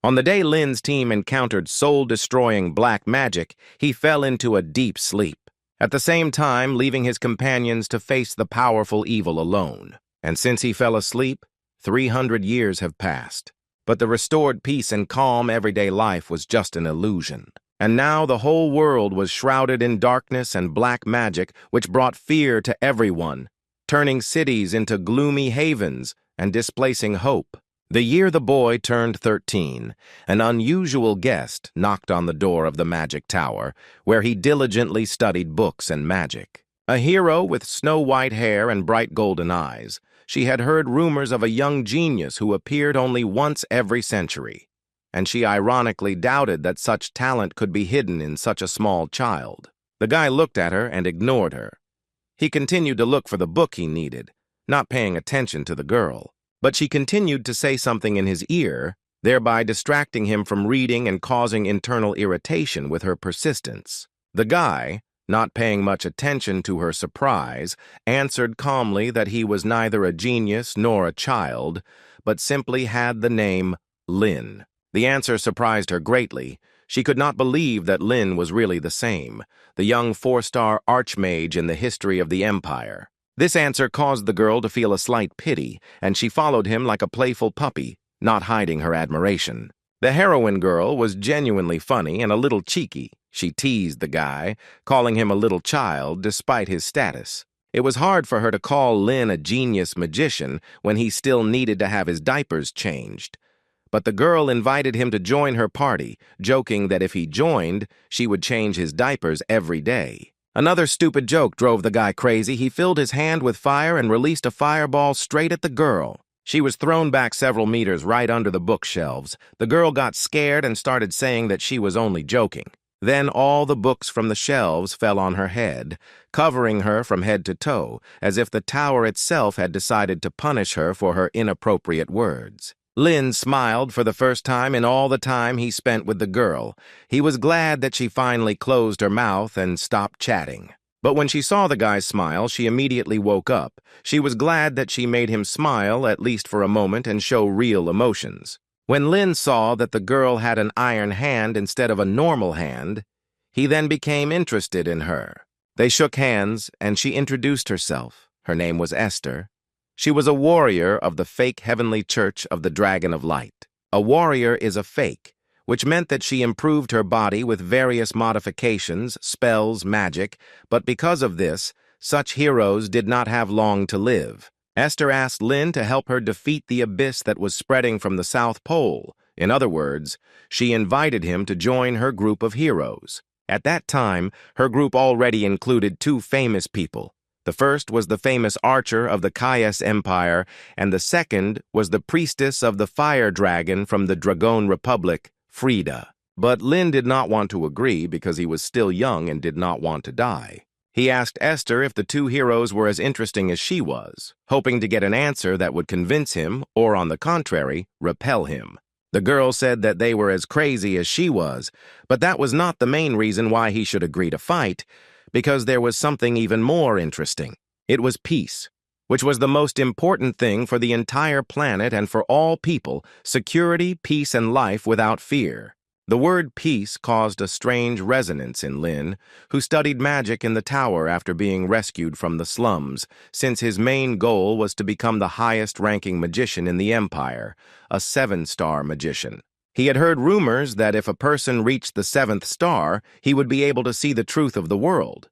On the day Lin's team encountered soul-destroying black magic, he fell into a deep sleep, at the same time leaving his companions to face the powerful evil alone. And since he fell asleep, 300 years have passed. But the restored peace and calm everyday life was just an illusion. And now the whole world was shrouded in darkness and black magic, which brought fear to everyone, turning cities into gloomy havens and displacing hope. The year the boy turned 13, an unusual guest knocked on the door of the magic tower, where he diligently studied books and magic. A hero with snow-white hair and bright golden eyes, she had heard rumors of a young genius who appeared only once every century, and she ironically doubted that such talent could be hidden in such a small child. The guy looked at her and ignored her. He continued to look for the book he needed, not paying attention to the girl. But she continued to say something in his ear, thereby distracting him from reading and causing internal irritation with her persistence. The guy, not paying much attention to her surprise, answered calmly that he was neither a genius nor a child, but simply had the name Lin. The answer surprised her greatly. She could not believe that Lin was really the same, the young 4-star Archmage in the history of the Empire. This answer caused the girl to feel a slight pity, and she followed him like a playful puppy, not hiding her admiration. The heroine girl was genuinely funny and a little cheeky. She teased the guy, calling him a little child despite his status. It was hard for her to call Lin a genius magician when he still needed to have his diapers changed. But the girl invited him to join her party, joking that if he joined, she would change his diapers every day. Another stupid joke drove the guy crazy. He filled his hand with fire and released a fireball straight at the girl. She was thrown back several meters right under the bookshelves. The girl got scared and started saying that she was only joking. Then all the books from the shelves fell on her head, covering her from head to toe, as if the tower itself had decided to punish her for her inappropriate words. Lin smiled for the first time in all the time he spent with the girl. He was glad that she finally closed her mouth and stopped chatting. But when she saw the guy's smile, she immediately woke up. She was glad that she made him smile, at least for a moment, and show real emotions. When Lin saw that the girl had an iron hand instead of a normal hand, he then became interested in her. They shook hands, and she introduced herself. Her name was Esther. She was a warrior of the fake Heavenly Church of the Dragon of Light. A warrior is a fake, which meant that she improved her body with various modifications, spells, magic, but because of this, such heroes did not have long to live. Esther asked Lin to help her defeat the abyss that was spreading from the South Pole. In other words, she invited him to join her group of heroes. At that time, her group already included 2 famous people. The first was the famous archer of the Kayas Empire, and the second was the priestess of the fire dragon from the Dragon Republic, Frida. But Lin did not want to agree because he was still young and did not want to die. He asked Esther if the 2 heroes were as interesting as she was, hoping to get an answer that would convince him, or on the contrary, repel him. The girl said that they were as crazy as she was, but that was not the main reason why he should agree to fight, because there was something even more interesting. It was peace, which was the most important thing for the entire planet and for all people, security, peace, and life without fear. The word peace caused a strange resonance in Lin, who studied magic in the tower after being rescued from the slums, since his main goal was to become the highest-ranking magician in the Empire, a 7-star magician. He had heard rumors that if a person reached the 7th star, he would be able to see the truth of the world.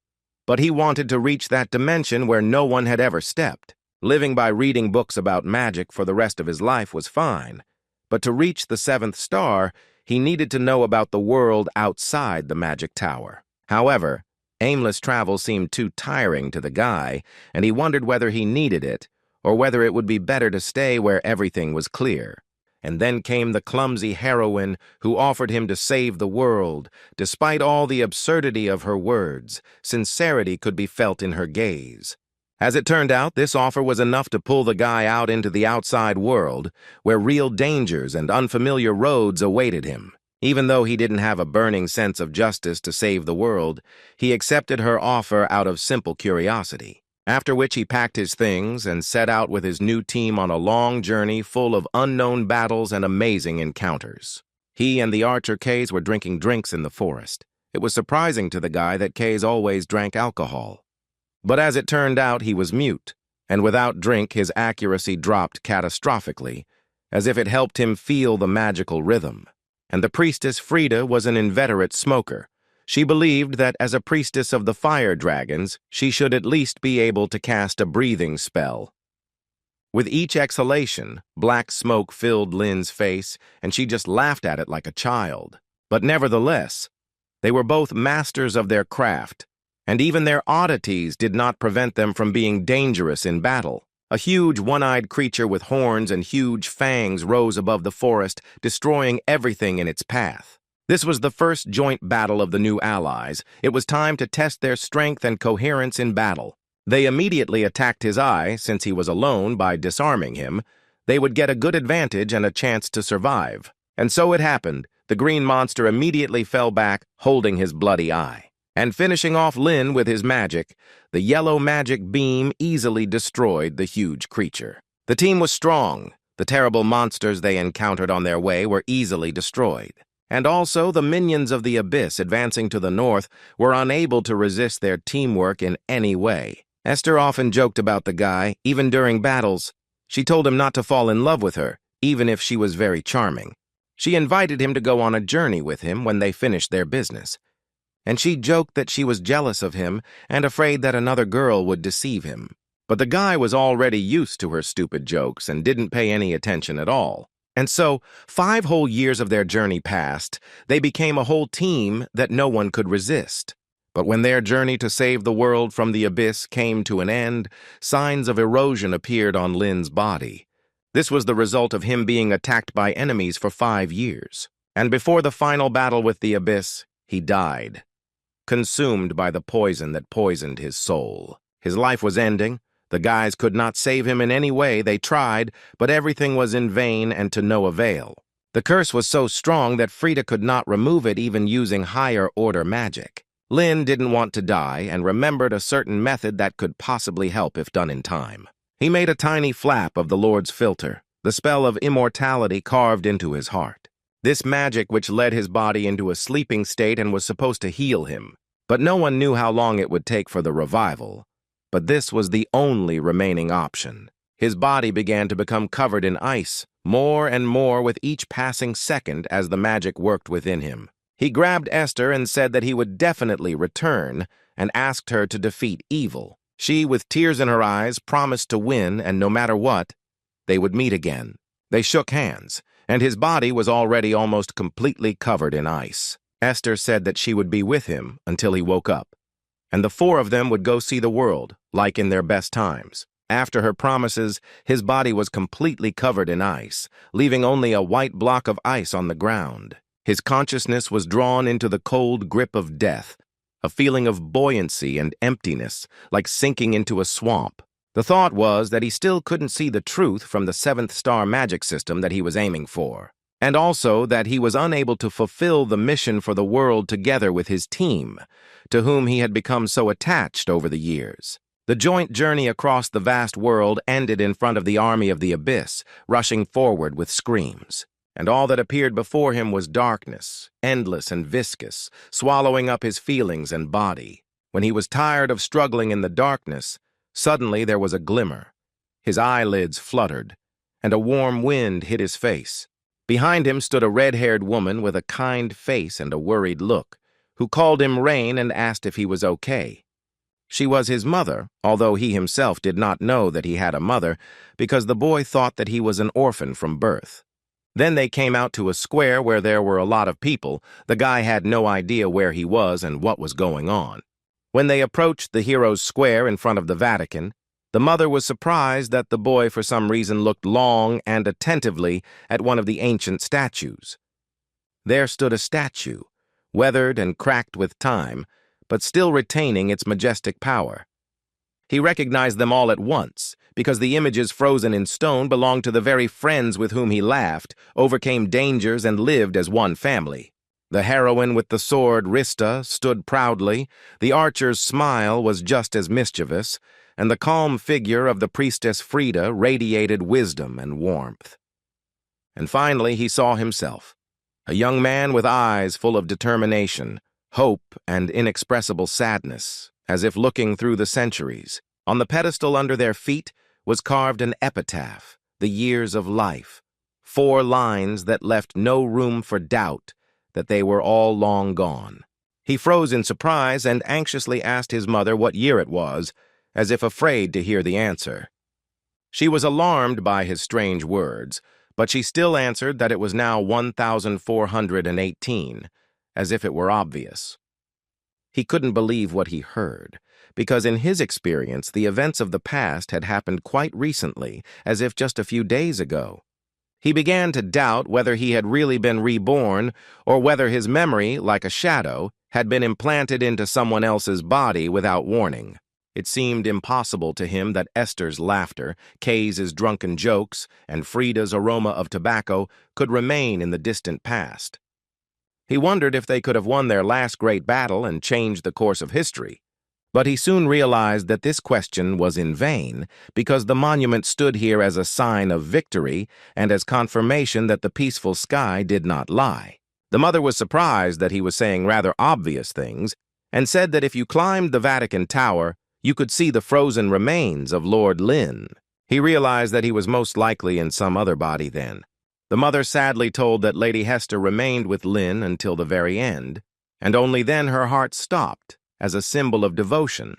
But he wanted to reach that dimension where no one had ever stepped. Living by reading books about magic for the rest of his life was fine. But to reach the 7th star, he needed to know about the world outside the magic tower. However, aimless travel seemed too tiring to the guy, and he wondered whether he needed it, or whether it would be better to stay where everything was clear. And then came the clumsy heroine who offered him to save the world. Despite all the absurdity of her words, sincerity could be felt in her gaze. As it turned out, this offer was enough to pull the guy out into the outside world, where real dangers and unfamiliar roads awaited him. Even though he didn't have a burning sense of justice to save the world, he accepted her offer out of simple curiosity. After which he packed his things and set out with his new team on a long journey full of unknown battles and amazing encounters. He and the archer Kays were drinking drinks in the forest. It was surprising to the guy that Kays always drank alcohol. But as it turned out, he was mute, and without drink his accuracy dropped catastrophically, as if it helped him feel the magical rhythm. And the priestess Frida was an inveterate smoker. She believed that as a priestess of the fire dragons, she should at least be able to cast a breathing spell. With each exhalation, black smoke filled Lin's face, and she just laughed at it like a child. But nevertheless, they were both masters of their craft, and even their oddities did not prevent them from being dangerous in battle. A huge one-eyed creature with horns and huge fangs rose above the forest, destroying everything in its path. This was the first joint battle of the new allies. It was time to test their strength and coherence in battle. They immediately attacked his eye, since he was alone, by disarming him. They would get a good advantage and a chance to survive. And so it happened. The green monster immediately fell back, holding his bloody eye. And finishing off Lin with his magic, the yellow magic beam easily destroyed the huge creature. The team was strong. The terrible monsters they encountered on their way were easily destroyed. And also the minions of the abyss advancing to the north were unable to resist their teamwork in any way. Esther often joked about the guy, even during battles. She told him not to fall in love with her, even if she was very charming. She invited him to go on a journey with him when they finished their business. And she joked that she was jealous of him and afraid that another girl would deceive him. But the guy was already used to her stupid jokes and didn't pay any attention at all. And so, 5 whole years of their journey passed, they became a whole team that no one could resist. But when their journey to save the world from the abyss came to an end, signs of erosion appeared on Lin's body. This was the result of him being attacked by enemies for 5 years. And before the final battle with the abyss, he died, consumed by the poison that poisoned his soul. His life was ending. The guys could not save him in any way. They tried, but everything was in vain and to no avail. The curse was so strong that Frida could not remove it even using higher-order magic. Lin didn't want to die and remembered a certain method that could possibly help if done in time. He made a tiny flap of the Lord's filter, the spell of immortality carved into his heart. This magic which led his body into a sleeping state and was supposed to heal him. But no one knew how long it would take for the revival. But this was the only remaining option. His body began to become covered in ice, more and more with each passing second as the magic worked within him. He grabbed Esther and said that he would definitely return and asked her to defeat evil. She, with tears in her eyes, promised to win, and no matter what, they would meet again. They shook hands, and his body was already almost completely covered in ice. Esther said that she would be with him until he woke up, and the 4 of them would go see the world, like in their best times. After her promises, his body was completely covered in ice, leaving only a white block of ice on the ground. His consciousness was drawn into the cold grip of death, a feeling of buoyancy and emptiness, like sinking into a swamp. The thought was that he still couldn't see the truth from the 7th star magic system that he was aiming for, and also that he was unable to fulfill the mission for the world together with his team, to whom he had become so attached over the years. The joint journey across the vast world ended in front of the army of the abyss, rushing forward with screams. And all that appeared before him was darkness, endless and viscous, swallowing up his feelings and body. When he was tired of struggling in the darkness, suddenly there was a glimmer. His eyelids fluttered, and a warm wind hit his face. Behind him stood a red-haired woman with a kind face and a worried look, who called him Rain and asked if he was okay. She was his mother, although he himself did not know that he had a mother, because the boy thought that he was an orphan from birth. Then they came out to a square where there were a lot of people. The guy had no idea where he was and what was going on. When they approached the hero's square in front of the Vatican, the mother was surprised that the boy for some reason looked long and attentively at one of the ancient statues. There stood a statue, weathered and cracked with time, but still retaining its majestic power. He recognized them all at once, because the images frozen in stone belonged to the very friends with whom he laughed, overcame dangers, and lived as one family. The heroine with the sword, Rista, stood proudly, the archer's smile was just as mischievous, and the calm figure of the priestess Frida radiated wisdom and warmth. And finally he saw himself. a young man with eyes full of determination, hope, and inexpressible sadness, as if looking through the centuries. On the pedestal under their feet was carved an epitaph, the years of life, 4 lines that left no room for doubt that they were all long gone. He froze in surprise and anxiously asked his mother what year it was, as if afraid to hear the answer. She was alarmed by his strange words, but she still answered that it was now 1418, as if it were obvious. He couldn't believe what he heard, because in his experience the events of the past had happened quite recently, as if just a few days ago. He began to doubt whether he had really been reborn, or whether his memory, like a shadow, had been implanted into someone else's body without warning. It seemed impossible to him that Esther's laughter, Kay's drunken jokes, and Frida's aroma of tobacco could remain in the distant past. He wondered if they could have won their last great battle and changed the course of history. But he soon realized that this question was in vain, because the monument stood here as a sign of victory and as confirmation that the peaceful sky did not lie. The mother was surprised that he was saying rather obvious things, and said that if you climbed the Vatican Tower, you could see the frozen remains of Lord Lin. He realized that he was most likely in some other body then. The mother sadly told that Lady Hester remained with Lin until the very end, and only then her heart stopped, as a symbol of devotion.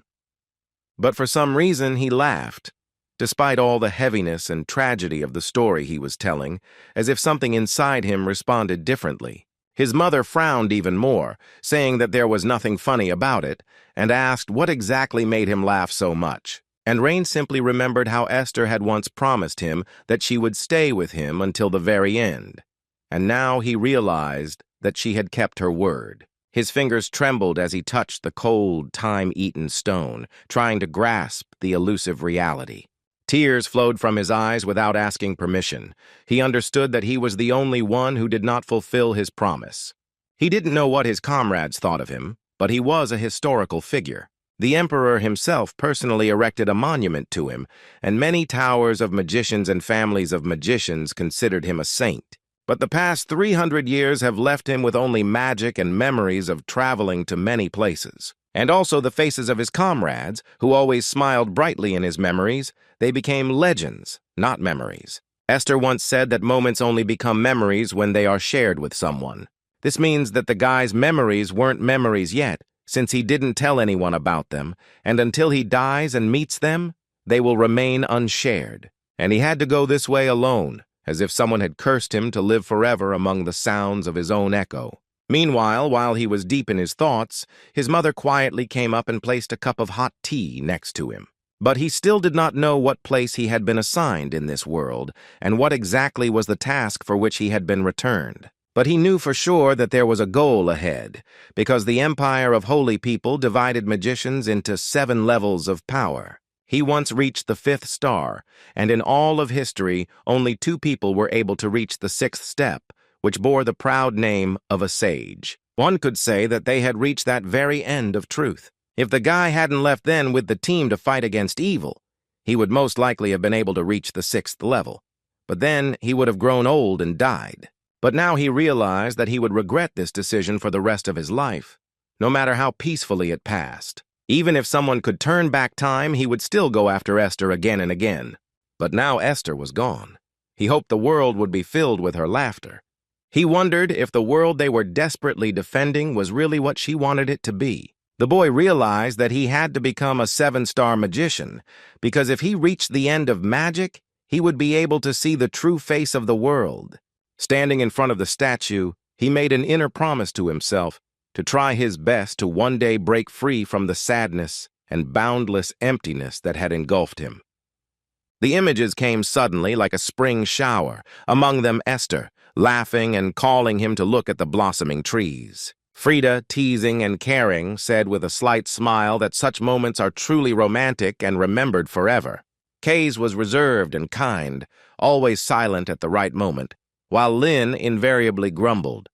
But for some reason he laughed, despite all the heaviness and tragedy of the story he was telling, as if something inside him responded differently. His mother frowned even more, saying that there was nothing funny about it, and asked what exactly made him laugh so much. And Rain simply remembered how Esther had once promised him that she would stay with him until the very end. And now he realized that she had kept her word. His fingers trembled as he touched the cold, time-eaten stone, trying to grasp the elusive reality. Tears flowed from his eyes without asking permission. He understood that he was the only one who did not fulfill his promise. He didn't know what his comrades thought of him, but he was a historical figure. The emperor himself personally erected a monument to him, and many towers of magicians and families of magicians considered him a saint. But the past 300 years have left him with only magic and memories of traveling to many places. And also the faces of his comrades, who always smiled brightly in his memories, they became legends, not memories. Esther once said that moments only become memories when they are shared with someone. This means that the guy's memories weren't memories yet, since he didn't tell anyone about them, and until he dies and meets them, they will remain unshared. And he had to go this way alone, as if someone had cursed him to live forever among the sounds of his own echo. Meanwhile, while he was deep in his thoughts, his mother quietly came up and placed a cup of hot tea next to him. But he still did not know what place he had been assigned in this world, and what exactly was the task for which he had been returned. But he knew for sure that there was a goal ahead, because the Empire of Holy People divided magicians into 7 levels of power. He once reached the 5th star, and in all of history, only 2 people were able to reach the 6th step, which bore the proud name of a sage. One could say that they had reached that very end of truth. If the guy hadn't left then with the team to fight against evil, he would most likely have been able to reach the 6th level. But then he would have grown old and died. But now he realized that he would regret this decision for the rest of his life, no matter how peacefully it passed. Even if someone could turn back time, he would still go after Esther again and again. But now Esther was gone. He hoped the world would be filled with her laughter. He wondered if the world they were desperately defending was really what she wanted it to be. The boy realized that he had to become a 7-star magician, because if he reached the end of magic, he would be able to see the true face of the world. Standing in front of the statue, he made an inner promise to himself to try his best to one day break free from the sadness and boundless emptiness that had engulfed him. The images came suddenly like a spring shower, among them Esther, laughing and calling him to look at the blossoming trees. Frida, teasing and caring, said with a slight smile that such moments are truly romantic and remembered forever. Kay's was reserved and kind, always silent at the right moment, while Lin invariably grumbled.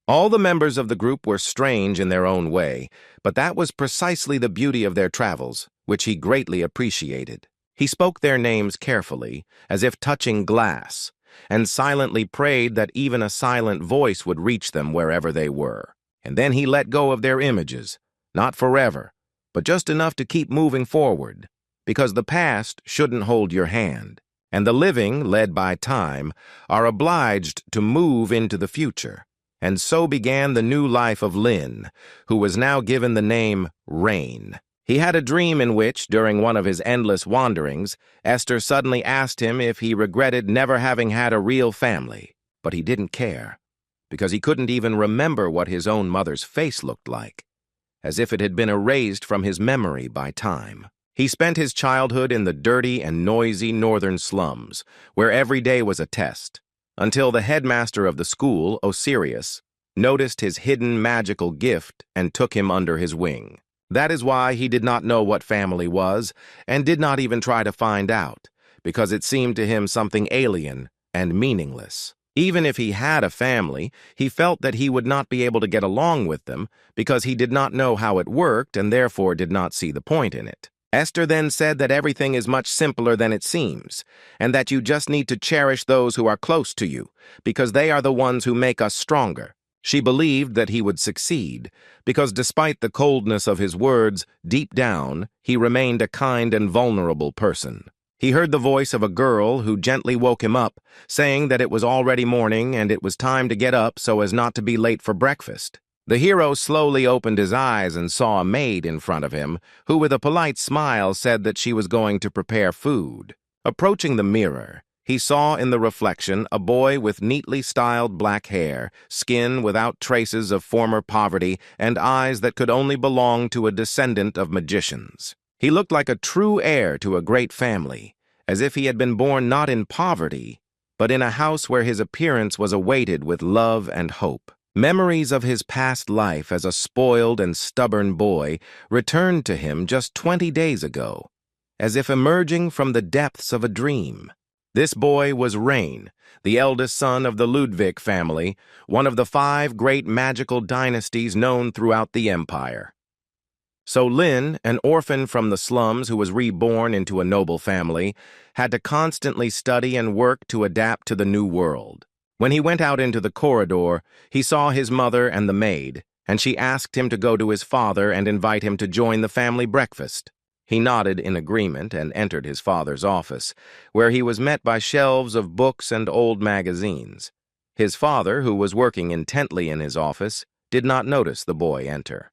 All the members of the group were strange in their own way, but that was precisely the beauty of their travels, which he greatly appreciated. He spoke their names carefully, as if touching glass, and silently prayed that even a silent voice would reach them wherever they were. And then he let go of their images, not forever, but just enough to keep moving forward, because the past shouldn't hold your hand, and the living, led by time, are obliged to move into the future. And so began the new life of Lin, who was now given the name Rain. He had a dream in which, during one of his endless wanderings, Esther suddenly asked him if he regretted never having had a real family, but he didn't care, because he couldn't even remember what his own mother's face looked like, as if it had been erased from his memory by time. He spent his childhood in the dirty and noisy northern slums, where every day was a test, until the headmaster of the school, Osiris, noticed his hidden magical gift and took him under his wing. That is why he did not know what family was, and did not even try to find out, because it seemed to him something alien and meaningless. Even if he had a family, he felt that he would not be able to get along with them, because he did not know how it worked and therefore did not see the point in it. Esther then said that everything is much simpler than it seems, and that you just need to cherish those who are close to you, because they are the ones who make us stronger. She believed that he would succeed, because despite the coldness of his words, deep down, he remained a kind and vulnerable person. He heard the voice of a girl who gently woke him up, saying that it was already morning and it was time to get up so as not to be late for breakfast. The hero slowly opened his eyes and saw a maid in front of him, who with a polite smile said that she was going to prepare food. Approaching the mirror, he saw in the reflection a boy with neatly styled black hair, skin without traces of former poverty, and eyes that could only belong to a descendant of magicians. He looked like a true heir to a great family, as if he had been born not in poverty, but in a house where his appearance was awaited with love and hope. Memories of his past life as a spoiled and stubborn boy returned to him just 20 days ago, as if emerging from the depths of a dream. This boy was Rain, the eldest son of the Ludwig family, one of the 5 great magical dynasties known throughout the empire. So Lin, an orphan from the slums who was reborn into a noble family, had to constantly study and work to adapt to the new world. When he went out into the corridor, he saw his mother and the maid, and she asked him to go to his father and invite him to join the family breakfast. He nodded in agreement and entered his father's office, where he was met by shelves of books and old magazines. His father, who was working intently in his office, did not notice the boy enter.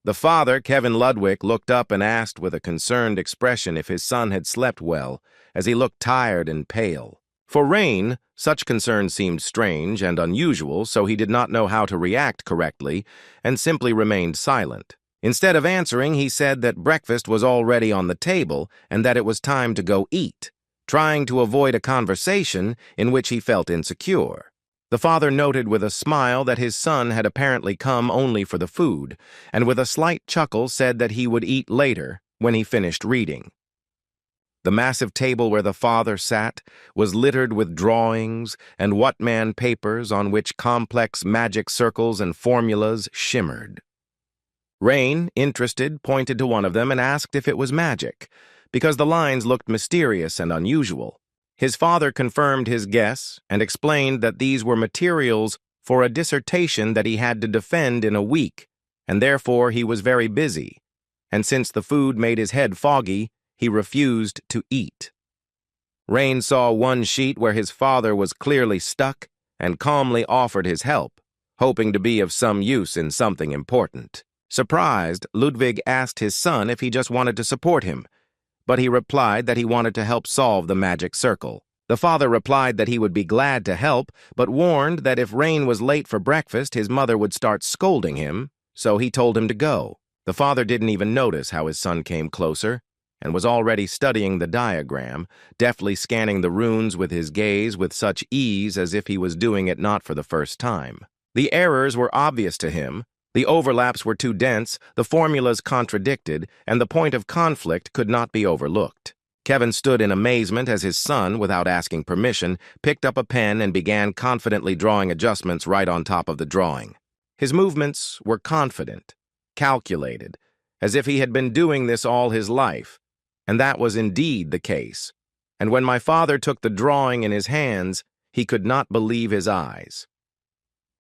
The father, Kevin Ludwig, looked up and asked with a concerned expression if his son had slept well, as he looked tired and pale. For Rain, such concern seemed strange and unusual, so he did not know how to react correctly and simply remained silent. Instead of answering, he said that breakfast was already on the table and that it was time to go eat, trying to avoid a conversation in which he felt insecure. The father noted with a smile that his son had apparently come only for the food, and with a slight chuckle said that he would eat later when he finished reading. The massive table where the father sat was littered with drawings and what-man papers on which complex magic circles and formulas shimmered. Rain, interested, pointed to one of them and asked if it was magic, because the lines looked mysterious and unusual. His father confirmed his guess and explained that these were materials for a dissertation that he had to defend in a week, and therefore he was very busy, and since the food made his head foggy, he refused to eat. Rain saw one sheet where his father was clearly stuck and calmly offered his help, hoping to be of some use in something important. Surprised, Ludwig asked his son if he just wanted to support him, but he replied that he wanted to help solve the magic circle. The father replied that he would be glad to help, but warned that if Rain was late for breakfast, his mother would start scolding him, so he told him to go. The father didn't even notice how his son came closer, and was already studying the diagram, deftly scanning the runes with his gaze with such ease as if he was doing it not for the first time. The errors were obvious to him, the overlaps were too dense, the formulas contradicted, and the point of conflict could not be overlooked. Kevin stood in amazement as his son, without asking permission, picked up a pen and began confidently drawing adjustments right on top of the drawing. His movements were confident, calculated, as if he had been doing this all his life, and that was indeed the case. And when my father took the drawing in his hands, He could not believe his eyes.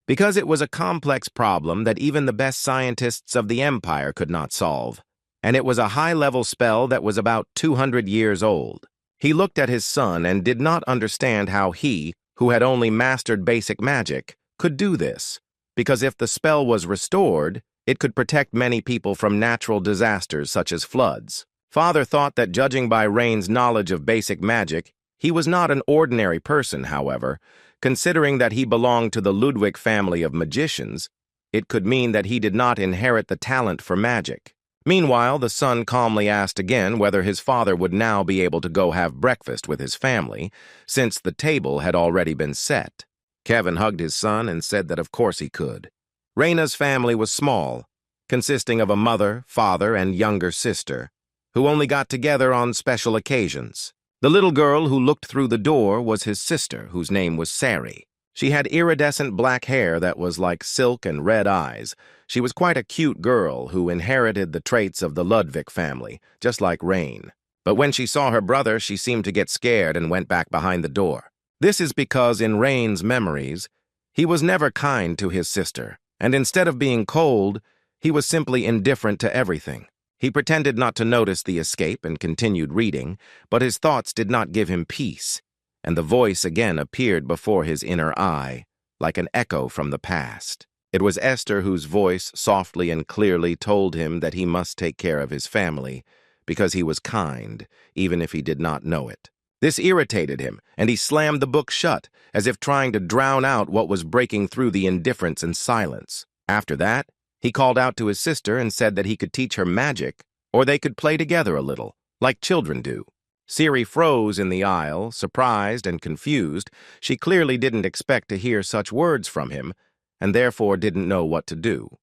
Because it was a complex problem that even the best scientists of the Empire could not solve, and it was a high-level spell that was about 200 years old. He looked at his son and did not understand how he, who had only mastered basic magic, could do this, because if the spell was restored, it could protect many people from natural disasters such as floods. Father thought that judging by Rain's knowledge of basic magic, he was not an ordinary person, however. Considering that he belonged to the Ludwig family of magicians, it could mean that he did not inherit the talent for magic. Meanwhile, the son calmly asked again whether his father would now be able to go have breakfast with his family, since the table had already been set. Kevin hugged his son and said that of course he could. Raina's family was small, consisting of a mother, father, and younger sister, who only got together on special occasions. The little girl who looked through the door was his sister, whose name was Sari. She had iridescent black hair that was like silk and red eyes. She was quite a cute girl who inherited the traits of the Ludwig family, just like Rain. But when she saw her brother, she seemed to get scared and went back behind the door. This is because in Rain's memories, he was never kind to his sister, and instead of being cold, he was simply indifferent to everything. He pretended not to notice the escape and continued reading, but his thoughts did not give him peace, and the voice again appeared before his inner eye, like an echo from the past. It was Esther whose voice softly and clearly told him that he must take care of his family, because he was kind, even if he did not know it. This irritated him, and he slammed the book shut, as if trying to drown out what was breaking through the indifference and silence. After that, he called out to his sister and said that he could teach her magic, or they could play together a little, like children do. Siri froze in the aisle, surprised and confused. She clearly didn't expect to hear such words from him, and therefore didn't know what to do.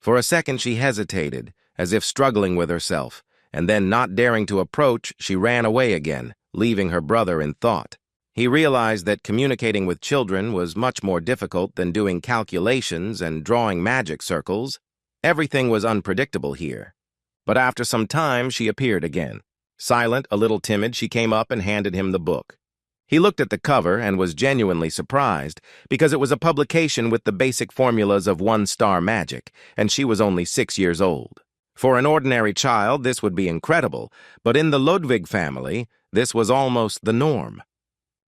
For a second she hesitated, as if struggling with herself, and then, not daring to approach, she ran away again, leaving her brother in thought. He realized that communicating with children was much more difficult than doing calculations and drawing magic circles. Everything was unpredictable here. But after some time, she appeared again. Silent, a little timid, she came up and handed him the book. He looked at the cover and was genuinely surprised, because it was a publication with the basic formulas of one-star magic, and she was only 6 years old. For an ordinary child, this would be incredible, but in the Ludwig family, this was almost the norm.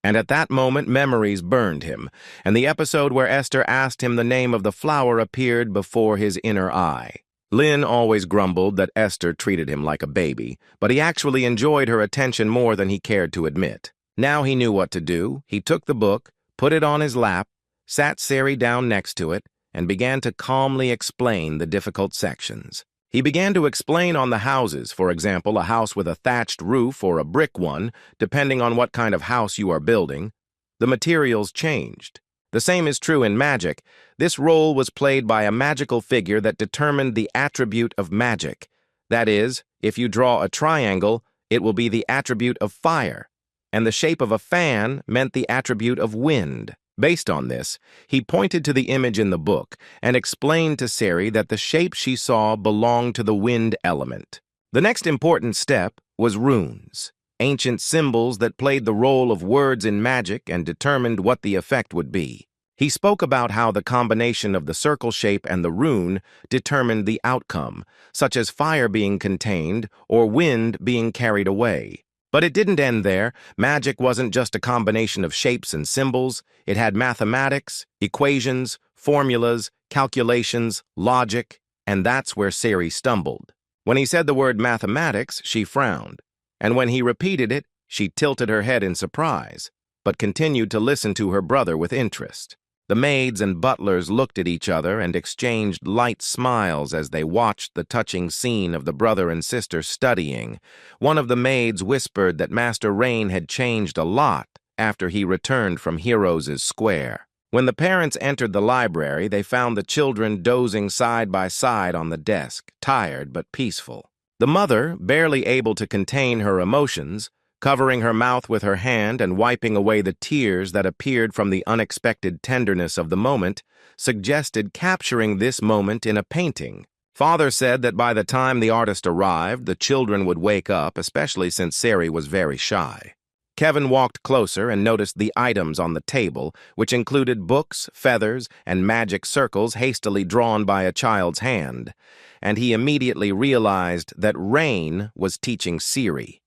And at that moment, memories burned him, and the episode where Esther asked him the name of the flower appeared before his inner eye. Lin always grumbled that Esther treated him like a baby, but he actually enjoyed her attention more than he cared to admit. Now he knew what to do. He took the book, put it on his lap, sat Sari down next to it, and began to calmly explain the difficult sections. He began to explain on the houses, for example, a house with a thatched roof or a brick one, depending on what kind of house you are building. The materials changed. The same is true in magic. This role was played by a magical figure that determined the attribute of magic. That is, if you draw a triangle, it will be the attribute of fire, and the shape of a fan meant the attribute of wind. Based on this, he pointed to the image in the book and explained to Sari that the shape she saw belonged to the wind element. The next important step was runes, ancient symbols that played the role of words in magic and determined what the effect would be. He spoke about how the combination of the circle shape and the rune determined the outcome, such as fire being contained or wind being carried away. But it didn't end there. Magic wasn't just a combination of shapes and symbols. It had mathematics, equations, formulas, calculations, logic, and that's where Sari stumbled. When he said the word mathematics, she frowned, and when he repeated it, she tilted her head in surprise, but continued to listen to her brother with interest. The maids and butlers looked at each other and exchanged light smiles as they watched the touching scene of the brother and sister studying. One of the maids whispered that Master Rain had changed a lot after he returned from Heroes' Square. When the parents entered the library, they found the children dozing side by side on the desk, tired but peaceful. The mother, barely able to contain her emotions, covering her mouth with her hand and wiping away the tears that appeared from the unexpected tenderness of the moment, suggested capturing this moment in a painting. Father said that by the time the artist arrived, the children would wake up, especially since Sari was very shy. Kevin walked closer and noticed the items on the table, which included books, feathers, and magic circles hastily drawn by a child's hand, and he immediately realized that Rain was teaching Siri.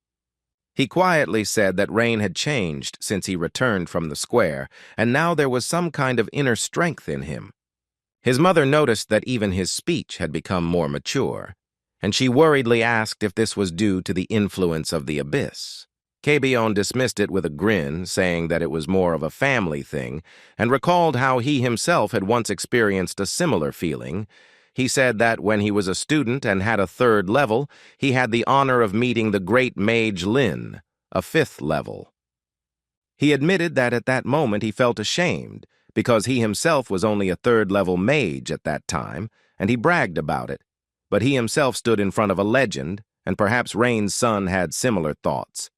He quietly said that Rain had changed since he returned from the square, and now there was some kind of inner strength in him. His mother noticed that even his speech had become more mature, and she worriedly asked if this was due to the influence of the abyss. Kebion dismissed it with a grin, saying that it was more of a family thing, and recalled how he himself had once experienced a similar feeling. He said that when he was a student and had a 3rd level, he had the honor of meeting the great mage Lin, a 5th level. He admitted that at that moment he felt ashamed, because he himself was only a 3rd level mage at that time, and he bragged about it. But he himself stood in front of a legend, and perhaps Rain's son had similar thoughts.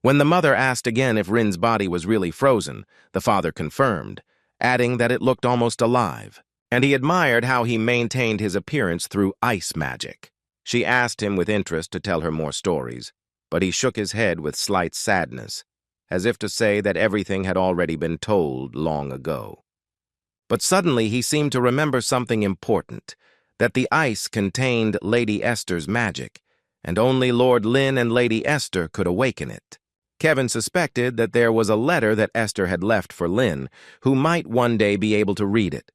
When the mother asked again if Rin's body was really frozen, the father confirmed, adding that it looked almost alive, and he admired how he maintained his appearance through ice magic. She asked him with interest to tell her more stories, but he shook his head with slight sadness, as if to say that everything had already been told long ago. But suddenly he seemed to remember something important, that the ice contained Lady Esther's magic, and only Lord Lin and Lady Esther could awaken it. Kevin suspected that there was a letter that Esther had left for Lin, who might one day be able to read it.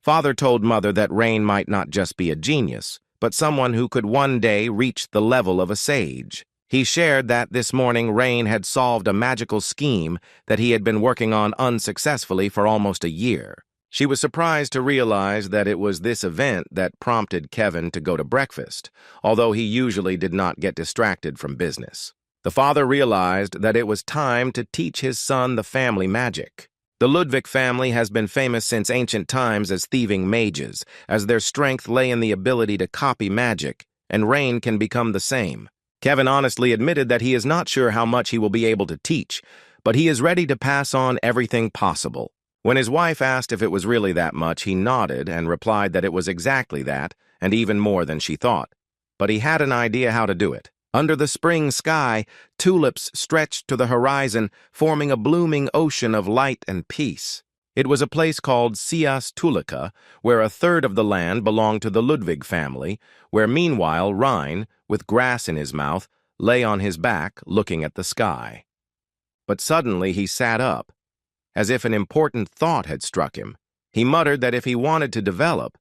Father told Mother that Rain might not just be a genius, but someone who could one day reach the level of a sage. He shared that this morning Rain had solved a magical scheme that he had been working on unsuccessfully for almost a year. She was surprised to realize that it was this event that prompted Kevin to go to breakfast, although he usually did not get distracted from business. The father realized that it was time to teach his son the family magic. The Ludwig family has been famous since ancient times as thieving mages, as their strength lay in the ability to copy magic, and Rain can become the same. Kevin honestly admitted that he is not sure how much he will be able to teach, but he is ready to pass on everything possible. When his wife asked if it was really that much, he nodded and replied that it was exactly that, and even more than she thought. But he had an idea how to do it. Under the spring sky, tulips stretched to the horizon, forming a blooming ocean of light and peace. It was a place called Sias Tulica, where a 3rd of the land belonged to the Ludwig family, where meanwhile Rein, with grass in his mouth, lay on his back looking at the sky. But suddenly he sat up, as if an important thought had struck him. He muttered that if he wanted to develop,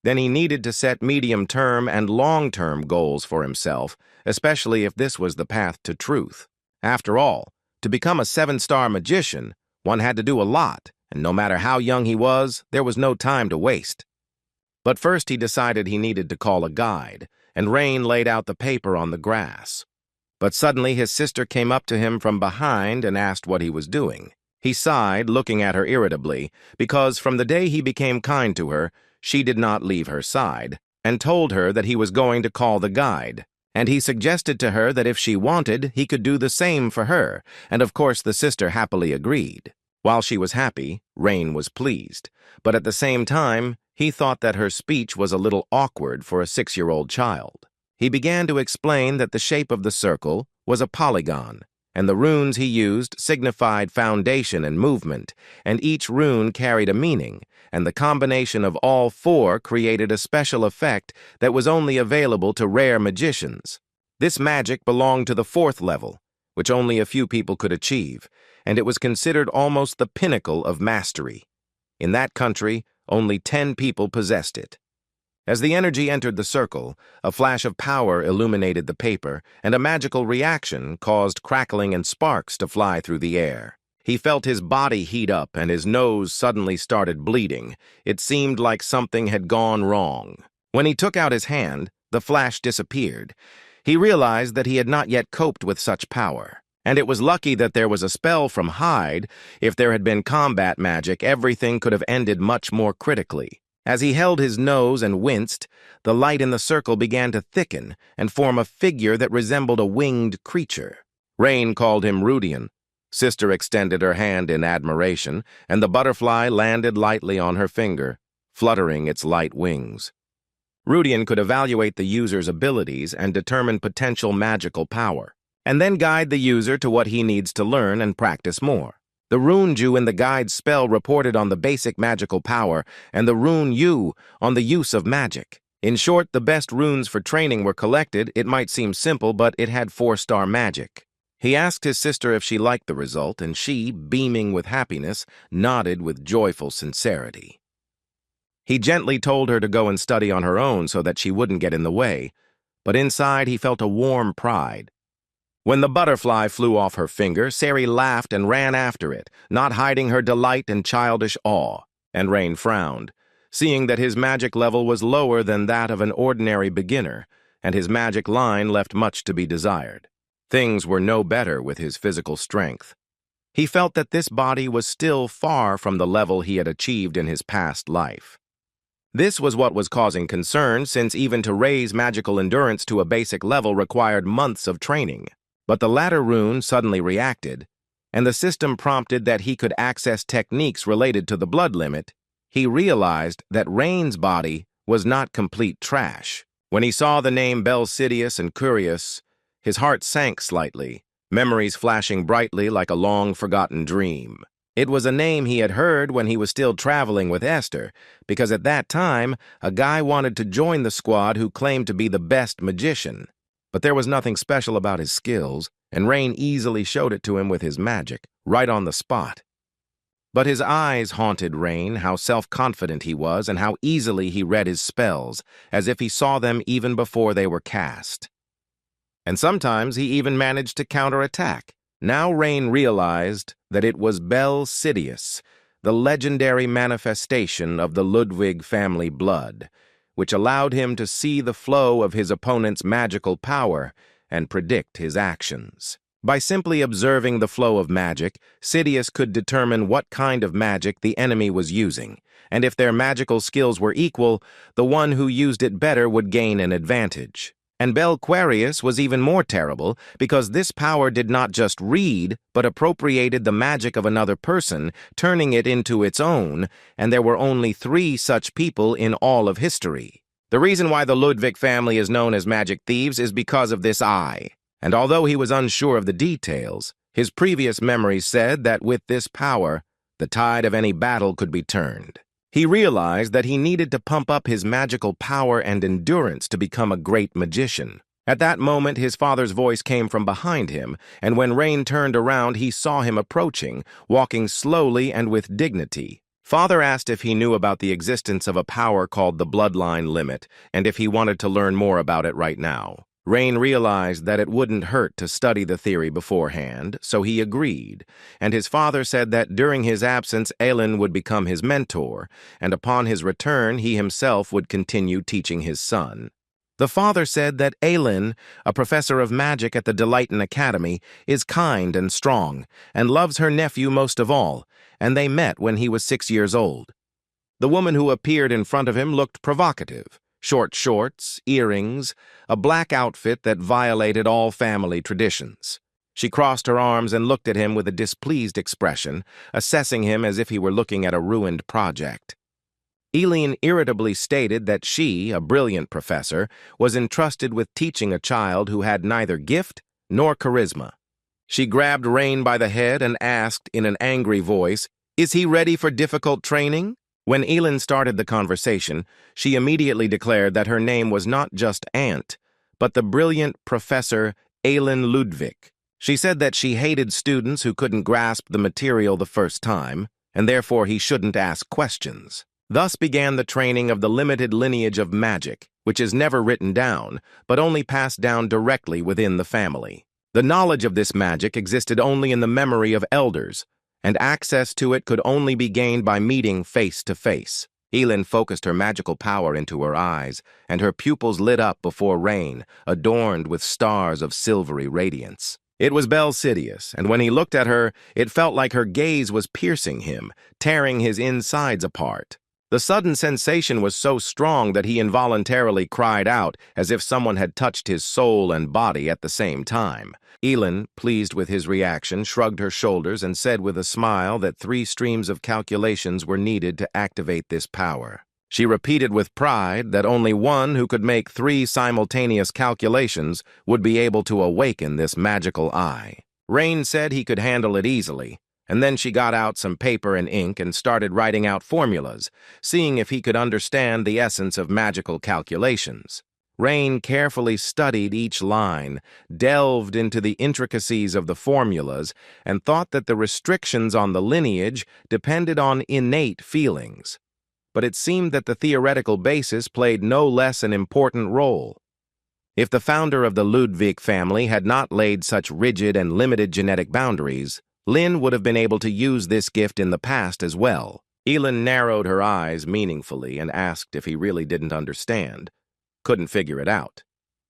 then he needed to set medium-term and long-term goals for himself, especially if this was the path to truth. After all, to become a 7-star magician, one had to do a lot, and no matter how young he was, there was no time to waste. But first he decided he needed to call a guide, and Rain laid out the paper on the grass. But suddenly his sister came up to him from behind and asked what he was doing. He sighed, looking at her irritably, because from the day he became kind to her, she did not leave her side, and told her that he was going to call the guide. And he suggested to her that if she wanted, he could do the same for her, and of course the sister happily agreed. While she was happy, Rain was pleased, but at the same time, he thought that her speech was a little awkward for a 6-year-old child. He began to explain that the shape of the circle was a polygon, and the runes he used signified foundation and movement, and each rune carried a meaning, and the combination of all 4 created a special effect that was only available to rare magicians. This magic belonged to the 4th level, which only a few people could achieve, and it was considered almost the pinnacle of mastery. In that country, only 10 people possessed it. As the energy entered the circle, a flash of power illuminated the paper, and a magical reaction caused crackling and sparks to fly through the air. He felt his body heat up, and his nose suddenly started bleeding. It seemed like something had gone wrong. When he took out his hand, the flash disappeared. He realized that he had not yet coped with such power. And it was lucky that there was a spell from Hyde. If there had been combat magic, everything could have ended much more critically. As he held his nose and winced, the light in the circle began to thicken and form a figure that resembled a winged creature. Rain called him Rudian. Sister extended her hand in admiration, and the butterfly landed lightly on her finger, fluttering its light wings. Rudian could evaluate the user's abilities and determine potential magical power. and then guide the user to what he needs to learn and practice more. The rune Ju in the guide's spell reported on the basic magical power, and the rune Yu on the use of magic. In short, the best runes for training were collected. It might seem simple, but it had 4-star magic. He asked his sister if she liked the result, and she, beaming with happiness, nodded with joyful sincerity. He gently told her to go and study on her own so that she wouldn't get in the way, but inside he felt a warm pride. When the butterfly flew off her finger, Sari laughed and ran after it, not hiding her delight and childish awe, and Rain frowned, seeing that his magic level was lower than that of an ordinary beginner, and his magic line left much to be desired. Things were no better with his physical strength. He felt that this body was still far from the level he had achieved in his past life. This was what was causing concern, since even to raise magical endurance to a basic level required months of training. But the latter rune suddenly reacted, and the system prompted that he could access techniques related to the blood limit. He realized that Rain's body was not complete trash. When he saw the name Belsidius and Curious, his heart sank slightly, memories flashing brightly like a long-forgotten dream. It was a name he had heard when he was still traveling with Esther, because at that time, a guy wanted to join the squad who claimed to be the best magician. But there was nothing special about his skills, and Rain easily showed it to him with his magic, right on the spot. But his eyes haunted Rain, how self-confident he was and how easily he read his spells, as if he saw them even before they were cast. And sometimes he even managed to counterattack. Now Rain realized that it was Belsidius, the legendary manifestation of the Ludwig family blood, which allowed him to see the flow of his opponent's magical power and predict his actions. By simply observing the flow of magic, Sidious could determine what kind of magic the enemy was using, and if their magical skills were equal, the one who used it better would gain an advantage. And Belquarius was even more terrible, because this power did not just read, but appropriated the magic of another person, turning it into its own, and there were only 3 such people in all of history. The reason why the Ludwig family is known as magic thieves is because of this eye. And although he was unsure of the details, his previous memories said that with this power, the tide of any battle could be turned. He realized that he needed to pump up his magical power and endurance to become a great magician. At that moment, his father's voice came from behind him, and when Rain turned around, he saw him approaching, walking slowly and with dignity. Father asked if he knew about the existence of a power called the bloodline limit, and if he wanted to learn more about it right now. Rain realized that it wouldn't hurt to study the theory beforehand, so he agreed, and his father said that during his absence Aelin would become his mentor, and upon his return he himself would continue teaching his son. The father said that Aelin, a professor of magic at the Delighten Academy, is kind and strong, and loves her nephew most of all, and they met when he was 6 years old. The woman who appeared in front of him looked provocative. Short shorts, earrings, a black outfit that violated all family traditions. She crossed her arms and looked at him with a displeased expression, assessing him as if he were looking at a ruined project. Eileen irritably stated that she, a brilliant professor, was entrusted with teaching a child who had neither gift nor charisma. She grabbed Rain by the head and asked in an angry voice, "Is he ready for difficult training?" When Eileen started the conversation, she immediately declared that her name was not just Aunt, but the brilliant Professor Aelin Ludwig. She said that she hated students who couldn't grasp the material the first time, and therefore he shouldn't ask questions. Thus began the training of the limited lineage of magic, which is never written down, but only passed down directly within the family. The knowledge of this magic existed only in the memory of elders, and access to it could only be gained by meeting face to face. Eileen focused her magical power into her eyes, and her pupils lit up before Rain, adorned with stars of silvery radiance. It was Belsidius, and when he looked at her, it felt like her gaze was piercing him, tearing his insides apart. The sudden sensation was so strong that he involuntarily cried out, as if someone had touched his soul and body at the same time. Eileen, pleased with his reaction, shrugged her shoulders and said with a smile that 3 streams of calculations were needed to activate this power. She repeated with pride that only one who could make 3 simultaneous calculations would be able to awaken this magical eye. Rain said he could handle it easily, and then she got out some paper and ink and started writing out formulas, seeing if he could understand the essence of magical calculations. Rain carefully studied each line, delved into the intricacies of the formulas, and thought that the restrictions on the lineage depended on innate feelings. But it seemed that the theoretical basis played no less an important role. If the founder of the Ludwig family had not laid such rigid and limited genetic boundaries, Lin would have been able to use this gift in the past as well. Elin narrowed her eyes meaningfully and asked if he really didn't understand. Couldn't figure it out,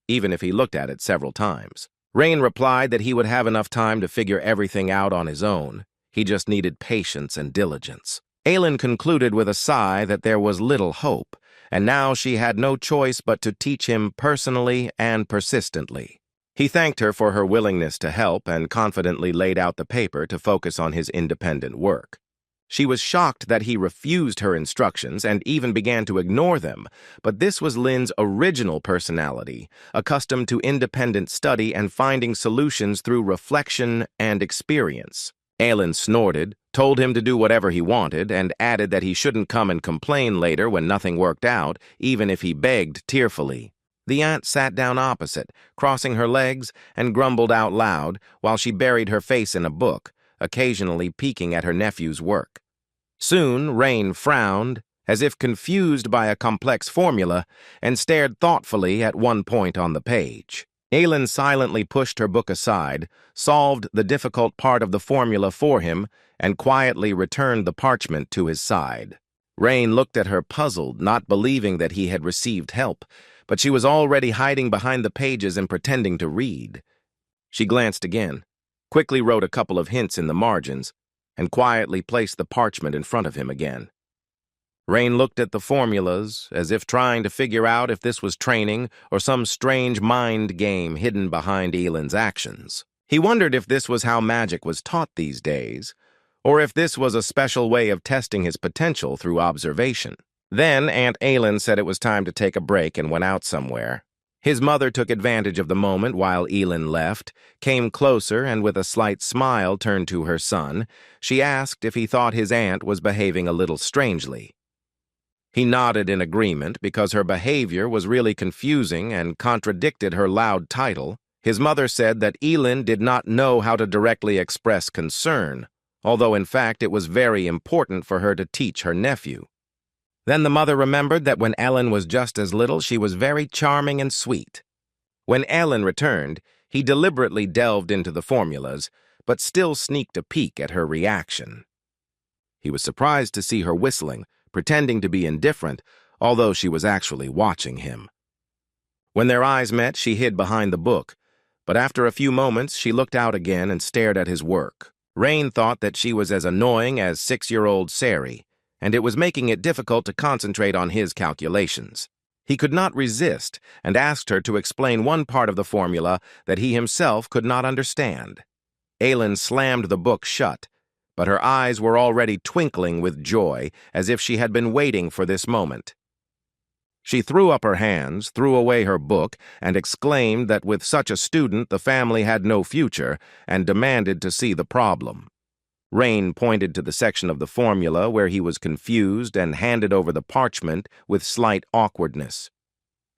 even if he looked at it several times. Rain replied that he would have enough time to figure everything out on his own. He just needed patience and diligence. Aelin concluded with a sigh that there was little hope, and now she had no choice but to teach him personally and persistently. He thanked her for her willingness to help and confidently laid out the paper to focus on his independent work. She was shocked that he refused her instructions and even began to ignore them, but this was Lin's original personality, accustomed to independent study and finding solutions through reflection and experience. Aelin snorted, told him to do whatever he wanted, and added that he shouldn't come and complain later when nothing worked out, even if he begged tearfully. The aunt sat down opposite, crossing her legs, and grumbled out loud while she buried her face in a book, occasionally peeking at her nephew's work. Soon, Rain frowned, as if confused by a complex formula, and stared thoughtfully at one point on the page. Aelin silently pushed her book aside, solved the difficult part of the formula for him, and quietly returned the parchment to his side. Rain looked at her puzzled, not believing that he had received help, but she was already hiding behind the pages and pretending to read. She glanced again, quickly wrote a couple of hints in the margins, and quietly placed the parchment in front of him again. Rain looked at the formulas, as if trying to figure out if this was training or some strange mind game hidden behind Aelin's actions. He wondered if this was how magic was taught these days, or if this was a special way of testing his potential through observation. Then Aunt Aelin said it was time to take a break and went out somewhere. His mother took advantage of the moment while Aelin left, came closer, and with a slight smile turned to her son. She asked if he thought his aunt was behaving a little strangely. He nodded in agreement because her behavior was really confusing and contradicted her loud title. His mother said that Aelin did not know how to directly express concern, although in fact it was very important for her to teach her nephew. Then the mother remembered that when Ellen was just as little, she was very charming and sweet. When Ellen returned, he deliberately delved into the formulas, but still sneaked a peek at her reaction. He was surprised to see her whistling, pretending to be indifferent, although she was actually watching him. When their eyes met, she hid behind the book, but after a few moments, she looked out again and stared at his work. Rain thought that she was as annoying as 6-year-old Sari, and it was making it difficult to concentrate on his calculations. He could not resist and asked her to explain one part of the formula that he himself could not understand. Aelin slammed the book shut, but her eyes were already twinkling with joy, as if she had been waiting for this moment. She threw up her hands, threw away her book, and exclaimed that with such a student the family had no future, and demanded to see the problem. Rain pointed to the section of the formula where he was confused and handed over the parchment with slight awkwardness.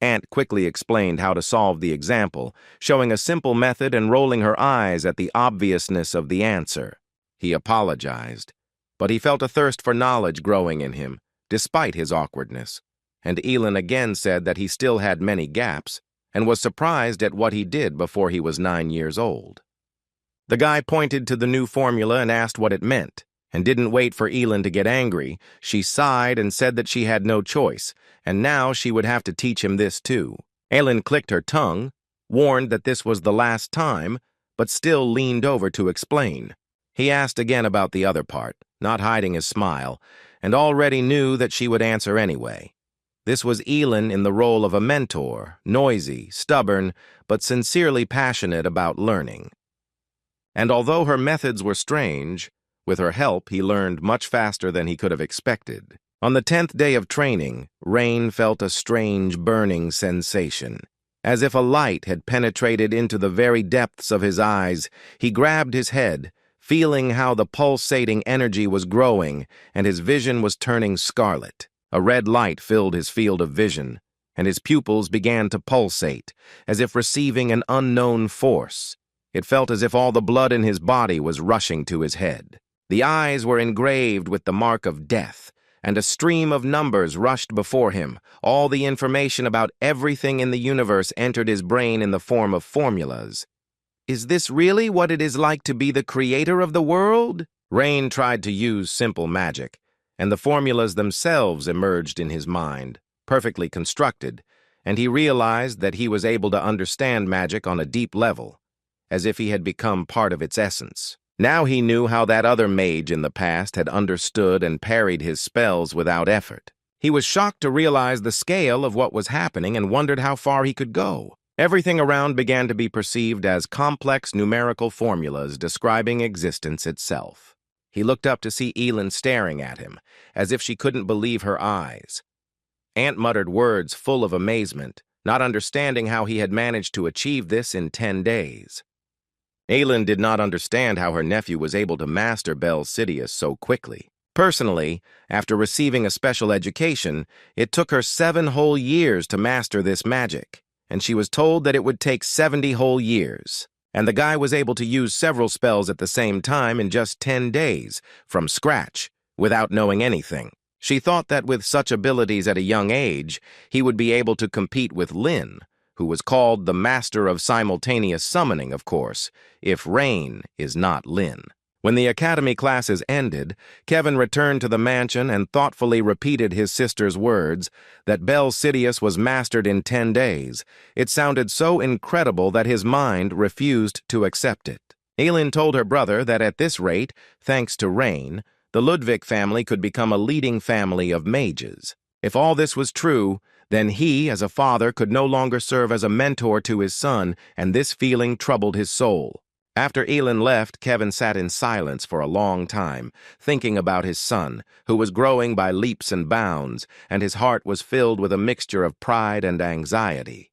Aunt quickly explained how to solve the example, showing a simple method and rolling her eyes at the obviousness of the answer. He apologized, but he felt a thirst for knowledge growing in him, despite his awkwardness, and Aelin again said that he still had many gaps and was surprised at what he did before he was 9 years old. The guy pointed to the new formula and asked what it meant, and didn't wait for Aelin to get angry. She sighed and said that she had no choice, and now she would have to teach him this too. Aelin clicked her tongue, warned that this was the last time, but still leaned over to explain. He asked again about the other part, not hiding his smile, and already knew that she would answer anyway. This was Aelin in the role of a mentor, noisy, stubborn, but sincerely passionate about learning. And although her methods were strange, with her help he learned much faster than he could have expected. On the 10th day of training, Rain felt a strange burning sensation. As if a light had penetrated into the very depths of his eyes, he grabbed his head, feeling how the pulsating energy was growing and his vision was turning scarlet. A red light filled his field of vision, and his pupils began to pulsate, as if receiving an unknown force. It felt as if all the blood in his body was rushing to his head. The eyes were engraved with the mark of death, and a stream of numbers rushed before him. All the information about everything in the universe entered his brain in the form of formulas. Is this really what it is like to be the creator of the world? Rain tried to use simple magic, and the formulas themselves emerged in his mind, perfectly constructed, and he realized that he was able to understand magic on a deep level, as if he had become part of its essence. Now he knew how that other mage in the past had understood and parried his spells without effort. He was shocked to realize the scale of what was happening and wondered how far he could go. Everything around began to be perceived as complex numerical formulas describing existence itself. He looked up to see Elin staring at him, as if she couldn't believe her eyes. Aunt muttered words full of amazement, not understanding how he had managed to achieve this in 10 days. Aelin did not understand how her nephew was able to master Bel Sidious so quickly. Personally, after receiving a special education, it took her 7 whole years to master this magic, and she was told that it would take 70 whole years. And the guy was able to use several spells at the same time in just 10 days, from scratch, without knowing anything. She thought that with such abilities at a young age, he would be able to compete with Lin, who was called the Master of Simultaneous Summoning, of course, if Rain is not Lin. When the academy classes ended, Kevin returned to the mansion and thoughtfully repeated his sister's words that Bel Sidious was mastered in 10 days. It sounded so incredible that his mind refused to accept it. Aelin told her brother that at this rate, thanks to Rain, the Ludwig family could become a leading family of mages. If all this was true, then he, as a father, could no longer serve as a mentor to his son, and this feeling troubled his soul. After Elin left, Kevin sat in silence for a long time, thinking about his son, who was growing by leaps and bounds, and his heart was filled with a mixture of pride and anxiety.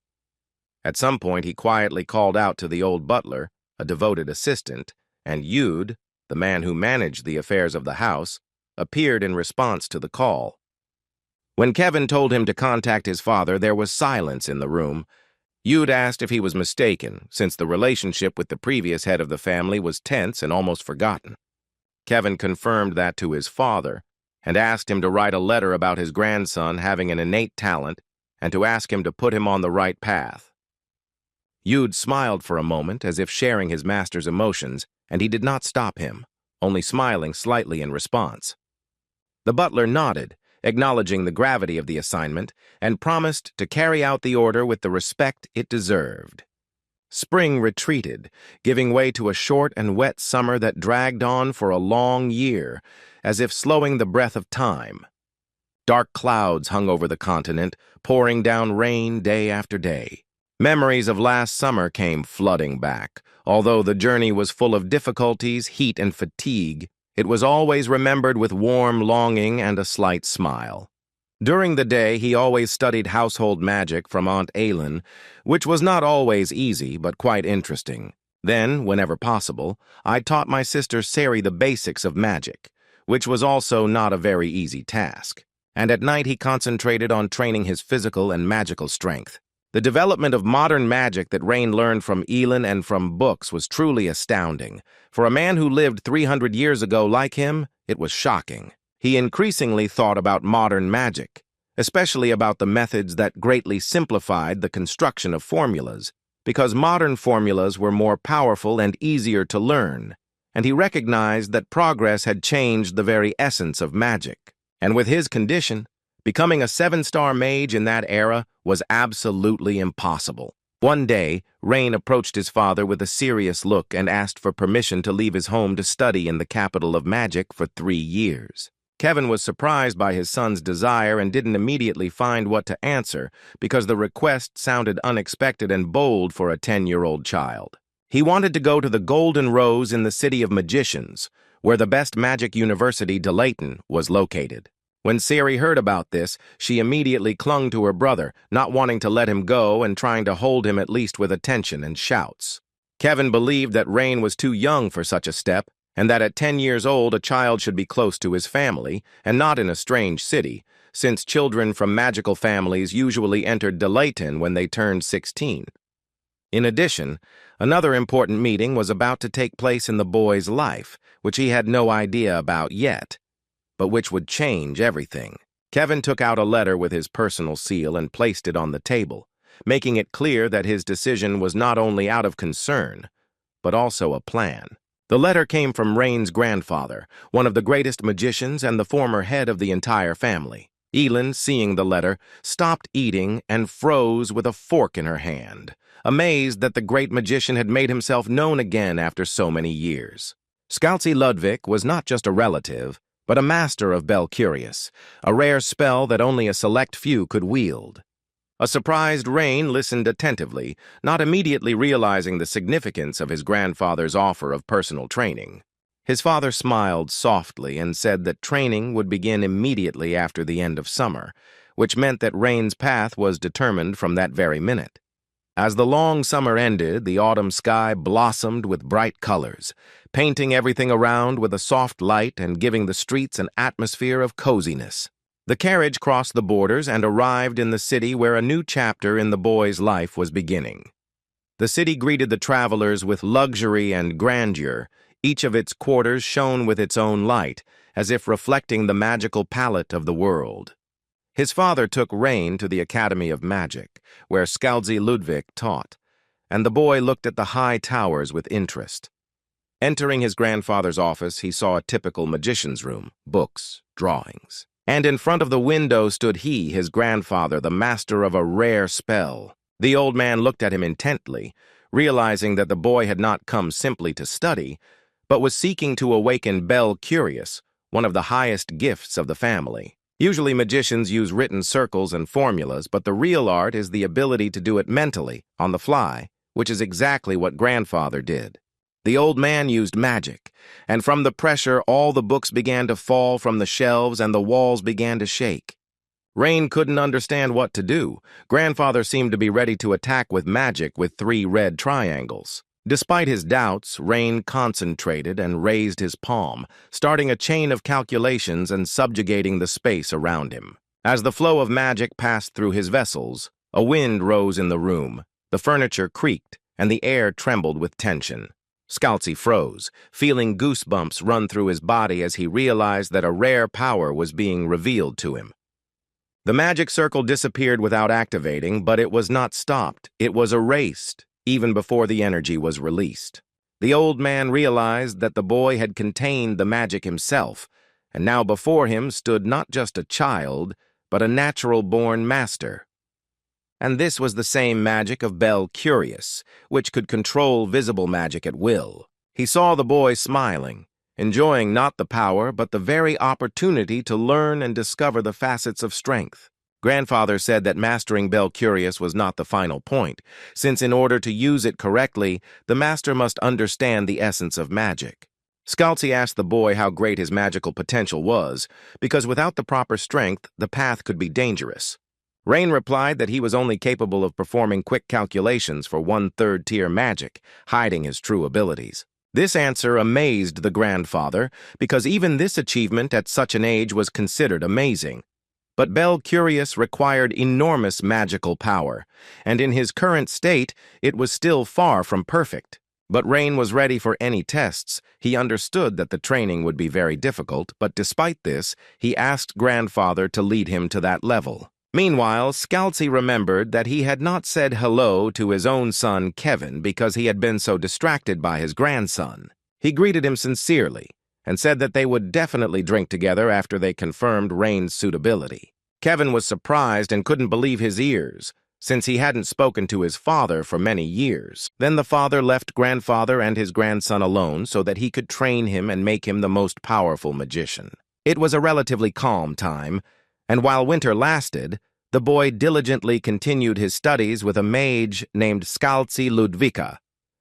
At some point, he quietly called out to the old butler, a devoted assistant, and Yud, the man who managed the affairs of the house, appeared in response to the call. When Kevin told him to contact his father, there was silence in the room. Yud asked if he was mistaken, since the relationship with the previous head of the family was tense and almost forgotten. Kevin confirmed that to his father, and asked him to write a letter about his grandson having an innate talent and to ask him to put him on the right path. Yud smiled for a moment as if sharing his master's emotions, and he did not stop him, only smiling slightly in response. The butler nodded, acknowledging the gravity of the assignment, and promised to carry out the order with the respect it deserved. Spring retreated, giving way to a short and wet summer that dragged on for a long year, as if slowing the breath of time. Dark clouds hung over the continent, pouring down rain day after day. Memories of last summer came flooding back. Although the journey was full of difficulties, heat, and fatigue, it was always remembered with warm longing and a slight smile. During the day, he always studied household magic from Aunt Aelin, which was not always easy, but quite interesting. Then, whenever possible, I taught my sister Sari the basics of magic, which was also not a very easy task. And at night, he concentrated on training his physical and magical strength. The development of modern magic that Rain learned from Elin and from books was truly astounding. For a man who lived 300 years ago like him, it was shocking. He increasingly thought about modern magic, especially about the methods that greatly simplified the construction of formulas, because modern formulas were more powerful and easier to learn, and he recognized that progress had changed the very essence of magic. And with his condition, becoming a 7-star mage in that era was absolutely impossible. One day, Rain approached his father with a serious look and asked for permission to leave his home to study in the capital of magic for 3 years. Kevin was surprised by his son's desire and didn't immediately find what to answer because the request sounded unexpected and bold for a 10-year-old child. He wanted to go to the Golden Rose in the City of Magicians, where the best magic university, Delayton, was located. When Siri heard about this, she immediately clung to her brother, not wanting to let him go and trying to hold him at least with attention and shouts. Kevin believed that Rain was too young for such a step, and that at 10 years old a child should be close to his family, and not in a strange city, since children from magical families usually entered Delayton when they turned 16. In addition, another important meeting was about to take place in the boy's life, which he had no idea about yet, but which would change everything. Kevin took out a letter with his personal seal and placed it on the table, making it clear that his decision was not only out of concern, but also a plan. The letter came from Rain's grandfather, one of the greatest magicians and the former head of the entire family. Elin, seeing the letter, stopped eating and froze with a fork in her hand, amazed that the great magician had made himself known again after so many years. Scalzi Ludwig was not just a relative, but a master of Belcurious, a rare spell that only a select few could wield. A surprised Rain listened attentively, not immediately realizing the significance of his grandfather's offer of personal training. His father smiled softly and said that training would begin immediately after the end of summer, which meant that Rain's path was determined from that very minute. As the long summer ended, the autumn sky blossomed with bright colors, painting everything around with a soft light and giving the streets an atmosphere of coziness. The carriage crossed the borders and arrived in the city where a new chapter in the boy's life was beginning. The city greeted the travelers with luxury and grandeur. Each of its quarters shone with its own light, as if reflecting the magical palette of the world. His father took Rain to the Academy of Magic, where Scalzi Ludwig taught, and the boy looked at the high towers with interest. Entering his grandfather's office, he saw a typical magician's room, books, drawings. And in front of the window stood he, his grandfather, the master of a rare spell. The old man looked at him intently, realizing that the boy had not come simply to study, but was seeking to awaken Belcurious, one of the highest gifts of the family. Usually magicians use written circles and formulas, but the real art is the ability to do it mentally, on the fly, which is exactly what grandfather did. The old man used magic, and from the pressure all the books began to fall from the shelves and the walls began to shake. Rain couldn't understand what to do. Grandfather seemed to be ready to attack with magic with 3 red triangles. Despite his doubts, Rain concentrated and raised his palm, starting a chain of calculations and subjugating the space around him. As the flow of magic passed through his vessels, a wind rose in the room, the furniture creaked, and the air trembled with tension. Scalzi froze, feeling goosebumps run through his body as he realized that a rare power was being revealed to him. The magic circle disappeared without activating, but it was not stopped. It was erased, even before the energy was released. The old man realized that the boy had contained the magic himself, and now before him stood not just a child, but a natural-born master. And this was the same magic of Belcurious, which could control visible magic at will. He saw the boy smiling, enjoying not the power, but the very opportunity to learn and discover the facets of strength. Grandfather said that mastering Belcurious was not the final point, since in order to use it correctly, the master must understand the essence of magic. Scalzi asked the boy how great his magical potential was, because without the proper strength, the path could be dangerous. Rain replied that he was only capable of performing quick calculations for 1/3 tier magic, hiding his true abilities. This answer amazed the grandfather, because even this achievement at such an age was considered amazing. But Belcurious required enormous magical power, and in his current state, it was still far from perfect. But Rain was ready for any tests. He understood that the training would be very difficult, but despite this, he asked grandfather to lead him to that level. Meanwhile, Scalzi remembered that he had not said hello to his own son, Kevin, because he had been so distracted by his grandson. He greeted him sincerely, and said that they would definitely drink together after they confirmed Rain's suitability. Kevin was surprised and couldn't believe his ears, since he hadn't spoken to his father for many years. Then the father left grandfather and his grandson alone so that he could train him and make him the most powerful magician. It was a relatively calm time, and while winter lasted, the boy diligently continued his studies with a mage named Scalzi Ludwika,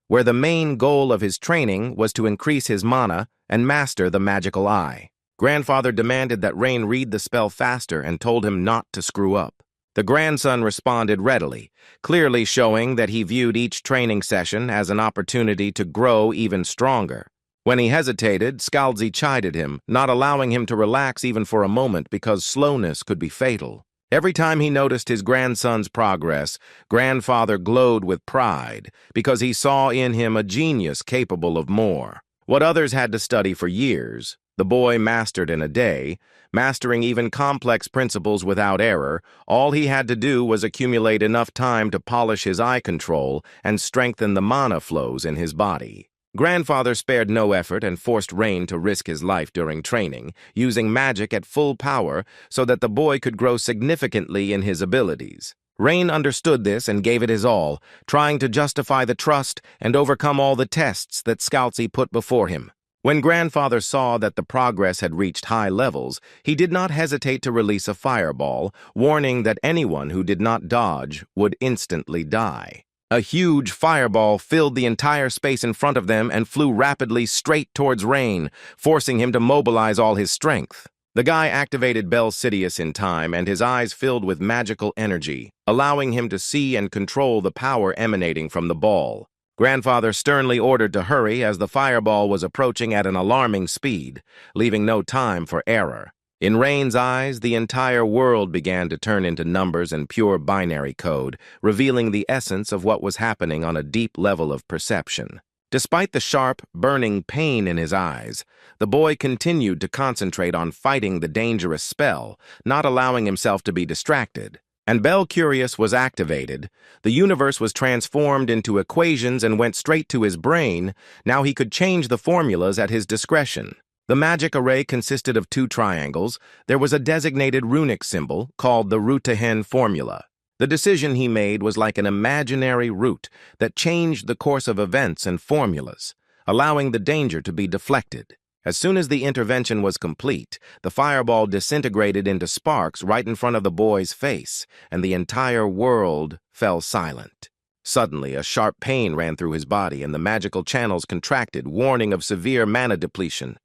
where the main goal of his training was to increase his mana and master the magical eye. Grandfather demanded that Rain read the spell faster and told him not to screw up. The grandson responded readily, clearly showing that he viewed each training session as an opportunity to grow even stronger. When he hesitated, Scalzi chided him, not allowing him to relax even for a moment because slowness could be fatal. Every time he noticed his grandson's progress, Grandfather glowed with pride because he saw in him a genius capable of more. What others had to study for years, the boy mastered in a day, mastering even complex principles without error. All he had to do was accumulate enough time to polish his eye control and strengthen the mana flows in his body. Grandfather spared no effort and forced Rain to risk his life during training, using magic at full power so that the boy could grow significantly in his abilities. Rain understood this and gave it his all, trying to justify the trust and overcome all the tests that Scalzi put before him. When Grandfather saw that the progress had reached high levels, he did not hesitate to release a fireball, warning that anyone who did not dodge would instantly die. A huge fireball filled the entire space in front of them and flew rapidly straight towards Rain, forcing him to mobilize all his strength. The guy activated Bel Sidious in time, and his eyes filled with magical energy, allowing him to see and control the power emanating from the ball. Grandfather sternly ordered to hurry as the fireball was approaching at an alarming speed, leaving no time for error. In Rain's eyes, the entire world began to turn into numbers and pure binary code, revealing the essence of what was happening on a deep level of perception. Despite the sharp, burning pain in his eyes, the boy continued to concentrate on fighting the dangerous spell, not allowing himself to be distracted. And Bel Curious was activated. The universe was transformed into equations and went straight to his brain. Now he could change the formulas at his discretion. The magic array consisted of 2 triangles. There was a designated runic symbol called the Rutahen formula. The decision he made was like an imaginary route that changed the course of events and formulas, allowing the danger to be deflected. As soon as the intervention was complete, the fireball disintegrated into sparks right in front of the boy's face, and the entire world fell silent. Suddenly, a sharp pain ran through his body, and the magical channels contracted, warning of severe mana depletion.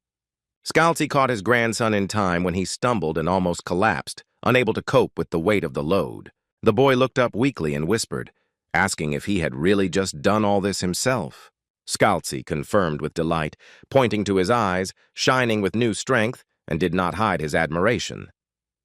Scalzi caught his grandson in time when he stumbled and almost collapsed, unable to cope with the weight of the load. The boy looked up weakly and whispered, asking if he had really just done all this himself. Scalzi confirmed with delight, pointing to his eyes, shining with new strength, and did not hide his admiration.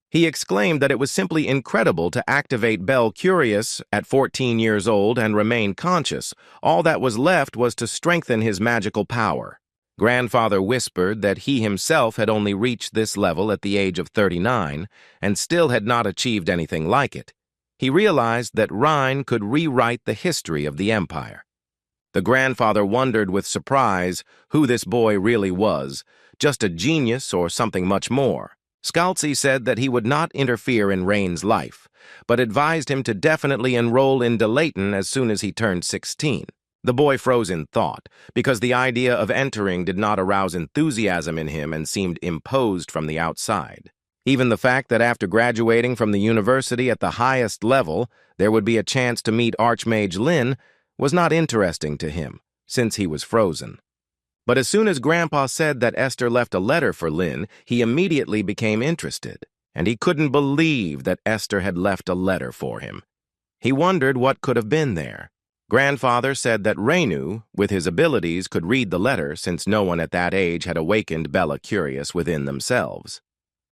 He exclaimed that it was simply incredible to activate Bel Curious at 14 years old and remain conscious. All that was left was to strengthen his magical power. Grandfather whispered that he himself had only reached this level at the age of 39 and still had not achieved anything like it. He realized that Rein could rewrite the history of the Empire. The grandfather wondered with surprise who this boy really was, just a genius or something much more. Scalzi said that he would not interfere in Rain's life, but advised him to definitely enroll in Delayton as soon as he turned 16. The boy froze in thought, because the idea of entering did not arouse enthusiasm in him and seemed imposed from the outside. Even the fact that after graduating from the university at the highest level, there would be a chance to meet Archmage Lin was not interesting to him, since he was frozen. But as soon as Grandpa said that Esther left a letter for Lin, he immediately became interested, and he couldn't believe that Esther had left a letter for him. He wondered what could have been there. Grandfather said that Rainu, with his abilities, could read the letter since no one at that age had awakened Bella Curious within themselves.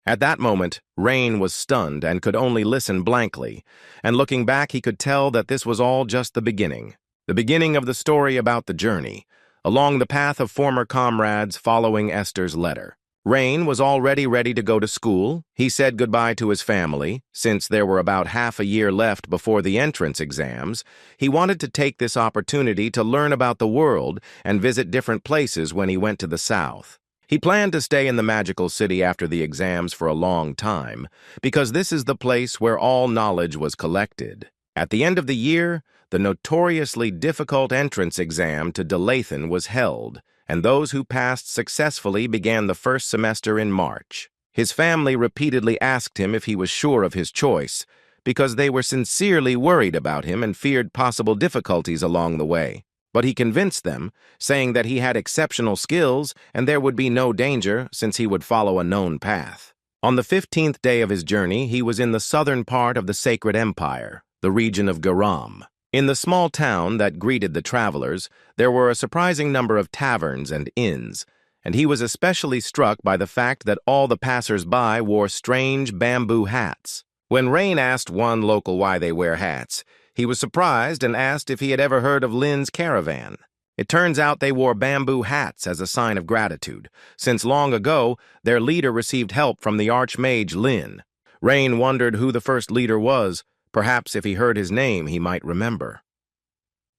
At that moment, Rain was stunned and could only listen blankly, and looking back he could tell that this was all just the beginning of the story about the journey, along the path of former comrades following Esther's letter. Rain was already ready to go to school. He said goodbye to his family. Since there were about half a year left before the entrance exams, he wanted to take this opportunity to learn about the world and visit different places when he went to the south. He planned to stay in the magical city after the exams for a long time, because this is the place where all knowledge was collected. At the end of the year, the notoriously difficult entrance exam to Delayton was held, and those who passed successfully began the first semester in March. His family repeatedly asked him if he was sure of his choice, because they were sincerely worried about him and feared possible difficulties along the way. but he convinced them, saying that he had exceptional skills and there would be no danger since he would follow a known path. On the 15th day of his journey, he was in the southern part of the Sacred Empire, the region of Garam. In the small town that greeted the travelers, there were a surprising number of taverns and inns, and he was especially struck by the fact that all the passers-by wore strange bamboo hats. When Rain asked one local why they wear hats, he was surprised and asked if he had ever heard of Lin's caravan. It turns out they wore bamboo hats as a sign of gratitude, since long ago their leader received help from the Archmage Lin. Rain wondered who the first leader was. Perhaps if he heard his name, he might remember.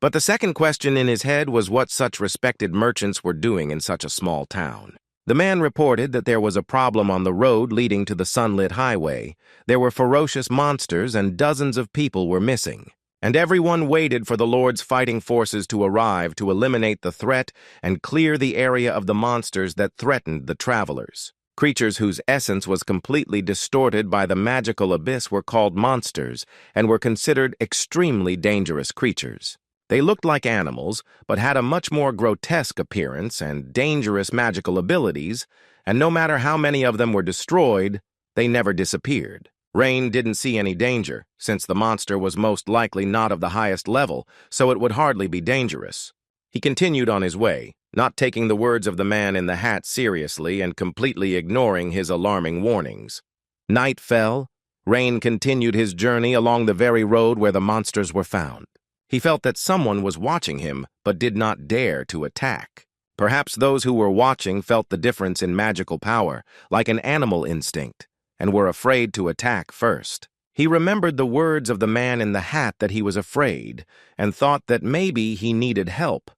But the second question in his head was what such respected merchants were doing in such a small town. The man reported that there was a problem on the road leading to the sunlit highway. There were ferocious monsters and dozens of people were missing. And everyone waited for the Lord's fighting forces to arrive to eliminate the threat and clear the area of the monsters that threatened the travelers. Creatures whose essence was completely distorted by the magical abyss were called monsters and were considered extremely dangerous creatures. They looked like animals, but had a much more grotesque appearance and dangerous magical abilities, and no matter how many of them were destroyed, they never disappeared. Rain didn't see any danger, since the monster was most likely not of the highest level, so it would hardly be dangerous. He continued on his way, not taking the words of the man in the hat seriously and completely ignoring his alarming warnings. Night fell. Rain continued his journey along the very road where the monsters were found. He felt that someone was watching him, but did not dare to attack. Perhaps those who were watching felt the difference in magical power, like an animal instinct, and were afraid to attack first. He remembered the words of the man in the hat that he was afraid, and thought that maybe he needed help.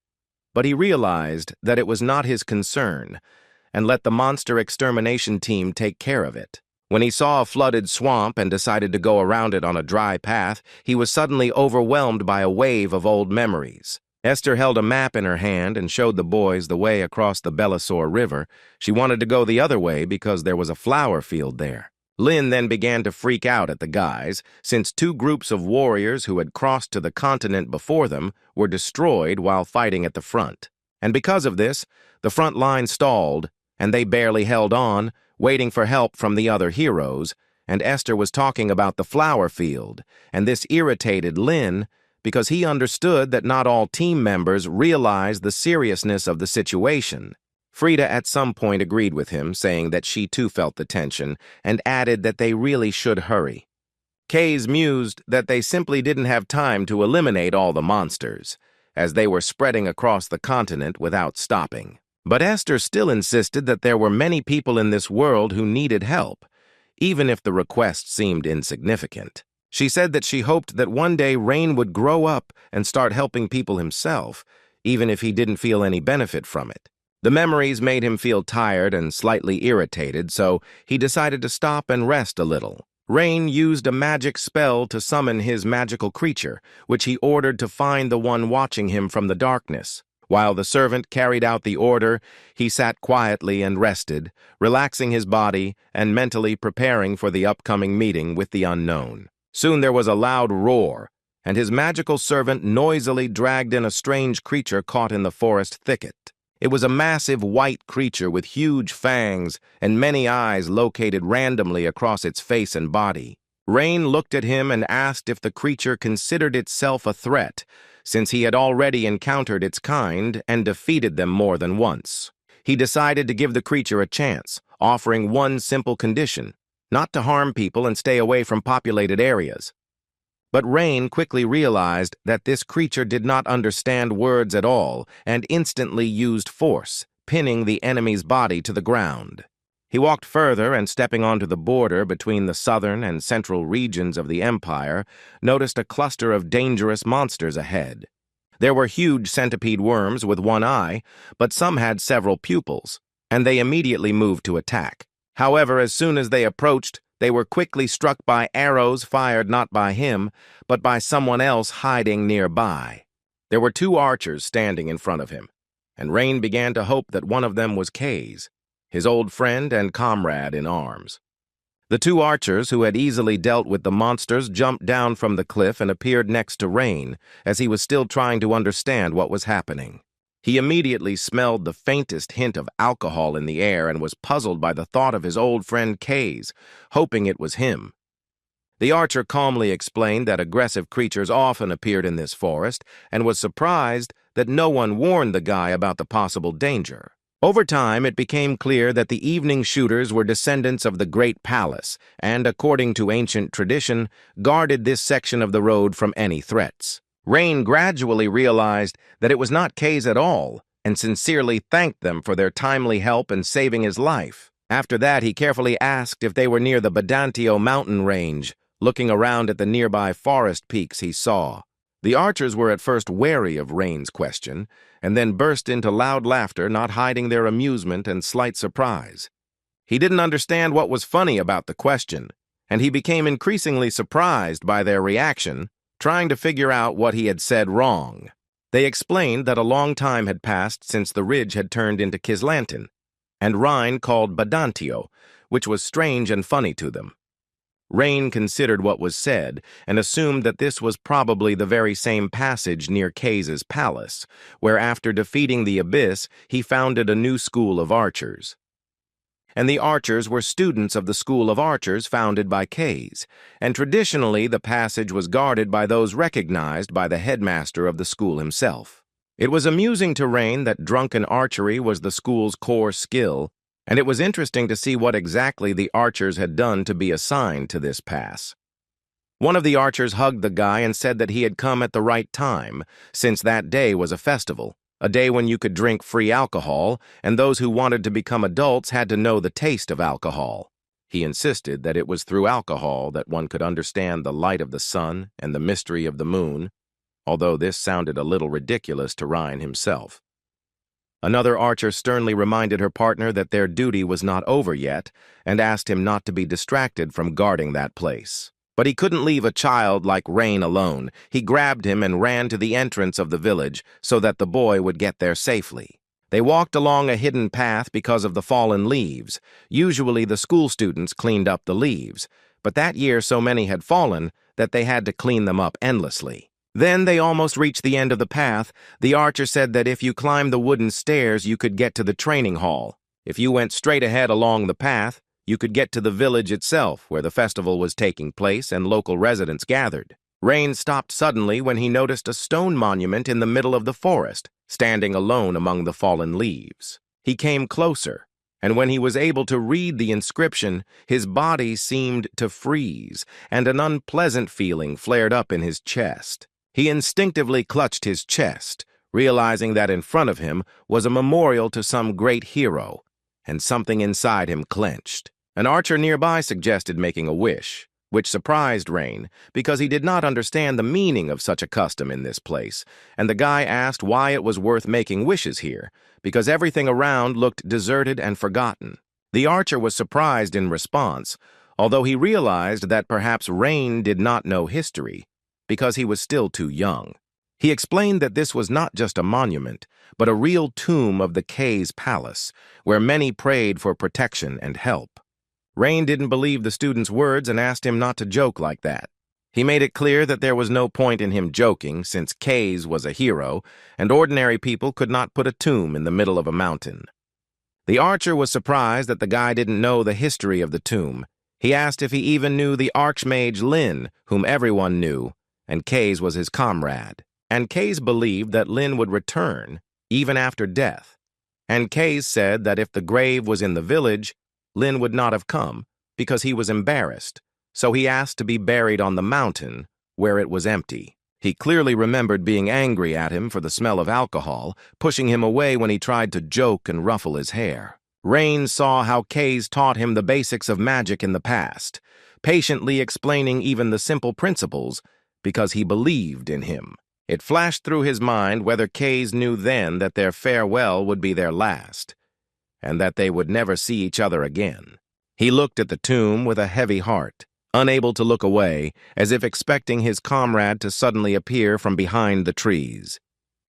But he realized that it was not his concern, and let the monster extermination team take care of it. When he saw a flooded swamp and decided to go around it on a dry path, he was suddenly overwhelmed by a wave of old memories. Esther held a map in her hand and showed the boys the way across the Belisor River. She wanted to go the other way because there was a flower field there. Lin then began to freak out at the guys, since two groups of warriors who had crossed to the continent before them were destroyed while fighting at the front. And because of this, the front line stalled, and they barely held on, waiting for help from the other heroes, and Esther was talking about the flower field, and this irritated Lin because he understood that not all team members realized the seriousness of the situation. Frida at some point agreed with him, saying that she too felt the tension, and added that they really should hurry. Kays mused that they simply didn't have time to eliminate all the monsters, as they were spreading across the continent without stopping. But Esther still insisted that there were many people in this world who needed help, even if the request seemed insignificant. She said that she hoped that one day Rain would grow up and start helping people himself, even if he didn't feel any benefit from it. The memories made him feel tired and slightly irritated, so he decided to stop and rest a little. Rain used a magic spell to summon his magical creature, which he ordered to find the one watching him from the darkness. While the servant carried out the order, he sat quietly and rested, relaxing his body and mentally preparing for the upcoming meeting with the unknown. Soon there was a loud roar, and his magical servant noisily dragged in a strange creature caught in the forest thicket. It was a massive white creature with huge fangs and many eyes located randomly across its face and body. Rain looked at him and asked if the creature considered itself a threat, since he had already encountered its kind and defeated them more than once. He decided to give the creature a chance, offering one simple condition: not to harm people and stay away from populated areas. But Rain quickly realized that this creature did not understand words at all and instantly used force, pinning the enemy's body to the ground. He walked further and, stepping onto the border between the southern and central regions of the empire, noticed a cluster of dangerous monsters ahead. There were huge centipede worms with one eye, but some had several pupils, and they immediately moved to attack. However, as soon as they approached, they were quickly struck by arrows fired not by him, but by someone else hiding nearby. There were two archers standing in front of him, and Rain began to hope that one of them was Kays, his old friend and comrade in arms. The two archers who had easily dealt with the monsters jumped down from the cliff and appeared next to Rain, as he was still trying to understand what was happening. He immediately smelled the faintest hint of alcohol in the air and was puzzled by the thought of his old friend Kaze, hoping it was him. The archer calmly explained that aggressive creatures often appeared in this forest and was surprised that no one warned the guy about the possible danger. Over time, it became clear that the evening shooters were descendants of the Great Palace and, according to ancient tradition, guarded this section of the road from any threats. Rain gradually realized that it was not Kaze at all and sincerely thanked them for their timely help in saving his life. After that, he carefully asked if they were near the Badantio mountain range, looking around at the nearby forest peaks he saw. The archers were at first wary of Rain's question, and then burst into loud laughter, not hiding their amusement and slight surprise. He didn't understand what was funny about the question, and he became increasingly surprised by their reaction, trying to figure out what he had said wrong. They explained that a long time had passed since the ridge had turned into Kislantin, and Rhine called Badantio, which was strange and funny to them. Rain considered what was said and assumed that this was probably the very same passage near Kaze's palace, where after defeating the Abyss, he founded a new school of archers. And the archers were students of the school of archers founded by Kaze, and traditionally the passage was guarded by those recognized by the headmaster of the school himself. It was amusing to Rain that drunken archery was the school's core skill, and it was interesting to see what exactly the archers had done to be assigned to this pass. One of the archers hugged the guy and said that he had come at the right time, since that day was a festival, a day when you could drink free alcohol, and those who wanted to become adults had to know the taste of alcohol. He insisted that it was through alcohol that one could understand the light of the sun and the mystery of the moon, although this sounded a little ridiculous to Rhine himself. Another archer sternly reminded her partner that their duty was not over yet and asked him not to be distracted from guarding that place. But he couldn't leave a child like Rain alone. He grabbed him and ran to the entrance of the village so that the boy would get there safely. They walked along a hidden path because of the fallen leaves. Usually the school students cleaned up the leaves, but that year so many had fallen that they had to clean them up endlessly. Then they almost reached the end of the path. The archer said that if you climbed the wooden stairs, you could get to the training hall. If you went straight ahead along the path, you could get to the village itself, where the festival was taking place and local residents gathered. Rain stopped suddenly when he noticed a stone monument in the middle of the forest, standing alone among the fallen leaves. He came closer, and when he was able to read the inscription, his body seemed to freeze, and an unpleasant feeling flared up in his chest. He instinctively clutched his chest, realizing that in front of him was a memorial to some great hero, and something inside him clenched. An archer nearby suggested making a wish, which surprised Rain because he did not understand the meaning of such a custom in this place, and the guy asked why it was worth making wishes here, because everything around looked deserted and forgotten. The archer was surprised in response, although he realized that perhaps Rain did not know history, because he was still too young. He explained that this was not just a monument, but a real tomb of the Kaze palace, where many prayed for protection and help. Rain didn't believe the student's words and asked him not to joke like that. He made it clear that there was no point in him joking, since Kaze was a hero, and ordinary people could not put a tomb in the middle of a mountain. The archer was surprised that the guy didn't know the history of the tomb. He asked if he even knew the Archmage Lin, whom everyone knew, and Kaze was his comrade. And Kaze believed that Lin would return, even after death. And Kaze said that if the grave was in the village, Lin would not have come, because he was embarrassed, so he asked to be buried on the mountain, where it was empty. He clearly remembered being angry at him for the smell of alcohol, pushing him away when he tried to joke and ruffle his hair. Rain saw how Kaze taught him the basics of magic in the past, patiently explaining even the simple principles, because he believed in him. It flashed through his mind whether Kaze knew then that their farewell would be their last, and that they would never see each other again. He looked at the tomb with a heavy heart, unable to look away, as if expecting his comrade to suddenly appear from behind the trees.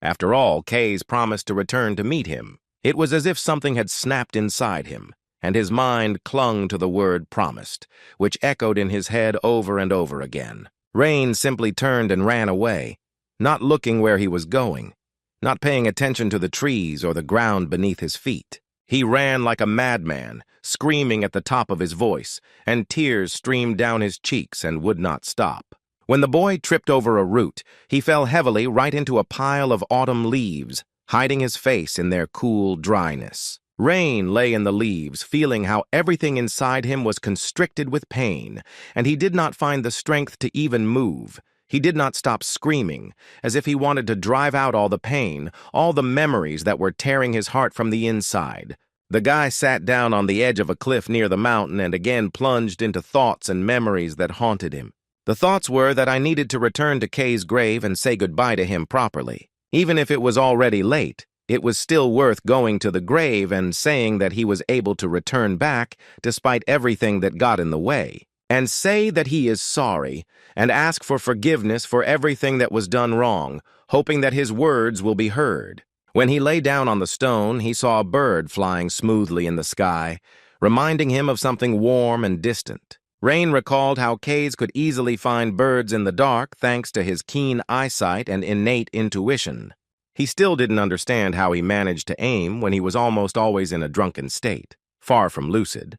After all, Kaze promised to return to meet him. It was as if something had snapped inside him, and his mind clung to the word promised, which echoed in his head over and over again. Rain simply turned and ran away, not looking where he was going, not paying attention to the trees or the ground beneath his feet. He ran like a madman, screaming at the top of his voice, and tears streamed down his cheeks and would not stop. When the boy tripped over a root, he fell heavily right into a pile of autumn leaves, hiding his face in their cool dryness. Rain lay in the leaves, feeling how everything inside him was constricted with pain, and he did not find the strength to even move. He did not stop screaming, as if he wanted to drive out all the pain, all the memories that were tearing his heart from the inside. The guy sat down on the edge of a cliff near the mountain and again plunged into thoughts and memories that haunted him. The thoughts were that I needed to return to Kay's grave and say goodbye to him properly. Even if it was already late, it was still worth going to the grave and saying that he was able to return back despite everything that got in the way. And say that he is sorry and ask for forgiveness for everything that was done wrong, hoping that his words will be heard. When he lay down on the stone, he saw a bird flying smoothly in the sky, reminding him of something warm and distant. Rain recalled how Kays could easily find birds in the dark thanks to his keen eyesight and innate intuition. He still didn't understand how he managed to aim when he was almost always in a drunken state, far from lucid.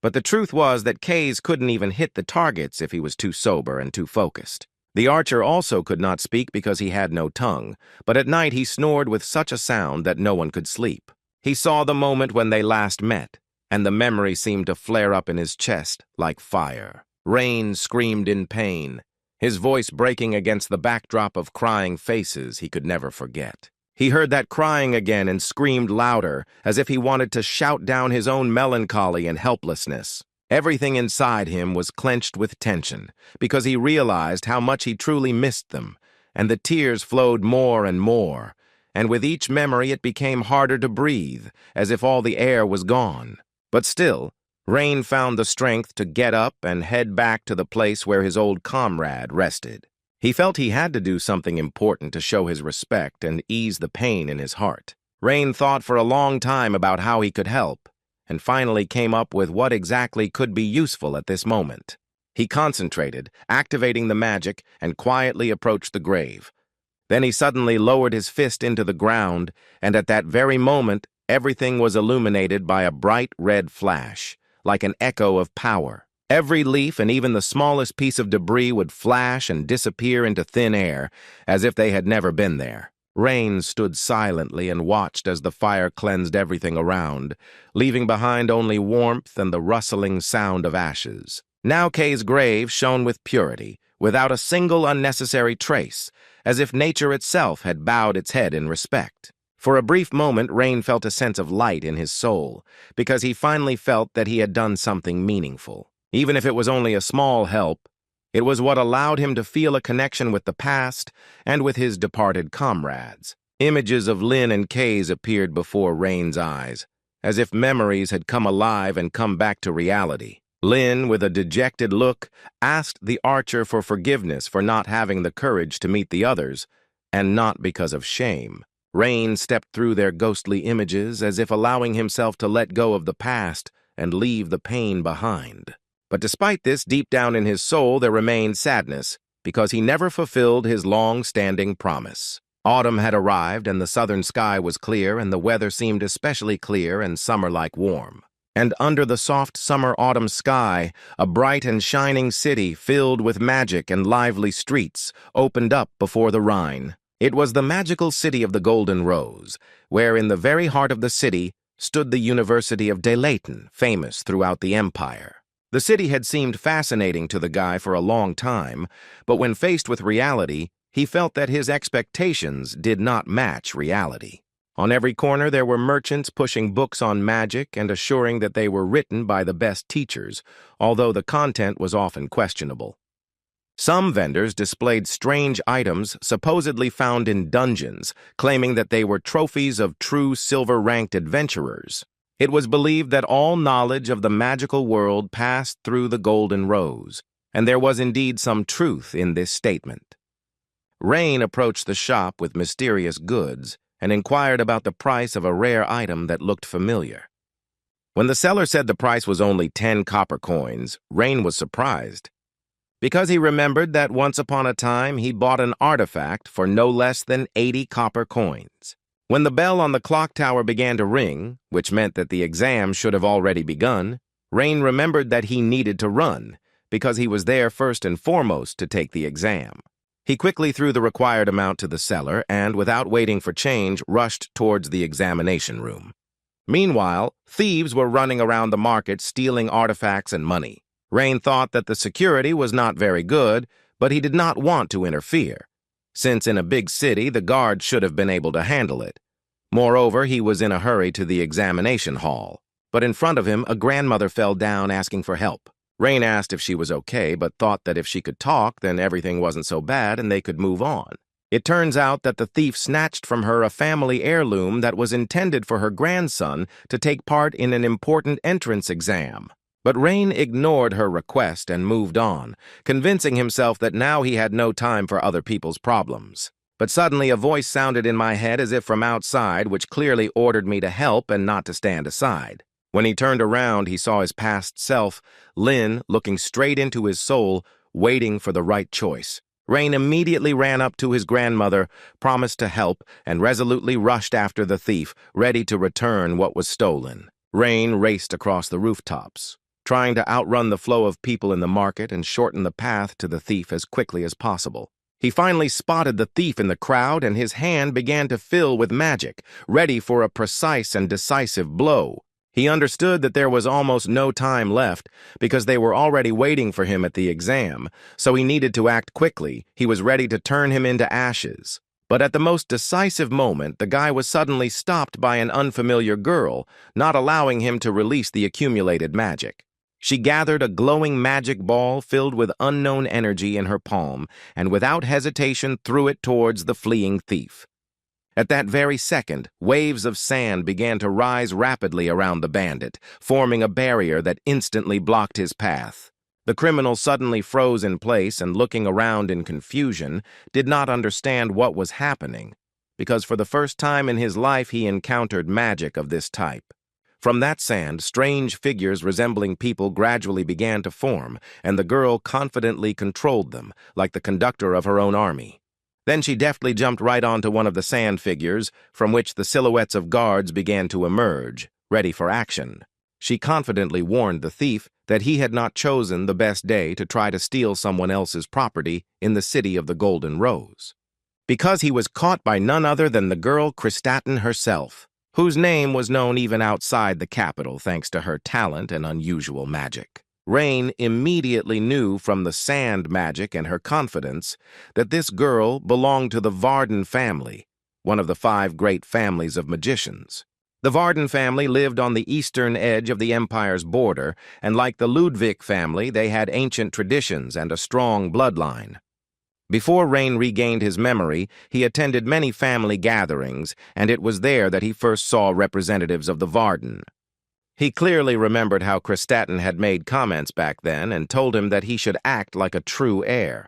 But the truth was that Kays couldn't even hit the targets if he was too sober and too focused. The archer also could not speak because he had no tongue, but at night he snored with such a sound that no one could sleep. He saw the moment when they last met, and the memory seemed to flare up in his chest like fire. Rain screamed in pain, his voice breaking against the backdrop of crying faces he could never forget. He heard that crying again and screamed louder, as if he wanted to shout down his own melancholy and helplessness. Everything inside him was clenched with tension, because he realized how much he truly missed them, and the tears flowed more and more, and with each memory it became harder to breathe, as if all the air was gone. But still, Rain found the strength to get up and head back to the place where his old comrade rested. He felt he had to do something important to show his respect and ease the pain in his heart. Rain thought for a long time about how he could help, and finally came up with what exactly could be useful at this moment. He concentrated, activating the magic, and quietly approached the grave. Then he suddenly lowered his fist into the ground, and at that very moment, everything was illuminated by a bright red flash, like an echo of power. Every leaf and even the smallest piece of debris would flash and disappear into thin air, as if they had never been there. Rain stood silently and watched as the fire cleansed everything around, leaving behind only warmth and the rustling sound of ashes. Now Kay's grave shone with purity, without a single unnecessary trace, as if nature itself had bowed its head in respect. For a brief moment, Rain felt a sense of light in his soul, because he finally felt that he had done something meaningful. Even if it was only a small help, it was what allowed him to feel a connection with the past and with his departed comrades. Images of Lin and Kays appeared before Rain's eyes, as if memories had come alive and come back to reality. Lin, with a dejected look, asked the archer for forgiveness for not having the courage to meet the others, and not because of shame. Rain stepped through their ghostly images as if allowing himself to let go of the past and leave the pain behind. But despite this, deep down in his soul there remained sadness, because he never fulfilled his long-standing promise. Autumn had arrived, and the southern sky was clear, and the weather seemed especially clear and summer-like warm. And under the soft summer-autumn sky, a bright and shining city filled with magic and lively streets opened up before the Rhine. It was the magical city of the Golden Rose, where in the very heart of the city stood the University of Dayton, famous throughout the empire. The city had seemed fascinating to the guy for a long time, but when faced with reality, he felt that his expectations did not match reality. On every corner there were merchants pushing books on magic and assuring that they were written by the best teachers, although the content was often questionable. Some vendors displayed strange items supposedly found in dungeons, claiming that they were trophies of true silver-ranked adventurers. It was believed that all knowledge of the magical world passed through the Golden Rose, and there was indeed some truth in this statement. Rain approached the shop with mysterious goods and inquired about the price of a rare item that looked familiar. When the seller said the price was only 10 copper coins, Rain was surprised, because he remembered that once upon a time he bought an artifact for no less than 80 copper coins. When the bell on the clock tower began to ring, which meant that the exam should have already begun, Rain remembered that he needed to run, because he was there first and foremost to take the exam. He quickly threw the required amount to the seller and, without waiting for change, rushed towards the examination room. Meanwhile, thieves were running around the market stealing artifacts and money. Rain thought that the security was not very good, but he did not want to interfere, since in a big city the guards should have been able to handle it. Moreover, he was in a hurry to the examination hall. But in front of him, a grandmother fell down asking for help. Rain asked if she was okay, but thought that if she could talk, then everything wasn't so bad and they could move on. It turns out that the thief snatched from her a family heirloom that was intended for her grandson to take part in an important entrance exam. But Rain ignored her request and moved on, convincing himself that now he had no time for other people's problems. But suddenly a voice sounded in my head as if from outside, which clearly ordered me to help and not to stand aside. When he turned around, he saw his past self, Lin, looking straight into his soul, waiting for the right choice. Rain immediately ran up to his grandmother, promised to help, and resolutely rushed after the thief, ready to return what was stolen. Rain raced across the rooftops, trying to outrun the flow of people in the market and shorten the path to the thief as quickly as possible. He finally spotted the thief in the crowd, and his hand began to fill with magic, ready for a precise and decisive blow. He understood that there was almost no time left because they were already waiting for him at the exam, so he needed to act quickly. He was ready to turn him into ashes. But at the most decisive moment, the guy was suddenly stopped by an unfamiliar girl, not allowing him to release the accumulated magic. She gathered a glowing magic ball filled with unknown energy in her palm and without hesitation threw it towards the fleeing thief. At that very second, waves of sand began to rise rapidly around the bandit, forming a barrier that instantly blocked his path. The criminal suddenly froze in place and, looking around in confusion, did not understand what was happening, because for the first time in his life he encountered magic of this type. From that sand, strange figures resembling people gradually began to form, and the girl confidently controlled them, like the conductor of her own army. Then she deftly jumped right onto one of the sand figures, from which the silhouettes of guards began to emerge, ready for action. She confidently warned the thief that he had not chosen the best day to try to steal someone else's property in the city of the Golden Rose, because he was caught by none other than the girl Kristatin herself, whose name was known even outside the capital thanks to her talent and unusual magic. Rain immediately knew from the sand magic and her confidence that this girl belonged to the Varden family, one of the 5 great families of magicians. The Varden family lived on the eastern edge of the empire's border, and like the Ludwig family, they had ancient traditions and a strong bloodline. Before Rain regained his memory, he attended many family gatherings, and it was there that he first saw representatives of the Varden. He clearly remembered how Kristatin had made comments back then and told him that he should act like a true heir.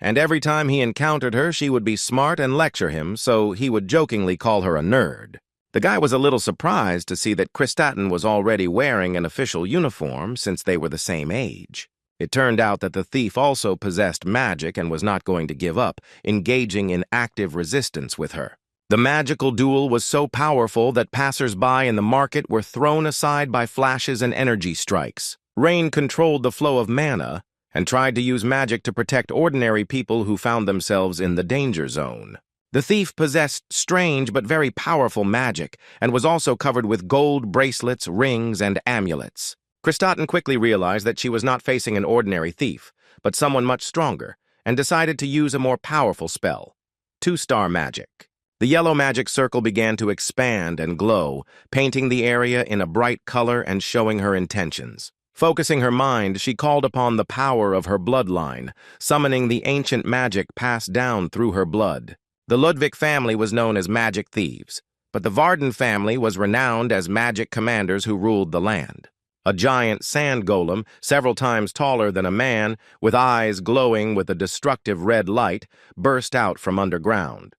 And every time he encountered her, she would be smart and lecture him, so he would jokingly call her a nerd. The guy was a little surprised to see that Kristatin was already wearing an official uniform since they were the same age. It turned out that the thief also possessed magic and was not going to give up, engaging in active resistance with her. The magical duel was so powerful that passers-by in the market were thrown aside by flashes and energy strikes. Rain controlled the flow of mana and tried to use magic to protect ordinary people who found themselves in the danger zone. The thief possessed strange but very powerful magic and was also covered with gold bracelets, rings, and amulets. Kristatin quickly realized that she was not facing an ordinary thief, but someone much stronger, and decided to use a more powerful spell, 2-star magic. The yellow magic circle began to expand and glow, painting the area in a bright color and showing her intentions. Focusing her mind, she called upon the power of her bloodline, summoning the ancient magic passed down through her blood. The Ludwig family was known as magic thieves, but the Varden family was renowned as magic commanders who ruled the land. A giant sand golem, several times taller than a man, with eyes glowing with a destructive red light, burst out from underground.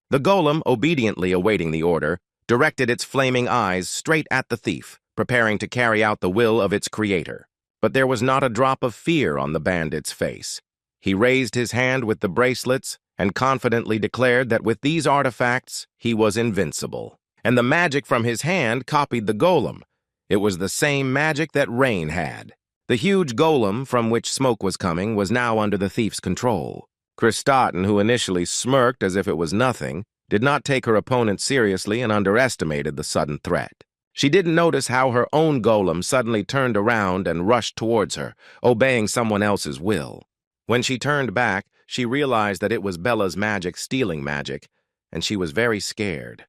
The golem, obediently awaiting the order, directed its flaming eyes straight at the thief, preparing to carry out the will of its creator. But there was not a drop of fear on the bandit's face. He raised his hand with the bracelets and confidently declared that with these artifacts, he was invincible. And the magic from his hand copied the golem. It was the same magic that Rain had. The huge golem from which smoke was coming was now under the thief's control. Kristaten, who initially smirked as if it was nothing, did not take her opponent seriously and underestimated the sudden threat. She didn't notice how her own golem suddenly turned around and rushed towards her, obeying someone else's will. When she turned back, she realized that it was Bella's magic stealing magic, and she was very scared.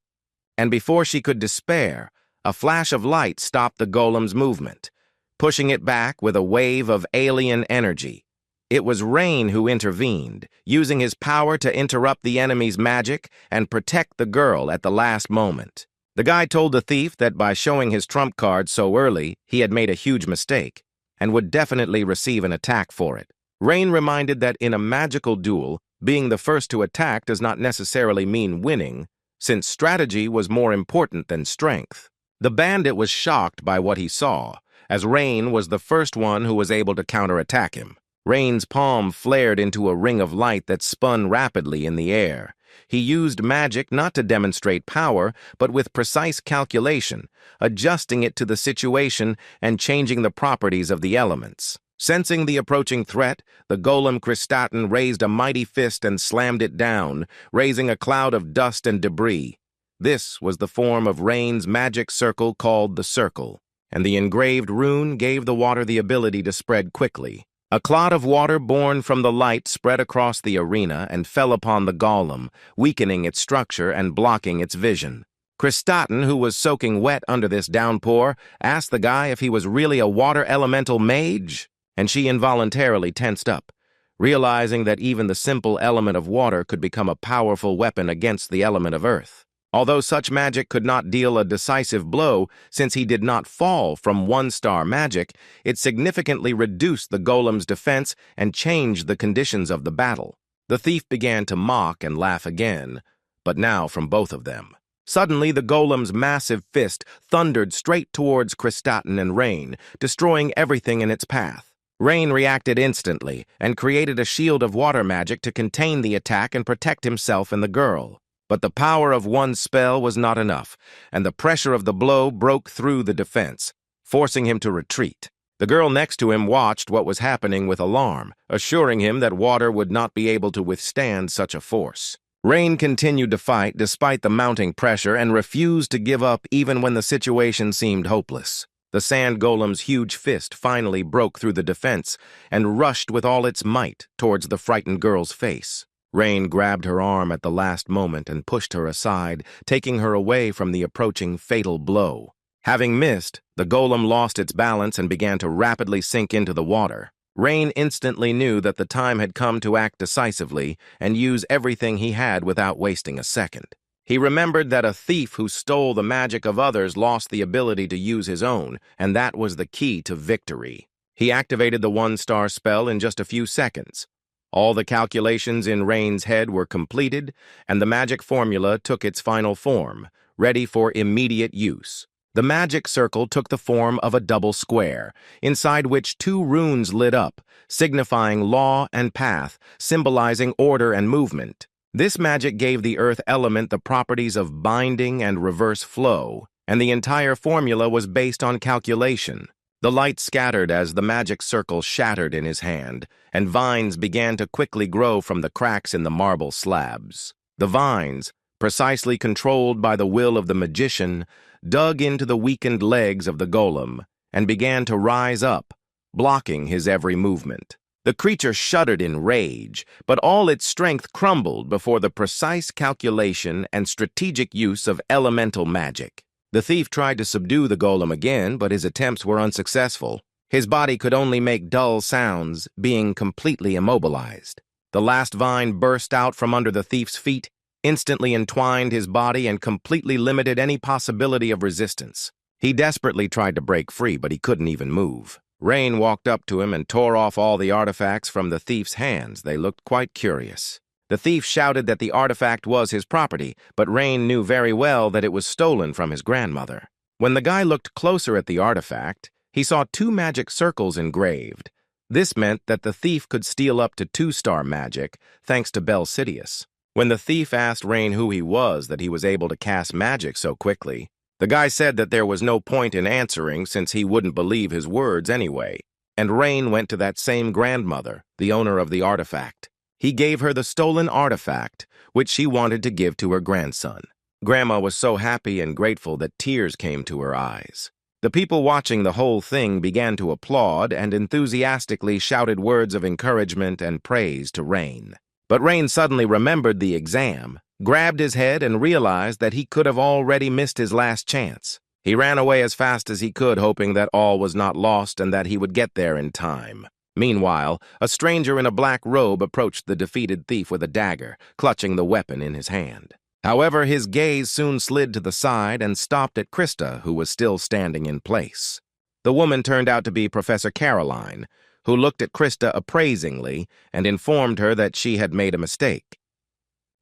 And before she could despair, a flash of light stopped the golem's movement, pushing it back with a wave of alien energy. It was Rain who intervened, using his power to interrupt the enemy's magic and protect the girl at the last moment. The guy told the thief that by showing his trump card so early, he had made a huge mistake, and would definitely receive an attack for it. Rain reminded that in a magical duel, being the first to attack does not necessarily mean winning, since strategy was more important than strength. The bandit was shocked by what he saw, as Rain was the first one who was able to counterattack him. Rain's palm flared into a ring of light that spun rapidly in the air. He used magic not to demonstrate power, but with precise calculation, adjusting it to the situation and changing the properties of the elements. Sensing the approaching threat, the golem Kristaten raised a mighty fist and slammed it down, raising a cloud of dust and debris. This was the form of Rain's magic circle called the Circle, and the engraved rune gave the water the ability to spread quickly. A clot of water born from the light spread across the arena and fell upon the golem, weakening its structure and blocking its vision. Kristaten, who was soaking wet under this downpour, asked the guy if he was really a water elemental mage, and she involuntarily tensed up, realizing that even the simple element of water could become a powerful weapon against the element of earth. Although such magic could not deal a decisive blow since he did not fall from one-star magic, it significantly reduced the golem's defense and changed the conditions of the battle. The thief began to mock and laugh again, but now from both of them. Suddenly, the golem's massive fist thundered straight towards Kristaten and Rain, destroying everything in its path. Rain reacted instantly and created a shield of water magic to contain the attack and protect himself and the girl. But the power of one spell was not enough, and the pressure of the blow broke through the defense, forcing him to retreat. The girl next to him watched what was happening with alarm, assuring him that water would not be able to withstand such a force. Rain continued to fight despite the mounting pressure and refused to give up even when the situation seemed hopeless. The sand golem's huge fist finally broke through the defense and rushed with all its might towards the frightened girl's face. Rain grabbed her arm at the last moment and pushed her aside, taking her away from the approaching fatal blow. Having missed, the golem lost its balance and began to rapidly sink into the water. Rain instantly knew that the time had come to act decisively and use everything he had without wasting a second. He remembered that a thief who stole the magic of others lost the ability to use his own, and that was the key to victory. He activated the one-star spell in just a few seconds. All the calculations in Rain's head were completed, and the magic formula took its final form, ready for immediate use. The magic circle took the form of a double square, inside which two runes lit up, signifying law and path, symbolizing order and movement. This magic gave the earth element the properties of binding and reverse flow, and the entire formula was based on calculation. The light scattered as the magic circle shattered in his hand, and vines began to quickly grow from the cracks in the marble slabs. The vines, precisely controlled by the will of the magician, dug into the weakened legs of the golem and began to rise up, blocking his every movement. The creature shuddered in rage, but all its strength crumbled before the precise calculation and strategic use of elemental magic. The thief tried to subdue the golem again, but his attempts were unsuccessful. His body could only make dull sounds, being completely immobilized. The last vine burst out from under the thief's feet, instantly entwined his body and completely limited any possibility of resistance. He desperately tried to break free, but he couldn't even move. Rain walked up to him and tore off all the artifacts from the thief's hands. They looked quite curious. The thief shouted that the artifact was his property, but Rain knew very well that it was stolen from his grandmother. When the guy looked closer at the artifact, he saw 2 magic circles engraved. This meant that the thief could steal up to 2-star magic, thanks to Belsidius. When the thief asked Rain who he was that he was able to cast magic so quickly, the guy said that there was no point in answering since he wouldn't believe his words anyway. And Rain went to that same grandmother, the owner of the artifact. He gave her the stolen artifact, which she wanted to give to her grandson. Grandma was so happy and grateful that tears came to her eyes. The people watching the whole thing began to applaud and enthusiastically shouted words of encouragement and praise to Rain. But Rain suddenly remembered the exam, grabbed his head, and realized that he could have already missed his last chance. He ran away as fast as he could, hoping that all was not lost and that he would get there in time. Meanwhile, a stranger in a black robe approached the defeated thief with a dagger, clutching the weapon in his hand. However, his gaze soon slid to the side and stopped at Krista, who was still standing in place. The woman turned out to be Professor Caroline, who looked at Krista appraisingly and informed her that she had made a mistake.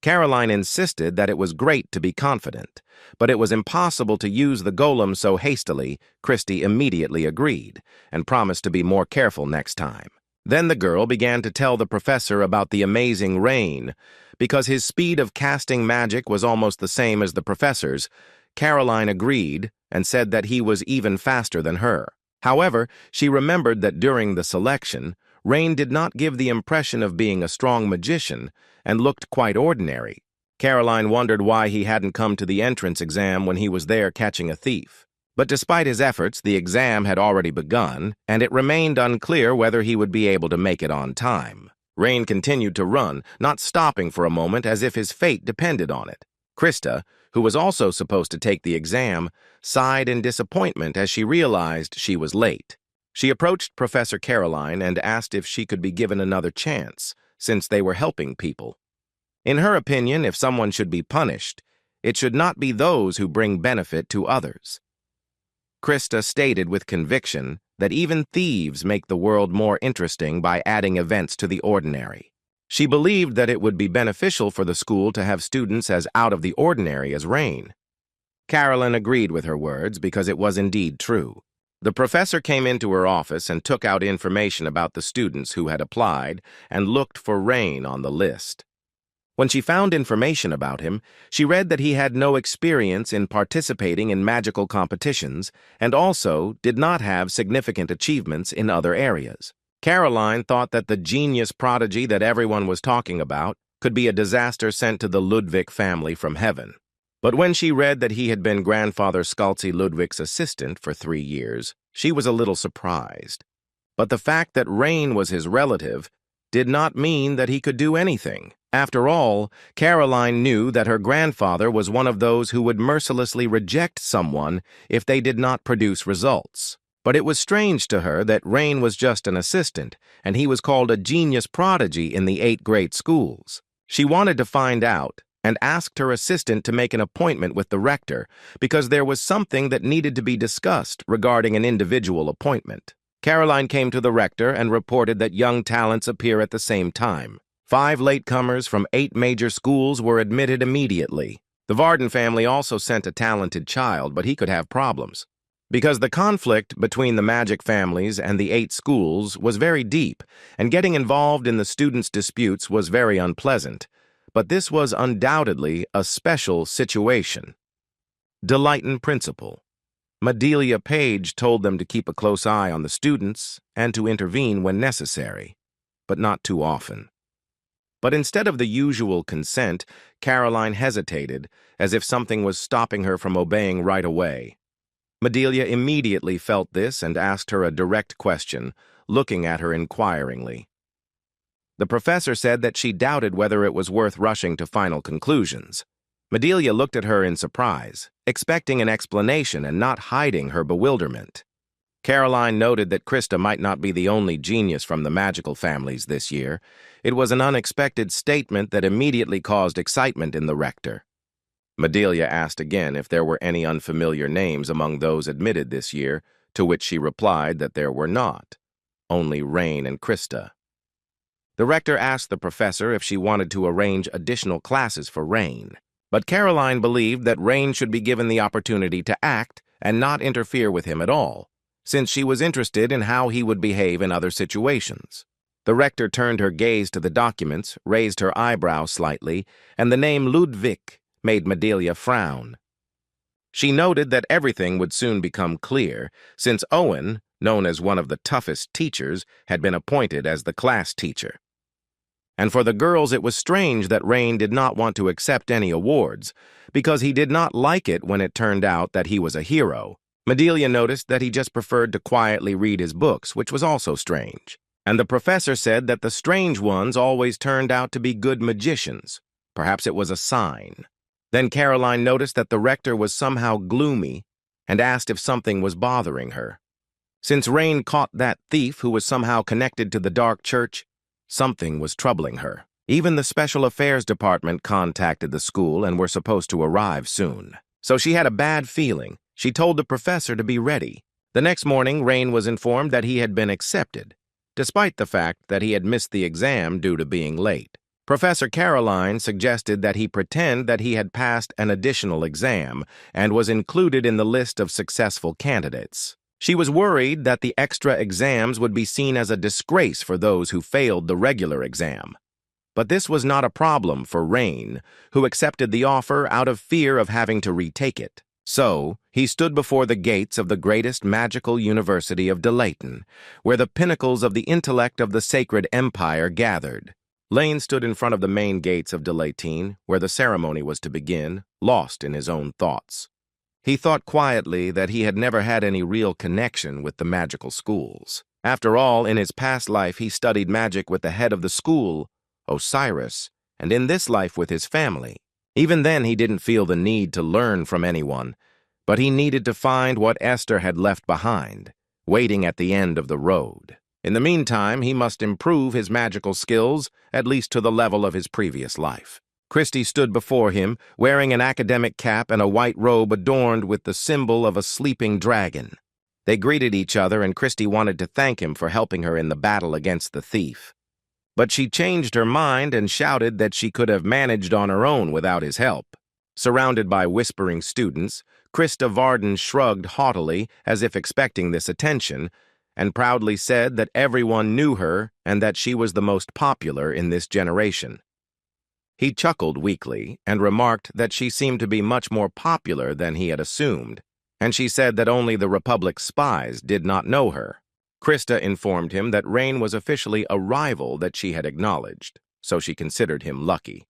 Caroline insisted that it was great to be confident, but it was impossible to use the golem so hastily. Christy immediately agreed and promised to be more careful next time. Then the girl began to tell the professor about the amazing Rain. Because his speed of casting magic was almost the same as the professor's, Caroline agreed and said that he was even faster than her. However, she remembered that during the selection, Rain did not give the impression of being a strong magician and looked quite ordinary. Caroline wondered why he hadn't come to the entrance exam when he was there catching a thief. But despite his efforts, the exam had already begun, and it remained unclear whether he would be able to make it on time. Rain continued to run, not stopping for a moment as if his fate depended on it. Krista, who was also supposed to take the exam, sighed in disappointment as she realized she was late. She approached Professor Caroline and asked if she could be given another chance, since they were helping people. In her opinion, if someone should be punished, it should not be those who bring benefit to others. Krista stated with conviction that even thieves make the world more interesting by adding events to the ordinary. She believed that it would be beneficial for the school to have students as out of the ordinary as Rain. Carolyn agreed with her words because it was indeed true. The professor came into her office and took out information about the students who had applied and looked for Rain on the list. When she found information about him, she read that he had no experience in participating in magical competitions and also did not have significant achievements in other areas. Caroline thought that the genius prodigy that everyone was talking about could be a disaster sent to the Ludwig family from heaven. But when she read that he had been Grandfather Scalzi Ludwig's assistant for 3 years, she was a little surprised. But the fact that Rain was his relative did not mean that he could do anything. After all, Caroline knew that her grandfather was one of those who would mercilessly reject someone if they did not produce results. But it was strange to her that Rain was just an assistant, and he was called a genius prodigy in the 8 great schools. She wanted to find out, and asked her assistant to make an appointment with the rector, because there was something that needed to be discussed regarding an individual appointment. Caroline came to the rector and reported that young talents appear at the same time. 5 latecomers from 8 major schools were admitted immediately. The Varden family also sent a talented child, but he could have problems. Because the conflict between the magic families and the 8 schools was very deep, and getting involved in the students' disputes was very unpleasant. But this was undoubtedly a special situation. Deleighton Principal. Madelia Page told them to keep a close eye on the students and to intervene when necessary, but not too often. But instead of the usual consent, Caroline hesitated, as if something was stopping her from obeying right away. Madelia immediately felt this and asked her a direct question, looking at her inquiringly. The professor said that she doubted whether it was worth rushing to final conclusions. Madelia looked at her in surprise, expecting an explanation and not hiding her bewilderment. Caroline noted that Krista might not be the only genius from the magical families this year. It was an unexpected statement that immediately caused excitement in the rector. Madelia asked again if there were any unfamiliar names among those admitted this year, to which she replied that there were not, only Rain and Krista. The rector asked the professor if she wanted to arrange additional classes for Rain, but Caroline believed that Rain should be given the opportunity to act and not interfere with him at all, since she was interested in how he would behave in other situations. The rector turned her gaze to the documents, raised her eyebrows slightly, and the name Ludwig made Medelia frown. She noted that everything would soon become clear, since Owen, known as one of the toughest teachers, had been appointed as the class teacher. And for the girls, it was strange that Rain did not want to accept any awards, because he did not like it when it turned out that he was a hero. Medelia noticed that he just preferred to quietly read his books, which was also strange. And the professor said that the strange ones always turned out to be good magicians. Perhaps it was a sign. Then Caroline noticed that the rector was somehow gloomy and asked if something was bothering her. Since Rain caught that thief who was somehow connected to the dark church, something was troubling her. Even the Special Affairs Department contacted the school and were supposed to arrive soon. So she had a bad feeling. She told the professor to be ready. The next morning, Rain was informed that he had been accepted, despite the fact that he had missed the exam due to being late. Professor Caroline suggested that he pretend that he had passed an additional exam and was included in the list of successful candidates. She was worried that the extra exams would be seen as a disgrace for those who failed the regular exam. But this was not a problem for Rain, who accepted the offer out of fear of having to retake it. So, he stood before the gates of the greatest magical university of Delayton, where the pinnacles of the intellect of the sacred empire gathered. Lane stood in front of the main gates of Delayton, where the ceremony was to begin, lost in his own thoughts. He thought quietly that he had never had any real connection with the magical schools. After all, in his past life he studied magic with the head of the school, Osiris, and in this life with his family. Even then he didn't feel the need to learn from anyone, but he needed to find what Esther had left behind, waiting at the end of the road. In the meantime, he must improve his magical skills, at least to the level of his previous life. Christy stood before him, wearing an academic cap and a white robe adorned with the symbol of a sleeping dragon. They greeted each other, and Christy wanted to thank him for helping her in the battle against the thief. But she changed her mind and shouted that she could have managed on her own without his help. Surrounded by whispering students, Krista Varden shrugged haughtily as if expecting this attention, and proudly said that everyone knew her and that she was the most popular in this generation. He chuckled weakly and remarked that she seemed to be much more popular than he had assumed, and she said that only the Republic's spies did not know her. Krista informed him that Rain was officially a rival that she had acknowledged, so she considered him lucky.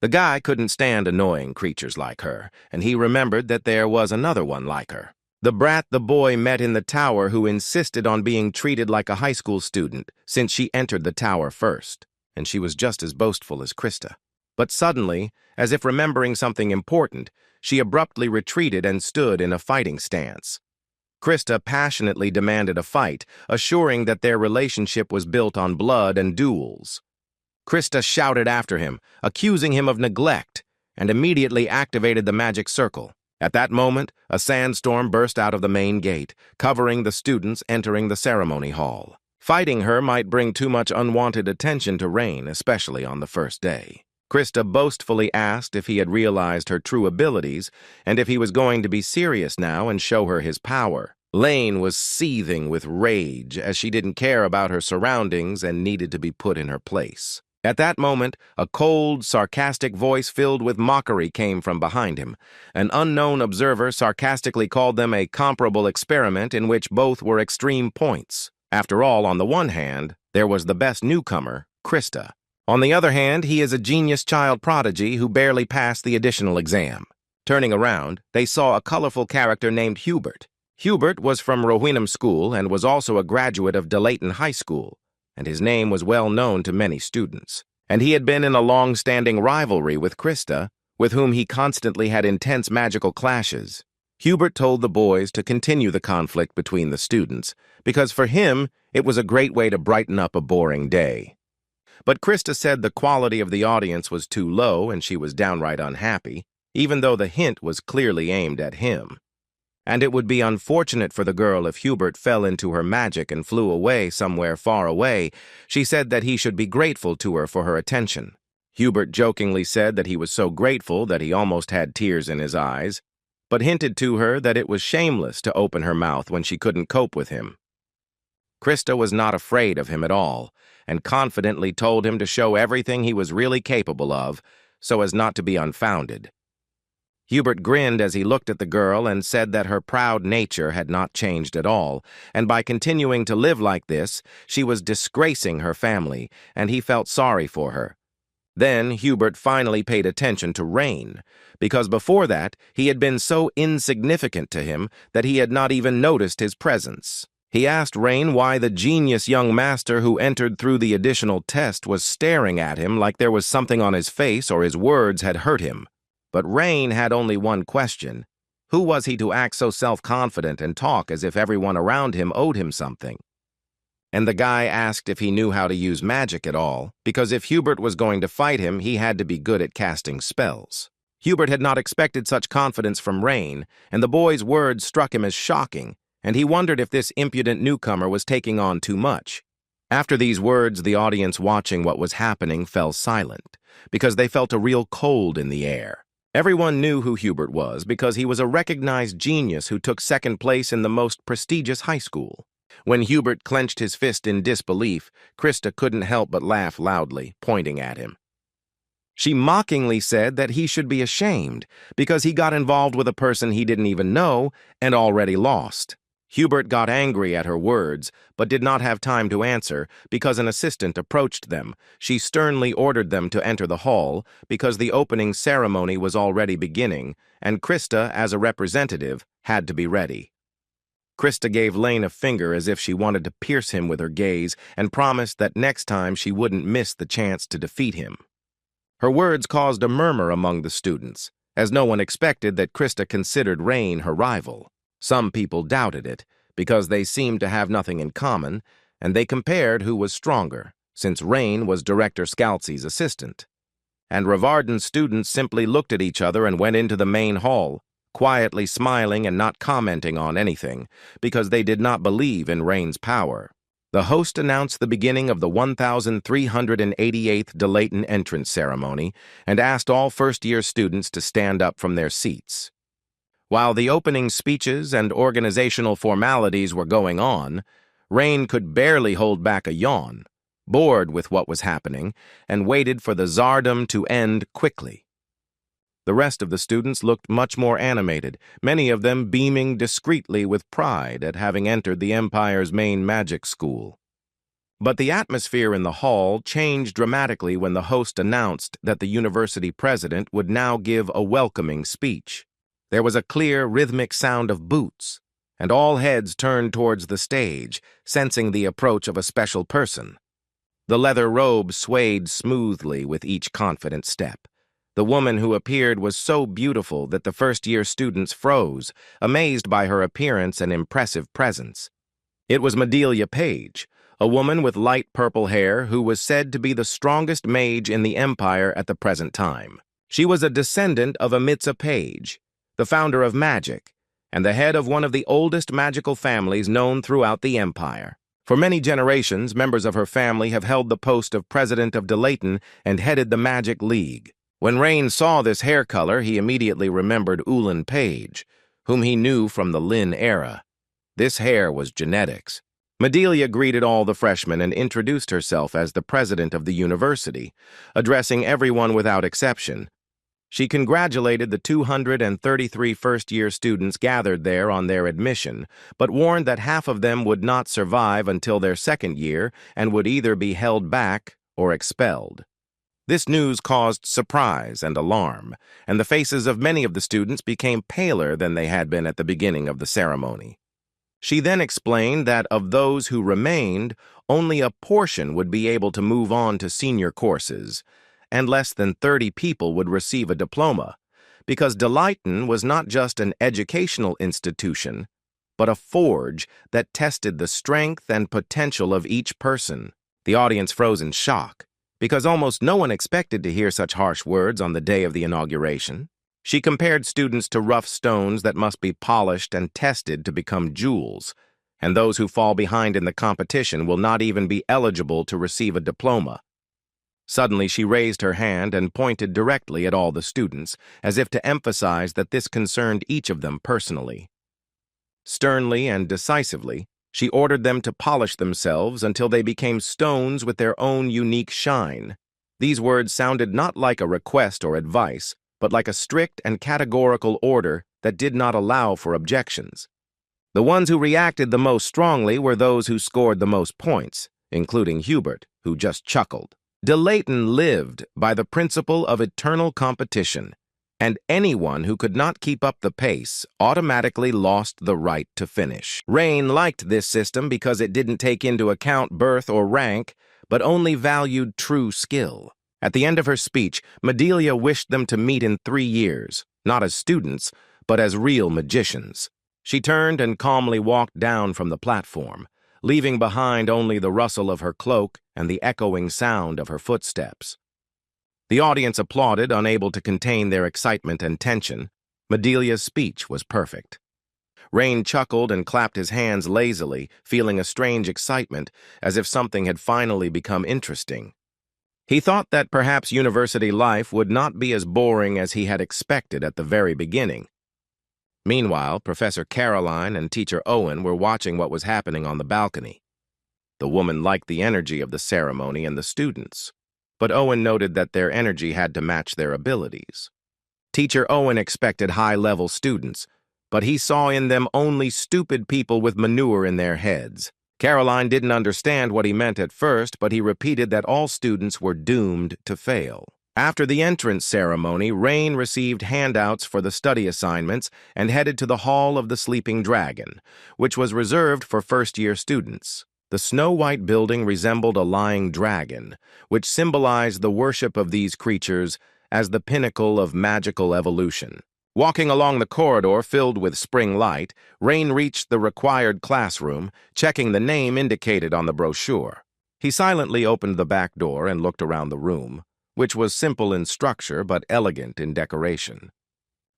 The guy couldn't stand annoying creatures like her, and he remembered that there was another one like her. The brat the boy met in the tower who insisted on being treated like a high school student since she entered the tower first, and she was just as boastful as Krista. But suddenly, as if remembering something important, she abruptly retreated and stood in a fighting stance. Krista passionately demanded a fight, assuring that their relationship was built on blood and duels. Krista shouted after him, accusing him of neglect, and immediately activated the magic circle. At that moment, a sandstorm burst out of the main gate, covering the students entering the ceremony hall. Fighting her might bring too much unwanted attention to Rain, especially on the first day. Krista boastfully asked if he had realized her true abilities and if he was going to be serious now and show her his power. Lane was seething with rage as she didn't care about her surroundings and needed to be put in her place. At that moment, a cold, sarcastic voice filled with mockery came from behind him. An unknown observer sarcastically called them a comparable experiment in which both were extreme points. After all, on the one hand, there was the best newcomer, Krista. On the other hand, he is a genius child prodigy who barely passed the additional exam. Turning around, they saw a colorful character named Hubert. Hubert was from Rohingya School and was also a graduate of Delayton High School, and his name was well known to many students. And he had been in a long-standing rivalry with Krista, with whom he constantly had intense magical clashes. Hubert told the boys to continue the conflict between the students, because for him, it was a great way to brighten up a boring day. But Krista said the quality of the audience was too low and she was downright unhappy, even though the hint was clearly aimed at him. And it would be unfortunate for the girl if Hubert fell into her magic and flew away somewhere far away. She said that he should be grateful to her for her attention. Hubert jokingly said that he was so grateful that he almost had tears in his eyes, but hinted to her that it was shameless to open her mouth when she couldn't cope with him. Krista was not afraid of him at all, and confidently told him to show everything he was really capable of, so as not to be unfounded. Hubert grinned as he looked at the girl and said that her proud nature had not changed at all, and by continuing to live like this, she was disgracing her family, and he felt sorry for her. Then Hubert finally paid attention to Rain, because before that he had been so insignificant to him that he had not even noticed his presence. He asked Rain why the genius young master who entered through the additional test was staring at him like there was something on his face or his words had hurt him. But Rain had only one question. Who was he to act so self-confident and talk as if everyone around him owed him something? And the guy asked if he knew how to use magic at all, because if Hubert was going to fight him, he had to be good at casting spells. Hubert had not expected such confidence from Rain, and the boy's words struck him as shocking, and he wondered if this impudent newcomer was taking on too much. After these words, the audience watching what was happening fell silent, because they felt a real cold in the air. Everyone knew who Hubert was because he was a recognized genius who took second place in the most prestigious high school. When Hubert clenched his fist in disbelief, Krista couldn't help but laugh loudly, pointing at him. She mockingly said that he should be ashamed because he got involved with a person he didn't even know and already lost. Hubert got angry at her words, but did not have time to answer because an assistant approached them. She sternly ordered them to enter the hall because the opening ceremony was already beginning, and Krista, as a representative, had to be ready. Krista gave Lane a finger as if she wanted to pierce him with her gaze and promised that next time she wouldn't miss the chance to defeat him. Her words caused a murmur among the students, as no one expected that Krista considered Rain her rival. Some people doubted it, because they seemed to have nothing in common, and they compared who was stronger, since Rain was Director Scalzi's assistant. And Rivarden students simply looked at each other and went into the main hall, quietly smiling and not commenting on anything, because they did not believe in Rain's power. The host announced the beginning of the 1,388th Delayton entrance ceremony and asked all first-year students to stand up from their seats. While the opening speeches and organizational formalities were going on, Rain could barely hold back a yawn, bored with what was happening, and waited for the tsardom to end quickly. The rest of the students looked much more animated, many of them beaming discreetly with pride at having entered the Empire's main magic school. But the atmosphere in the hall changed dramatically when the host announced that the university president would now give a welcoming speech. There was a clear, rhythmic sound of boots, and all heads turned towards the stage, sensing the approach of a special person. The leather robe swayed smoothly with each confident step. The woman who appeared was so beautiful that the first-year students froze, amazed by her appearance and impressive presence. It was Madelia Page, a woman with light purple hair who was said to be the strongest mage in the Empire at the present time. She was a descendant of Amitsa Page, the founder of magic, and the head of one of the oldest magical families known throughout the Empire. For many generations, members of her family have held the post of president of Delayton and headed the Magic League. When Rain saw this hair color, he immediately remembered Ulan Page, whom he knew from the Lin era. This hair was genetics. Madelia greeted all the freshmen and introduced herself as the president of the university, addressing everyone without exception. She congratulated the 233 first-year students gathered there on their admission, but warned that half of them would not survive until their second year and would either be held back or expelled. This news caused surprise and alarm, and the faces of many of the students became paler than they had been at the beginning of the ceremony. She then explained that of those who remained, only a portion would be able to move on to senior courses, and less than 30 people would receive a diploma, because Delayton was not just an educational institution, but a forge that tested the strength and potential of each person. The audience froze in shock, because almost no one expected to hear such harsh words on the day of the inauguration. She compared students to rough stones that must be polished and tested to become jewels, and those who fall behind in the competition will not even be eligible to receive a diploma. Suddenly, she raised her hand and pointed directly at all the students, as if to emphasize that this concerned each of them personally. Sternly and decisively, she ordered them to polish themselves until they became stones with their own unique shine. These words sounded not like a request or advice, but like a strict and categorical order that did not allow for objections. The ones who reacted the most strongly were those who scored the most points, including Hubert, who just chuckled. De Layton lived by the principle of eternal competition, and anyone who could not keep up the pace automatically lost the right to finish. Rain liked this system because it didn't take into account birth or rank, but only valued true skill. At the end of her speech, Medelia wished them to meet in 3 years, not as students, but as real magicians. She turned and calmly walked down from the platform, leaving behind only the rustle of her cloak and the echoing sound of her footsteps. The audience applauded, unable to contain their excitement and tension. Medelia's speech was perfect. Rain chuckled and clapped his hands lazily, feeling a strange excitement, as if something had finally become interesting. He thought that perhaps university life would not be as boring as he had expected at the very beginning. Meanwhile, Professor Caroline and Teacher Owen were watching what was happening on the balcony. The woman liked the energy of the ceremony and the students, but Owen noted that their energy had to match their abilities. Teacher Owen expected high-level students, but he saw in them only stupid people with manure in their heads. Caroline didn't understand what he meant at first, but he repeated that all students were doomed to fail. After the entrance ceremony, Rain received handouts for the study assignments and headed to the Hall of the Sleeping Dragon, which was reserved for first-year students. The snow-white building resembled a lying dragon, which symbolized the worship of these creatures as the pinnacle of magical evolution. Walking along the corridor filled with spring light, Rain reached the required classroom, checking the name indicated on the brochure. He silently opened the back door and looked around the room, which was simple in structure but elegant in decoration.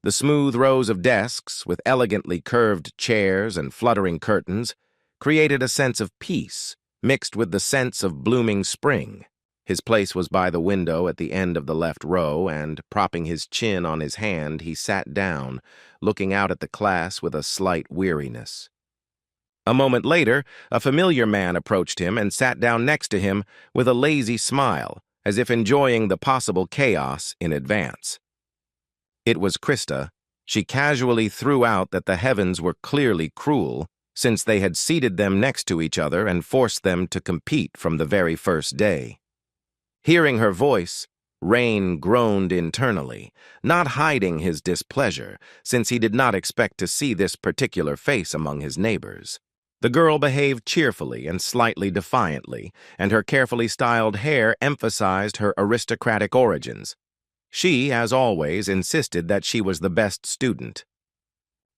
The smooth rows of desks, with elegantly curved chairs and fluttering curtains, created a sense of peace, mixed with the sense of blooming spring. His place was by the window at the end of the left row, and, propping his chin on his hand, he sat down, looking out at the class with a slight weariness. A moment later, a familiar man approached him and sat down next to him with a lazy smile, as if enjoying the possible chaos in advance. It was Krista. She casually threw out that the heavens were clearly cruel, since they had seated them next to each other and forced them to compete from the very first day. Hearing her voice, Rain groaned internally, not hiding his displeasure, since he did not expect to see this particular face among his neighbors. The girl behaved cheerfully and slightly defiantly, and her carefully styled hair emphasized her aristocratic origins. She, as always, insisted that she was the best student.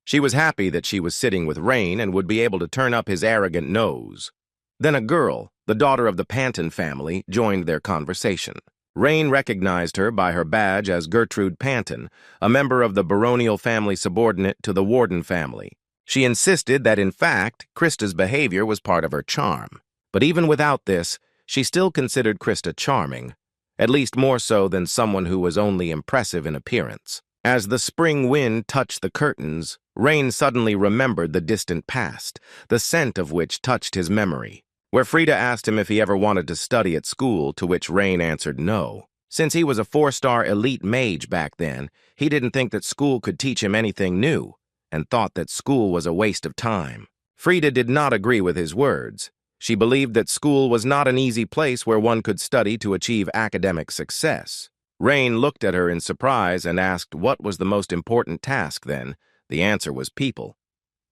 She was happy that she was sitting with Rain and would be able to turn up his arrogant nose. Then a girl, the daughter of the Panton family, joined their conversation. Rain recognized her by her badge as Gertrude Panton, a member of the baronial family subordinate to the Warden family. She insisted that, in fact, Krista's behavior was part of her charm. But even without this, she still considered Krista charming, at least more so than someone who was only impressive in appearance. As the spring wind touched the curtains, Rain suddenly remembered the distant past, the scent of which touched his memory. Where Frida asked him if he ever wanted to study at school, to which Rain answered no. Since he was a 4-star elite mage back then, he didn't think that school could teach him anything new, and thought that school was a waste of time. Frida did not agree with his words. She believed that school was not an easy place where one could study to achieve academic success. Rain looked at her in surprise and asked what was the most important task then. The answer was people.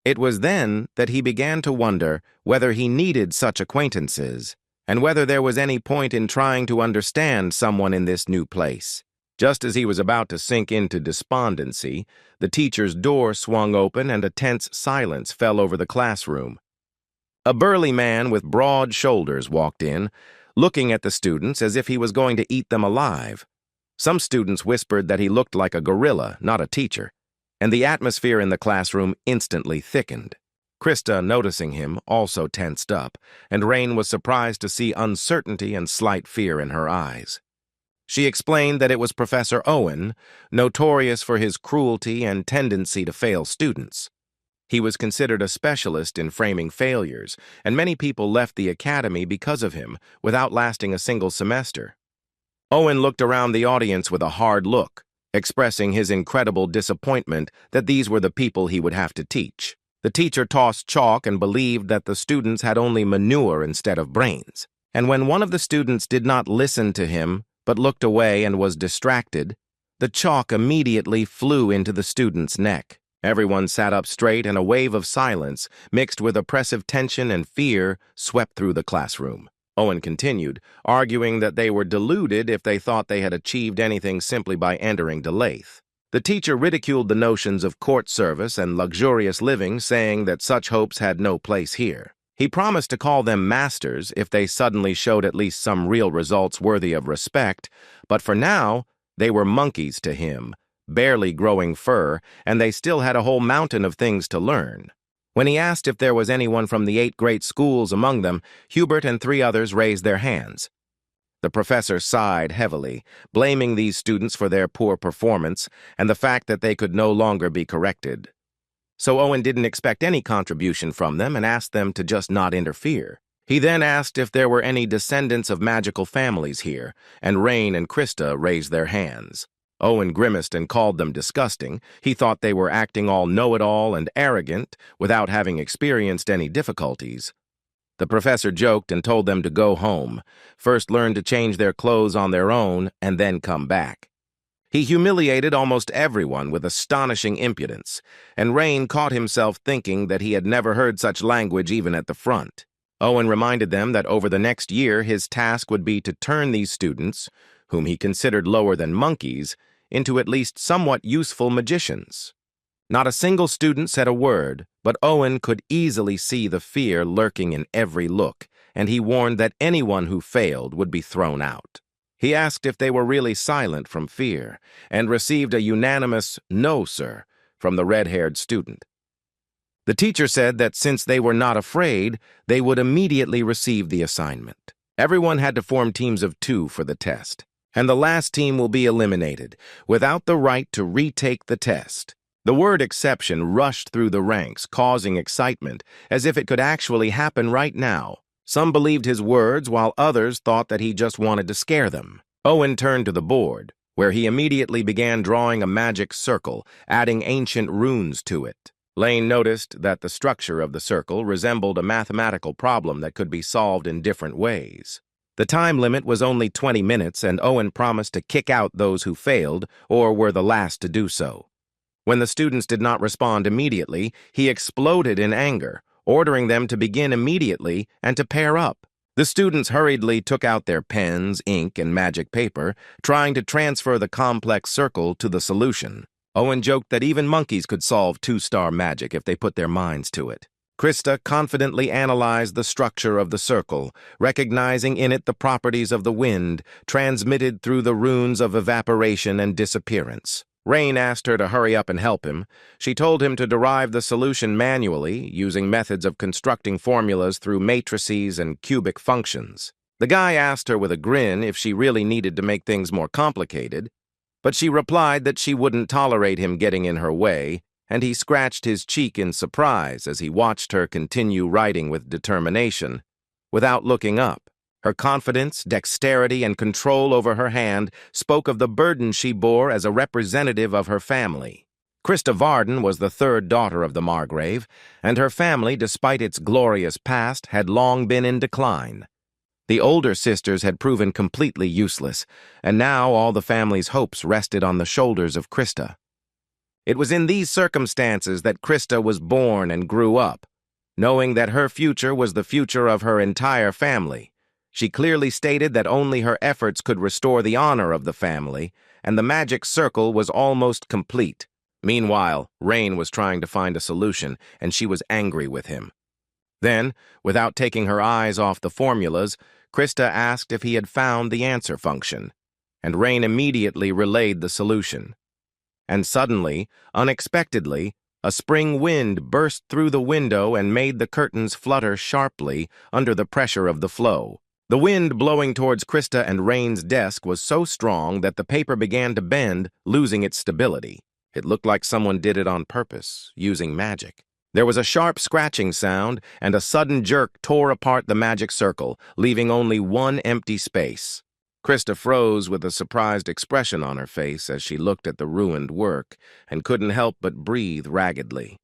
It was then that he began to wonder whether he needed such acquaintances, and whether there was any point in trying to understand someone in this new place. Just as he was about to sink into despondency, the teacher's door swung open and a tense silence fell over the classroom. A burly man with broad shoulders walked in, looking at the students as if he was going to eat them alive. Some students whispered that he looked like a gorilla, not a teacher, and the atmosphere in the classroom instantly thickened. Krista, noticing him, also tensed up, and Rain was surprised to see uncertainty and slight fear in her eyes. She explained that it was Professor Owen, notorious for his cruelty and tendency to fail students. He was considered a specialist in framing failures, and many people left the academy because of him, without lasting a single semester. Owen looked around the audience with a hard look, expressing his incredible disappointment that these were the people he would have to teach. The teacher tossed chalk and believed that the students had only manure instead of brains. And when one of the students did not listen to him, but looked away and was distracted, the chalk immediately flew into the student's neck. Everyone sat up straight, and a wave of silence, mixed with oppressive tension and fear, swept through the classroom. Owen continued, arguing that they were deluded if they thought they had achieved anything simply by entering Delath. The teacher ridiculed the notions of court service and luxurious living, saying that such hopes had no place here. He promised to call them masters if they suddenly showed at least some real results worthy of respect, but for now, they were monkeys to him, barely growing fur, and they still had a whole mountain of things to learn. When he asked if there was anyone from the 8 great schools among them, Hubert and 3 others raised their hands. The professor sighed heavily, blaming these students for their poor performance and the fact that they could no longer be corrected. So Owen didn't expect any contribution from them and asked them to just not interfere. He then asked if there were any descendants of magical families here, and Rain and Krista raised their hands. Owen grimaced and called them disgusting. He thought they were acting all know-it-all and arrogant without having experienced any difficulties. The professor joked and told them to go home, first learn to change their clothes on their own, and then come back. He humiliated almost everyone with astonishing impudence, and Rain caught himself thinking that he had never heard such language even at the front. Owen reminded them that over the next year his task would be to turn these students, whom he considered lower than monkeys, into at least somewhat useful magicians. Not a single student said a word, but Owen could easily see the fear lurking in every look, and he warned that anyone who failed would be thrown out. He asked if they were really silent from fear, and received a unanimous "No, sir," from the red-haired student. The teacher said that since they were not afraid, they would immediately receive the assignment. Everyone had to form teams of 2 for the test, and the last team will be eliminated, without the right to retake the test. The word exception rushed through the ranks, causing excitement, as if it could actually happen right now. Some believed his words, while others thought that he just wanted to scare them. Owen turned to the board, where he immediately began drawing a magic circle, adding ancient runes to it. Lane noticed that the structure of the circle resembled a mathematical problem that could be solved in different ways. The time limit was only 20 minutes, and Owen promised to kick out those who failed or were the last to do so. When the students did not respond immediately, he exploded in anger, ordering them to begin immediately and to pair up. The students hurriedly took out their pens, ink, and magic paper, trying to transfer the complex circle to the solution. Owen joked that even monkeys could solve 2-star magic if they put their minds to it. Krista confidently analyzed the structure of the circle, recognizing in it the properties of the wind, transmitted through the runes of evaporation and disappearance. Rain asked her to hurry up and help him. She told him to derive the solution manually, using methods of constructing formulas through matrices and cubic functions. The guy asked her with a grin if she really needed to make things more complicated, but she replied that she wouldn't tolerate him getting in her way, and he scratched his cheek in surprise as he watched her continue writing with determination, without looking up. Her confidence, dexterity, and control over her hand spoke of the burden she bore as a representative of her family. Krista Varden was the 3rd daughter of the Margrave, and her family, despite its glorious past, had long been in decline. The older sisters had proven completely useless, and now all the family's hopes rested on the shoulders of Krista. It was in these circumstances that Krista was born and grew up, knowing that her future was the future of her entire family. She clearly stated that only her efforts could restore the honor of the family, and the magic circle was almost complete. Meanwhile, Rain was trying to find a solution, and she was angry with him. Then, without taking her eyes off the formulas, Krista asked if he had found the answer function, and Rain immediately relayed the solution. And suddenly, unexpectedly, a spring wind burst through the window and made the curtains flutter sharply under the pressure of the flow. The wind blowing towards Krista and Rain's desk was so strong that the paper began to bend, losing its stability. It looked like someone did it on purpose, using magic. There was a sharp scratching sound, and a sudden jerk tore apart the magic circle, leaving only one empty space. Krista froze with a surprised expression on her face as she looked at the ruined work and couldn't help but breathe raggedly.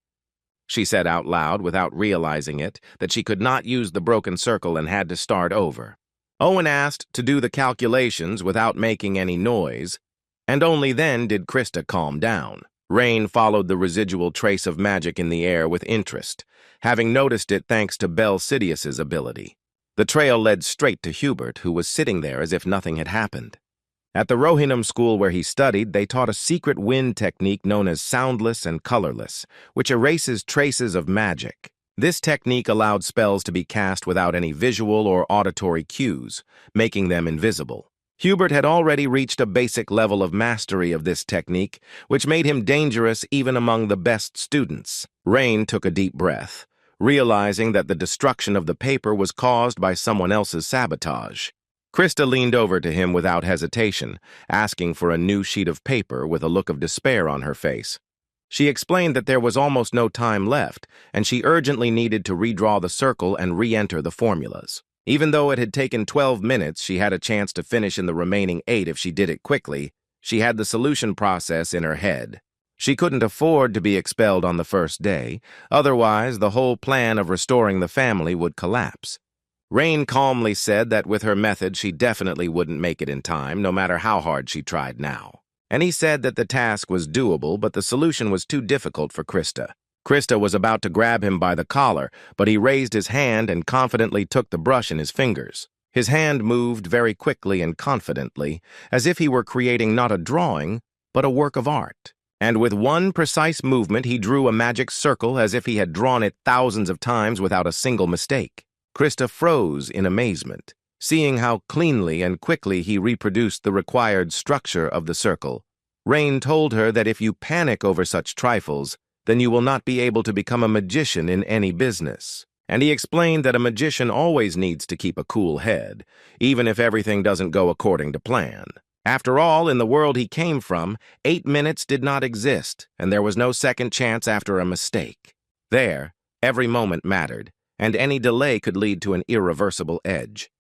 She said out loud, without realizing it, that she could not use the broken circle and had to start over. Owen asked to do the calculations without making any noise, and only then did Krista calm down. Rain followed the residual trace of magic in the air with interest, having noticed it thanks to Belle Sidious's ability. The trail led straight to Hubert, who was sitting there as if nothing had happened. At the Rohirrim school where he studied, they taught a secret wind technique known as soundless and colorless, which erases traces of magic. This technique allowed spells to be cast without any visual or auditory cues, making them invisible. Hubert had already reached a basic level of mastery of this technique, which made him dangerous even among the best students. Rain took a deep breath, realizing that the destruction of the paper was caused by someone else's sabotage. Krista leaned over to him without hesitation, asking for a new sheet of paper with a look of despair on her face. She explained that there was almost no time left, and she urgently needed to redraw the circle and re-enter the formulas. Even though it had taken 12 minutes, she had a chance to finish in the remaining 8 if she did it quickly. She had the solution process in her head. She couldn't afford to be expelled on the first day, otherwise the whole plan of restoring the family would collapse. Rain calmly said that with her method she definitely wouldn't make it in time, no matter how hard she tried now. And he said that the task was doable, but the solution was too difficult for Krista. Krista was about to grab him by the collar, but he raised his hand and confidently took the brush in his fingers. His hand moved very quickly and confidently, as if he were creating not a drawing, but a work of art. And with one precise movement he drew a magic circle as if he had drawn it thousands of times without a single mistake. Krista froze in amazement, seeing how cleanly and quickly he reproduced the required structure of the circle. Rain told her that if you panic over such trifles, then you will not be able to become a magician in any business. And he explained that a magician always needs to keep a cool head, even if everything doesn't go according to plan. After all, in the world he came from, 8 minutes did not exist, and there was no second chance after a mistake. There, every moment mattered, and any delay could lead to an irreversible edge.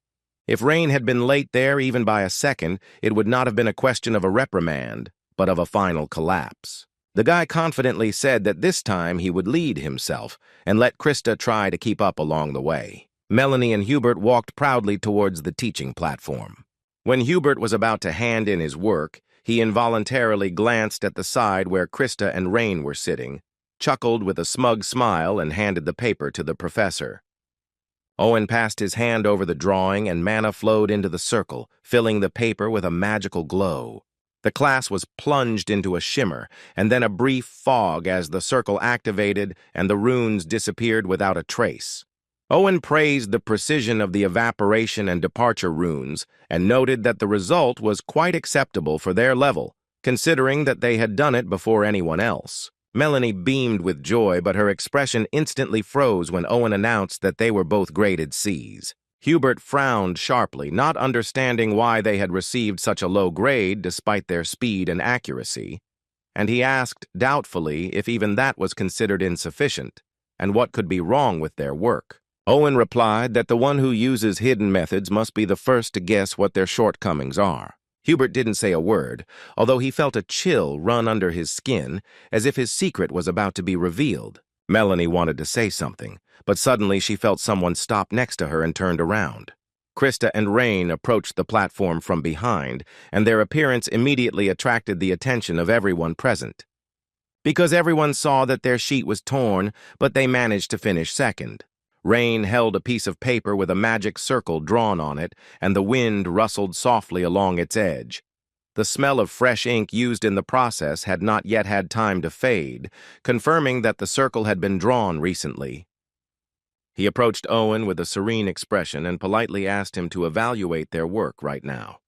If Rain had been late there even by a second, it would not have been a question of a reprimand, but of a final collapse. The guy confidently said that this time he would lead himself and let Krista try to keep up along the way. Melanie and Hubert walked proudly towards the teaching platform. When Hubert was about to hand in his work, he involuntarily glanced at the side where Krista and Rain were sitting, chuckled with a smug smile, and handed the paper to the professor. Owen passed his hand over the drawing, and mana flowed into the circle, filling the paper with a magical glow. The class was plunged into a shimmer, and then a brief fog as the circle activated and the runes disappeared without a trace. Owen praised the precision of the evaporation and departure runes, and noted that the result was quite acceptable for their level, considering that they had done it before anyone else. Melanie beamed with joy, but her expression instantly froze when Owen announced that they were both graded Cs. Hubert frowned sharply, not understanding why they had received such a low grade despite their speed and accuracy, and he asked doubtfully if even that was considered insufficient, and what could be wrong with their work. Owen replied that the one who uses hidden methods must be the first to guess what their shortcomings are. Hubert didn't say a word, although he felt a chill run under his skin, as if his secret was about to be revealed. Melanie wanted to say something, but suddenly she felt someone stop next to her and turned around. Krista and Rain approached the platform from behind, and their appearance immediately attracted the attention of everyone present. Because everyone saw that their sheet was torn, but they managed to finish second. Rain held a piece of paper with a magic circle drawn on it, and the wind rustled softly along its edge. The smell of fresh ink used in the process had not yet had time to fade, confirming that the circle had been drawn recently. He approached Owen with a serene expression and politely asked him to evaluate their work right now.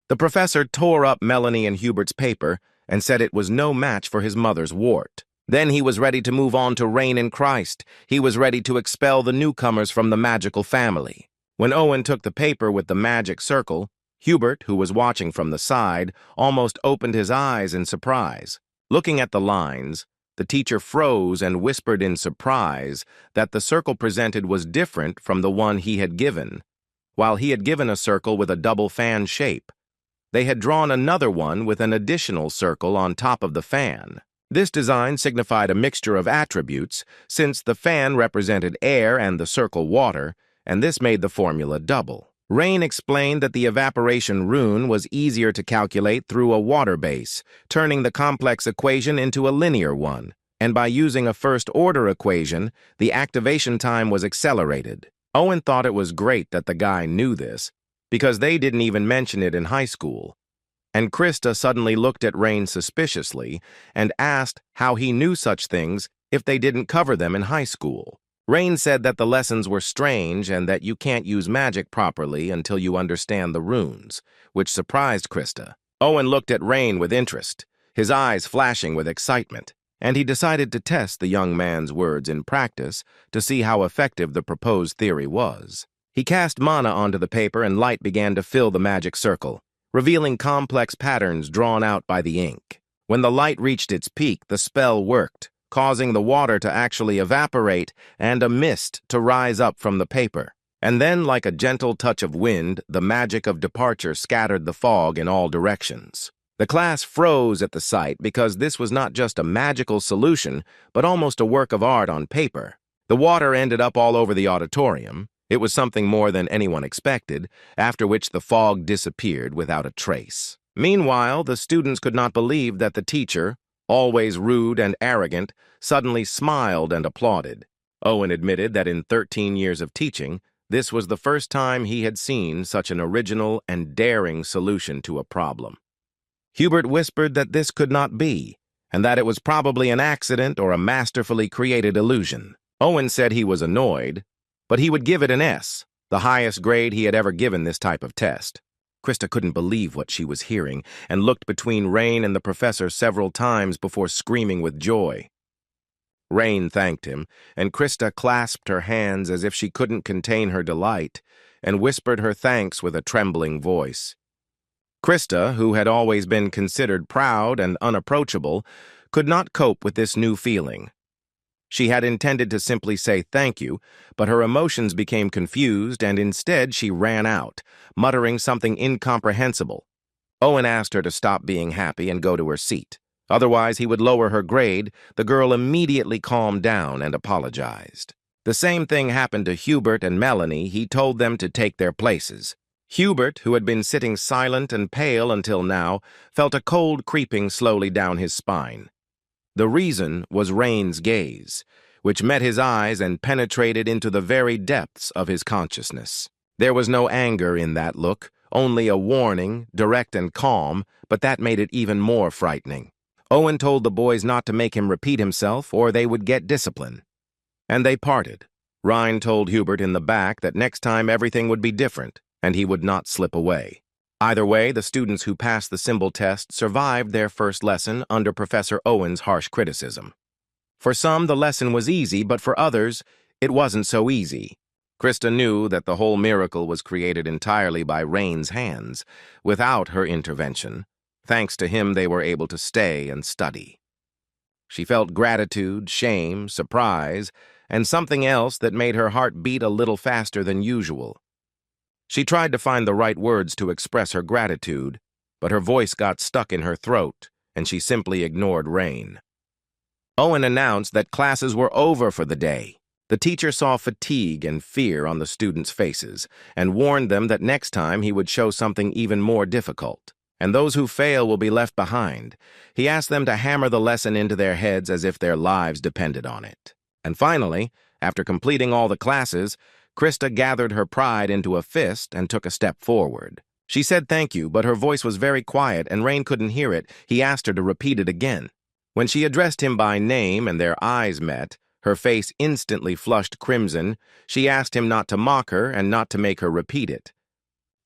The professor tore up Melanie and Hubert's paper and said it was no match for his mother's wart. Then he was ready to move on to reign in Christ. He was ready to expel the newcomers from the magical family. When Owen took the paper with the magic circle, Hubert, who was watching from the side, almost opened his eyes in surprise. Looking at the lines, the teacher froze and whispered in surprise that the circle presented was different from the one he had given. While he had given a circle with a double fan shape, they had drawn another one with an additional circle on top of the fan. This design signified a mixture of attributes, since the fan represented air and the circle water, and this made the formula double. Rain explained that the evaporation rune was easier to calculate through a water base, turning the complex equation into a linear one, and by using a first-order equation, the activation time was accelerated. Owen thought it was great that the guy knew this, because they didn't even mention it in high school. And Krista suddenly looked at Rain suspiciously and asked how he knew such things if they didn't cover them in high school. Rain said that the lessons were strange and that you can't use magic properly until you understand the runes, which surprised Krista. Owen looked at Rain with interest, his eyes flashing with excitement, and he decided to test the young man's words in practice to see how effective the proposed theory was. He cast mana onto the paper and light began to fill the magic circle, revealing complex patterns drawn out by the ink. When the light reached its peak, the spell worked, causing the water to actually evaporate and a mist to rise up from the paper. And then, like a gentle touch of wind, the magic of departure scattered the fog in all directions. The class froze at the sight because this was not just a magical solution, but almost a work of art on paper. The water ended up all over the auditorium. It was something more than anyone expected, after which the fog disappeared without a trace. Meanwhile, the students could not believe that the teacher, always rude and arrogant, suddenly smiled and applauded. Owen admitted that in 13 years of teaching, this was the first time he had seen such an original and daring solution to a problem. Hubert whispered that this could not be, and that it was probably an accident or a masterfully created illusion. Owen said he was annoyed, but he would give it an S, the highest grade he had ever given this type of test. Krista couldn't believe what she was hearing and looked between Rain and the professor several times before screaming with joy. Rain thanked him, and Krista clasped her hands as if she couldn't contain her delight and whispered her thanks with a trembling voice. Krista, who had always been considered proud and unapproachable, could not cope with this new feeling. She had intended to simply say thank you, but her emotions became confused and instead she ran out, muttering something incomprehensible. Owen asked her to stop being happy and go to her seat. Otherwise, he would lower her grade. The girl immediately calmed down and apologized. The same thing happened to Hubert and Melanie. He told them to take their places. Hubert, who had been sitting silent and pale until now, felt a cold creeping slowly down his spine. The reason was Rain's gaze, which met his eyes and penetrated into the very depths of his consciousness. There was no anger in that look, only a warning, direct and calm, but that made it even more frightening. Owen told the boys not to make him repeat himself or they would get discipline. And they parted. Rein told Hubert in the back that next time everything would be different, and he would not slip away. Either way, the students who passed the symbol test survived their first lesson under Professor Owen's harsh criticism. For some, the lesson was easy, but for others, it wasn't so easy. Krista knew that the whole miracle was created entirely by Rain's hands, without her intervention. Thanks to him, they were able to stay and study. She felt gratitude, shame, surprise, and something else that made her heart beat a little faster than usual. She tried to find the right words to express her gratitude, but her voice got stuck in her throat, and she simply ignored Rain. Owen announced that classes were over for the day. The teacher saw fatigue and fear on the students' faces and warned them that next time he would show something even more difficult, and those who fail will be left behind. He asked them to hammer the lesson into their heads as if their lives depended on it. And finally, after completing all the classes, Krista gathered her pride into a fist and took a step forward. She said thank you, but her voice was very quiet and Rain couldn't hear it. He asked her to repeat it again. When she addressed him by name and their eyes met, her face instantly flushed crimson. She asked him not to mock her and not to make her repeat it.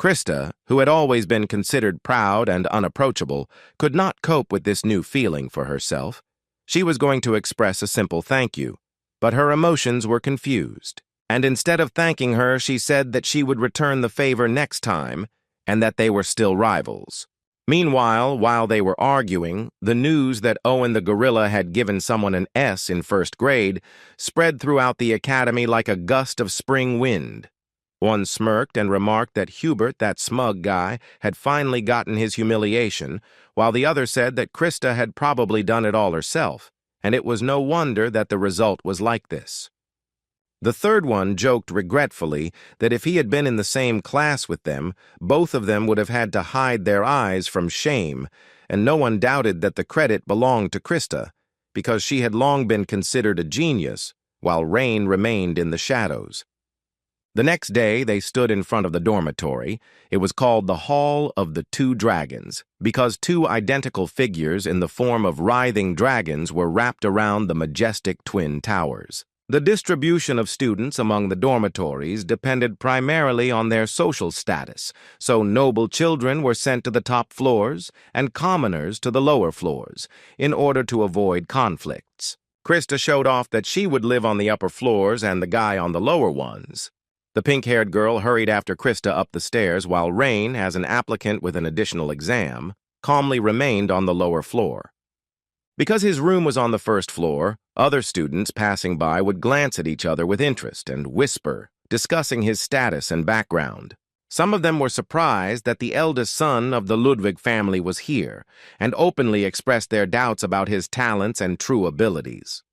Krista, who had always been considered proud and unapproachable, could not cope with this new feeling for herself. She was going to express a simple thank you, but her emotions were confused. And instead of thanking her, she said that she would return the favor next time, and that they were still rivals. Meanwhile, while they were arguing, the news that Owen the gorilla had given someone an S in first grade spread throughout the academy like a gust of spring wind. One smirked and remarked that Hubert, that smug guy, had finally gotten his humiliation, while the other said that Krista had probably done it all herself, and it was no wonder that the result was like this. The third one joked regretfully that if he had been in the same class with them, both of them would have had to hide their eyes from shame, and no one doubted that the credit belonged to Krista, because she had long been considered a genius, while Rain remained in the shadows. The next day, they stood in front of the dormitory. It was called the Hall of the Two Dragons, because two identical figures in the form of writhing dragons were wrapped around the majestic twin towers. The distribution of students among the dormitories depended primarily on their social status, so noble children were sent to the top floors and commoners to the lower floors, in order to avoid conflicts. Krista showed off that she would live on the upper floors and the guy on the lower ones. The pink-haired girl hurried after Krista up the stairs, while Rain, as an applicant with an additional exam, calmly remained on the lower floor. Because his room was on the first floor, other students passing by would glance at each other with interest and whisper, discussing his status and background. Some of them were surprised that the eldest son of the Ludwig family was here, and openly expressed their doubts about his talents and true abilities.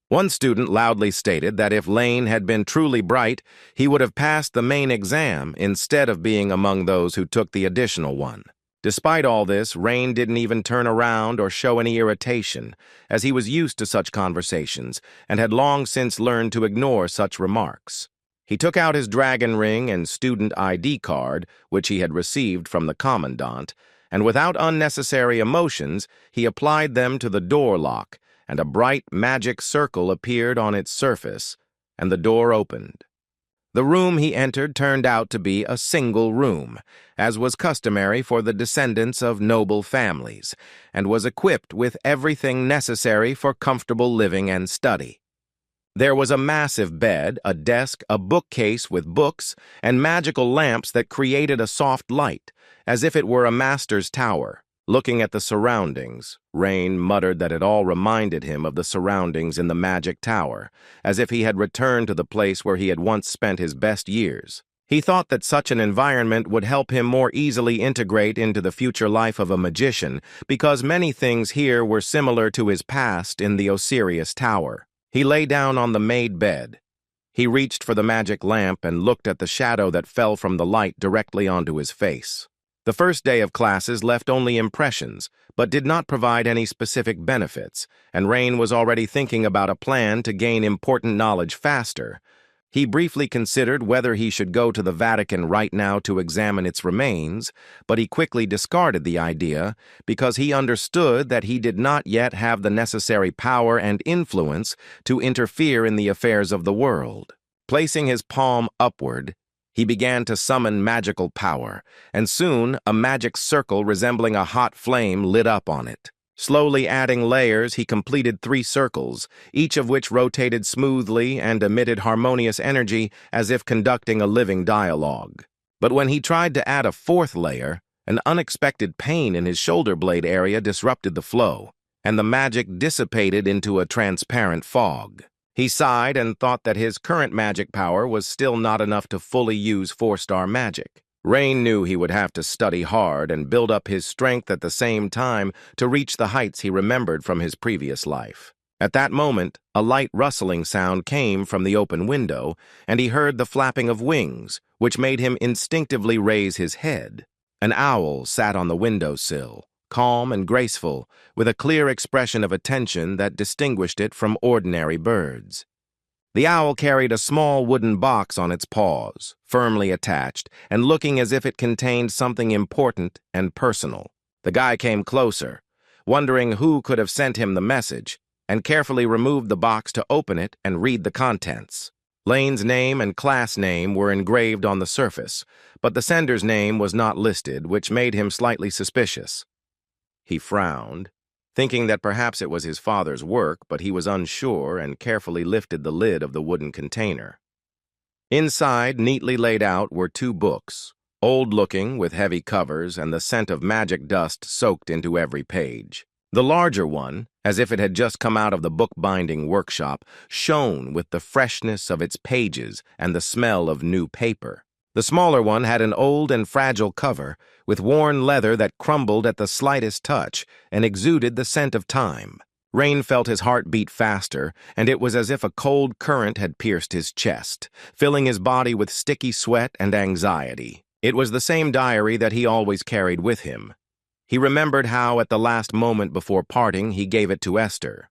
One student loudly stated that if Lane had been truly bright, he would have passed the main exam instead of being among those who took the additional one. Despite all this, Rain didn't even turn around or show any irritation, as he was used to such conversations and had long since learned to ignore such remarks. He took out his dragon ring and student ID card, which he had received from the commandant, and without unnecessary emotions, he applied them to the door lock, and a bright magic circle appeared on its surface, and the door opened. The room he entered turned out to be a single room, as was customary for the descendants of noble families, and was equipped with everything necessary for comfortable living and study. There was a massive bed, a desk, a bookcase with books, and magical lamps that created a soft light, as if it were a master's tower. Looking at the surroundings, Rain muttered that it all reminded him of the surroundings in the magic tower, as if he had returned to the place where he had once spent his best years. He thought that such an environment would help him more easily integrate into the future life of a magician, because many things here were similar to his past in the Osiris Tower. He lay down on the made bed. He reached for the magic lamp and looked at the shadow that fell from the light directly onto his face. The first day of classes left only impressions, but did not provide any specific benefits, and Rain was already thinking about a plan to gain important knowledge faster. He briefly considered whether he should go to the Vatican right now to examine its remains, but he quickly discarded the idea because he understood that he did not yet have the necessary power and influence to interfere in the affairs of the world. Placing his palm upward, he began to summon magical power, and soon a magic circle resembling a hot flame lit up on it. Slowly adding layers, he completed 3 circles, each of which rotated smoothly and emitted harmonious energy as if conducting a living dialogue. But when he tried to add a 4th layer, an unexpected pain in his shoulder blade area disrupted the flow, and the magic dissipated into a transparent fog. He sighed and thought that his current magic power was still not enough to fully use 4-star magic. Rain knew he would have to study hard and build up his strength at the same time to reach the heights he remembered from his previous life. At that moment, a light rustling sound came from the open window, and he heard the flapping of wings, which made him instinctively raise his head. An owl sat on the windowsill, calm and graceful, with a clear expression of attention that distinguished it from ordinary birds. The owl carried a small wooden box on its paws, firmly attached, and looking as if it contained something important and personal. The guy came closer, wondering who could have sent him the message, and carefully removed the box to open it and read the contents. Lane's name and class name were engraved on the surface, but the sender's name was not listed, which made him slightly suspicious. He frowned, thinking that perhaps it was his father's work, but he was unsure and carefully lifted the lid of the wooden container. Inside, neatly laid out, were two books, old-looking with heavy covers and the scent of magic dust soaked into every page. The larger one, as if it had just come out of the bookbinding workshop, shone with the freshness of its pages and the smell of new paper. The smaller one had an old and fragile cover, with worn leather that crumbled at the slightest touch and exuded the scent of time. Rain felt his heart beat faster, and it was as if a cold current had pierced his chest, filling his body with sticky sweat and anxiety. It was the same diary that he always carried with him. He remembered how, at the last moment before parting, he gave it to Esther,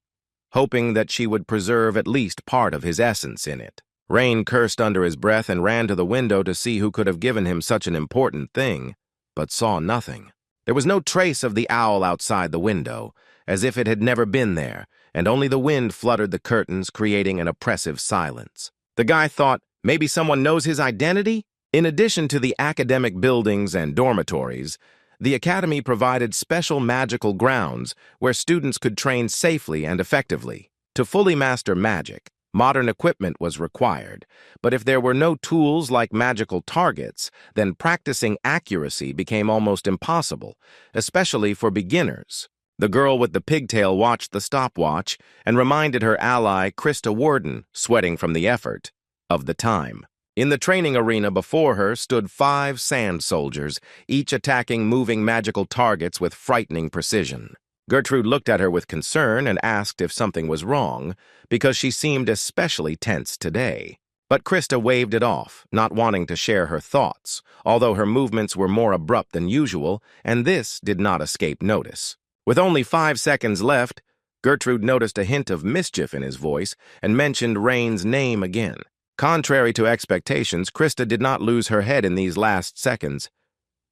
hoping that she would preserve at least part of his essence in it. Rain cursed under his breath and ran to the window to see who could have given him such an important thing, but saw nothing. There was no trace of the owl outside the window, as if it had never been there, and only the wind fluttered the curtains, creating an oppressive silence. The guy thought, maybe someone knows his identity? In addition to the academic buildings and dormitories, the academy provided special magical grounds where students could train safely and effectively. To fully master magic, modern equipment was required, but if there were no tools like magical targets, then practicing accuracy became almost impossible, especially for beginners. The girl with the pigtail watched the stopwatch and reminded her ally, Krista Warden, sweating from the effort, of the time. In the training arena before her stood 5 sand soldiers, each attacking moving magical targets with frightening precision. Gertrude looked at her with concern and asked if something was wrong, because she seemed especially tense today. But Krista waved it off, not wanting to share her thoughts, although her movements were more abrupt than usual, and this did not escape notice. With only 5 seconds left, Gertrude noticed a hint of mischief in his voice and mentioned Rain's name again. Contrary to expectations, Krista did not lose her head in these last seconds,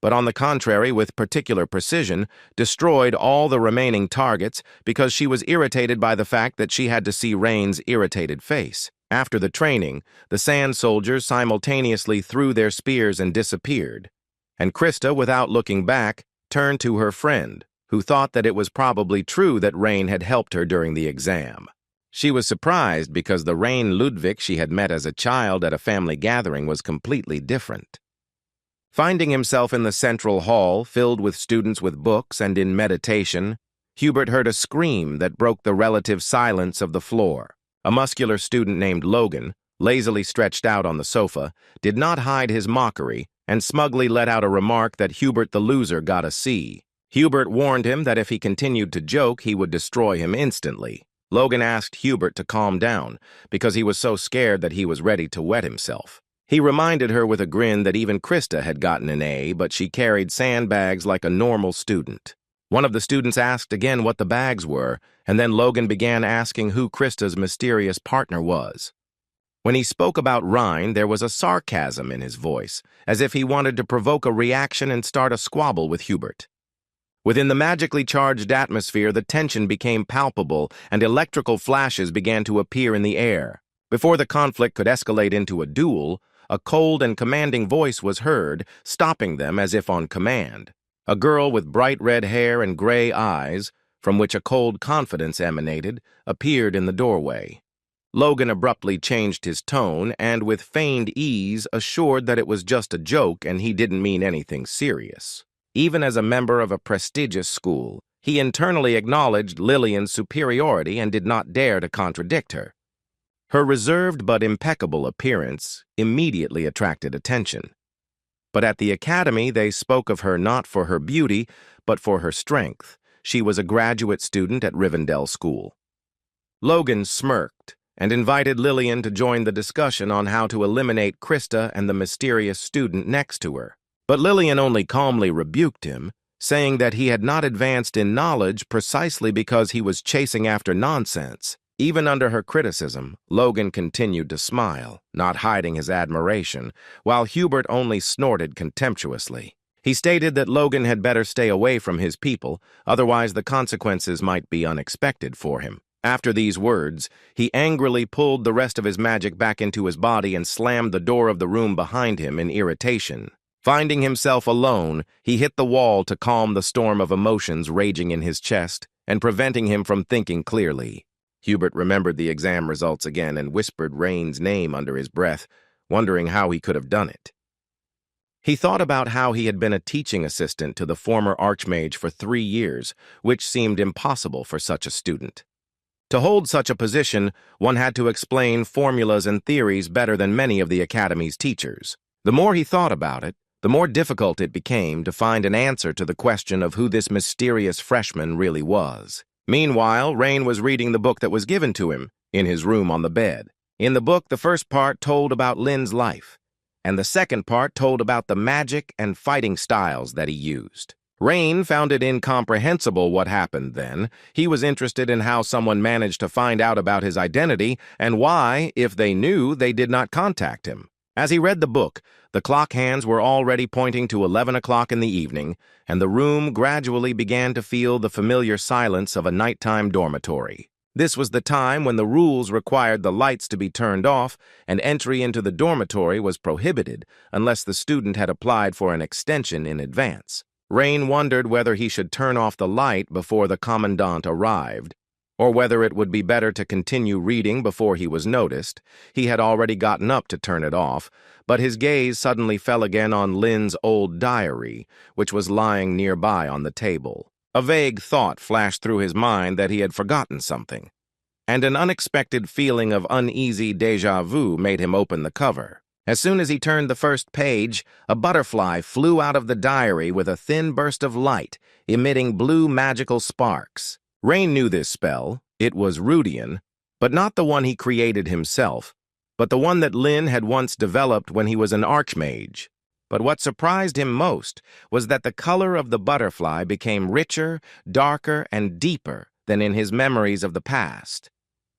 but on the contrary, with particular precision, destroyed all the remaining targets because she was irritated by the fact that she had to see Rain's irritated face. After the training, the sand soldiers simultaneously threw their spears and disappeared, and Krista, without looking back, turned to her friend, who thought that it was probably true that Rain had helped her during the exam. She was surprised because the Rain Ludwig she had met as a child at a family gathering was completely different. Finding himself in the central hall, filled with students with books and in meditation, Hubert heard a scream that broke the relative silence of the floor. A muscular student named Logan, lazily stretched out on the sofa, did not hide his mockery and smugly let out a remark that Hubert the loser got a C. Hubert warned him that if he continued to joke, he would destroy him instantly. Logan asked Hubert to calm down because he was so scared that he was ready to wet himself. He reminded her with a grin that even Krista had gotten an A, but she carried sandbags like a normal student. One of the students asked again what the bags were, and then Logan began asking who Krista's mysterious partner was. When he spoke about Rhine, there was a sarcasm in his voice, as if he wanted to provoke a reaction and start a squabble with Hubert. Within the magically charged atmosphere, the tension became palpable, and electrical flashes began to appear in the air. Before the conflict could escalate into a duel, a cold and commanding voice was heard, stopping them as if on command. A girl with bright red hair and gray eyes, from which a cold confidence emanated, appeared in the doorway. Logan abruptly changed his tone and, with feigned ease, assured that it was just a joke and he didn't mean anything serious. Even as a member of a prestigious school, he internally acknowledged Lillian's superiority and did not dare to contradict her. Her reserved but impeccable appearance immediately attracted attention. But at the academy, they spoke of her not for her beauty, but for her strength. She was a graduate student at Rivendell School. Logan smirked and invited Lillian to join the discussion on how to eliminate Krista and the mysterious student next to her. But Lillian only calmly rebuked him, saying that he had not advanced in knowledge precisely because he was chasing after nonsense. Even under her criticism, Logan continued to smile, not hiding his admiration, while Hubert only snorted contemptuously. He stated that Logan had better stay away from his people, otherwise the consequences might be unexpected for him. After these words, he angrily pulled the rest of his magic back into his body and slammed the door of the room behind him in irritation. Finding himself alone, he hit the wall to calm the storm of emotions raging in his chest and preventing him from thinking clearly. Hubert remembered the exam results again and whispered Rain's name under his breath, wondering how he could have done it. He thought about how he had been a teaching assistant to the former Archmage for 3 years, which seemed impossible for such a student. To hold such a position, one had to explain formulas and theories better than many of the Academy's teachers. The more he thought about it, the more difficult it became to find an answer to the question of who this mysterious freshman really was. Meanwhile, Rain was reading the book that was given to him, in his room on the bed. In the book, the first part told about Lin's life, and the second part told about the magic and fighting styles that he used. Rain found it incomprehensible what happened then. He was interested in how someone managed to find out about his identity and why, if they knew, they did not contact him. As he read the book, the clock hands were already pointing to 11 o'clock in the evening, and the room gradually began to feel the familiar silence of a nighttime dormitory. This was the time when the rules required the lights to be turned off, and entry into the dormitory was prohibited unless the student had applied for an extension in advance. Rain wondered whether he should turn off the light before the commandant arrived, or whether it would be better to continue reading before he was noticed. He had already gotten up to turn it off, but his gaze suddenly fell again on Lin's old diary, which was lying nearby on the table. A vague thought flashed through his mind that he had forgotten something, and an unexpected feeling of uneasy déjà vu made him open the cover. As soon as he turned the first page, a butterfly flew out of the diary with a thin burst of light, emitting blue magical sparks. Rain knew this spell. It was Rudian, but not the one he created himself, but the one that Lin had once developed when he was an Archmage. But what surprised him most was that the color of the butterfly became richer, darker, and deeper than in his memories of the past.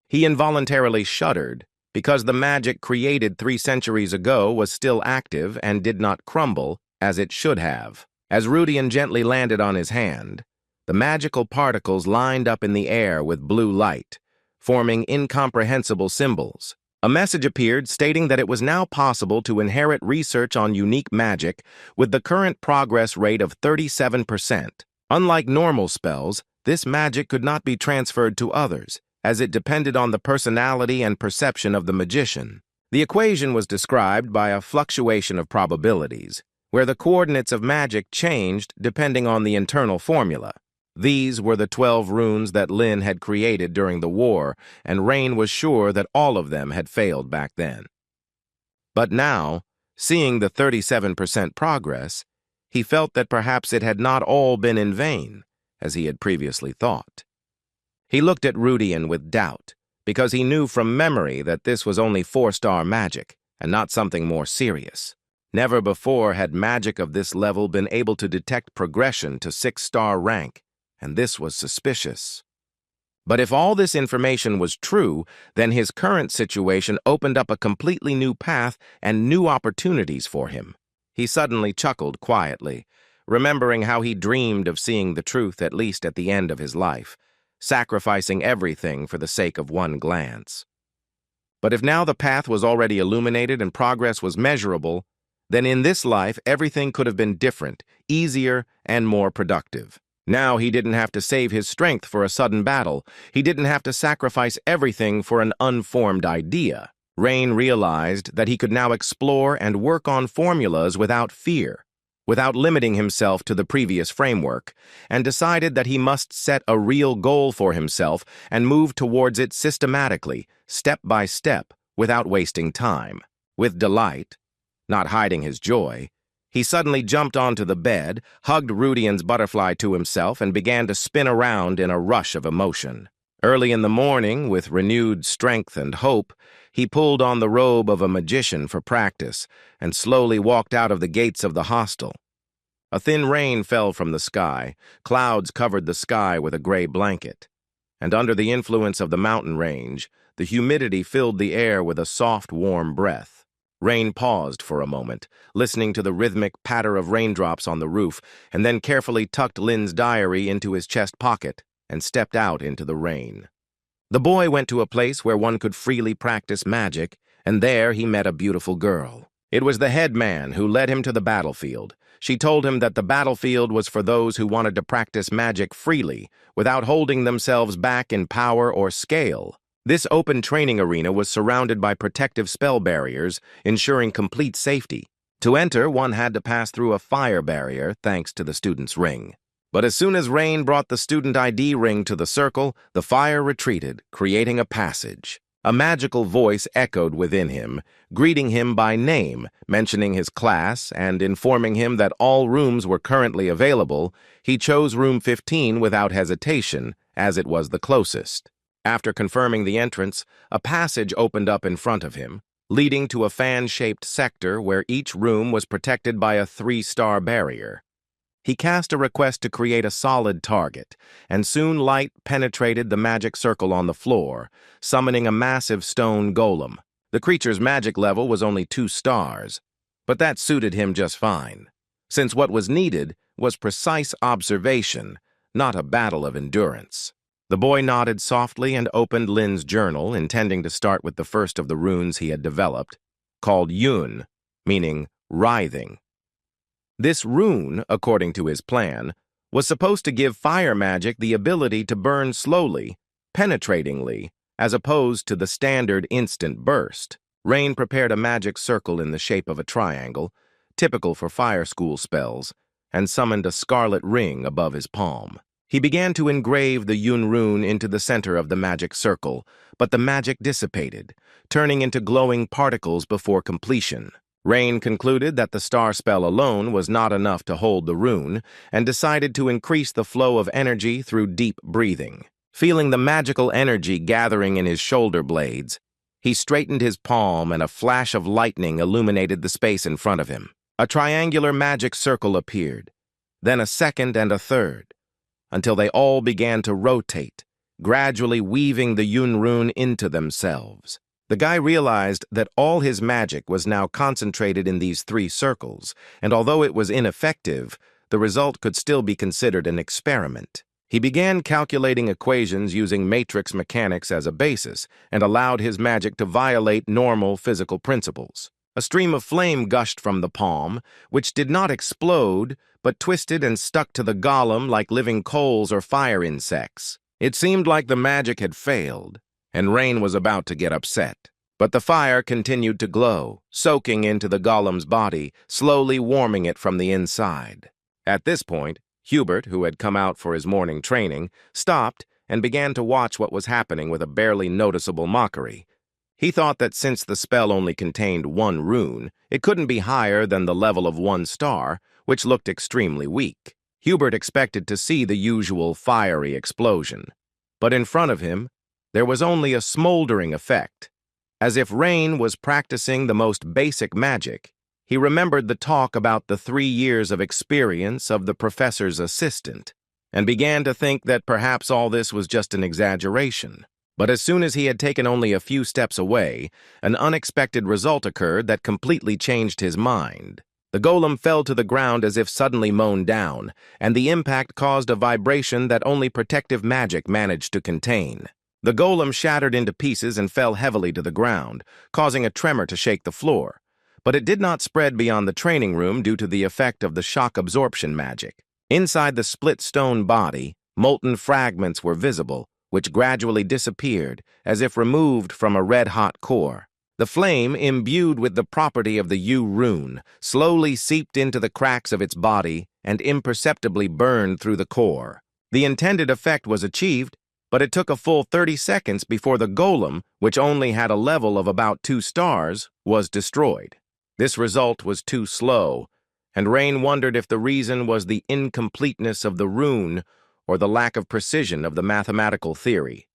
He involuntarily shuddered, because the magic created 3 centuries ago was still active and did not crumble as it should have. As Rudian gently landed on his hand, the magical particles lined up in the air with blue light, forming incomprehensible symbols. A message appeared stating that it was now possible to inherit research on unique magic with the current progress rate of 37%. Unlike normal spells, this magic could not be transferred to others, as it depended on the personality and perception of the magician. The equation was described by a fluctuation of probabilities, where the coordinates of magic changed depending on the internal formula. These were the 12 runes that Lin had created during the war, and Rain was sure that all of them had failed back then. But now, seeing the 37% progress, he felt that perhaps it had not all been in vain, as he had previously thought. He looked at Rudian with doubt, because he knew from memory that this was only 4-star magic, and not something more serious. Never before had magic of this level been able to detect progression to 6-star rank, and this was suspicious. But if all this information was true, then his current situation opened up a completely new path and new opportunities for him. He suddenly chuckled quietly, remembering how he dreamed of seeing the truth at least at the end of his life, sacrificing everything for the sake of one glance. But if now the path was already illuminated and progress was measurable, then in this life everything could have been different, easier, and more productive. Now he didn't have to save his strength for a sudden battle. He didn't have to sacrifice everything for an unformed idea. Rain realized that he could now explore and work on formulas without fear, without limiting himself to the previous framework, and decided that he must set a real goal for himself and move towards it systematically, step by step, without wasting time. With delight, not hiding his joy, he suddenly jumped onto the bed, hugged Rudian's butterfly to himself, and began to spin around in a rush of emotion. Early in the morning, with renewed strength and hope, he pulled on the robe of a magician for practice and slowly walked out of the gates of the hostel. A thin rain fell from the sky. Clouds covered the sky with a gray blanket, and under the influence of the mountain range, the humidity filled the air with a soft, warm breath. Rain paused for a moment, listening to the rhythmic patter of raindrops on the roof, and then carefully tucked Lin's diary into his chest pocket and stepped out into the rain. The boy went to a place where one could freely practice magic, and there he met a beautiful girl. It was the head man who led him to the battlefield. She told him that the battlefield was for those who wanted to practice magic freely, without holding themselves back in power or scale. This open training arena was surrounded by protective spell barriers, ensuring complete safety. To enter, one had to pass through a fire barrier thanks to the student's ring. But as soon as Rain brought the student ID ring to the circle, the fire retreated, creating a passage. A magical voice echoed within him, greeting him by name, mentioning his class, and informing him that all rooms were currently available. He chose room 15 without hesitation, as it was the closest. After confirming the entrance, a passage opened up in front of him, leading to a fan-shaped sector where each room was protected by a 3-star barrier. He cast a request to create a solid target, and soon light penetrated the magic circle on the floor, summoning a massive stone golem. The creature's magic level was only 2 stars, but that suited him just fine, since what was needed was precise observation, not a battle of endurance. The boy nodded softly and opened Lin's journal, intending to start with the first of the runes he had developed, called Yun, meaning writhing. This rune, according to his plan, was supposed to give fire magic the ability to burn slowly, penetratingly, as opposed to the standard instant burst. Rain prepared a magic circle in the shape of a triangle, typical for fire school spells, and summoned a scarlet ring above his palm. He began to engrave the Yun rune into the center of the magic circle, but the magic dissipated, turning into glowing particles before completion. Rain concluded that the star spell alone was not enough to hold the rune, and decided to increase the flow of energy through deep breathing. Feeling the magical energy gathering in his shoulder blades, he straightened his palm and a flash of lightning illuminated the space in front of him. A triangular magic circle appeared, then a second and a third, until they all began to rotate, gradually weaving the Yun rune into themselves. The guy realized that all his magic was now concentrated in these 3 circles, and although it was ineffective, the result could still be considered an experiment. He began calculating equations using matrix mechanics as a basis, and allowed his magic to violate normal physical principles. A stream of flame gushed from the palm, which did not explode, but twisted and stuck to the golem like living coals or fire insects. It seemed like the magic had failed, and Rain was about to get upset. But the fire continued to glow, soaking into the golem's body, slowly warming it from the inside. At this point, Hubert, who had come out for his morning training, stopped and began to watch what was happening with a barely noticeable mockery. He thought that since the spell only contained 1 rune, it couldn't be higher than the level of 1 star, which looked extremely weak. Hubert expected to see the usual fiery explosion, but in front of him, there was only a smoldering effect. As if Rain was practicing the most basic magic, he remembered the talk about the 3 years of experience of the professor's assistant, and began to think that perhaps all this was just an exaggeration. But as soon as he had taken only a few steps away, an unexpected result occurred that completely changed his mind. The golem fell to the ground as if suddenly mown down, and the impact caused a vibration that only protective magic managed to contain. The golem shattered into pieces and fell heavily to the ground, causing a tremor to shake the floor. But it did not spread beyond the training room due to the effect of the shock absorption magic. Inside the split stone body, molten fragments were visible, which gradually disappeared, as if removed from a red-hot core. The flame, imbued with the property of the Yu rune, slowly seeped into the cracks of its body and imperceptibly burned through the core. The intended effect was achieved, but it took a full 30 seconds before the golem, which only had a level of about 2 stars, was destroyed. This result was too slow, and Rain wondered if the reason was the incompleteness of the rune or the lack of precision of the mathematical theory.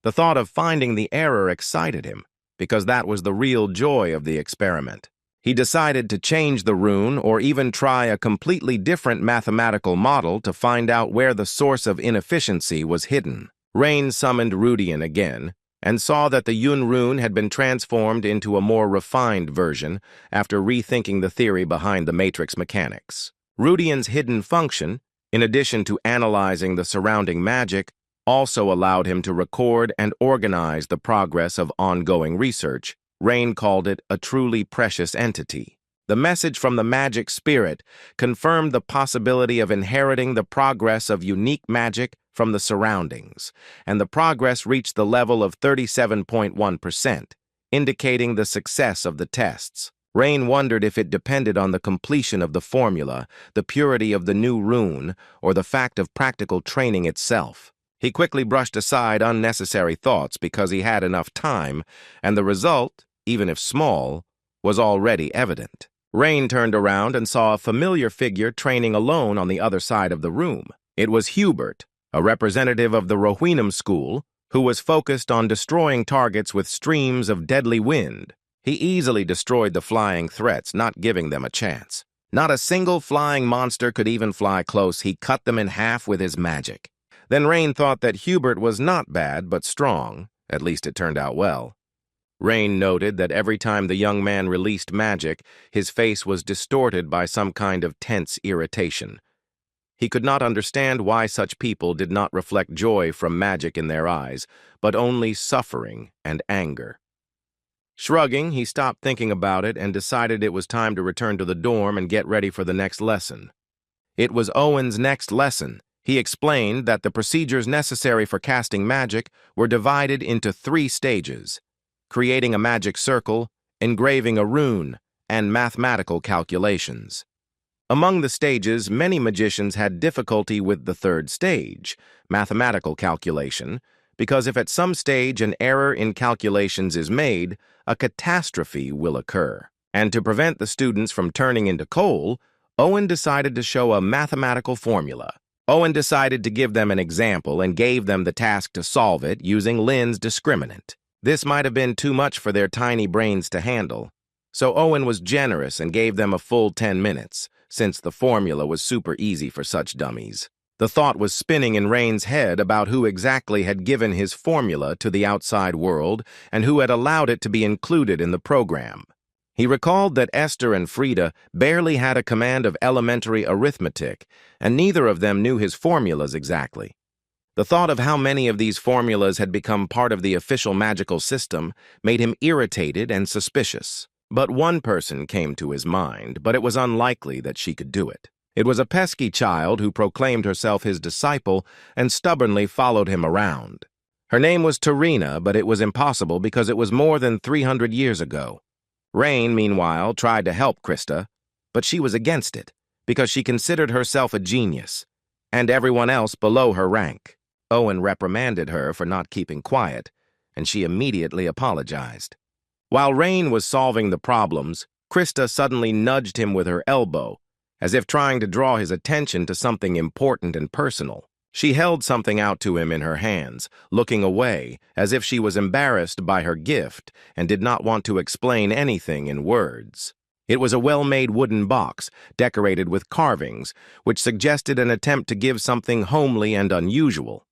The thought of finding the error excited him, because that was the real joy of the experiment. He decided to change the rune or even try a completely different mathematical model to find out where the source of inefficiency was hidden. Rain summoned Rudian again, and saw that the Yun rune had been transformed into a more refined version after rethinking the theory behind the matrix mechanics. Rudian's hidden function, in addition to analyzing the surrounding magic, also allowed him to record and organize the progress of ongoing research. Rain called it a truly precious entity. The message from the magic spirit confirmed the possibility of inheriting the progress of unique magic from the surroundings, and the progress reached the level of 37.1%, indicating the success of the tests. Rain wondered if it depended on the completion of the formula, the purity of the new rune, or the fact of practical training itself. He quickly brushed aside unnecessary thoughts because he had enough time, and the result, even if small, was already evident. Rain turned around and saw a familiar figure training alone on the other side of the room. It was Hubert, a representative of the Rohirrim school, who was focused on destroying targets with streams of deadly wind. He easily destroyed the flying threats, not giving them a chance. Not a single flying monster could even fly close. He cut them in half with his magic. Then Rain thought that Hubert was not bad, but strong. At least it turned out well. Rain noted that every time the young man released magic, his face was distorted by some kind of tense irritation. He could not understand why such people did not reflect joy from magic in their eyes, but only suffering and anger. Shrugging, he stopped thinking about it and decided it was time to return to the dorm and get ready for the next lesson. It was Owen's next lesson. He explained that the procedures necessary for casting magic were divided into 3 stages: creating a magic circle, engraving a rune, and mathematical calculations. Among the stages, many magicians had difficulty with the 3rd stage, mathematical calculation, because if at some stage an error in calculations is made, a catastrophe will occur. And to prevent the students from turning into coal, Owen decided to show a mathematical formula. Owen decided to give them an example and gave them the task to solve it using Lynn's discriminant. This might have been too much for their tiny brains to handle, so Owen was generous and gave them a full 10 minutes, since the formula was super easy for such dummies. The thought was spinning in Rain's head about who exactly had given his formula to the outside world and who had allowed it to be included in the program. He recalled that Esther and Frida barely had a command of elementary arithmetic, and neither of them knew his formulas exactly. The thought of how many of these formulas had become part of the official magical system made him irritated and suspicious. But one person came to his mind, but it was unlikely that she could do it. It was a pesky child who proclaimed herself his disciple and stubbornly followed him around. Her name was Tarina, but it was impossible because it was more than 300 years ago. Rain, meanwhile, tried to help Krista, but she was against it because she considered herself a genius, and everyone else below her rank. Owen reprimanded her for not keeping quiet, and she immediately apologized. While Rain was solving the problems, Krista suddenly nudged him with her elbow, as if trying to draw his attention to something important and personal. She held something out to him in her hands, looking away, as if she was embarrassed by her gift and did not want to explain anything in words. It was a well-made wooden box, decorated with carvings, which suggested an attempt to give something homely and unusual.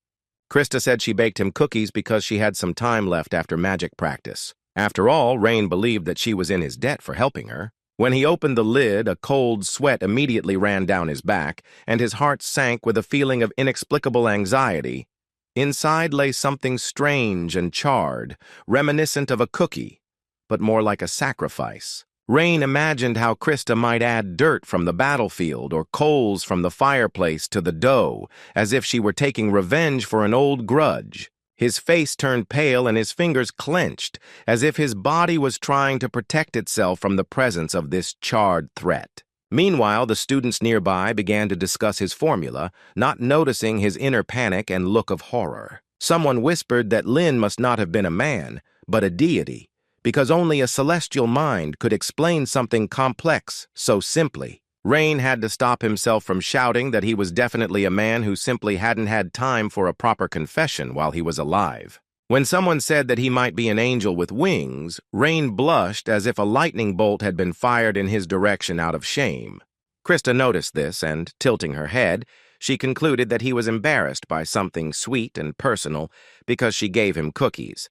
Krista said she baked him cookies because she had some time left after magic practice. After all, Rain believed that she was in his debt for helping her. When he opened the lid, a cold sweat immediately ran down his back, and his heart sank with a feeling of inexplicable anxiety. Inside lay something strange and charred, reminiscent of a cookie, but more like a sacrifice. Rain imagined how Krista might add dirt from the battlefield or coals from the fireplace to the dough, as if she were taking revenge for an old grudge. His face turned pale and his fingers clenched, as if his body was trying to protect itself from the presence of this charred threat. Meanwhile, the students nearby began to discuss his formula, not noticing his inner panic and look of horror. Someone whispered that Lin must not have been a man, but a deity, because only a celestial mind could explain something complex so simply. Rain had to stop himself from shouting that he was definitely a man who simply hadn't had time for a proper confession while he was alive. When someone said that he might be an angel with wings, Rain blushed as if a lightning bolt had been fired in his direction out of shame. Krista noticed this, and, tilting her head, she concluded that he was embarrassed by something sweet and personal because she gave him cookies.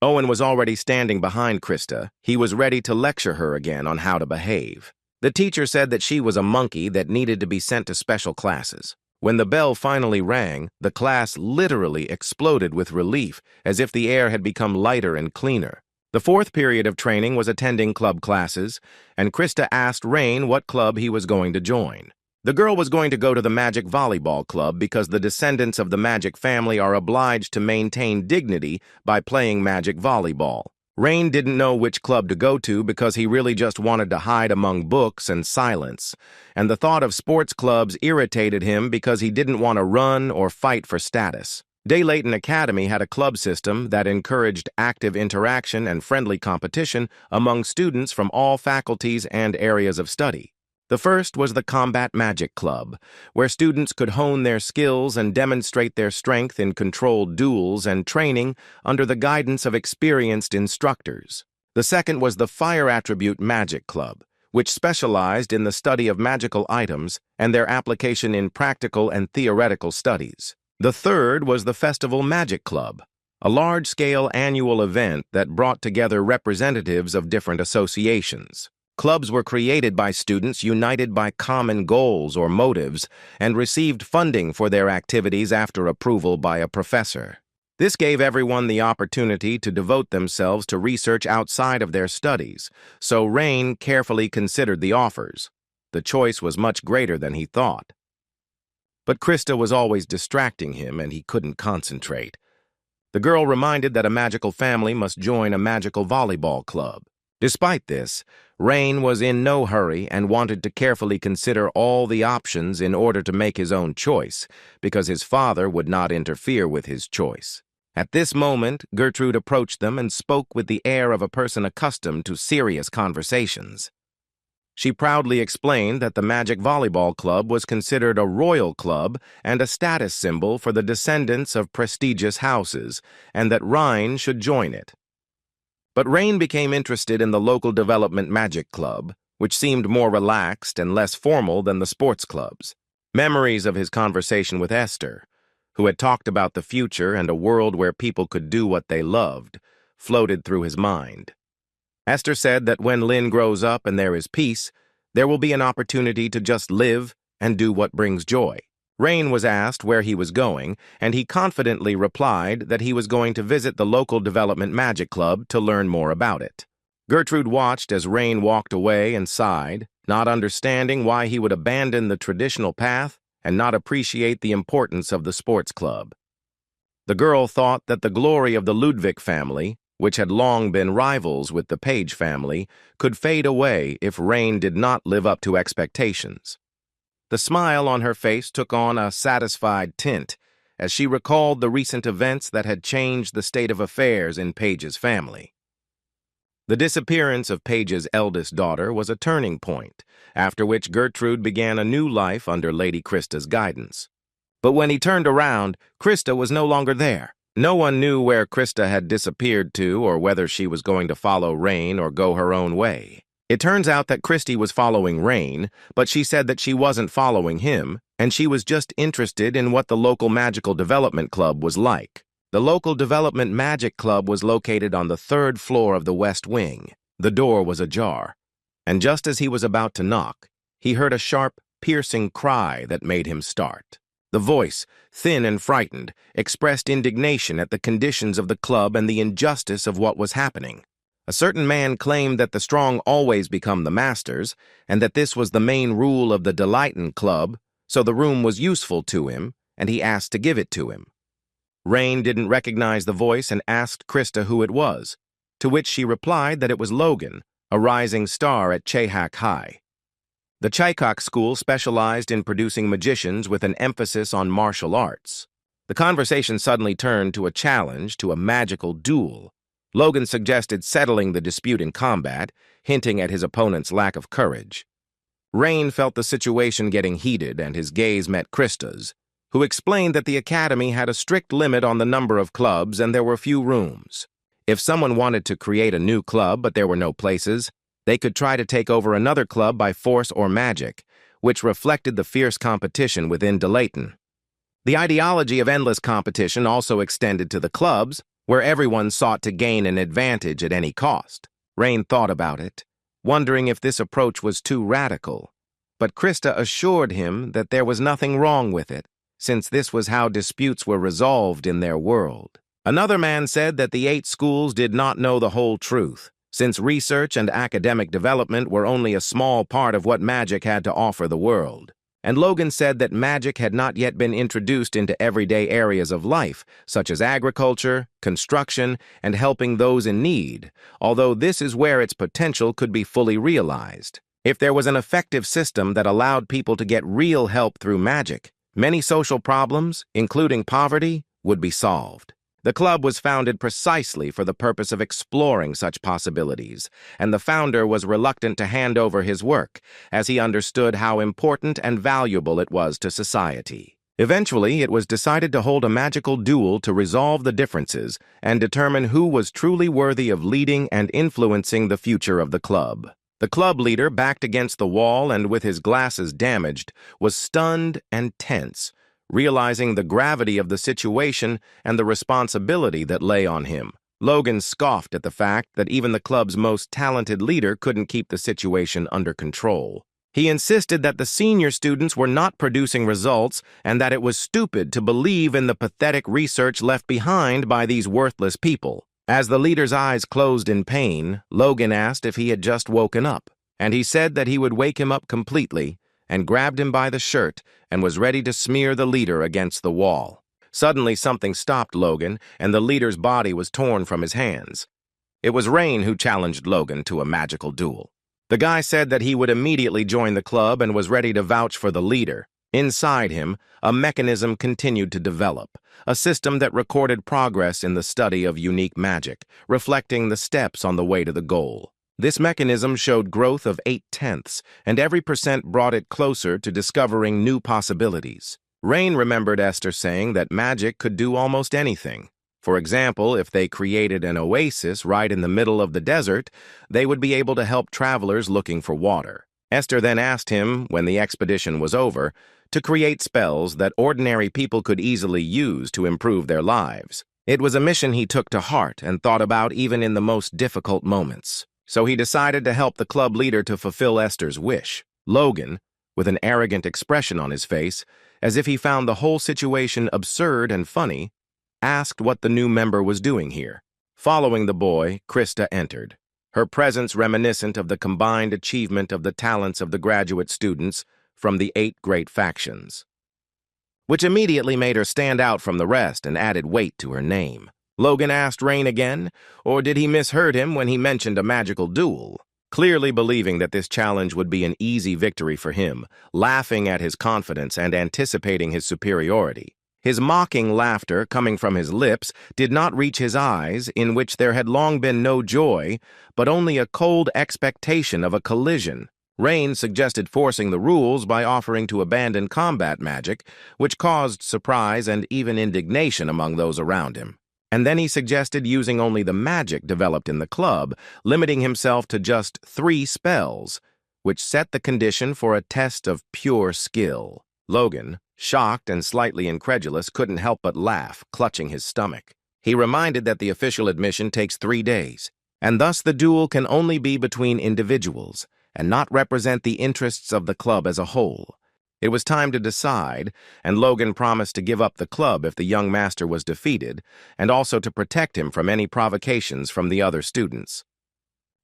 Owen was already standing behind Krista. He was ready to lecture her again on how to behave. The teacher said that she was a monkey that needed to be sent to special classes. When the bell finally rang, the class literally exploded with relief, as if the air had become lighter and cleaner. The fourth period of training was attending club classes, and Krista asked Rain what club he was going to join. The girl was going to go to the Magic Volleyball Club because the descendants of the Magic family are obliged to maintain dignity by playing Magic Volleyball. Rain didn't know which club to go to because he really just wanted to hide among books and silence, and the thought of sports clubs irritated him because he didn't want to run or fight for status. Daylayton Academy had a club system that encouraged active interaction and friendly competition among students from all faculties and areas of study. The first was the Combat Magic Club, where students could hone their skills and demonstrate their strength in controlled duels and training under the guidance of experienced instructors. The second was the Fire Attribute Magic Club, which specialized in the study of magical items and their application in practical and theoretical studies. The third was the Festival Magic Club, a large-scale annual event that brought together representatives of different associations. Clubs were created by students united by common goals or motives and received funding for their activities after approval by a professor. This gave everyone the opportunity to devote themselves to research outside of their studies, so Rain carefully considered the offers. The choice was much greater than he thought. But Krista was always distracting him and he couldn't concentrate. The girl reminded that a magical family must join a magical volleyball club. Despite this, Rain was in no hurry and wanted to carefully consider all the options in order to make his own choice, because his father would not interfere with his choice. At this moment, Gertrude approached them and spoke with the air of a person accustomed to serious conversations. She proudly explained that the Magic Volleyball Club was considered a royal club and a status symbol for the descendants of prestigious houses, and that Rain should join it. But Rain became interested in the local development magic club, which seemed more relaxed and less formal than the sports clubs. Memories of his conversation with Esther, who had talked about the future and a world where people could do what they loved, floated through his mind. Esther said that when Lynn grows up and there is peace, there will be an opportunity to just live and do what brings joy. Rain was asked where he was going, and he confidently replied that he was going to visit the local development magic club to learn more about it. Gertrude watched as Rain walked away and sighed, not understanding why he would abandon the traditional path and not appreciate the importance of the sports club. The girl thought that the glory of the Ludwig family, which had long been rivals with the Page family, could fade away if Rain did not live up to expectations. The smile on her face took on a satisfied tint as she recalled the recent events that had changed the state of affairs in Page's family. The disappearance of Page's eldest daughter was a turning point, after which Gertrude began a new life under Lady Krista's guidance. But when he turned around, Krista was no longer there. No one knew where Krista had disappeared to or whether she was going to follow Rain or go her own way. It turns out that Christy was following Rain, but she said that she wasn't following him, and she was just interested in what the local magical development club was like. The local development magic club was located on the 3rd floor of the West Wing. The door was ajar, and just as he was about to knock, he heard a sharp, piercing cry that made him start. The voice, thin and frightened, expressed indignation at the conditions of the club and the injustice of what was happening. A certain man claimed that the strong always become the masters, and that this was the main rule of the Daylayton Club, so the room was useful to him, and he asked to give it to him. Rain didn't recognize the voice and asked Krista who it was, to which she replied that it was Logan, a rising star at Chayhak High. The Chayhak School specialized in producing magicians with an emphasis on martial arts. The conversation suddenly turned to a challenge to a magical duel. Logan suggested settling the dispute in combat, hinting at his opponent's lack of courage. Rain felt the situation getting heated, and his gaze met Krista's, who explained that the academy had a strict limit on the number of clubs and there were few rooms. If someone wanted to create a new club but there were no places, they could try to take over another club by force or magic, which reflected the fierce competition within Daylayton. The ideology of endless competition also extended to the clubs, where everyone sought to gain an advantage at any cost. Rain thought about it, wondering if this approach was too radical, but Krista assured him that there was nothing wrong with it, since this was how disputes were resolved in their world. Another man said that the 8 schools did not know the whole truth, since research and academic development were only a small part of what magic had to offer the world. And Logan said that magic had not yet been introduced into everyday areas of life, such as agriculture, construction, and helping those in need, although this is where its potential could be fully realized. If there was an effective system that allowed people to get real help through magic, many social problems, including poverty, would be solved. The club was founded precisely for the purpose of exploring such possibilities, and the founder was reluctant to hand over his work, as he understood how important and valuable it was to society. Eventually, it was decided to hold a magical duel to resolve the differences and determine who was truly worthy of leading and influencing the future of the club. The club leader, backed against the wall and with his glasses damaged, was stunned and tense, realizing the gravity of the situation and the responsibility that lay on him. Logan scoffed at the fact that even the club's most talented leader couldn't keep the situation under control. He insisted that the senior students were not producing results and that it was stupid to believe in the pathetic research left behind by these worthless people. As the leader's eyes closed in pain, Logan asked if he had just woken up, and he said that he would wake him up completely, and grabbed him by the shirt and was ready to smear the leader against the wall. Suddenly something stopped Logan, and the leader's body was torn from his hands. It was Rain who challenged Logan to a magical duel. The guy said that he would immediately join the club and was ready to vouch for the leader. Inside him, a mechanism continued to develop, a system that recorded progress in the study of unique magic, reflecting the steps on the way to the goal. This mechanism showed growth of 0.8, and every percent brought it closer to discovering new possibilities. Rain remembered Esther saying that magic could do almost anything. For example, if they created an oasis right in the middle of the desert, they would be able to help travelers looking for water. Esther then asked him, when the expedition was over, to create spells that ordinary people could easily use to improve their lives. It was a mission he took to heart and thought about even in the most difficult moments. So he decided to help the club leader to fulfill Esther's wish. Logan, with an arrogant expression on his face, as if he found the whole situation absurd and funny, asked what the new member was doing here. Following the boy, Krista entered, her presence reminiscent of the combined achievement of the talents of the graduate students from the 8 great factions, which immediately made her stand out from the rest and added weight to her name. Logan asked Rain again, or did he misheard him when he mentioned a magical duel? Clearly believing that this challenge would be an easy victory for him, laughing at his confidence and anticipating his superiority. His mocking laughter coming from his lips did not reach his eyes, in which there had long been no joy, but only a cold expectation of a collision. Rain suggested forcing the rules by offering to abandon combat magic, which caused surprise and even indignation among those around him. And then he suggested using only the magic developed in the club, limiting himself to just 3 spells, which set the condition for a test of pure skill. Logan, shocked and slightly incredulous, couldn't help but laugh, clutching his stomach. He reminded that the official admission takes 3 days, and thus the duel can only be between individuals, and not represent the interests of the club as a whole. It was time to decide, and Logan promised to give up the club if the young master was defeated, and also to protect him from any provocations from the other students.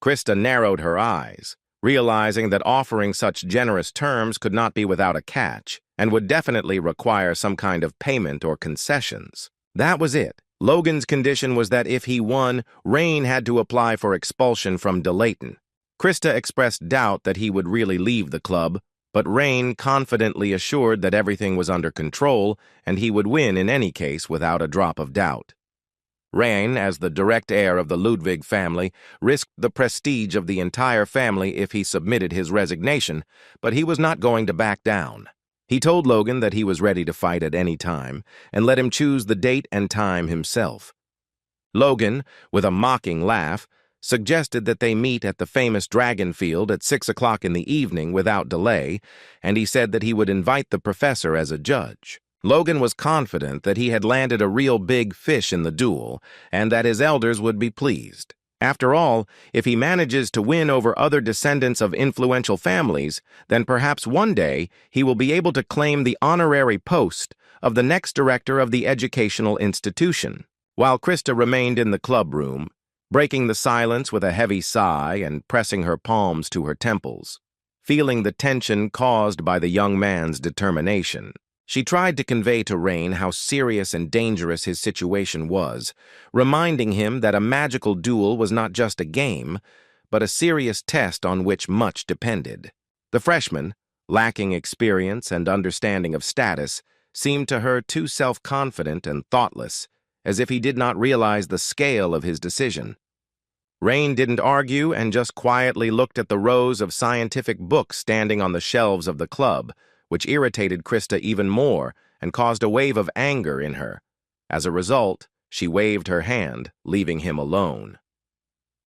Krista narrowed her eyes, realizing that offering such generous terms could not be without a catch, and would definitely require some kind of payment or concessions. That was it. Logan's condition was that if he won, Rain had to apply for expulsion from Delayton. Krista expressed doubt that he would really leave the club, but Rain confidently assured that everything was under control and he would win in any case without a drop of doubt. Rain, as the direct heir of the Ludwig family, risked the prestige of the entire family if he submitted his resignation, but he was not going to back down. He told Logan that he was ready to fight at any time and let him choose the date and time himself. Logan, with a mocking laugh, suggested that they meet at the famous Dragon Field at 6 o'clock in the evening without delay, and he said that he would invite the professor as a judge. Logan was confident that he had landed a real big fish in the duel, and that his elders would be pleased. After all, if he manages to win over other descendants of influential families, then perhaps one day he will be able to claim the honorary post of the next director of the educational institution. While Krista remained in the club room, breaking the silence with a heavy sigh and pressing her palms to her temples, feeling the tension caused by the young man's determination, she tried to convey to Rain how serious and dangerous his situation was, reminding him that a magical duel was not just a game, but a serious test on which much depended. The freshman, lacking experience and understanding of status, seemed to her too self-confident and thoughtless, as if he did not realize the scale of his decision. Rain didn't argue and just quietly looked at the rows of scientific books standing on the shelves of the club, which irritated Krista even more and caused a wave of anger in her. As a result, she waved her hand, leaving him alone.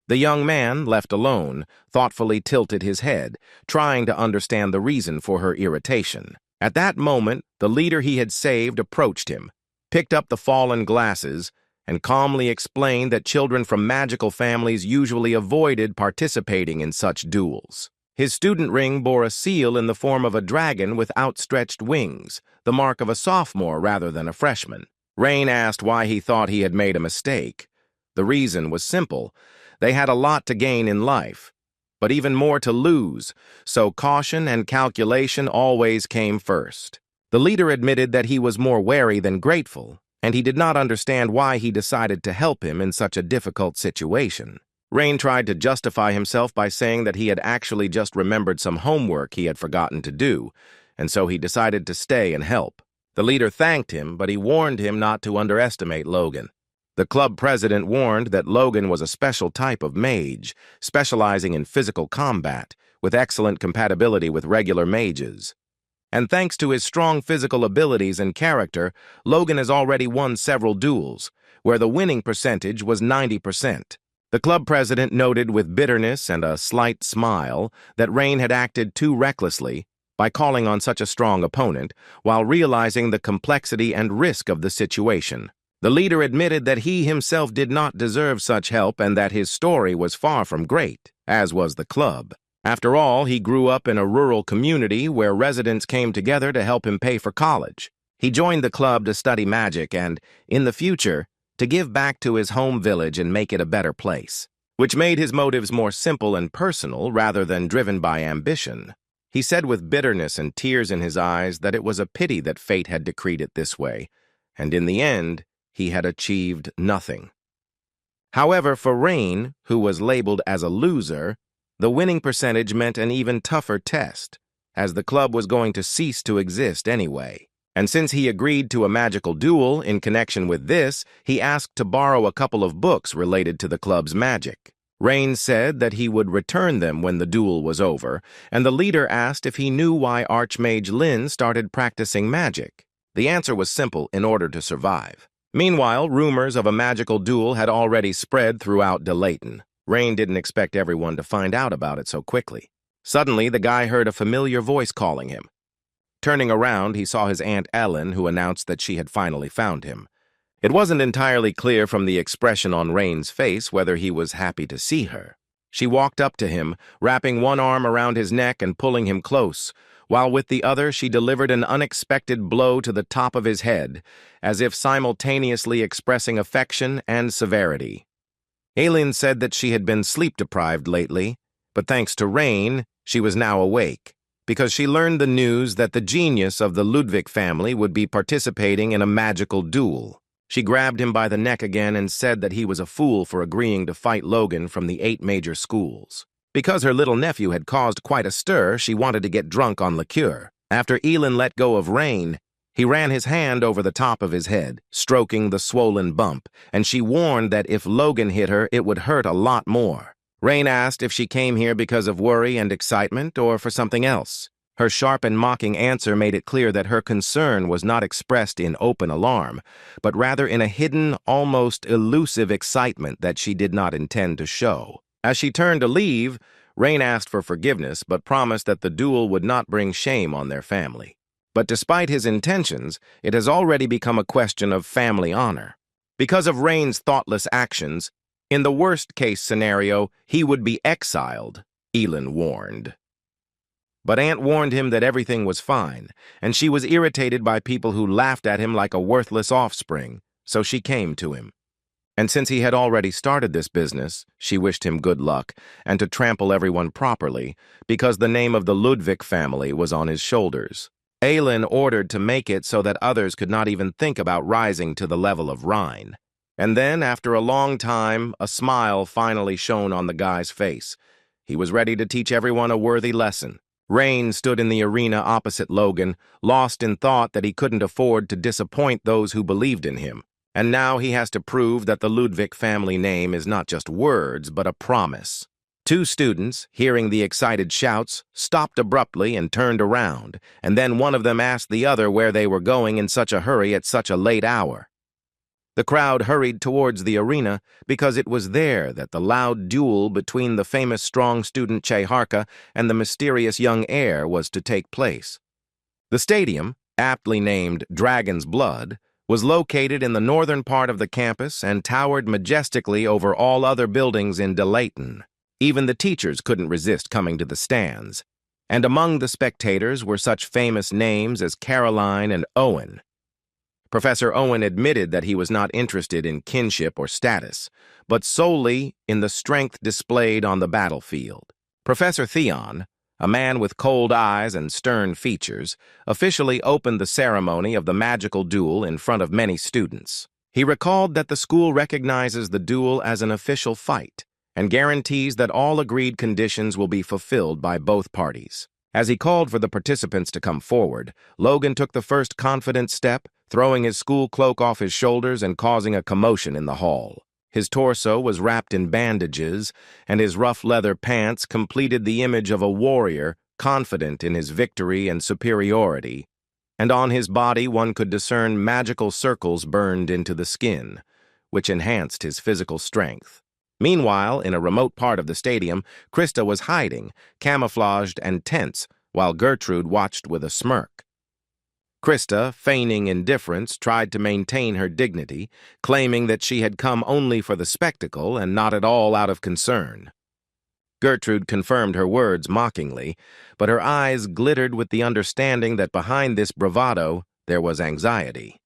The young man, left alone, thoughtfully tilted his head, trying to understand the reason for her irritation. At that moment, the leader he had saved approached him, picked up the fallen glasses, and calmly explained that children from magical families usually avoided participating in such duels. His student ring bore a seal in the form of a dragon with outstretched wings, the mark of a sophomore rather than a freshman. Rain asked why he thought he had made a mistake. The reason was simple. They had a lot to gain in life, but even more to lose, so caution and calculation always came first. The leader admitted that he was more wary than grateful, and he did not understand why he decided to help him in such a difficult situation. Rain tried to justify himself by saying that he had actually just remembered some homework he had forgotten to do, and so he decided to stay and help. The leader thanked him, but he warned him not to underestimate Logan. The club president warned that Logan was a special type of mage, specializing in physical combat, with excellent compatibility with regular mages. And thanks to his strong physical abilities and character, Logan has already won several duels, where the winning percentage was 90%. The club president noted with bitterness and a slight smile that Rain had acted too recklessly by calling on such a strong opponent, while realizing the complexity and risk of the situation. The leader admitted that he himself did not deserve such help and that his story was far from great, as was the club. After all, he grew up in a rural community where residents came together to help him pay for college. He joined the club to study magic and, in the future, to give back to his home village and make it a better place, which made his motives more simple and personal rather than driven by ambition. He said with bitterness and tears in his eyes that it was a pity that fate had decreed it this way, and in the end, he had achieved nothing. However, for Rain, who was labeled as a loser, the winning percentage meant an even tougher test, as the club was going to cease to exist anyway. And since he agreed to a magical duel in connection with this, he asked to borrow a couple of books related to the club's magic. Rain said that he would return them when the duel was over, and the leader asked if he knew why Archmage Lin started practicing magic. The answer was simple: in order to survive. Meanwhile, rumors of a magical duel had already spread throughout Delayton. Rain didn't expect everyone to find out about it so quickly. Suddenly, the guy heard a familiar voice calling him. Turning around, he saw his Aunt Ellen, who announced that she had finally found him. It wasn't entirely clear from the expression on Rain's face whether he was happy to see her. She walked up to him, wrapping one arm around his neck and pulling him close, while with the other she delivered an unexpected blow to the top of his head, as if simultaneously expressing affection and severity. Aileen said that she had been sleep-deprived lately, but thanks to Rain, she was now awake, because she learned the news that the genius of the Ludwig family would be participating in a magical duel. She grabbed him by the neck again and said that he was a fool for agreeing to fight Logan from the 8 major schools. Because her little nephew had caused quite a stir, she wanted to get drunk on liqueur. After Elin let go of Rain, he ran his hand over the top of his head, stroking the swollen bump, and she warned that if Logan hit her, it would hurt a lot more. Rain asked if she came here because of worry and excitement or for something else. Her sharp and mocking answer made it clear that her concern was not expressed in open alarm, but rather in a hidden, almost elusive excitement that she did not intend to show. As she turned to leave, Rain asked for forgiveness but promised that the duel would not bring shame on their family. But despite his intentions, it has already become a question of family honor. Because of Rain's thoughtless actions, in the worst-case scenario, he would be exiled, Elin warned. But Aunt warned him that everything was fine, and she was irritated by people who laughed at him like a worthless offspring, so she came to him. And since he had already started this business, she wished him good luck and to trample everyone properly, because the name of the Ludwig family was on his shoulders. Aelin ordered to make it so that others could not even think about rising to the level of Rein. And then, after a long time, a smile finally shone on the guy's face. He was ready to teach everyone a worthy lesson. Rein stood in the arena opposite Logan, lost in thought that he couldn't afford to disappoint those who believed in him. And now he has to prove that the Ludwig family name is not just words, but a promise. Two students, hearing the excited shouts, stopped abruptly and turned around, and then one of them asked the other where they were going in such a hurry at such a late hour. The crowd hurried towards the arena because it was there that the loud duel between the famous strong student Cheharka and the mysterious young heir was to take place. The stadium, aptly named Dragon's Blood, was located in the northern part of the campus and towered majestically over all other buildings in Delayton. Even the teachers couldn't resist coming to the stands, and among the spectators were such famous names as Caroline and Owen. Professor Owen admitted that he was not interested in kinship or status, but solely in the strength displayed on the battlefield. Professor Theon, a man with cold eyes and stern features, officially opened the ceremony of the magical duel in front of many students. He recalled that the school recognizes the duel as an official fight and guarantees that all agreed conditions will be fulfilled by both parties. As he called for the participants to come forward, Logan took the first confident step, throwing his school cloak off his shoulders and causing a commotion in the hall. His torso was wrapped in bandages, and his rough leather pants completed the image of a warrior confident in his victory and superiority, and on his body one could discern magical circles burned into the skin, which enhanced his physical strength. Meanwhile, in a remote part of the stadium, Krista was hiding, camouflaged and tense, while Gertrude watched with a smirk. Krista, feigning indifference, tried to maintain her dignity, claiming that she had come only for the spectacle and not at all out of concern. Gertrude confirmed her words mockingly, but her eyes glittered with the understanding that behind this bravado there was anxiety.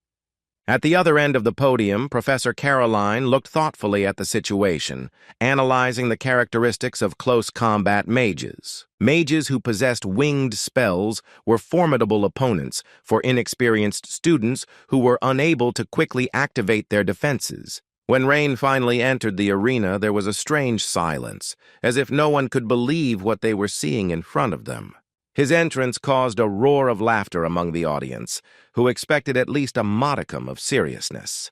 At the other end of the podium, Professor Caroline looked thoughtfully at the situation, analyzing the characteristics of close combat mages. Mages who possessed winged spells were formidable opponents for inexperienced students who were unable to quickly activate their defenses. When Rein finally entered the arena, there was a strange silence, as if no one could believe what they were seeing in front of them. His entrance caused a roar of laughter among the audience, who expected at least a modicum of seriousness.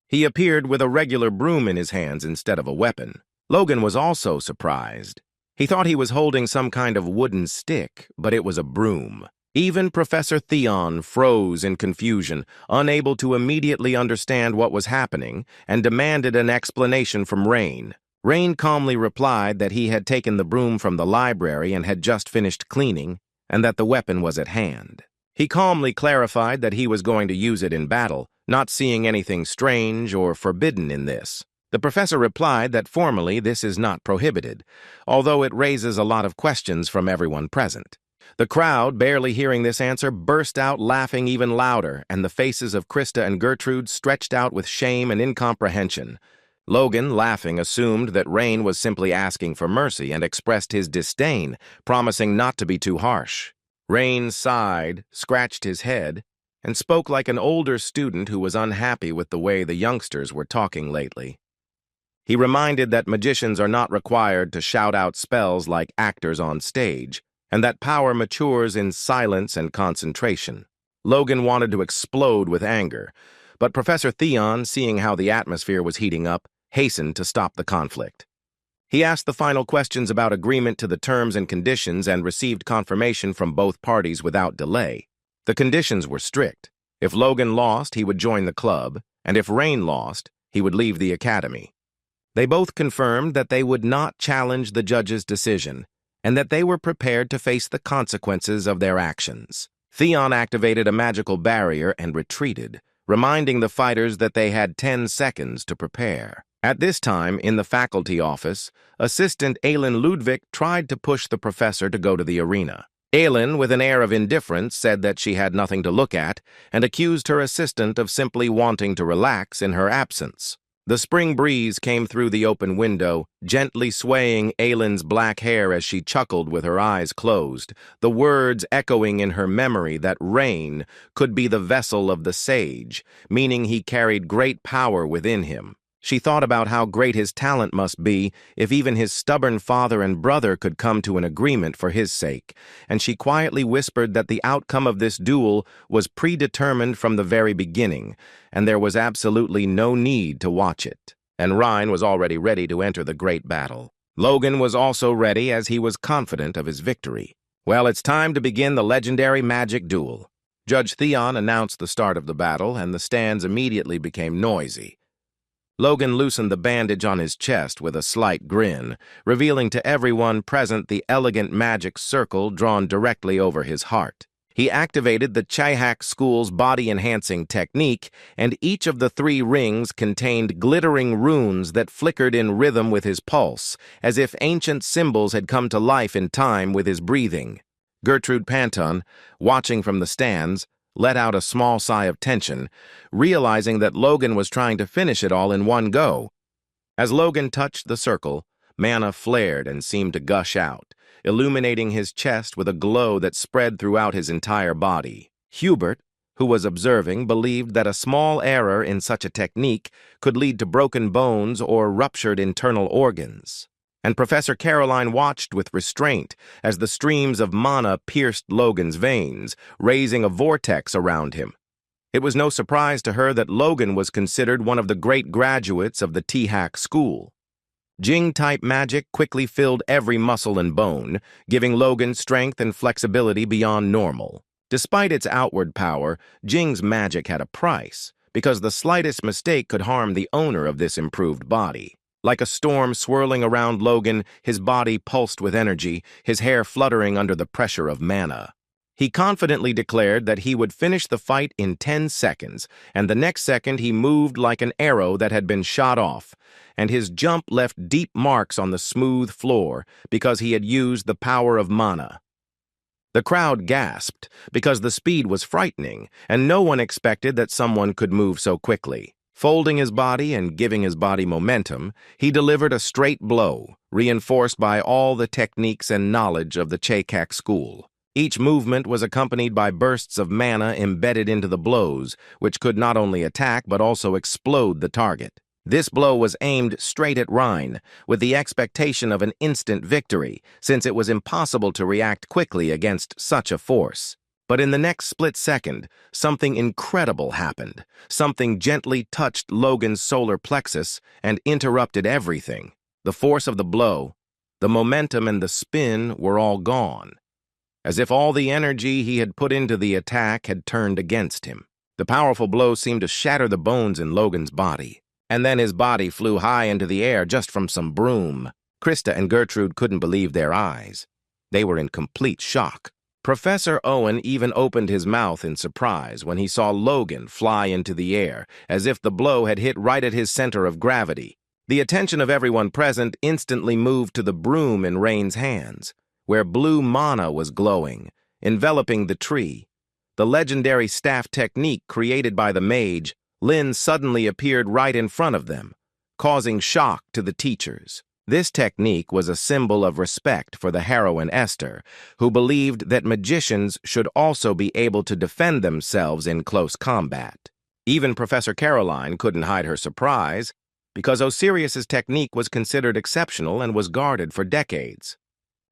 He appeared with a regular broom in his hands instead of a weapon. Logan was also surprised. He thought he was holding some kind of wooden stick, but it was a broom. Even Professor Theon froze in confusion, unable to immediately understand what was happening, and demanded an explanation from Rein. Rein calmly replied that he had taken the broom from the library and had just finished cleaning, and that the weapon was at hand. He calmly clarified that he was going to use it in battle, not seeing anything strange or forbidden in this. The professor replied that formally this is not prohibited, although it raises a lot of questions from everyone present. The crowd, barely hearing this answer, burst out laughing even louder, and the faces of Krista and Gertrude stretched out with shame and incomprehension. Logan, laughing, assumed that Rein was simply asking for mercy and expressed his disdain, promising not to be too harsh. Rein sighed, scratched his head, and spoke like an older student who was unhappy with the way the youngsters were talking lately. He reminded that magicians are not required to shout out spells like actors on stage, and that power matures in silence and concentration. Logan wanted to explode with anger, but Professor Theon, seeing how the atmosphere was heating up, hastened to stop the conflict. He asked the final questions about agreement to the terms and conditions and received confirmation from both parties without delay. The conditions were strict. If Logan lost, he would join the club, and if Rein lost, he would leave the academy. They both confirmed that they would not challenge the judge's decision, and that they were prepared to face the consequences of their actions. Theon activated a magical barrier and retreated, reminding the fighters that they had 10 seconds to prepare. At this time, in the faculty office, assistant Aelin Ludwig tried to push the professor to go to the arena. Aelin, with an air of indifference, said that she had nothing to look at and accused her assistant of simply wanting to relax in her absence. The spring breeze came through the open window, gently swaying Aylin's black hair as she chuckled with her eyes closed, the words echoing in her memory that Rain could be the vessel of the sage, meaning he carried great power within him. She thought about how great his talent must be if even his stubborn father and brother could come to an agreement for his sake, and she quietly whispered that the outcome of this duel was predetermined from the very beginning, and there was absolutely no need to watch it. And Ryan was already ready to enter the great battle. Logan was also ready, as he was confident of his victory. Well, it's time to begin the legendary magic duel. Judge Theon announced the start of the battle, and the stands immediately became noisy. Logan loosened the bandage on his chest with a slight grin, revealing to everyone present the elegant magic circle drawn directly over his heart. He activated the Chihak school's body-enhancing technique, and each of the 3 rings contained glittering runes that flickered in rhythm with his pulse, as if ancient symbols had come to life in time with his breathing. Gertrude Panton, watching from the stands, let out a small sigh of tension, realizing that Logan was trying to finish it all in one go. As Logan touched the circle, mana flared and seemed to gush out, illuminating his chest with a glow that spread throughout his entire body. Hubert, who was observing, believed that a small error in such a technique could lead to broken bones or ruptured internal organs. And Professor Caroline watched with restraint as the streams of mana pierced Logan's veins, raising a vortex around him. It was no surprise to her that Logan was considered one of the great graduates of the Chihak school. Jing-type magic quickly filled every muscle and bone, giving Logan strength and flexibility beyond normal. Despite its outward power, Jing's magic had a price, because the slightest mistake could harm the owner of this improved body. Like a storm swirling around Logan, his body pulsed with energy, his hair fluttering under the pressure of mana. He confidently declared that he would finish the fight in 10 seconds, and the next second he moved like an arrow that had been shot off, and his jump left deep marks on the smooth floor because he had used the power of mana. The crowd gasped because the speed was frightening, and no one expected that someone could move so quickly. Folding his body and giving his body momentum, he delivered a straight blow, reinforced by all the techniques and knowledge of the Chihak school. Each movement was accompanied by bursts of mana embedded into the blows, which could not only attack but also explode the target. This blow was aimed straight at Ryan, with the expectation of an instant victory, since it was impossible to react quickly against such a force. But in the next split second, something incredible happened. Something gently touched Logan's solar plexus and interrupted everything. The force of the blow, the momentum and the spin were all gone, as if all the energy he had put into the attack had turned against him. The powerful blow seemed to shatter the bones in Logan's body, and then his body flew high into the air just from some broom. Krista and Gertrude couldn't believe their eyes. They were in complete shock. Professor Owen even opened his mouth in surprise when he saw Logan fly into the air, as if the blow had hit right at his center of gravity. The attention of everyone present instantly moved to the broom in Rain's hands, where blue mana was glowing, enveloping the tree. The legendary staff technique created by the mage, Lin suddenly appeared right in front of them, causing shock to the teachers. This technique was a symbol of respect for the heroine Esther, who believed that magicians should also be able to defend themselves in close combat. Even Professor Caroline couldn't hide her surprise, because Osirius's technique was considered exceptional and was guarded for decades.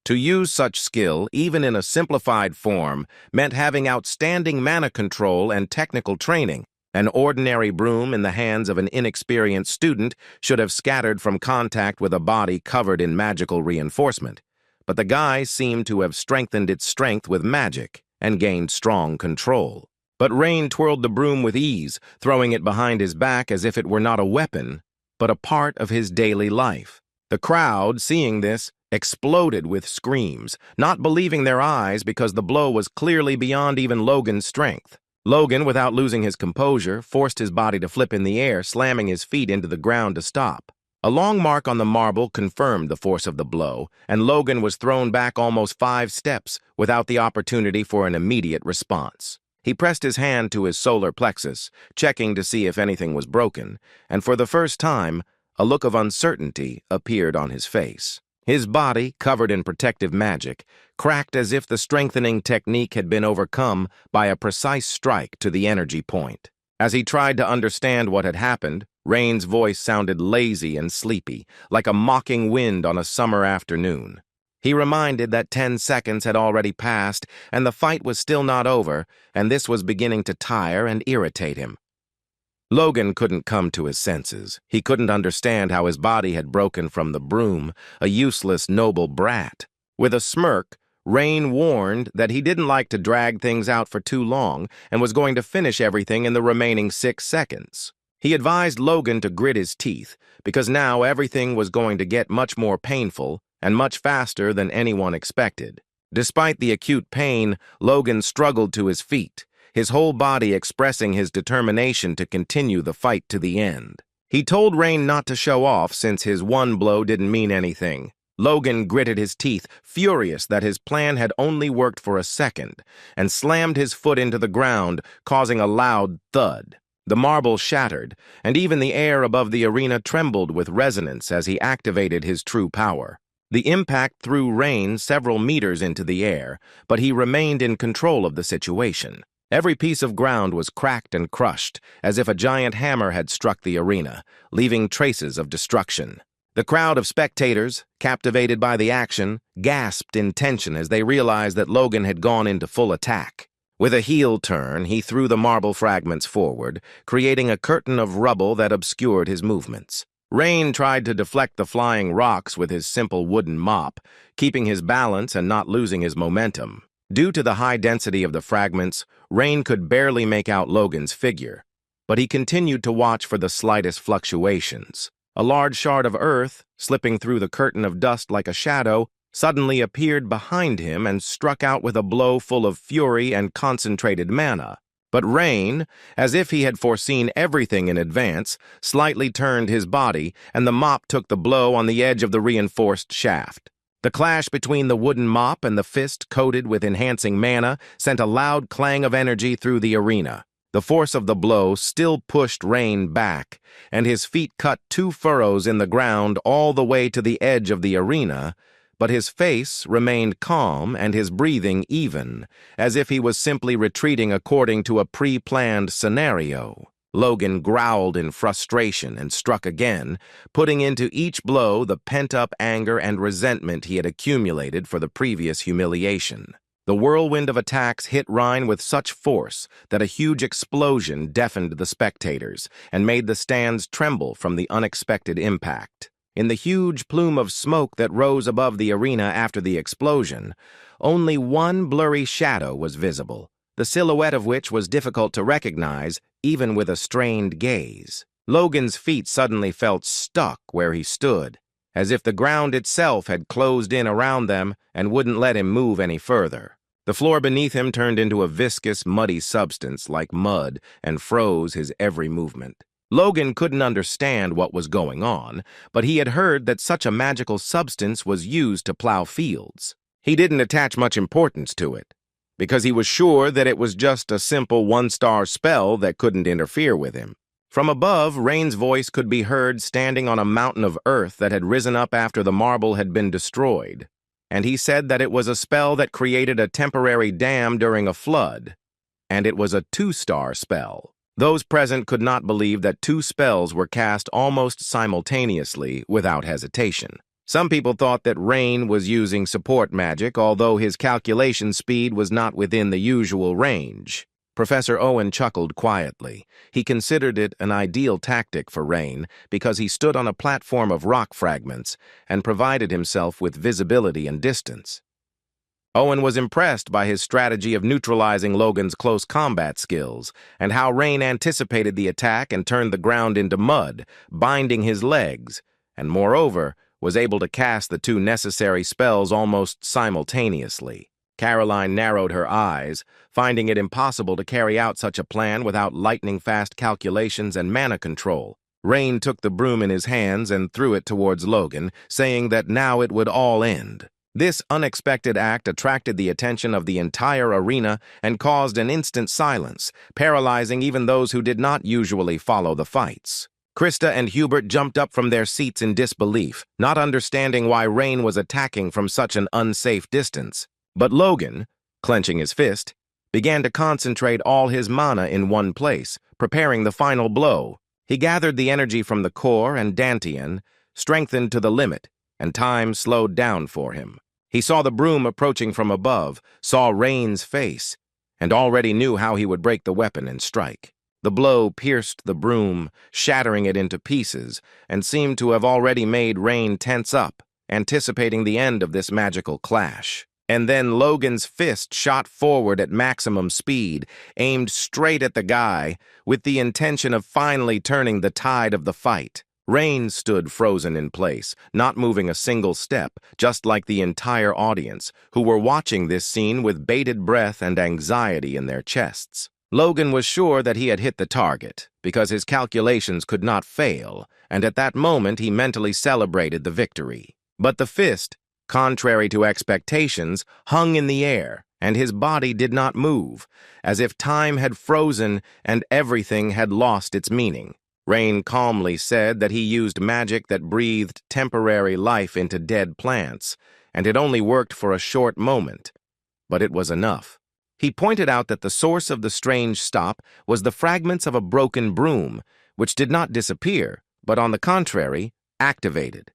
To use such skill, even in a simplified form, meant having outstanding mana control and technical training. An ordinary broom in the hands of an inexperienced student should have scattered from contact with a body covered in magical reinforcement, but the guy seemed to have strengthened its strength with magic and gained strong control. But Rain twirled the broom with ease, throwing it behind his back as if it were not a weapon, but a part of his daily life. The crowd, seeing this, exploded with screams, not believing their eyes because the blow was clearly beyond even Logan's strength. Logan, without losing his composure, forced his body to flip in the air, slamming his feet into the ground to stop. A long mark on the marble confirmed the force of the blow, and Logan was thrown back almost 5 steps without the opportunity for an immediate response. He pressed his hand to his solar plexus, checking to see if anything was broken, and for the first time, a look of uncertainty appeared on his face. His body, covered in protective magic, cracked as if the strengthening technique had been overcome by a precise strike to the energy point. As he tried to understand what had happened, Rain's voice sounded lazy and sleepy, like a mocking wind on a summer afternoon. He reminded that 10 seconds had already passed, and the fight was still not over, and this was beginning to tire and irritate him. Logan couldn't come to his senses. He couldn't understand how his body had broken from the broom, a useless, noble brat. With a smirk, Rain warned that he didn't like to drag things out for too long and was going to finish everything in the remaining 6 seconds. He advised Logan to grit his teeth, because now everything was going to get much more painful and much faster than anyone expected. Despite the acute pain, Logan struggled to his feet, his whole body expressing his determination to continue the fight to the end. He told Rain not to show off since his one blow didn't mean anything. Logan gritted his teeth, furious that his plan had only worked for a second, and slammed his foot into the ground, causing a loud thud. The marble shattered, and even the air above the arena trembled with resonance as he activated his true power. The impact threw Rain several meters into the air, but he remained in control of the situation. Every piece of ground was cracked and crushed, as if a giant hammer had struck the arena, leaving traces of destruction. The crowd of spectators, captivated by the action, gasped in tension as they realized that Logan had gone into full attack. With a heel turn, he threw the marble fragments forward, creating a curtain of rubble that obscured his movements. Rain tried to deflect the flying rocks with his simple wooden mop, keeping his balance and not losing his momentum. Due to the high density of the fragments, Rain could barely make out Logan's figure, but he continued to watch for the slightest fluctuations. A large shard of earth, slipping through the curtain of dust like a shadow, suddenly appeared behind him and struck out with a blow full of fury and concentrated mana. But Rain, as if he had foreseen everything in advance, slightly turned his body, and the mop took the blow on the edge of the reinforced shaft. The clash between the wooden mop and the fist coated with enhancing mana sent a loud clang of energy through the arena. The force of the blow still pushed Rain back, and his feet cut 2 furrows in the ground all the way to the edge of the arena, but his face remained calm and his breathing even, as if he was simply retreating according to a pre-planned scenario. Logan growled in frustration and struck again, putting into each blow the pent-up anger and resentment he had accumulated for the previous humiliation. The whirlwind of attacks hit Rain with such force that a huge explosion deafened the spectators and made the stands tremble from the unexpected impact. In the huge plume of smoke that rose above the arena after the explosion, only one blurry shadow was visible, the silhouette of which was difficult to recognize even with a strained gaze. Logan's feet suddenly felt stuck where he stood, as if the ground itself had closed in around them and wouldn't let him move any further. The floor beneath him turned into a viscous, muddy substance like mud and froze his every movement. Logan couldn't understand what was going on, but he had heard that such a magical substance was used to plow fields. He didn't attach much importance to it, because he was sure that it was just a simple 1-star spell that couldn't interfere with him. From above, Rain's voice could be heard standing on a mountain of earth that had risen up after the marble had been destroyed, and he said that it was a spell that created a temporary dam during a flood, and it was a 2-star spell. Those present could not believe that 2 spells were cast almost simultaneously without hesitation. Some people thought that Rain was using support magic, although his calculation speed was not within the usual range. Professor Owen chuckled quietly. He considered it an ideal tactic for Rain because he stood on a platform of rock fragments and provided himself with visibility and distance. Owen was impressed by his strategy of neutralizing Logan's close combat skills and how Rain anticipated the attack and turned the ground into mud, binding his legs, and moreover, was able to cast the 2 necessary spells almost simultaneously. Caroline narrowed her eyes, finding it impossible to carry out such a plan without lightning-fast calculations and mana control. Rain took the broom in his hands and threw it towards Logan, saying that now it would all end. This unexpected act attracted the attention of the entire arena and caused an instant silence, paralyzing even those who did not usually follow the fights. Krista and Hubert jumped up from their seats in disbelief, not understanding why Rain was attacking from such an unsafe distance. But Logan, clenching his fist, began to concentrate all his mana in one place, preparing the final blow. He gathered the energy from the core and Dantian, strengthened to the limit, and time slowed down for him. He saw the broom approaching from above, saw Rain's face, and already knew how he would break the weapon and strike. The blow pierced the broom, shattering it into pieces, and seemed to have already made Rain tense up, anticipating the end of this magical clash. And then Logan's fist shot forward at maximum speed, aimed straight at the guy, with the intention of finally turning the tide of the fight. Rain stood frozen in place, not moving a single step, just like the entire audience, who were watching this scene with bated breath and anxiety in their chests. Logan was sure that he had hit the target, because his calculations could not fail, and at that moment he mentally celebrated the victory. But the fist, contrary to expectations, hung in the air, and his body did not move, as if time had frozen and everything had lost its meaning. Rain calmly said that he used magic that breathed temporary life into dead plants, and it only worked for a short moment. But it was enough. He pointed out that the source of the strange stop was the fragments of a broken broom, which did not disappear, but on the contrary, activated.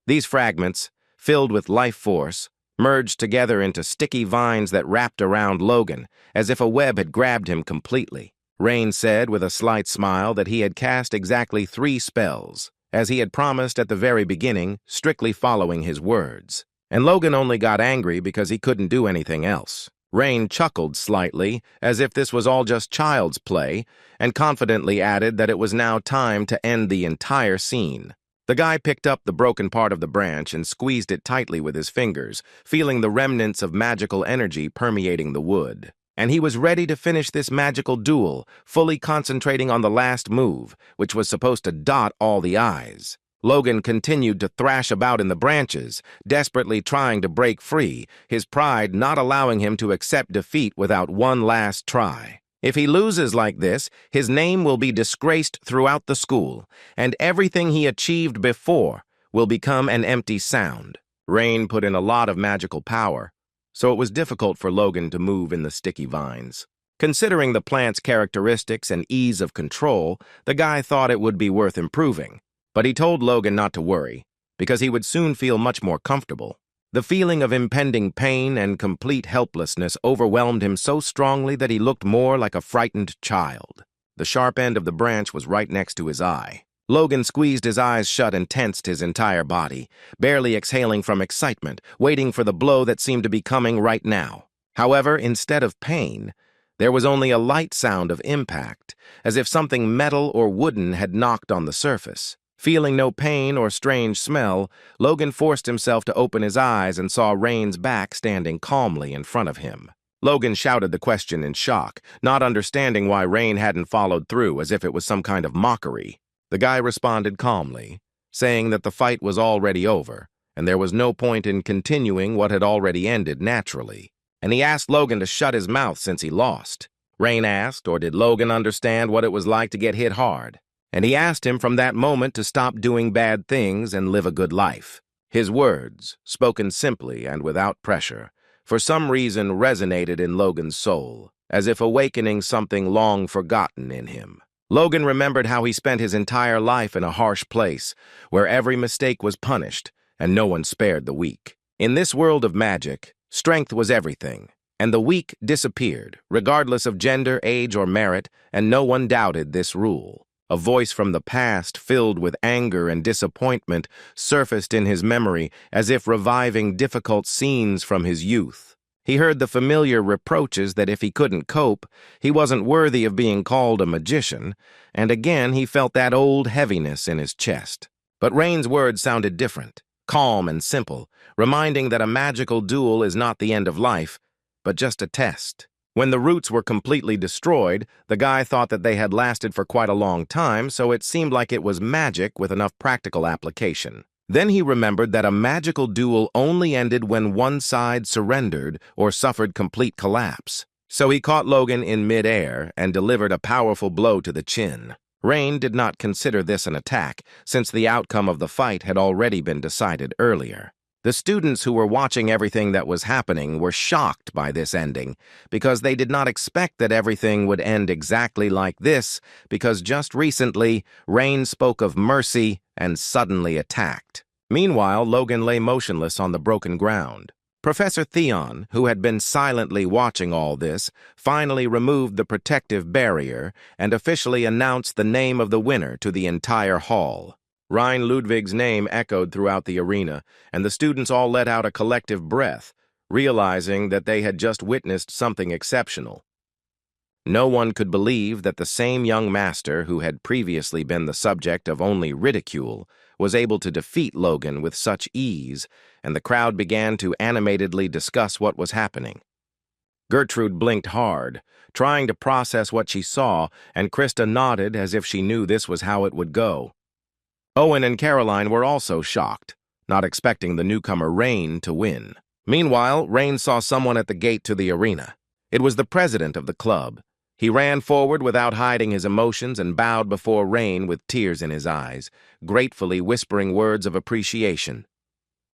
These fragments, filled with life force, merged together into sticky vines that wrapped around Logan, as if a web had grabbed him completely. Rain said with a slight smile that he had cast exactly 3 spells, as he had promised at the very beginning, strictly following his words. And Logan only got angry because he couldn't do anything else. Rain chuckled slightly, as if this was all just child's play, and confidently added that it was now time to end the entire scene. The guy picked up the broken part of the branch and squeezed it tightly with his fingers, feeling the remnants of magical energy permeating the wood. And he was ready to finish this magical duel, fully concentrating on the last move, which was supposed to dot all the I's. Logan continued to thrash about in the branches, desperately trying to break free, his pride not allowing him to accept defeat without one last try. If he loses like this, his name will be disgraced throughout the school, and everything he achieved before will become an empty sound. Rain put in a lot of magical power, so it was difficult for Logan to move in the sticky vines. Considering the plant's characteristics and ease of control, the guy thought it would be worth improving. But he told Logan not to worry, because he would soon feel much more comfortable. The feeling of impending pain and complete helplessness overwhelmed him so strongly that he looked more like a frightened child. The sharp end of the branch was right next to his eye. Logan squeezed his eyes shut and tensed his entire body, barely exhaling from excitement, waiting for the blow that seemed to be coming right now. However, instead of pain, there was only a light sound of impact, as if something metal or wooden had knocked on the surface. Feeling no pain or strange smell, Logan forced himself to open his eyes and saw Rain's back standing calmly in front of him. Logan shouted the question in shock, not understanding why Rain hadn't followed through, as if it was some kind of mockery. The guy responded calmly, saying that the fight was already over, and there was no point in continuing what had already ended naturally. And he asked Logan to shut his mouth since he lost. Rain asked, or did Logan understand what it was like to get hit hard? And he asked him from that moment to stop doing bad things and live a good life. His words, spoken simply and without pressure, for some reason resonated in Logan's soul, as if awakening something long forgotten in him. Logan remembered how he spent his entire life in a harsh place, where every mistake was punished, and no one spared the weak. In this world of magic, strength was everything, and the weak disappeared, regardless of gender, age, or merit, and no one doubted this rule. A voice from the past, filled with anger and disappointment, surfaced in his memory, as if reviving difficult scenes from his youth. He heard the familiar reproaches that if he couldn't cope, he wasn't worthy of being called a magician, and again he felt that old heaviness in his chest. But Rain's words sounded different, calm and simple, reminding that a magical duel is not the end of life, but just a test. When the roots were completely destroyed, the guy thought that they had lasted for quite a long time, so it seemed like it was magic with enough practical application. Then he remembered that a magical duel only ended when one side surrendered or suffered complete collapse. So he caught Logan in mid-air and delivered a powerful blow to the chin. Rain did not consider this an attack, since the outcome of the fight had already been decided earlier. The students who were watching everything that was happening were shocked by this ending, because they did not expect that everything would end exactly like this, because just recently, Rain spoke of mercy and suddenly attacked. Meanwhile, Logan lay motionless on the broken ground. Professor Theon, who had been silently watching all this, finally removed the protective barrier and officially announced the name of the winner to the entire hall. Rhine Ludwig's name echoed throughout the arena, and the students all let out a collective breath, realizing that they had just witnessed something exceptional. No one could believe that the same young master who had previously been the subject of only ridicule was able to defeat Logan with such ease, and the crowd began to animatedly discuss what was happening. Gertrude blinked hard, trying to process what she saw, and Krista nodded as if she knew this was how it would go. Owen and Caroline were also shocked, not expecting the newcomer Rain to win. Meanwhile, Rain saw someone at the gate to the arena. It was the president of the club. He ran forward without hiding his emotions and bowed before Rain with tears in his eyes, gratefully whispering words of appreciation.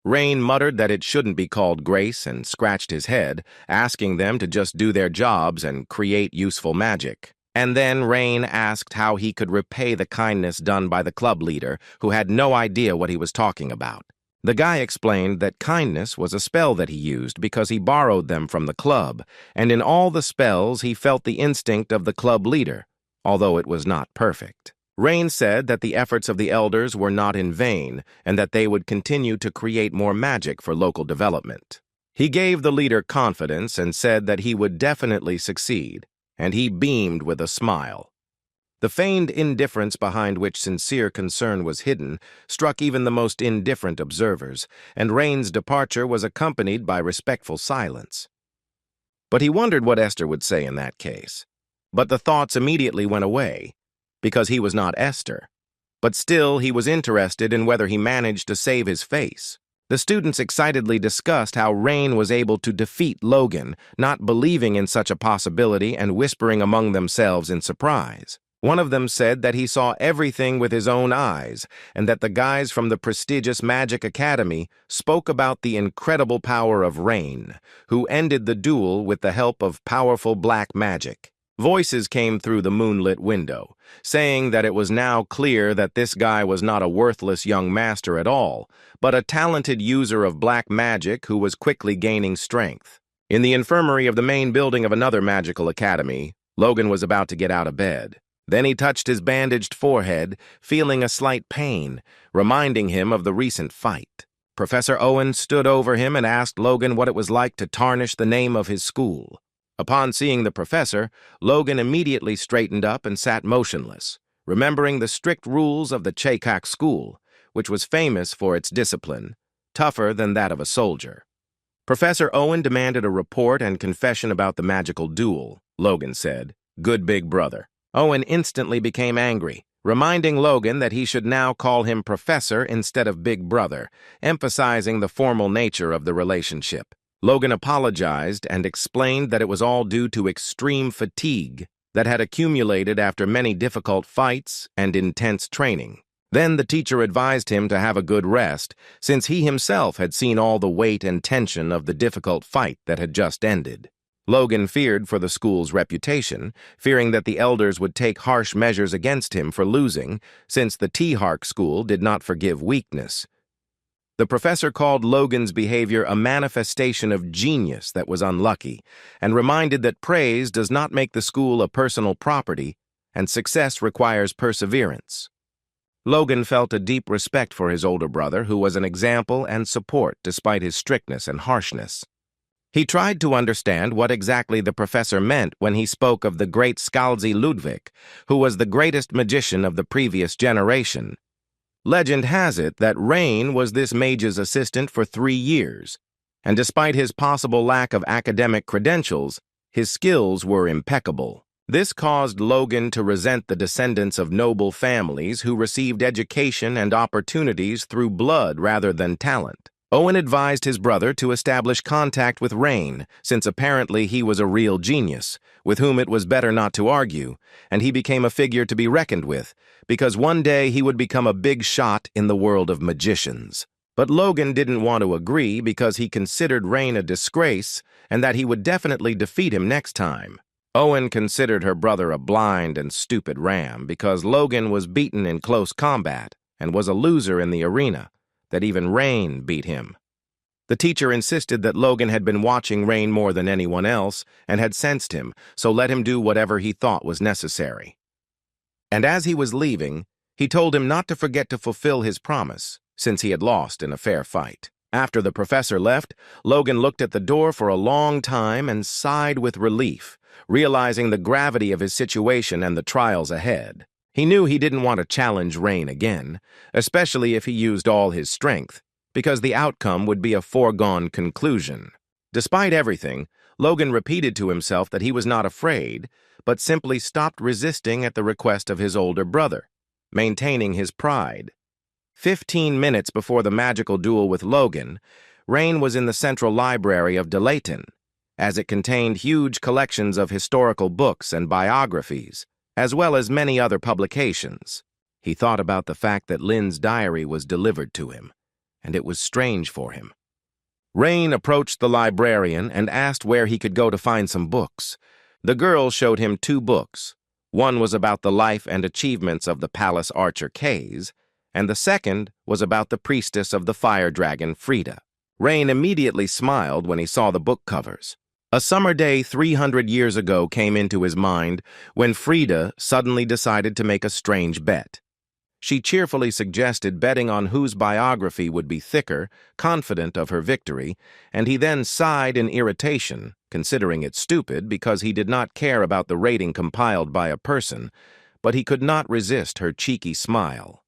Rain muttered that it shouldn't be called grace and scratched his head, asking them to just do their jobs and create useful magic. And then Rain asked how he could repay the kindness done by the club leader, who had no idea what he was talking about. The guy explained that kindness was a spell that he used because he borrowed them from the club, and in all the spells he felt the instinct of the club leader, although it was not perfect. Rain said that the efforts of the elders were not in vain, and that they would continue to create more magic for local development. He gave the leader confidence and said that he would definitely succeed, and he beamed with a smile. The feigned indifference behind which sincere concern was hidden struck even the most indifferent observers, and Rain's departure was accompanied by respectful silence. But he wondered what Esther would say in that case. But the thoughts immediately went away, because he was not Esther. But still, he was interested in whether he managed to save his face. The students excitedly discussed how Rain was able to defeat Logan, not believing in such a possibility and whispering among themselves in surprise. One of them said that he saw everything with his own eyes, and that the guys from the prestigious Magic Academy spoke about the incredible power of Rain, who ended the duel with the help of powerful black magic. Voices came through the moonlit window, saying that it was now clear that this guy was not a worthless young master at all, but a talented user of black magic who was quickly gaining strength. In the infirmary of the main building of another magical academy, Logan was about to get out of bed. Then he touched his bandaged forehead, feeling a slight pain, reminding him of the recent fight. Professor Owen stood over him and asked Logan what it was like to tarnish the name of his school. Upon seeing the professor, Logan immediately straightened up and sat motionless, remembering the strict rules of the Chekak school, which was famous for its discipline, tougher than that of a soldier. Professor Owen demanded a report and confession about the magical duel, Logan said. Good big brother. Owen instantly became angry, reminding Logan that he should now call him Professor instead of Big Brother, emphasizing the formal nature of the relationship. Logan apologized and explained that it was all due to extreme fatigue that had accumulated after many difficult fights and intense training. Then the teacher advised him to have a good rest, since he himself had seen all the weight and tension of the difficult fight that had just ended. Logan feared for the school's reputation, fearing that the elders would take harsh measures against him for losing, since the T-Hark school did not forgive weakness. The professor called Logan's behavior a manifestation of genius that was unlucky, and reminded that praise does not make the school a personal property, and success requires perseverance. Logan felt a deep respect for his older brother, who was an example and support despite his strictness and harshness. He tried to understand what exactly the professor meant when he spoke of the great Scalzi Ludwig, who was the greatest magician of the previous generation. Legend has it that Rain was this mage's assistant for 3 years, and despite his possible lack of academic credentials, his skills were impeccable. This caused Logan to resent the descendants of noble families who received education and opportunities through blood rather than talent. Owen advised his brother to establish contact with Rain, since apparently he was a real genius, with whom it was better not to argue, and he became a figure to be reckoned with, because one day he would become a big shot in the world of magicians. But Logan didn't want to agree because he considered Rain a disgrace and that he would definitely defeat him next time. Owen considered her brother a blind and stupid ram because Logan was beaten in close combat and was a loser in the arena, that even Rain beat him. The teacher insisted that Logan had been watching Rain more than anyone else and had sensed him, so let him do whatever he thought was necessary. And as he was leaving, he told him not to forget to fulfill his promise, since he had lost in a fair fight. After the professor left, Logan looked at the door for a long time and sighed with relief, realizing the gravity of his situation and the trials ahead. He knew he didn't want to challenge Rain again, especially if he used all his strength, because the outcome would be a foregone conclusion. Despite everything, Logan repeated to himself that he was not afraid, but simply stopped resisting at the request of his older brother, maintaining his pride. 15 minutes before the magical duel with Logan, Rain was in the central library of Delayton, as it contained huge collections of historical books and biographies, as well as many other publications. He thought about the fact that Lynn's diary was delivered to him, and it was strange for him. Rain approached the librarian and asked where he could go to find some books. The girl showed him 2 books. One was about the life and achievements of the palace archer Kays, and the second was about the priestess of the fire dragon Frida. Rain immediately smiled when he saw the book covers. A summer day 300 years ago came into his mind when Frida suddenly decided to make a strange bet. She cheerfully suggested betting on whose biography would be thicker, confident of her victory, and he then sighed in irritation, considering it stupid because he did not care about the rating compiled by a person, but he could not resist her cheeky smile.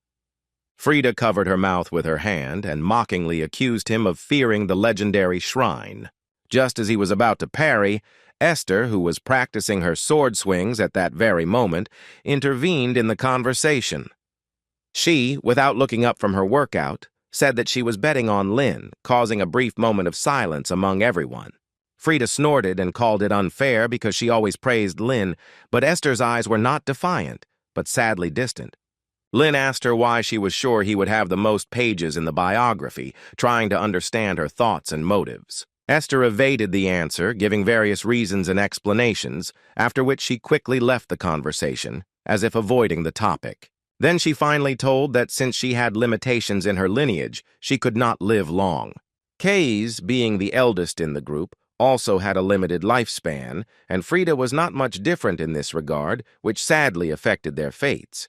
Frida covered her mouth with her hand and mockingly accused him of fearing the legendary shrine. Just as he was about to parry, Esther, who was practicing her sword swings at that very moment, intervened in the conversation. She, without looking up from her workout, said that she was betting on Lynn, causing a brief moment of silence among everyone. Frida snorted and called it unfair because she always praised Lynn, but Esther's eyes were not defiant, but sadly distant. Lynn asked her why she was sure he would have the most pages in the biography, trying to understand her thoughts and motives. Esther evaded the answer, giving various reasons and explanations, after which she quickly left the conversation, as if avoiding the topic. Then she finally told that since she had limitations in her lineage, she could not live long. Kays, being the eldest in the group, also had a limited lifespan, and Frida was not much different in this regard, which sadly affected their fates.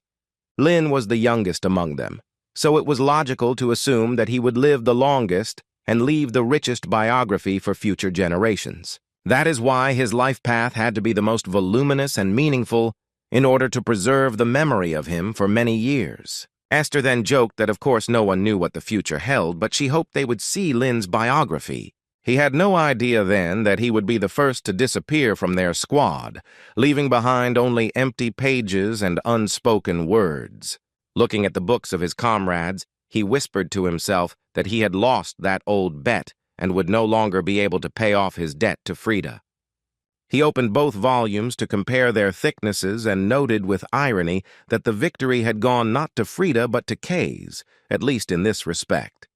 Lynn was the youngest among them, so it was logical to assume that he would live the longest and leave the richest biography for future generations. That is why his life path had to be the most voluminous and meaningful in order to preserve the memory of him for many years. Esther then joked that of course no one knew what the future held, but she hoped they would see Lynn's biography. He had no idea then that he would be the first to disappear from their squad, leaving behind only empty pages and unspoken words. Looking at the books of his comrades, he whispered to himself that he had lost that old bet and would no longer be able to pay off his debt to Frida. He opened both volumes to compare their thicknesses and noted with irony that the victory had gone not to Frida but to Kays, at least in this respect.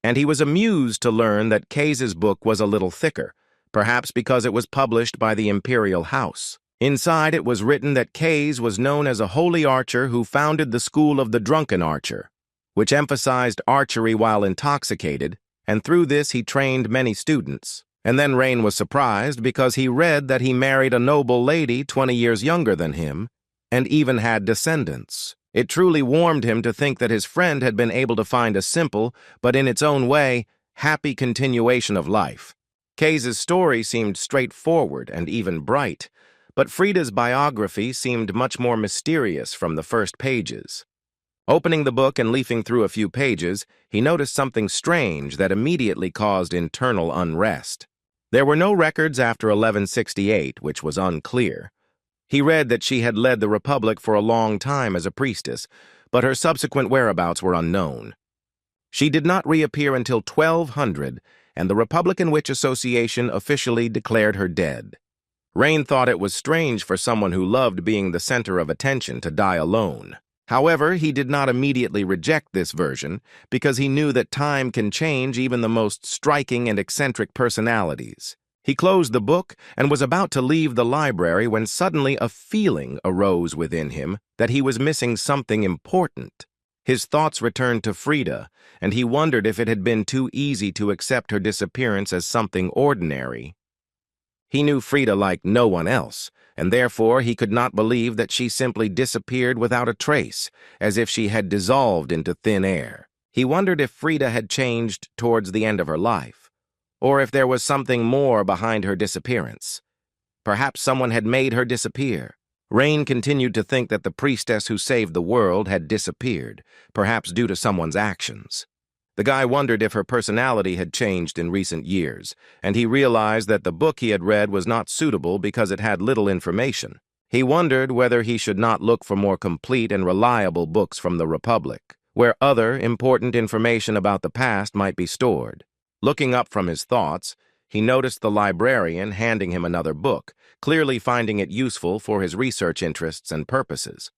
And he was amused to learn that Kays's book was a little thicker, perhaps because it was published by the imperial house. Inside it was written that Kays was known as a holy archer who founded the school of the drunken archer, which emphasized archery while intoxicated, and through this he trained many students. And then Rain was surprised because he read that he married a noble lady 20 years younger than him, and even had descendants. It truly warmed him to think that his friend had been able to find a simple, but in its own way, happy continuation of life. Kays's story seemed straightforward and even bright, but Frida's biography seemed much more mysterious from the first pages. Opening the book and leafing through a few pages, he noticed something strange that immediately caused internal unrest. There were no records after 1168, which was unclear. He read that she had led the Republic for a long time as a priestess, but her subsequent whereabouts were unknown. She did not reappear until 1200, and the Republican Witch Association officially declared her dead. Rain thought it was strange for someone who loved being the center of attention to die alone. However, he did not immediately reject this version because he knew that time can change even the most striking and eccentric personalities. He closed the book and was about to leave the library when suddenly a feeling arose within him that he was missing something important. His thoughts returned to Frida, and he wondered if it had been too easy to accept her disappearance as something ordinary. He knew Frida like no one else, and therefore he could not believe that she simply disappeared without a trace, as if she had dissolved into thin air. He wondered if Frida had changed towards the end of her life, or if there was something more behind her disappearance. Perhaps someone had made her disappear. Rain continued to think that the priestess who saved the world had disappeared, perhaps due to someone's actions. The guy wondered if her personality had changed in recent years, and he realized that the book he had read was not suitable because it had little information. He wondered whether he should not look for more complete and reliable books from the Republic, where other important information about the past might be stored. Looking up from his thoughts, he noticed the librarian handing him another book, clearly finding it useful for his research interests and purposes.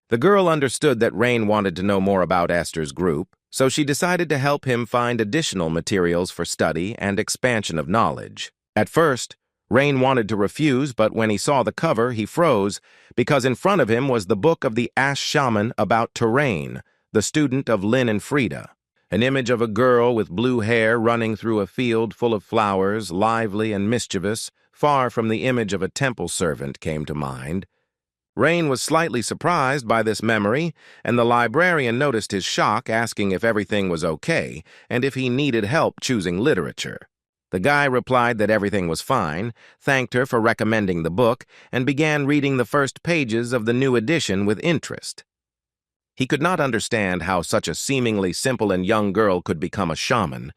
The girl understood that Rain wanted to know more about Esther's group, so she decided to help him find additional materials for study and expansion of knowledge. At first, Rain wanted to refuse, but when he saw the cover, he froze, because in front of him was the book of the Ash Shaman about Terrain, the student of Lynn and Frida. An image of a girl with blue hair running through a field full of flowers, lively and mischievous, far from the image of a temple servant, came to mind. Rain was slightly surprised by this memory, and the librarian noticed his shock, asking if everything was okay and if he needed help choosing literature. The guy replied that everything was fine, thanked her for recommending the book, and began reading the first pages of the new edition with interest. He could not understand how such a seemingly simple and young girl could become a shaman.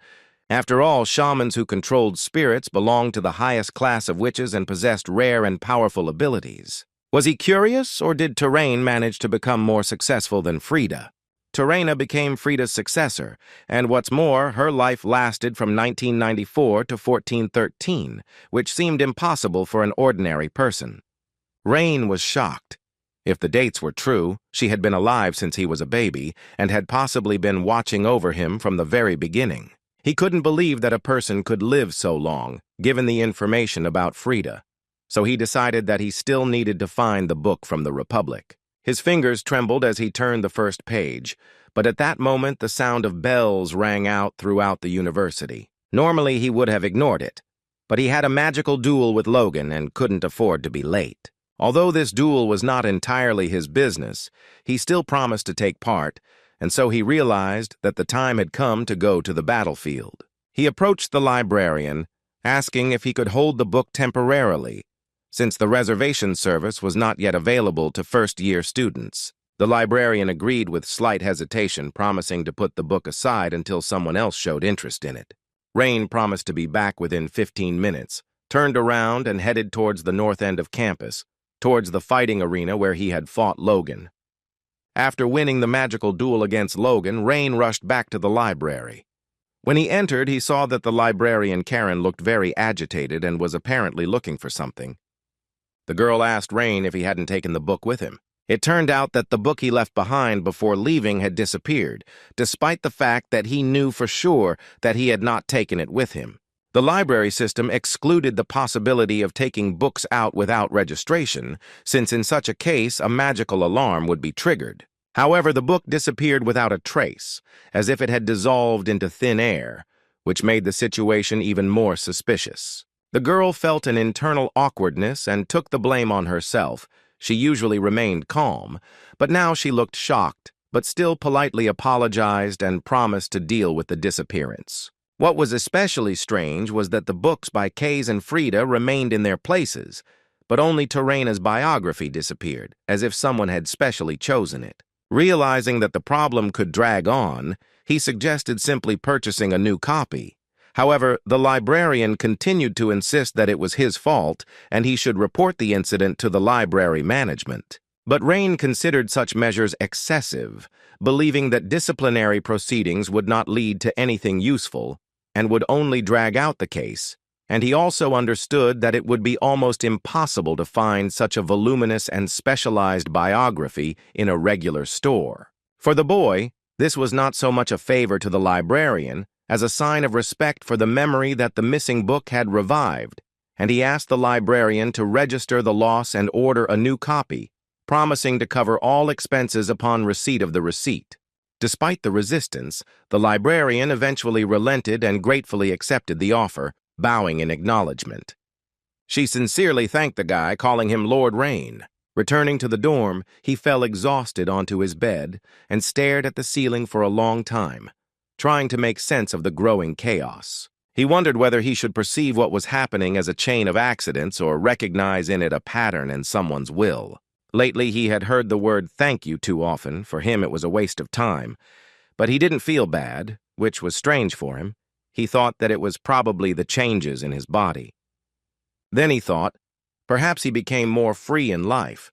After all, shamans who controlled spirits belonged to the highest class of witches and possessed rare and powerful abilities. Was he curious, or did Terrain manage to become more successful than Frida? Terraina became Frida's successor, and what's more, her life lasted from 1994 to 1413, which seemed impossible for an ordinary person. Rain was shocked. If the dates were true, she had been alive since he was a baby, and had possibly been watching over him from the very beginning. He couldn't believe that a person could live so long, given the information about Frida. So he decided that he still needed to find the book from the Republic. His fingers trembled as he turned the first page, but at that moment the sound of bells rang out throughout the university. Normally he would have ignored it, but he had a magical duel with Logan and couldn't afford to be late. Although this duel was not entirely his business, he still promised to take part, and so he realized that the time had come to go to the battlefield. He approached the librarian, asking if he could hold the book temporarily, since the reservation service was not yet available to first-year students. The librarian agreed with slight hesitation, promising to put the book aside until someone else showed interest in it. Rain promised to be back within 15 minutes, turned around and headed towards the north end of campus, towards the fighting arena where he had fought Logan. After winning the magical duel against Logan, Rain rushed back to the library. When he entered, he saw that the librarian Karen looked very agitated and was apparently looking for something. The girl asked Rain if he hadn't taken the book with him. It turned out that the book he left behind before leaving had disappeared, despite the fact that he knew for sure that he had not taken it with him. The library system excluded the possibility of taking books out without registration, since in such a case a magical alarm would be triggered. However, the book disappeared without a trace, as if it had dissolved into thin air, which made the situation even more suspicious. The girl felt an internal awkwardness and took the blame on herself. She usually remained calm, but now she looked shocked, but still politely apologized and promised to deal with the disappearance. What was especially strange was that the books by Kays and Frida remained in their places, but only Terraina's biography disappeared, as if someone had specially chosen it. Realizing that the problem could drag on, he suggested simply purchasing a new copy. However, the librarian continued to insist that it was his fault and he should report the incident to the library management. But Rain considered such measures excessive, believing that disciplinary proceedings would not lead to anything useful and would only drag out the case, and he also understood that it would be almost impossible to find such a voluminous and specialized biography in a regular store. For the boy, this was not so much a favor to the librarian as a sign of respect for the memory that the missing book had revived, and he asked the librarian to register the loss and order a new copy, promising to cover all expenses upon receipt of the receipt. Despite the resistance, the librarian eventually relented and gratefully accepted the offer, bowing in acknowledgement. She sincerely thanked the guy, calling him Lord Rain. Returning to the dorm, he fell exhausted onto his bed and stared at the ceiling for a long time, trying to make sense of the growing chaos. He wondered whether he should perceive what was happening as a chain of accidents or recognize in it a pattern in someone's will. Lately, he had heard the word thank you too often. For him, it was a waste of time. But he didn't feel bad, which was strange for him. He thought that it was probably the changes in his body. Then he thought, perhaps he became more free in life.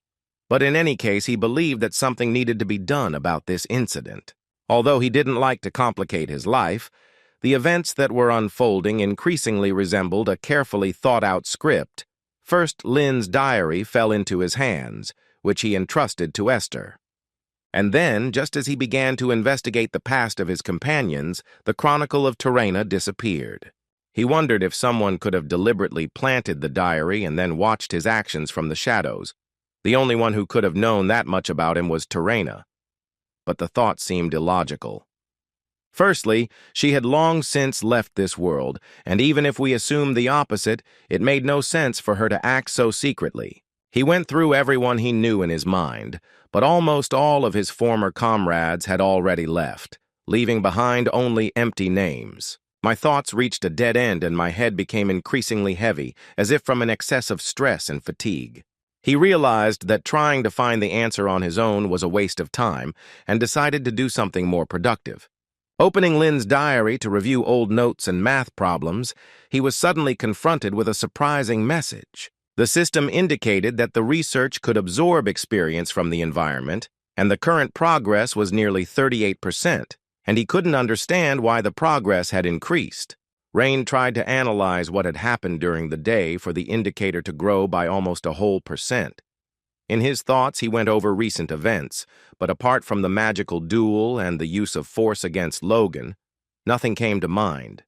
But in any case, he believed that something needed to be done about this incident. Although he didn't like to complicate his life, the events that were unfolding increasingly resembled a carefully thought-out script. First, Lin's diary fell into his hands, which he entrusted to Esther. And then, just as he began to investigate the past of his companions, the Chronicle of Terena disappeared. He wondered if someone could have deliberately planted the diary and then watched his actions from the shadows. The only one who could have known that much about him was Terena. But the thought seemed illogical. Firstly, she had long since left this world, and even if we assume the opposite, it made no sense for her to act so secretly. He went through everyone he knew in his mind, but almost all of his former comrades had already left, leaving behind only empty names. My thoughts reached a dead end and my head became increasingly heavy, as if from an excess of stress and fatigue. He realized that trying to find the answer on his own was a waste of time and decided to do something more productive. Opening Lin's diary to review old notes and math problems, he was suddenly confronted with a surprising message. The system indicated that the research could absorb experience from the environment, and the current progress was nearly 38%, and he couldn't understand why the progress had increased. Rain tried to analyze what had happened during the day for the indicator to grow by almost a whole percent. In his thoughts, he went over recent events, but apart from the magical duel and the use of force against Logan, nothing came to mind.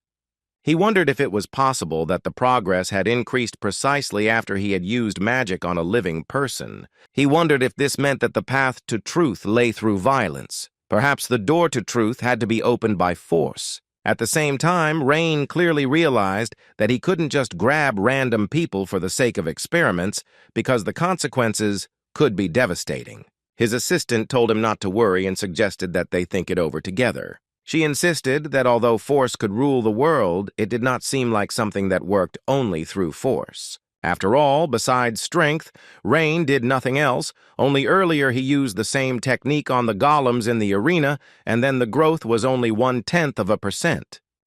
He wondered if it was possible that the progress had increased precisely after he had used magic on a living person. He wondered if this meant that the path to truth lay through violence. Perhaps the door to truth had to be opened by force. At the same time, Rain clearly realized that he couldn't just grab random people for the sake of experiments because the consequences could be devastating. His assistant told him not to worry and suggested that they think it over together. She insisted that although force could rule the world, it did not seem like something that worked only through force. After all, besides strength, Rain did nothing else, only earlier he used the same technique on the golems in the arena, and then the growth was only 0.1%.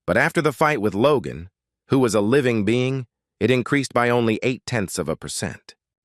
But after the fight with Logan, who was a living being, it increased by only 0.8%.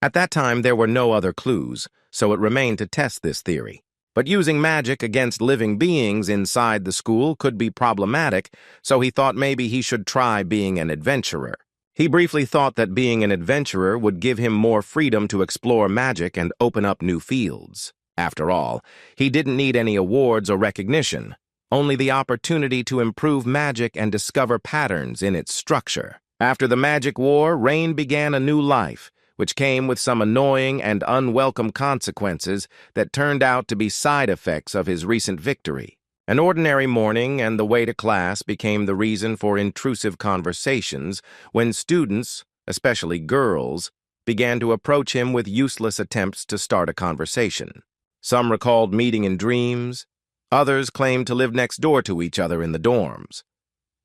At that time, there were no other clues, so it remained to test this theory. But using magic against living beings inside the school could be problematic, so he thought maybe he should try being an adventurer. He briefly thought that being an adventurer would give him more freedom to explore magic and open up new fields. After all, he didn't need any awards or recognition, only the opportunity to improve magic and discover patterns in its structure. After the Magic War, Rain began a new life, which came with some annoying and unwelcome consequences that turned out to be side effects of his recent victory. An ordinary morning and the way to class became the reason for intrusive conversations when students, especially girls, began to approach him with useless attempts to start a conversation. Some recalled meeting in dreams, others claimed to live next door to each other in the dorms.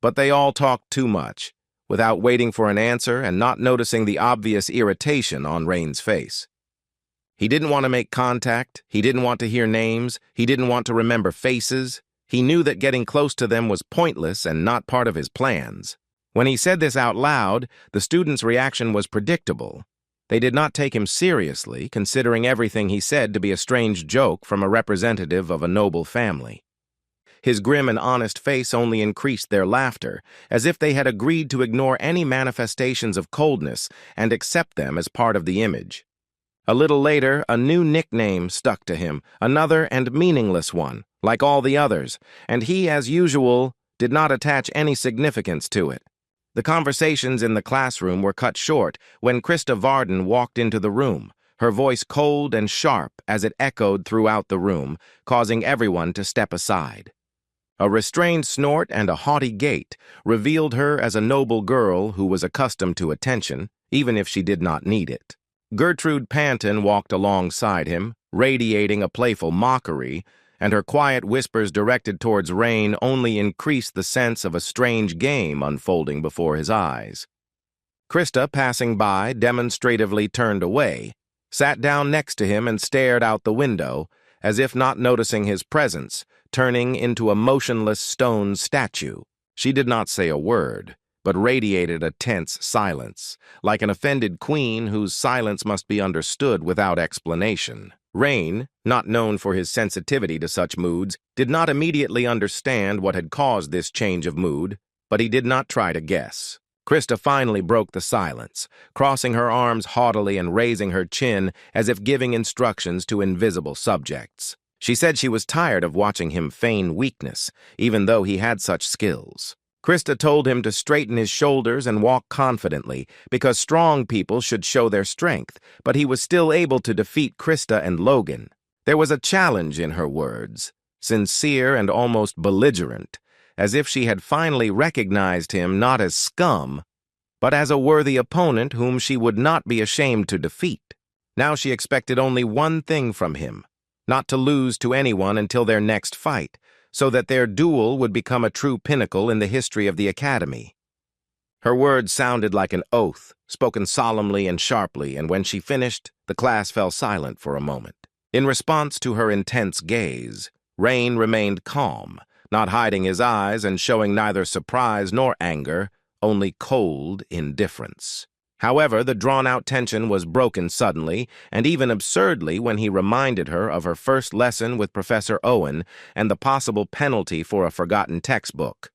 But they all talked too much, without waiting for an answer and not noticing the obvious irritation on Rain's face. He didn't want to make contact, he didn't want to hear names, he didn't want to remember faces. He knew that getting close to them was pointless and not part of his plans. When he said this out loud, the students' reaction was predictable. They did not take him seriously, considering everything he said to be a strange joke from a representative of a noble family. His grim and honest face only increased their laughter, as if they had agreed to ignore any manifestations of coldness and accept them as part of the image. A little later, a new nickname stuck to him, another and meaningless one, like all the others, and he, as usual, did not attach any significance to it. The conversations in the classroom were cut short when Krista Varden walked into the room, her voice cold and sharp as it echoed throughout the room, causing everyone to step aside. A restrained snort and a haughty gait revealed her as a noble girl who was accustomed to attention, even if she did not need it. Gertrude Panton walked alongside him, radiating a playful mockery, and her quiet whispers directed towards Rain only increased the sense of a strange game unfolding before his eyes. Krista, passing by, demonstratively turned away, sat down next to him and stared out the window, as if not noticing his presence, turning into a motionless stone statue. She did not say a word, but radiated a tense silence, like an offended queen whose silence must be understood without explanation. Rain, not known for his sensitivity to such moods, did not immediately understand what had caused this change of mood, but he did not try to guess. Krista finally broke the silence, crossing her arms haughtily and raising her chin as if giving instructions to invisible subjects. She said she was tired of watching him feign weakness, even though he had such skills. Krista told him to straighten his shoulders and walk confidently, because strong people should show their strength, but he was still able to defeat Krista and Logan. There was a challenge in her words, sincere and almost belligerent, as if she had finally recognized him not as scum, but as a worthy opponent whom she would not be ashamed to defeat. Now she expected only one thing from him, not to lose to anyone until their next fight, so that their duel would become a true pinnacle in the history of the Academy. Her words sounded like an oath, spoken solemnly and sharply, and when she finished, the class fell silent for a moment. In response to her intense gaze, Rain remained calm, not hiding his eyes and showing neither surprise nor anger, only cold indifference. However, the drawn-out tension was broken suddenly, and even absurdly, when he reminded her of her first lesson with Professor Owen and the possible penalty for a forgotten textbook.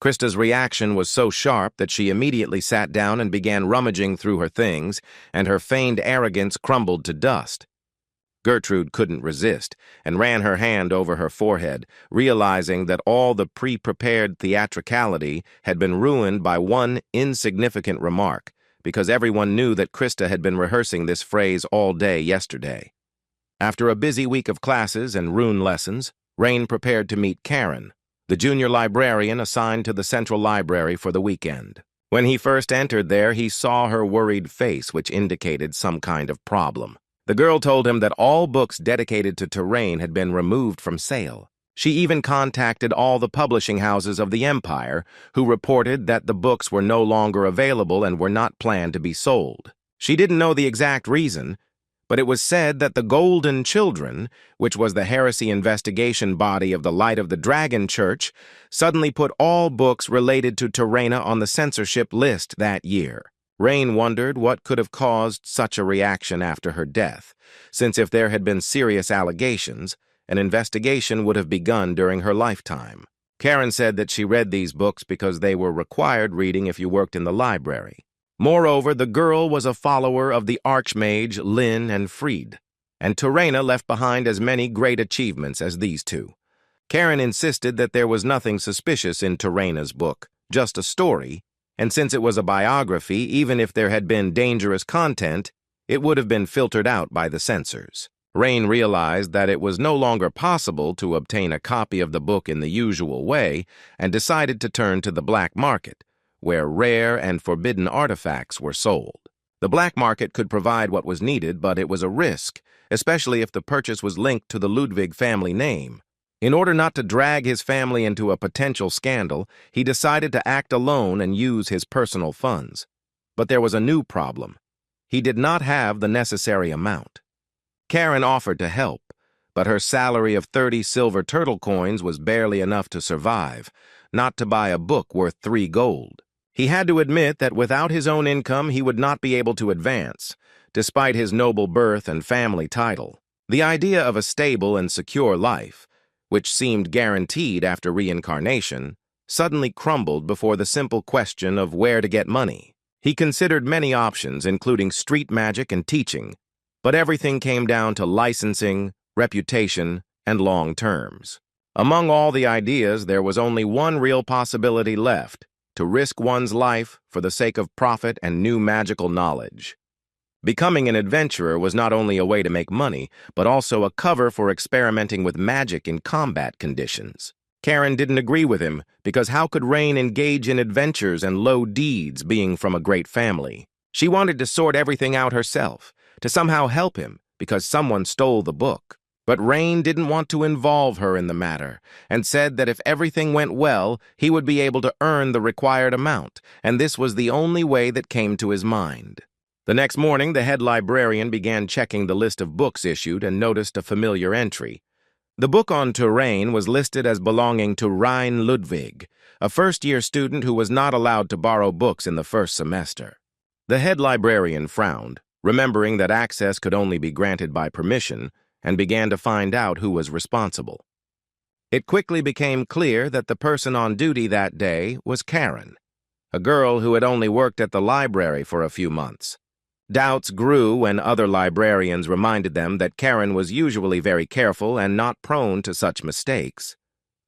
Krista's reaction was so sharp that she immediately sat down and began rummaging through her things, and her feigned arrogance crumbled to dust. Gertrude couldn't resist and ran her hand over her forehead, realizing that all the pre-prepared theatricality had been ruined by one insignificant remark, because everyone knew that Krista had been rehearsing this phrase all day yesterday. After a busy week of classes and rune lessons, Rain prepared to meet Karen, the junior librarian assigned to the Central Library for the weekend. When he first entered there, he saw her worried face, which indicated some kind of problem. The girl told him that all books dedicated to Terrain had been removed from sale. She even contacted all the publishing houses of the Empire, who reported that the books were no longer available and were not planned to be sold. She didn't know the exact reason, but it was said that the Golden Children, which was the heresy investigation body of the Light of the Dragon Church, suddenly put all books related to Terraina on the censorship list that year. Rain wondered what could have caused such a reaction after her death, since if there had been serious allegations, an investigation would have begun during her lifetime. Karen said that she read these books because they were required reading if you worked in the library. Moreover, the girl was a follower of the Archmage Lin and Fried, and Terraina left behind as many great achievements as these two. Karen insisted that there was nothing suspicious in Terraina's book, just a story, and since it was a biography, even if there had been dangerous content, it would have been filtered out by the censors. Rain realized that it was no longer possible to obtain a copy of the book in the usual way and decided to turn to the black market, where rare and forbidden artifacts were sold. The black market could provide what was needed, but it was a risk, especially if the purchase was linked to the Ludwig family name. In order not to drag his family into a potential scandal, he decided to act alone and use his personal funds. But there was a new problem. He did not have the necessary amount. Karen offered to help, but her salary of 30 silver turtle coins was barely enough to survive, not to buy a book worth 3 gold. He had to admit that without his own income he would not be able to advance, despite his noble birth and family title. The idea of a stable and secure life, which seemed guaranteed after reincarnation, suddenly crumbled before the simple question of where to get money. He considered many options, including street magic and teaching, but everything came down to licensing, reputation, and long terms. Among all the ideas, there was only one real possibility left: to risk one's life for the sake of profit and new magical knowledge. Becoming an adventurer was not only a way to make money, but also a cover for experimenting with magic in combat conditions. Karen didn't agree with him, because how could Rain engage in adventures and low deeds being from a great family? She wanted to sort everything out herself, to somehow help him, because someone stole the book. But Rain didn't want to involve her in the matter, and said that if everything went well, he would be able to earn the required amount, and this was the only way that came to his mind. The next morning, the head librarian began checking the list of books issued and noticed a familiar entry. The book on Terrain was listed as belonging to Rein Ludwig, a first-year student who was not allowed to borrow books in the first semester. The head librarian frowned, remembering that access could only be granted by permission, and began to find out who was responsible. It quickly became clear that the person on duty that day was Karen, a girl who had only worked at the library for a few months. Doubts grew when other librarians reminded them that Karen was usually very careful and not prone to such mistakes,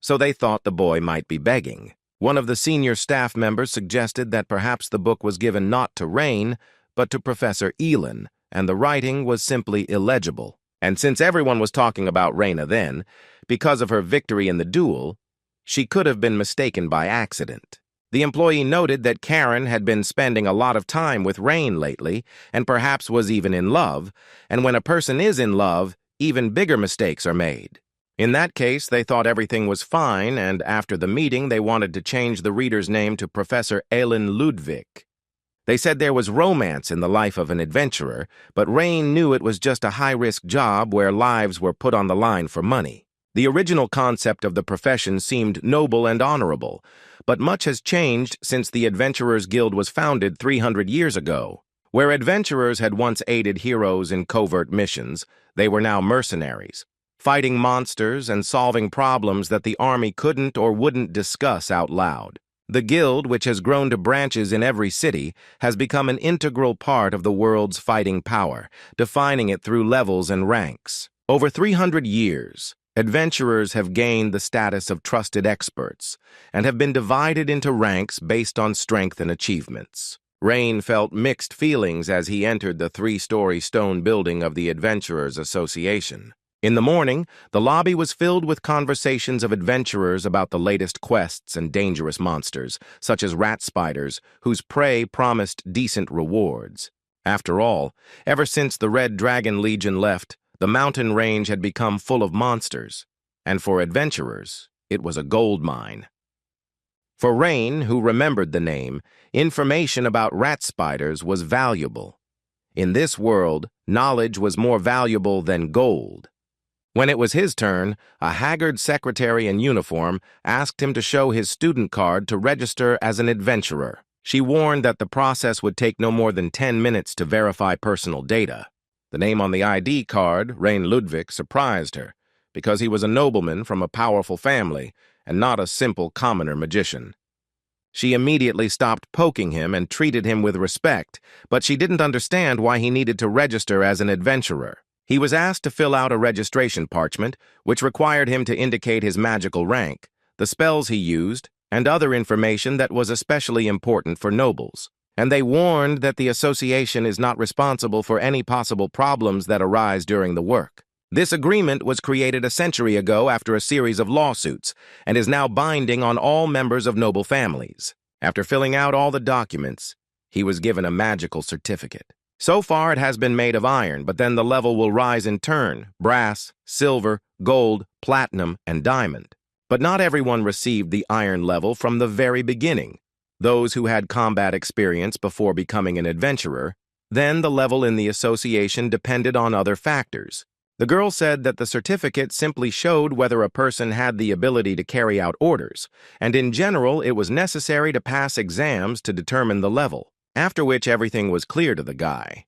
so they thought the boy might be begging. One of the senior staff members suggested that perhaps the book was given not to Rain, but to Professor Elin, and the writing was simply illegible. And since everyone was talking about Raina then, because of her victory in the duel, she could have been mistaken by accident. The employee noted that Karen had been spending a lot of time with Rain lately, and perhaps was even in love, and when a person is in love, even bigger mistakes are made. In that case, they thought everything was fine, and after the meeting, they wanted to change the reader's name to Professor Elin Ludwig. They said there was romance in the life of an adventurer, but Rain knew it was just a high-risk job where lives were put on the line for money. The original concept of the profession seemed noble and honorable, but much has changed since the Adventurers Guild was founded 300 years ago. Where adventurers had once aided heroes in covert missions, they were now mercenaries, fighting monsters and solving problems that the army couldn't or wouldn't discuss out loud. The guild, which has grown to branches in every city, has become an integral part of the world's fighting power, defining it through levels and ranks. Over 300 years, adventurers have gained the status of trusted experts and have been divided into ranks based on strength and achievements. Rain felt mixed feelings as he entered the 3-story stone building of the Adventurers Association. In the morning, the lobby was filled with conversations of adventurers about the latest quests and dangerous monsters, such as rat spiders, whose prey promised decent rewards. After all, ever since the Red Dragon Legion left, the mountain range had become full of monsters, and for adventurers, it was a gold mine. For Rain, who remembered the name, information about rat spiders was valuable. In this world, knowledge was more valuable than gold. When it was his turn, a haggard secretary in uniform asked him to show his student card to register as an adventurer. She warned that the process would take no more than 10 minutes to verify personal data. The name on the ID card, Rein Ludwig, surprised her, because he was a nobleman from a powerful family and not a simple commoner magician. She immediately stopped poking him and treated him with respect, but she didn't understand why he needed to register as an adventurer. He was asked to fill out a registration parchment, which required him to indicate his magical rank, the spells he used, and other information that was especially important for nobles. And they warned that the association is not responsible for any possible problems that arise during the work. This agreement was created a century ago after a series of lawsuits, and is now binding on all members of noble families. After filling out all the documents, he was given a magical certificate. So far it has been made of iron, but then the level will rise in turn: brass, silver, gold, platinum, and diamond. But not everyone received the iron level from the very beginning. Those who had combat experience before becoming an adventurer, then the level in the association depended on other factors. The girl said that the certificate simply showed whether a person had the ability to carry out orders, and in general it was necessary to pass exams to determine the level, after which everything was clear to the guy.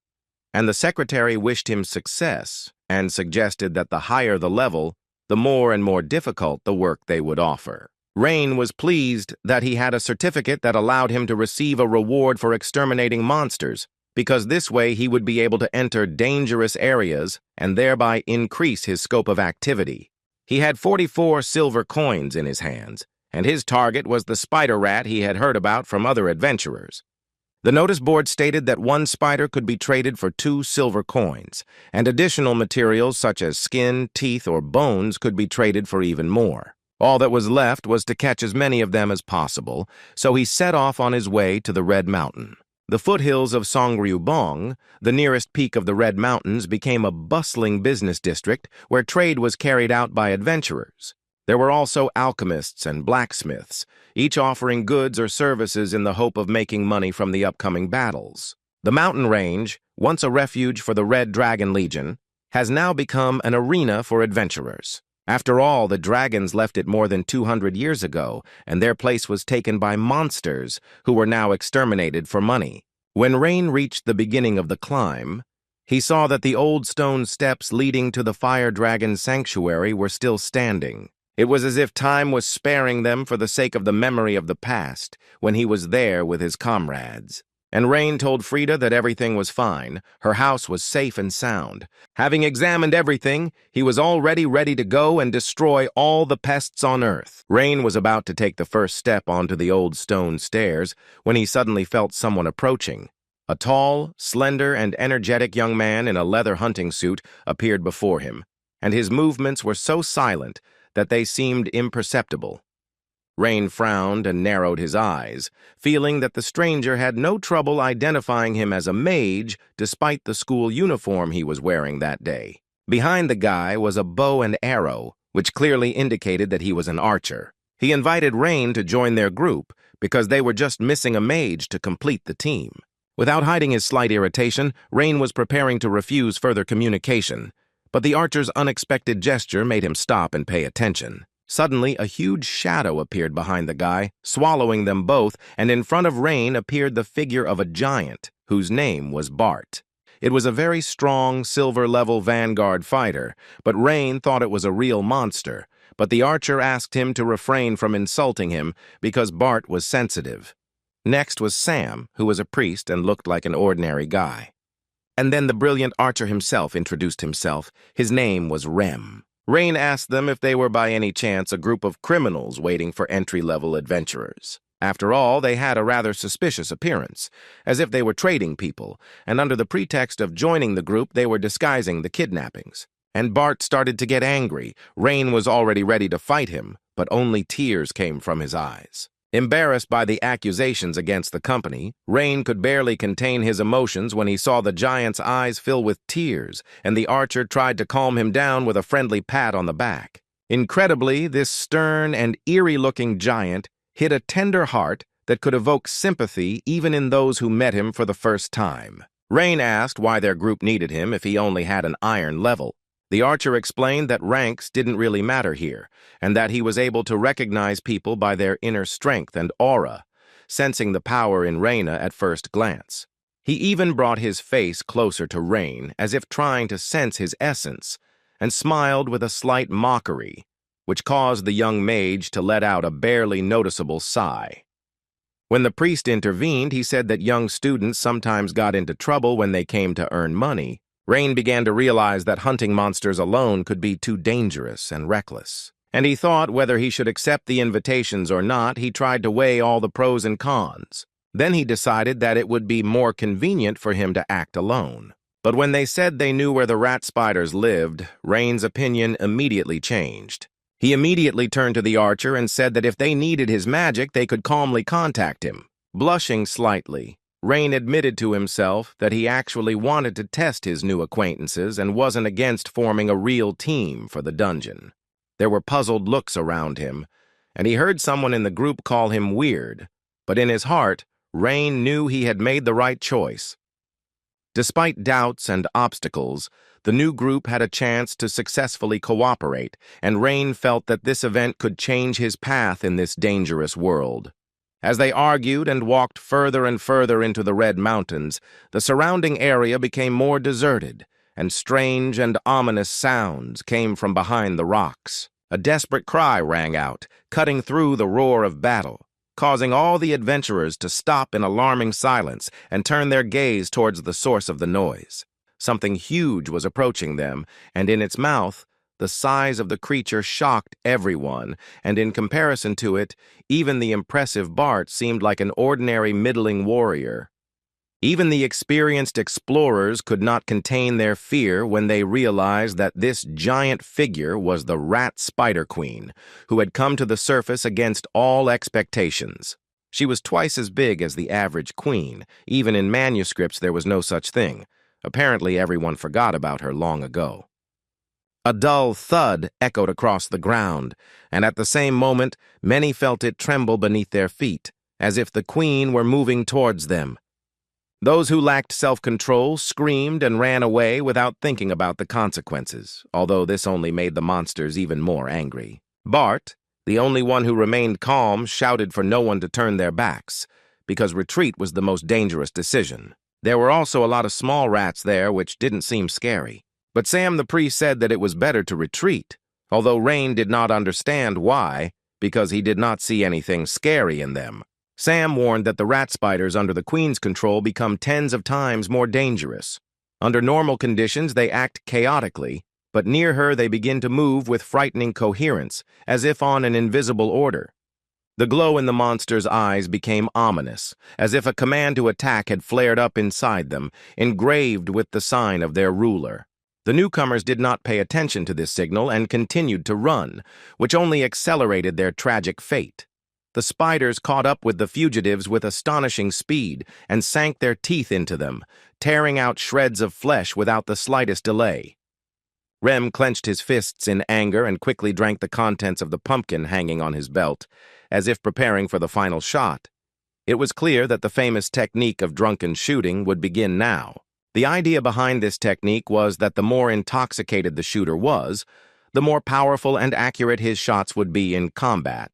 And the secretary wished him success and suggested that the higher the level, the more and more difficult the work they would offer. Rain was pleased that he had a certificate that allowed him to receive a reward for exterminating monsters, because this way he would be able to enter dangerous areas and thereby increase his scope of activity. He had 44 silver coins in his hands, and his target was the spider rat he had heard about from other adventurers. The notice board stated that one spider could be traded for 2 silver coins, and additional materials such as skin, teeth, or bones could be traded for even more. All that was left was to catch as many of them as possible, so he set off on his way to the Red Mountain. The foothills of Songryubong, the nearest peak of the Red Mountains, became a bustling business district where trade was carried out by adventurers. There were also alchemists and blacksmiths, each offering goods or services in the hope of making money from the upcoming battles. The mountain range, once a refuge for the Red Dragon Legion, has now become an arena for adventurers. After all, the dragons left it more than 200 years ago, and their place was taken by monsters who were now exterminated for money. When Rain reached the beginning of the climb, he saw that the old stone steps leading to the Fire Dragon Sanctuary were still standing. It was as if time was sparing them for the sake of the memory of the past, when he was there with his comrades. And Rain told Frida that everything was fine, her house was safe and sound. Having examined everything, he was already ready to go and destroy all the pests on Earth. Rain was about to take the first step onto the old stone stairs when he suddenly felt someone approaching. A tall, slender, and energetic young man in a leather hunting suit appeared before him, and his movements were so silent that they seemed imperceptible. Rain frowned and narrowed his eyes, feeling that the stranger had no trouble identifying him as a mage despite the school uniform he was wearing that day. Behind the guy was a bow and arrow, which clearly indicated that he was an archer. He invited Rain to join their group because they were just missing a mage to complete the team. Without hiding his slight irritation, Rain was preparing to refuse further communication, but the archer's unexpected gesture made him stop and pay attention. Suddenly, a huge shadow appeared behind the guy, swallowing them both, and in front of Rain appeared the figure of a giant, whose name was Bart. It was a very strong, silver-level vanguard fighter, but Rain thought it was a real monster. But the archer asked him to refrain from insulting him because Bart was sensitive. Next was Sam, who was a priest and looked like an ordinary guy. And then the brilliant archer himself introduced himself. His name was Rem. Rain asked them if they were by any chance a group of criminals waiting for entry-level adventurers. After all, they had a rather suspicious appearance, as if they were trading people, and under the pretext of joining the group, they were disguising the kidnappings. And Bart started to get angry. Rain was already ready to fight him, but only tears came from his eyes. Embarrassed by the accusations against the company, Rain could barely contain his emotions when he saw the giant's eyes fill with tears, and the archer tried to calm him down with a friendly pat on the back. Incredibly, this stern and eerie-looking giant hid a tender heart that could evoke sympathy even in those who met him for the first time. Rain asked why their group needed him if he only had an iron level. The archer explained that ranks didn't really matter here, and that he was able to recognize people by their inner strength and aura, sensing the power in Raina at first glance. He even brought his face closer to Rain, as if trying to sense his essence, and smiled with a slight mockery, which caused the young mage to let out a barely noticeable sigh. When the priest intervened, he said that young students sometimes got into trouble when they came to earn money. Rain began to realize that hunting monsters alone could be too dangerous and reckless. And he thought whether he should accept the invitations or not, he tried to weigh all the pros and cons. Then he decided that it would be more convenient for him to act alone. But when they said they knew where the rat spiders lived, Rain's opinion immediately changed. He immediately turned to the archer and said that if they needed his magic, they could calmly contact him. Blushing slightly, Rain admitted to himself that he actually wanted to test his new acquaintances and wasn't against forming a real team for the dungeon. There were puzzled looks around him, and he heard someone in the group call him weird, but in his heart, Rain knew he had made the right choice. Despite doubts and obstacles, The new group had a chance to successfully cooperate, and Rain felt that this event could change his path in this dangerous world. As they argued and walked further and further into the Red Mountains, the surrounding area became more deserted, and strange and ominous sounds came from behind the rocks. A desperate cry rang out, cutting through the roar of battle, causing all the adventurers to stop in alarming silence and turn their gaze towards the source of the noise. Something huge was approaching them, and in its mouth, the size of the creature shocked everyone, and in comparison to it, even the impressive Bart seemed like an ordinary middling warrior. Even the experienced explorers could not contain their fear when they realized that this giant figure was the Rat Spider Queen, who had come to the surface against all expectations. She was twice as big as the average queen. Even in manuscripts there was no such thing. Apparently everyone forgot about her long ago. A dull thud echoed across the ground, and at the same moment, many felt it tremble beneath their feet, as if the queen were moving towards them. Those who lacked self-control screamed and ran away without thinking about the consequences, although this only made the monsters even more angry. Bart, the only one who remained calm, shouted for no one to turn their backs, because retreat was the most dangerous decision. There were also a lot of small rats there which didn't seem scary. But Sam the priest said that it was better to retreat, although Rain did not understand why, because he did not see anything scary in them. Sam warned that the rat spiders under the Queen's control become tens of times more dangerous. Under normal conditions, they act chaotically, but near her they begin to move with frightening coherence, as if on an invisible order. The glow in the monster's eyes became ominous, as if a command to attack had flared up inside them, engraved with the sign of their ruler. The newcomers did not pay attention to this signal and continued to run, which only accelerated their tragic fate. The spiders caught up with the fugitives with astonishing speed and sank their teeth into them, tearing out shreds of flesh without the slightest delay. Rem clenched his fists in anger and quickly drank the contents of the pumpkin hanging on his belt, as if preparing for the final shot. It was clear that the famous technique of drunken shooting would begin now. The idea behind this technique was that the more intoxicated the shooter was, the more powerful and accurate his shots would be in combat.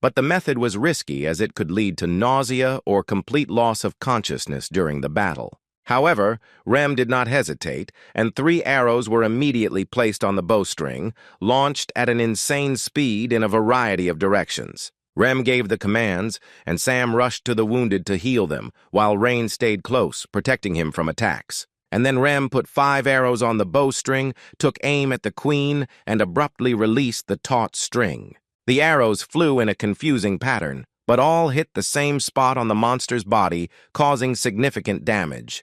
But the method was risky as it could lead to nausea or complete loss of consciousness during the battle. However, Rem did not hesitate, and 3 arrows were immediately placed on the bowstring, launched at an insane speed in a variety of directions. Rem gave the commands, and Sam rushed to the wounded to heal them, while Rain stayed close, protecting him from attacks. And then Rem put 5 arrows on the bowstring, took aim at the queen, and abruptly released the taut string. The arrows flew in a confusing pattern, but all hit the same spot on the monster's body, causing significant damage.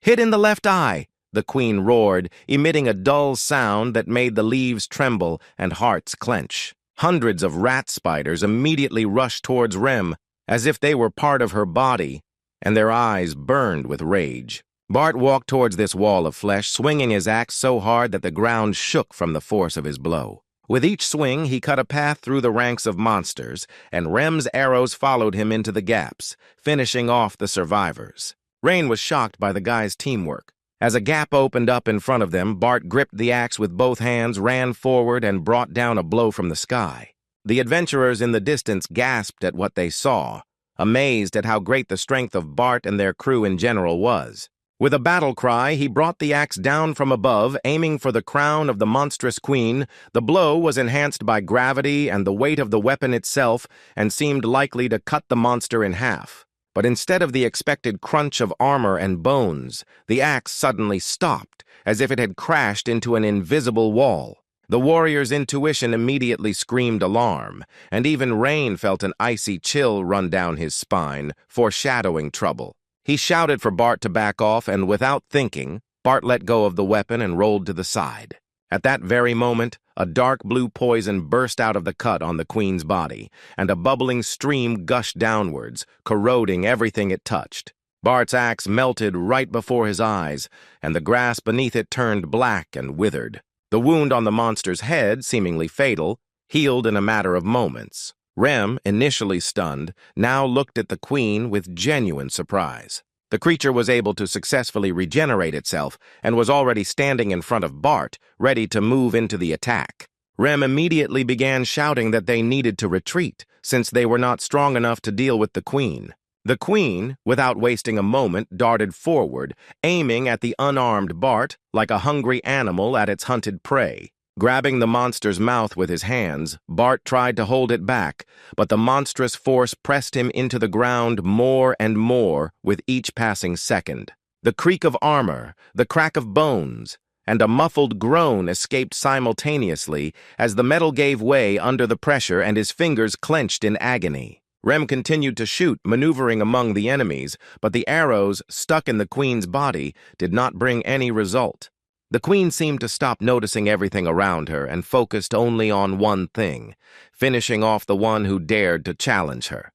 "Hit in the left eye," the queen roared, emitting a dull sound that made the leaves tremble and hearts clench. Hundreds of rat spiders immediately rushed towards Rem, as if they were part of her body, and their eyes burned with rage. Bart walked towards this wall of flesh, swinging his axe so hard that the ground shook from the force of his blow. With each swing, he cut a path through the ranks of monsters, and Rem's arrows followed him into the gaps, finishing off the survivors. Rain was shocked by the guy's teamwork. As a gap opened up in front of them, Bart gripped the axe with both hands, ran forward, and brought down a blow from the sky. The adventurers in the distance gasped at what they saw, amazed at how great the strength of Bart and their crew in general was. With a battle cry, he brought the axe down from above, aiming for the crown of the monstrous queen. The blow was enhanced by gravity and the weight of the weapon itself, and seemed likely to cut the monster in half. But instead of the expected crunch of armor and bones, the axe suddenly stopped, as if it had crashed into an invisible wall. The warrior's intuition immediately screamed alarm, and even Rain felt an icy chill run down his spine, foreshadowing trouble. He shouted for Bart to back off, and without thinking, Bart let go of the weapon and rolled to the side. At that very moment, a dark blue poison burst out of the cut on the queen's body, and a bubbling stream gushed downwards, corroding everything it touched. Bart's axe melted right before his eyes, and the grass beneath it turned black and withered. The wound on the monster's head, seemingly fatal, healed in a matter of moments. Rem, initially stunned, now looked at the queen with genuine surprise. The creature was able to successfully regenerate itself and was already standing in front of Bart, ready to move into the attack. Rem immediately began shouting that they needed to retreat, since they were not strong enough to deal with the queen. The queen, without wasting a moment, darted forward, aiming at the unarmed Bart like a hungry animal at its hunted prey. Grabbing the monster's mouth with his hands, Bart tried to hold it back, but the monstrous force pressed him into the ground more and more with each passing second. The creak of armor, the crack of bones, and a muffled groan escaped simultaneously as the metal gave way under the pressure and his fingers clenched in agony. Rem continued to shoot, maneuvering among the enemies, but the arrows stuck in the queen's body did not bring any result. The queen seemed to stop noticing everything around her and focused only on one thing, finishing off the one who dared to challenge her.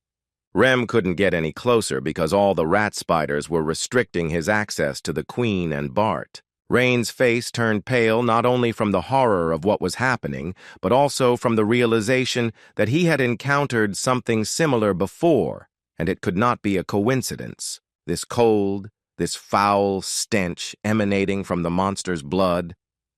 Rem couldn't get any closer because all the rat spiders were restricting his access to the queen and Bart. Rain's face turned pale not only from the horror of what was happening, but also from the realization that he had encountered something similar before, and it could not be a coincidence. This cold, this foul stench emanating from the monster's blood,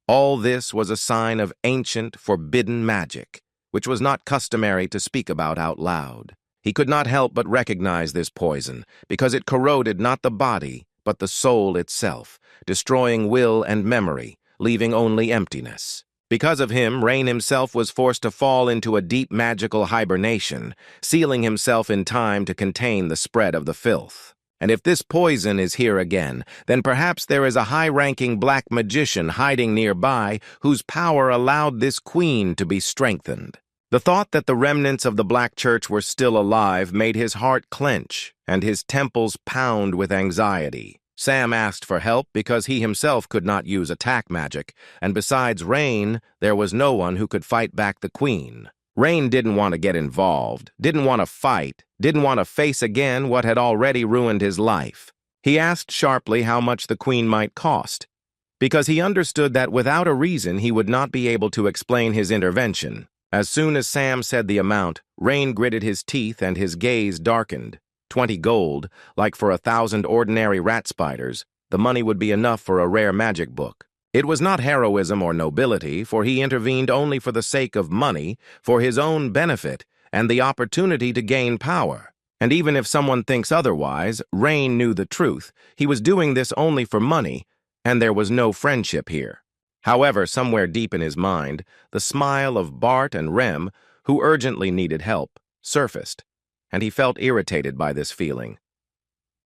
all this was a sign of ancient, forbidden magic, which was not customary to speak about out loud. He could not help but recognize this poison, because it corroded not the body, but the soul itself, destroying will and memory, leaving only emptiness. Because of him, Rain himself was forced to fall into a deep magical hibernation, sealing himself in time to contain the spread of the filth. And if this poison is here again, then perhaps there is a high-ranking black magician hiding nearby whose power allowed this queen to be strengthened. The thought that the remnants of the Black Church were still alive made his heart clench and his temples pound with anxiety. Sam asked for help because he himself could not use attack magic, and besides Rain, there was no one who could fight back the queen. Rain didn't want to get involved, didn't want to fight, didn't want to face again what had already ruined his life. He asked sharply how much the queen might cost, because he understood that without a reason he would not be able to explain his intervention. As soon as Sam said the amount, Rain gritted his teeth and his gaze darkened. 20 gold, like for 1,000 ordinary rat spiders, the money would be enough for a rare magic book. It was not heroism or nobility, for he intervened only for the sake of money, for his own benefit, and the opportunity to gain power. And even if someone thinks otherwise, Rain knew the truth. He was doing this only for money, and there was no friendship here. However, somewhere deep in his mind, the smile of Bart and Rem, who urgently needed help, surfaced, and he felt irritated by this feeling.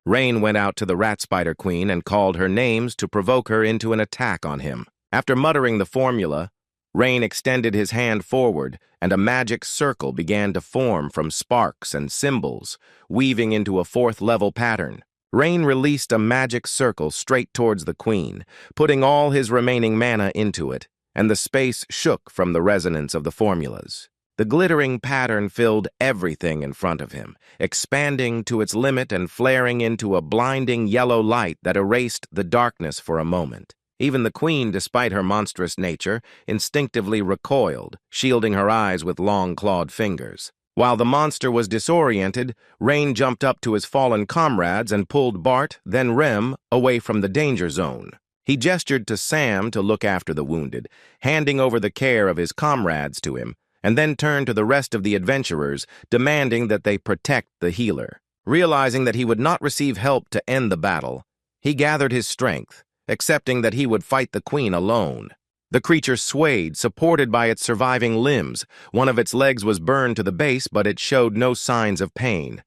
Rain went out to the rat spider queen and called her names to provoke her into an attack on him. After muttering the formula, Rain extended his hand forward, and a magic circle began to form from sparks and symbols, weaving into a fourth-level pattern. Rain released a magic circle straight towards the queen, putting all his remaining mana into it, and the space shook from the resonance of the formulas. The glittering pattern filled everything in front of him, expanding to its limit and flaring into a blinding yellow light that erased the darkness for a moment. Even the queen, despite her monstrous nature, instinctively recoiled, shielding her eyes with long clawed fingers. While the monster was disoriented, Rain jumped up to his fallen comrades and pulled Bart, then Rem, away from the danger zone. He gestured to Sam to look after the wounded, handing over the care of his comrades to him, and then turned to the rest of the adventurers, demanding that they protect the healer. Realizing that he would not receive help to end the battle, he gathered his strength, accepting that he would fight the queen alone. The creature swayed, supported by its surviving limbs. One of its legs was burned to the base, but it showed no signs of pain.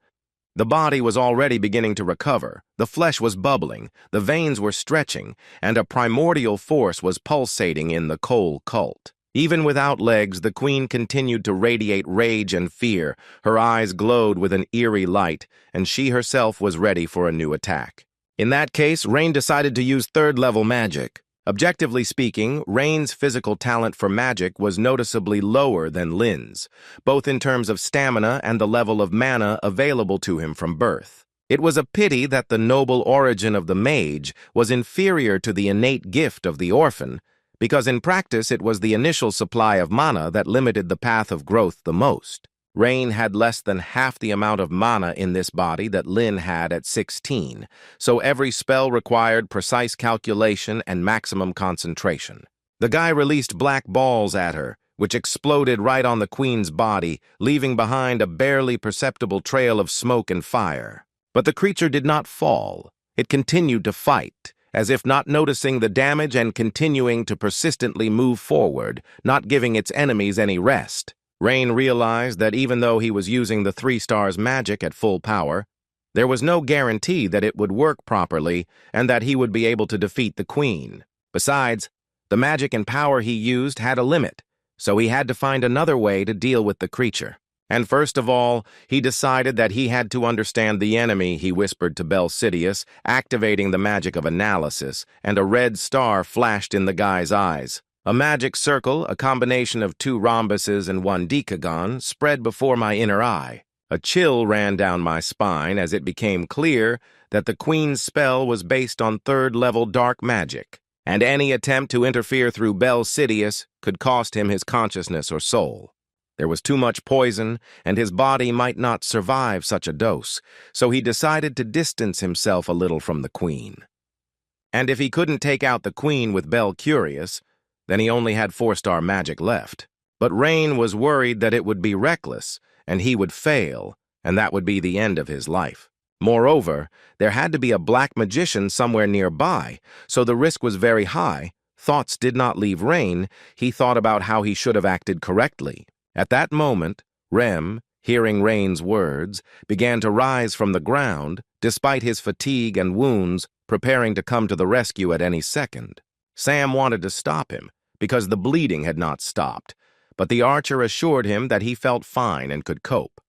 The body was already beginning to recover. The flesh was bubbling, the veins were stretching, and a primordial force was pulsating in the coal cult. Even without legs, the queen continued to radiate rage and fear. Her eyes glowed with an eerie light, and she herself was ready for a new attack. In that case, Rain decided to use third-level magic. Objectively speaking, Rain's physical talent for magic was noticeably lower than Lin's, both in terms of stamina and the level of mana available to him from birth. It was a pity that the noble origin of the mage was inferior to the innate gift of the orphan, because in practice it was the initial supply of mana that limited the path of growth the most. Rain had less than half the amount of mana in this body that Lin had at 16, so every spell required precise calculation and maximum concentration. The guy released black balls at her, which exploded right on the queen's body, leaving behind a barely perceptible trail of smoke and fire. But the creature did not fall. It continued to fight, as if not noticing the damage and continuing to persistently move forward, not giving its enemies any rest. Rain realized that even though he was using the 3 stars magic at full power, there was no guarantee that it would work properly and that he would be able to defeat the queen. Besides, the magic and power he used had a limit, so he had to find another way to deal with the creature. And first of all, he decided that he had to understand the enemy. He whispered to Belsidius, activating the magic of analysis, and a red star flashed in the guy's eyes. A magic circle, a combination of 2 rhombuses and 1 decagon, spread before my inner eye. A chill ran down my spine as it became clear that the queen's spell was based on 3rd-level dark magic, and any attempt to interfere through Belsidius could cost him his consciousness or soul. There was too much poison, and his body might not survive such a dose, so he decided to distance himself a little from the queen. And if he couldn't take out the queen with Belcurious, then he only had 4-star magic left. But Rain was worried that it would be reckless, and he would fail, and that would be the end of his life. Moreover, there had to be a black magician somewhere nearby, so the risk was very high. Thoughts did not leave Rain. He thought about how he should have acted correctly. At that moment, Rem, hearing Rain's words, began to rise from the ground, despite his fatigue and wounds, preparing to come to the rescue at any second. Sam wanted to stop him, because the bleeding had not stopped, but the archer assured him that he felt fine and could cope.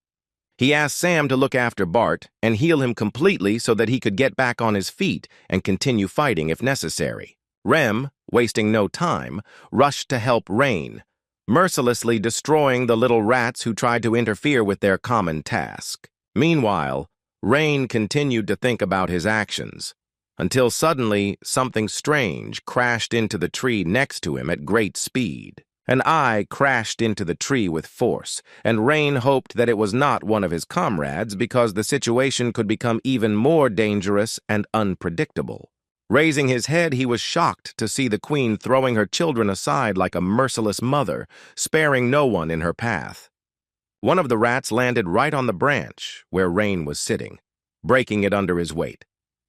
He asked Sam to look after Bart and heal him completely so that he could get back on his feet and continue fighting if necessary. Rem, wasting no time, rushed to help Rain, mercilessly destroying the little rats who tried to interfere with their common task. Meanwhile, Rain continued to think about his actions, until suddenly something strange crashed into the tree next to him at great speed. An eye crashed into the tree with force, and Rain hoped that it was not one of his comrades because the situation could become even more dangerous and unpredictable. Raising his head, he was shocked to see the queen throwing her children aside like a merciless mother, sparing no one in her path. One of the rats landed right on the branch where Rain was sitting, breaking it under his weight.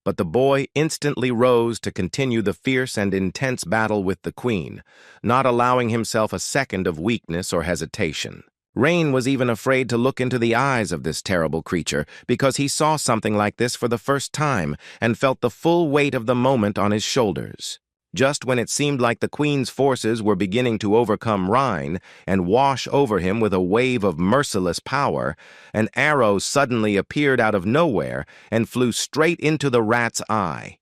But the boy instantly rose to continue the fierce and intense battle with the queen, not allowing himself a second of weakness or hesitation. Rain was even afraid to look into the eyes of this terrible creature because he saw something like this for the first time and felt the full weight of the moment on his shoulders. Just when it seemed like the queen's forces were beginning to overcome Rhine and wash over him with a wave of merciless power, an arrow suddenly appeared out of nowhere and flew straight into the rat's eye.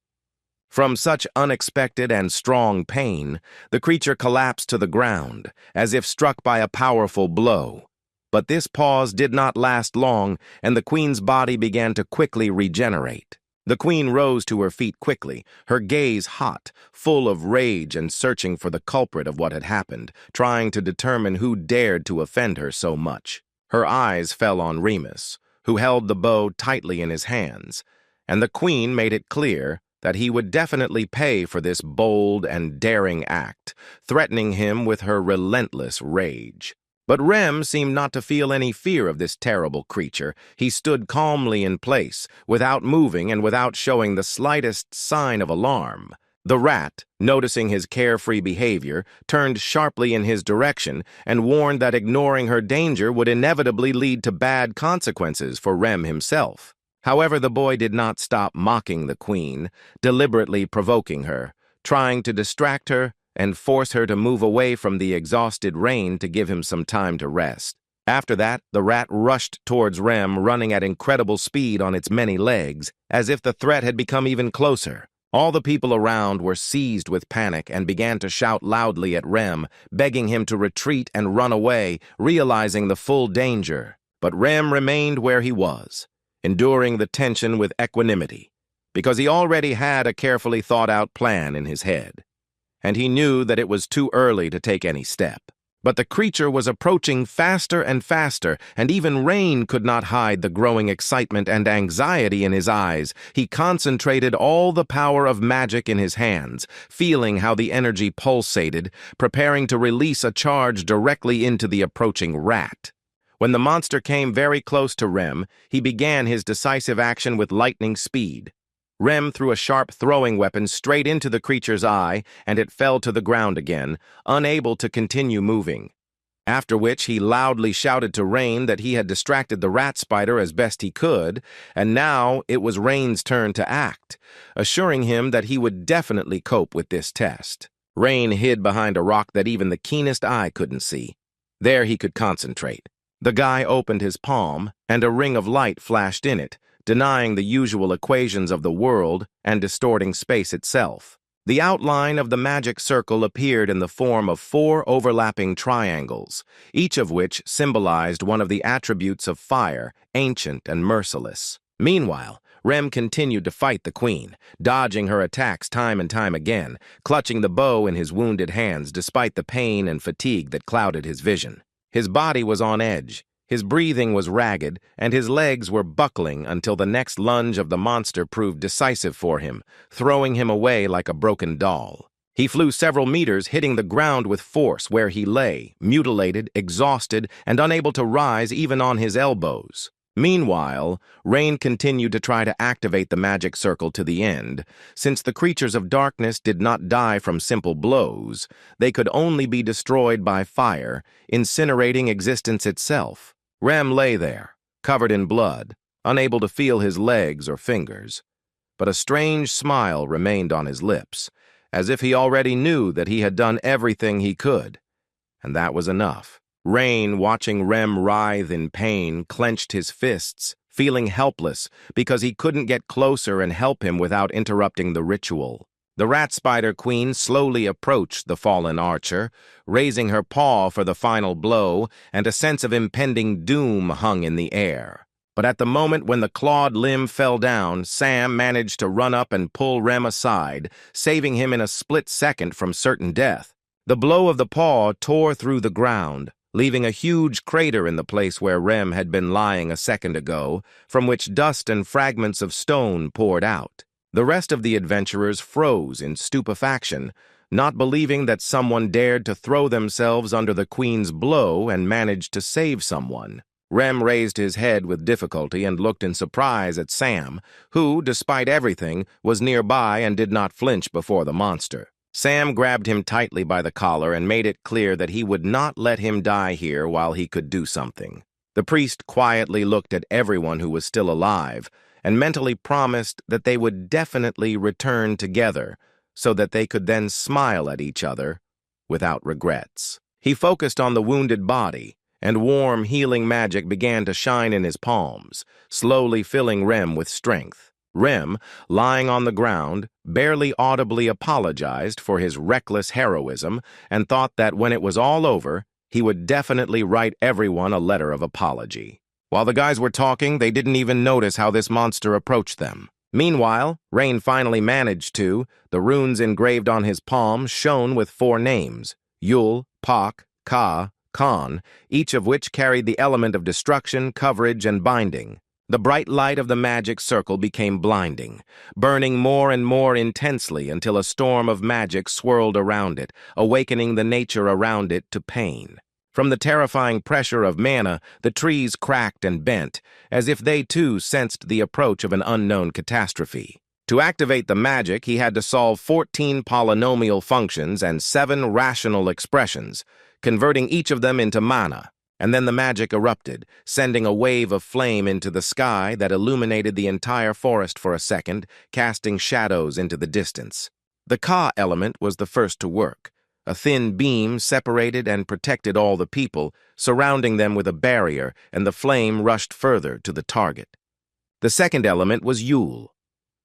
From such unexpected and strong pain, the creature collapsed to the ground, as if struck by a powerful blow. But this pause did not last long, and the queen's body began to quickly regenerate. The queen rose to her feet quickly, her gaze hot, full of rage and searching for the culprit of what had happened, trying to determine who dared to offend her so much. Her eyes fell on Remus, who held the bow tightly in his hands, and the queen made it clear that he would definitely pay for this bold and daring act, threatening him with her relentless rage. But Rem seemed not to feel any fear of this terrible creature. He stood calmly in place, without moving and without showing the slightest sign of alarm. The rat, noticing his carefree behavior, turned sharply in his direction and warned that ignoring her danger would inevitably lead to bad consequences for Rem himself. However, the boy did not stop mocking the queen, deliberately provoking her, trying to distract her and force her to move away from the exhausted Rain to give him some time to rest. After that, the rat rushed towards Rem, running at incredible speed on its many legs, as if the threat had become even closer. All the people around were seized with panic and began to shout loudly at Rem, begging him to retreat and run away, realizing the full danger. But Rem remained where he was, enduring the tension with equanimity, because he already had a carefully thought-out plan in his head, and he knew that it was too early to take any step. But the creature was approaching faster and faster, and even Rain could not hide the growing excitement and anxiety in his eyes. He concentrated all the power of magic in his hands, feeling how the energy pulsated, preparing to release a charge directly into the approaching rat. When the monster came very close to Rem, he began his decisive action with lightning speed. Rem threw a sharp throwing weapon straight into the creature's eye, and it fell to the ground again, unable to continue moving. After which he loudly shouted to Rain that he had distracted the rat spider as best he could, and now it was Rain's turn to act, assuring him that he would definitely cope with this test. Rain hid behind a rock that even the keenest eye couldn't see. There he could concentrate. The guy opened his palm, and a ring of light flashed in it, denying the usual equations of the world and distorting space itself. The outline of the magic circle appeared in the form of 4 overlapping triangles, each of which symbolized one of the attributes of fire, ancient and merciless. Meanwhile, Rem continued to fight the queen, dodging her attacks time and time again, clutching the bow in his wounded hands despite the pain and fatigue that clouded his vision. His body was on edge. His breathing was ragged, and his legs were buckling until the next lunge of the monster proved decisive for him, throwing him away like a broken doll. He flew several meters, hitting the ground with force where he lay, mutilated, exhausted, and unable to rise even on his elbows. Meanwhile, Rain continued to try to activate the magic circle to the end. Since the creatures of darkness did not die from simple blows, they could only be destroyed by fire, incinerating existence itself. Rem lay there, covered in blood, unable to feel his legs or fingers. But a strange smile remained on his lips, as if he already knew that he had done everything he could. And that was enough. Rain, watching Rem writhe in pain, clenched his fists, feeling helpless because he couldn't get closer and help him without interrupting the ritual. The rat spider queen slowly approached the fallen archer, raising her paw for the final blow, and a sense of impending doom hung in the air. But at the moment when the clawed limb fell down, Sam managed to run up and pull Rem aside, saving him in a split second from certain death. The blow of the paw tore through the ground, leaving a huge crater in the place where Rem had been lying a second ago, from which dust and fragments of stone poured out. The rest of the adventurers froze in stupefaction, not believing that someone dared to throw themselves under the queen's blow and managed to save someone. Rem raised his head with difficulty and looked in surprise at Sam, who, despite everything, was nearby and did not flinch before the monster. Sam grabbed him tightly by the collar and made it clear that he would not let him die here while he could do something. The priest quietly looked at everyone who was still alive and mentally promised that they would definitely return together so that they could then smile at each other without regrets. He focused on the wounded body, and warm, healing magic began to shine in his palms, slowly filling Rem with strength. Rem, lying on the ground, barely audibly apologized for his reckless heroism and thought that when it was all over, he would definitely write everyone a letter of apology. While the guys were talking, they didn't even notice how this monster approached them. Meanwhile, Rain finally managed to. The runes engraved on his palm shone with 4 names: Yul, Pak, Ka, Khan, each of which carried the element of destruction, coverage, and binding. The bright light of the magic circle became blinding, burning more and more intensely until a storm of magic swirled around it, awakening the nature around it to pain. From the terrifying pressure of mana, the trees cracked and bent, as if they too sensed the approach of an unknown catastrophe. To activate the magic, he had to solve 14 polynomial functions and 7 rational expressions, converting each of them into mana. And then the magic erupted, sending a wave of flame into the sky that illuminated the entire forest for a second, casting shadows into the distance. The Ka element was the first to work. A thin beam separated and protected all the people, surrounding them with a barrier, and the flame rushed further to the target. The second element was Yul,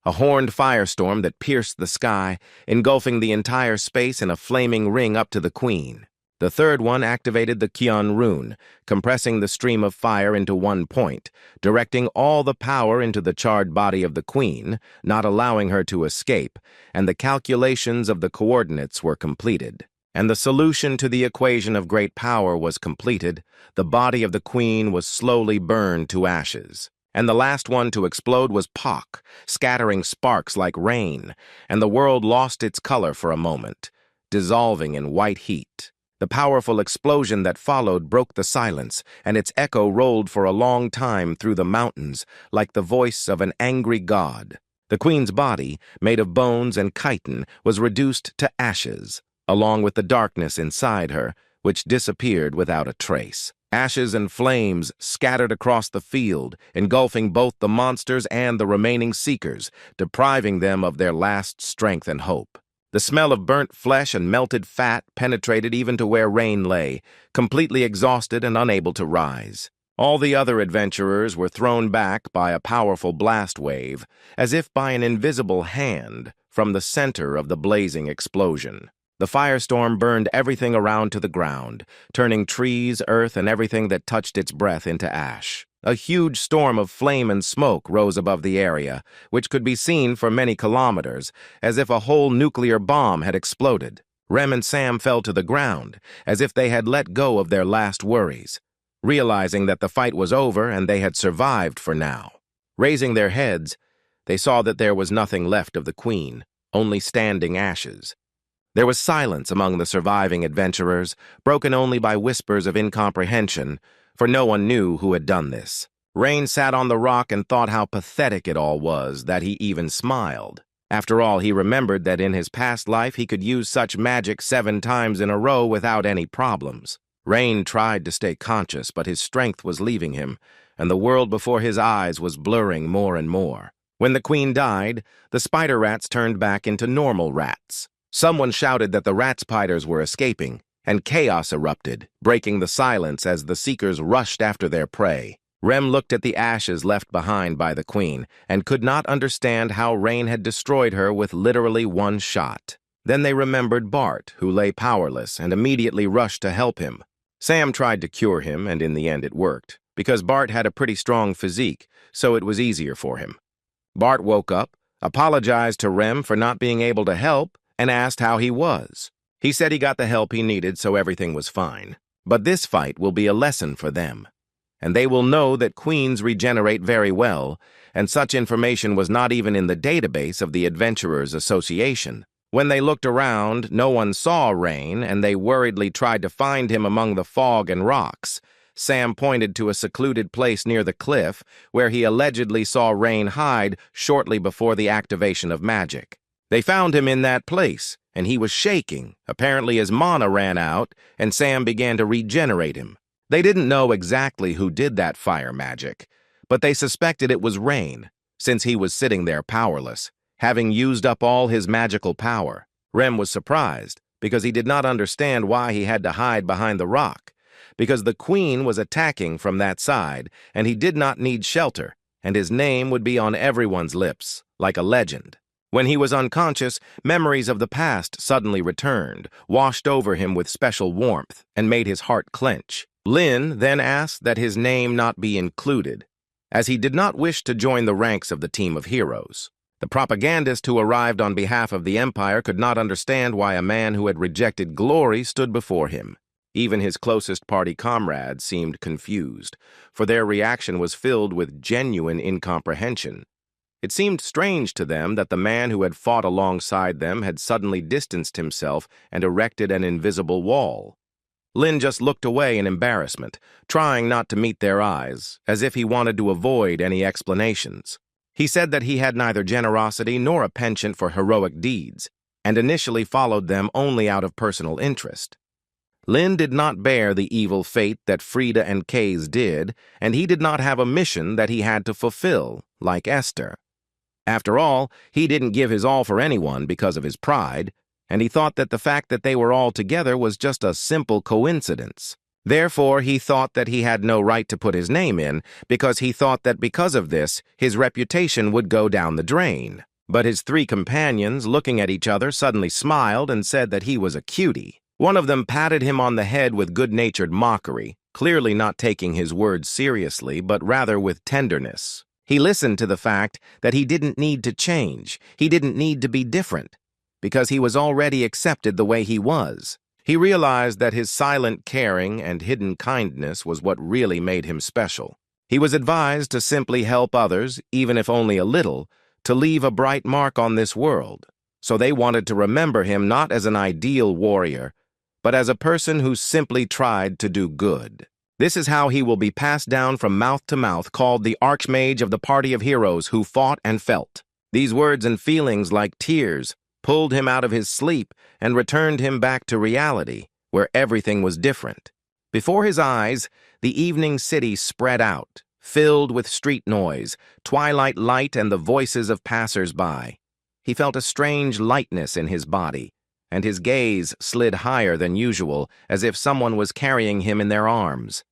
a horned firestorm that pierced the sky, engulfing the entire space in a flaming ring up to the queen. The third one activated the Kyun rune, compressing the stream of fire into one point, directing all the power into the charred body of the queen, not allowing her to escape, and the calculations of the coordinates were completed. and the solution to the equation of great power was completed. The body of the queen was slowly burned to ashes. And the last one to explode was Pak, scattering sparks like rain, and the world lost its color for a moment, dissolving in white heat. The powerful explosion that followed broke the silence, and its echo rolled for a long time through the mountains like the voice of an angry god. The queen's body, made of bones and chitin, was reduced to ashes, along with the darkness inside her, which disappeared without a trace. Ashes and flames scattered across the field, engulfing both the monsters and the remaining seekers, depriving them of their last strength and hope. The smell of burnt flesh and melted fat penetrated even to where Rain lay, completely exhausted and unable to rise. All the other adventurers were thrown back by a powerful blast wave, as if by an invisible hand, from the center of the blazing explosion. The firestorm burned everything around to the ground, turning trees, earth, and everything that touched its breath into ash. A huge storm of flame and smoke rose above the area, which could be seen for many kilometers, as if a whole nuclear bomb had exploded. Rem and Sam fell to the ground, as if they had let go of their last worries, realizing that the fight was over and they had survived for now. Raising their heads, they saw that there was nothing left of the queen, only standing ashes. There was silence among the surviving adventurers, broken only by whispers of incomprehension, for no one knew who had done this. Rain sat on the rock and thought how pathetic it all was that he even smiled. After all, he remembered that in his past life he could use such magic 7 times in a row without any problems. Rain tried to stay conscious, but his strength was leaving him, and the world before his eyes was blurring more and more. When the queen died, the spider rats turned back into normal rats. Someone shouted that the rat spiders were escaping, and chaos erupted, breaking the silence as the seekers rushed after their prey. Rem looked at the ashes left behind by the queen and could not understand how Rain had destroyed her with literally one shot. Then they remembered Bart, who lay powerless, and immediately rushed to help him. Sam tried to cure him, and in the end it worked, because Bart had a pretty strong physique, so it was easier for him. Bart woke up, apologized to Rem for not being able to help, and asked how he was. He said he got the help he needed, so everything was fine. But this fight will be a lesson for them, and they will know that queens regenerate very well, and such information was not even in the database of the Adventurers Association. When they looked around, no one saw Rain, and they worriedly tried to find him among the fog and rocks. Sam pointed to a secluded place near the cliff, where he allegedly saw Rain hide shortly before the activation of magic. They found him in that place, and he was shaking. Apparently his mana ran out, and Sam began to regenerate him. They didn't know exactly who did that fire magic, but they suspected it was Rain, since he was sitting there powerless, having used up all his magical power. Rem was surprised, because he did not understand why he had to hide behind the rock, because the queen was attacking from that side, and he did not need shelter, and his name would be on everyone's lips, like a legend. When he was unconscious, memories of the past suddenly returned, washed over him with special warmth, and made his heart clench. Lin then asked that his name not be included, as he did not wish to join the ranks of the team of heroes. The propagandist who arrived on behalf of the Empire could not understand why a man who had rejected glory stood before him. Even his closest party comrades seemed confused, for their reaction was filled with genuine incomprehension. It seemed strange to them that the man who had fought alongside them had suddenly distanced himself and erected an invisible wall. Lin just looked away in embarrassment, trying not to meet their eyes, as if he wanted to avoid any explanations. He said that he had neither generosity nor a penchant for heroic deeds, and initially followed them only out of personal interest. Lin did not bear the evil fate that Frida and Kays did, and he did not have a mission that he had to fulfill, like Esther. After all, he didn't give his all for anyone because of his pride, and he thought that the fact that they were all together was just a simple coincidence. Therefore, he thought that he had no right to put his name in, because he thought that because of this, his reputation would go down the drain. But his 3 companions, looking at each other, suddenly smiled and said that he was a cutie. One of them patted him on the head with good-natured mockery, clearly not taking his words seriously, but rather with tenderness. He listened to the fact that he didn't need to change, he didn't need to be different, because he was already accepted the way he was. He realized that his silent caring and hidden kindness was what really made him special. He was advised to simply help others, even if only a little, to leave a bright mark on this world. So they wanted to remember him not as an ideal warrior, but as a person who simply tried to do good. This is how he will be passed down from mouth to mouth, called the Archmage of the party of heroes who fought and felt. These words and feelings, like tears, pulled him out of his sleep and returned him back to reality, where everything was different. Before his eyes, the evening city spread out, filled with street noise, twilight light, and the voices of passers-by. He felt a strange lightness in his body, and his gaze slid higher than usual, as if someone was carrying him in their arms.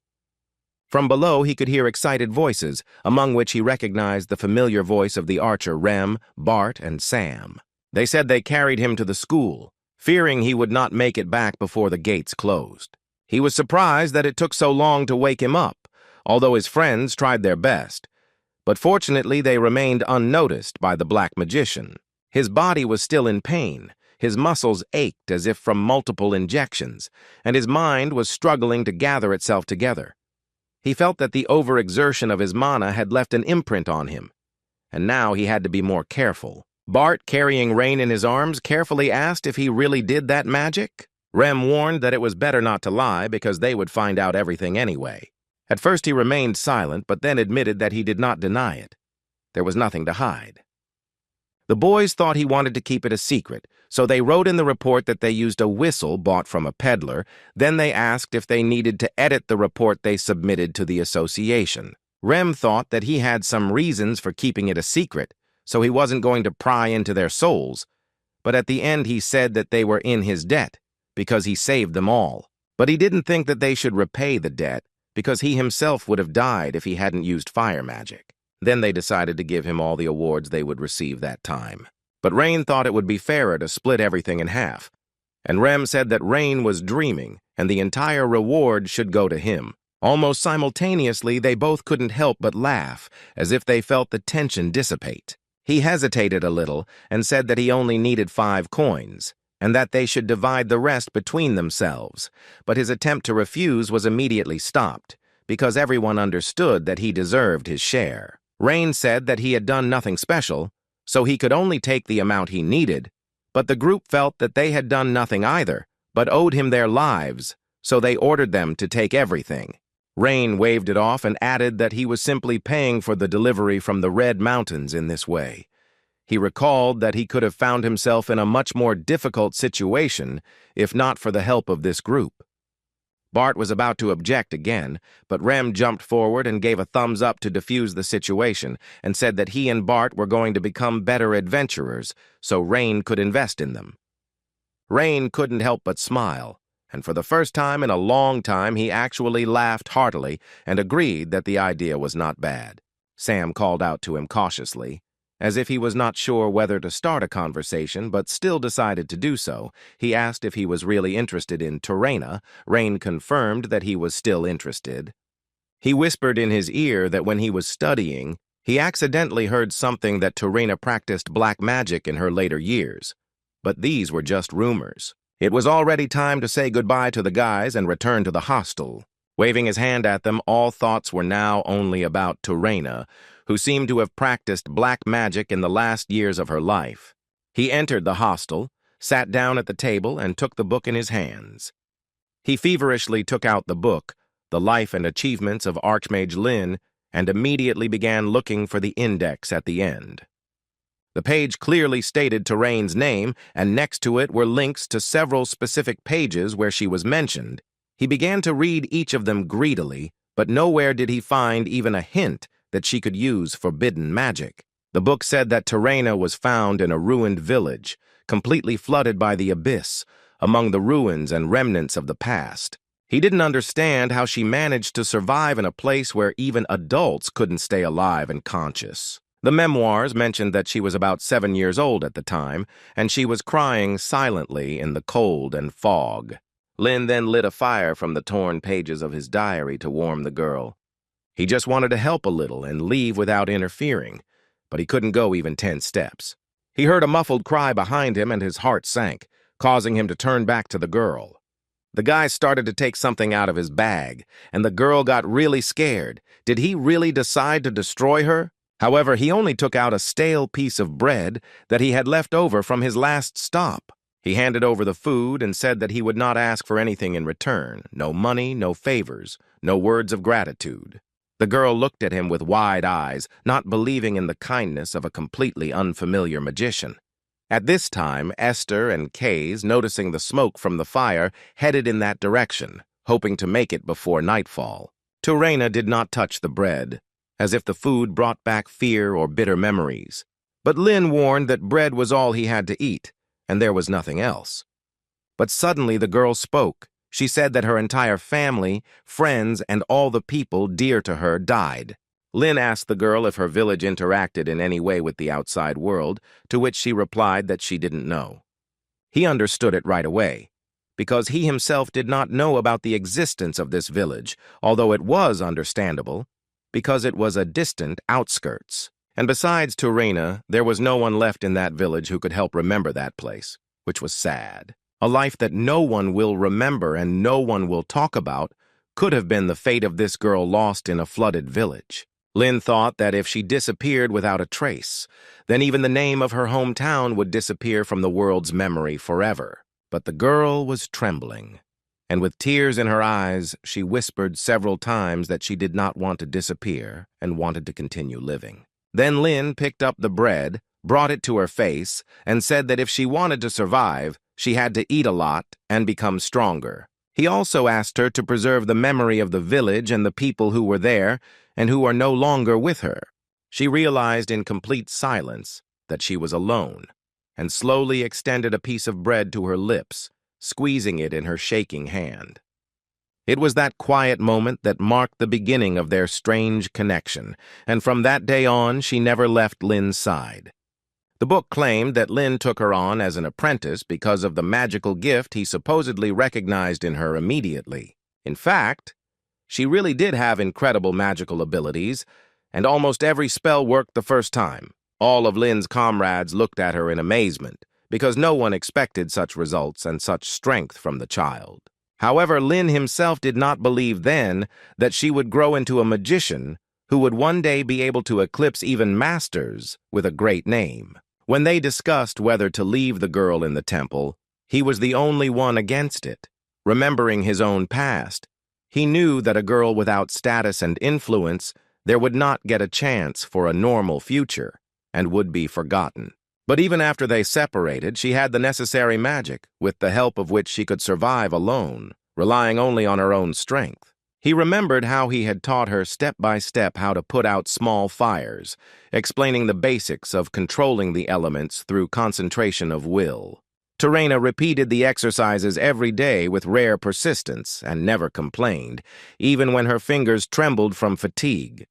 From below, he could hear excited voices, among which he recognized the familiar voice of the archer Rem, Bart, and Sam. They said they carried him to the school, fearing he would not make it back before the gates closed. He was surprised that it took so long to wake him up, although his friends tried their best. But fortunately, they remained unnoticed by the black magician. His body was still in pain, his muscles ached as if from multiple injections, and his mind was struggling to gather itself together. He felt that the overexertion of his mana had left an imprint on him, and now he had to be more careful. Bart, carrying Rain in his arms, carefully asked if he really did that magic. Rem warned that it was better not to lie because they would find out everything anyway. At first he remained silent, but then admitted that he did not deny it. There was nothing to hide. The boys thought he wanted to keep it a secret, so they wrote in the report that they used a whistle bought from a peddler. Then they asked if they needed to edit the report they submitted to the association. Rem thought that he had some reasons for keeping it a secret, so he wasn't going to pry into their souls. But at the end he said that they were in his debt, because he saved them all. But he didn't think that they should repay the debt, because he himself would have died if he hadn't used fire magic. Then they decided to give him all the awards they would receive that time. But Rain thought it would be fairer to split everything in half. And Rem said that Rain was dreaming, and the entire reward should go to him. Almost simultaneously, they both couldn't help but laugh, as if they felt the tension dissipate. He hesitated a little and said that he only needed 5 coins, and that they should divide the rest between themselves. But his attempt to refuse was immediately stopped, because everyone understood that he deserved his share. Rain said that he had done nothing special, so he could only take the amount he needed, but the group felt that they had done nothing either, but owed him their lives, so they ordered them to take everything. Rain waved it off and added that he was simply paying for the delivery from the Red Mountains in this way. He recalled that he could have found himself in a much more difficult situation if not for the help of this group. Bart was about to object again, but Rem jumped forward and gave a thumbs up to defuse the situation and said that he and Bart were going to become better adventurers, so Rain could invest in them. Rain couldn't help but smile, and for the first time in a long time he actually laughed heartily and agreed that the idea was not bad. Sam called out to him cautiously. As if he was not sure whether to start a conversation, but still decided to do so, he asked if he was really interested in Terena. Rain confirmed that he was still interested. He whispered in his ear that when he was studying, he accidentally heard something that Terena practiced black magic in her later years. But these were just rumors. It was already time to say goodbye to the guys and return to the hostel. Waving his hand at them, all thoughts were now only about Terena, who seemed to have practiced black magic in the last years of her life. He entered the hostel, sat down at the table, and took the book in his hands. He feverishly took out the book, The Life and Achievements of Archmage Lin, and immediately began looking for the index at the end. The page clearly stated Terrain's name, and next to it were links to several specific pages where she was mentioned. He began to read each of them greedily, but nowhere did he find even a hint that she could use forbidden magic. The book said that Terena was found in a ruined village, completely flooded by the abyss, among the ruins and remnants of the past. He didn't understand how she managed to survive in a place where even adults couldn't stay alive and conscious. The memoirs mentioned that she was about 7 years old at the time, and she was crying silently in the cold and fog. Lin then lit a fire from the torn pages of his diary to warm the girl. He just wanted to help a little and leave without interfering, but he couldn't go even 10 steps. He heard a muffled cry behind him and his heart sank, causing him to turn back to the girl. The guy started to take something out of his bag, and the girl got really scared. Did he really decide to destroy her? However, he only took out a stale piece of bread that he had left over from his last stop. He handed over the food and said that he would not ask for anything in return. No money, no favors, no words of gratitude. The girl looked at him with wide eyes, not believing in the kindness of a completely unfamiliar magician. At this time, Esther and Kays, noticing the smoke from the fire, headed in that direction, hoping to make it before nightfall. Turena did not touch the bread, as if the food brought back fear or bitter memories. But Lin warned that bread was all he had to eat, and there was nothing else. But suddenly the girl spoke. She said that her entire family, friends, and all the people dear to her died. Lin asked the girl if her village interacted in any way with the outside world, to which she replied that she didn't know. He understood it right away, because he himself did not know about the existence of this village, although it was understandable, because it was a distant outskirts. And besides Turena, there was no one left in that village who could help remember that place, which was sad. A life that no one will remember and no one will talk about could have been the fate of this girl lost in a flooded village. Lin thought that if she disappeared without a trace, then even the name of her hometown would disappear from the world's memory forever. But the girl was trembling, and with tears in her eyes, she whispered several times that she did not want to disappear and wanted to continue living. Then Lin picked up the bread, brought it to her face, and said that if she wanted to survive, she had to eat a lot and become stronger. He also asked her to preserve the memory of the village and the people who were there and who are no longer with her. She realized in complete silence that she was alone, and slowly extended a piece of bread to her lips, squeezing it in her shaking hand. It was that quiet moment that marked the beginning of their strange connection, and from that day on, she never left Lin's side. The book claimed that Lin took her on as an apprentice because of the magical gift he supposedly recognized in her immediately. In fact, she really did have incredible magical abilities, and almost every spell worked the first time. All of Lin's comrades looked at her in amazement, because no one expected such results and such strength from the child. However, Lin himself did not believe then that she would grow into a magician who would one day be able to eclipse even masters with a great name. When they discussed whether to leave the girl in the temple, he was the only one against it. Remembering his own past, he knew that a girl without status and influence there would not get a chance for a normal future and would be forgotten. But even after they separated, she had the necessary magic, with the help of which she could survive alone, relying only on her own strength. He remembered how he had taught her step by step how to put out small fires, explaining the basics of controlling the elements through concentration of will. Turena repeated the exercises every day with rare persistence and never complained, even when her fingers trembled from fatigue.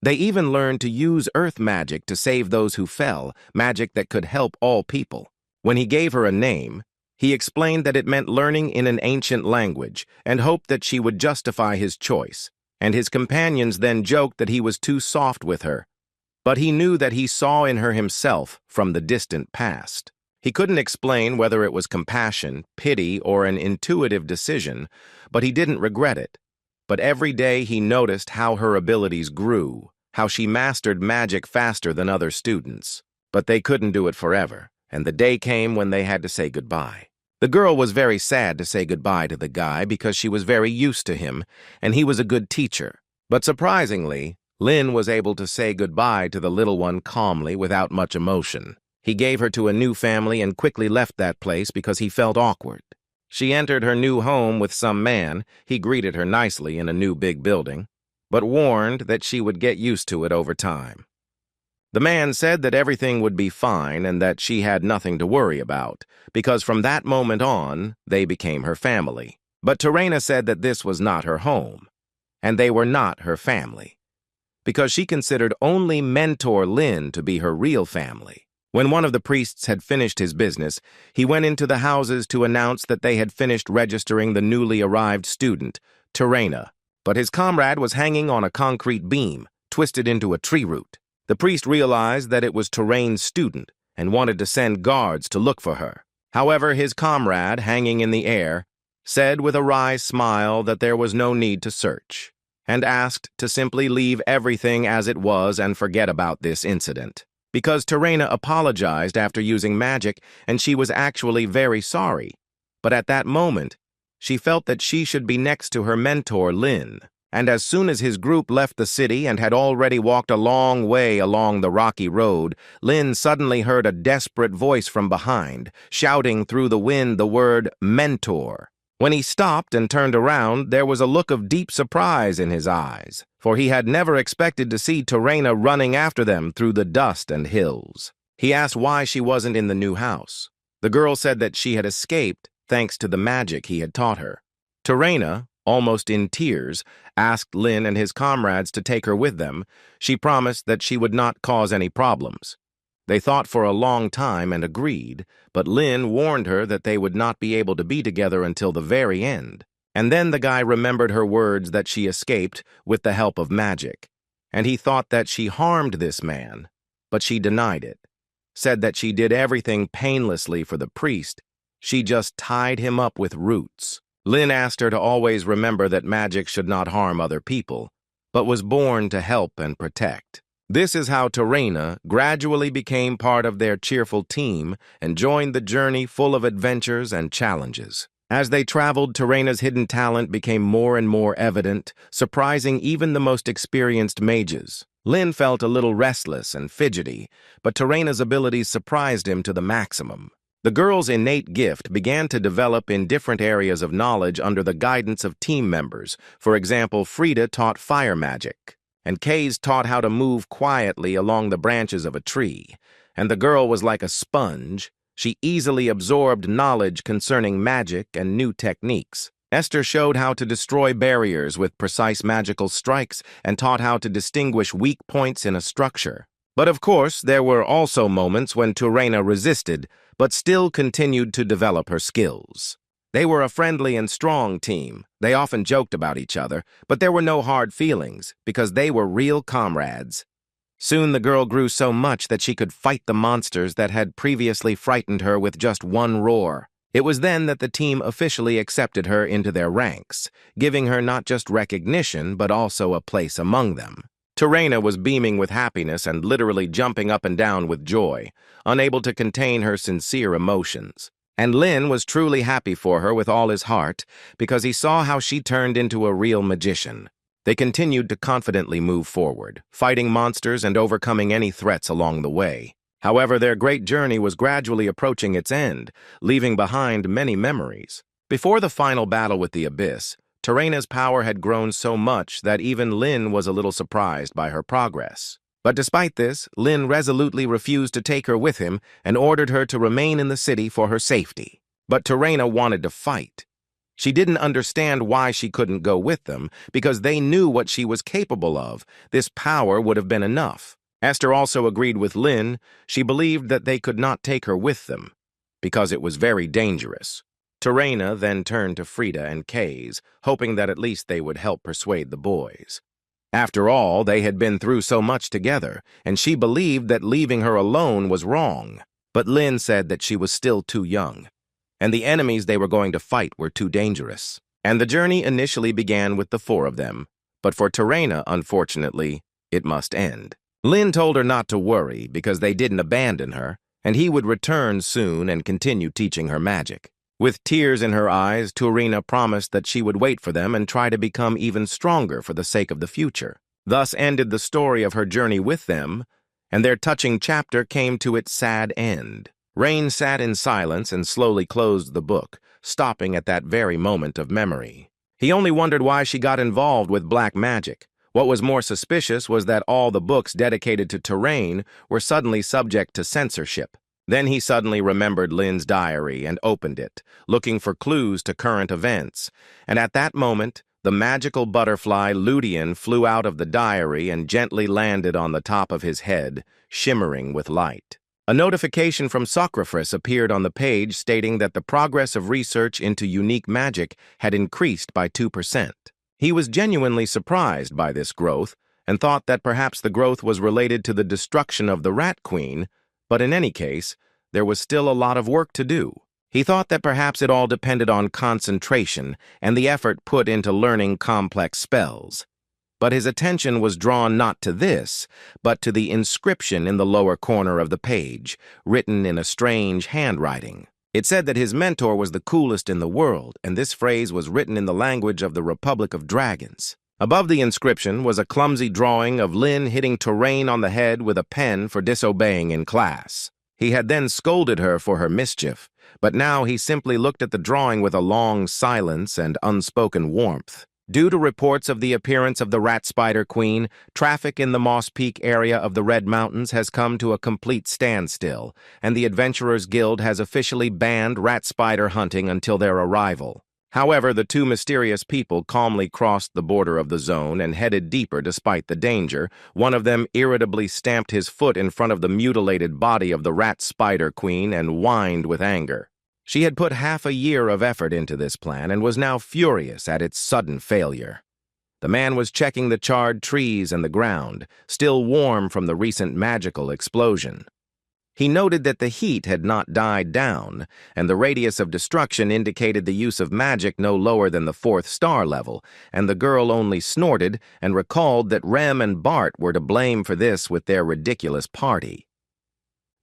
They even learned to use earth magic to save those who fell, magic that could help all people. When he gave her a name, he explained that it meant learning in an ancient language and hoped that she would justify his choice, and his companions then joked that he was too soft with her. But he knew that he saw in her himself from the distant past. He couldn't explain whether it was compassion, pity, or an intuitive decision, but he didn't regret it. But every day he noticed how her abilities grew, how she mastered magic faster than other students. But they couldn't do it forever, and the day came when they had to say goodbye. The girl was very sad to say goodbye to the guy because she was very used to him, and he was a good teacher. But surprisingly, Lin was able to say goodbye to the little one calmly without much emotion. He gave her to a new family and quickly left that place because he felt awkward. She entered her new home with some man. He greeted her nicely in a new big building, but warned that she would get used to it over time. The man said that everything would be fine and that she had nothing to worry about, because from that moment on, they became her family. But Turena said that this was not her home, and they were not her family, because she considered only Mentor Lin to be her real family. When one of the priests had finished his business, he went into the houses to announce that they had finished registering the newly arrived student, Turena. But his comrade was hanging on a concrete beam, twisted into a tree root. The priest realized that it was Turena's student and wanted to send guards to look for her. However, his comrade, hanging in the air, said with a wry smile that there was no need to search, and asked to simply leave everything as it was and forget about this incident. Because Terena apologized after using magic, and she was actually very sorry. But at that moment, she felt that she should be next to her mentor, Lin. And as soon as his group left the city and had already walked a long way along the rocky road, Lin suddenly heard a desperate voice from behind, shouting through the wind the word mentor. When he stopped and turned around, there was a look of deep surprise in his eyes, for he had never expected to see Terena running after them through the dust and hills. He asked why she wasn't in the new house. The girl said that she had escaped thanks to the magic he had taught her. Terena, almost in tears, asked Lin and his comrades to take her with them. She promised that she would not cause any problems. They thought for a long time and agreed, but Lin warned her that they would not be able to be together until the very end. And then the guy remembered her words that she escaped with the help of magic, and he thought that she harmed this man, but she denied it, said that she did everything painlessly for the priest. She just tied him up with roots. Lin asked her to always remember that magic should not harm other people, but was born to help and protect. This is how Terena gradually became part of their cheerful team and joined the journey full of adventures and challenges. As they traveled, Terena's hidden talent became more and more evident, surprising even the most experienced mages. Lin felt a little restless and fidgety, but Terena's abilities surprised him to the maximum. The girl's innate gift began to develop in different areas of knowledge under the guidance of team members. For example, Frida taught fire magic, and Kaze taught how to move quietly along the branches of a tree. And the girl was like a sponge. She easily absorbed knowledge concerning magic and new techniques. Esther showed how to destroy barriers with precise magical strikes and taught how to distinguish weak points in a structure. But of course, there were also moments when Terena resisted, but still continued to develop her skills. They were a friendly and strong team. They often joked about each other, but there were no hard feelings because they were real comrades. Soon the girl grew so much that she could fight the monsters that had previously frightened her with just one roar. It was then that the team officially accepted her into their ranks, giving her not just recognition but also a place among them. Terena was beaming with happiness and literally jumping up and down with joy, unable to contain her sincere emotions. And Lin was truly happy for her with all his heart because he saw how she turned into a real magician. They continued to confidently move forward, fighting monsters and overcoming any threats along the way. However, their great journey was gradually approaching its end, leaving behind many memories. Before the final battle with the Abyss, Terena's power had grown so much that even Lin was a little surprised by her progress. But despite this, Lin resolutely refused to take her with him and ordered her to remain in the city for her safety. But Terena wanted to fight. She didn't understand why she couldn't go with them, because they knew what she was capable of. This power would have been enough. Esther also agreed with Lin. She believed that they could not take her with them, because it was very dangerous. Terena then turned to Frida and Kaze, hoping that at least they would help persuade the boys. After all, they had been through so much together, and she believed that leaving her alone was wrong. But Lin said that she was still too young, and the enemies they were going to fight were too dangerous. And the journey initially began with the four of them, but for Terena, unfortunately, it must end. Lin told her not to worry because they didn't abandon her, and he would return soon and continue teaching her magic. With tears in her eyes, Terena promised that she would wait for them and try to become even stronger for the sake of the future. Thus ended the story of her journey with them, and their touching chapter came to its sad end. Rain sat in silence and slowly closed the book, stopping at that very moment of memory. He only wondered why she got involved with black magic. What was more suspicious was that all the books dedicated to Terrain were suddenly subject to censorship. Then he suddenly remembered Lin's diary and opened it, looking for clues to current events. And at that moment, the magical butterfly Ludian flew out of the diary and gently landed on the top of his head, shimmering with light. A notification from Socraphus appeared on the page stating that the progress of research into unique magic had increased by 2%. He was genuinely surprised by this growth and thought that perhaps the growth was related to the destruction of the Rat Queen, but in any case, there was still a lot of work to do. He thought that perhaps it all depended on concentration and the effort put into learning complex spells. But his attention was drawn not to this, but to the inscription in the lower corner of the page, written in a strange handwriting. It said that his mentor was the coolest in the world, and this phrase was written in the language of the Republic of Dragons. Above the inscription was a clumsy drawing of Lin hitting Terrain on the head with a pen for disobeying in class. He had then scolded her for her mischief, but now he simply looked at the drawing with a long silence and unspoken warmth. Due to reports of the appearance of the Rat Spider Queen, traffic in the Moss Peak area of the Red Mountains has come to a complete standstill, and the Adventurers Guild has officially banned rat spider hunting until their arrival. However, the two mysterious people calmly crossed the border of the zone and headed deeper despite the danger. One of them irritably stamped his foot in front of the mutilated body of the Rat Spider Queen and whined with anger. She had put half a year of effort into this plan and was now furious at its sudden failure. The man was checking the charred trees and the ground, still warm from the recent magical explosion. He noted that the heat had not died down, and the radius of destruction indicated the use of magic no lower than the 4th star level, and the girl only snorted and recalled that Rem and Bart were to blame for this with their ridiculous party.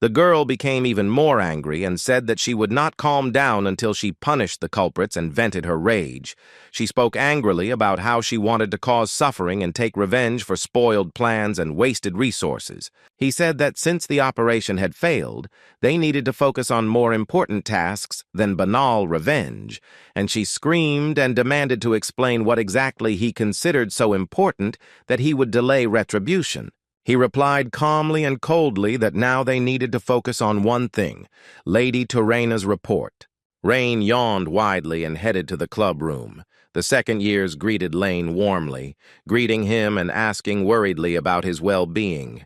The girl became even more angry and said that she would not calm down until she punished the culprits and vented her rage. She spoke angrily about how she wanted to cause suffering and take revenge for spoiled plans and wasted resources. He said that since the operation had failed, they needed to focus on more important tasks than banal revenge, and she screamed and demanded to explain what exactly he considered so important that he would delay retribution. He replied calmly and coldly that now they needed to focus on one thing, Lady Terraina's report. Rain yawned widely and headed to the club room. The second years greeted Lane warmly, greeting him and asking worriedly about his well-being.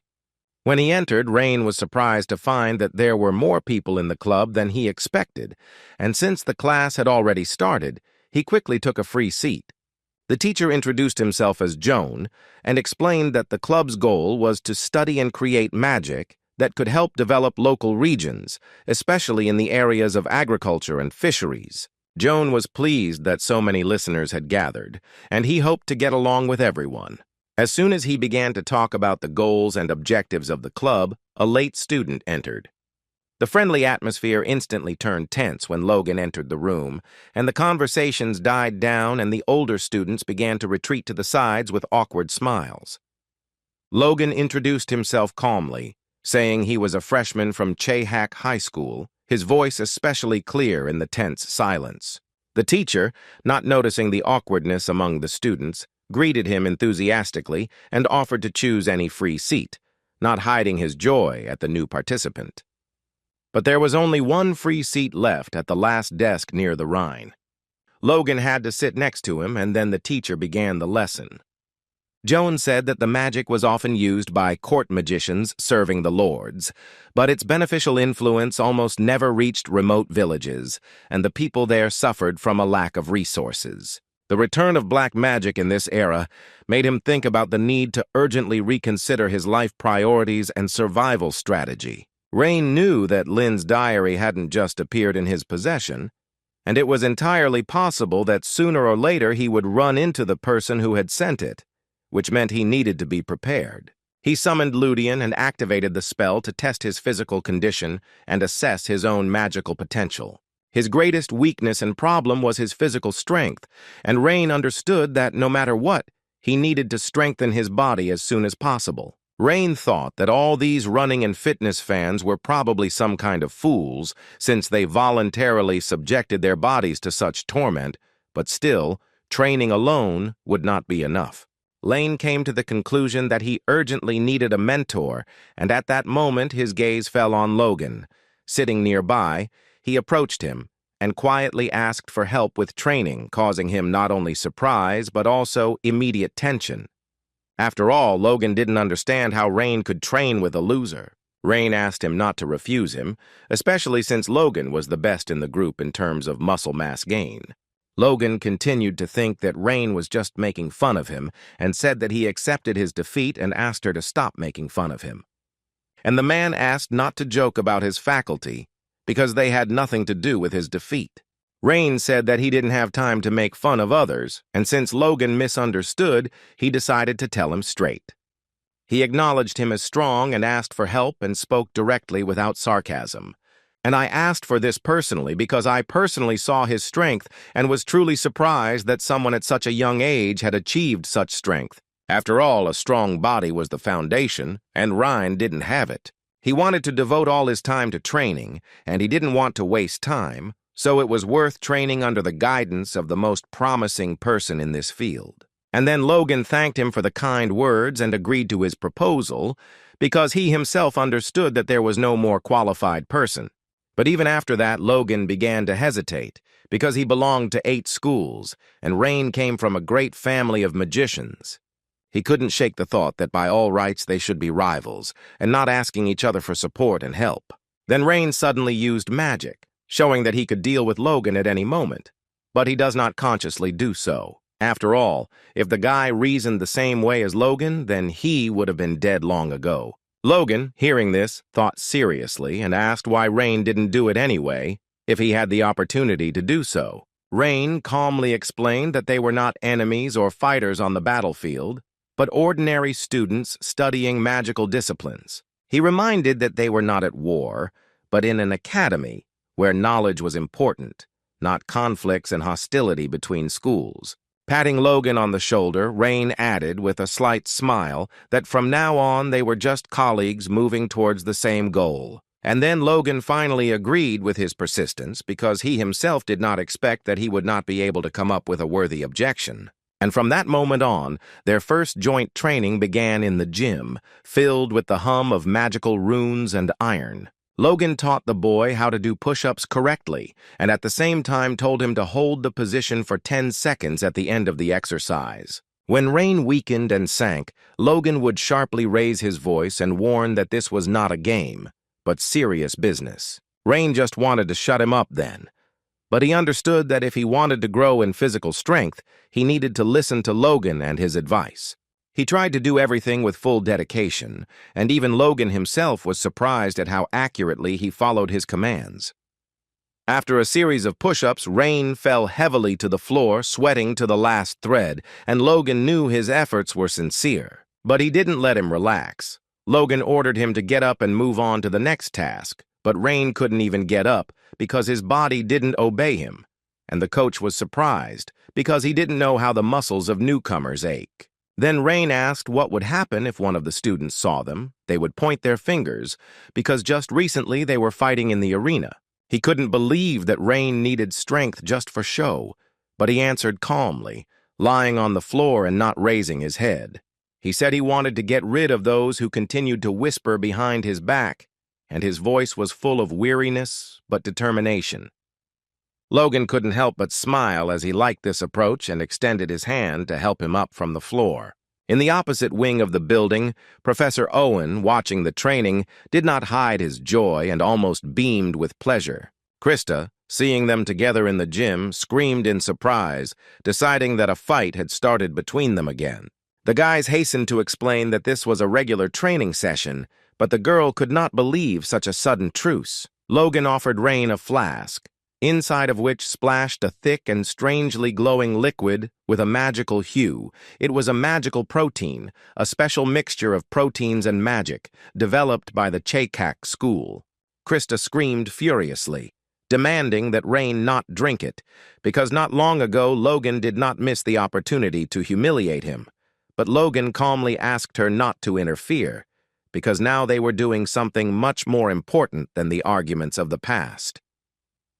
When he entered, Rain was surprised to find that there were more people in the club than he expected, and since the class had already started, he quickly took a free seat. The teacher introduced himself as Joan and explained that the club's goal was to study and create magic that could help develop local regions, especially in the areas of agriculture and fisheries. Joan was pleased that so many listeners had gathered, and he hoped to get along with everyone. As soon as he began to talk about the goals and objectives of the club, a late student entered. The friendly atmosphere instantly turned tense when Logan entered the room, and the conversations died down and the older students began to retreat to the sides with awkward smiles. Logan introduced himself calmly, saying he was a freshman from Chehak High School, his voice especially clear in the tense silence. The teacher, not noticing the awkwardness among the students, greeted him enthusiastically and offered to choose any free seat, not hiding his joy at the new participant. But there was only one free seat left at the last desk near the Rhine. Logan had to sit next to him, and then the teacher began the lesson. Joan said that the magic was often used by court magicians serving the lords, but its beneficial influence almost never reached remote villages, and the people there suffered from a lack of resources. The return of black magic in this era made him think about the need to urgently reconsider his life priorities and survival strategy. Rain knew that Lin's diary hadn't just appeared in his possession, and it was entirely possible that sooner or later he would run into the person who had sent it, which meant he needed to be prepared. He summoned Ludian and activated the spell to test his physical condition and assess his own magical potential. His greatest weakness and problem was his physical strength, and Rain understood that no matter what, he needed to strengthen his body as soon as possible. Rain thought that all these running and fitness fans were probably some kind of fools, since they voluntarily subjected their bodies to such torment, but still, training alone would not be enough. Lane came to the conclusion that he urgently needed a mentor, and at that moment his gaze fell on Logan. Sitting nearby, he approached him and quietly asked for help with training, causing him not only surprise but also immediate tension. After all, Logan didn't understand how Rain could train with a loser. Rain asked him not to refuse him, especially since Logan was the best in the group in terms of muscle mass gain. Logan continued to think that Rain was just making fun of him and said that he accepted his defeat and asked her to stop making fun of him. And the man asked not to joke about his faculty, because they had nothing to do with his defeat. Rain said that he didn't have time to make fun of others, and since Logan misunderstood, he decided to tell him straight. He acknowledged him as strong and asked for help and spoke directly without sarcasm. And I asked for this personally because I personally saw his strength and was truly surprised that someone at such a young age had achieved such strength. After all, a strong body was the foundation, and Ryan didn't have it. He wanted to devote all his time to training, and he didn't want to waste time, so it was worth training under the guidance of the most promising person in this field. And then Logan thanked him for the kind words and agreed to his proposal because he himself understood that there was no more qualified person. But even after that, Logan began to hesitate because he belonged to 8 schools, and Rain came from a great family of magicians. He couldn't shake the thought that by all rights they should be rivals and not asking each other for support and help. Then Rain suddenly used magic, showing that he could deal with Logan at any moment. But he does not consciously do so. After all, if the guy reasoned the same way as Logan, then he would have been dead long ago. Logan, hearing this, thought seriously and asked why Rain didn't do it anyway, if he had the opportunity to do so. Rain calmly explained that they were not enemies or fighters on the battlefield, but ordinary students studying magical disciplines. He reminded that they were not at war, but in an academy where knowledge was important, not conflicts and hostility between schools. Patting Logan on the shoulder, Rain added with a slight smile that from now on they were just colleagues moving towards the same goal. And then Logan finally agreed with his persistence because he himself did not expect that he would not be able to come up with a worthy objection. And from that moment on, their first joint training began in the gym, filled with the hum of magical runes and iron. Logan taught the boy how to do push-ups correctly, and at the same time told him to hold the position for 10 seconds at the end of the exercise. When Rain weakened and sank, Logan would sharply raise his voice and warn that this was not a game, but serious business. Rain just wanted to shut him up then. But he understood that if he wanted to grow in physical strength, he needed to listen to Logan and his advice. He tried to do everything with full dedication, and even Logan himself was surprised at how accurately he followed his commands. After a series of push-ups, Rain fell heavily to the floor, sweating to the last thread, and Logan knew his efforts were sincere. But he didn't let him relax. Logan ordered him to get up and move on to the next task, but Rain couldn't even get up because his body didn't obey him, and the coach was surprised because he didn't know how the muscles of newcomers ache. Then Rain asked what would happen if one of the students saw them. They would point their fingers, because just recently they were fighting in the arena. He couldn't believe that Rain needed strength just for show, but he answered calmly, lying on the floor and not raising his head. He said he wanted to get rid of those who continued to whisper behind his back, and his voice was full of weariness but determination. Logan couldn't help but smile as he liked this approach and extended his hand to help him up from the floor. In the opposite wing of the building, Professor Owen, watching the training, did not hide his joy and almost beamed with pleasure. Krista, seeing them together in the gym, screamed in surprise, deciding that a fight had started between them again. The guys hastened to explain that this was a regular training session, but the girl could not believe such a sudden truce. Logan offered Rain a flask, inside of which splashed a thick and strangely glowing liquid with a magical hue. It was a magical protein, a special mixture of proteins and magic, developed by the Chakak school. Krista screamed furiously, demanding that Rain not drink it, because not long ago Logan did not miss the opportunity to humiliate him. But Logan calmly asked her not to interfere, because now they were doing something much more important than the arguments of the past.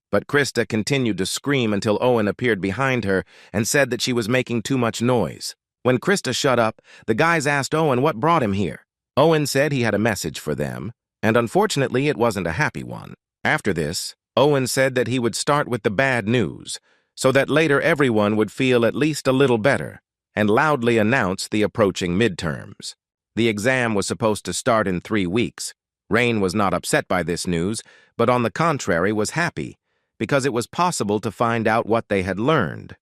But Krista continued to scream until Owen appeared behind her and said that she was making too much noise. When Krista shut up, the guys asked Owen what brought him here. Owen said he had a message for them, and unfortunately it wasn't a happy one. After this, Owen said that he would start with the bad news, so that later everyone would feel at least a little better, and loudly announced the approaching midterms. The exam was supposed to start in 3 weeks. Rain was not upset by this news, but on the contrary was happy, because it was possible to find out what they had learned.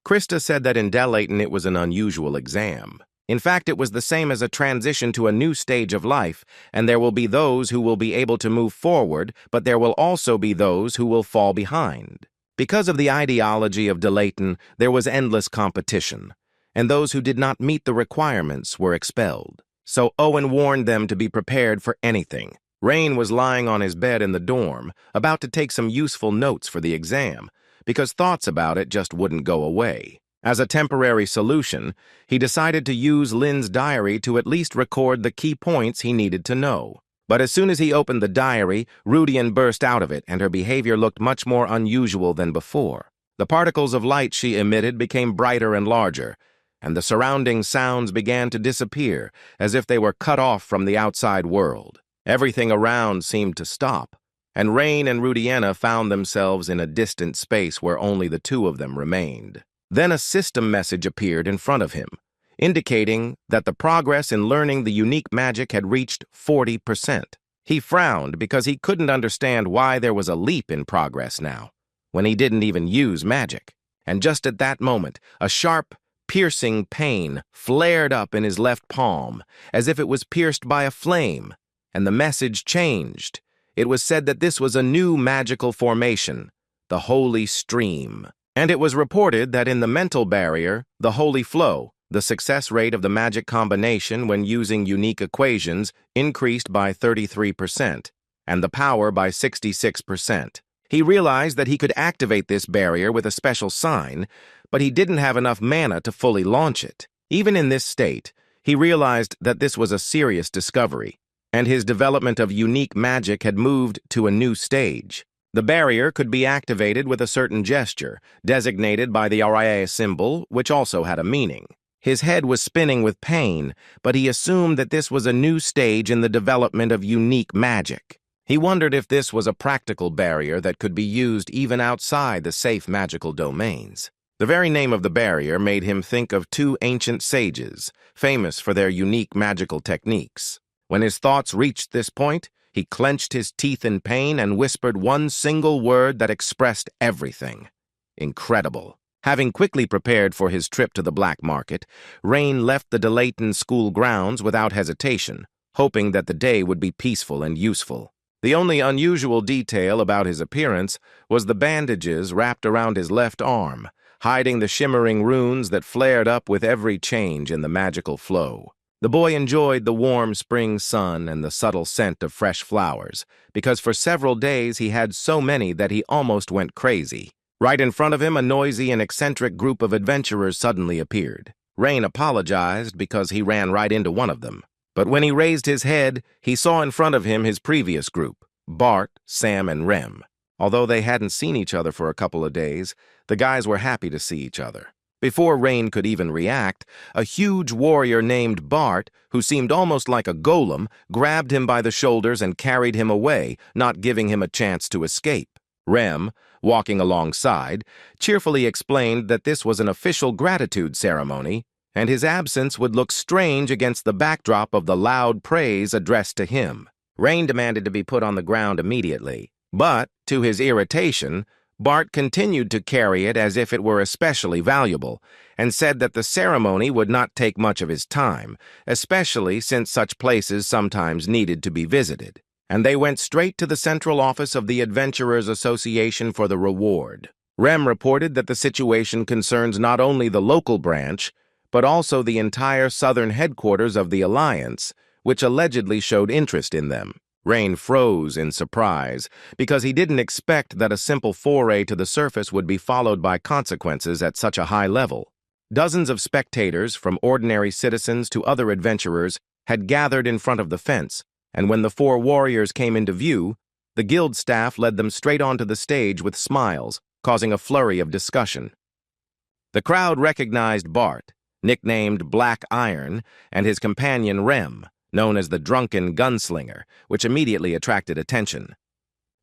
Krista said that in Delaton it was an unusual exam. In fact, it was the same as a transition to a new stage of life, and there will be those who will be able to move forward, but there will also be those who will fall behind. Because of the ideology of Delayton, there was endless competition, and those who did not meet the requirements were expelled. So Owen warned them to be prepared for anything. Rain was lying on his bed in the dorm, about to take some useful notes for the exam, because thoughts about it just wouldn't go away. As a temporary solution, he decided to use Lynn's diary to at least record the key points he needed to know. But as soon as he opened the diary, Rudian burst out of it, and her behavior looked much more unusual than before. The particles of light she emitted became brighter and larger, and the surrounding sounds began to disappear, as if they were cut off from the outside world. Everything around seemed to stop, and Rain and Rudiana found themselves in a distant space where only the two of them remained. Then a system message appeared in front of him, indicating that the progress in learning the unique magic had reached 40%. He frowned because he couldn't understand why there was a leap in progress now, when he didn't even use magic. And just at that moment, a sharp, piercing pain flared up in his left palm, as if it was pierced by a flame, and the message changed. It was said that this was a new magical formation, the Holy Stream. And it was reported that in the mental barrier, the Holy Flow, the success rate of the magic combination when using unique equations increased by 33%, and the power by 66%. He realized that he could activate this barrier with a special sign, but he didn't have enough mana to fully launch it. Even in this state, he realized that this was a serious discovery, and his development of unique magic had moved to a new stage. The barrier could be activated with a certain gesture, designated by the RIA symbol, which also had a meaning. His head was spinning with pain, but he assumed that this was a new stage in the development of unique magic. He wondered if this was a practical barrier that could be used even outside the safe magical domains. The very name of the barrier made him think of two ancient sages, famous for their unique magical techniques. When his thoughts reached this point, he clenched his teeth in pain and whispered one single word that expressed everything. Incredible. Having quickly prepared for his trip to the black market, Rain left the Delayton school grounds without hesitation, hoping that the day would be peaceful and useful. The only unusual detail about his appearance was the bandages wrapped around his left arm, hiding the shimmering runes that flared up with every change in the magical flow. The boy enjoyed the warm spring sun and the subtle scent of fresh flowers, because for several days he had so many that he almost went crazy. Right in front of him, a noisy and eccentric group of adventurers suddenly appeared. Rain apologized because he ran right into one of them. But when he raised his head, he saw in front of him his previous group, Bart, Sam, and Rem. Although they hadn't seen each other for a couple of days, the guys were happy to see each other. Before Rain could even react, a huge warrior named Bart, who seemed almost like a golem, grabbed him by the shoulders and carried him away, not giving him a chance to escape. Rem, walking alongside, cheerfully explained that this was an official gratitude ceremony, and his absence would look strange against the backdrop of the loud praise addressed to him. Rain demanded to be put on the ground immediately, but, to his irritation, Bart continued to carry it as if it were especially valuable, and said that the ceremony would not take much of his time, especially since such places sometimes needed to be visited. And they went straight to the central office of the Adventurers Association for the reward. Rem reported that the situation concerns not only the local branch, but also the entire southern headquarters of the Alliance, which allegedly showed interest in them. Rain froze in surprise, because he didn't expect that a simple foray to the surface would be followed by consequences at such a high level. Dozens of spectators, from ordinary citizens to other adventurers, had gathered in front of the fence, and when the four warriors came into view, the guild staff led them straight onto the stage with smiles, causing a flurry of discussion. The crowd recognized Bart, nicknamed Black Iron, and his companion Rem, known as the Drunken Gunslinger, which immediately attracted attention.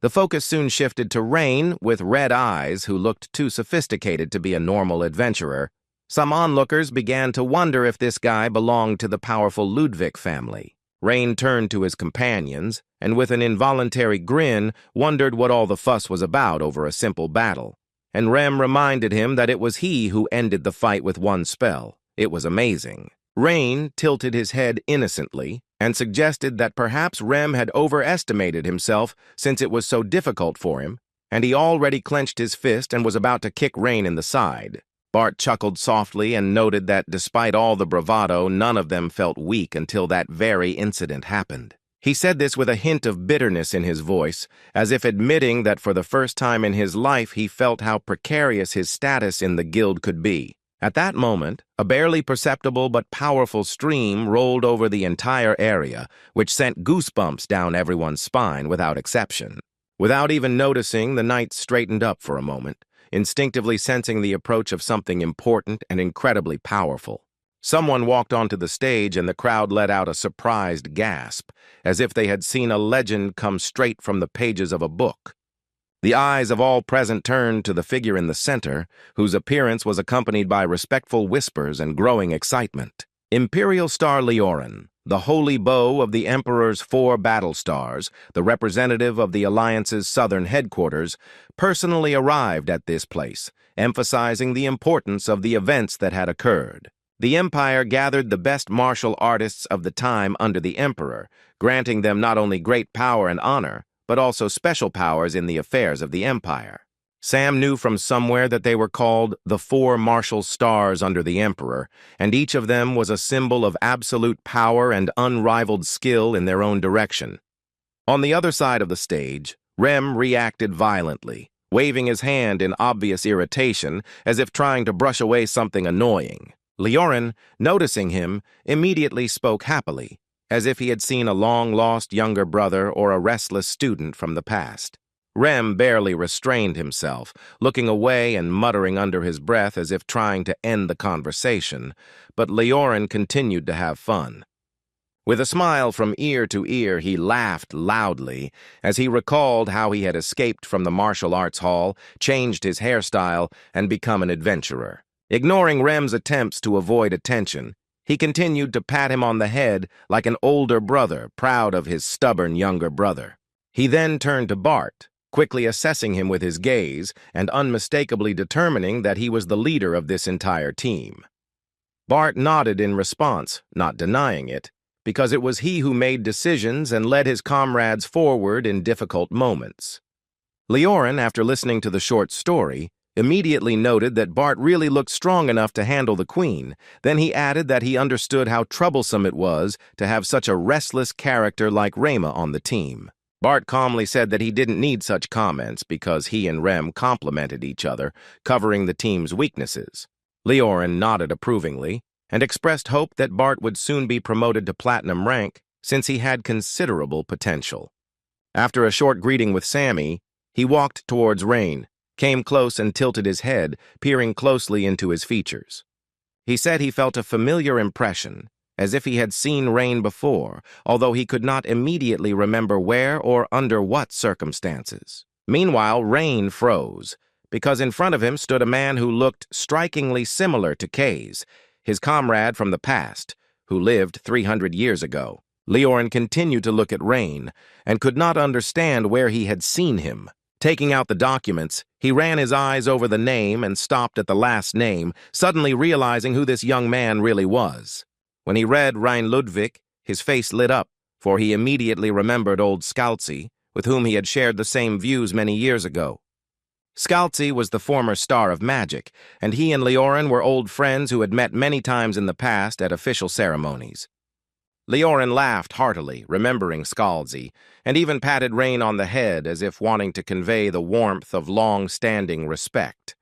The focus soon shifted to Rain, with red eyes, who looked too sophisticated to be a normal adventurer. Some onlookers began to wonder if this guy belonged to the powerful Ludwig family. Rain turned to his companions, and with an involuntary grin, wondered what all the fuss was about over a simple battle. And Rem reminded him that it was he who ended the fight with one spell. It was amazing. Rain tilted his head innocently and suggested that perhaps Rem had overestimated himself since it was so difficult for him, and he already clenched his fist and was about to kick Rain in the side. Bart chuckled softly and noted that despite all the bravado, none of them felt weak until that very incident happened. He said this with a hint of bitterness in his voice, as if admitting that for the first time in his life he felt how precarious his status in the guild could be. At that moment, a barely perceptible but powerful stream rolled over the entire area, which sent goosebumps down everyone's spine without exception. Without even noticing, the knights straightened up for a moment, instinctively sensing the approach of something important and incredibly powerful. Someone walked onto the stage and the crowd let out a surprised gasp, as if they had seen a legend come straight from the pages of a book. The eyes of all present turned to the figure in the center, whose appearance was accompanied by respectful whispers and growing excitement. Imperial Star Leorin, the holy bow of the Emperor's 4 battle stars, the representative of the Alliance's southern headquarters, personally arrived at this place, emphasizing the importance of the events that had occurred. The Empire gathered the best martial artists of the time under the Emperor, granting them not only great power and honor, but also special powers in the affairs of the Empire. Sam knew from somewhere that they were called the 4 martial stars under the Emperor, and each of them was a symbol of absolute power and unrivaled skill in their own direction. On the other side of the stage, Rem reacted violently, waving his hand in obvious irritation as if trying to brush away something annoying. Leorin, noticing him, immediately spoke happily, as if he had seen a long-lost younger brother or a restless student from the past. Rem barely restrained himself, looking away and muttering under his breath as if trying to end the conversation, but Leorin continued to have fun. With a smile from ear to ear, he laughed loudly as he recalled how he had escaped from the martial arts hall, changed his hairstyle, and become an adventurer. Ignoring Rem's attempts to avoid attention, he continued to pat him on the head like an older brother proud of his stubborn younger brother. He then turned to Bart, quickly assessing him with his gaze and unmistakably determining that he was the leader of this entire team. Bart nodded in response, not denying it, because it was he who made decisions and led his comrades forward in difficult moments. Leorin, after listening to the short story, immediately noted that Bart really looked strong enough to handle the queen. Then he added that he understood how troublesome it was to have such a restless character like Rema on the team. Bart calmly said that he didn't need such comments because he and Rem complemented each other, covering the team's weaknesses. Leorin nodded approvingly and expressed hope that Bart would soon be promoted to platinum rank since he had considerable potential. After a short greeting with Sammy, he walked towards Rain, came close and tilted his head, peering closely into his features. He said he felt a familiar impression, as if he had seen Rain before, although he could not immediately remember where or under what circumstances. Meanwhile, Rain froze, because in front of him stood a man who looked strikingly similar to Kaze, his comrade from the past, who lived 300 years ago. Leorin continued to look at Rain, and could not understand where he had seen him. Taking out the documents, he ran his eyes over the name and stopped at the last name, suddenly realizing who this young man really was. When he read Rein Ludwig, his face lit up, for he immediately remembered old Scalzi, with whom he had shared the same views many years ago. Scalzi was the former star of magic, and he and Leorin were old friends who had met many times in the past at official ceremonies. Leorin laughed heartily, remembering Scalzi, and even patted Rain on the head as if wanting to convey the warmth of long-standing respect.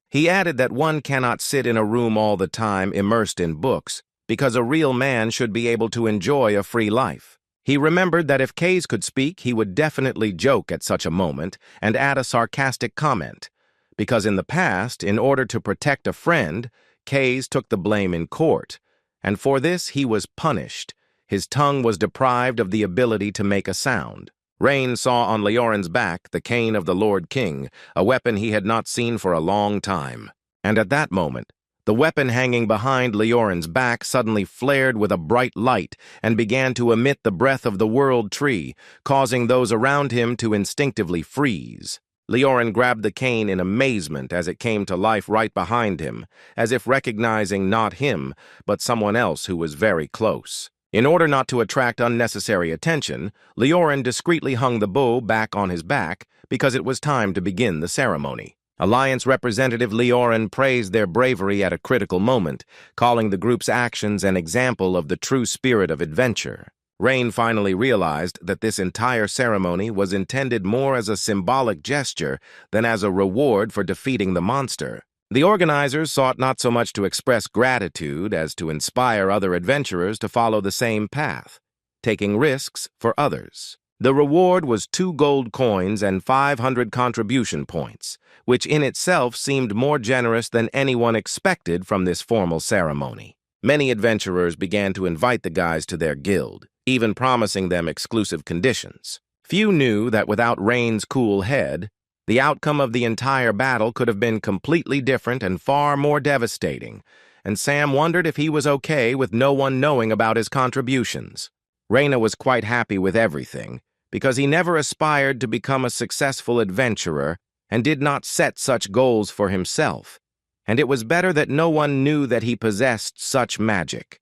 He added that one cannot sit in a room all the time immersed in books, because a real man should be able to enjoy a free life. He remembered that if Kaze could speak, he would definitely joke at such a moment and add a sarcastic comment, because in the past, in order to protect a friend, Kaze took the blame in court, and for this he was punished. His tongue was deprived of the ability to make a sound. Rain saw on Leorin's back the cane of the Lord King, a weapon he had not seen for a long time. And at that moment, the weapon hanging behind Leorin's back suddenly flared with a bright light and began to emit the breath of the World Tree, causing those around him to instinctively freeze. Leorin grabbed the cane in amazement as it came to life right behind him, as if recognizing not him, but someone else who was very close. In order not to attract unnecessary attention, Leorin discreetly hung the bow back on his back because it was time to begin the ceremony. Alliance representative Leorin praised their bravery at a critical moment, calling the group's actions an example of the true spirit of adventure. Rain finally realized that this entire ceremony was intended more as a symbolic gesture than as a reward for defeating the monster. The organizers sought not so much to express gratitude as to inspire other adventurers to follow the same path, taking risks for others. The reward was 2 gold coins and 500 contribution points, which in itself seemed more generous than anyone expected from this formal ceremony. Many adventurers began to invite the guys to their guild, even promising them exclusive conditions. Few knew that without Rain's cool head, the outcome of the entire battle could have been completely different and far more devastating, and Sam wondered if he was okay with no one knowing about his contributions. Raina was quite happy with everything, because he never aspired to become a successful adventurer and did not set such goals for himself, and it was better that no one knew that he possessed such magic.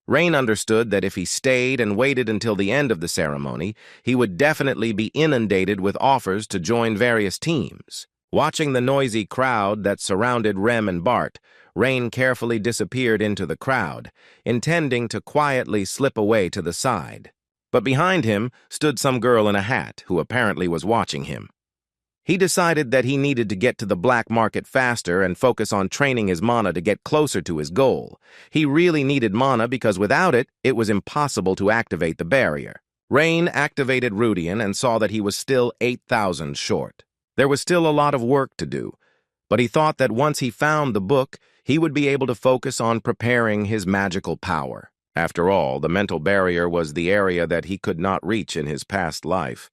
Rain understood that if he stayed and waited until the end of the ceremony, he would definitely be inundated with offers to join various teams. Watching the noisy crowd that surrounded Rem and Bart, Rain carefully disappeared into the crowd, intending to quietly slip away to the side. But behind him stood some girl in a hat who apparently was watching him. He decided that he needed to get to the black market faster and focus on training his mana to get closer to his goal. He really needed mana because without it, it was impossible to activate the barrier. Rain activated Rudian and saw that he was still 8,000 short. There was still a lot of work to do, but he thought that once he found the book, he would be able to focus on preparing his magical power. After all, the mental barrier was the area that he could not reach in his past life,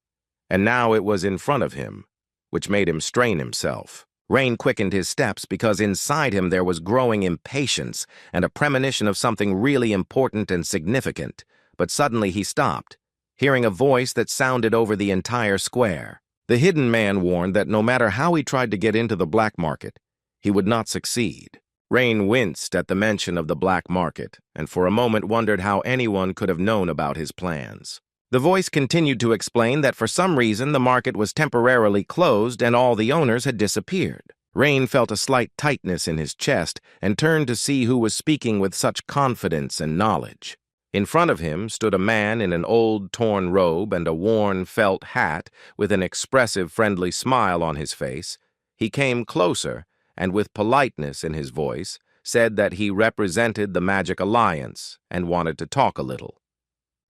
and now it was in front of him, which made him strain himself. Rain quickened his steps because inside him there was growing impatience and a premonition of something really important and significant, but suddenly he stopped, hearing a voice that sounded over the entire square. The hidden man warned that no matter how he tried to get into the black market, he would not succeed. Rain winced at the mention of the black market, and for a moment wondered how anyone could have known about his plans. The voice continued to explain that for some reason the market was temporarily closed and all the owners had disappeared. Rain felt a slight tightness in his chest and turned to see who was speaking with such confidence and knowledge. In front of him stood a man in an old torn robe and a worn felt hat with an expressive friendly smile on his face. He came closer and with politeness in his voice, said that he represented the Magic Alliance and wanted to talk a little.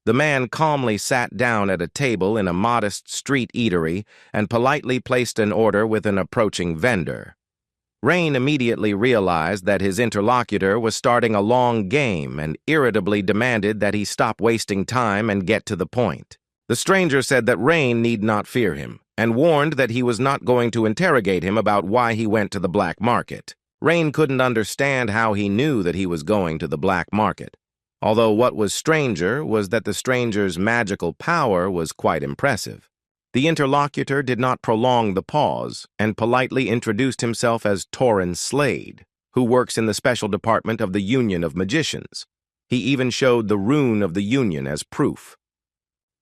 The man calmly sat down at a table in a modest street eatery and politely placed an order with an approaching vendor. Rain immediately realized that his interlocutor was starting a long game and irritably demanded that he stop wasting time and get to the point. The stranger said that Rain need not fear him, and warned that he was not going to interrogate him about why he went to the black market. Rain couldn't understand how he knew that he was going to the black market, although what was stranger was that the stranger's magical power was quite impressive. The interlocutor did not prolong the pause and politely introduced himself as Torrin Slade, who works in the special department of the Union of Magicians. He even showed the rune of the Union as proof.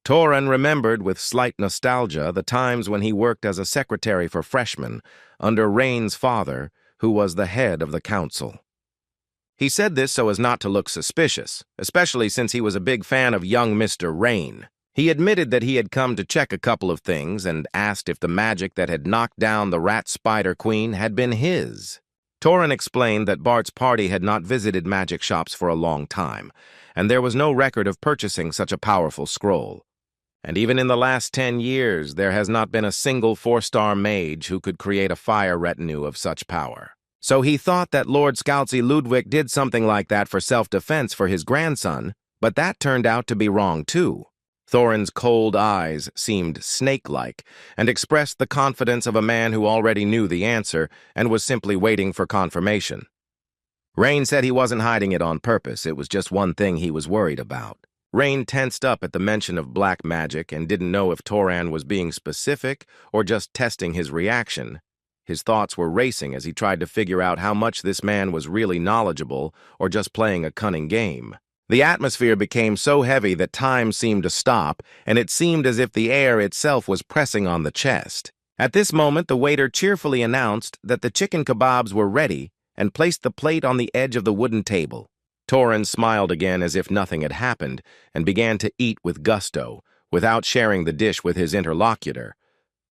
Torrin remembered with slight nostalgia the times when he worked as a secretary for freshmen under Rain's father, who was the head of the council. He said this so as not to look suspicious, especially since he was a big fan of young Mr. Rain. He admitted that he had come to check a couple of things and asked if the magic that had knocked down the Rat Spider Queen had been his. Torrin explained that Bart's party had not visited magic shops for a long time, and there was no record of purchasing such a powerful scroll. And even in the last 10 years, there has not been a single 4-star mage who could create a fire retinue of such power. So he thought that Lord Scoutsy Ludwig did something like that for self-defense for his grandson, but that turned out to be wrong too. Thorin's cold eyes seemed snake-like and expressed the confidence of a man who already knew the answer and was simply waiting for confirmation. Rain said he wasn't hiding it on purpose, it was just one thing he was worried about. Rain tensed up at the mention of black magic and didn't know if Toran was being specific or just testing his reaction. His thoughts were racing as he tried to figure out how much this man was really knowledgeable or just playing a cunning game. The atmosphere became so heavy that time seemed to stop, and it seemed as if the air itself was pressing on the chest. At this moment, the waiter cheerfully announced that the chicken kebabs were ready and placed the plate on the edge of the wooden table. Toran smiled again as if nothing had happened and began to eat with gusto, without sharing the dish with his interlocutor.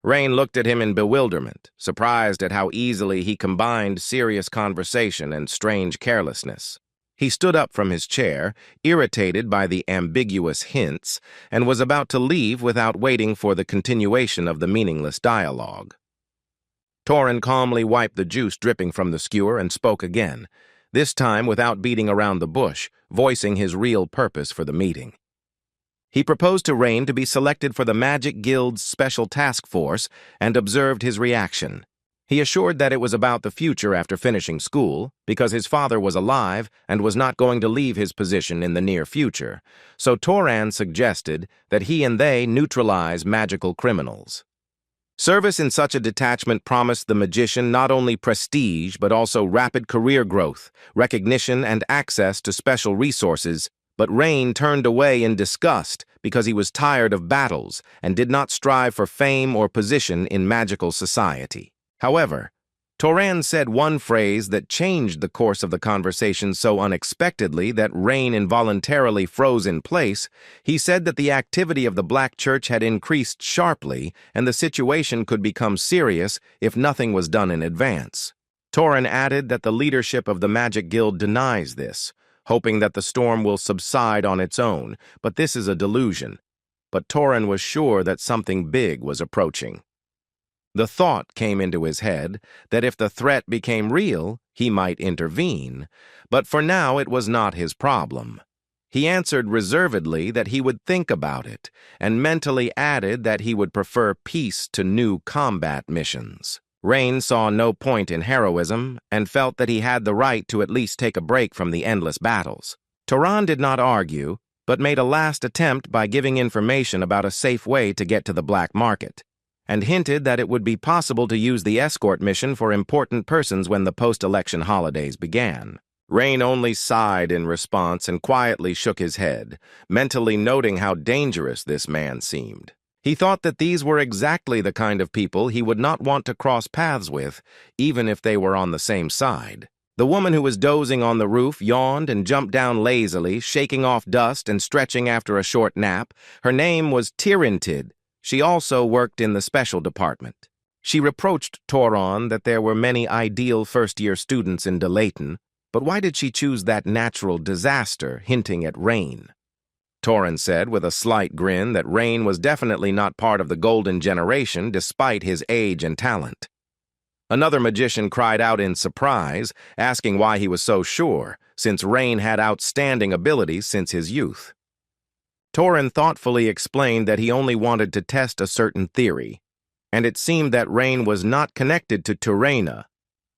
Rain looked at him in bewilderment, surprised at how easily he combined serious conversation and strange carelessness. He stood up from his chair, irritated by the ambiguous hints, and was about to leave without waiting for the continuation of the meaningless dialogue. Toran calmly wiped the juice dripping from the skewer and spoke again, this time without beating around the bush, voicing his real purpose for the meeting. He proposed to Rain to be selected for the Magic Guild's Special Task Force and observed his reaction. He assured that it was about the future after finishing school, because his father was alive and was not going to leave his position in the near future, so Toran suggested that he and they neutralize magical criminals. Service in such a detachment promised the magician not only prestige but also rapid career growth, recognition, and access to special resources, but Rain turned away in disgust because he was tired of battles and did not strive for fame or position in magical society. However, Toran said one phrase that changed the course of the conversation so unexpectedly that Rain involuntarily froze in place. He said that the activity of the Black Church had increased sharply and the situation could become serious if nothing was done in advance. Toran added that the leadership of the Magic Guild denies this, hoping that the storm will subside on its own, but this is a delusion. But Toran was sure that something big was approaching. The thought came into his head that if the threat became real, he might intervene, but for now it was not his problem. He answered reservedly that he would think about it, and mentally added that he would prefer peace to new combat missions. Rain saw no point in heroism and felt that he had the right to at least take a break from the endless battles. Toran did not argue, but made a last attempt by giving information about a safe way to get to the black market, and hinted that it would be possible to use the escort mission for important persons when the post-election holidays began. Rain only sighed in response and quietly shook his head, mentally noting how dangerous this man seemed. He thought that these were exactly the kind of people he would not want to cross paths with, even if they were on the same side. The woman who was dozing on the roof yawned and jumped down lazily, shaking off dust and stretching after a short nap. Her name was Reincarnated. She also worked in the special department. She reproached Toran that there were many ideal first-year students in Delayton, but why did she choose that natural disaster, hinting at Rain? Toran said with a slight grin that Rain was definitely not part of the golden generation despite his age and talent. Another magician cried out in surprise, asking why he was so sure, since Rain had outstanding abilities since his youth. Toran thoughtfully explained that he only wanted to test a certain theory, and it seemed that Rain was not connected to Turena,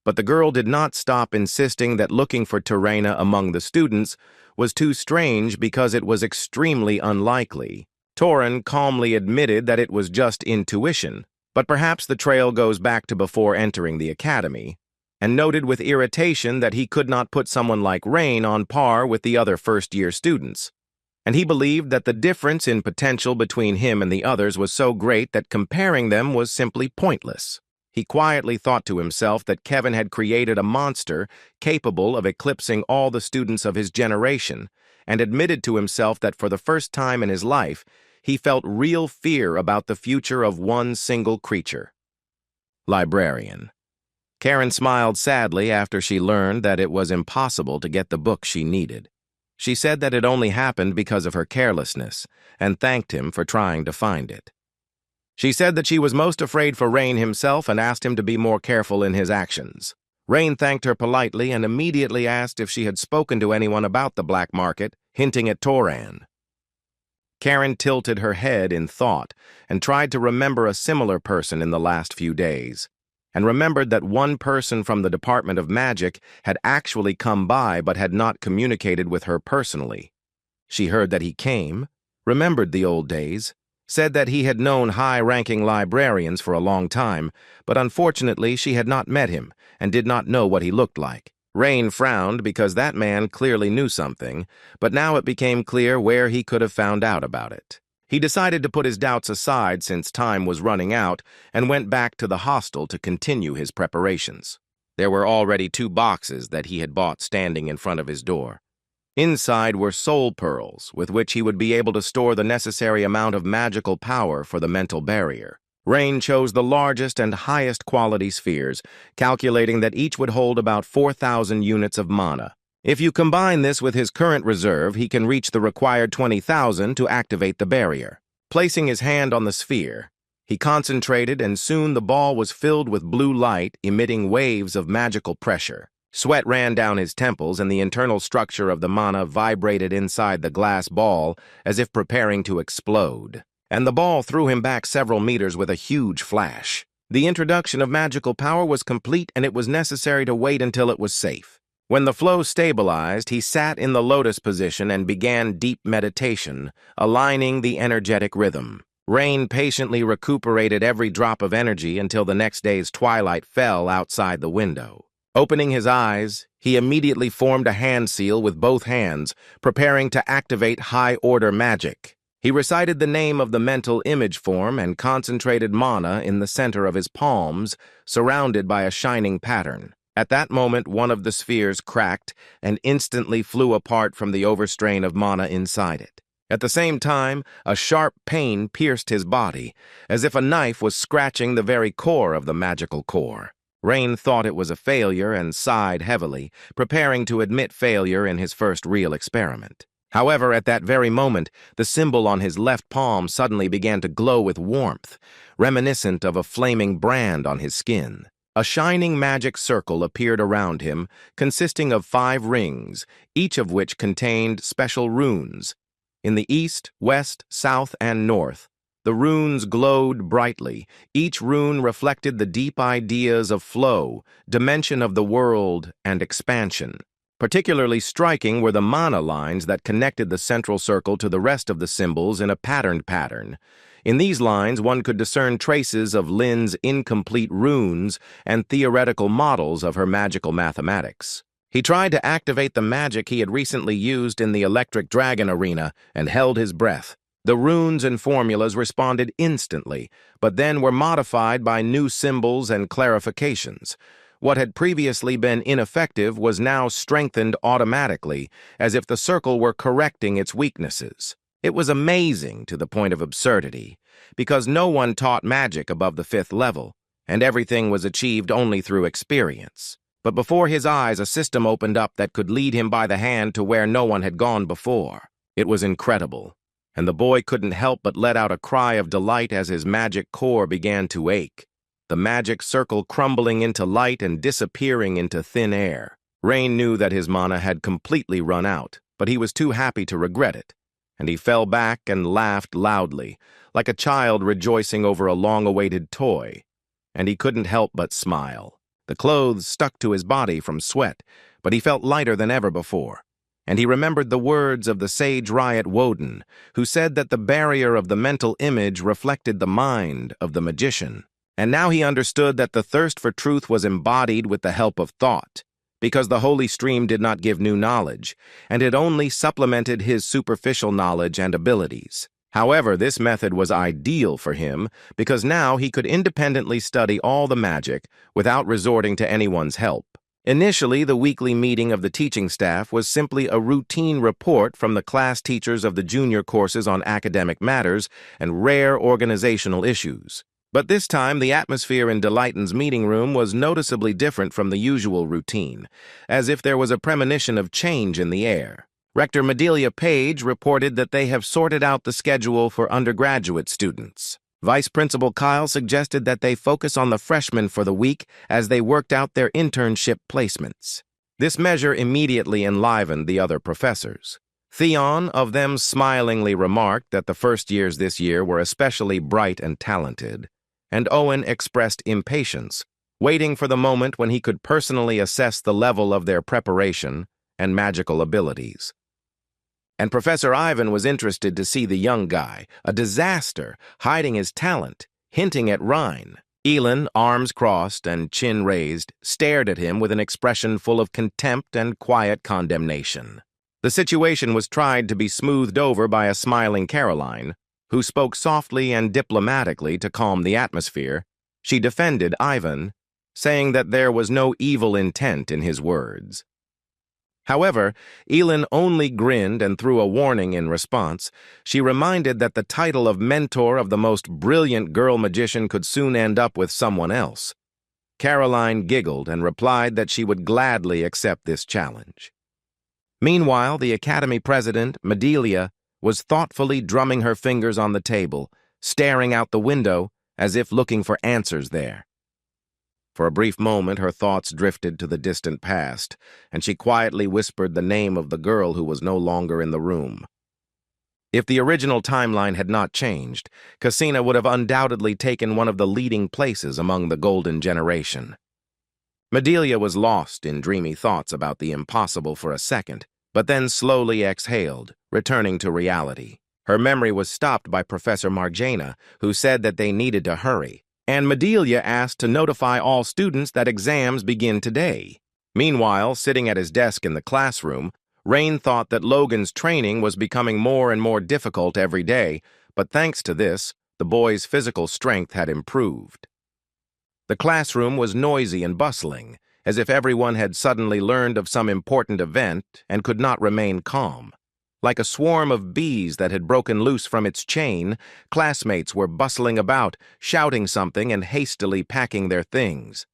but the girl did not stop insisting that looking for Turena among the students was too strange because it was extremely unlikely. Toran calmly admitted that it was just intuition, but perhaps the trail goes back to before entering the academy, and noted with irritation that he could not put someone like Rain on par with the other first-year students. And he believed that the difference in potential between him and the others was so great that comparing them was simply pointless. He quietly thought to himself that Kevin had created a monster capable of eclipsing all the students of his generation, and admitted to himself that for the first time in his life, he felt real fear about the future of one single creature. Librarian. Karen smiled sadly after she learned that it was impossible to get the book she needed. She said that it only happened because of her carelessness, and thanked him for trying to find it. She said that she was most afraid for Rain himself and asked him to be more careful in his actions. Rain thanked her politely and immediately asked if she had spoken to anyone about the black market, hinting at Toran. Karen tilted her head in thought and tried to remember a similar person in the last few days, and remembered that one person from the Department of Magic had actually come by but had not communicated with her personally. She heard that he came, remembered the old days, said that he had known high-ranking librarians for a long time, but unfortunately she had not met him and did not know what he looked like. Rain frowned because that man clearly knew something, but now it became clear where he could have found out about it. He decided to put his doubts aside since time was running out and went back to the hostel to continue his preparations. There were already 2 boxes that he had bought standing in front of his door. Inside were soul pearls, with which he would be able to store the necessary amount of magical power for the mental barrier. Rain chose the largest and highest quality spheres, calculating that each would hold about 4,000 units of mana. If you combine this with his current reserve, he can reach the required 20,000 to activate the barrier. Placing his hand on the sphere, he concentrated, and soon the ball was filled with blue light, emitting waves of magical pressure. Sweat ran down his temples, and the internal structure of the mana vibrated inside the glass ball as if preparing to explode. And the ball threw him back several meters with a huge flash. The introduction of magical power was complete, and it was necessary to wait until it was safe. When the flow stabilized, he sat in the lotus position and began deep meditation, aligning the energetic rhythm. Rain patiently recuperated every drop of energy until the next day's twilight fell outside the window. Opening his eyes, he immediately formed a hand seal with both hands, preparing to activate high-order magic. He recited the name of the mental image form and concentrated mana in the center of his palms, surrounded by a shining pattern. At that moment, one of the spheres cracked and instantly flew apart from the overstrain of mana inside it. At the same time, a sharp pain pierced his body, as if a knife was scratching the very core of the magical core. Rain thought it was a failure and sighed heavily, preparing to admit failure in his first real experiment. However, at that very moment, the symbol on his left palm suddenly began to glow with warmth, reminiscent of a flaming brand on his skin. A shining magic circle appeared around him, consisting of 5 rings, each of which contained special runes. In the east, west, south, and north, the runes glowed brightly. Each rune reflected the deep ideas of flow, dimension of the world, and expansion. Particularly striking were the mana lines that connected the central circle to the rest of the symbols in a patterned pattern. In these lines, one could discern traces of Lin's incomplete runes and theoretical models of her magical mathematics. He tried to activate the magic he had recently used in the Electric Dragon arena and held his breath. The runes and formulas responded instantly, but then were modified by new symbols and clarifications. What had previously been ineffective was now strengthened automatically, as if the circle were correcting its weaknesses. It was amazing to the point of absurdity, because no one taught magic above the 5th level, and everything was achieved only through experience. But before his eyes, a system opened up that could lead him by the hand to where no one had gone before. It was incredible, and the boy couldn't help but let out a cry of delight as his magic core began to ache, the magic circle crumbling into light and disappearing into thin air. Rain knew that his mana had completely run out, but he was too happy to regret it, and he fell back and laughed loudly, like a child rejoicing over a long-awaited toy, and he couldn't help but smile. The clothes stuck to his body from sweat, but he felt lighter than ever before, and he remembered the words of the sage Riot Woden, who said that the barrier of the mental image reflected the mind of the magician. And now he understood that the thirst for truth was embodied with the help of thought, because the holy stream did not give new knowledge, and it only supplemented his superficial knowledge and abilities. However, this method was ideal for him because now he could independently study all the magic without resorting to anyone's help. Initially, the weekly meeting of the teaching staff was simply a routine report from the class teachers of the junior courses on academic matters and rare organizational issues. But this time, the atmosphere in Delayton's meeting room was noticeably different from the usual routine, as if there was a premonition of change in the air. Rector Medelia Page reported that they have sorted out the schedule for undergraduate students. Vice Principal Kyle suggested that they focus on the freshmen for the week as they worked out their internship placements. This measure immediately enlivened the other professors. Theon of them smilingly remarked that the first years this year were especially bright and talented, and Owen expressed impatience, waiting for the moment when he could personally assess the level of their preparation and magical abilities. And Professor Ivan was interested to see the young guy, a disaster, hiding his talent, hinting at Rhine. Elin, arms crossed and chin raised, stared at him with an expression full of contempt and quiet condemnation. The situation was tried to be smoothed over by a smiling Caroline, who spoke softly and diplomatically to calm the atmosphere. She defended Ivan, saying that there was no evil intent in his words. However, Elin only grinned and threw a warning in response. She reminded that the title of mentor of the most brilliant girl magician could soon end up with someone else. Caroline giggled and replied that she would gladly accept this challenge. Meanwhile, the Academy president, Medelia, was thoughtfully drumming her fingers on the table, staring out the window as if looking for answers there. For a brief moment, her thoughts drifted to the distant past, and she quietly whispered the name of the girl who was no longer in the room. If the original timeline had not changed, Cassina would have undoubtedly taken one of the leading places among the Golden Generation. Medelia was lost in dreamy thoughts about the impossible for a second, but then slowly exhaled, returning to reality. Her memory was stopped by Professor Marjana, who said that they needed to hurry, and Medelia asked to notify all students that exams begin today. Meanwhile, sitting at his desk in the classroom, Rain thought that Logan's training was becoming more and more difficult every day, but thanks to this, the boy's physical strength had improved. The classroom was noisy and bustling, as if everyone had suddenly learned of some important event and could not remain calm. Like a swarm of bees that had broken loose from its chain, classmates were bustling about, shouting something and hastily packing their things.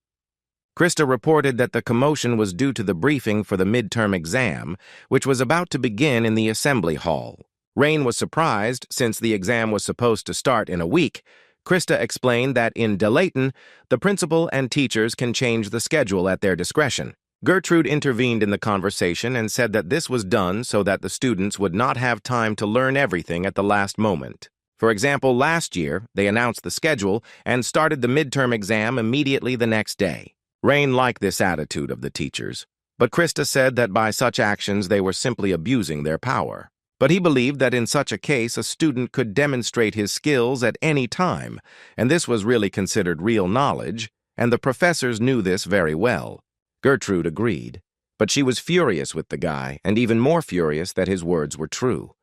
Krista reported that the commotion was due to the briefing for the midterm exam, which was about to begin in the assembly hall. Rain was surprised, since the exam was supposed to start in a week. Krista explained that in Delayton, the principal and teachers can change the schedule at their discretion. Gertrude intervened in the conversation and said that this was done so that the students would not have time to learn everything at the last moment. For example, last year, they announced the schedule and started the midterm exam immediately the next day. Rain liked this attitude of the teachers, but Krista said that by such actions they were simply abusing their power. But he believed that in such a case a student could demonstrate his skills at any time, and this was really considered real knowledge, and the professors knew this very well. Gertrude agreed, but she was furious with the guy, and even more furious that his words were true.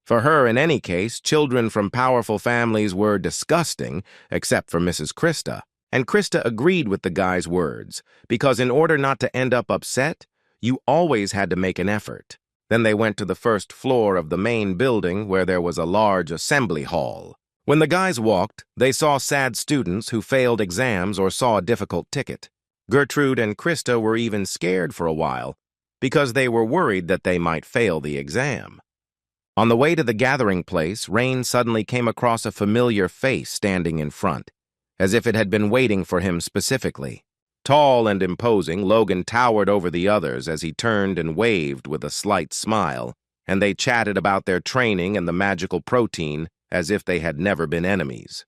For her, in any case, children from powerful families were disgusting, except for Mrs. Krista. And Krista agreed with the guy's words, because in order not to end up upset, you always had to make an effort. Then they went to the first floor of the main building where there was a large assembly hall. When the guys walked, they saw sad students who failed exams or saw a difficult ticket. Gertrude and Krista were even scared for a while, because they were worried that they might fail the exam. On the way to the gathering place, Rain suddenly came across a familiar face standing in front, as if it had been waiting for him specifically. Tall and imposing, Logan towered over the others as he turned and waved with a slight smile, and they chatted about their training and the magical protein as if they had never been enemies.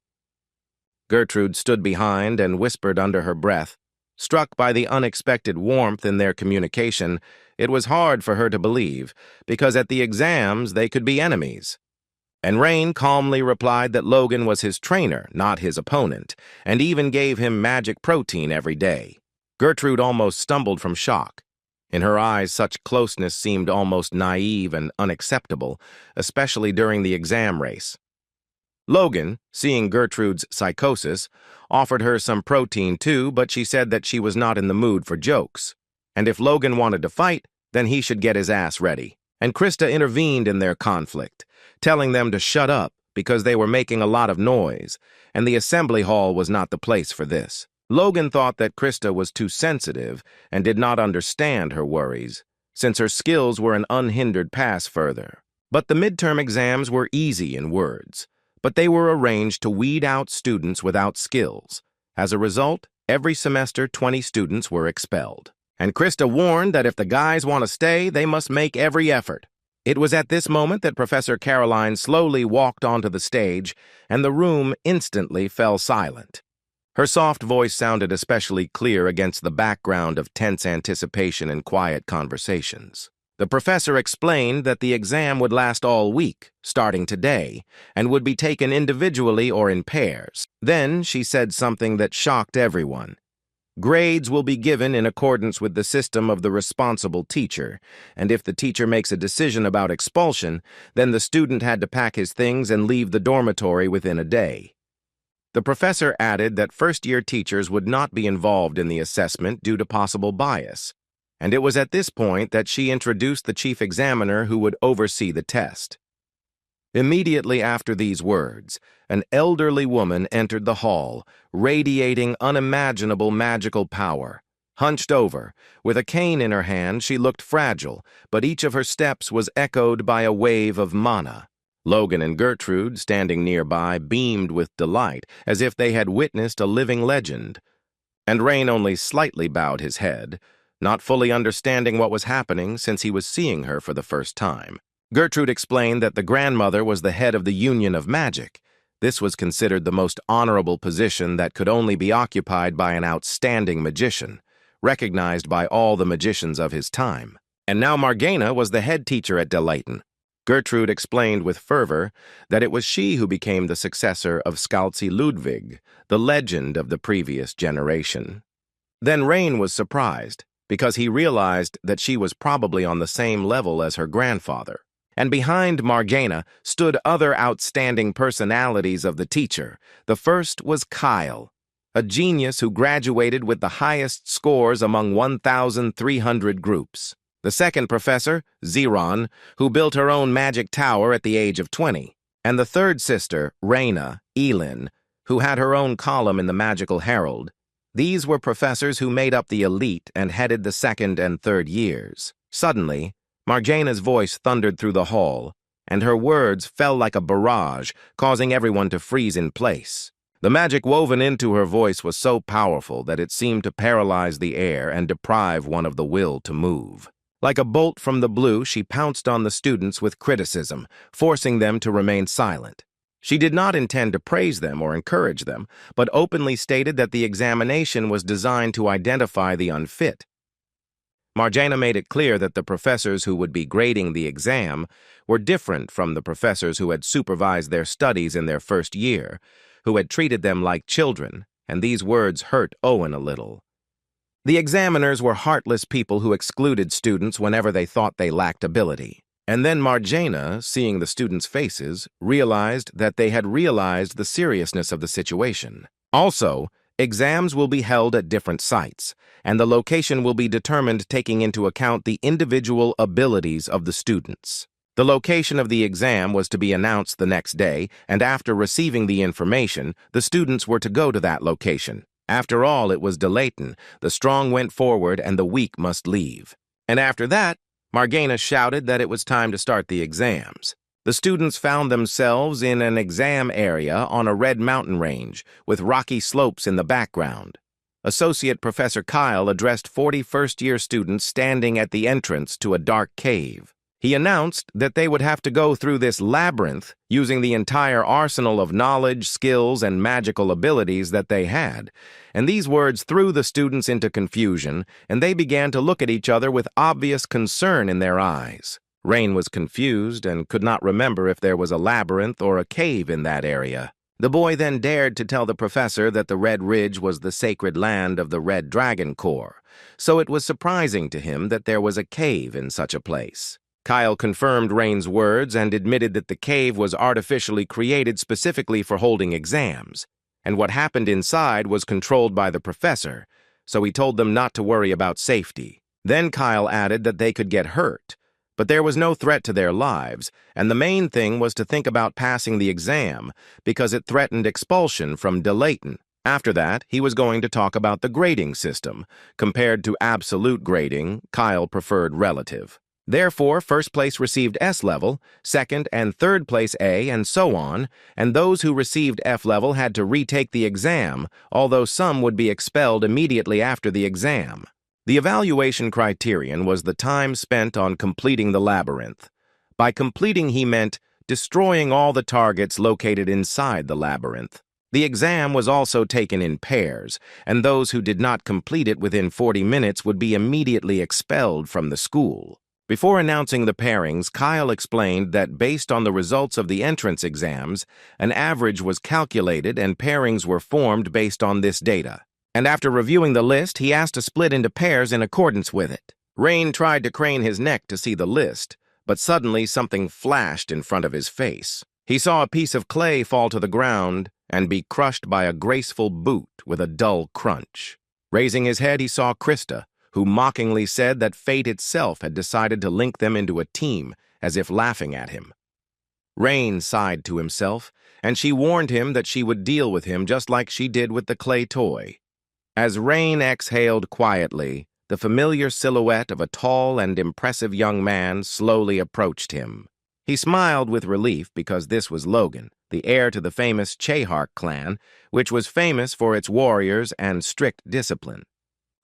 Gertrude stood behind and whispered under her breath. Struck by the unexpected warmth in their communication, it was hard for her to believe, because at the exams they could be enemies. And Rain calmly replied that Logan was his trainer, not his opponent, and even gave him magic protein every day. Gertrude almost stumbled from shock. In her eyes, such closeness seemed almost naive and unacceptable, especially during the exam race. Logan, seeing Gertrude's psychosis, offered her some protein too, but she said that she was not in the mood for jokes. And if Logan wanted to fight, then he should get his ass ready. And Krista intervened in their conflict, telling them to shut up because they were making a lot of noise, and the assembly hall was not the place for this. Logan thought that Krista was too sensitive and did not understand her worries, since her skills were an unhindered pass further. But the midterm exams were easy in words, but they were arranged to weed out students without skills. As a result, every semester 20 students were expelled. And Krista warned that if the guys want to stay, they must make every effort. It was at this moment that Professor Caroline slowly walked onto the stage, and the room instantly fell silent. Her soft voice sounded especially clear against the background of tense anticipation and quiet conversations. The professor explained that the exam would last all week, starting today, and would be taken individually or in pairs. Then she said something that shocked everyone. Grades will be given in accordance with the system of the responsible teacher, and if the teacher makes a decision about expulsion, then the student had to pack his things and leave the dormitory within a day. The professor added that first-year teachers would not be involved in the assessment due to possible bias, and it was at this point that she introduced the chief examiner who would oversee the test. Immediately after these words, an elderly woman entered the hall, radiating unimaginable magical power. Hunched over, with a cane in her hand, she looked fragile, but each of her steps was echoed by a wave of mana. Logan and Gertrude, standing nearby, beamed with delight, as if they had witnessed a living legend. And Rain only slightly bowed his head, not fully understanding what was happening since he was seeing her for the first time. Gertrude explained that the grandmother was the head of the Union of Magic. This was considered the most honorable position that could only be occupied by an outstanding magician, recognized by all the magicians of his time. And now Margana was the head teacher at Delayton. Gertrude explained with fervor that it was she who became the successor of Scalzi Ludwig, the legend of the previous generation. Then Rain was surprised, because he realized that she was probably on the same level as her grandfather. And behind Margana stood other outstanding personalities of the teacher. The first was Kyle, a genius who graduated with the highest scores among 1,300 groups. The second professor, Zeron, who built her own magic tower at the age of 20. And the third sister, Raina, Elin, who had her own column in the Magical Herald. These were professors who made up the elite and headed the second and third years. Suddenly, Margana's voice thundered through the hall, and her words fell like a barrage, causing everyone to freeze in place. The magic woven into her voice was so powerful that it seemed to paralyze the air and deprive one of the will to move. Like a bolt from the blue, she pounced on the students with criticism, forcing them to remain silent. She did not intend to praise them or encourage them, but openly stated that the examination was designed to identify the unfit. Margana made it clear that the professors who would be grading the exam were different from the professors who had supervised their studies in their first year, who had treated them like children, and these words hurt Owen a little. The examiners were heartless people who excluded students whenever they thought they lacked ability. And then Margana, seeing the students' faces, realized that they had realized the seriousness of the situation. Also, exams will be held at different sites, and the location will be determined taking into account the individual abilities of the students. The location of the exam was to be announced the next day, and after receiving the information, the students were to go to that location. After all, it was Delayton. The strong went forward and the weak must leave. And after that, Margana shouted that it was time to start the exams. The students found themselves in an exam area on a red mountain range, with rocky slopes in the background. Associate Professor Kyle addressed 40 first-year students standing at the entrance to a dark cave. He announced that they would have to go through this labyrinth using the entire arsenal of knowledge, skills, and magical abilities that they had. And these words threw the students into confusion, and they began to look at each other with obvious concern in their eyes. Rain was confused and could not remember if there was a labyrinth or a cave in that area. The boy then dared to tell the professor that the Red Ridge was the sacred land of the Red Dragon Corps, so it was surprising to him that there was a cave in such a place. Kyle confirmed Rain's words and admitted that the cave was artificially created specifically for holding exams, and what happened inside was controlled by the professor, so he told them not to worry about safety. Then Kyle added that they could get hurt, but there was no threat to their lives, and the main thing was to think about passing the exam because it threatened expulsion from Delayton. After that, he was going to talk about the grading system. Compared to absolute grading, Kyle preferred relative. Therefore, first place received S level, second and third place A, and so on, and those who received F level had to retake the exam, although some would be expelled immediately after the exam. The evaluation criterion was the time spent on completing the labyrinth. By completing, he meant destroying all the targets located inside the labyrinth. The exam was also taken in pairs, and those who did not complete it within 40 minutes would be immediately expelled from the school. Before announcing the pairings, Kyle explained that based on the results of the entrance exams, an average was calculated and pairings were formed based on this data. And after reviewing the list, he asked to split into pairs in accordance with it. Rain tried to crane his neck to see the list, but suddenly something flashed in front of his face. He saw a piece of clay fall to the ground and be crushed by a graceful boot with a dull crunch. Raising his head, he saw Krista, who mockingly said that fate itself had decided to link them into a team, as if laughing at him. Rain sighed to himself, and she warned him that she would deal with him just like she did with the clay toy. As Rain exhaled quietly, the familiar silhouette of a tall and impressive young man slowly approached him. He smiled with relief because this was Logan, the heir to the famous Chehark clan, which was famous for its warriors and strict discipline.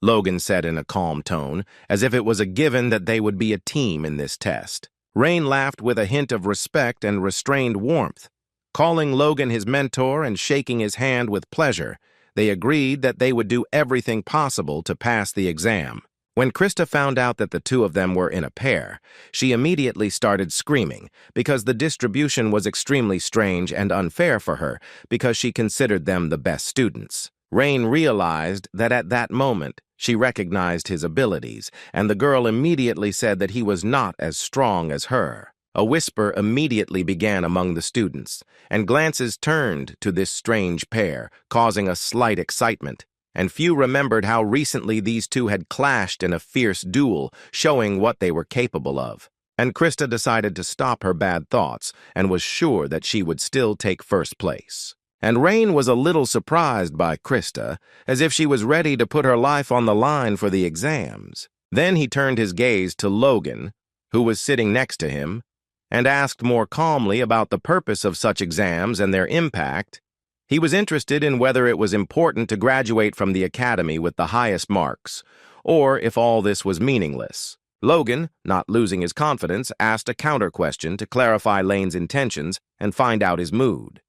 Logan said in a calm tone, as if it was a given that they would be a team in this test. Rain laughed with a hint of respect and restrained warmth. Calling Logan his mentor and shaking his hand with pleasure, they agreed that they would do everything possible to pass the exam. When Krista found out that the two of them were in a pair, she immediately started screaming because the distribution was extremely strange and unfair for her because she considered them the best students. Rain realized that at that moment, she recognized his abilities, and the girl immediately said that he was not as strong as her. A whisper immediately began among the students, and glances turned to this strange pair, causing a slight excitement. And few remembered how recently these two had clashed in a fierce duel, showing what they were capable of. And Krista decided to stop her bad thoughts and was sure that she would still take first place. And Rain was a little surprised by Krista, as if she was ready to put her life on the line for the exams. Then he turned his gaze to Logan, who was sitting next to him, and asked more calmly about the purpose of such exams and their impact. He was interested in whether it was important to graduate from the academy with the highest marks, or if all this was meaningless. Logan, not losing his confidence, asked a counter-question to clarify Lane's intentions and find out his mood.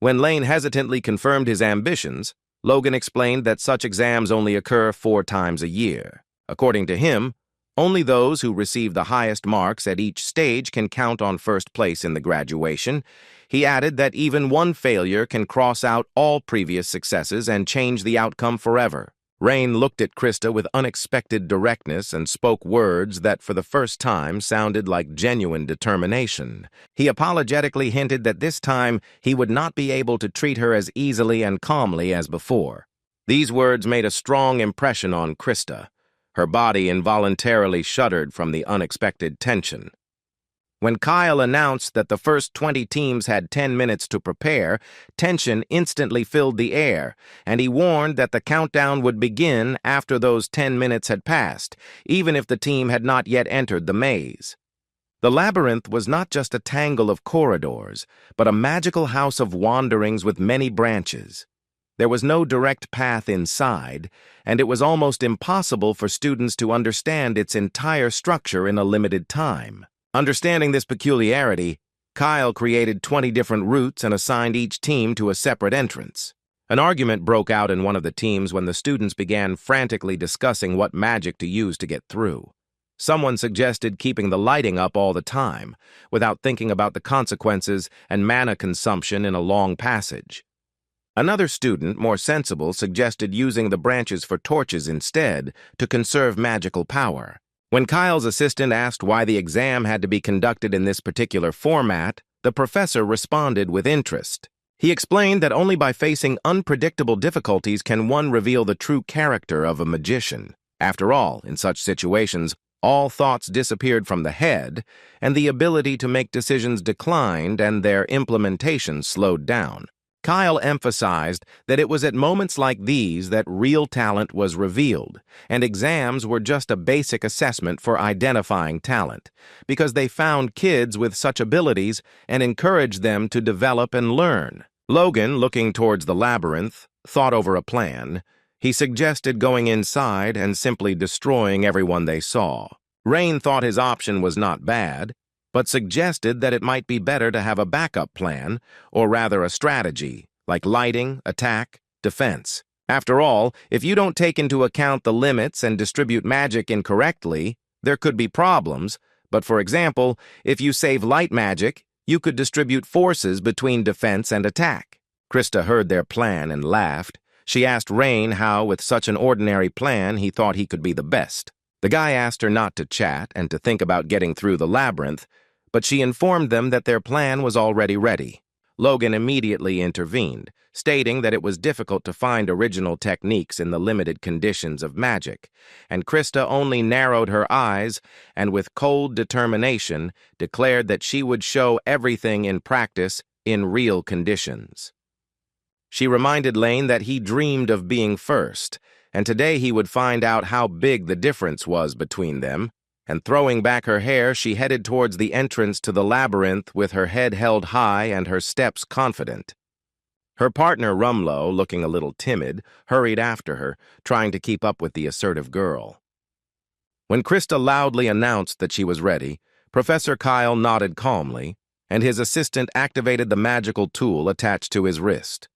When Lane hesitantly confirmed his ambitions, Logan explained that such exams only occur 4 times a year. According to him, only those who receive the highest marks at each stage can count on first place in the graduation. He added that even one failure can cross out all previous successes and change the outcome forever. Rain looked at Krista with unexpected directness and spoke words that for the first time sounded like genuine determination. He apologetically hinted that this time he would not be able to treat her as easily and calmly as before. These words made a strong impression on Krista. Her body involuntarily shuddered from the unexpected tension. When Kyle announced that the first 20 teams had 10 minutes to prepare, tension instantly filled the air, and he warned that the countdown would begin after those 10 minutes had passed, even if the team had not yet entered the maze. The labyrinth was not just a tangle of corridors, but a magical house of wanderings with many branches. There was no direct path inside, and it was almost impossible for students to understand its entire structure in a limited time. Understanding this peculiarity, Kyle created 20 different routes and assigned each team to a separate entrance. An argument broke out in one of the teams when the students began frantically discussing what magic to use to get through. Someone suggested keeping the lighting up all the time, without thinking about the consequences and mana consumption in a long passage. Another student, more sensible, suggested using the branches for torches instead to conserve magical power. When Kyle's assistant asked why the exam had to be conducted in this particular format, the professor responded with interest. He explained that only by facing unpredictable difficulties can one reveal the true character of a magician. After all, in such situations, all thoughts disappeared from the head, and the ability to make decisions declined and their implementation slowed down. Kyle emphasized that it was at moments like these that real talent was revealed, and exams were just a basic assessment for identifying talent, because they found kids with such abilities and encouraged them to develop and learn. Logan, looking towards the labyrinth, thought over a plan. He suggested going inside and simply destroying everyone they saw. Rain thought his option was not bad, but suggested that it might be better to have a backup plan, or rather a strategy, like lighting, attack, defense. After all, if you don't take into account the limits and distribute magic incorrectly, there could be problems, But for example, if you save light magic, you could distribute forces between defense and attack. Krista heard their plan and laughed. She asked Rain how, with such an ordinary plan, he thought he could be the best. The guy asked her not to chat and to think about getting through the labyrinth, but she informed them that their plan was already ready. Logan immediately intervened, stating that it was difficult to find original techniques in the limited conditions of magic, and Krista only narrowed her eyes and with cold determination declared that she would show everything in practice in real conditions. She reminded Lane that he dreamed of being first, and today he would find out how big the difference was between them. And throwing back her hair, she headed towards the entrance to the labyrinth with her head held high and her steps confident. Her partner, Rumlow, looking a little timid, hurried after her, trying to keep up with the assertive girl. When Krista loudly announced that she was ready, Professor Kyle nodded calmly, and his assistant activated the magical tool attached to his wrist.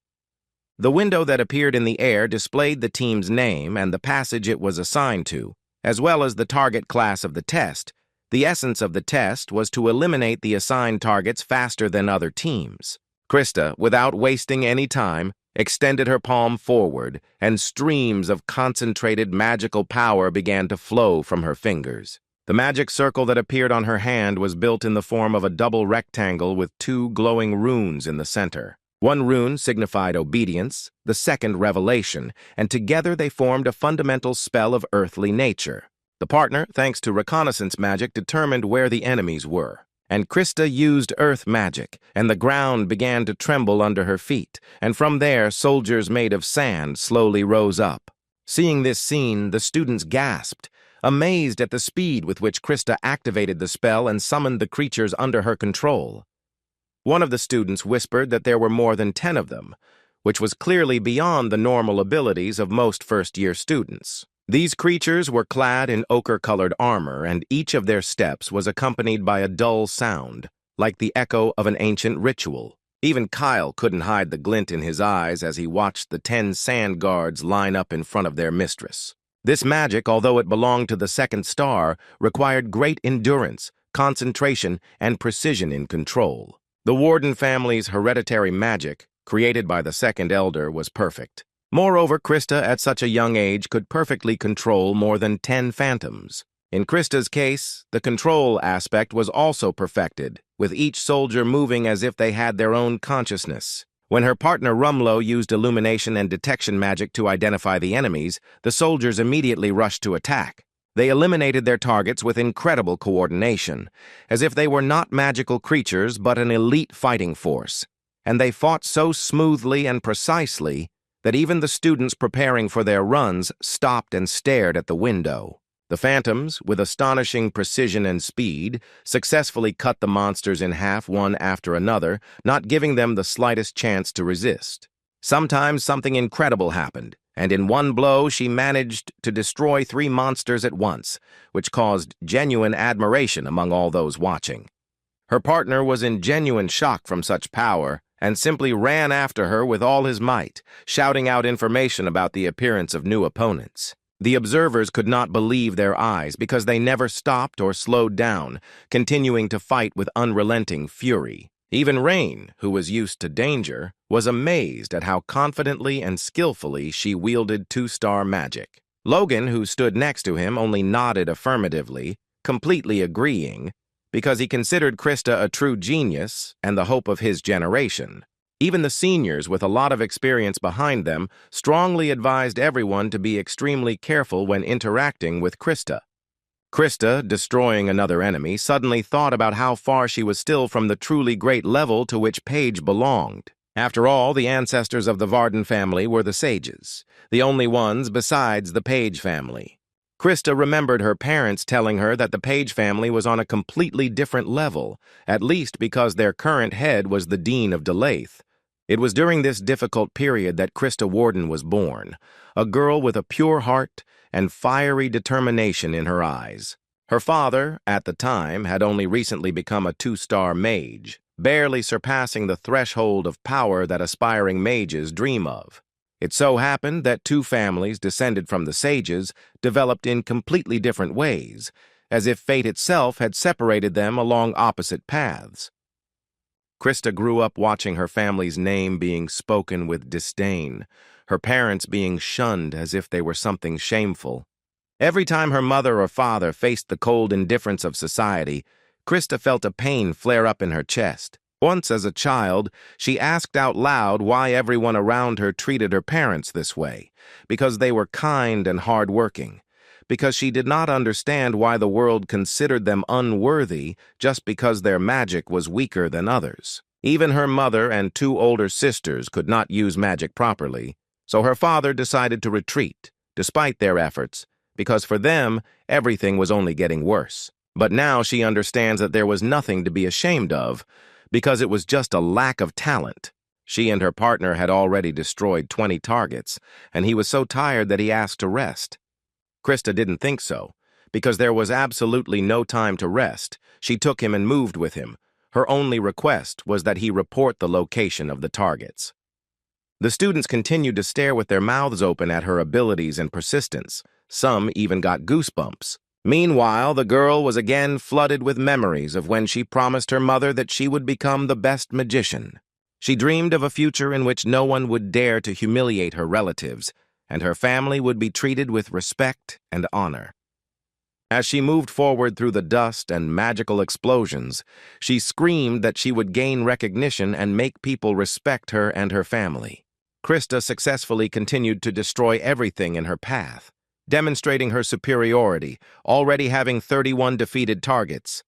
The window that appeared in the air displayed the team's name and the passage it was assigned to, as well as the target class of the test. The essence of the test was to eliminate the assigned targets faster than other teams. Krista, without wasting any time, extended her palm forward, and streams of concentrated magical power began to flow from her fingers. The magic circle that appeared on her hand was built in the form of a double rectangle with 2 glowing runes in the center. One rune signified obedience, the second revelation, and together they formed a fundamental spell of earthly nature. The partner, thanks to reconnaissance magic, determined where the enemies were. And Krista used earth magic, and the ground began to tremble under her feet, and from there soldiers made of sand slowly rose up. Seeing this scene, the students gasped, amazed at the speed with which Krista activated the spell and summoned the creatures under her control. One of the students whispered that there were more than 10 of them, which was clearly beyond the normal abilities of most first-year students. These creatures were clad in ochre-colored armor, and each of their steps was accompanied by a dull sound, like the echo of an ancient ritual. Even Kyle couldn't hide the glint in his eyes as he watched the 10 sand guards line up in front of their mistress. This magic, although it belonged to the second star, required great endurance, concentration, and precision in control. The Warden family's hereditary magic, created by the second elder, was perfect. Moreover, Krista, at such a young age, could perfectly control more than 10 phantoms. In Krista's case, the control aspect was also perfected, with each soldier moving as if they had their own consciousness. When her partner Rumlow used illumination and detection magic to identify the enemies, the soldiers immediately rushed to attack. They eliminated their targets with incredible coordination, as if they were not magical creatures but an elite fighting force, and they fought so smoothly and precisely that even the students preparing for their runs stopped and stared at the window. The phantoms, with astonishing precision and speed, successfully cut the monsters in half one after another, not giving them the slightest chance to resist. Sometimes something incredible happened, and in one blow she managed to destroy 3 monsters at once, which caused genuine admiration among all those watching. Her partner was in genuine shock from such power and simply ran after her with all his might, shouting out information about the appearance of new opponents. The observers could not believe their eyes because they never stopped or slowed down, continuing to fight with unrelenting fury. Even Rain, who was used to danger, was amazed at how confidently and skillfully she wielded 2-star magic. Logan, who stood next to him, only nodded affirmatively, completely agreeing, because he considered Krista a true genius and the hope of his generation. Even the seniors, with a lot of experience behind them, strongly advised everyone to be extremely careful when interacting with Krista. Krista, destroying another enemy, suddenly thought about how far she was still from the truly great level to which Paige belonged. After all, the ancestors of the Varden family were the sages, the only ones besides the Page family. Krista remembered her parents telling her that the Page family was on a completely different level, at least because their current head was the Dean of Delaith. It was during this difficult period that Krista Warden was born, a girl with a pure heart and fiery determination in her eyes. Her father, at the time, had only recently become a 2-star mage, barely surpassing the threshold of power that aspiring mages dream of. It so happened that 2 families descended from the sages developed in completely different ways, as if fate itself had separated them along opposite paths. Krista grew up watching her family's name being spoken with disdain, her parents being shunned as if they were something shameful. Every time her mother or father faced the cold indifference of society, Krista felt a pain flare up in her chest. Once as a child, she asked out loud why everyone around her treated her parents this way, because they were kind and hard-working, because she did not understand why the world considered them unworthy just because their magic was weaker than others. Even her mother and 2 older sisters could not use magic properly, so her father decided to retreat, despite their efforts, because for them, everything was only getting worse. But now she understands that there was nothing to be ashamed of, because it was just a lack of talent. She and her partner had already destroyed 20 targets, and he was so tired that he asked to rest. Krista didn't think so, because there was absolutely no time to rest. She took him and moved with him. Her only request was that he report the location of the targets. The students continued to stare with their mouths open at her abilities and persistence. Some even got goosebumps. Meanwhile, the girl was again flooded with memories of when she promised her mother that she would become the best magician. She dreamed of a future in which no one would dare to humiliate her relatives, and her family would be treated with respect and honor. As she moved forward through the dust and magical explosions, she screamed that she would gain recognition and make people respect her and her family. Krista successfully continued to destroy everything in her path, demonstrating her superiority, already having 31 defeated targets.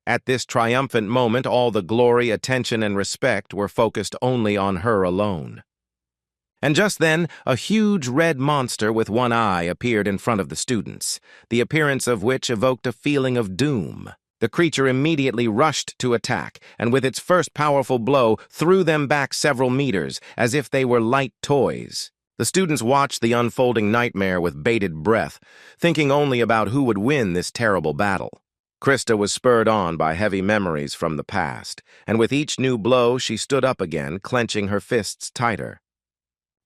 At this triumphant moment, all the glory, attention, and respect were focused only on her alone. And just then, a huge red monster with one eye appeared in front of the students, the appearance of which evoked a feeling of doom. The creature immediately rushed to attack, and with its first powerful blow, threw them back several meters, as if they were light toys. The students watched the unfolding nightmare with bated breath, thinking only about who would win this terrible battle. Krista was spurred on by heavy memories from the past, and with each new blow she stood up again, clenching her fists tighter.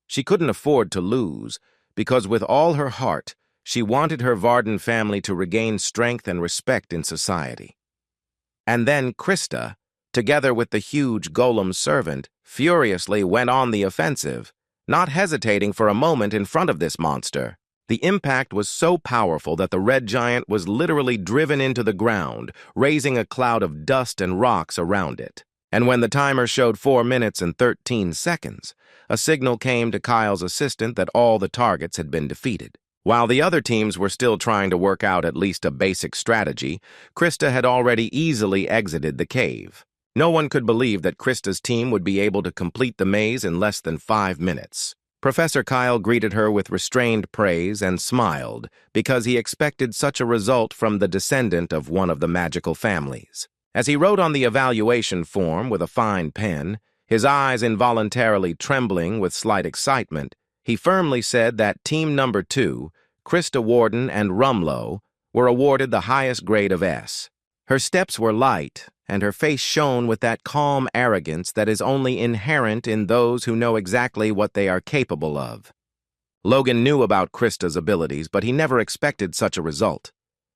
She couldn't afford to lose, because with all her heart, she wanted her Varden family to regain strength and respect in society. And then Krista, together with the huge golem servant, furiously went on the offensive, not hesitating for a moment in front of this monster. The impact was so powerful that the red giant was literally driven into the ground, raising a cloud of dust and rocks around it. And when the timer showed 4 minutes and 13 seconds, a signal came to Kyle's assistant that all the targets had been defeated. While the other teams were still trying to work out at least a basic strategy, Krista had already easily exited the cave. No one could believe that Krista's team would be able to complete the maze in less than 5 minutes. Professor Kyle greeted her with restrained praise and smiled, because he expected such a result from the descendant of one of the magical families. As he wrote on the evaluation form with a fine pen, his eyes involuntarily trembling with slight excitement, he firmly said that Team Number 2, Krista Warden and Rumlow, were awarded the highest grade of S. Her steps were light, and her face shone with that calm arrogance that is only inherent in those who know exactly what they are capable of. Logan knew about Krista's abilities, but he never expected such a result.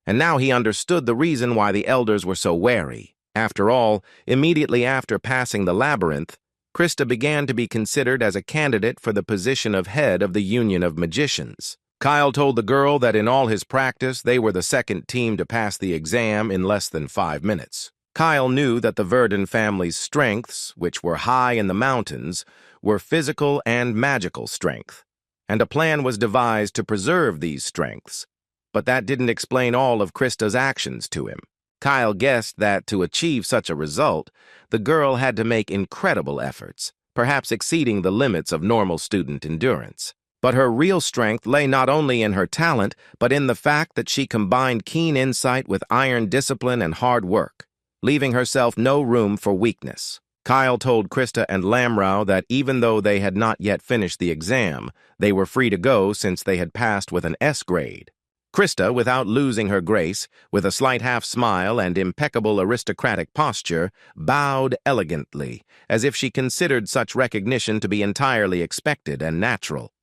And now he understood the reason why the elders were so wary. After all, immediately after passing the labyrinth, Krista began to be considered as a candidate for the position of head of the Union of Magicians. Kyle told the girl that in all his practice, they were the second team to pass the exam in less than 5 minutes. Kyle knew that the Verdon family's strengths, which were high in the mountains, were physical and magical strength, and a plan was devised to preserve these strengths. But that didn't explain all of Krista's actions to him. Kyle guessed that to achieve such a result, the girl had to make incredible efforts, perhaps exceeding the limits of normal student endurance. But her real strength lay not only in her talent, but in the fact that she combined keen insight with iron discipline and hard work, leaving herself no room for weakness. Kyle told Krista and Lamrau that even though they had not yet finished the exam, they were free to go since they had passed with an S grade. Krista, without losing her grace, with a slight half-smile and impeccable aristocratic posture, bowed elegantly, as if she considered such recognition to be entirely expected and natural.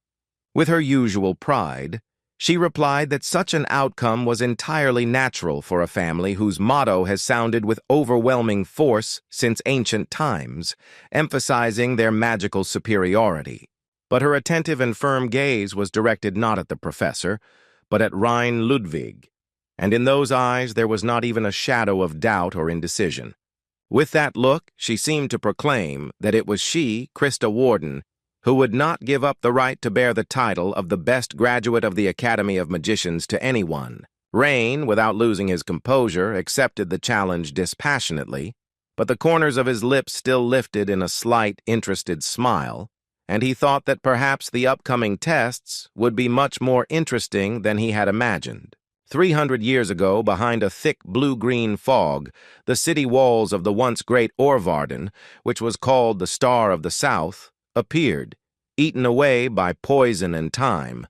With her usual pride, She replied that such an outcome was entirely natural for a family whose motto has sounded with overwhelming force since ancient times, emphasizing their magical superiority. But her attentive and firm gaze was directed not at the professor, but at Rhine Ludwig, and in those eyes there was not even a shadow of doubt or indecision. With that look, she seemed to proclaim that it was she, Krista Warden, who would not give up the right to bear the title of the best graduate of the Academy of Magicians to anyone. Rain, without losing his composure, accepted the challenge dispassionately, but the corners of his lips still lifted in a slight, interested smile, and he thought that perhaps the upcoming tests would be much more interesting than he had imagined. 300 years ago, behind a thick blue-green fog, the city walls of the once great Orvarden, which was called the Star of the South, appeared, eaten away by poison and time,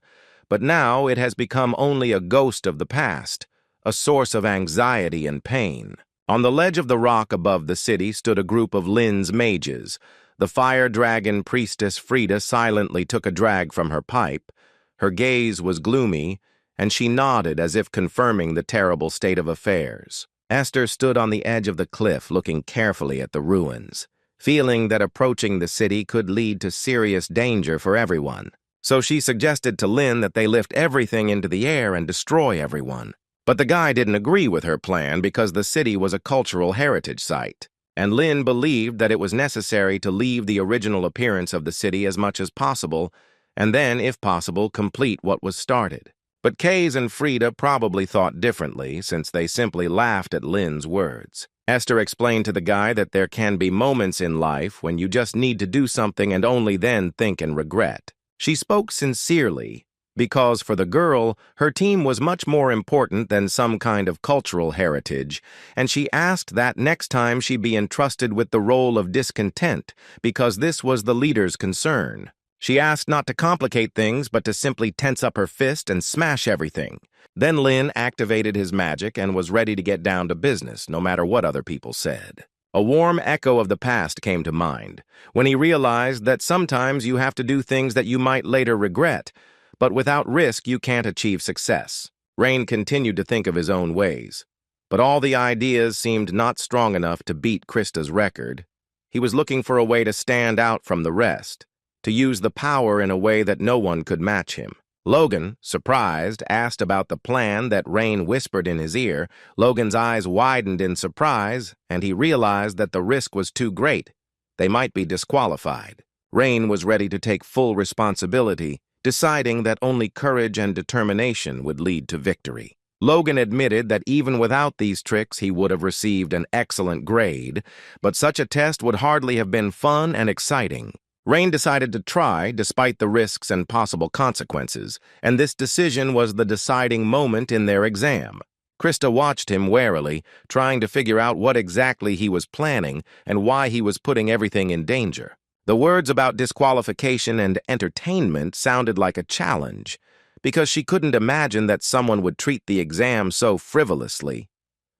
but now it has become only a ghost of the past, a source of anxiety and pain. On the ledge of the rock above the city stood a group of Lin's mages. The fire dragon priestess Frida silently took a drag from her pipe. Her gaze was gloomy, and she nodded as if confirming the terrible state of affairs. Esther stood on the edge of the cliff looking carefully at the ruins, feeling that approaching the city could lead to serious danger for everyone. So she suggested to Lin that they lift everything into the air and destroy everyone. But the guy didn't agree with her plan because the city was a cultural heritage site, and Lin believed that it was necessary to leave the original appearance of the city as much as possible, and then, if possible, complete what was started. But Kays and Frida probably thought differently, since they simply laughed at Lin's words. Esther explained to the guy that there can be moments in life when you just need to do something and only then think and regret. She spoke sincerely, because for the girl, her team was much more important than some kind of cultural heritage, and she asked that next time she be entrusted with the role of discontent, because this was the leader's concern. She asked not to complicate things, but to simply tense up her fist and smash everything. Then Lin activated his magic and was ready to get down to business, no matter what other people said. A warm echo of the past came to mind, when he realized that sometimes you have to do things that you might later regret, but without risk you can't achieve success. Rain continued to think of his own ways, but all the ideas seemed not strong enough to beat Krista's record. He was looking for a way to stand out from the rest, to use the power in a way that no one could match him. Logan, surprised, asked about the plan that Rain whispered in his ear. Logan's eyes widened in surprise, and he realized that the risk was too great. They might be disqualified. Rain was ready to take full responsibility, deciding that only courage and determination would lead to victory. Logan admitted that even without these tricks he would have received an excellent grade, but such a test would hardly have been fun and exciting. Rain decided to try, despite the risks and possible consequences, and this decision was the deciding moment in their exam. Krista watched him warily, trying to figure out what exactly he was planning and why he was putting everything in danger. The words about disqualification and entertainment sounded like a challenge, because she couldn't imagine that someone would treat the exam so frivolously.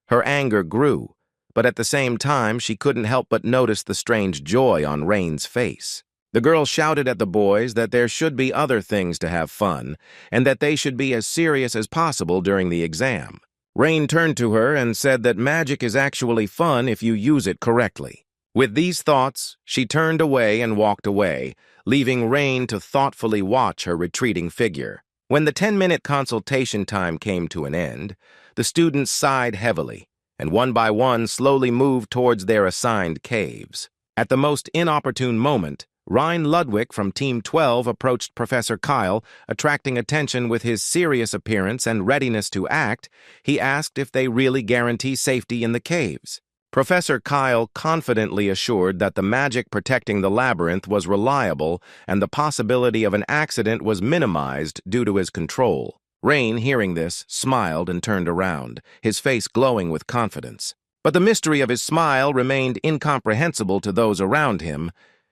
Her anger grew, but at the same time she couldn't help but notice the strange joy on Rain's face. The girl shouted at the boys that there should be other things to have fun, and that they should be as serious as possible during the exam. Rain turned to her and said that magic is actually fun if you use it correctly. With these thoughts, she turned away and walked away, leaving Rain to thoughtfully watch her retreating figure. When the 10-minute consultation time came to an end, the students sighed heavily, and one by one slowly moved towards their assigned caves. At the most inopportune moment, Rhine Ludwig from Team 12 approached Professor Kyle, attracting attention with his serious appearance and readiness to act. He asked if they really guarantee safety in the caves. Professor Kyle confidently assured that the magic protecting the labyrinth was reliable and the possibility of an accident was minimized due to his control. Rain, hearing this, smiled and turned around, his face glowing with confidence. But the mystery of his smile remained incomprehensible to those around him,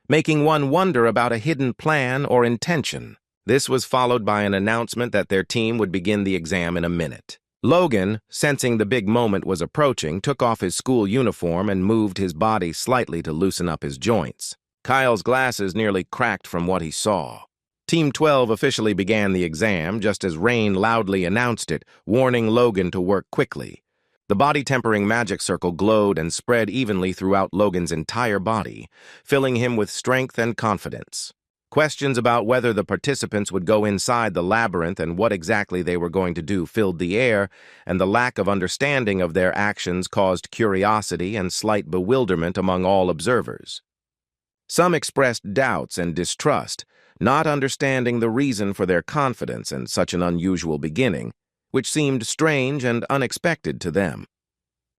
making one wonder about a hidden plan or intention. This was followed by an announcement that their team would begin the exam in a minute. Logan, sensing the big moment was approaching, took off his school uniform and moved his body slightly to loosen up his joints. Kyle's glasses nearly cracked from what he saw. Team 12 officially began the exam just as Rain loudly announced it, warning Logan to work quickly. The body-tempering magic circle glowed and spread evenly throughout Logan's entire body, filling him with strength and confidence. Questions about whether the participants would go inside the labyrinth and what exactly they were going to do filled the air, and the lack of understanding of their actions caused curiosity and slight bewilderment among all observers. Some expressed doubts and distrust, not understanding the reason for their confidence in such an unusual beginning, which seemed strange and unexpected to them.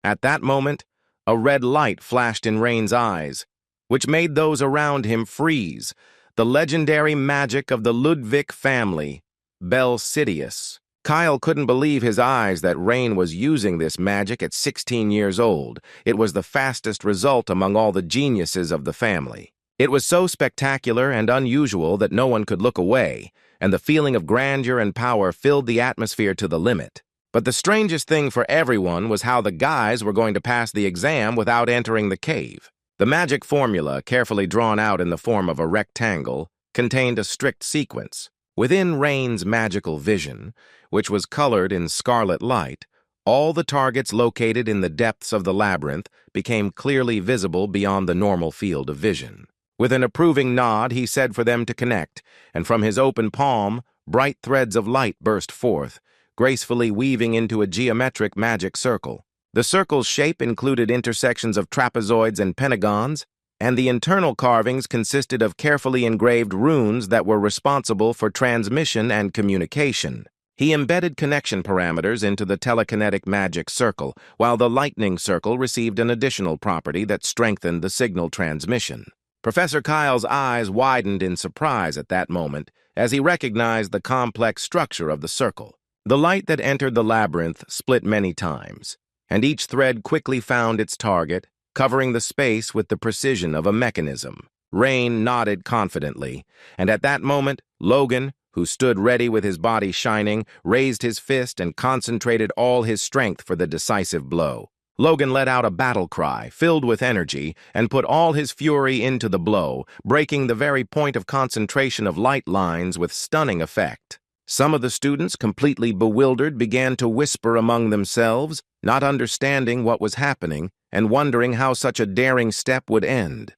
At that moment, a red light flashed in Rain's eyes, which made those around him freeze. The legendary magic of the Ludwig family, Belsidious. Kyle couldn't believe his eyes that Rain was using this magic at 16 years old. It was the fastest result among all the geniuses of the family. It was so spectacular and unusual that no one could look away, and the feeling of grandeur and power filled the atmosphere to the limit. But the strangest thing for everyone was how the guys were going to pass the exam without entering the cave. The magic formula, carefully drawn out in the form of a rectangle, contained a strict sequence. Within Rain's magical vision, which was colored in scarlet light, all the targets located in the depths of the labyrinth became clearly visible beyond the normal field of vision. With an approving nod, he said for them to connect, and from his open palm, bright threads of light burst forth, gracefully weaving into a geometric magic circle. The circle's shape included intersections of trapezoids and pentagons, and the internal carvings consisted of carefully engraved runes that were responsible for transmission and communication. He embedded connection parameters into the telekinetic magic circle, while the lightning circle received an additional property that strengthened the signal transmission. Professor Kyle's eyes widened in surprise at that moment as he recognized the complex structure of the circle. The light that entered the labyrinth split many times, and each thread quickly found its target, covering the space with the precision of a mechanism. Rain nodded confidently, and at that moment, Logan, who stood ready with his body shining, raised his fist and concentrated all his strength for the decisive blow. Logan let out a battle cry, filled with energy, and put all his fury into the blow, breaking the very point of concentration of light lines with stunning effect. Some of the students, completely bewildered, began to whisper among themselves, not understanding what was happening and wondering how such a daring step would end.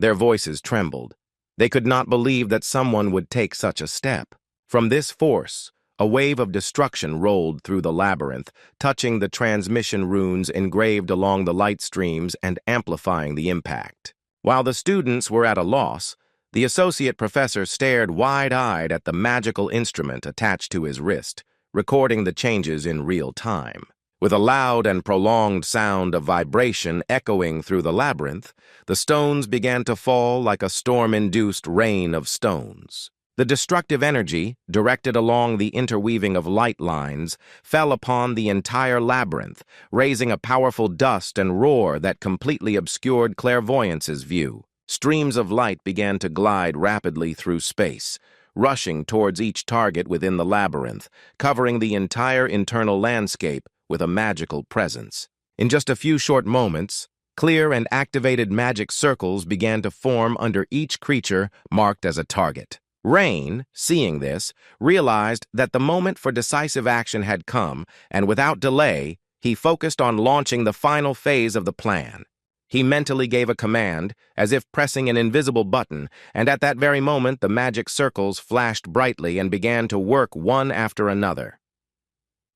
Their voices trembled. They could not believe that someone would take such a step. From this force, a wave of destruction rolled through the labyrinth, touching the transmission runes engraved along the light streams and amplifying the impact. While the students were at a loss, the associate professor stared wide-eyed at the magical instrument attached to his wrist, recording the changes in real time. With a loud and prolonged sound of vibration echoing through the labyrinth, the stones began to fall like a storm-induced rain of stones. The destructive energy, directed along the interweaving of light lines, fell upon the entire labyrinth, raising a powerful dust and roar that completely obscured clairvoyance's view. Streams of light began to glide rapidly through space, rushing towards each target within the labyrinth, covering the entire internal landscape with a magical presence. In just a few short moments, clear and activated magic circles began to form under each creature marked as a target. Rain, seeing this, realized that the moment for decisive action had come, and without delay, he focused on launching the final phase of the plan. He mentally gave a command, as if pressing an invisible button, and at that very moment the magic circles flashed brightly and began to work one after another.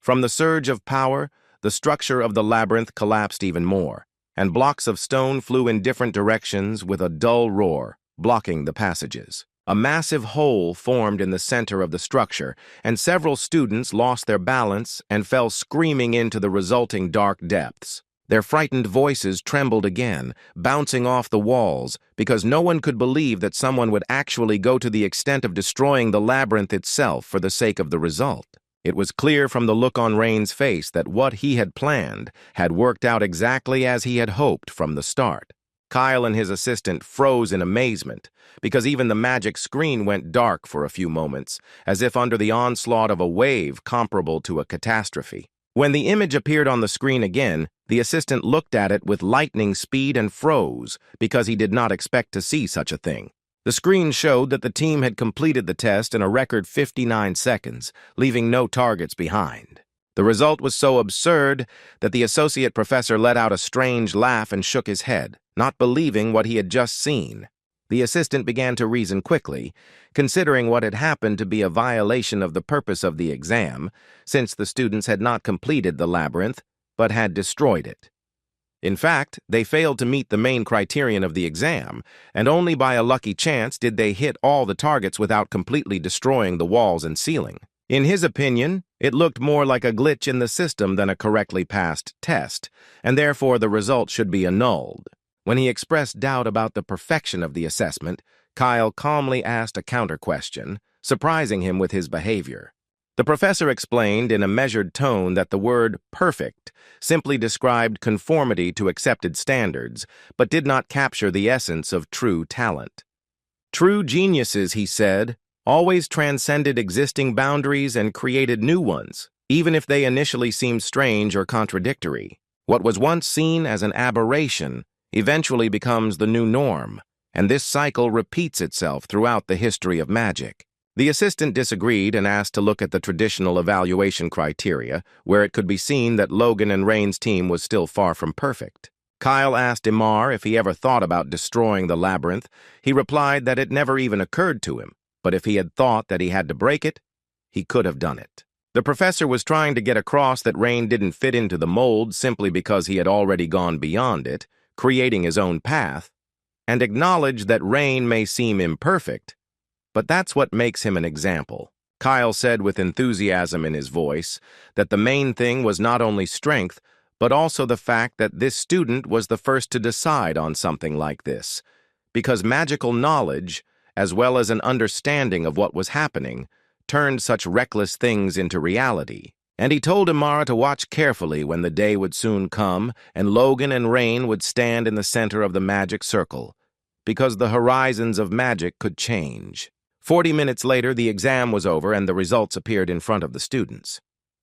From the surge of power, the structure of the labyrinth collapsed even more, and blocks of stone flew in different directions with a dull roar, blocking the passages. A massive hole formed in the center of the structure, and several students lost their balance and fell screaming into the resulting dark depths. Their frightened voices trembled again, bouncing off the walls, because no one could believe that someone would actually go to the extent of destroying the labyrinth itself for the sake of the result. It was clear from the look on Rain's face that what he had planned had worked out exactly as he had hoped from the start. Kyle and his assistant froze in amazement, because even the magic screen went dark for a few moments, as if under the onslaught of a wave comparable to a catastrophe. When the image appeared on the screen again, the assistant looked at it with lightning speed and froze, because he did not expect to see such a thing. The screen showed that the team had completed the test in a record 59 seconds, leaving no targets behind. The result was so absurd that the associate professor let out a strange laugh and shook his head, not believing what he had just seen. The assistant began to reason quickly, considering what had happened to be a violation of the purpose of the exam, since the students had not completed the labyrinth, but had destroyed it. In fact, they failed to meet the main criterion of the exam, and only by a lucky chance did they hit all the targets without completely destroying the walls and ceiling. In his opinion, it looked more like a glitch in the system than a correctly passed test, and therefore the result should be annulled. When he expressed doubt about the perfection of the assessment, Kyle calmly asked a counter-question, surprising him with his behavior. The professor explained in a measured tone that the word perfect simply described conformity to accepted standards, but did not capture the essence of true talent. True geniuses, he said, always transcended existing boundaries and created new ones, even if they initially seemed strange or contradictory. What was once seen as an aberration eventually becomes the new norm, and this cycle repeats itself throughout the history of magic. The assistant disagreed and asked to look at the traditional evaluation criteria, where it could be seen that Logan and Rain's team was still far from perfect. Kyle asked Imar if he ever thought about destroying the labyrinth. He replied that it never even occurred to him, but if he had thought that he had to break it, he could have done it. The professor was trying to get across that Rain didn't fit into the mold simply because he had already gone beyond it, creating his own path, and acknowledged that Rain may seem imperfect, but that's what makes him an example. Kyle said with enthusiasm in his voice that the main thing was not only strength, but also the fact that this student was the first to decide on something like this, because magical knowledge, as well as an understanding of what was happening, turned such reckless things into reality. And he told Imara to watch carefully when the day would soon come and Logan and Rain would stand in the center of the magic circle, because the horizons of magic could change. 40 minutes later, the exam was over and the results appeared in front of the students.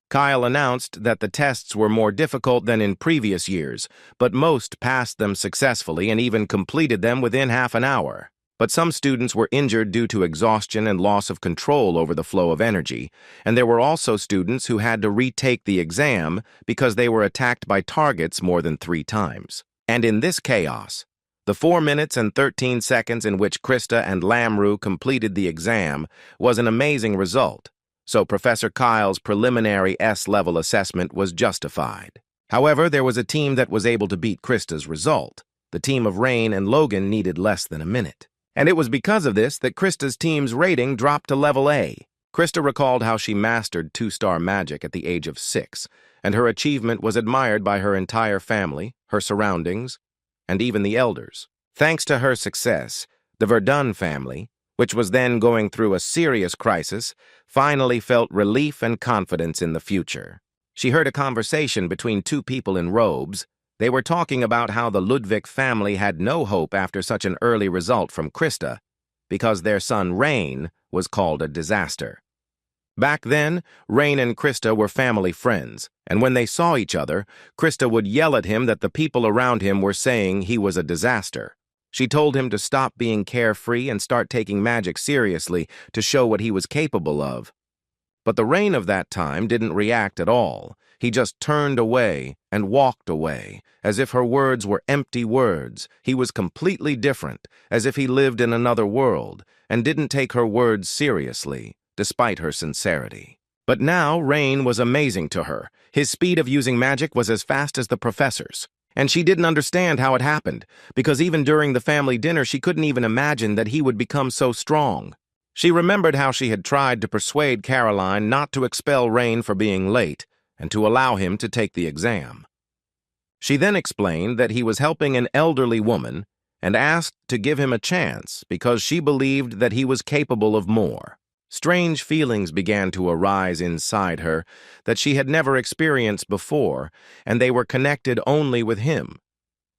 Kyle announced that the tests were more difficult than in previous years, but most passed them successfully and even completed them within half an hour. But some students were injured due to exhaustion and loss of control over the flow of energy, and there were also students who had to retake the exam because they were attacked by targets more than 3 times. And in this chaos, the 4 minutes and 13 seconds in which Krista and Lamru completed the exam was an amazing result, so Professor Kyle's preliminary S-level assessment was justified. However, there was a team that was able to beat Krista's result. The team of Rain and Logan needed less than a minute. And it was because of this that Krista's team's rating dropped to level A. Krista recalled how she mastered 2-star magic at the age of 6, and her achievement was admired by her entire family, her surroundings, and even the elders. Thanks to her success, the Verdun family, which was then going through a serious crisis, finally felt relief and confidence in the future. She heard a conversation between 2 people in robes. They were talking about how the Ludwig family had no hope after such an early result from Krista, because their son Rain was called a disaster. Back then, Rain and Krista were family friends, and when they saw each other, Krista would yell at him that the people around him were saying he was a disaster. She told him to stop being carefree and start taking magic seriously to show what he was capable of. But the Rain of that time didn't react at all. He just turned away and walked away, as if her words were empty words. He was completely different, as if he lived in another world, and didn't take her words seriously, despite her sincerity. But now Rain was amazing to her. His speed of using magic was as fast as the professor's. And she didn't understand how it happened, because even during the family dinner she couldn't even imagine that he would become so strong. She remembered how she had tried to persuade Caroline not to expel Rain for being late, and to allow him to take the exam. She then explained that he was helping an elderly woman and asked to give him a chance because she believed that he was capable of more. Strange feelings began to arise inside her that she had never experienced before, and they were connected only with him.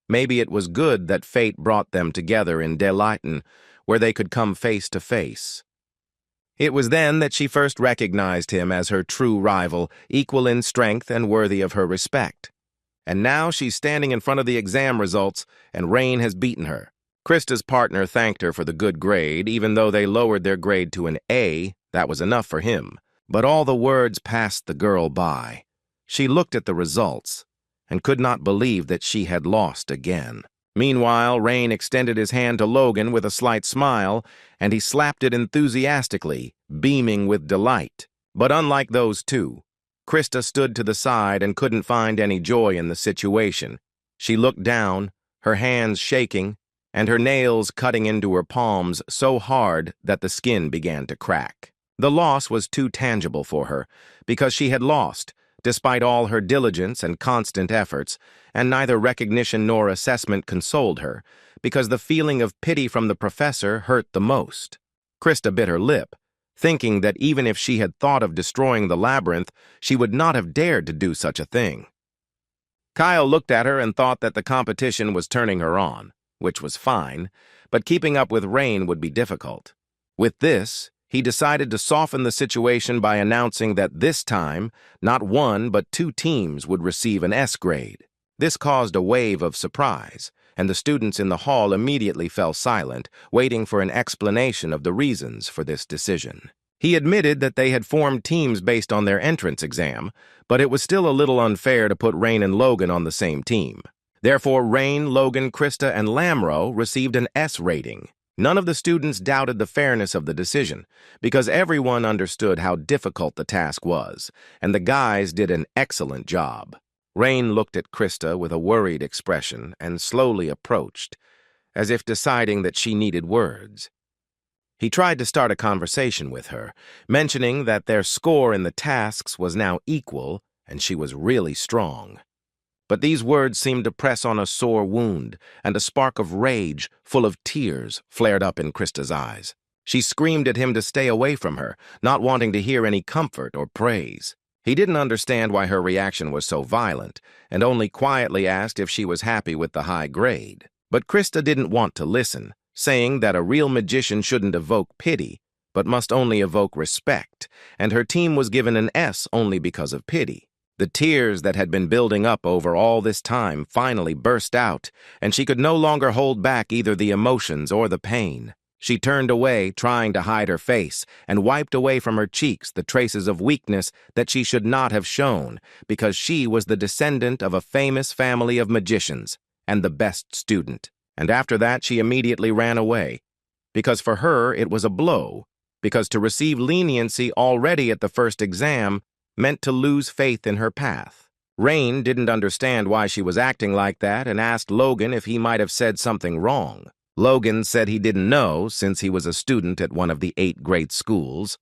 Maybe it was good that fate brought them together in Delighten, where they could come face to face. It was then that she first recognized him as her true rival, equal in strength and worthy of her respect. And now she's standing in front of the exam results, and Rain has beaten her. Krista's partner thanked her for the good grade, even though they lowered their grade to an A. That was enough for him. But all the words passed the girl by. She looked at the results and could not believe that she had lost again. Meanwhile, Rain extended his hand to Logan with a slight smile, and he slapped it enthusiastically, beaming with delight. But unlike those two, Krista stood to the side and couldn't find any joy in the situation. She looked down, her hands shaking, and her nails cutting into her palms so hard that the skin began to crack. The loss was too tangible for her, because she had lost, despite all her diligence and constant efforts, and neither recognition nor assessment consoled her, because the feeling of pity from the professor hurt the most. Krista bit her lip, thinking that even if she had thought of destroying the labyrinth, she would not have dared to do such a thing. Kyle looked at her and thought that the competition was turning her on, which was fine, but keeping up with Rain would be difficult. With this, he decided to soften the situation by announcing that this time, not one but two teams would receive an S grade. This caused a wave of surprise, and the students in the hall immediately fell silent, waiting for an explanation of the reasons for this decision. He admitted that they had formed teams based on their entrance exam, but it was still a little unfair to put Rain and Logan on the same team. Therefore, Rain, Logan, Krista, and Lamro received an S rating. None of the students doubted the fairness of the decision, because everyone understood how difficult the task was, and the guys did an excellent job. Rain looked at Krista with a worried expression and slowly approached, as if deciding that she needed words. He tried to start a conversation with her, mentioning that their score in the tasks was now equal and she was really strong. But these words seemed to press on a sore wound, and a spark of rage, full of tears, flared up in Krista's eyes. She screamed at him to stay away from her, not wanting to hear any comfort or praise. He didn't understand why her reaction was so violent, and only quietly asked if she was happy with the high grade. But Krista didn't want to listen, saying that a real magician shouldn't evoke pity, but must only evoke respect, and her team was given an S only because of pity. The tears that had been building up over all this time finally burst out, and she could no longer hold back either the emotions or the pain. She turned away, trying to hide her face, and wiped away from her cheeks the traces of weakness that she should not have shown, because she was the descendant of a famous family of magicians, and the best student. And after that she immediately ran away, because for her it was a blow, because to receive leniency already at the first exam meant to lose faith in her path. Rain didn't understand why she was acting like that and asked Logan if he might have said something wrong. Logan said he didn't know since he was a student at one of the 8 great schools,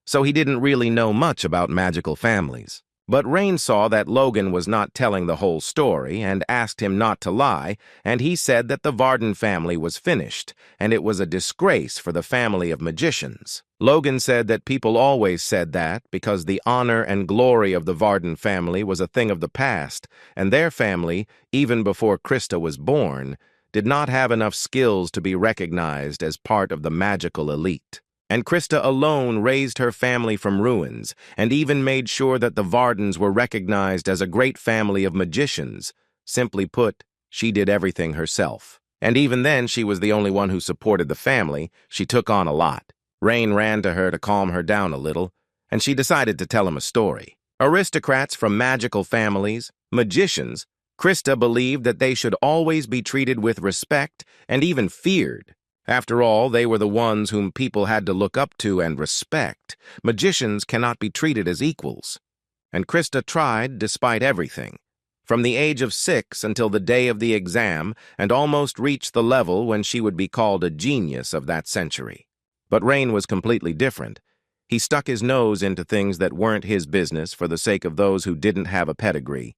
so he didn't really know much about magical families. But Rain saw that Logan was not telling the whole story and asked him not to lie, and he said that the Varden family was finished, and it was a disgrace for the family of magicians. Logan said that people always said that because the honor and glory of the Varden family was a thing of the past, and their family, even before Krista was born, did not have enough skills to be recognized as part of the magical elite. And Krista alone raised her family from ruins, and even made sure that the Vardens were recognized as a great family of magicians. Simply put, she did everything herself. And even then, she was the only one who supported the family. She took on a lot. Rain ran to her to calm her down a little, and she decided to tell him a story. Aristocrats from magical families, magicians, Krista believed that they should always be treated with respect and even feared. After all, they were the ones whom people had to look up to and respect. Magicians cannot be treated as equals. And Krista tried despite everything, from the age of 6 until the day of the exam, and almost reached the level when she would be called a genius of that century. But Rain was completely different. He stuck his nose into things that weren't his business for the sake of those who didn't have a pedigree.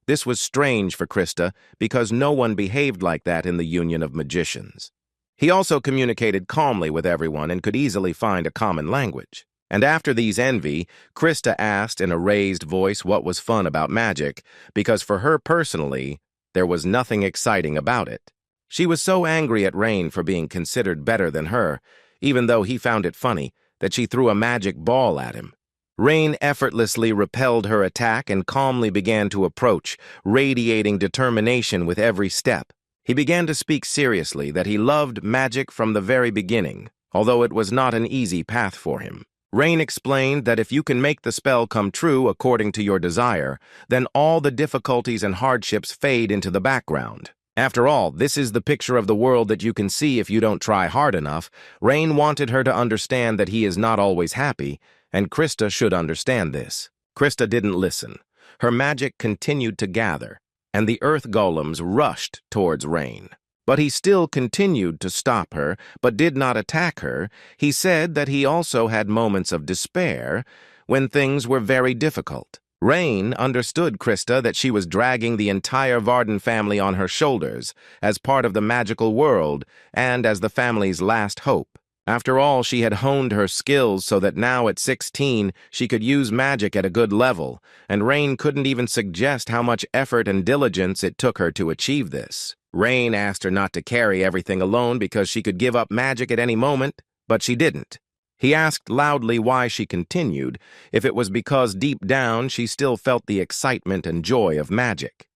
This was strange for Krista because no one behaved like that in the Union of Magicians. He also communicated calmly with everyone and could easily find a common language. And after these envy, Krista asked in a raised voice what was fun about magic, because for her personally, there was nothing exciting about it. She was so angry at Rain for being considered better than her, even though he found it funny, that she threw a magic ball at him. Rain effortlessly repelled her attack and calmly began to approach, radiating determination with every step. He began to speak seriously that he loved magic from the very beginning, although it was not an easy path for him. Rain explained that if you can make the spell come true according to your desire, then all the difficulties and hardships fade into the background. After all, this is the picture of the world that you can see if you don't try hard enough. Rain wanted her to understand that he is not always happy, and Krista should understand this. Krista didn't listen. Her magic continued to gather, and the earth golems rushed towards Rain. But he still continued to stop her, but did not attack her. He said that he also had moments of despair when things were very difficult. Rain understood Krista that she was dragging the entire Varden family on her shoulders as part of the magical world and as the family's last hope. After all, she had honed her skills so that now at 16 she could use magic at a good level, and Rain couldn't even suggest how much effort and diligence it took her to achieve this. Rain asked her not to carry everything alone because she could give up magic at any moment, but she didn't. He asked loudly why she continued, if it was because deep down she still felt the excitement and joy of magic.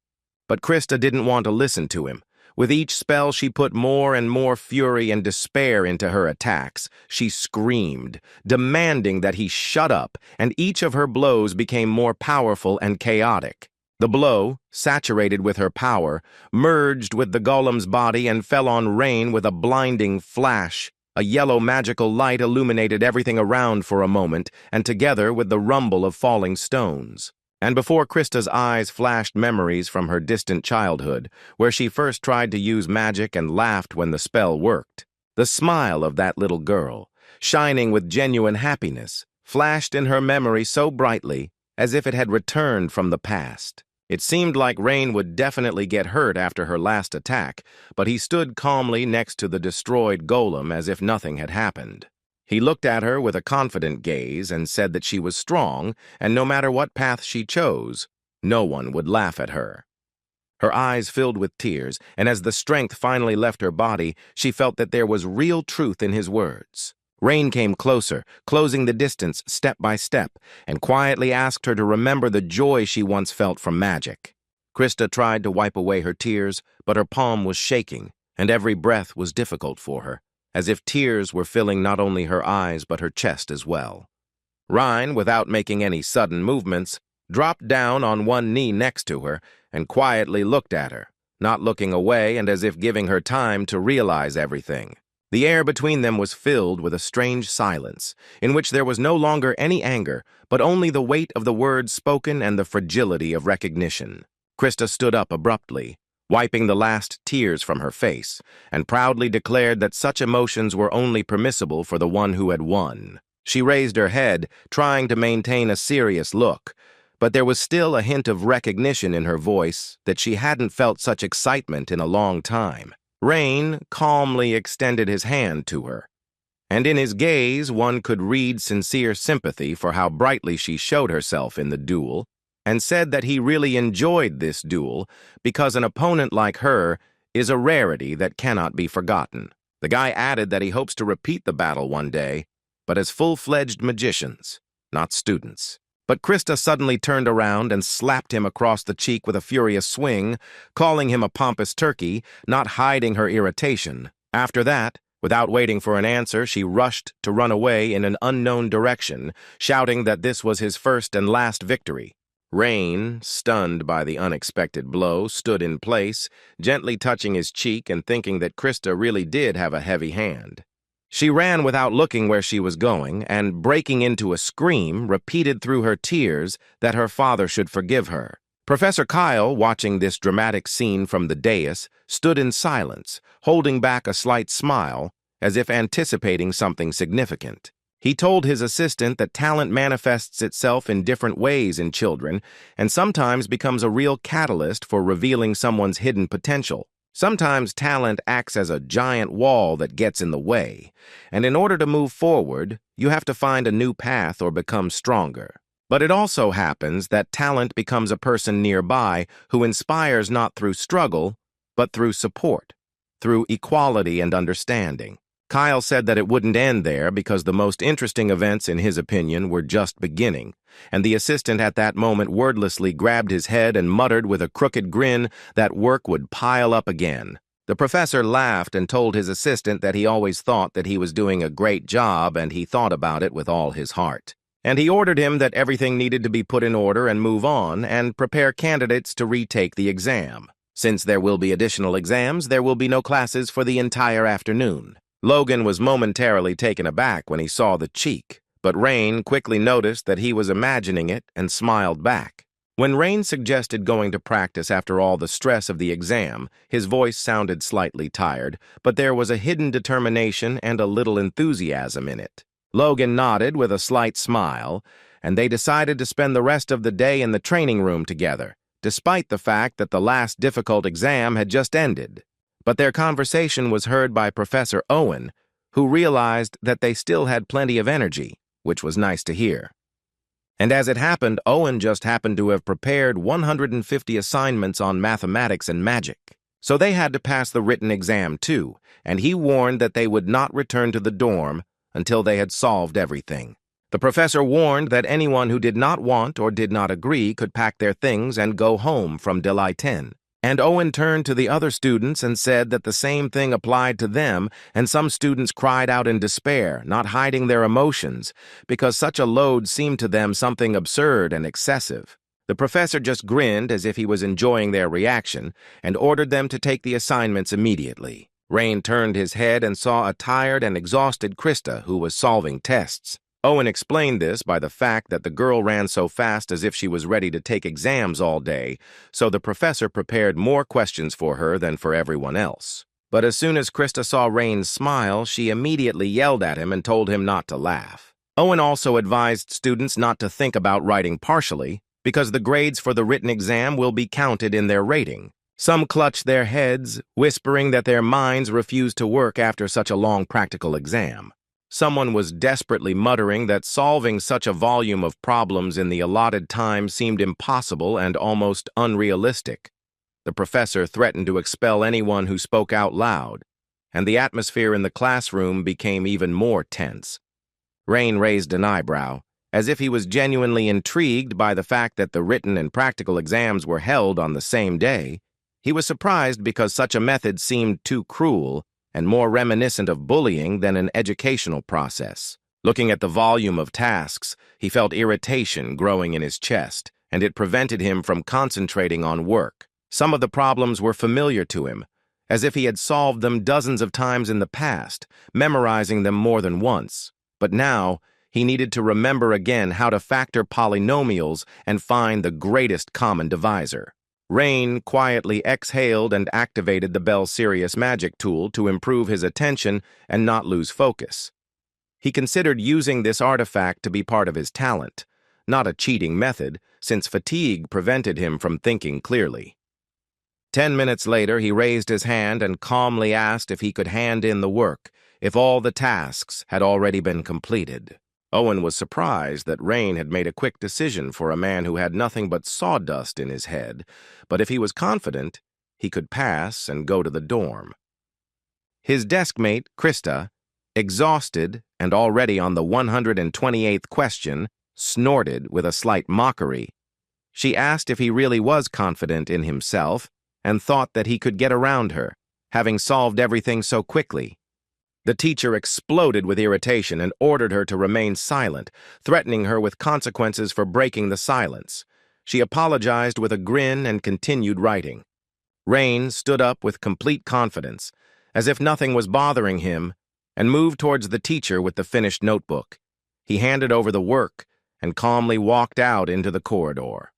But Krista didn't want to listen to him. With each spell, she put more and more fury and despair into her attacks. She screamed, demanding that he shut up, and each of her blows became more powerful and chaotic. The blow, saturated with her power, merged with the golem's body and fell on Rain with a blinding flash. A yellow magical light illuminated everything around for a moment, and together with the rumble of falling stones. And before Krista's eyes flashed memories from her distant childhood, where she first tried to use magic and laughed when the spell worked. The smile of that little girl, shining with genuine happiness, flashed in her memory so brightly as if it had returned from the past. It seemed like Rain would definitely get hurt after her last attack, but he stood calmly next to the destroyed golem as if nothing had happened. He looked at her with a confident gaze and said that she was strong, and no matter what path she chose, no one would laugh at her. Her eyes filled with tears, and as the strength finally left her body, she felt that there was real truth in his words. Rain came closer, closing the distance step by step, and quietly asked her to remember the joy she once felt from magic. Krista tried to wipe away her tears, but her palm was shaking, and every breath was difficult for her, as if tears were filling not only her eyes but her chest as well. Rhine, without making any sudden movements, dropped down on one knee next to her and quietly looked at her, not looking away and as if giving her time to realize everything. The air between them was filled with a strange silence, in which there was no longer any anger, but only the weight of the words spoken and the fragility of recognition. Krista stood up abruptly, wiping the last tears from her face, and proudly declared that such emotions were only permissible for the one who had won. She raised her head, trying to maintain a serious look, but there was still a hint of recognition in her voice that she hadn't felt such excitement in a long time. Rain calmly extended his hand to her, and in his gaze one could read sincere sympathy for how brightly she showed herself in the duel, and said that he really enjoyed this duel because an opponent like her is a rarity that cannot be forgotten. The guy added that he hopes to repeat the battle one day, but as full-fledged magicians, not students. But Krista suddenly turned around and slapped him across the cheek with a furious swing, calling him a pompous turkey, not hiding her irritation. After that, without waiting for an answer, she rushed to run away in an unknown direction, shouting that this was his first and last victory. Rain, stunned by the unexpected blow, stood in place, gently touching his cheek and thinking that Krista really did have a heavy hand. She ran without looking where she was going, and breaking into a scream, repeated through her tears that her father should forgive her. Professor Kyle, watching this dramatic scene from the dais, stood in silence, holding back a slight smile, as if anticipating something significant. He told his assistant that talent manifests itself in different ways in children, and sometimes becomes a real catalyst for revealing someone's hidden potential. Sometimes talent acts as a giant wall that gets in the way, and in order to move forward, you have to find a new path or become stronger. But it also happens that talent becomes a person nearby who inspires not through struggle, but through support, through equality and understanding. Kyle said that it wouldn't end there because the most interesting events, in his opinion, were just beginning, and the assistant at that moment wordlessly grabbed his head and muttered with a crooked grin that work would pile up again. The professor laughed and told his assistant that he always thought that he was doing a great job and he thought about it with all his heart. And he ordered him that everything needed to be put in order and move on and prepare candidates to retake the exam. Since there will be additional exams, there will be no classes for the entire afternoon. Logan was momentarily taken aback when he saw the cheek, but Rain quickly noticed that he was imagining it and smiled back. When Rain suggested going to practice after all the stress of the exam, his voice sounded slightly tired, but there was a hidden determination and a little enthusiasm in it. Logan nodded with a slight smile, and they decided to spend the rest of the day in the training room together, despite the fact that the last difficult exam had just ended. But their conversation was heard by Professor Owen, who realized that they still had plenty of energy, which was nice to hear. And as it happened, Owen just happened to have prepared 150 assignments on mathematics and magic. So they had to pass the written exam too, and he warned that they would not return to the dorm until they had solved everything. The professor warned that anyone who did not want or did not agree could pack their things and go home from Delhi 10. And Owen turned to the other students and said that the same thing applied to them, and some students cried out in despair, not hiding their emotions, because such a load seemed to them something absurd and excessive. The professor just grinned as if he was enjoying their reaction and ordered them to take the assignments immediately. Rain turned his head and saw a tired and exhausted Krista who was solving tests. Owen explained this by the fact that the girl ran so fast as if she was ready to take exams all day, so the professor prepared more questions for her than for everyone else. But as soon as Krista saw Rain's smile, she immediately yelled at him and told him not to laugh. Owen also advised students not to think about writing partially, because the grades for the written exam will be counted in their rating. Some clutched their heads, whispering that their minds refused to work after such a long practical exam. Someone was desperately muttering that solving such a volume of problems in the allotted time seemed impossible and almost unrealistic. The professor threatened to expel anyone who spoke out loud, and the atmosphere in the classroom became even more tense. Rain raised an eyebrow, as if he was genuinely intrigued by the fact that the written and practical exams were held on the same day. He was surprised because such a method seemed too cruel and more reminiscent of bullying than an educational process. Looking at the volume of tasks, he felt irritation growing in his chest, and it prevented him from concentrating on work. Some of the problems were familiar to him, as if he had solved them dozens of times in the past, memorizing them more than once. But now, he needed to remember again how to factor polynomials and find the greatest common divisor. Rain quietly exhaled and activated the Bell Sirius magic tool to improve his attention and not lose focus. He considered using this artifact to be part of his talent, not a cheating method, since fatigue prevented him from thinking clearly. 10 minutes later, he raised his hand and calmly asked if he could hand in the work, if all the tasks had already been completed. Owen was surprised that Rain had made a quick decision for a man who had nothing but sawdust in his head, but if he was confident, he could pass and go to the dorm. His deskmate, Krista, exhausted and already on the 128th question, snorted with a slight mockery. She asked if he really was confident in himself and thought that he could get around her, having solved everything so quickly. The teacher exploded with irritation and ordered her to remain silent, threatening her with consequences for breaking the silence. She apologized with a grin and continued writing. Rain stood up with complete confidence, as if nothing was bothering him, and moved towards the teacher with the finished notebook. He handed over the work and calmly walked out into the corridor.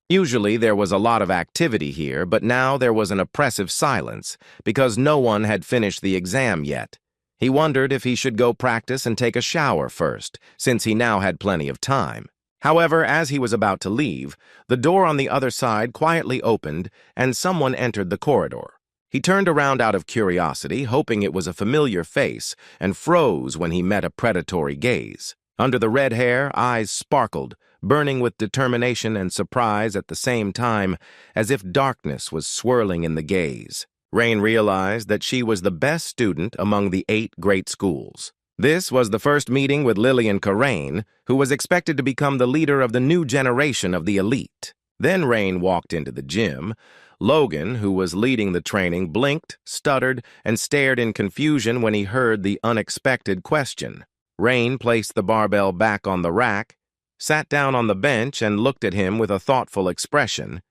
Usually there was a lot of activity here, but now there was an oppressive silence, because no one had finished the exam yet. He wondered if he should go practice and take a shower first, since he now had plenty of time. However, as he was about to leave, the door on the other side quietly opened and someone entered the corridor. He turned around out of curiosity, hoping it was a familiar face, and froze when he met a predatory gaze. Under the red hair, eyes sparkled, burning with determination and surprise at the same time, as if darkness was swirling in the gaze. Rain realized that she was the best student among the 8 great schools. This was the first meeting with Lillian Karain, who was expected to become the leader of the new generation of the elite. Then Rain walked into the gym, Logan, who was leading the training, blinked, stuttered, and stared in confusion when he heard the unexpected question. Rain placed the barbell back on the rack, sat down on the bench and looked at him with a thoughtful expression,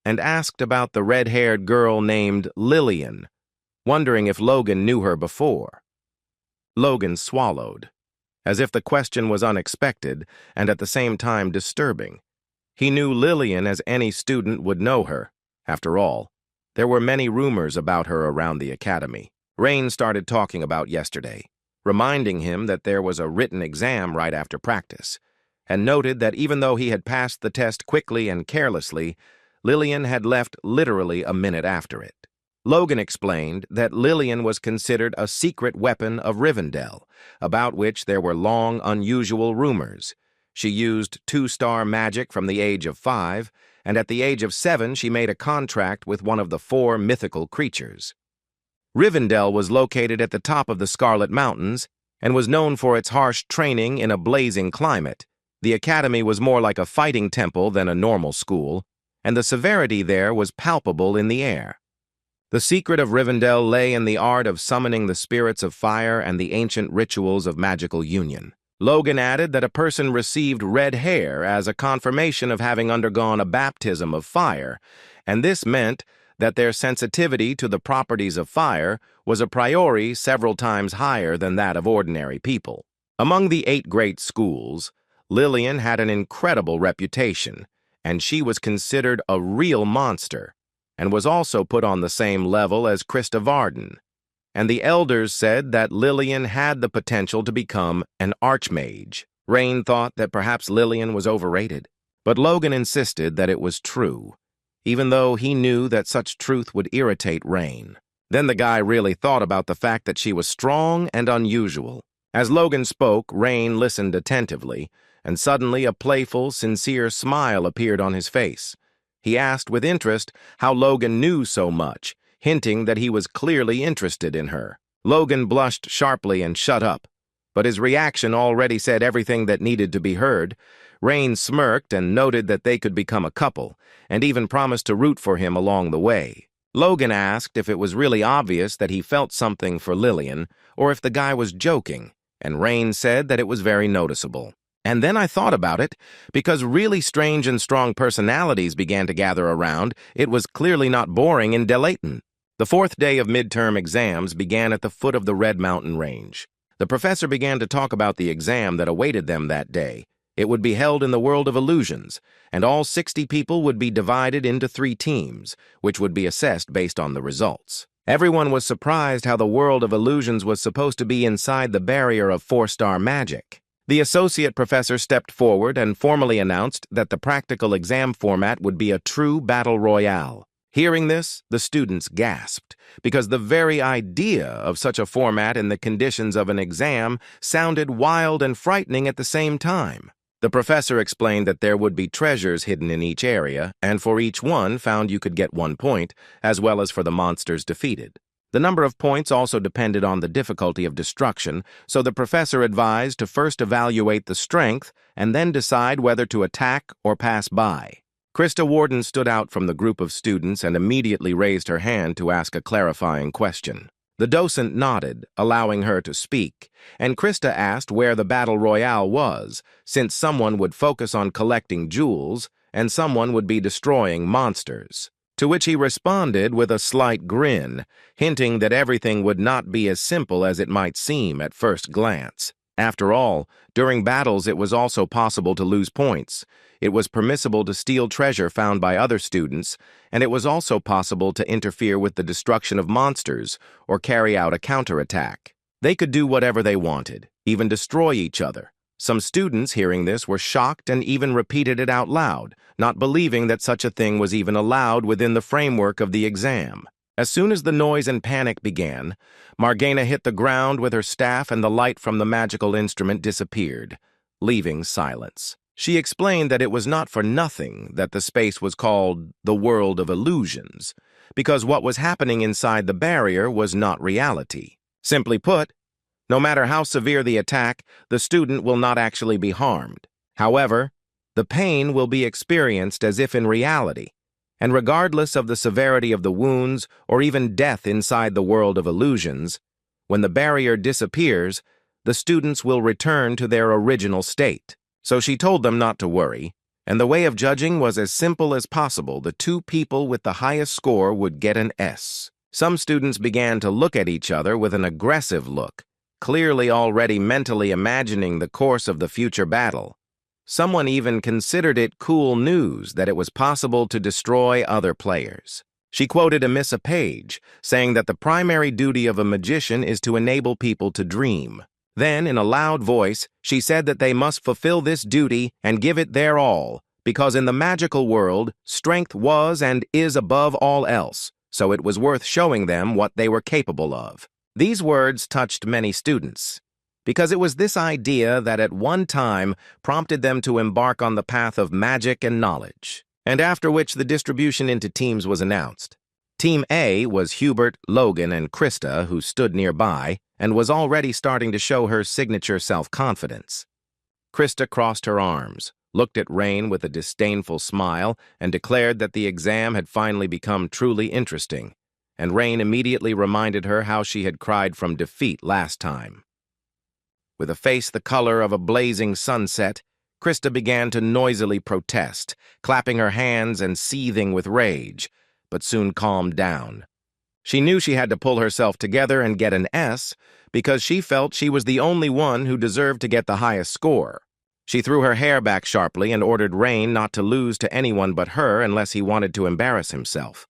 and asked about the red-haired girl named Lillian, wondering if Logan knew her before. Logan swallowed, as if the question was unexpected and at the same time disturbing. He knew Lillian as any student would know her. After all, there were many rumors about her around the academy. Rain started talking about yesterday, reminding him that there was a written exam right after practice, and noted that even though he had passed the test quickly and carelessly, Lillian had left literally a minute after it. Logan explained that Lillian was considered a secret weapon of Rivendell, about which there were long, unusual rumors. She used 2-star magic from the age of 5, and at the age of 7 she made a contract with one of the 4 mythical creatures. Rivendell was located at the top of the Scarlet Mountains and was known for its harsh training in a blazing climate. The academy was more like a fighting temple than a normal school, and the severity there was palpable in the air. The secret of Rivendell lay in the art of summoning the spirits of fire and the ancient rituals of magical union. Logan added that a person received red hair as a confirmation of having undergone a baptism of fire, and this meant that their sensitivity to the properties of fire was a priori several times higher than that of ordinary people. Among the 8 great schools, Lillian had an incredible reputation, and she was considered a real monster, and was also put on the same level as Krista Varden. And the elders said that Lillian had the potential to become an Archmage. Rain thought that perhaps Lillian was overrated, but Logan insisted that it was true, even though he knew that such truth would irritate Rain. Then the guy really thought about the fact that she was strong and unusual. As Logan spoke, Rain listened attentively, and suddenly a playful, sincere smile appeared on his face. He asked with interest how Logan knew so much, hinting that he was clearly interested in her. Logan blushed sharply and shut up, but his reaction already said everything that needed to be heard. Rain smirked and noted that they could become a couple, and even promised to root for him along the way. Logan asked if it was really obvious that he felt something for Lillian, or if the guy was joking, and Rain said that it was very noticeable. And then I thought about it, because really strange and strong personalities began to gather around. It was clearly not boring in Delayton. The 4th day of midterm exams began at the foot of the Red Mountain Range. The professor began to talk about the exam that awaited them that day. It would be held in the world of illusions, and all 60 people would be divided into 3 teams, which would be assessed based on the results. Everyone was surprised how the world of illusions was supposed to be inside the barrier of 4-star magic. The associate professor stepped forward and formally announced that the practical exam format would be a true battle royale. Hearing this, the students gasped, because the very idea of such a format in the conditions of an exam sounded wild and frightening at the same time. The professor explained that there would be treasures hidden in each area, and for each one found you could get 1 point, as well as for the monsters defeated. The number of points also depended on the difficulty of destruction, so the professor advised to first evaluate the strength and then decide whether to attack or pass by. Krista Warden stood out from the group of students and immediately raised her hand to ask a clarifying question. The docent nodded, allowing her to speak, and Krista asked where the battle royale was, since someone would focus on collecting jewels and someone would be destroying monsters. To which he responded with a slight grin, hinting that everything would not be as simple as it might seem at first glance. After all, during battles it was also possible to lose points. It was permissible to steal treasure found by other students, and it was also possible to interfere with the destruction of monsters or carry out a counterattack. They could do whatever they wanted, even destroy each other. Some students hearing this were shocked and even repeated it out loud, not believing that such a thing was even allowed within the framework of the exam. As soon as the noise and panic began, Margana hit the ground with her staff and the light from the magical instrument disappeared, leaving silence. She explained that it was not for nothing that the space was called the world of illusions, because what was happening inside the barrier was not reality. Simply put, no matter how severe the attack, the student will not actually be harmed. However, the pain will be experienced as if in reality, And regardless of the severity of the wounds or even death inside the world of illusions, when the barrier disappears, the students will return to their original state. So she told them not to worry, and the way of judging was as simple as possible. The two people with the highest score would get an S. Some students began to look at each other with an aggressive look, clearly already mentally imagining the course of the future battle. Someone even considered it cool news that it was possible to destroy other players. She quoted Amissa Page, saying that the primary duty of a magician is to enable people to dream. Then, in a loud voice, she said that they must fulfill this duty and give it their all, because in the magical world, strength was and is above all else, so it was worth showing them what they were capable of. These words touched many students, because it was this idea that at one time prompted them to embark on the path of magic and knowledge, and after which the distribution into teams was announced. Team A was Hubert, Logan, and Krista, who stood nearby and was already starting to show her signature self-confidence. Krista crossed her arms, looked at Rain with a disdainful smile, and declared that the exam had finally become truly interesting, and Rain immediately reminded her how she had cried from defeat last time. With a face the color of a blazing sunset, Krista began to noisily protest, clapping her hands and seething with rage, but soon calmed down. She knew she had to pull herself together and get an S because she felt she was the only one who deserved to get the highest score. She threw her hair back sharply and ordered Rain not to lose to anyone but her unless he wanted to embarrass himself.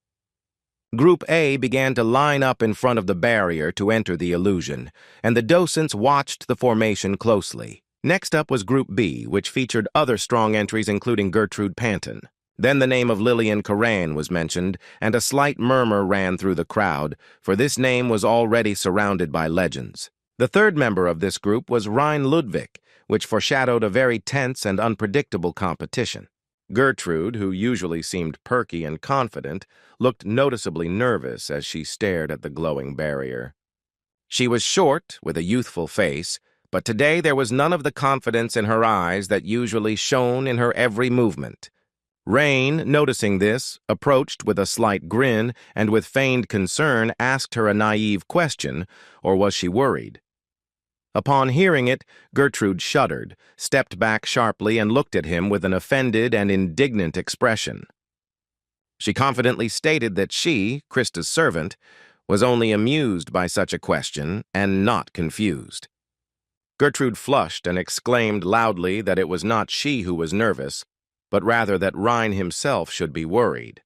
Group A began to line up in front of the barrier to enter the illusion, and the docents watched the formation closely. Next up was Group B, which featured other strong entries including Gertrude Panton. Then the name of Lillian Corain was mentioned, and a slight murmur ran through the crowd, for this name was already surrounded by legends. The third member of this group was Rein Ludwig, which foreshadowed a very tense and unpredictable competition. Gertrude, who usually seemed perky and confident, looked noticeably nervous as she stared at the glowing barrier. She was short, with a youthful face, but today there was none of the confidence in her eyes that usually shone in her every movement. Rain, noticing this, approached with a slight grin and with feigned concern asked her a naive question, or was she worried? Upon hearing it, Gertrude shuddered, stepped back sharply, and looked at him with an offended and indignant expression. She confidently stated that she, Krista's servant, was only amused by such a question and not confused. Gertrude flushed and exclaimed loudly that it was not she who was nervous, but rather that Rein himself should be worried.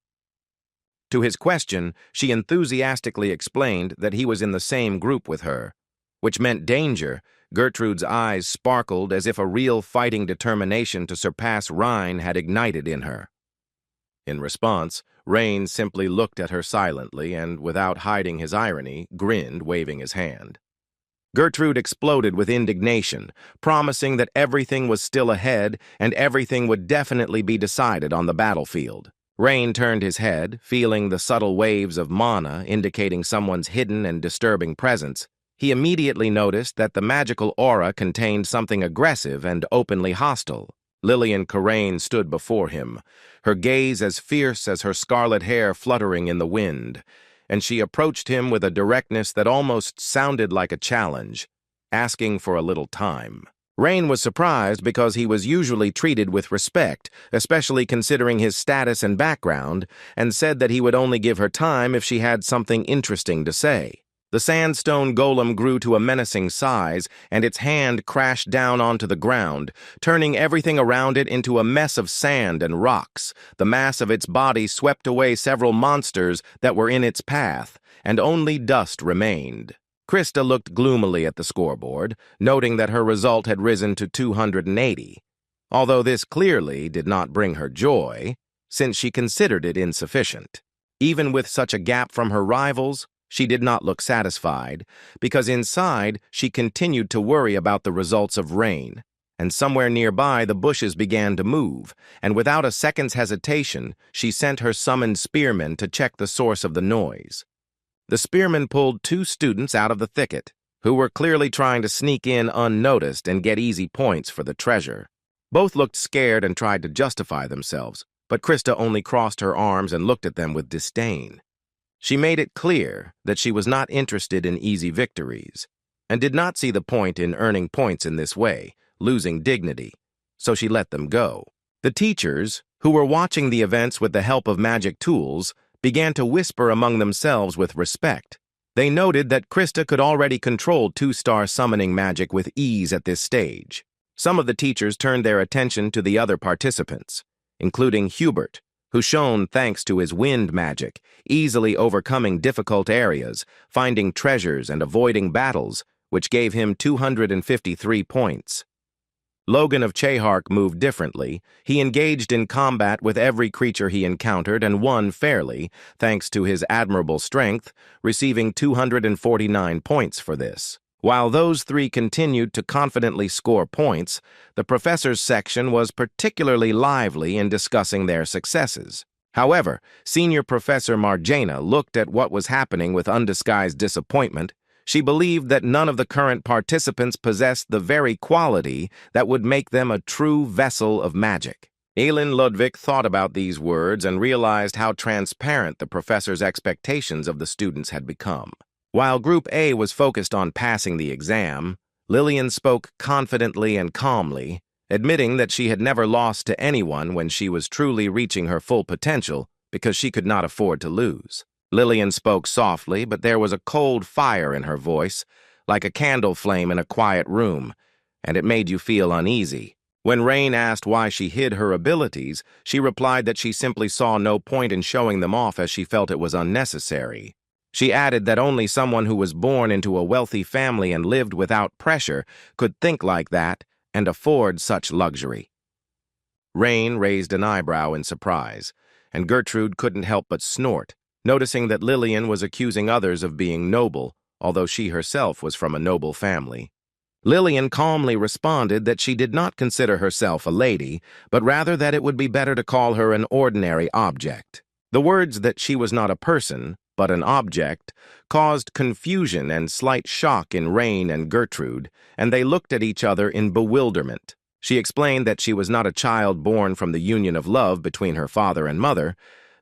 To his question, she enthusiastically explained that he was in the same group with her, which meant danger. Gertrude's eyes sparkled as if a real fighting determination to surpass Rein had ignited in her. In response, Rain simply looked at her silently and, without hiding his irony, grinned, waving his hand. Gertrude exploded with indignation, promising that everything was still ahead and everything would definitely be decided on the battlefield. Rain turned his head, feeling the subtle waves of mana indicating someone's hidden and disturbing presence. He immediately noticed that the magical aura contained something aggressive and openly hostile. Lillian Corain stood before him, her gaze as fierce as her scarlet hair fluttering in the wind, and she approached him with a directness that almost sounded like a challenge, asking for a little time. Rain was surprised because he was usually treated with respect, especially considering his status and background, and said that he would only give her time if she had something interesting to say. The sandstone golem grew to a menacing size, and its hand crashed down onto the ground, turning everything around it into a mess of sand and rocks. The mass of its body swept away several monsters that were in its path, and only dust remained. Krista looked gloomily at the scoreboard, noting that her result had risen to 280, although this clearly did not bring her joy, since she considered it insufficient. Even with such a gap from her rivals, she did not look satisfied, because inside she continued to worry about the results of Rain, and somewhere nearby the bushes began to move, and without a second's hesitation, she sent her summoned spearmen to check the source of the noise. The spearmen pulled 2 students out of the thicket, who were clearly trying to sneak in unnoticed and get easy points for the treasure. Both looked scared and tried to justify themselves, but Krista only crossed her arms and looked at them with disdain. She made it clear that she was not interested in easy victories, and did not see the point in earning points in this way, losing dignity, so she let them go. The teachers, who were watching the events with the help of magic tools, began to whisper among themselves with respect. They noted that Krista could already control 2-star summoning magic with ease at this stage. Some of the teachers turned their attention to the other participants, including Hubert, who shone thanks to his wind magic, easily overcoming difficult areas, finding treasures and avoiding battles, which gave him 253 points. Logan of Chehark moved differently. He engaged in combat with every creature he encountered and won fairly, thanks to his admirable strength, receiving 249 points for this. While those three continued to confidently score points, the professor's section was particularly lively in discussing their successes. However, Senior Professor Marjana looked at what was happening with undisguised disappointment. She believed that none of the current participants possessed the very quality that would make them a true vessel of magic. Elin Ludwig thought about these words and realized how transparent the professor's expectations of the students had become. While Group A was focused on passing the exam, Lillian spoke confidently and calmly, admitting that she had never lost to anyone when she was truly reaching her full potential because she could not afford to lose. Lillian spoke softly, but there was a cold fire in her voice, like a candle flame in a quiet room, and it made you feel uneasy. When Rain asked why she hid her abilities, she replied that she simply saw no point in showing them off as she felt it was unnecessary. She added that only someone who was born into a wealthy family and lived without pressure could think like that and afford such luxury. Rain raised an eyebrow in surprise, and Gertrude couldn't help but snort, noticing that Lillian was accusing others of being noble, although she herself was from a noble family. Lillian calmly responded that she did not consider herself a lady, but rather that it would be better to call her an ordinary object. The words that she was not a person, but an object, caused confusion and slight shock in Rain and Gertrude, and they looked at each other in bewilderment. She explained that she was not a child born from the union of love between her father and mother,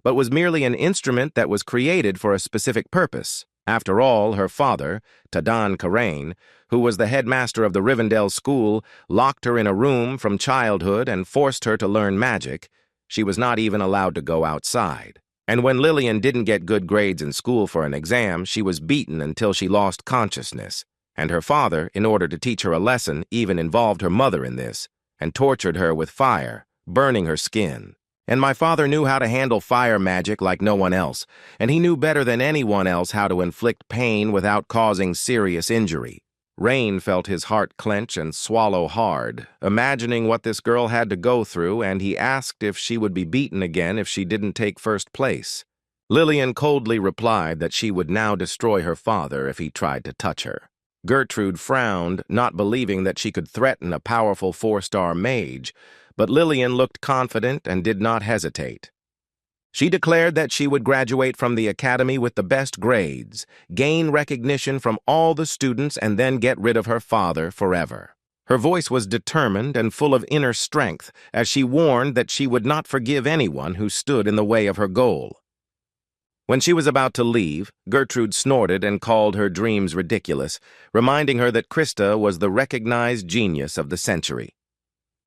but was merely an instrument that was created for a specific purpose. After all, her father, Tadan Karain, who was the headmaster of the Rivendell school, locked her in a room from childhood and forced her to learn magic. She was not even allowed to go outside. And when Lillian didn't get good grades in school for an exam, she was beaten until she lost consciousness. And her father, in order to teach her a lesson, even involved her mother in this, and tortured her with fire, burning her skin. And my father knew how to handle fire magic like no one else, and he knew better than anyone else how to inflict pain without causing serious injury. Rain felt his heart clench and swallow hard, imagining what this girl had to go through, and he asked if she would be beaten again if she didn't take first place. Lillian coldly replied that she would now destroy her father if he tried to touch her. Gertrude frowned, not believing that she could threaten a powerful 4-star mage, but Lillian looked confident and did not hesitate. She declared that she would graduate from the academy with the best grades, gain recognition from all the students, and then get rid of her father forever. Her voice was determined and full of inner strength as she warned that she would not forgive anyone who stood in the way of her goal. When she was about to leave, Gertrude snorted and called her dreams ridiculous, reminding her that Krista was the recognized genius of the century.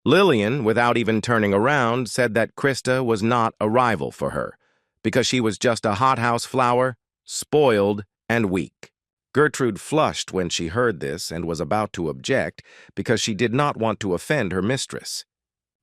Lillian, without even turning around, said that Krista was not a rival for her, because she was just a hothouse flower, spoiled and weak. Gertrude flushed when she heard this and was about to object because she did not want to offend her mistress.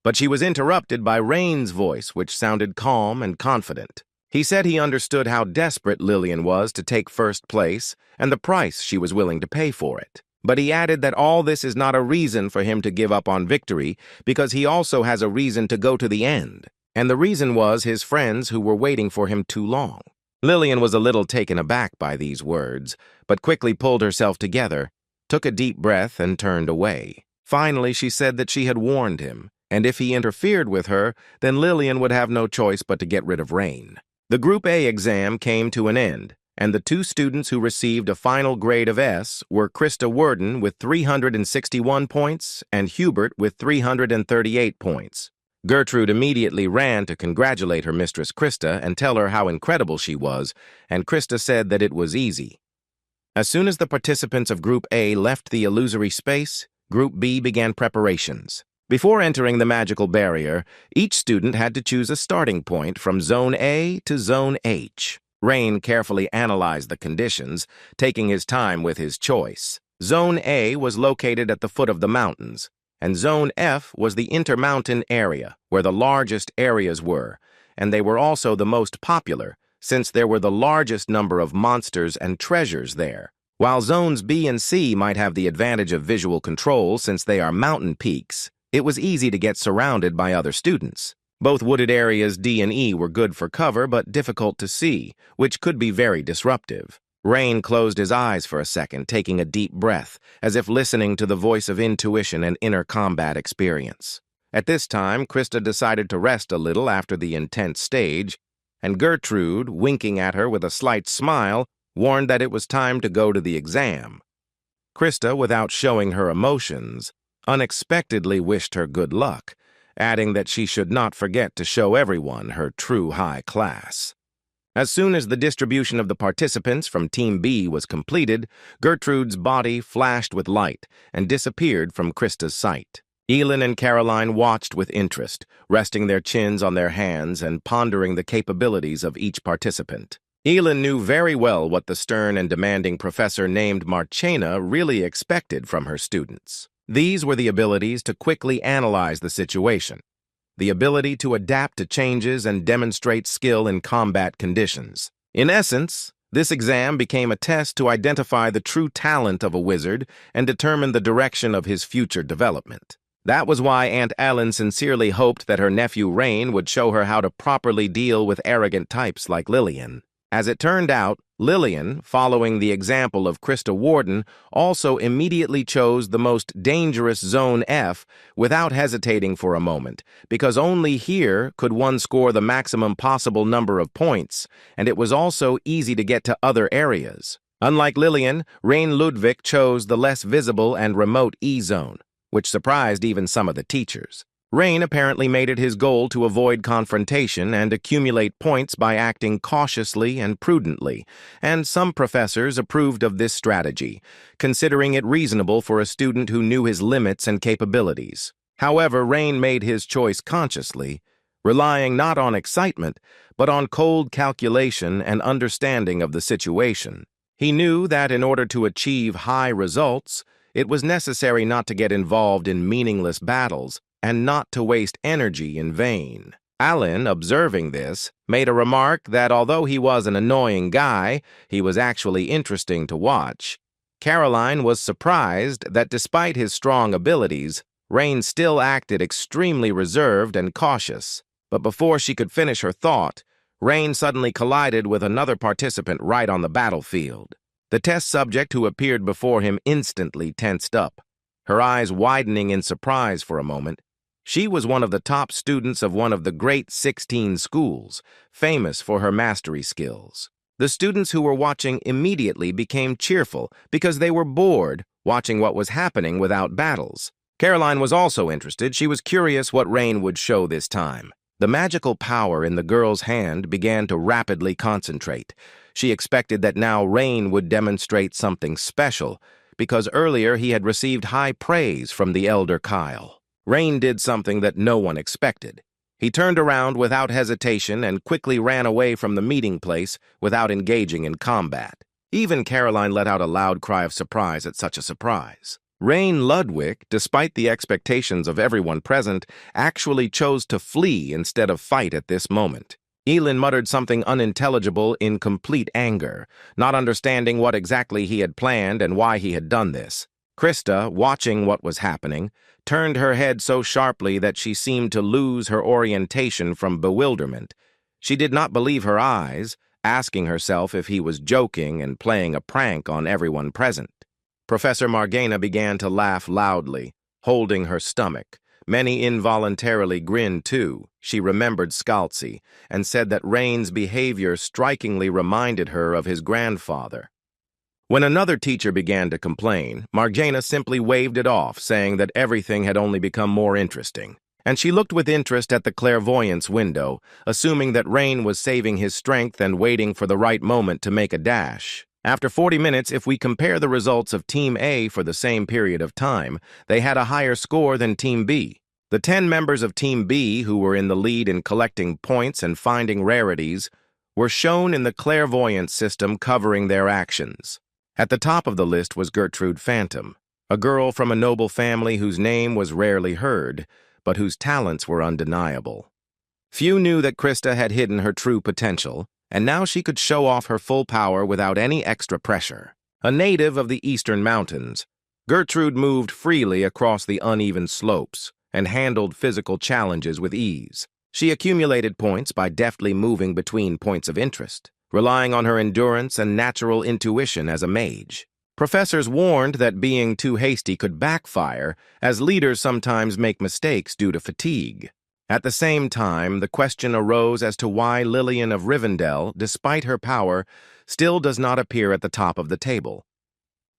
But she was interrupted by Rain's voice, which sounded calm and confident. He said he understood how desperate Lillian was to take first place and the price she was willing to pay for it. But he added that all this is not a reason for him to give up on victory, because he also has a reason to go to the end. And the reason was his friends who were waiting for him too long. Lillian was a little taken aback by these words, but quickly pulled herself together, took a deep breath, and turned away. Finally, she said that she had warned him, and if he interfered with her, then Lillian would have no choice but to get rid of Rain. The Group A exam came to an end, and the two students who received a final grade of S were Krista Worden with 361 points and Hubert with 338 points. Gertrude immediately ran to congratulate her mistress Krista and tell her how incredible she was, and Krista said that it was easy. As soon as the participants of Group A left the illusory space, Group B began preparations. Before entering the magical barrier, each student had to choose a starting point from Zone A to Zone H. Rain carefully analyzed the conditions, taking his time with his choice. Zone A was located at the foot of the mountains, and Zone F was the intermountain area, where the largest areas were, and they were also the most popular, since there were the largest number of monsters and treasures there. While Zones B and C might have the advantage of visual control since they are mountain peaks, it was easy to get surrounded by other students. Both wooded areas D and E were good for cover but difficult to see, which could be very disruptive. Rain closed his eyes for a second, taking a deep breath, as if listening to the voice of intuition and inner combat experience. At this time, Krista decided to rest a little after the intense stage, and Gertrude, winking at her with a slight smile, warned that it was time to go to the exam. Krista, without showing her emotions, unexpectedly wished her good luck, adding that she should not forget to show everyone her true high class. As soon as the distribution of the participants from Team B was completed, Gertrude's body flashed with light and disappeared from Krista's sight. Elin and Caroline watched with interest, resting their chins on their hands and pondering the capabilities of each participant. Elin knew very well what the stern and demanding professor named Marchena really expected from her students. These were the abilities to quickly analyze the situation, the ability to adapt to changes and demonstrate skill in combat conditions. In essence, this exam became a test to identify the true talent of a wizard and determine the direction of his future development. That was why Aunt Ellen sincerely hoped that her nephew Rain would show her how to properly deal with arrogant types like Lillian. As it turned out, Lillian, following the example of Krista Warden, also immediately chose the most dangerous Zone F without hesitating for a moment, because only here could one score the maximum possible number of points, and it was also easy to get to other areas. Unlike Lillian, Rain Ludwig chose the less visible and remote E zone, which surprised even some of the teachers. Rain apparently made it his goal to avoid confrontation and accumulate points by acting cautiously and prudently, and some professors approved of this strategy, considering it reasonable for a student who knew his limits and capabilities. However, Rain made his choice consciously, relying not on excitement, but on cold calculation and understanding of the situation. He knew that in order to achieve high results, it was necessary not to get involved in meaningless battles, and not to waste energy in vain. Alan, observing this, made a remark that although he was an annoying guy, he was actually interesting to watch. Caroline was surprised that despite his strong abilities, Rain still acted extremely reserved and cautious. But before she could finish her thought, Rain suddenly collided with another participant right on the battlefield. The test subject who appeared before him instantly tensed up, her eyes widening in surprise for a moment. She was one of the top students of one of the great 16 schools, famous for her mastery skills. The students who were watching immediately became cheerful because they were bored watching what was happening without battles. Caroline was also interested. She was curious what Rain would show this time. The magical power in the girl's hand began to rapidly concentrate. She expected that now Rain would demonstrate something special, because earlier he had received high praise from the elder Kyle. Rain did something that no one expected. He turned around without hesitation and quickly ran away from the meeting place without engaging in combat. Even Caroline let out a loud cry of surprise at such a surprise. Rain Ludwig, despite the expectations of everyone present, actually chose to flee instead of fight at this moment. Elin muttered something unintelligible in complete anger, not understanding what exactly he had planned and why he had done this. Krista, watching what was happening, turned her head so sharply that she seemed to lose her orientation from bewilderment. She did not believe her eyes, asking herself if he was joking and playing a prank on everyone present. Professor Margena began to laugh loudly, holding her stomach. Many involuntarily grinned too. She remembered Scalzi and said that Rain's behavior strikingly reminded her of his grandfather. When another teacher began to complain, Margena simply waved it off, saying that everything had only become more interesting. and she looked with interest at the clairvoyance window, assuming that Rain was saving his strength and waiting for the right moment to make a dash. After 40 minutes, if we compare the results of Team A for the same period of time, they had a higher score than Team B. The 10 members of Team B, who were in the lead in collecting points and finding rarities, were shown in the clairvoyance system covering their actions. At the top of the list was Gertrude Phantom, a girl from a noble family whose name was rarely heard, but whose talents were undeniable. Few knew that Krista had hidden her true potential, and now she could show off her full power without any extra pressure. A native of the Eastern Mountains, Gertrude moved freely across the uneven slopes and handled physical challenges with ease. She accumulated points by deftly moving between points of interest, relying on her endurance and natural intuition as a mage. Professors warned that being too hasty could backfire, as leaders sometimes make mistakes due to fatigue. At the same time, the question arose as to why Lillian of Rivendell, despite her power, still does not appear at the top of the table.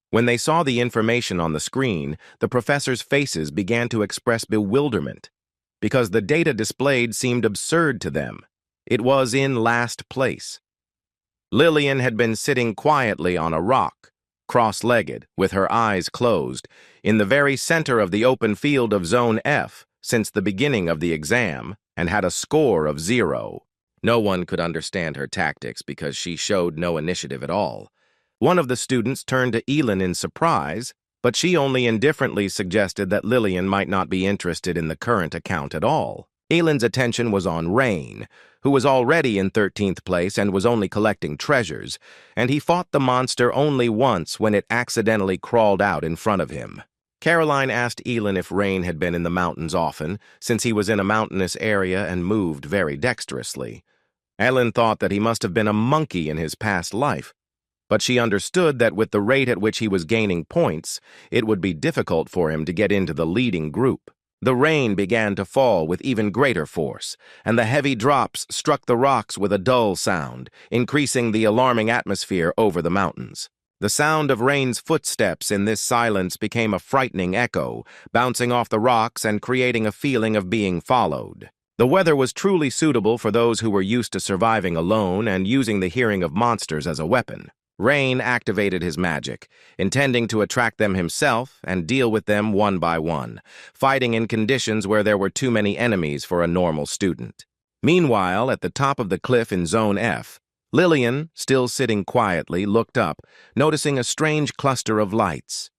When they saw the information on the screen, the professors' faces began to express bewilderment, because the data displayed seemed absurd to them. It was in last place. Lillian had been sitting quietly on a rock, cross-legged, with her eyes closed, in the very center of the open field of Zone F since the beginning of the exam, and had a score of 0. No one could understand her tactics because she showed no initiative at all. One of the students turned to Elin in surprise, but she only indifferently suggested that Lillian might not be interested in the current account at all. Elin's attention was on Rain, who was already in 13th place and was only collecting treasures, and he fought the monster only once when it accidentally crawled out in front of him. Caroline asked Elin if Rain had been in the mountains often, since he was in a mountainous area and moved very dexterously. Elin thought that he must have been a monkey in his past life, but she understood that with the rate at which he was gaining points, it would be difficult for him to get into the leading group. The rain began to fall with even greater force, and the heavy drops struck the rocks with a dull sound, increasing the alarming atmosphere over the mountains. The sound of Rain's footsteps in this silence became a frightening echo, bouncing off the rocks and creating a feeling of being followed. The weather was truly suitable for those who were used to surviving alone and using the hearing of monsters as a weapon. Rain activated his magic, intending to attract them himself and deal with them one by one, fighting in conditions where there were too many enemies for a normal student. Meanwhile, at the top of the cliff in Zone F, Lillian, still sitting quietly, looked up, noticing a strange cluster of lights.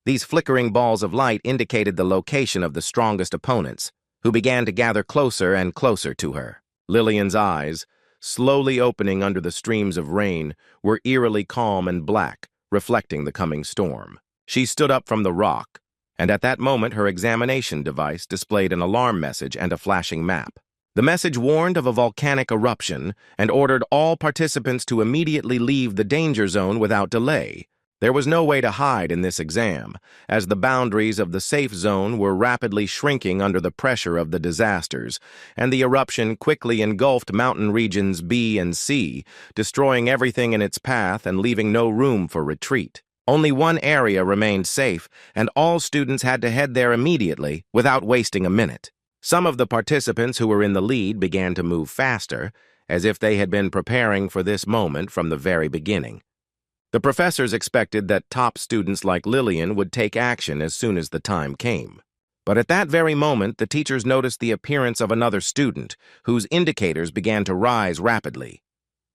These flickering balls of light indicated the location of the strongest opponents, who began to gather closer and closer to her. Lillian's eyes, slowly opening under the streams of rain, were eerily calm and black, reflecting the coming storm. She stood up from the rock, and at that moment her examination device displayed an alarm message and a flashing map. The message warned of a volcanic eruption and ordered all participants to immediately leave the danger zone without delay. There was no way to hide in this exam, as the boundaries of the safe zone were rapidly shrinking under the pressure of the disasters, and the eruption quickly engulfed mountain regions B and C, destroying everything in its path and leaving no room for retreat. Only one area remained safe, and all students had to head there immediately, without wasting a minute. Some of the participants who were in the lead began to move faster, as if they had been preparing for this moment from the very beginning. The professors expected that top students like Lillian would take action as soon as the time came. But at that very moment, the teachers noticed the appearance of another student, whose indicators began to rise rapidly.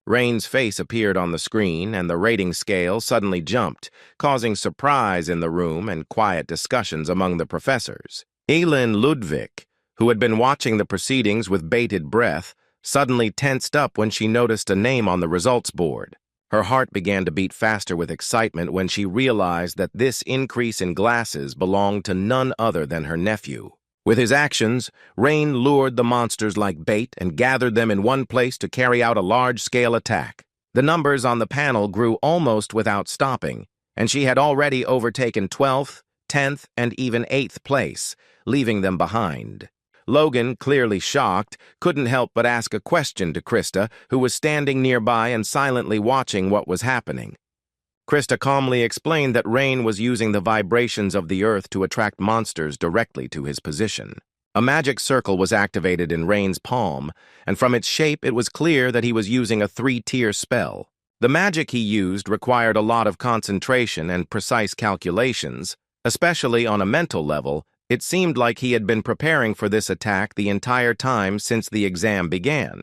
Rain's face appeared on the screen, and the rating scale suddenly jumped, causing surprise in the room and quiet discussions among the professors. Elin Ludwig, who had been watching the proceedings with bated breath, suddenly tensed up when she noticed a name on the results board. Her heart began to beat faster with excitement when she realized that this increase in glasses belonged to none other than her nephew. With his actions, Rain lured the monsters like bait and gathered them in one place to carry out a large-scale attack. The numbers on the panel grew almost without stopping, and she had already overtaken 12th, 10th, and even 8th place, leaving them behind. Logan, clearly shocked, couldn't help but ask a question to Krista, who was standing nearby and silently watching what was happening. Krista calmly explained that Rain was using the vibrations of the earth to attract monsters directly to his position. A magic circle was activated in Rain's palm, and from its shape it was clear that he was using a 3-tier spell. The magic he used required a lot of concentration and precise calculations, especially on a mental level. It seemed like he had been preparing for this attack the entire time since the exam began,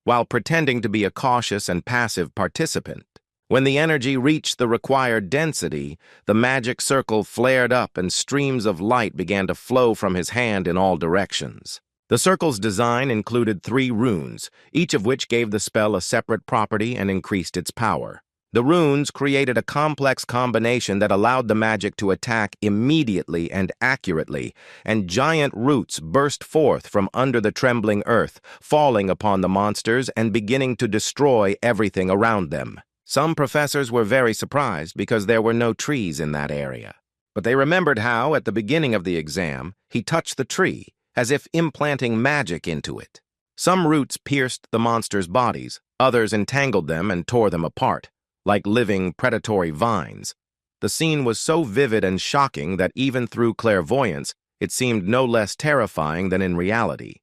while pretending to be a cautious and passive participant. When the energy reached the required density, the magic circle flared up and streams of light began to flow from his hand in all directions. The circle's design included 3 runes, each of which gave the spell a separate property and increased its power. The runes created a complex combination that allowed the magic to attack immediately and accurately, and giant roots burst forth from under the trembling earth, falling upon the monsters and beginning to destroy everything around them. Some professors were very surprised because there were no trees in that area. But they remembered how, at the beginning of the exam, he touched the tree, as if implanting magic into it. Some roots pierced the monsters' bodies, others entangled them and tore them apart, like living, predatory vines. The scene was so vivid and shocking that even through clairvoyance, it seemed no less terrifying than in reality.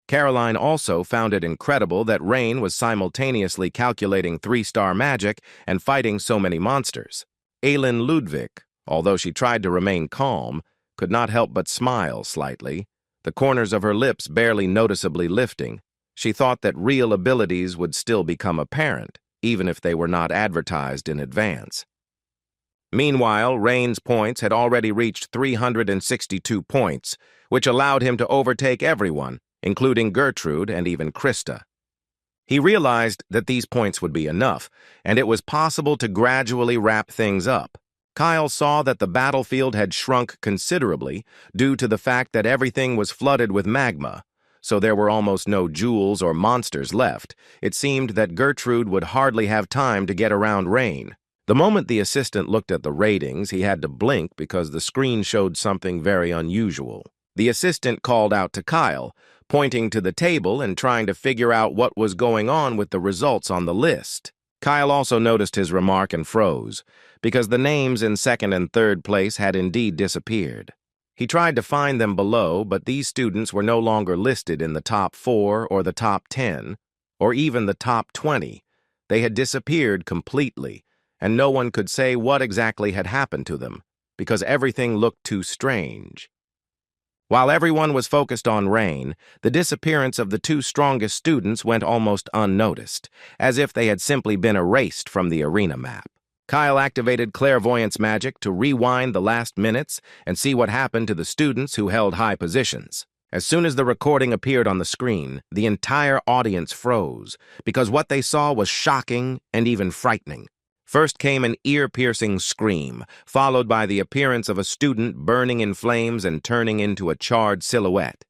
Caroline also found it incredible that Rain was simultaneously calculating 3-star magic and fighting so many monsters. Aylin Ludwig, although she tried to remain calm, could not help but smile slightly, the corners of her lips barely noticeably lifting. She thought that real abilities would still become apparent, even if they were not advertised in advance. Meanwhile, Rain's points had already reached 362 points, which allowed him to overtake everyone, including Gertrude and even Krista. He realized that these points would be enough, and it was possible to gradually wrap things up. Kyle saw that the battlefield had shrunk considerably due to the fact that everything was flooded with magma, so there were almost no jewels or monsters left. It seemed that Gertrude would hardly have time to get around Rain. The moment the assistant looked at the ratings, he had to blink because the screen showed something very unusual. The assistant called out to Kyle, pointing to the table and trying to figure out what was going on with the results on the list. Kyle also noticed his remark and froze, because the names in 2nd and 3rd place had indeed disappeared. He tried to find them below, but these students were no longer listed in the top 4 or the top 10, or even the top 20. They had disappeared completely, and no one could say what exactly had happened to them, because everything looked too strange. While everyone was focused on Rain, the disappearance of the 2 strongest students went almost unnoticed, as if they had simply been erased from the arena map. Kyle activated clairvoyance magic to rewind the last minutes and see what happened to the students who held high positions. As soon as the recording appeared on the screen, the entire audience froze, because what they saw was shocking and even frightening. First came an ear-piercing scream, followed by the appearance of a student burning in flames and turning into a charred silhouette.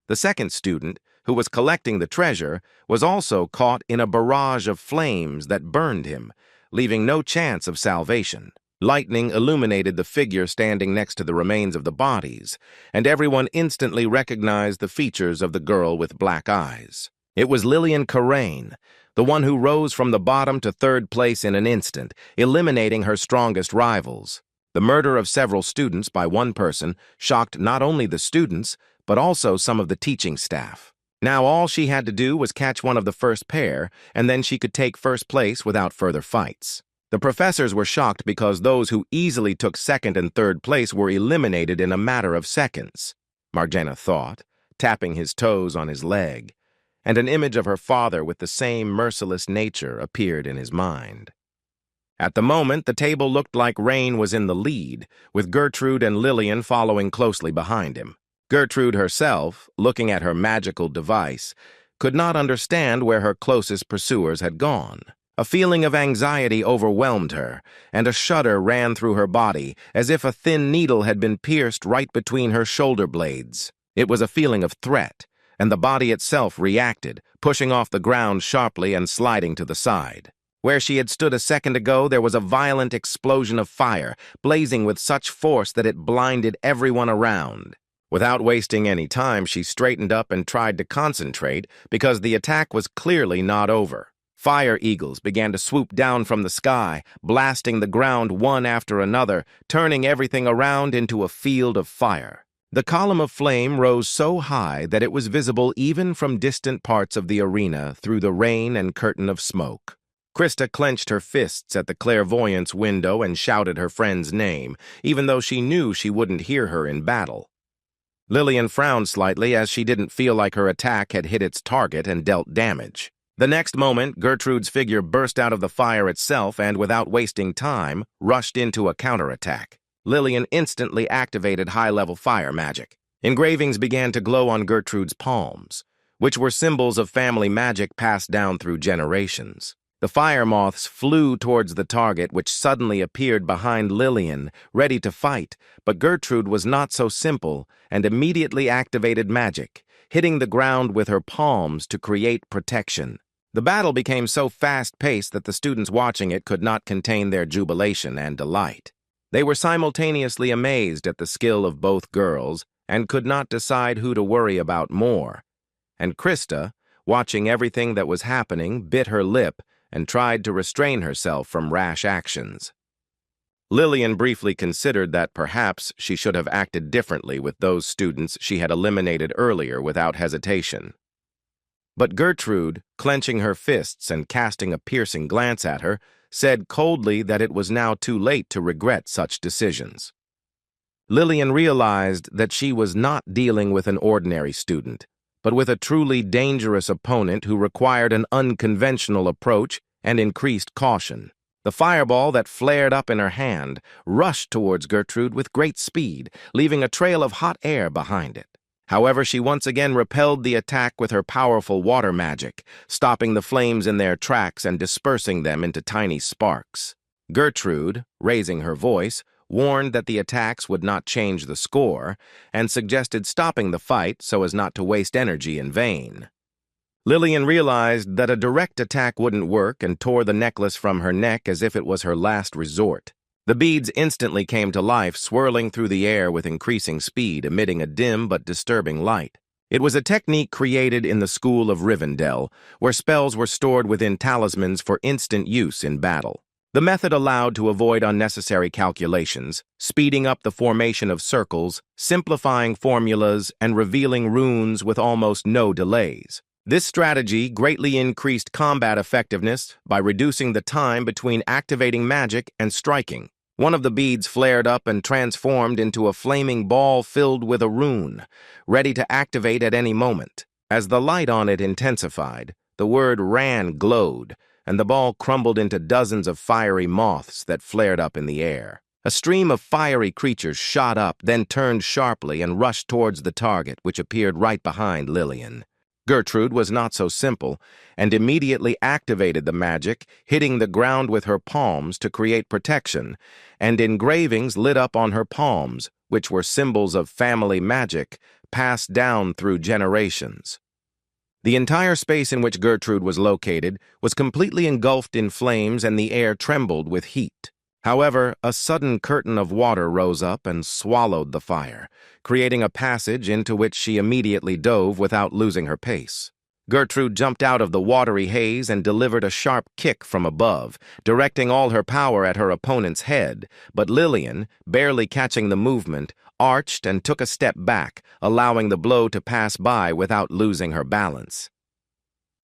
The second student, who was collecting the treasure, was also caught in a barrage of flames that burned him, leaving no chance of salvation. Lightning illuminated the figure standing next to the remains of the bodies, and everyone instantly recognized the features of the girl with black eyes. It was Lillian Karain, the one who rose from the bottom to 3rd place in an instant, eliminating her strongest rivals. The murder of several students by one person shocked not only the students, but also some of the teaching staff. Now all she had to do was catch one of the first pair, and then she could take 1st place without further fights. The professors were shocked because those who easily took 2nd and 3rd place were eliminated in a matter of seconds, Marjana thought, tapping his toes on his leg, and an image of her father with the same merciless nature appeared in his mind. At the moment, the table looked like Rain was in the lead, with Gertrude and Lillian following closely behind him. Gertrude herself, looking at her magical device, could not understand where her closest pursuers had gone. A feeling of anxiety overwhelmed her, and a shudder ran through her body, as if a thin needle had been pierced right between her shoulder blades. It was a feeling of threat, and the body itself reacted, pushing off the ground sharply and sliding to the side. Where she had stood a second ago, there was a violent explosion of fire, blazing with such force that it blinded everyone around. Without wasting any time, she straightened up and tried to concentrate, because the attack was clearly not over. Fire eagles began to swoop down from the sky, blasting the ground one after another, turning everything around into a field of fire. The column of flame rose so high that it was visible even from distant parts of the arena through the rain and curtain of smoke. Krista clenched her fists at the clairvoyance window and shouted her friend's name, even though she knew she wouldn't hear her in battle. Lillian frowned slightly as she didn't feel like her attack had hit its target and dealt damage. The next moment, Gertrude's figure burst out of the fire itself and, without wasting time, rushed into a counterattack. Lillian instantly activated high-level fire magic. Engravings began to glow on Gertrude's palms, which were symbols of family magic passed down through generations. The fire moths flew towards the target, which suddenly appeared behind Lillian, ready to fight, but Gertrude was not so simple and immediately activated magic, hitting the ground with her palms to create protection. The battle became so fast-paced that the students watching it could not contain their jubilation and delight. They were simultaneously amazed at the skill of both girls and could not decide who to worry about more. And Krista, watching everything that was happening, bit her lip and tried to restrain herself from rash actions. Lillian briefly considered that perhaps she should have acted differently with those students she had eliminated earlier without hesitation. But Gertrude, clenching her fists and casting a piercing glance at her, said coldly that it was now too late to regret such decisions. Lillian realized that she was not dealing with an ordinary student, but with a truly dangerous opponent who required an unconventional approach and increased caution. The fireball that flared up in her hand rushed towards Gertrude with great speed, leaving a trail of hot air behind it. However, she once again repelled the attack with her powerful water magic, stopping the flames in their tracks and dispersing them into tiny sparks. Gertrude, raising her voice, warned that the attacks would not change the score, and suggested stopping the fight so as not to waste energy in vain. Lillian realized that a direct attack wouldn't work and tore the necklace from her neck as if it was her last resort. The beads instantly came to life, swirling through the air with increasing speed, emitting a dim but disturbing light. It was a technique created in the school of Rivendell, where spells were stored within talismans for instant use in battle. The method allowed to avoid unnecessary calculations, speeding up the formation of circles, simplifying formulas, and revealing runes with almost no delays. This strategy greatly increased combat effectiveness by reducing the time between activating magic and striking. One of the beads flared up and transformed into a flaming ball filled with a rune, ready to activate at any moment. As the light on it intensified, the word "Ran" glowed, and the ball crumbled into dozens of fiery moths that flared up in the air. A stream of fiery creatures shot up, then turned sharply and rushed towards the target, which appeared right behind Lillian. Gertrude was not so simple, and immediately activated the magic, hitting the ground with her palms to create protection, and engravings lit up on her palms, which were symbols of family magic passed down through generations. The entire space in which Gertrude was located was completely engulfed in flames, and the air trembled with heat. However, a sudden curtain of water rose up and swallowed the fire, creating a passage into which she immediately dove without losing her pace. Gertrude jumped out of the watery haze and delivered a sharp kick from above, directing all her power at her opponent's head, but Lillian, barely catching the movement, arched and took a step back, allowing the blow to pass by without losing her balance.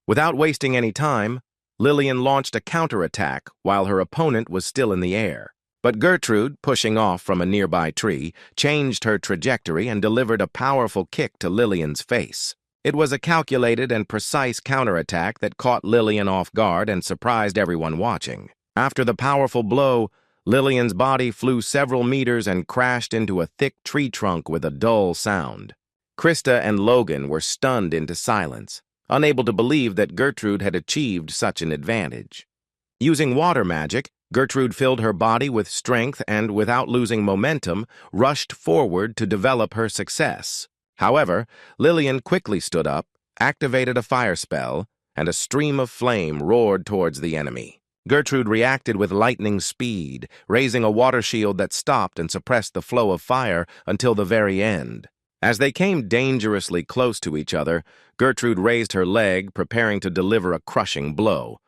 Without wasting any time, Lillian launched a counterattack while her opponent was still in the air. But Gertrude, pushing off from a nearby tree, changed her trajectory and delivered a powerful kick to Lillian's face. It was a calculated and precise counterattack that caught Lillian off guard and surprised everyone watching. After the powerful blow, Lillian's body flew several meters and crashed into a thick tree trunk with a dull sound. Krista and Logan were stunned into silence, unable to believe that Gertrude had achieved such an advantage. Using water magic, Gertrude filled her body with strength and, without losing momentum, rushed forward to develop her success. However, Lillian quickly stood up, activated a fire spell, and a stream of flame roared towards the enemy. Gertrude reacted with lightning speed, raising a water shield that stopped and suppressed the flow of fire until the very end. As they came dangerously close to each other, Gertrude raised her leg, preparing to deliver a crushing blow.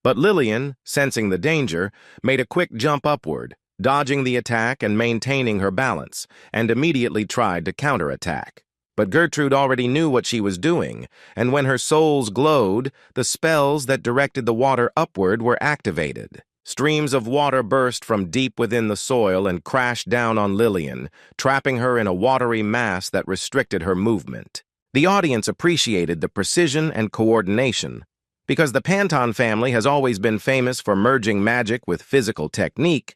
But Lillian, sensing the danger, made a quick jump upward, dodging the attack and maintaining her balance, and immediately tried to counterattack. But Gertrude already knew what she was doing, and when her souls glowed, the spells that directed the water upward were activated. Streams of water burst from deep within the soil and crashed down on Lillian, trapping her in a watery mass that restricted her movement. The audience appreciated the precision and coordination. Because the Panton family has always been famous for merging magic with physical technique,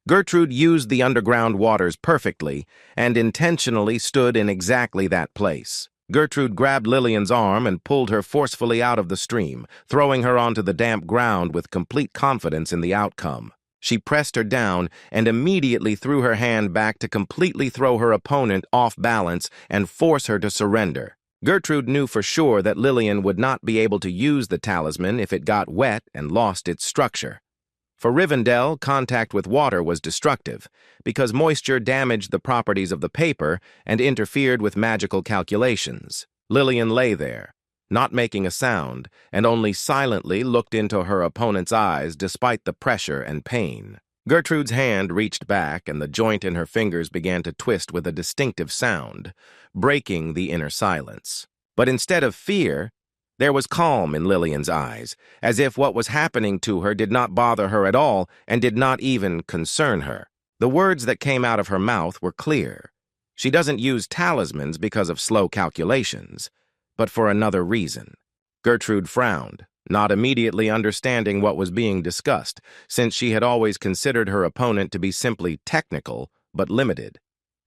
Gertrude used the underground waters perfectly and intentionally stood in exactly that place. Gertrude grabbed Lillian's arm and pulled her forcefully out of the stream, throwing her onto the damp ground with complete confidence in the outcome. She pressed her down and immediately threw her hand back to completely throw her opponent off balance and force her to surrender. Gertrude knew for sure that Lillian would not be able to use the talisman if it got wet and lost its structure. For Rivendell, contact with water was destructive, because moisture damaged the properties of the paper and interfered with magical calculations. Lillian lay there, not making a sound, and only silently looked into her opponent's eyes despite the pressure and pain. Gertrude's hand reached back, and the joint in her fingers began to twist with a distinctive sound, breaking the inner silence. But instead of fear, there was calm in Lillian's eyes, as if what was happening to her did not bother her at all and did not even concern her. The words that came out of her mouth were clear. She doesn't use talismans because of slow calculations, but for another reason. Gertrude frowned, not immediately understanding what was being discussed, since she had always considered her opponent to be simply technical but limited.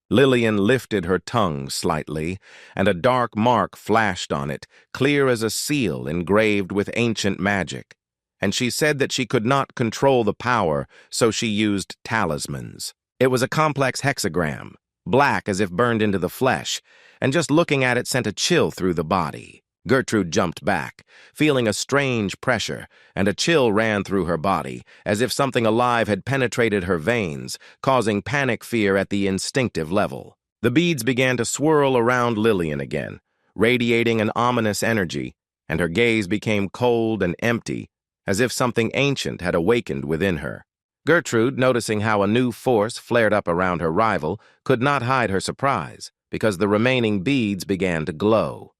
Lillian lifted her tongue slightly, and a dark mark flashed on it, clear as a seal engraved with ancient magic. And she said that she could not control the power, so she used talismans. It was a complex hexagram, black as if burned into the flesh, and just looking at it sent a chill through the body. Gertrude jumped back, feeling a strange pressure, and a chill ran through her body, as if something alive had penetrated her veins, causing panic fear at the instinctive level. The beads began to swirl around Lillian again, radiating an ominous energy, and her gaze became cold and empty, as if something ancient had awakened within her. Gertrude, noticing how a new force flared up around her rival, could not hide her surprise, because the remaining beads began to glow.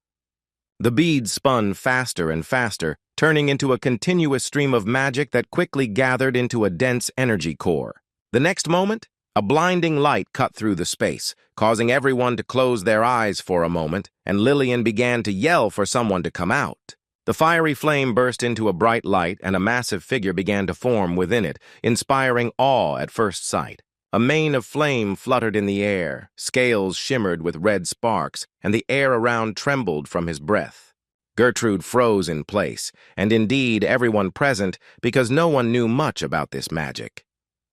The beads spun faster and faster, turning into a continuous stream of magic that quickly gathered into a dense energy core. The next moment, a blinding light cut through the space, causing everyone to close their eyes for a moment, and Lillian began to yell for someone to come out. The fiery flame burst into a bright light, and a massive figure began to form within it, inspiring awe at first sight. A mane of flame fluttered in the air, scales shimmered with red sparks, and the air around trembled from his breath. Gertrude froze in place, and indeed everyone present, because no one knew much about this magic.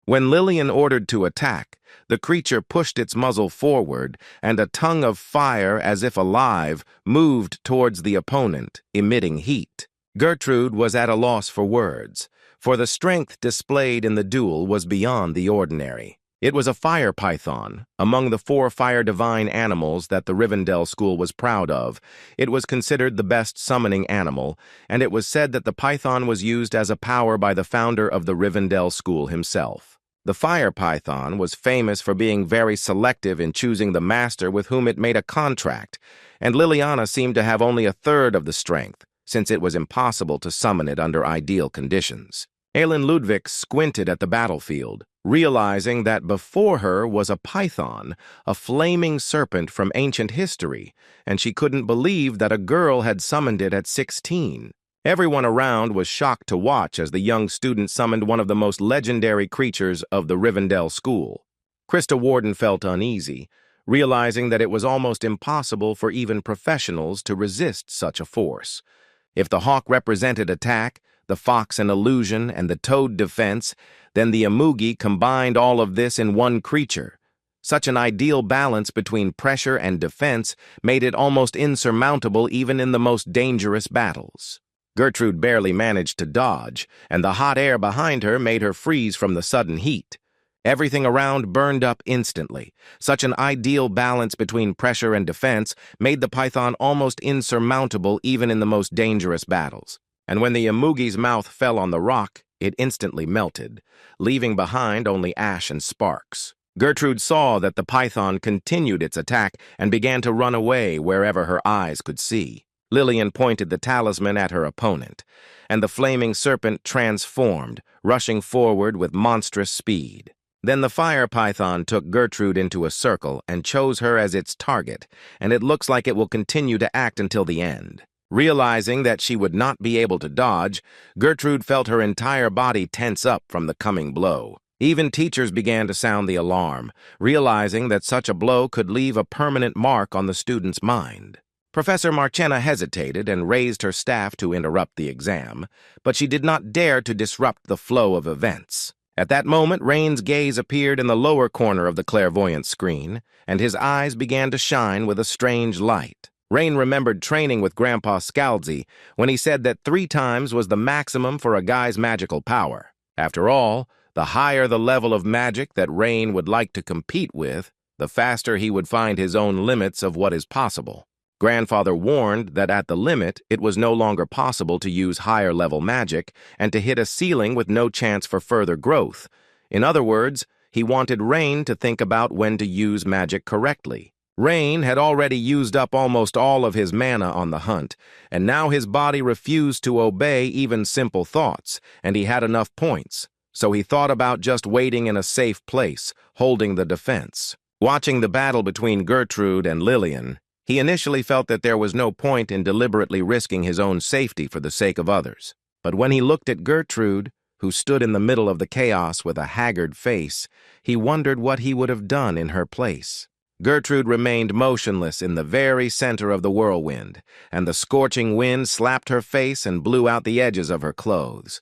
When Lillian ordered to attack, the creature pushed its muzzle forward, and a tongue of fire, as if alive, moved towards the opponent, emitting heat. Gertrude was at a loss for words, for the strength displayed in the duel was beyond the ordinary. It was a fire python, among the 4 fire divine animals that the Rivendell school was proud of. It was considered the best summoning animal, and it was said that the python was used as a power by the founder of the Rivendell school himself. The fire python was famous for being very selective in choosing the master with whom it made a contract, and Liliana seemed to have only a third of the strength, since it was impossible to summon it under ideal conditions. Aelin Ludwig squinted at the battlefield, realizing that before her was a python, a flaming serpent from ancient history, and she couldn't believe that a girl had summoned it at 16. Everyone around was shocked to watch as the young student summoned one of the most legendary creatures of the Rivendell school. Krista Warden felt uneasy, realizing that it was almost impossible for even professionals to resist such a force. If the hawk represented attack, the fox an illusion, and the toad defense, then the Amugi combined all of this in one creature. Such an ideal balance between pressure and defense made it almost insurmountable even in the most dangerous battles. Gertrude barely managed to dodge, and the hot air behind her made her freeze from the sudden heat. Everything around burned up instantly. Such an ideal balance between pressure and defense made the python almost insurmountable even in the most dangerous battles. And when the Amugi's mouth fell on the rock, it instantly melted, leaving behind only ash and sparks. Gertrude saw that the python continued its attack and began to run away wherever her eyes could see. Lillian pointed the talisman at her opponent, and the flaming serpent transformed, rushing forward with monstrous speed. Then the fire python took Gertrude into a circle and chose her as its target, and it looks like it will continue to act until the end. Realizing that she would not be able to dodge, Gertrude felt her entire body tense up from the coming blow. Even teachers began to sound the alarm, realizing that such a blow could leave a permanent mark on the student's mind. Professor Marchena hesitated and raised her staff to interrupt the exam, but she did not dare to disrupt the flow of events. At that moment, Rain's gaze appeared in the lower corner of the clairvoyant screen, and his eyes began to shine with a strange light. Rain remembered training with Grandpa Scalzi when he said that 3 times was the maximum for a guy's magical power. After all, the higher the level of magic that Rain would like to compete with, the faster he would find his own limits of what is possible. Grandfather warned that at the limit, it was no longer possible to use higher-level magic and to hit a ceiling with no chance for further growth. In other words, he wanted Rain to think about when to use magic correctly. Rain had already used up almost all of his mana on the hunt, and now his body refused to obey even simple thoughts, and he had enough points. So he thought about just waiting in a safe place, holding the defense. Watching the battle between Gertrude and Lillian, he initially felt that there was no point in deliberately risking his own safety for the sake of others. But when he looked at Gertrude, who stood in the middle of the chaos with a haggard face, he wondered what he would have done in her place. Gertrude remained motionless in the very center of the whirlwind, and the scorching wind slapped her face and blew out the edges of her clothes.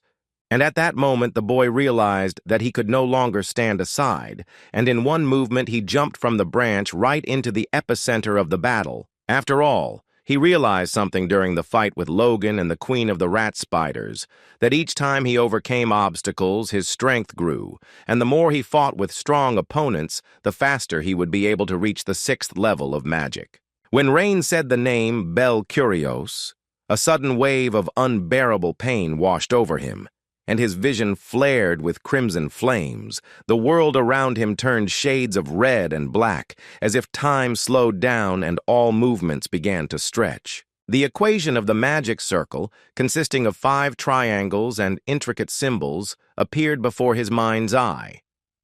And at that moment, the boy realized that he could no longer stand aside, and in one movement he jumped from the branch right into the epicenter of the battle. After all, he realized something during the fight with Logan and the Queen of the Rat Spiders, that each time he overcame obstacles, his strength grew, and the more he fought with strong opponents, the faster he would be able to reach the 6th level of magic. When Rain said the name Bel Curios, a sudden wave of unbearable pain washed over him, and his vision flared with crimson flames. The world around him turned shades of red and black, as if time slowed down and all movements began to stretch. The equation of the magic circle, consisting of 5 triangles and intricate symbols, appeared before his mind's eye.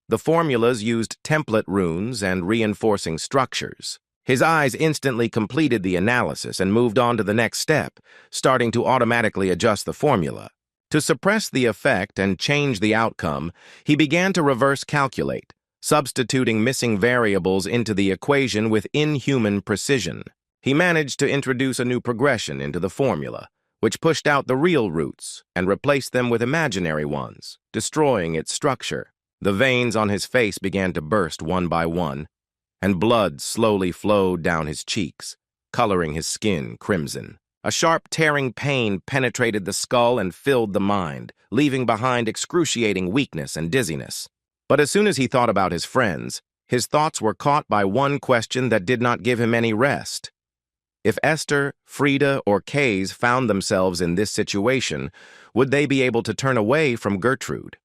The formulas used template runes and reinforcing structures. His eyes instantly completed the analysis and moved on to the next step, starting to automatically adjust the formula. To suppress the effect and change the outcome, he began to reverse calculate, substituting missing variables into the equation with inhuman precision. He managed to introduce a new progression into the formula, which pushed out the real roots and replaced them with imaginary ones, destroying its structure. The veins on his face began to burst one by one, and blood slowly flowed down his cheeks, coloring his skin crimson. A sharp, tearing pain penetrated the skull and filled the mind, leaving behind excruciating weakness and dizziness. But as soon as he thought about his friends, his thoughts were caught by one question that did not give him any rest. If Esther, Frida, or Kays found themselves in this situation, would they be able to turn away from Gertrude?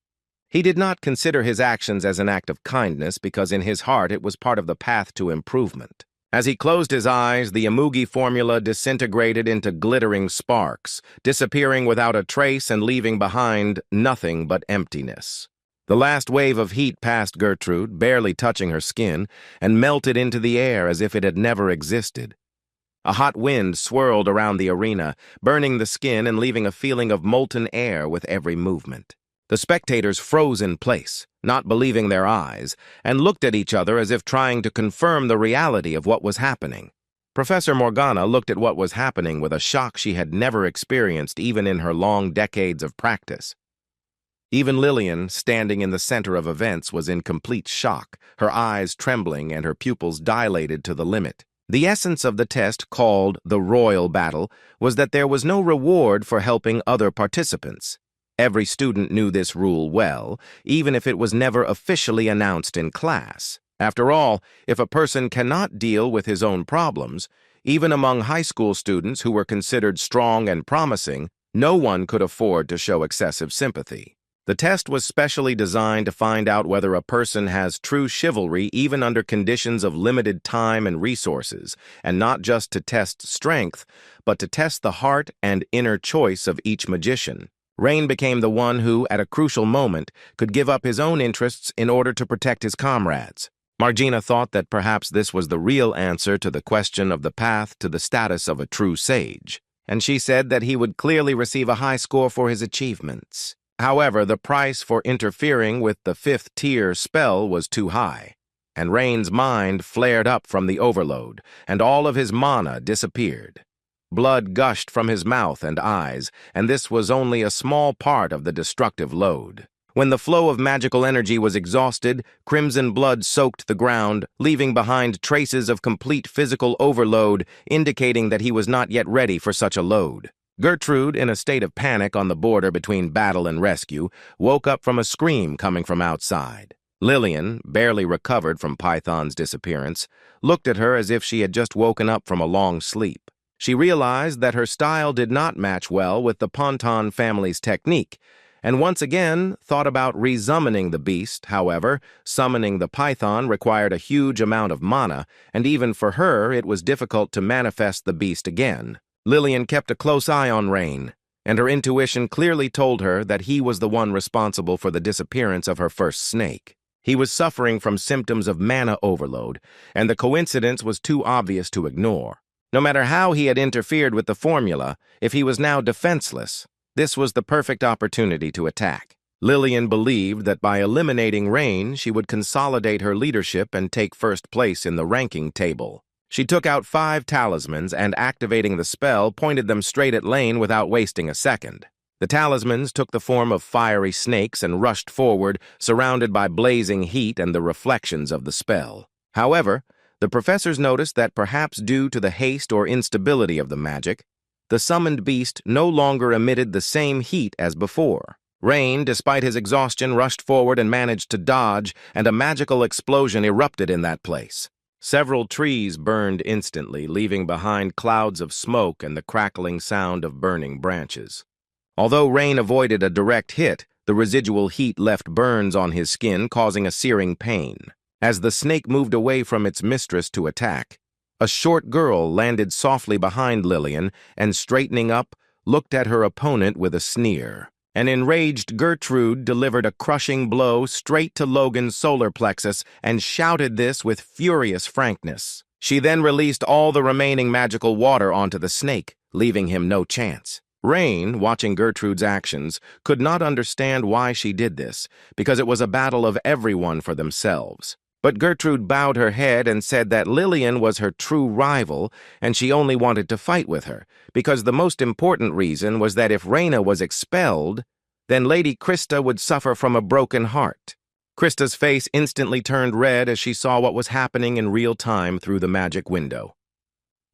He did not consider his actions as an act of kindness because in his heart it was part of the path to improvement. As he closed his eyes, the Imugi formula disintegrated into glittering sparks, disappearing without a trace and leaving behind nothing but emptiness. The last wave of heat passed Gertrude, barely touching her skin, and melted into the air as if it had never existed. A hot wind swirled around the arena, burning the skin and leaving a feeling of molten air with every movement. The spectators froze in place, not believing their eyes, and looked at each other as if trying to confirm the reality of what was happening. Professor Morgana looked at what was happening with a shock she had never experienced even in her long decades of practice. Even Lillian, standing in the center of events, was in complete shock, her eyes trembling and her pupils dilated to the limit. The essence of the test, called the Royal Battle, was that there was no reward for helping other participants. Every student knew this rule well, even if it was never officially announced in class. After all, if a person cannot deal with his own problems, even among high school students who were considered strong and promising, no one could afford to show excessive sympathy. The test was specially designed to find out whether a person has true chivalry even under conditions of limited time and resources, and not just to test strength, but to test the heart and inner choice of each magician. Rain became the one who, at a crucial moment, could give up his own interests in order to protect his comrades. Margina thought that perhaps this was the real answer to the question of the path to the status of a true sage, and she said that he would clearly receive a high score for his achievements. However, the price for interfering with the 5th-tier spell was too high, and Rain's mind flared up from the overload, and all of his mana disappeared. Blood gushed from his mouth and eyes, and this was only a small part of the destructive load. When the flow of magical energy was exhausted, crimson blood soaked the ground, leaving behind traces of complete physical overload, indicating that he was not yet ready for such a load. Gertrude, in a state of panic on the border between battle and rescue, woke up from a scream coming from outside. Lillian, barely recovered from Python's disappearance, looked at her as if she had just woken up from a long sleep. She realized that her style did not match well with the Ponton family's technique, and once again thought about resummoning the beast. However, summoning the python required a huge amount of mana, and even for her it was difficult to manifest the beast again. Lillian kept a close eye on Rain, and her intuition clearly told her that he was the one responsible for the disappearance of her first snake. He was suffering from symptoms of mana overload, and the coincidence was too obvious to ignore. No matter how he had interfered with the formula, if he was now defenseless, this was the perfect opportunity to attack. Lillian believed that by eliminating Rain, she would consolidate her leadership and take first place in the ranking table. She took out 5 talismans and, activating the spell, pointed them straight at Lane without wasting a second. The talismans took the form of fiery snakes and rushed forward, surrounded by blazing heat and the reflections of the spell. However, the professors noticed that perhaps due to the haste or instability of the magic, the summoned beast no longer emitted the same heat as before. Rain, despite his exhaustion, rushed forward and managed to dodge, and a magical explosion erupted in that place. Several trees burned instantly, leaving behind clouds of smoke and the crackling sound of burning branches. Although Rain avoided a direct hit, the residual heat left burns on his skin, causing a searing pain. As the snake moved away from its mistress to attack, a short girl landed softly behind Lillian and, straightening up, looked at her opponent with a sneer. An enraged Gertrude delivered a crushing blow straight to Logan's solar plexus and shouted this with furious frankness. She then released all the remaining magical water onto the snake, leaving him no chance. Rain, watching Gertrude's actions, could not understand why she did this, because it was a battle of everyone for themselves. But Gertrude bowed her head and said that Lillian was her true rival, and she only wanted to fight with her, because the most important reason was that if Raina was expelled, then Lady Krista would suffer from a broken heart. Krista's face instantly turned red as she saw what was happening in real time through the magic window.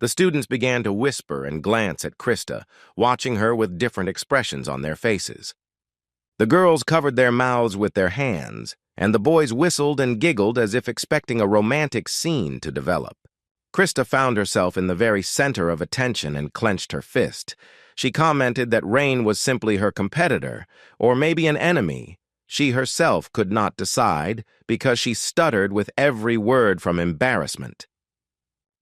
The students began to whisper and glance at Krista, watching her with different expressions on their faces. The girls covered their mouths with their hands, and the boys whistled and giggled as if expecting a romantic scene to develop. Krista found herself in the very center of attention and clenched her fist. She commented that Rain was simply her competitor, or maybe an enemy. She herself could not decide because she stuttered with every word from embarrassment.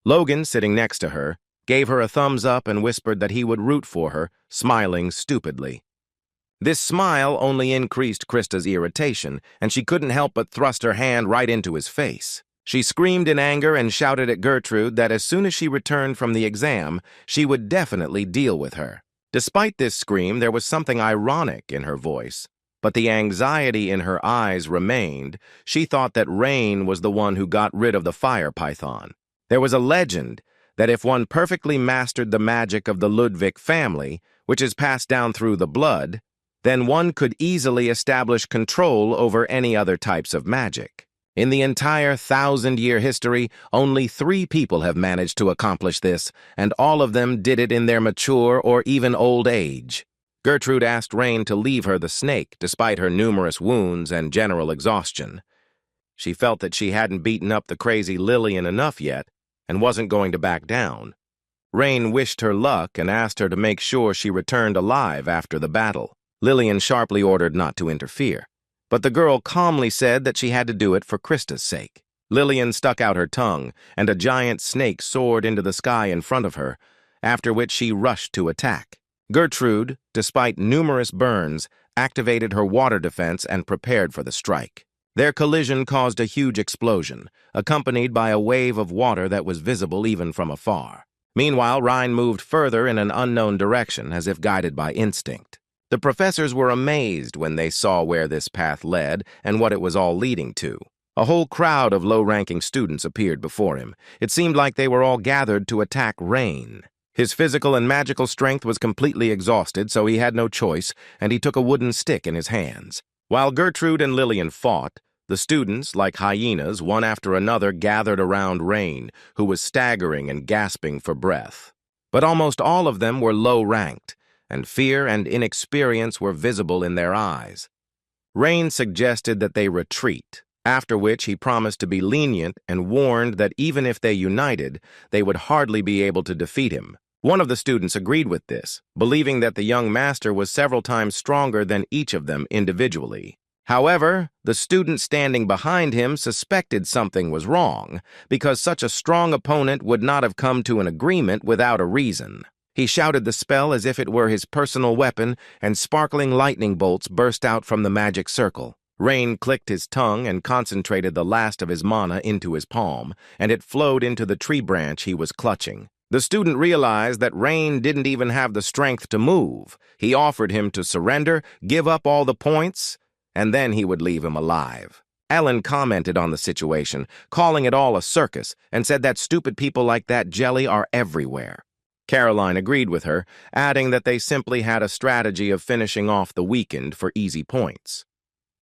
Logan, sitting next to her, gave her a thumbs up and whispered that he would root for her, smiling stupidly. This smile only increased Krista's irritation, and she couldn't help but thrust her hand right into his face. She screamed in anger and shouted at Gertrude that as soon as she returned from the exam, she would definitely deal with her. Despite this scream, there was something ironic in her voice, but the anxiety in her eyes remained. She thought that Rain was the one who got rid of the fire python. There was a legend that if one perfectly mastered the magic of the Ludwig family, which is passed down through the blood, then one could easily establish control over any other types of magic. In the entire 1,000-year history, only 3 people have managed to accomplish this, and all of them did it in their mature or even old age. Gertrude asked Rain to leave her the snake, despite her numerous wounds and general exhaustion. She felt that she hadn't beaten up the crazy Lillian enough yet, and wasn't going to back down. Rain wished her luck and asked her to make sure she returned alive after the battle. Lillian sharply ordered not to interfere, but the girl calmly said that she had to do it for Krista's sake. Lillian stuck out her tongue, and a giant snake soared into the sky in front of her, after which she rushed to attack. Gertrude, despite numerous burns, activated her water defense and prepared for the strike. Their collision caused a huge explosion, accompanied by a wave of water that was visible even from afar. Meanwhile, Rein moved further in an unknown direction, as if guided by instinct. The professors were amazed when they saw where this path led and what it was all leading to. A whole crowd of low-ranking students appeared before him. It seemed like they were all gathered to attack Rein. His physical and magical strength was completely exhausted, so he had no choice, and he took a wooden stick in his hands. While Gertrude and Lillian fought, the students, like hyenas, one after another, gathered around Rein, who was staggering and gasping for breath. But almost all of them were low-ranked, and fear and inexperience were visible in their eyes. Rein suggested that they retreat, after which he promised to be lenient and warned that even if they united, they would hardly be able to defeat him. One of the students agreed with this, believing that the young master was several times stronger than each of them individually. However, the student standing behind him suspected something was wrong, because such a strong opponent would not have come to an agreement without a reason. He shouted the spell as if it were his personal weapon, and sparkling lightning bolts burst out from the magic circle. Rein clicked his tongue and concentrated the last of his mana into his palm, and it flowed into the tree branch he was clutching. The student realized that Rein didn't even have the strength to move. He offered him to surrender, give up all the points, and then he would leave him alive. Ellen commented on the situation, calling it all a circus, and said that stupid people like that jelly are everywhere. Caroline agreed with her, adding that they simply had a strategy of finishing off the weakened for easy points.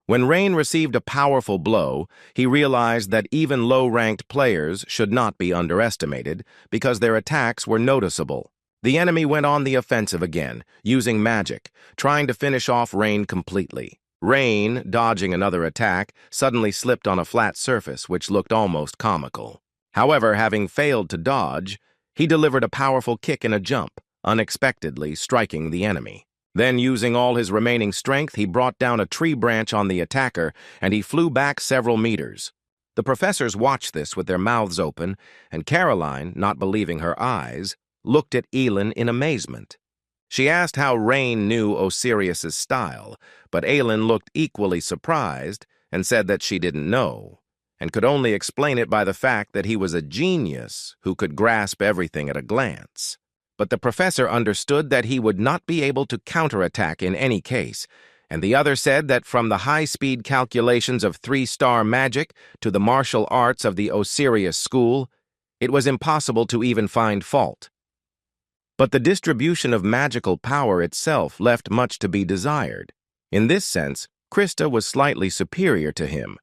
When Rein received a powerful blow, he realized that even low-ranked players should not be underestimated because their attacks were noticeable. The enemy went on the offensive again, using magic, trying to finish off Rein completely. Rein, dodging another attack, suddenly slipped on a flat surface which looked almost comical. However, having failed to dodge, he delivered a powerful kick and a jump, unexpectedly striking the enemy. Then, using all his remaining strength, he brought down a tree branch on the attacker, and he flew back several meters. The professors watched this with their mouths open, and Caroline, not believing her eyes, looked at Elin in amazement. She asked how Rein knew Osirius's style, but Elin looked equally surprised and said that she didn't know, and could only explain it by the fact that he was a genius who could grasp everything at a glance. But the professor understood that he would not be able to counterattack in any case, and the other said that from the high-speed calculations of 3-star magic to the martial arts of the Osirius school, it was impossible to even find fault. But the distribution of magical power itself left much to be desired. In this sense, Krista was slightly superior to him.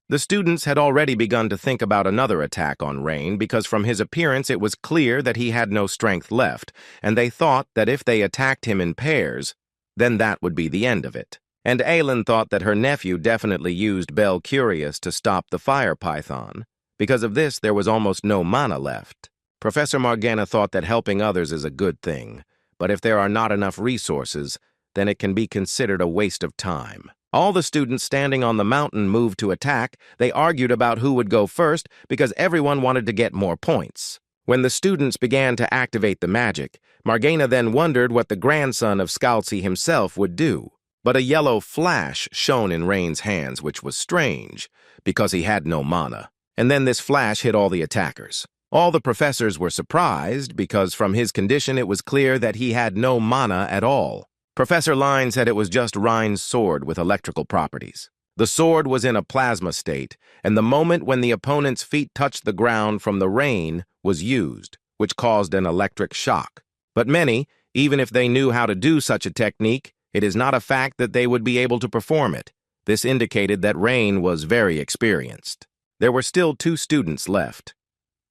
The students had already begun to think about another attack on Rein because from his appearance it was clear that he had no strength left, and they thought that if they attacked him in pairs, then that would be the end of it. And Aylin thought that her nephew definitely used Bel Curious to stop the fire python. Because of this, there was almost no mana left. Professor Morgana thought that helping others is a good thing, but if there are not enough resources, then it can be considered a waste of time. All the students standing on the mountain moved to attack. They argued about who would go first because everyone wanted to get more points. When the students began to activate the magic, Morgana then wondered what the grandson of Scalzi himself would do. But a yellow flash shone in Rein's hands, which was strange, because he had no mana. And then this flash hit all the attackers. All the professors were surprised because from his condition it was clear that he had no mana at all. Professor Line said it was just Rein's sword with electrical properties. The sword was in a plasma state, and the moment when the opponent's feet touched the ground from the rain was used, which caused an electric shock. But many, even if they knew how to do such a technique, it is not a fact that they would be able to perform it. This indicated that Rein was very experienced. There were still 2 students left.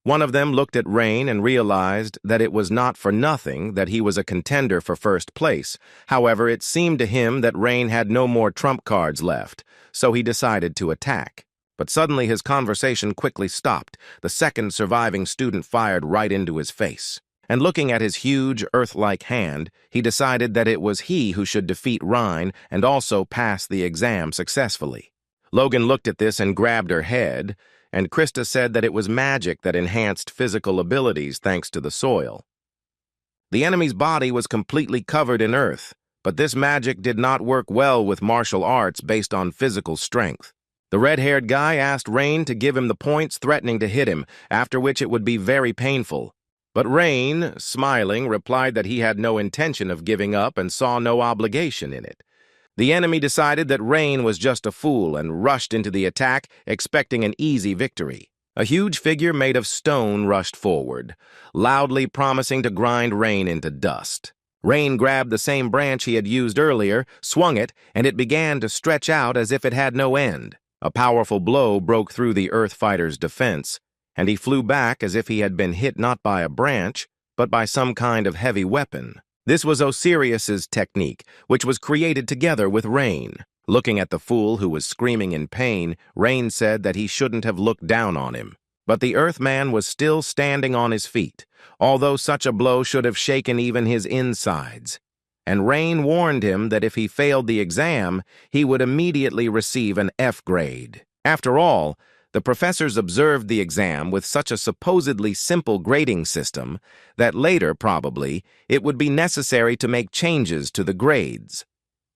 One of them looked at Rein and realized that it was not for nothing that he was a contender for first place. However, it seemed to him that Rein had no more trump cards left, so he decided to attack. But suddenly his conversation quickly stopped. The second surviving student fired right into his face. and looking at his huge, Earth-like hand, he decided that it was he who should defeat Rein and also pass the exam successfully. Logan looked at this and grabbed her head, and Krista said that it was magic that enhanced physical abilities thanks to the soil. The enemy's body was completely covered in earth, but this magic did not work well with martial arts based on physical strength. The red-haired guy asked Rein to give him the points, threatening to hit him, after which it would be very painful. But Rein, smiling, replied that he had no intention of giving up and saw no obligation in it. The enemy decided that Rein was just a fool and rushed into the attack, expecting an easy victory. A huge figure made of stone rushed forward, loudly promising to grind Rein into dust. Rein grabbed the same branch he had used earlier, swung it, and it began to stretch out as if it had no end. A powerful blow broke through the Earth fighter's defense, and he flew back as if he had been hit not by a branch, but by some kind of heavy weapon. This was Osiris's technique, which was created together with Rein. Looking at the fool who was screaming in pain, Rein said that he shouldn't have looked down on him. But the Earthman was still standing on his feet, although such a blow should have shaken even his insides. And Rein warned him that if he failed the exam, he would immediately receive an F grade. After all, the professors observed the exam with such a supposedly simple grading system that later, probably, it would be necessary to make changes to the grades.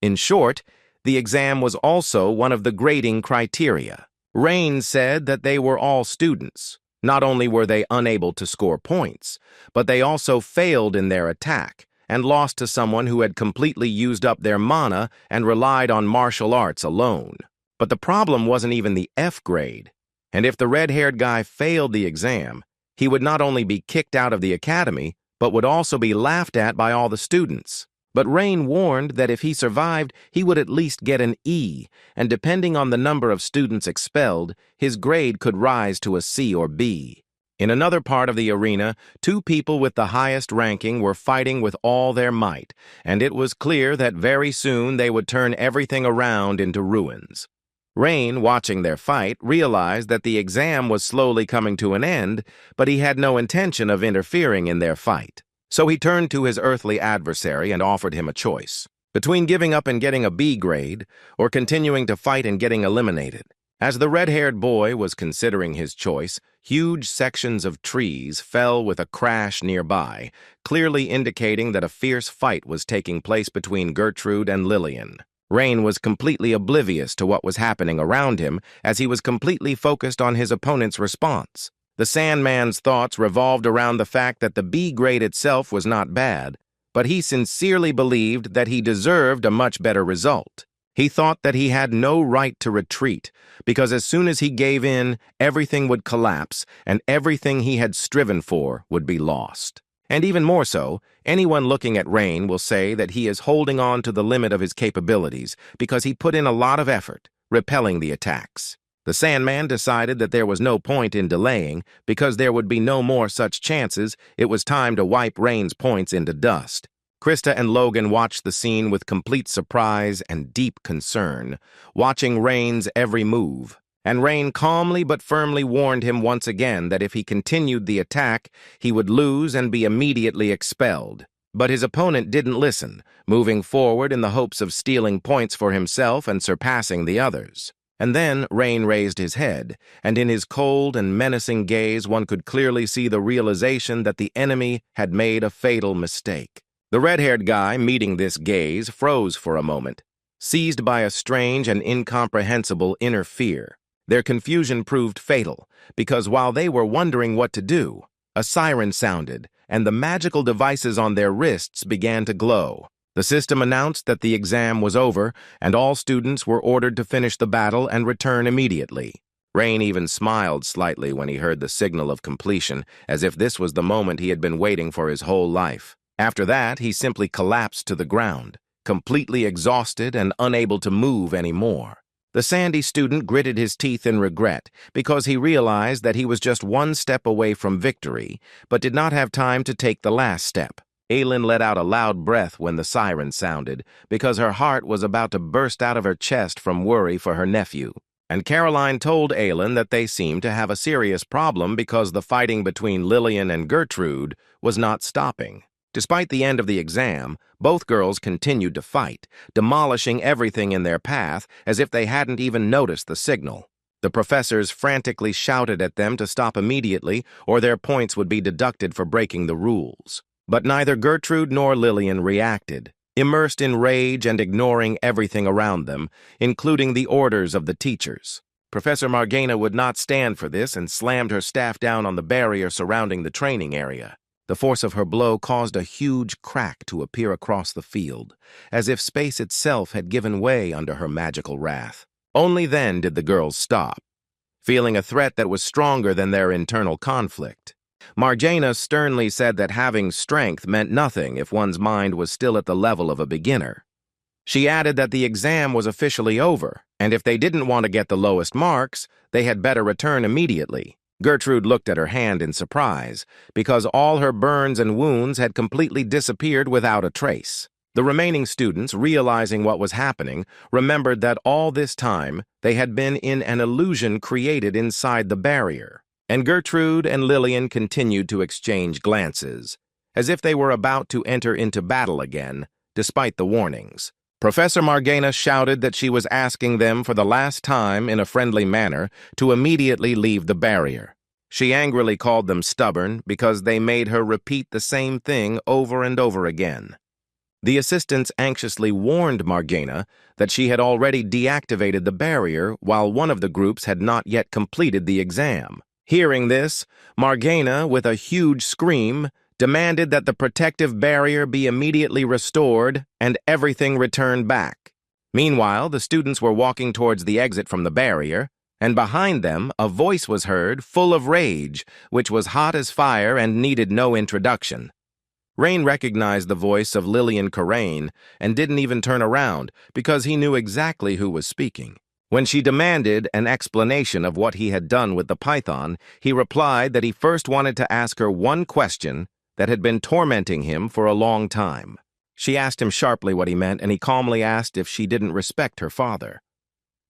In short, the exam was also one of the grading criteria. Rein said that they were all students. Not only were they unable to score points, but they also failed in their attack and lost to someone who had completely used up their mana and relied on martial arts alone. But the problem wasn't even the F grade. And if the red-haired guy failed the exam, he would not only be kicked out of the academy, but would also be laughed at by all the students. But Rein warned that if he survived, he would at least get an E, and depending on the number of students expelled, his grade could rise to a C or B. In another part of the arena, two people with the highest ranking were fighting with all their might, and it was clear that very soon they would turn everything around into ruins. Rein, watching their fight, realized that the exam was slowly coming to an end, but he had no intention of interfering in their fight. So he turned to his earthly adversary and offered him a choice, between giving up and getting a B grade, or continuing to fight and getting eliminated. As the red-haired boy was considering his choice, huge sections of trees fell with a crash nearby, clearly indicating that a fierce fight was taking place between Gertrude and Lillian. Rein was completely oblivious to what was happening around him, as he was completely focused on his opponent's response. The Sandman's thoughts revolved around the fact that the B grade itself was not bad, but he sincerely believed that he deserved a much better result. He thought that he had no right to retreat, because as soon as he gave in, everything would collapse, and everything he had striven for would be lost. And even more so, anyone looking at Rein will say that he is holding on to the limit of his capabilities because he put in a lot of effort, repelling the attacks. The Sandman decided that there was no point in delaying because there would be no more such chances. It was time to wipe Rein's points into dust. Krista and Logan watched the scene with complete surprise and deep concern, watching Rein's every move. And Rein calmly but firmly warned him once again that if he continued the attack, he would lose and be immediately expelled. But his opponent didn't listen, moving forward in the hopes of stealing points for himself and surpassing the others. And then Rein raised his head, and in his cold and menacing gaze one could clearly see the realization that the enemy had made a fatal mistake. The red-haired guy, meeting this gaze, froze for a moment, seized by a strange and incomprehensible inner fear. Their confusion proved fatal, because while they were wondering what to do, a siren sounded, and the magical devices on their wrists began to glow. The system announced that the exam was over, and all students were ordered to finish the battle and return immediately. Rein even smiled slightly when he heard the signal of completion, as if this was the moment he had been waiting for his whole life. After that, he simply collapsed to the ground, completely exhausted and unable to move anymore. The sandy student gritted his teeth in regret because he realized that he was just one step away from victory, but did not have time to take the last step. Aylin let out a loud breath when the siren sounded because her heart was about to burst out of her chest from worry for her nephew. And Caroline told Aylin that they seemed to have a serious problem because the fighting between Lillian and Gertrude was not stopping. Despite the end of the exam, both girls continued to fight, demolishing everything in their path as if they hadn't even noticed the signal. The professors frantically shouted at them to stop immediately or their points would be deducted for breaking the rules. But neither Gertrude nor Lillian reacted, immersed in rage and ignoring everything around them, including the orders of the teachers. Professor Margana would not stand for this and slammed her staff down on the barrier surrounding the training area. The force of her blow caused a huge crack to appear across the field, as if space itself had given way under her magical wrath. Only then did the girls stop, feeling a threat that was stronger than their internal conflict. Margana sternly said that having strength meant nothing if one's mind was still at the level of a beginner. She added that the exam was officially over, and if they didn't want to get the lowest marks, they had better return immediately. Gertrude looked at her hand in surprise, because all her burns and wounds had completely disappeared without a trace. The remaining students, realizing what was happening, remembered that all this time they had been in an illusion created inside the barrier. And Gertrude and Lillian continued to exchange glances, as if they were about to enter into battle again, despite the warnings. Professor Margana shouted that she was asking them for the last time in a friendly manner to immediately leave the barrier. She angrily called them stubborn because they made her repeat the same thing over and over again. The assistants anxiously warned Margana that she had already deactivated the barrier while one of the groups had not yet completed the exam. Hearing this, Margana, with a huge scream, demanded that the protective barrier be immediately restored and everything returned back. Meanwhile, the students were walking towards the exit from the barrier, and behind them a voice was heard, full of rage, which was hot as fire and needed no introduction. Rain recognized the voice of Lillian Corraine and didn't even turn around because he knew exactly who was speaking. When she demanded an explanation of what he had done with the python, he replied that he first wanted to ask her one question that had been tormenting him for a long time. She asked him sharply what he meant, and he calmly asked if she didn't respect her father.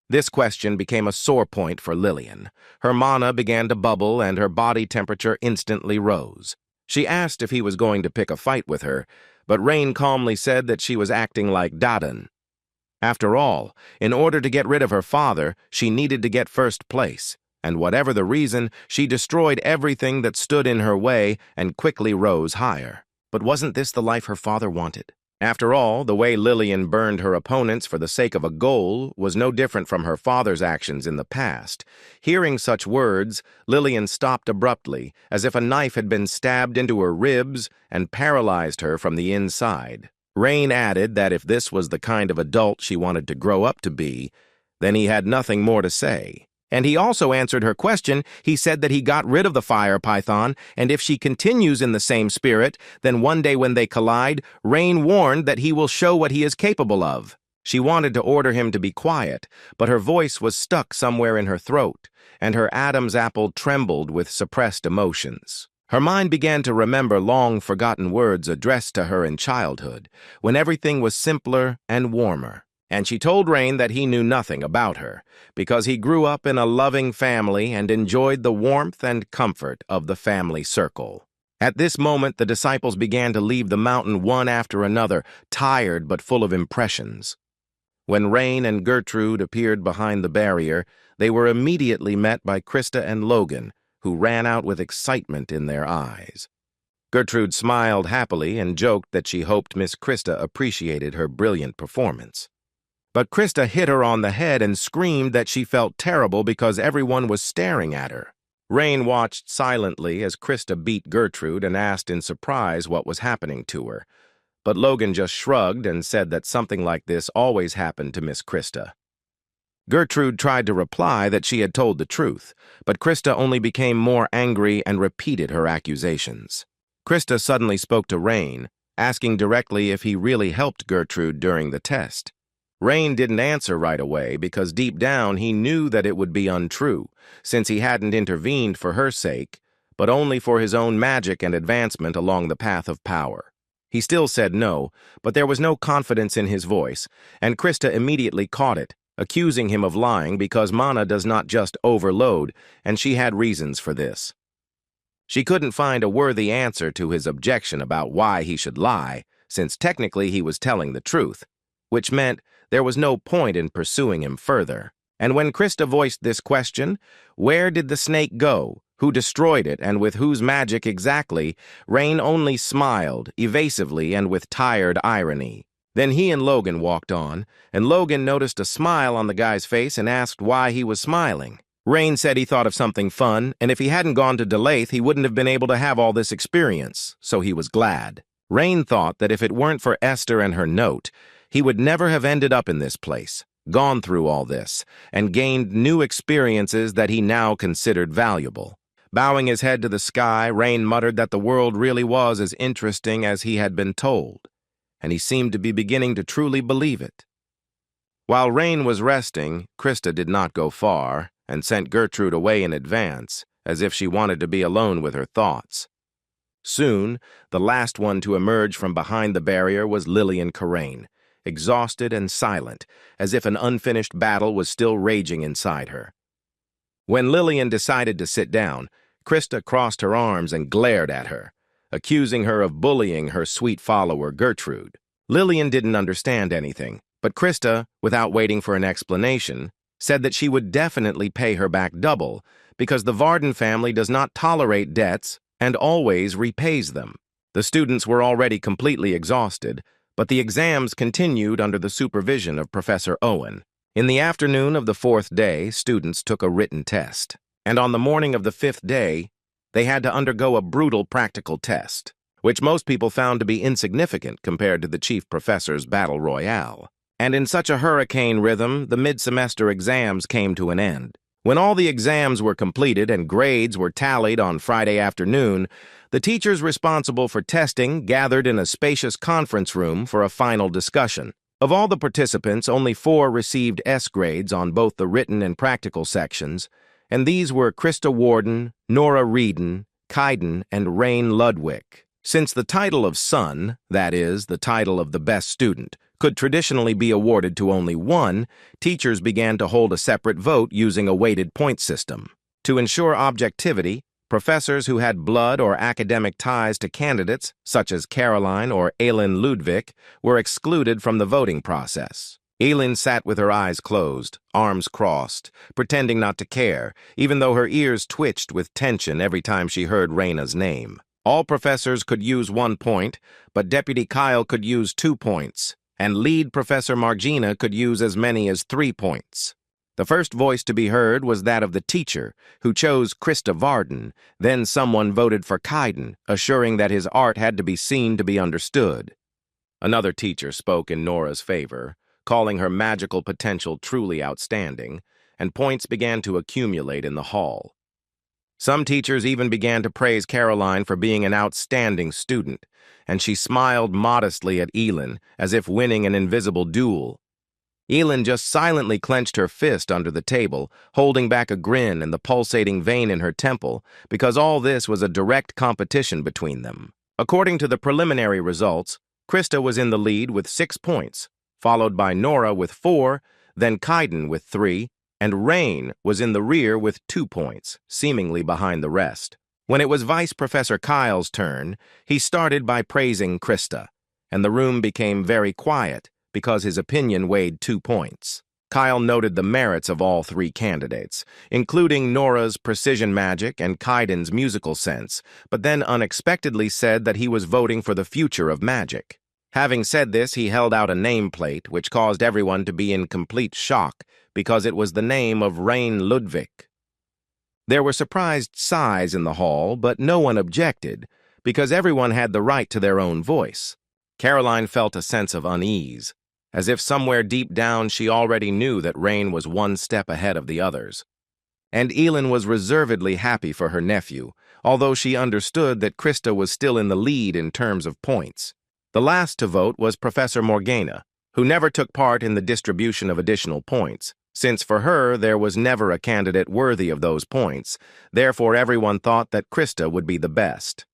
This question became a sore point for Lillian. Her mana began to bubble, and her body temperature instantly rose. She asked if he was going to pick a fight with her, but Rain calmly said that she was acting like Dadan. After all, in order to get rid of her father, she needed to get first place. And whatever the reason, she destroyed everything that stood in her way and quickly rose higher. But wasn't this the life her father wanted? After all, the way Lillian burned her opponents for the sake of a goal was no different from her father's actions in the past. Hearing such words, Lillian stopped abruptly, as if a knife had been stabbed into her ribs and paralyzed her from the inside. Rain added that if this was the kind of adult she wanted to grow up to be, then he had nothing more to say. And he also answered her question. He said that he got rid of the fire python, and if she continues in the same spirit, then one day when they collide, Rain warned that he will show what he is capable of. She wanted to order him to be quiet, but her voice was stuck somewhere in her throat, and her Adam's apple trembled with suppressed emotions. Her mind began to remember long-forgotten words addressed to her in childhood, when everything was simpler and warmer. And she told Rain that he knew nothing about her, because he grew up in a loving family and enjoyed the warmth and comfort of the family circle. At this moment, the disciples began to leave the mountain one after another, tired but full of impressions. When Rain and Gertrude appeared behind the barrier, they were immediately met by Krista and Logan, who ran out with excitement in their eyes. Gertrude smiled happily and joked that she hoped Miss Krista appreciated her brilliant performance. But Krista hit her on the head and screamed that she felt terrible because everyone was staring at her. Rain watched silently as Krista beat Gertrude and asked in surprise what was happening to her. But Logan just shrugged and said that something like this always happened to Miss Krista. Gertrude tried to reply that she had told the truth, but Krista only became more angry and repeated her accusations. Krista suddenly spoke to Rain, asking directly if he really helped Gertrude during the test. Rain didn't answer right away because deep down he knew that it would be untrue, since he hadn't intervened for her sake, but only for his own magic and advancement along the path of power. He still said no, but there was no confidence in his voice, and Krista immediately caught it, accusing him of lying because mana does not just overload, and she had reasons for this. She couldn't find a worthy answer to his objection about why he should lie, since technically he was telling the truth, which meant there was no point in pursuing him further. And when Krista voiced this question, where did the snake go, who destroyed it, and with whose magic exactly, Rain only smiled, evasively and with tired irony. Then he and Logan walked on, and Logan noticed a smile on the guy's face and asked why he was smiling. Rain said he thought of something fun, and if he hadn't gone to Delaith, he wouldn't have been able to have all this experience, so he was glad. Rain thought that if it weren't for Esther and her note, he would never have ended up in this place, gone through all this, and gained new experiences that he now considered valuable. Bowing his head to the sky, Rain muttered that the world really was as interesting as he had been told, and he seemed to be beginning to truly believe it. While Rain was resting, Krista did not go far, and sent Gertrude away in advance, as if she wanted to be alone with her thoughts. Soon, the last one to emerge from behind the barrier was Lillian Corraine, exhausted and silent, as if an unfinished battle was still raging inside her. When Lillian decided to sit down, Krista crossed her arms and glared at her, accusing her of bullying her sweet follower Gertrude. Lillian didn't understand anything, but Krista, without waiting for an explanation, said that she would definitely pay her back double because the Varden family does not tolerate debts and always repays them. The students were already completely exhausted, but the exams continued under the supervision of Professor Owen. In the afternoon of the 4th day, students took a written test, and on the morning of the 5th day, they had to undergo a brutal practical test, which most people found to be insignificant compared to the chief professor's battle royale. And in such a hurricane rhythm, the mid-semester exams came to an end. When all the exams were completed and grades were tallied on Friday afternoon, the teachers responsible for testing gathered in a spacious conference room for a final discussion. Of all the participants, only 4 received S grades on both the written and practical sections, and these were Krista Warden, Nora Reeden, Kaiden, and Rain Ludwig. Since the title of Son, that is, the title of the best student, could traditionally be awarded to only one, teachers began to hold a separate vote using a weighted point system. To ensure objectivity, professors who had blood or academic ties to candidates, such as Caroline or Aylin Ludwig, were excluded from the voting process. Aylin sat with her eyes closed, arms crossed, pretending not to care, even though her ears twitched with tension every time she heard Raina's name. All professors could use 1 point, but Deputy Kyle could use 2 points, and lead Professor Margina could use as many as 3 points. The first voice to be heard was that of the teacher, who chose Krista Varden. Then someone voted for Kaiden, assuring that his art had to be seen to be understood. Another teacher spoke in Nora's favor, calling her magical potential truly outstanding, and points began to accumulate in the hall. Some teachers even began to praise Caroline for being an outstanding student, and she smiled modestly at Elin, as if winning an invisible duel. Elin just silently clenched her fist under the table, holding back a grin and the pulsating vein in her temple, because all this was a direct competition between them. According to the preliminary results, Krista was in the lead with 6 points, followed by Nora with 4, then Kaiden with 3, and Rain was in the rear with 2 points, seemingly behind the rest. When it was Vice Professor Kyle's turn, he started by praising Krista, and the room became very quiet because his opinion weighed 2 points. Kyle noted the merits of all 3 candidates, including Nora's precision magic and Kaiden's musical sense, but then unexpectedly said that he was voting for the future of magic. Having said this, he held out a nameplate, which caused everyone to be in complete shock because it was the name of Rain Ludwig. There were surprised sighs in the hall, but no one objected, because everyone had the right to their own voice. Caroline felt a sense of unease, as if somewhere deep down she already knew that Rain was 1 step ahead of the others. And Elin was reservedly happy for her nephew, although she understood that Krista was still in the lead in terms of points. The last to vote was Professor Morgana, who never took part in the distribution of additional points, since for her there was never a candidate worthy of those points. Therefore everyone thought that Krista would be the best.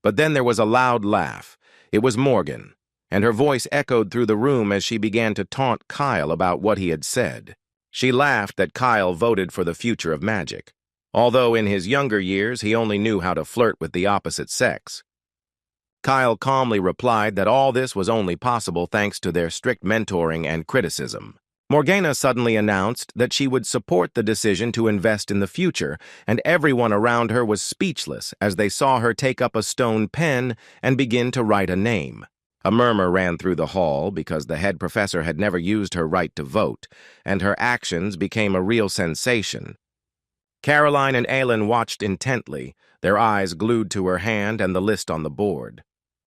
But then there was a loud laugh. It was Morgan, and her voice echoed through the room as she began to taunt Kyle about what he had said. She laughed that Kyle voted for the future of magic, although in his younger years he only knew how to flirt with the opposite sex. Kyle calmly replied that all this was only possible thanks to their strict mentoring and criticism. Morgana suddenly announced that she would support the decision to invest in the future, and everyone around her was speechless as they saw her take up a stone pen and begin to write a name. A murmur ran through the hall because the head professor had never used her right to vote, and her actions became a real sensation. Caroline and Aylin watched intently, their eyes glued to her hand and the list on the board.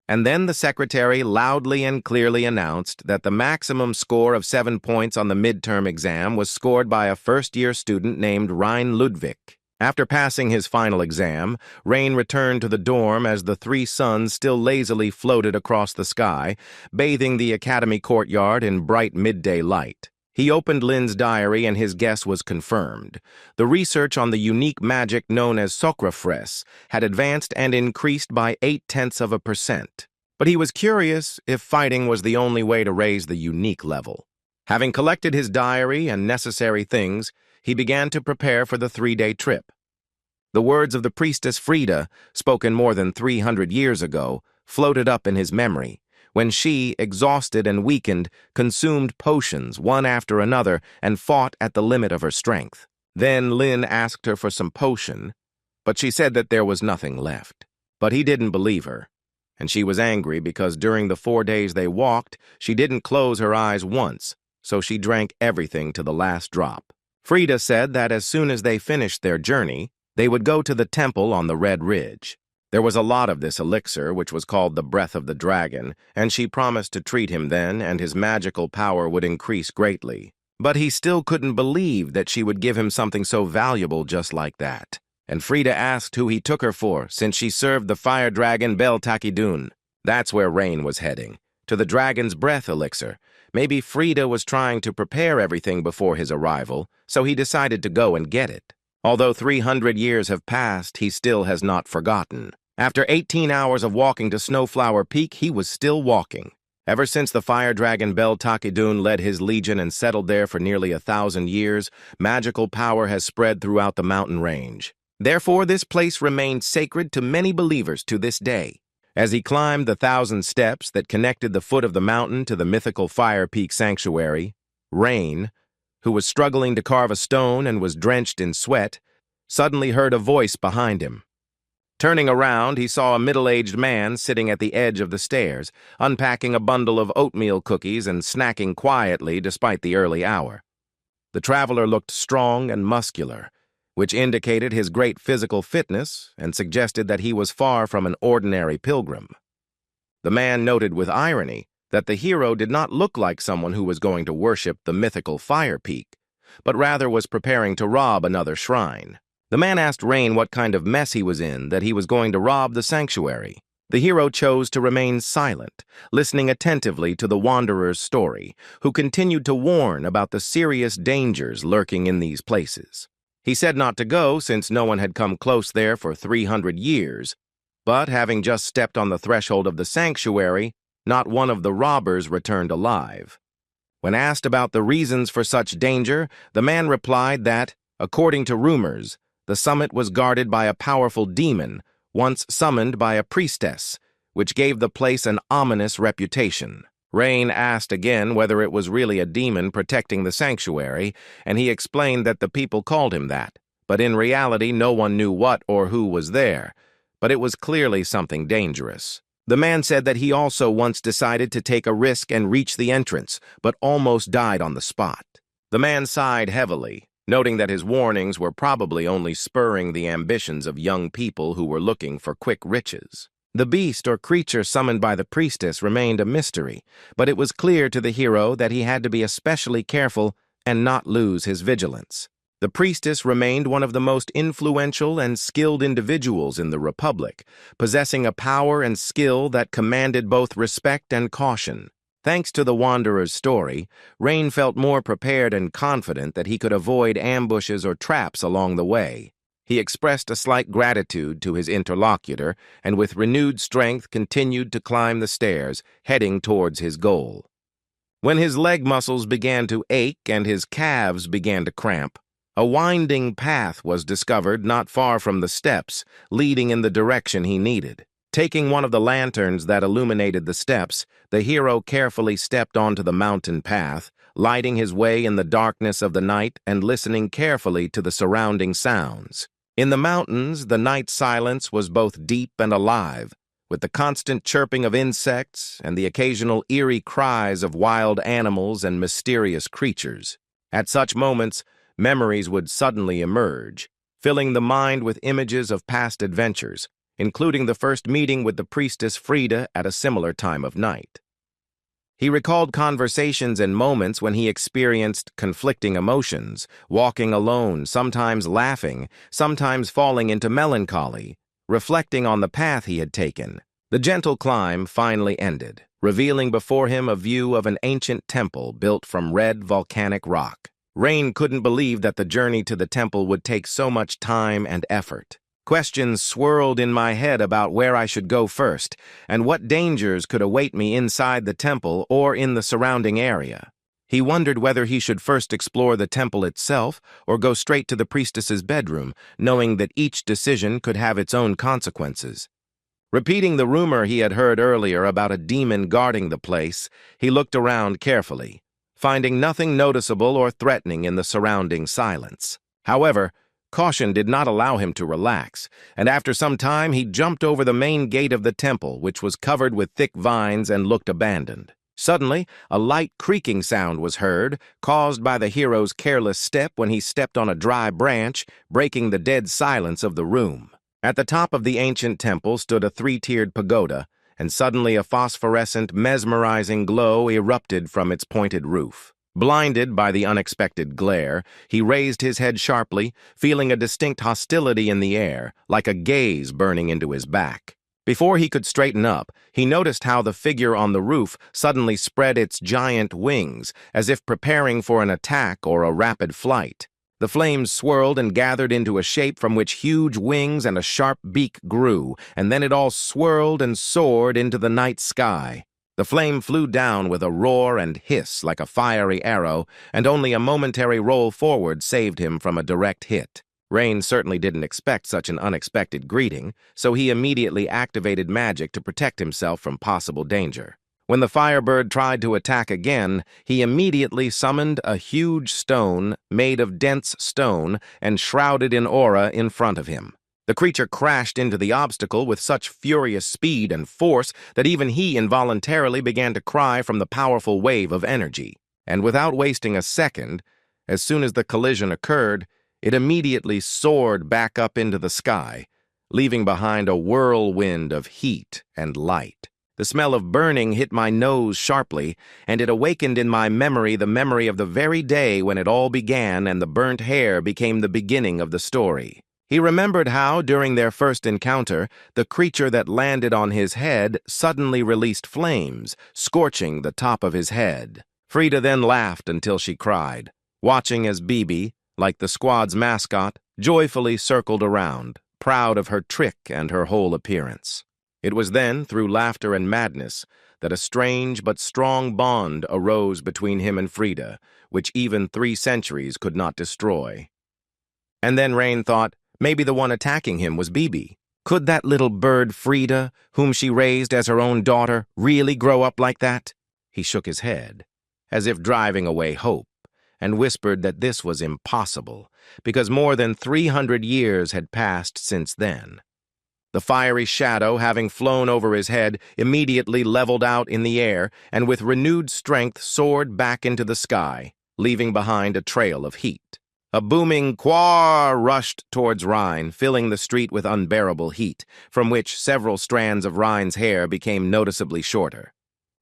And then the secretary loudly and clearly announced that the maximum score of 7 points on the midterm exam was scored by a first-year student named Rein Ludwig. After passing his final exam, Rein returned to the dorm as the 3 suns still lazily floated across the sky, bathing the academy courtyard in bright midday light. He opened Lin's diary and his guess was confirmed. The research on the unique magic known as Sokrafres had advanced and increased by 0.8%. But he was curious if fighting was the only way to raise the unique level. Having collected his diary and necessary things, he began to prepare for the 3-day trip. The words of the priestess Frida, spoken more than 300 years ago, floated up in his memory, when she, exhausted and weakened, consumed potions one after another and fought at the limit of her strength. Then Lin asked her for some potion, but she said that there was nothing left. But he didn't believe her, and she was angry because during the 4 days they walked, she didn't close her eyes once, so she drank everything to the last drop. Frida said that as soon as they finished their journey, they would go to the temple on the Red Ridge. There was a lot of this elixir, which was called the Breath of the Dragon, and she promised to treat him then, and his magical power would increase greatly. But he still couldn't believe that she would give him something so valuable just like that. And Frida asked who he took her for, since she served the fire dragon Bel Takidun. That's where Rein was heading, to the dragon's breath elixir. Maybe Frida was trying to prepare everything before his arrival, so he decided to go and get it. Although 300 years have passed, he still has not forgotten. After 18 hours of walking to Snowflower Peak, he was still walking. Ever since the fire dragon Bel Takidun led his legion and settled there for nearly 1,000 years, magical power has spread throughout the mountain range. Therefore, this place remained sacred to many believers to this day. As he climbed the 1,000 steps that connected the foot of the mountain to the mythical Fire Peak Sanctuary, Rein, who was struggling to carve a stone and was drenched in sweat, suddenly heard a voice behind him. Turning around, he saw a middle-aged man sitting at the edge of the stairs, unpacking a bundle of oatmeal cookies and snacking quietly despite the early hour. The traveler looked strong and muscular, which indicated his great physical fitness and suggested that he was far from an ordinary pilgrim. The man noted with irony that the hero did not look like someone who was going to worship the mythical Fire Peak, but rather was preparing to rob another shrine. The man asked Rein what kind of mess he was in that he was going to rob the sanctuary. The hero chose to remain silent, listening attentively to the wanderer's story, who continued to warn about the serious dangers lurking in these places. He said not to go since no one had come close there for 300 years, but having just stepped on the threshold of the sanctuary, not one of the robbers returned alive. When asked about the reasons for such danger, the man replied that, according to rumors, the summit was guarded by a powerful demon, once summoned by a priestess, which gave the place an ominous reputation. Rein asked again whether it was really a demon protecting the sanctuary, and he explained that the people called him that, but in reality no one knew what or who was there, but it was clearly something dangerous. The man said that he also once decided to take a risk and reach the entrance, but almost died on the spot. The man sighed heavily, noting that his warnings were probably only spurring the ambitions of young people who were looking for quick riches. The beast or creature summoned by the priestess remained a mystery, but it was clear to the hero that he had to be especially careful and not lose his vigilance. The priestess remained one of the most influential and skilled individuals in the Republic, possessing a power and skill that commanded both respect and caution. Thanks to the wanderer's story, Rein felt more prepared and confident that he could avoid ambushes or traps along the way. He expressed a slight gratitude to his interlocutor and with renewed strength continued to climb the stairs, heading towards his goal. When his leg muscles began to ache and his calves began to cramp, a winding path was discovered not far from the steps, leading in the direction he needed. Taking one of the lanterns that illuminated the steps, the hero carefully stepped onto the mountain path, lighting his way in the darkness of the night and listening carefully to the surrounding sounds. In the mountains, the night silence was both deep and alive, with the constant chirping of insects and the occasional eerie cries of wild animals and mysterious creatures. At such moments, memories would suddenly emerge, filling the mind with images of past adventures, including the first meeting with the priestess Frida at a similar time of night. He recalled conversations and moments when he experienced conflicting emotions, walking alone, sometimes laughing, sometimes falling into melancholy, reflecting on the path he had taken. The gentle climb finally ended, revealing before him a view of an ancient temple built from red volcanic rock. Rain couldn't believe that the journey to the temple would take so much time and effort. Questions swirled in my head about where I should go first, and what dangers could await me inside the temple or in the surrounding area. He wondered whether he should first explore the temple itself or go straight to the priestess's bedroom, knowing that each decision could have its own consequences. Repeating the rumor he had heard earlier about a demon guarding the place, he looked around carefully, finding nothing noticeable or threatening in the surrounding silence. However, caution did not allow him to relax, and after some time he jumped over the main gate of the temple, which was covered with thick vines and looked abandoned. Suddenly, a light creaking sound was heard, caused by the hero's careless step when he stepped on a dry branch, breaking the dead silence of the room. At the top of the ancient temple stood a three-tiered pagoda, and suddenly a phosphorescent, mesmerizing glow erupted from its pointed roof. Blinded by the unexpected glare, he raised his head sharply, feeling a distinct hostility in the air, like a gaze burning into his back. Before he could straighten up, he noticed how the figure on the roof suddenly spread its giant wings, as if preparing for an attack or a rapid flight. The flames swirled and gathered into a shape from which huge wings and a sharp beak grew, and then it all swirled and soared into the night sky. The flame flew down with a roar and hiss like a fiery arrow, and only a momentary roll forward saved him from a direct hit. Rain certainly didn't expect such an unexpected greeting, so he immediately activated magic to protect himself from possible danger. When the Firebird tried to attack again, he immediately summoned a huge stone made of dense stone and shrouded in aura in front of him. The creature crashed into the obstacle with such furious speed and force that even he involuntarily began to cry from the powerful wave of energy. And without wasting a second, as soon as the collision occurred, it immediately soared back up into the sky, leaving behind a whirlwind of heat and light. The smell of burning hit my nose sharply, and it awakened in my memory the memory of the very day when it all began and the burnt hair became the beginning of the story. He remembered how, during their first encounter, the creature that landed on his head suddenly released flames, scorching the top of his head. Frida then laughed until she cried, watching as Bibi, like the squad's mascot, joyfully circled around, proud of her trick and her whole appearance. It was then, through laughter and madness, that a strange but strong bond arose between him and Frida, which even 3 centuries could not destroy. And then Rain thought, maybe the one attacking him was Bibi. Could that little bird Frida, whom she raised as her own daughter, really grow up like that? He shook his head, as if driving away hope, and whispered that this was impossible, because more than 300 years had passed since then. The fiery shadow, having flown over his head, immediately leveled out in the air, and with renewed strength soared back into the sky, leaving behind a trail of heat. A booming quah rushed towards Rein, filling the street with unbearable heat, from which several strands of Rein's hair became noticeably shorter.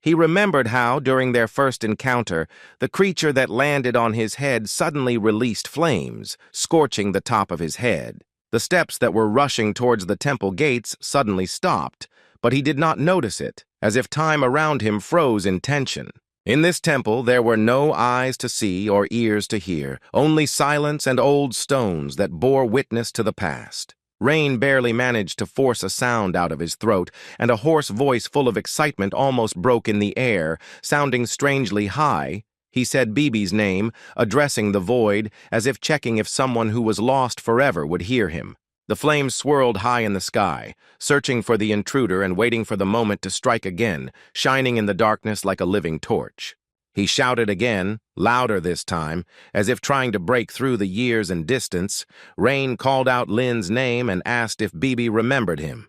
He remembered how, during their first encounter, the creature that landed on his head suddenly released flames, scorching the top of his head. The steps that were rushing towards the temple gates suddenly stopped, but he did not notice it, as if time around him froze in tension. In this temple there were no eyes to see or ears to hear, only silence and old stones that bore witness to the past. Rain barely managed to force a sound out of his throat, and a hoarse voice full of excitement almost broke in the air, sounding strangely high. He said Bibi's name, addressing the void, as if checking if someone who was lost forever would hear him. The flames swirled high in the sky, searching for the intruder and waiting for the moment to strike again, shining in the darkness like a living torch. He shouted again, louder this time, as if trying to break through the years and distance. Rain called out Lin's name and asked if Bibi remembered him.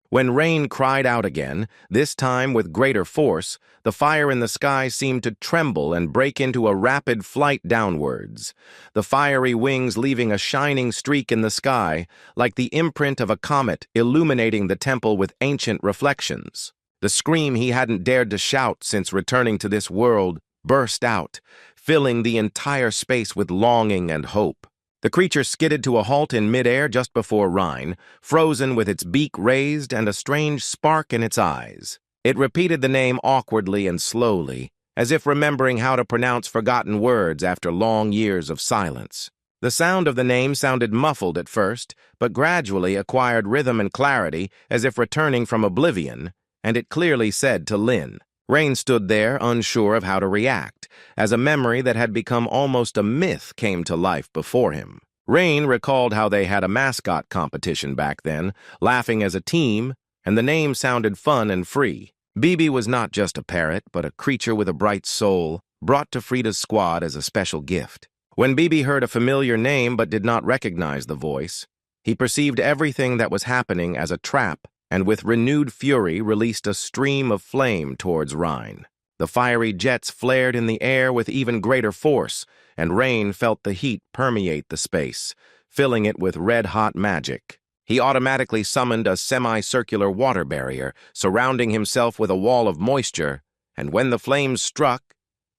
When Rain cried out again, this time with greater force, the fire in the sky seemed to tremble and break into a rapid flight downwards, the fiery wings leaving a shining streak in the sky, like the imprint of a comet illuminating the temple with ancient reflections. The scream he hadn't dared to shout since returning to this world burst out, filling the entire space with longing and hope. The creature skidded to a halt in midair just before Rhine, frozen with its beak raised and a strange spark in its eyes. It repeated the name awkwardly and slowly, as if remembering how to pronounce forgotten words after long years of silence. The sound of the name sounded muffled at first, but gradually acquired rhythm and clarity as if returning from oblivion, and it clearly said to Lin. Rain stood there, unsure of how to react, as a memory that had become almost a myth came to life before him. Rain recalled how they had a mascot competition back then, laughing as a team, and the name sounded fun and free. Bibi was not just a parrot, but a creature with a bright soul, brought to Frida's squad as a special gift. When Bibi heard a familiar name but did not recognize the voice, he perceived everything that was happening as a trap, and with renewed fury released a stream of flame towards Rhine. The fiery jets flared in the air with even greater force, and Rain felt the heat permeate the space, filling it with red-hot magic. He automatically summoned a semicircular water barrier, surrounding himself with a wall of moisture, and when the flames struck,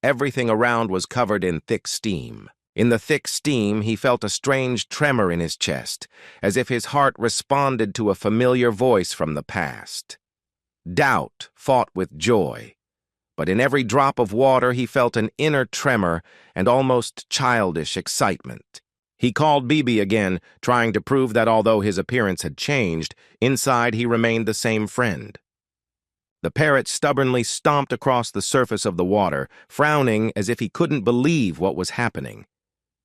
everything around was covered in thick steam. In the thick steam, he felt a strange tremor in his chest, as if his heart responded to a familiar voice from the past. Doubt fought with joy, but in every drop of water he felt an inner tremor and almost childish excitement. He called Bibi again, trying to prove that although his appearance had changed, inside he remained the same friend. The parrot stubbornly stomped across the surface of the water, frowning as if he couldn't believe what was happening.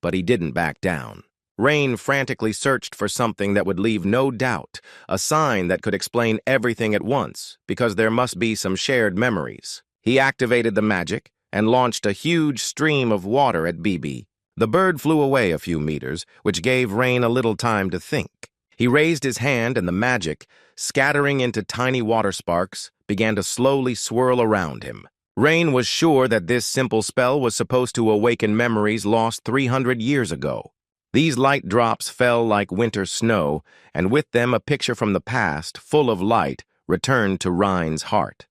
But he didn't back down. Rain frantically searched for something that would leave no doubt, a sign that could explain everything at once, because there must be some shared memories. He activated the magic and launched a huge stream of water at Bibi. The bird flew away a few meters, which gave Rain a little time to think. He raised his hand and the magic, scattering into tiny water sparks, began to slowly swirl around him. Rain was sure that this simple spell was supposed to awaken memories lost 300 years ago. These light drops fell like winter snow, and with them a picture from the past, full of light, returned to Rhine's heart.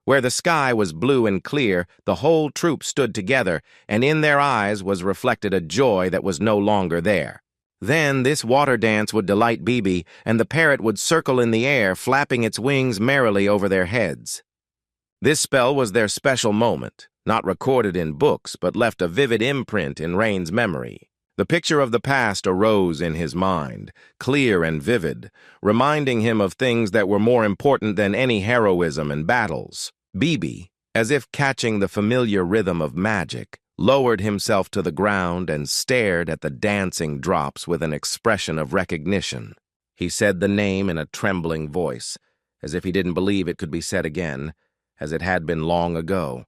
Where the sky was blue and clear, the whole troop stood together, and in their eyes was reflected a joy that was no longer there. Then this water dance would delight Bibi, and the parrot would circle in the air, flapping its wings merrily over their heads. This spell was their special moment, not recorded in books, but left a vivid imprint in Rain's memory. The picture of the past arose in his mind, clear and vivid, reminding him of things that were more important than any heroism and battles. Bibi, as if catching the familiar rhythm of magic, lowered himself to the ground and stared at the dancing drops with an expression of recognition. He said the name in a trembling voice, as if he didn't believe it could be said again, as it had been long ago.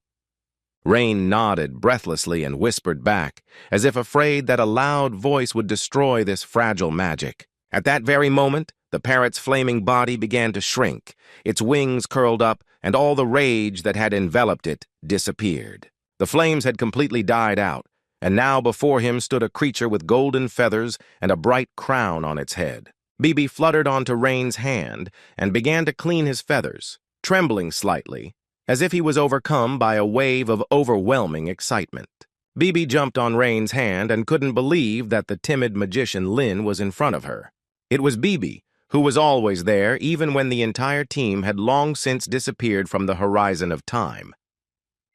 Rain nodded breathlessly and whispered back, as if afraid that a loud voice would destroy this fragile magic. At that very moment, the parrot's flaming body began to shrink, its wings curled up, and all the rage that had enveloped it disappeared. The flames had completely died out, and now before him stood a creature with golden feathers and a bright crown on its head. Bibi fluttered onto Rain's hand and began to clean his feathers, trembling slightly, as if he was overcome by a wave of overwhelming excitement. Bibi jumped on Rain's hand and couldn't believe that the timid magician Lin was in front of her. It was Bibi, who was always there even when the entire team had long since disappeared from the horizon of time.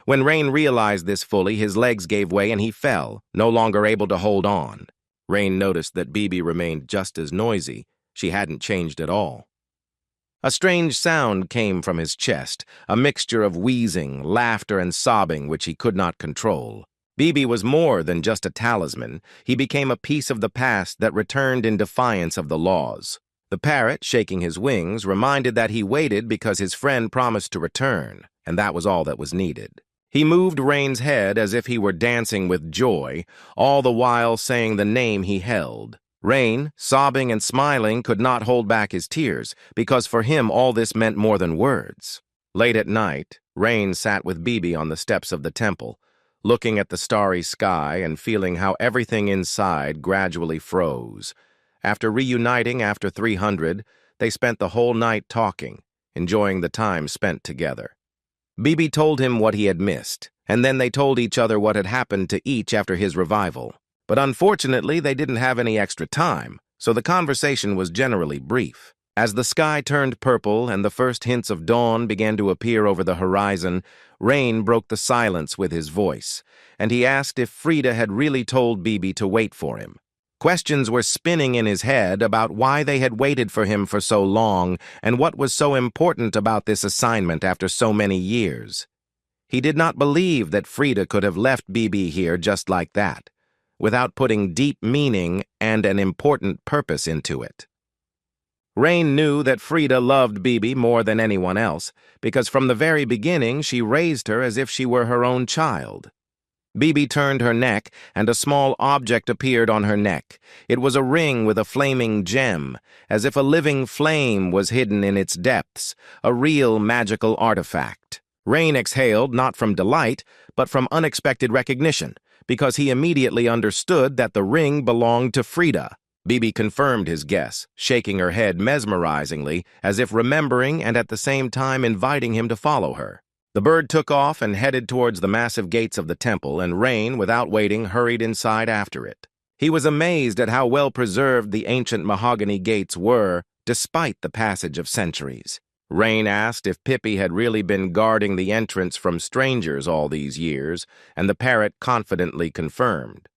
When Rain realized this fully, his legs gave way and he fell, no longer able to hold on. Rain noticed that Bibi remained just as noisy, She hadn't changed at all. A strange sound came from his chest, a mixture of wheezing, laughter, and sobbing which he could not control. Bibi was more than just a talisman. He became a piece of the past that returned in defiance of the laws. The parrot, shaking his wings, reminded that he waited because his friend promised to return, and that was all that was needed. He moved Rain's head as if he were dancing with joy, all the while saying the name he held. Rain, sobbing and smiling, could not hold back his tears, because for him all this meant more than words. Late at night, Rain sat with Bibi on the steps of the temple, looking at the starry sky and feeling how everything inside gradually froze. After reuniting after 300, they spent the whole night talking, enjoying the time spent together. Bibi told him what he had missed, and then they told each other what had happened to each after his revival. But unfortunately, they didn't have any extra time, so the conversation was generally brief. As the sky turned purple and the first hints of dawn began to appear over the horizon, Rain broke the silence with his voice, and he asked if Frida had really told Bibi to wait for him. Questions were spinning in his head about why they had waited for him for so long and what was so important about this assignment after so many years. He did not believe that Frida could have left Bibi here just like that, without putting deep meaning and an important purpose into it. Rain knew that Frida loved Bibi more than anyone else, because from the very beginning she raised her as if she were her own child. Bibi turned her neck, and a small object appeared on her neck. It was a ring with a flaming gem, as if a living flame was hidden in its depths, a real magical artifact. Rain exhaled not from delight, but from unexpected recognition, because he immediately understood that the ring belonged to Frida. Bibi confirmed his guess, shaking her head mesmerizingly, as if remembering and at the same time inviting him to follow her. The bird took off and headed towards the massive gates of the temple, and Rain, without waiting, hurried inside after it. He was amazed at how well preserved the ancient mahogany gates were, despite the passage of centuries. Rain asked if Pippi had really been guarding the entrance from strangers all these years, and the parrot confidently confirmed.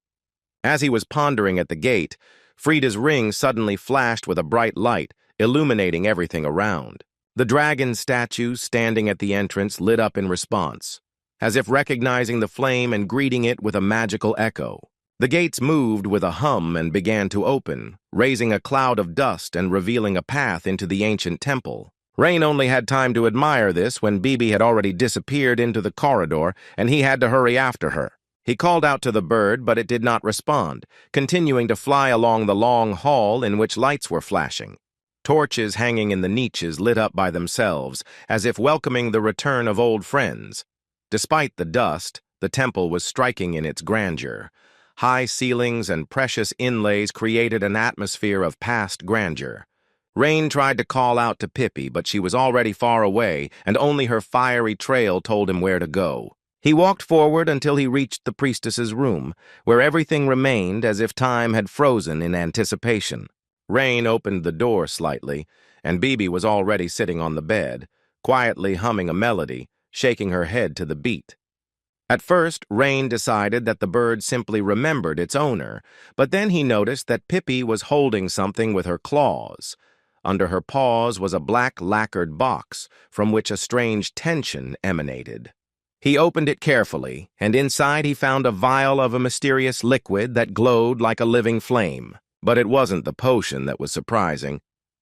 As he was pondering at the gate, Frida's ring suddenly flashed with a bright light, illuminating everything around. The dragon statue standing at the entrance lit up in response, as if recognizing the flame and greeting it with a magical echo. The gates moved with a hum and began to open, raising a cloud of dust and revealing a path into the ancient temple. Rain only had time to admire this when Bibi had already disappeared into the corridor, and he had to hurry after her. He called out to the bird, but it did not respond, continuing to fly along the long hall in which lights were flashing. Torches hanging in the niches lit up by themselves, as if welcoming the return of old friends. Despite the dust, the temple was striking in its grandeur. High ceilings and precious inlays created an atmosphere of past grandeur. Rain tried to call out to Pippi, but she was already far away, and only her fiery trail told him where to go. He walked forward until he reached the priestess's room, where everything remained as if time had frozen in anticipation. Rain opened the door slightly, and Bibi was already sitting on the bed, quietly humming a melody, shaking her head to the beat. At first, Rain decided that the bird simply remembered its owner, but then he noticed that Pippi was holding something with her claws. Under her paws was a black lacquered box, from which a strange tension emanated. He opened it carefully, and inside he found a vial of a mysterious liquid that glowed like a living flame. But it wasn't the potion that was surprising,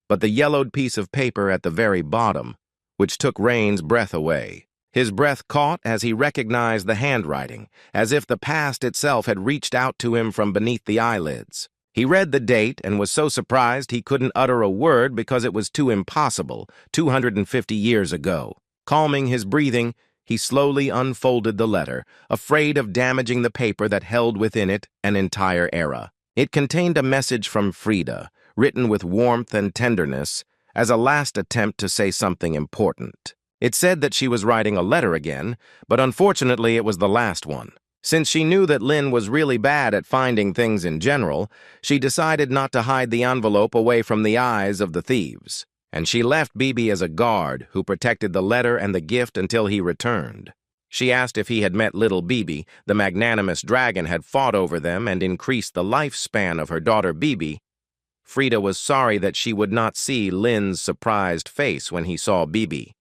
but the yellowed piece of paper at the very bottom, which took Rain's breath away. His breath caught as he recognized the handwriting, as if the past itself had reached out to him from beneath the eyelids. He read the date and was so surprised he couldn't utter a word because it was too impossible, 250 years ago. Calming his breathing, he slowly unfolded the letter, afraid of damaging the paper that held within it an entire era. It contained a message from Frida, written with warmth and tenderness, as a last attempt to say something important. It said that she was writing a letter again, but unfortunately it was the last one. Since she knew that Lynn was really bad at finding things in general, she decided not to hide the envelope away from the eyes of the thieves, and she left Bibi as a guard who protected the letter and the gift until he returned. She asked if he had met little Bibi. The magnanimous dragon had fought over them and increased the lifespan of her daughter Bibi. Frida was sorry that she would not see Lin's surprised face when he saw Bibi.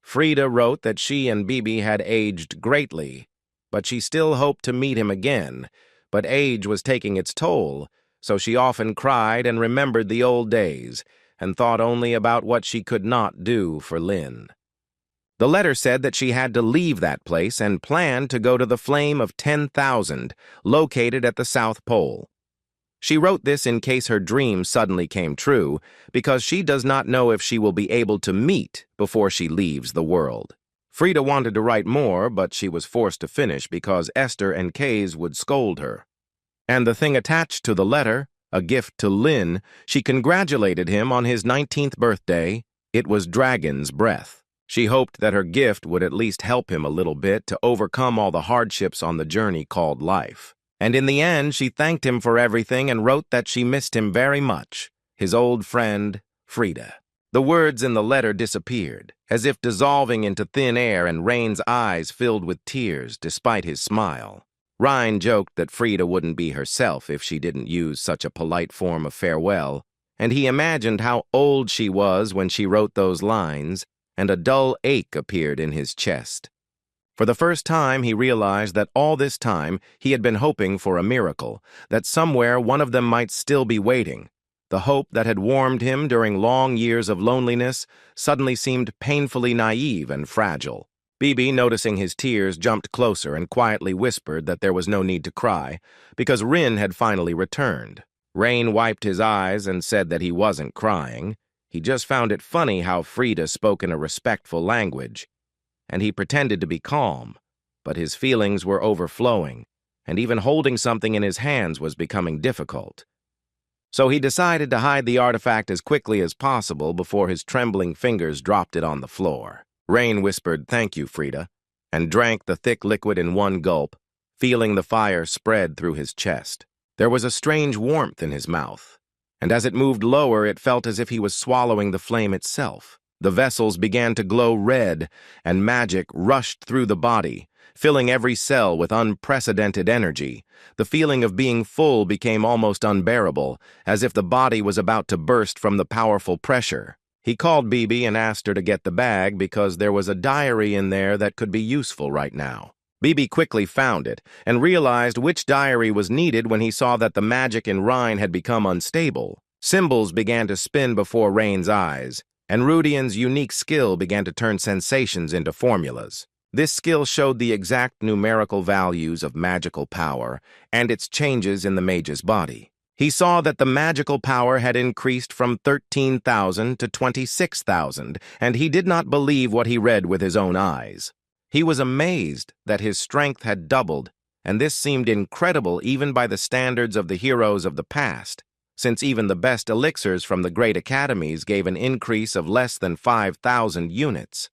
Frida wrote that she and Bibi had aged greatly, but she still hoped to meet him again. But age was taking its toll, so she often cried and remembered the old days, and thought only about what she could not do for Lin. The letter said that she had to leave that place and planned to go to the Flame of 10,000, located at the South Pole. She wrote this in case her dream suddenly came true, because she does not know if she will be able to meet before she leaves the world. Frida wanted to write more, but she was forced to finish because Esther and Kays would scold her. And the thing attached to the letter, a gift to Lin, she congratulated him on his 19th birthday. It was dragon's breath. She hoped that her gift would at least help him a little bit to overcome all the hardships on the journey called life. And in the end, she thanked him for everything and wrote that she missed him very much, his old friend, Frida. The words in the letter disappeared, as if dissolving into thin air, and Rain's eyes filled with tears despite his smile. Rein joked that Frida wouldn't be herself if she didn't use such a polite form of farewell, and he imagined how old she was when she wrote those lines, and a dull ache appeared in his chest. For the first time, he realized that all this time he had been hoping for a miracle, that somewhere one of them might still be waiting. The hope that had warmed him during long years of loneliness suddenly seemed painfully naive and fragile. Bibi, noticing his tears, jumped closer and quietly whispered that there was no need to cry, because Rin had finally returned. Rain wiped his eyes and said that he wasn't crying. He just found it funny how Frida spoke in a respectful language, and he pretended to be calm, but his feelings were overflowing, and even holding something in his hands was becoming difficult. So he decided to hide the artifact as quickly as possible before his trembling fingers dropped it on the floor. Rain whispered, "Thank you, Frida," and drank the thick liquid in one gulp, feeling the fire spread through his chest. There was a strange warmth in his mouth, and as it moved lower, it felt as if he was swallowing the flame itself. The vessels began to glow red, and magic rushed through the body, filling every cell with unprecedented energy. The feeling of being full became almost unbearable, as if the body was about to burst from the powerful pressure. He called Bibi and asked her to get the bag because there was a diary in there that could be useful right now. Bibi quickly found it and realized which diary was needed when he saw that the magic in Rein had become unstable. Symbols began to spin before Rain's eyes, and Rudian's unique skill began to turn sensations into formulas. This skill showed the exact numerical values of magical power and its changes in the mage's body. He saw that the magical power had increased from 13,000 to 26,000, and he did not believe what he read with his own eyes. He was amazed that his strength had doubled, and this seemed incredible even by the standards of the heroes of the past, since even the best elixirs from the great academies gave an increase of less than 5,000 units.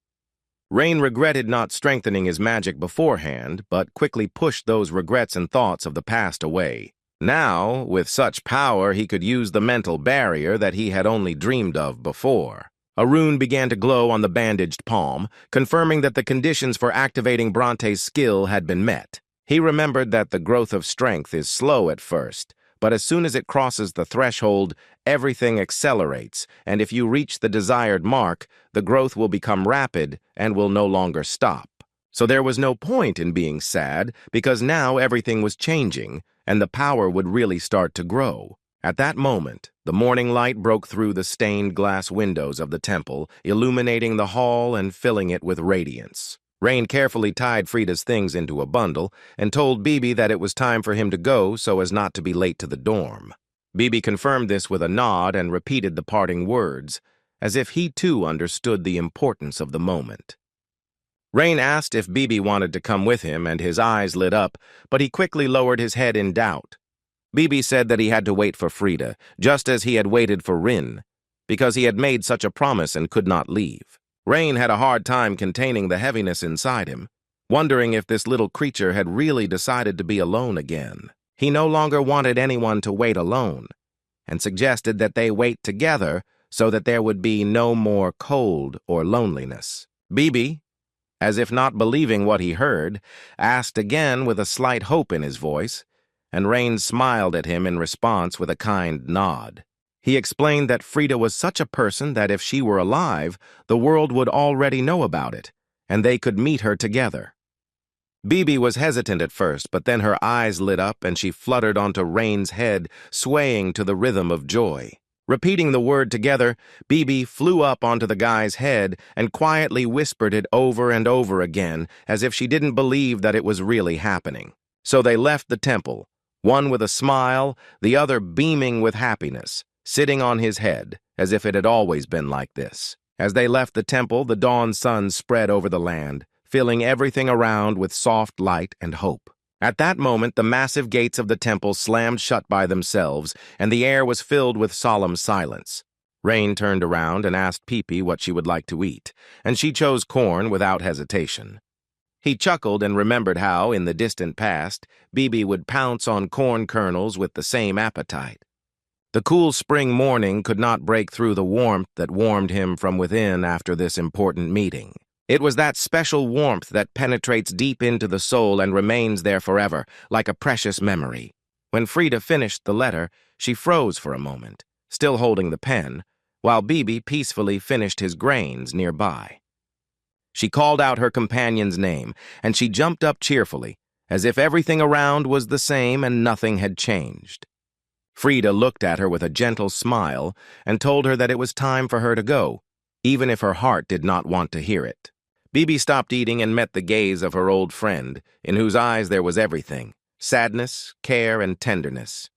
Rain regretted not strengthening his magic beforehand, but quickly pushed those regrets and thoughts of the past away. Now, with such power, he could use the mental barrier that he had only dreamed of before. A rune began to glow on the bandaged palm, confirming that the conditions for activating Bronte's skill had been met. He remembered that the growth of strength is slow at first, but as soon as it crosses the threshold, everything accelerates, and if you reach the desired mark, the growth will become rapid and will no longer stop. So there was no point in being sad, because now everything was changing, and the power would really start to grow. At that moment, the morning light broke through the stained glass windows of the temple, illuminating the hall and filling it with radiance. Rain carefully tied Frida's things into a bundle and told Bibi that it was time for him to go so as not to be late to the dorm. Bibi confirmed this with a nod and repeated the parting words, as if he too understood the importance of the moment. Rain asked if Bibi wanted to come with him, and his eyes lit up, but he quickly lowered his head in doubt. Bibi said that he had to wait for Frida, just as he had waited for Rin, because he had made such a promise and could not leave. Rain had a hard time containing the heaviness inside him, wondering if this little creature had really decided to be alone again. He no longer wanted anyone to wait alone, and suggested that they wait together so that there would be no more cold or loneliness. Bibi, as if not believing what he heard, asked again with a slight hope in his voice, and Rain smiled at him in response with a kind nod. He explained that Frida was such a person that if she were alive, the world would already know about it, and they could meet her together. Bibi was hesitant at first, but then her eyes lit up and she fluttered onto Rain's head, swaying to the rhythm of joy. Repeating the word together, Bibi flew up onto the guy's head and quietly whispered it over and over again, as if she didn't believe that it was really happening. So they left the temple, one with a smile, the other beaming with happiness, sitting on his head, as if it had always been like this. As they left the temple, the dawn sun spread over the land, filling everything around with soft light and hope. At that moment, the massive gates of the temple slammed shut by themselves, and the air was filled with solemn silence. Rain turned around and asked Pipi what she would like to eat, and she chose corn without hesitation. He chuckled and remembered how, in the distant past, Bibi would pounce on corn kernels with the same appetite. The cool spring morning could not break through the warmth that warmed him from within after this important meeting. It was that special warmth that penetrates deep into the soul and remains there forever, like a precious memory. When Frida finished the letter, she froze for a moment, still holding the pen, while Bibi peacefully finished his grains nearby. She called out her companion's name, and she jumped up cheerfully, as if everything around was the same and nothing had changed. Frida looked at her with a gentle smile and told her that it was time for her to go, even if her heart did not want to hear it. Bibi stopped eating and met the gaze of her old friend, in whose eyes there was everything: sadness, care, and tenderness.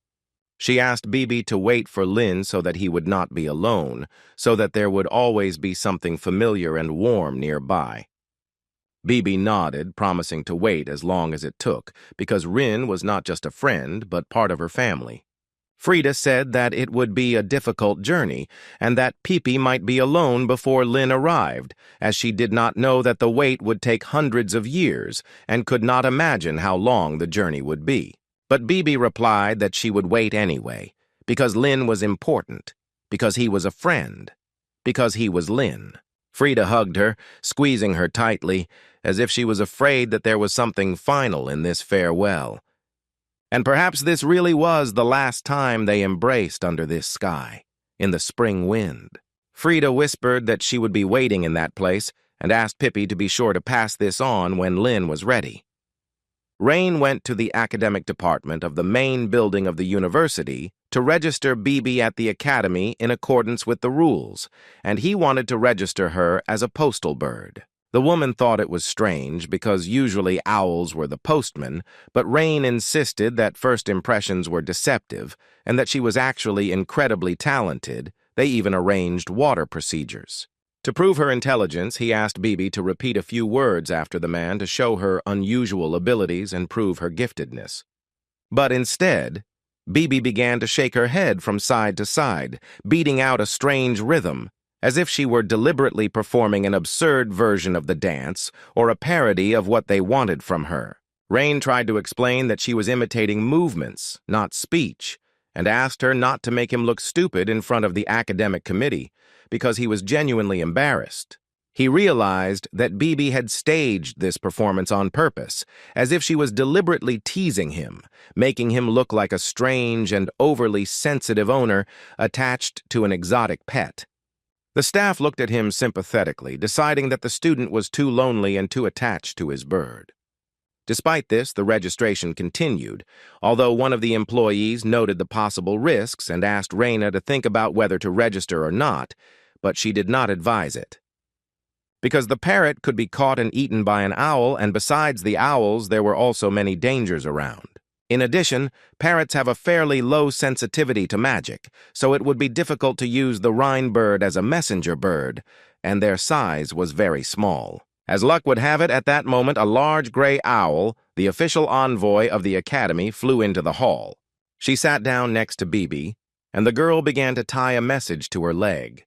She asked Bibi to wait for Lin so that he would not be alone, so that there would always be something familiar and warm nearby. Bibi nodded, promising to wait as long as it took, because Rin was not just a friend, but part of her family. Frida said that it would be a difficult journey, and that Pipi might be alone before Lin arrived, as she did not know that the wait would take hundreds of years, and could not imagine how long the journey would be. But Bibi replied that she would wait anyway, because Lin was important, because he was a friend, because he was Lin. Frida hugged her, squeezing her tightly, as if she was afraid that there was something final in this farewell. And perhaps this really was the last time they embraced under this sky, in the spring wind. Frida whispered that she would be waiting in that place, and asked Pippi to be sure to pass this on when Lin was ready. Rain went to the academic department of the main building of the university to register Bibi at the academy in accordance with the rules, and he wanted to register her as a postal bird. The woman thought it was strange because usually owls were the postmen, but Rain insisted that first impressions were deceptive and that she was actually incredibly talented. They even arranged water procedures. To prove her intelligence, he asked Bibi to repeat a few words after the man to show her unusual abilities and prove her giftedness. But instead, Bibi began to shake her head from side to side, beating out a strange rhythm, as if she were deliberately performing an absurd version of the dance or a parody of what they wanted from her. Rain tried to explain that she was imitating movements, not speech, and asked her not to make him look stupid in front of the academic committee, because he was genuinely embarrassed. He realized that Bibi had staged this performance on purpose, as if she was deliberately teasing him, making him look like a strange and overly sensitive owner attached to an exotic pet. The staff looked at him sympathetically, deciding that the student was too lonely and too attached to his bird. Despite this, the registration continued, although one of the employees noted the possible risks and asked Raina to think about whether to register or not, but she did not advise it. Because the parrot could be caught and eaten by an owl, and besides the owls, there were also many dangers around. In addition, parrots have a fairly low sensitivity to magic, so it would be difficult to use the Rhine bird as a messenger bird, and their size was very small. As luck would have it, at that moment, a large gray owl, the official envoy of the academy, flew into the hall. She sat down next to Bibi, and the girl began to tie a message to her leg.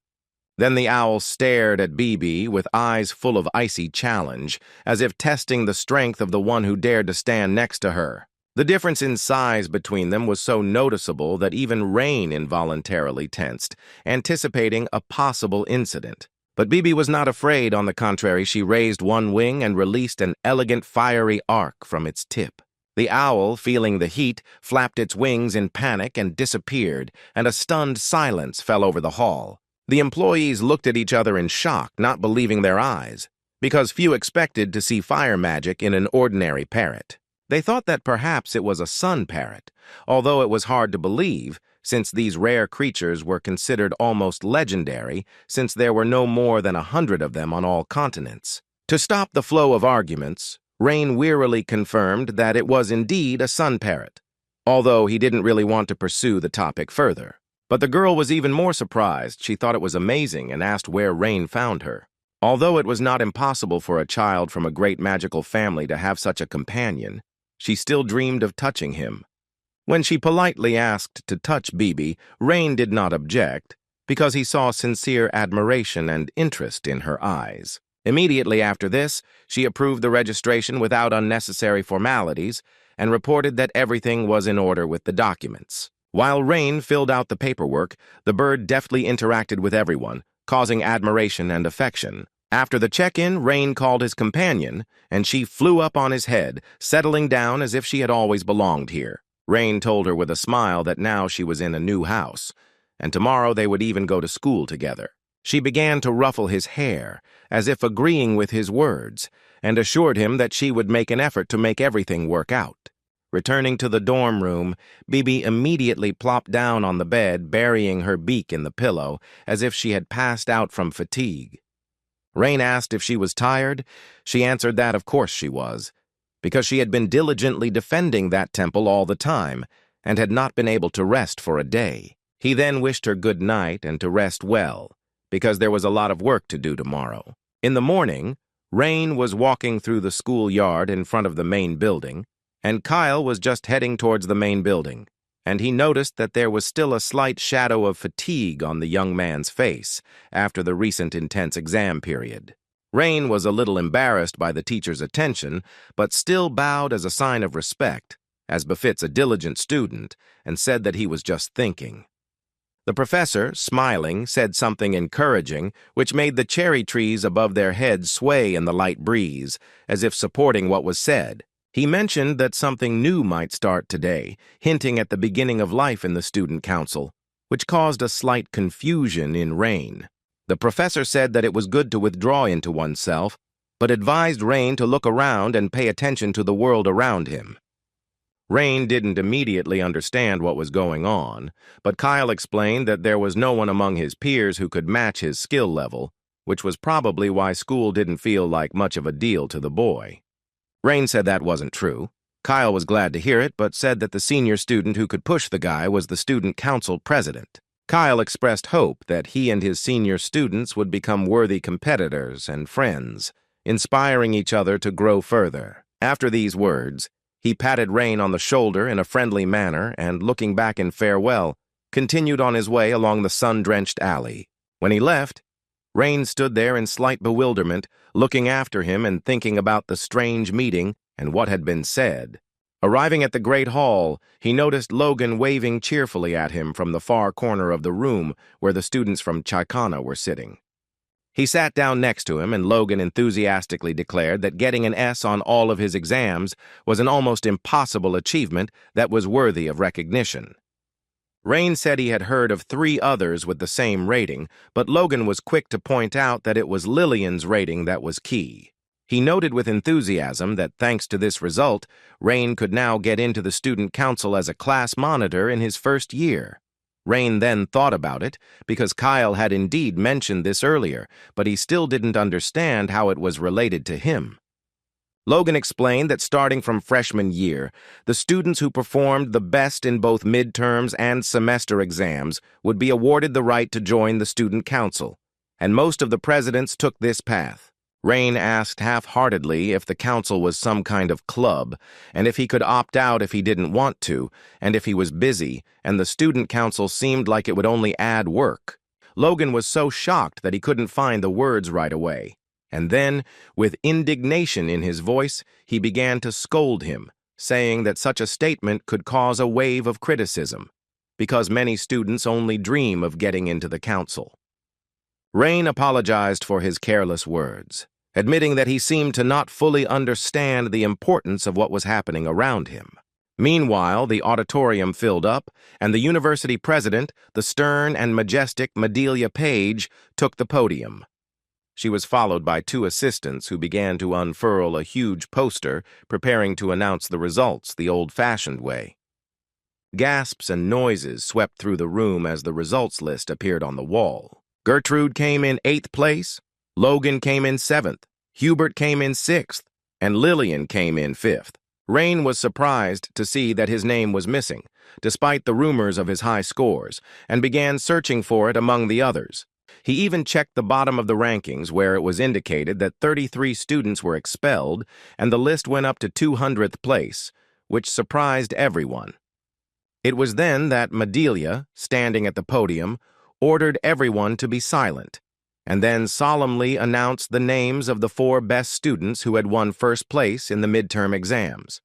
Then the owl stared at Bibi with eyes full of icy challenge, as if testing the strength of the one who dared to stand next to her. The difference in size between them was so noticeable that even Rain involuntarily tensed, anticipating a possible incident. But Bibi was not afraid. On the contrary, she raised one wing and released an elegant fiery arc from its tip. The owl, feeling the heat, flapped its wings in panic and disappeared, and a stunned silence fell over the hall. The employees looked at each other in shock, not believing their eyes, because few expected to see fire magic in an ordinary parrot. They thought that perhaps it was a sun parrot, although it was hard to believe, since these rare creatures were considered almost legendary, since there were no more than 100 of them on all continents. To stop the flow of arguments, Rain wearily confirmed that it was indeed a sun parrot, although he didn't really want to pursue the topic further. But the girl was even more surprised. She thought it was amazing and asked where Rain found her. Although it was not impossible for a child from a great magical family to have such a companion, she still dreamed of touching him. When she politely asked to touch Bibi, Rain did not object, because he saw sincere admiration and interest in her eyes. Immediately after this, she approved the registration without unnecessary formalities and reported that everything was in order with the documents. While Rain filled out the paperwork, the bird deftly interacted with everyone, causing admiration and affection. After the check-in, Rain called his companion, and she flew up on his head, settling down as if she had always belonged here. Rain told her with a smile that now she was in a new house, and tomorrow they would even go to school together. She began to ruffle his hair, as if agreeing with his words, and assured him that she would make an effort to make everything work out. Returning to the dorm room, Bibi immediately plopped down on the bed, burying her beak in the pillow, as if she had passed out from fatigue. Rain asked if she was tired. She answered that of course she was, because she had been diligently defending that temple all the time, and had not been able to rest for a day. He then wished her good night and to rest well, because there was a lot of work to do tomorrow. In the morning, Rain was walking through the schoolyard in front of the main building, and Kyle was just heading towards the main building, and he noticed that there was still a slight shadow of fatigue on the young man's face after the recent intense exam period. Rain was a little embarrassed by the teacher's attention, but still bowed as a sign of respect, as befits a diligent student, and said that he was just thinking. The professor, smiling, said something encouraging, which made the cherry trees above their heads sway in the light breeze, as if supporting what was said. He mentioned that something new might start today, hinting at the beginning of life in the student council, which caused a slight confusion in Rain. The professor said that it was good to withdraw into oneself, but advised Rain to look around and pay attention to the world around him. Rain didn't immediately understand what was going on, but Kyle explained that there was no one among his peers who could match his skill level, which was probably why school didn't feel like much of a deal to the boy. Rain said that wasn't true. Kyle was glad to hear it, but said that the senior student who could push the guy was the student council president. Kyle expressed hope that he and his senior students would become worthy competitors and friends, inspiring each other to grow further. After these words, he patted Rain on the shoulder in a friendly manner and, looking back in farewell, continued on his way along the sun-drenched alley. When he left, Rain stood there in slight bewilderment, looking after him and thinking about the strange meeting and what had been said. Arriving at the great hall, he noticed Logan waving cheerfully at him from the far corner of the room where the students from Chaikana were sitting. He sat down next to him, and Logan enthusiastically declared that getting an S on all of his exams was an almost impossible achievement that was worthy of recognition. Rain said he had heard of 3 others with the same rating, but Logan was quick to point out that it was Lillian's rating that was key. He noted with enthusiasm that thanks to this result, Rain could now get into the student council as a class monitor in his first year. Rain then thought about it, because Kyle had indeed mentioned this earlier, but he still didn't understand how it was related to him. Logan explained that starting from freshman year, the students who performed the best in both midterms and semester exams would be awarded the right to join the student council, and most of the presidents took this path. Rain asked half-heartedly if the council was some kind of club, and if he could opt out if he didn't want to, and if he was busy, and the student council seemed like it would only add work. Logan was so shocked that he couldn't find the words right away. And then, with indignation in his voice, he began to scold him, saying that such a statement could cause a wave of criticism, because many students only dream of getting into the council. Rain apologized for his careless words. admitting that he seemed to not fully understand the importance of what was happening around him. Meanwhile, the auditorium filled up, and the university president, the stern and majestic Madelia Page, took the podium. She was followed by two assistants who began to unfurl a huge poster, preparing to announce the results the old-fashioned way. Gasps and noises swept through the room as the results list appeared on the wall. Gertrude came in 8th place, Logan came in 7th, Hubert came in 6th, and Lillian came in 5th. Rain was surprised to see that his name was missing, despite the rumors of his high scores, and began searching for it among the others. He even checked the bottom of the rankings where it was indicated that 33 students were expelled, and the list went up to 200th place, which surprised everyone. It was then that Madelia, standing at the podium, ordered everyone to be silent, and then solemnly announced the names of the 4 best students who had won first place in the midterm exams.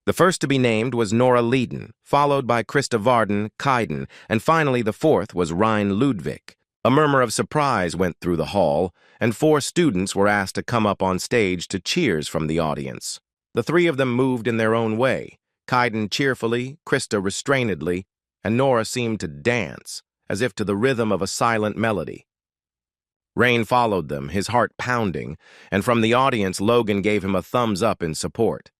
The first to be named was Nora Leeden, followed by Krista Varden, Kaiden, and finally the 4th was Ryan Ludwig. A murmur of surprise went through the hall, and 4 students were asked to come up on stage to cheers from the audience. The 3 of them moved in their own way, Kaiden cheerfully, Krista restrainedly, and Nora seemed to dance, as if to the rhythm of a silent melody. Rain followed them, his heart pounding, and from the audience Logan gave him a thumbs up in support.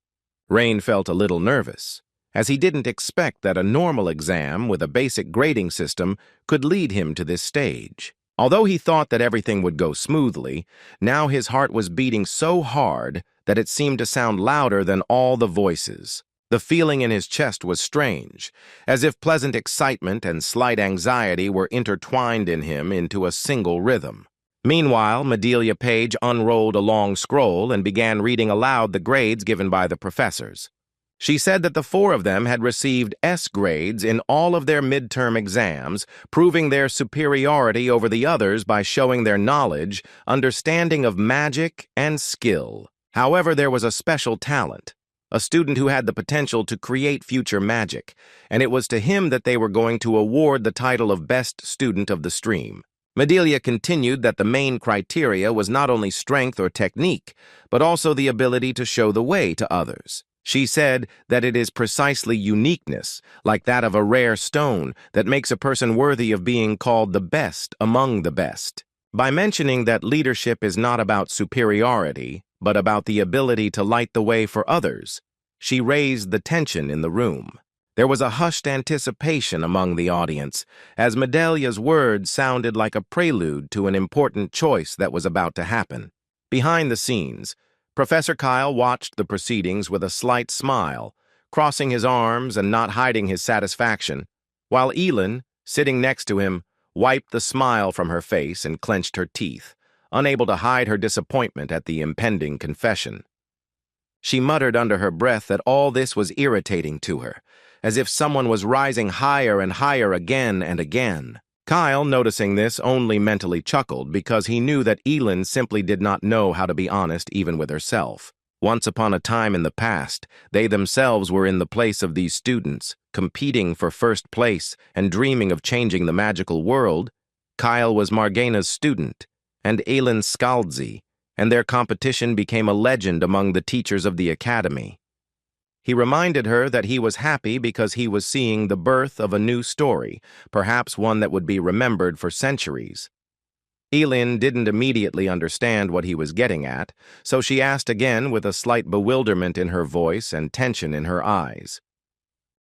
Rain felt a little nervous, as he didn't expect that a normal exam with a basic grading system could lead him to this stage. Although he thought that everything would go smoothly, now his heart was beating so hard that it seemed to sound louder than all the voices. The feeling in his chest was strange, as if pleasant excitement and slight anxiety were intertwined in him into a single rhythm. Meanwhile, Madelia Page unrolled a long scroll and began reading aloud the grades given by the professors. She said that the 4 of them had received S grades in all of their midterm exams, proving their superiority over the others by showing their knowledge, understanding of magic, and skill. However, there was a special talent, a student who had the potential to create future magic, and it was to him that they were going to award the title of Best Student of the Stream. Madelia continued that the main criteria was not only strength or technique, but also the ability to show the way to others. She said that it is precisely uniqueness, like that of a rare stone, that makes a person worthy of being called the best among the best. By mentioning that leadership is not about superiority, but about the ability to light the way for others, she raised the tension in the room. There was a hushed anticipation among the audience, as Madelia's words sounded like a prelude to an important choice that was about to happen. Behind the scenes, Professor Kyle watched the proceedings with a slight smile, crossing his arms and not hiding his satisfaction, while Elin, sitting next to him, wiped the smile from her face and clenched her teeth, unable to hide her disappointment at the impending confession. She muttered under her breath that all this was irritating to her, as if someone was rising higher and higher again and again. Kyle, noticing this, only mentally chuckled because he knew that Elin simply did not know how to be honest even with herself. Once upon a time in the past, they themselves were in the place of these students, competing for first place and dreaming of changing the magical world. Kyle was Margena's student, and Elin Skaldzi, and their competition became a legend among the teachers of the academy. He reminded her that he was happy because he was seeing the birth of a new story, perhaps one that would be remembered for centuries. Elin didn't immediately understand what he was getting at, so she asked again with a slight bewilderment in her voice and tension in her eyes.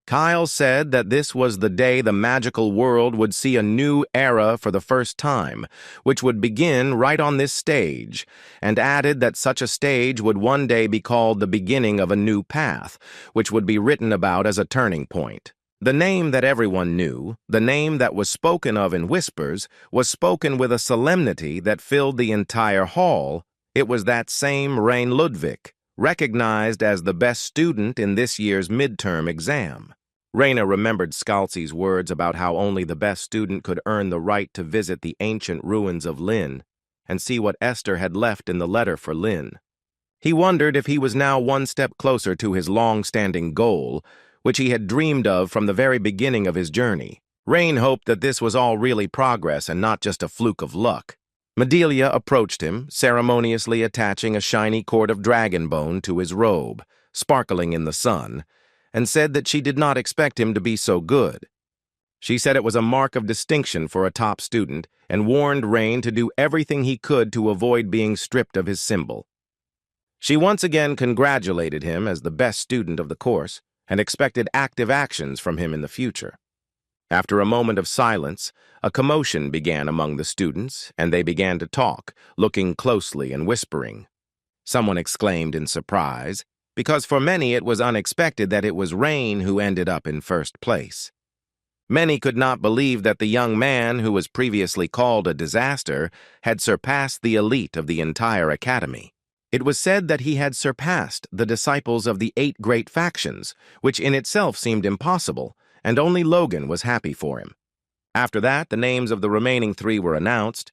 Kyle said that this was the day the magical world would see a new era for the first time, which would begin right on this stage, and added that such a stage would one day be called the beginning of a new path, which would be written about as a turning point. The name that everyone knew, the name that was spoken of in whispers, was spoken with a solemnity that filled the entire hall. It was that same Rain Ludwig, recognized as the best student in this year's midterm exam. Raina remembered Scalzi's words about how only the best student could earn the right to visit the ancient ruins of Lynn and see what Esther had left in the letter for Lynn. He wondered if he was now one step closer to his long-standing goal, which he had dreamed of from the very beginning of his journey. Rain hoped that this was all really progress and not just a fluke of luck. Medelia approached him, ceremoniously attaching a shiny cord of dragon bone to his robe, sparkling in the sun, and said that she did not expect him to be so good. She said it was a mark of distinction for a top student and warned Rain to do everything he could to avoid being stripped of his symbol. She once again congratulated him as the best student of the course and expected active actions from him in the future. After a moment of silence, a commotion began among the students, and they began to talk, looking closely and whispering. Someone exclaimed in surprise, because for many it was unexpected that it was Rain who ended up in first place. Many could not believe that the young man, who was previously called a disaster, had surpassed the elite of the entire academy. It was said that he had surpassed the disciples of the 8 great factions, which in itself seemed impossible, and only Logan was happy for him. After that, the names of the remaining 3 were announced.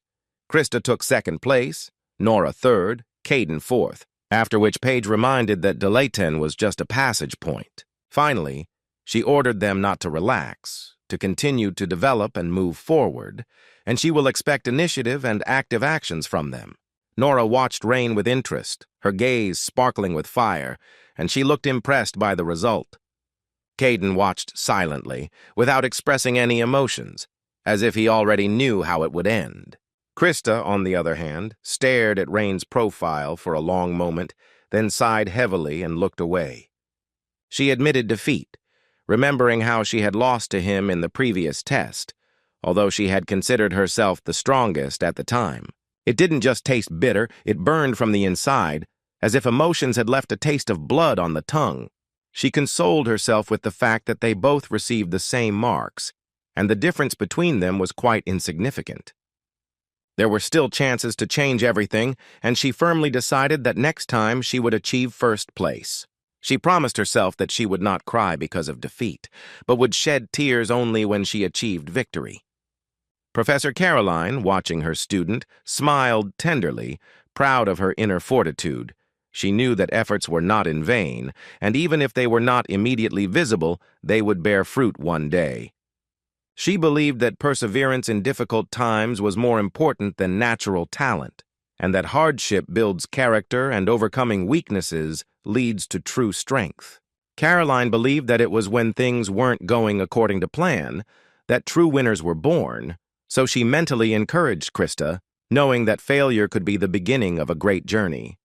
Krista took 2nd place, Nora 3rd, Caden 4th, after which Paige reminded that Delayton was just a passage point. Finally, she ordered them not to relax, to continue to develop and move forward, and she will expect initiative and active actions from them. Nora watched Rain with interest, her gaze sparkling with fire, and she looked impressed by the result. Caden watched silently, without expressing any emotions, as if he already knew how it would end. Krista, on the other hand, stared at Rain's profile for a long moment, then sighed heavily and looked away. She admitted defeat, remembering how she had lost to him in the previous test, although she had considered herself the strongest at the time. It didn't just taste bitter, it burned from the inside, as if emotions had left a taste of blood on the tongue. She consoled herself with the fact that they both received the same marks, and the difference between them was quite insignificant. There were still chances to change everything, and she firmly decided that next time she would achieve first place. She promised herself that she would not cry because of defeat, but would shed tears only when she achieved victory. Professor Caroline, watching her student, smiled tenderly, proud of her inner fortitude. She knew that efforts were not in vain, and even if they were not immediately visible, they would bear fruit one day. She believed that perseverance in difficult times was more important than natural talent, and that hardship builds character and overcoming weaknesses leads to true strength. Caroline believed that it was when things weren't going according to plan that true winners were born, so she mentally encouraged Krista, knowing that failure could be the beginning of a great journey.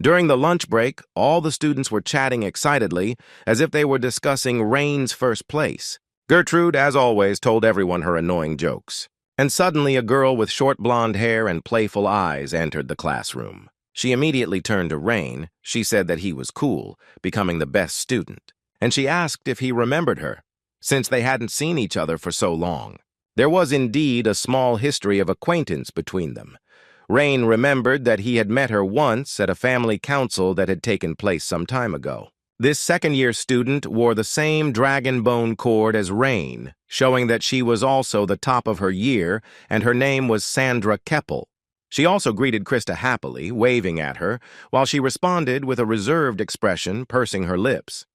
During the lunch break, all the students were chatting excitedly, as if they were discussing Rain's first place. Gertrude, as always, told everyone her annoying jokes. And suddenly a girl with short blonde hair and playful eyes entered the classroom. She immediately turned to Rain. She said that he was cool, becoming the best student. And she asked if he remembered her, since they hadn't seen each other for so long. There was indeed a small history of acquaintance between them. Rain remembered that he had met her once at a family council that had taken place some time ago. This second-year student wore the same dragon bone cord as Rain, showing that she was also the top of her year, and her name was Sandra Keppel. She also greeted Krista happily, waving at her, while she responded with a reserved expression, pursing her lips.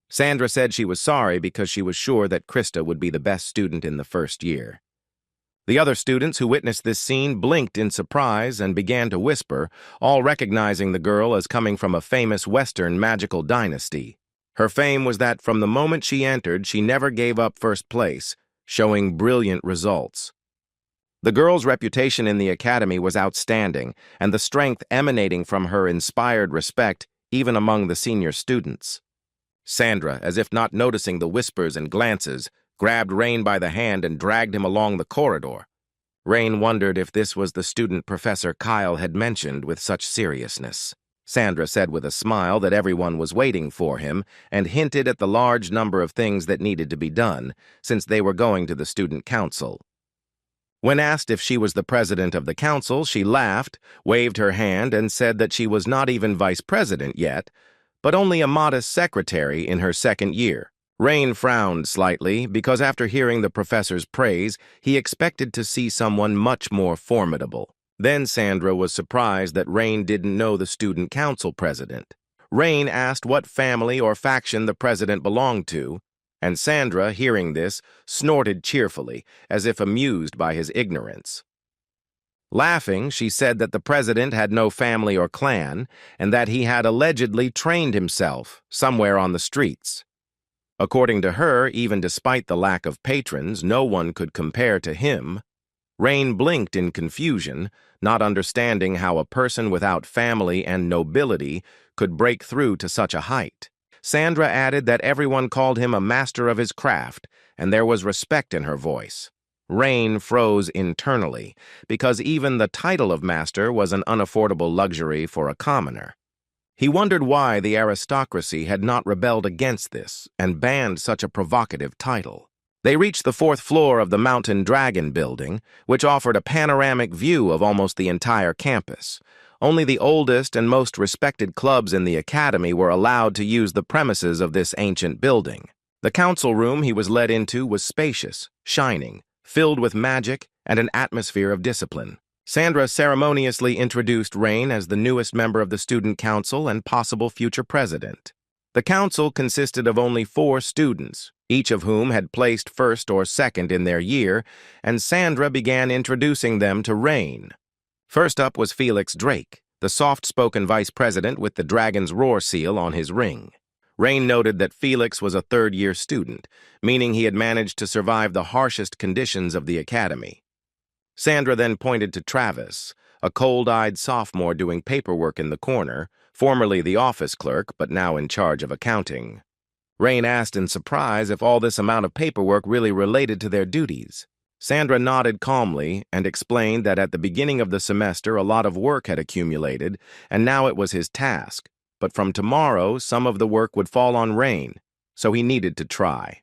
Sandra said she was sorry because she was sure that Krista would be the best student in the first year. The other students who witnessed this scene blinked in surprise and began to whisper, all recognizing the girl as coming from a famous Western magical dynasty. Her fame was that from the moment she entered, she never gave up first place, showing brilliant results. The girl's reputation in the academy was outstanding, and the strength emanating from her inspired respect even among the senior students. Sandra, as if not noticing the whispers and glances, grabbed Rain by the hand and dragged him along the corridor. Rain wondered if this was the student Professor Kyle had mentioned with such seriousness. Sandra said with a smile that everyone was waiting for him and hinted at the large number of things that needed to be done, since they were going to the student council. When asked if she was the president of the council, she laughed, waved her hand, and said that she was not even vice president yet, but only a modest secretary in her second year. Rain frowned slightly because after hearing the professor's praise, he expected to see someone much more formidable. Then Sandra was surprised that Rain didn't know the student council president. Rain asked what family or faction the president belonged to, and Sandra, hearing this, snorted cheerfully, as if amused by his ignorance. Laughing, she said that the president had no family or clan, and that he had allegedly trained himself somewhere on the streets. According to her, even despite the lack of patrons, no one could compare to him. Rain blinked in confusion, not understanding how a person without family and nobility could break through to such a height. Sandra added that everyone called him a master of his craft, and there was respect in her voice. Rain froze internally, because even the title of master was an unaffordable luxury for a commoner. He wondered why the aristocracy had not rebelled against this and banned such a provocative title. They reached the 4th floor of the Mountain Dragon building, which offered a panoramic view of almost the entire campus. Only the oldest and most respected clubs in the academy were allowed to use the premises of this ancient building. The council room he was led into was spacious, shining, filled with magic and an atmosphere of discipline. Sandra ceremoniously introduced Rain as the newest member of the student council and possible future president. The council consisted of only 4 students, each of whom had placed first or second in their year, and Sandra began introducing them to Rain. First up was Felix Drake, the soft-spoken vice president with the Dragon's Roar seal on his ring. Rain noted that Felix was a third-year student, meaning he had managed to survive the harshest conditions of the academy. Sandra then pointed to Travis, a cold-eyed sophomore doing paperwork in the corner, formerly the office clerk but now in charge of accounting. Rain asked in surprise if all this amount of paperwork really related to their duties. Sandra nodded calmly and explained that at the beginning of the semester a lot of work had accumulated, and now it was his task. But from tomorrow, some of the work would fall on Rain, so he needed to try.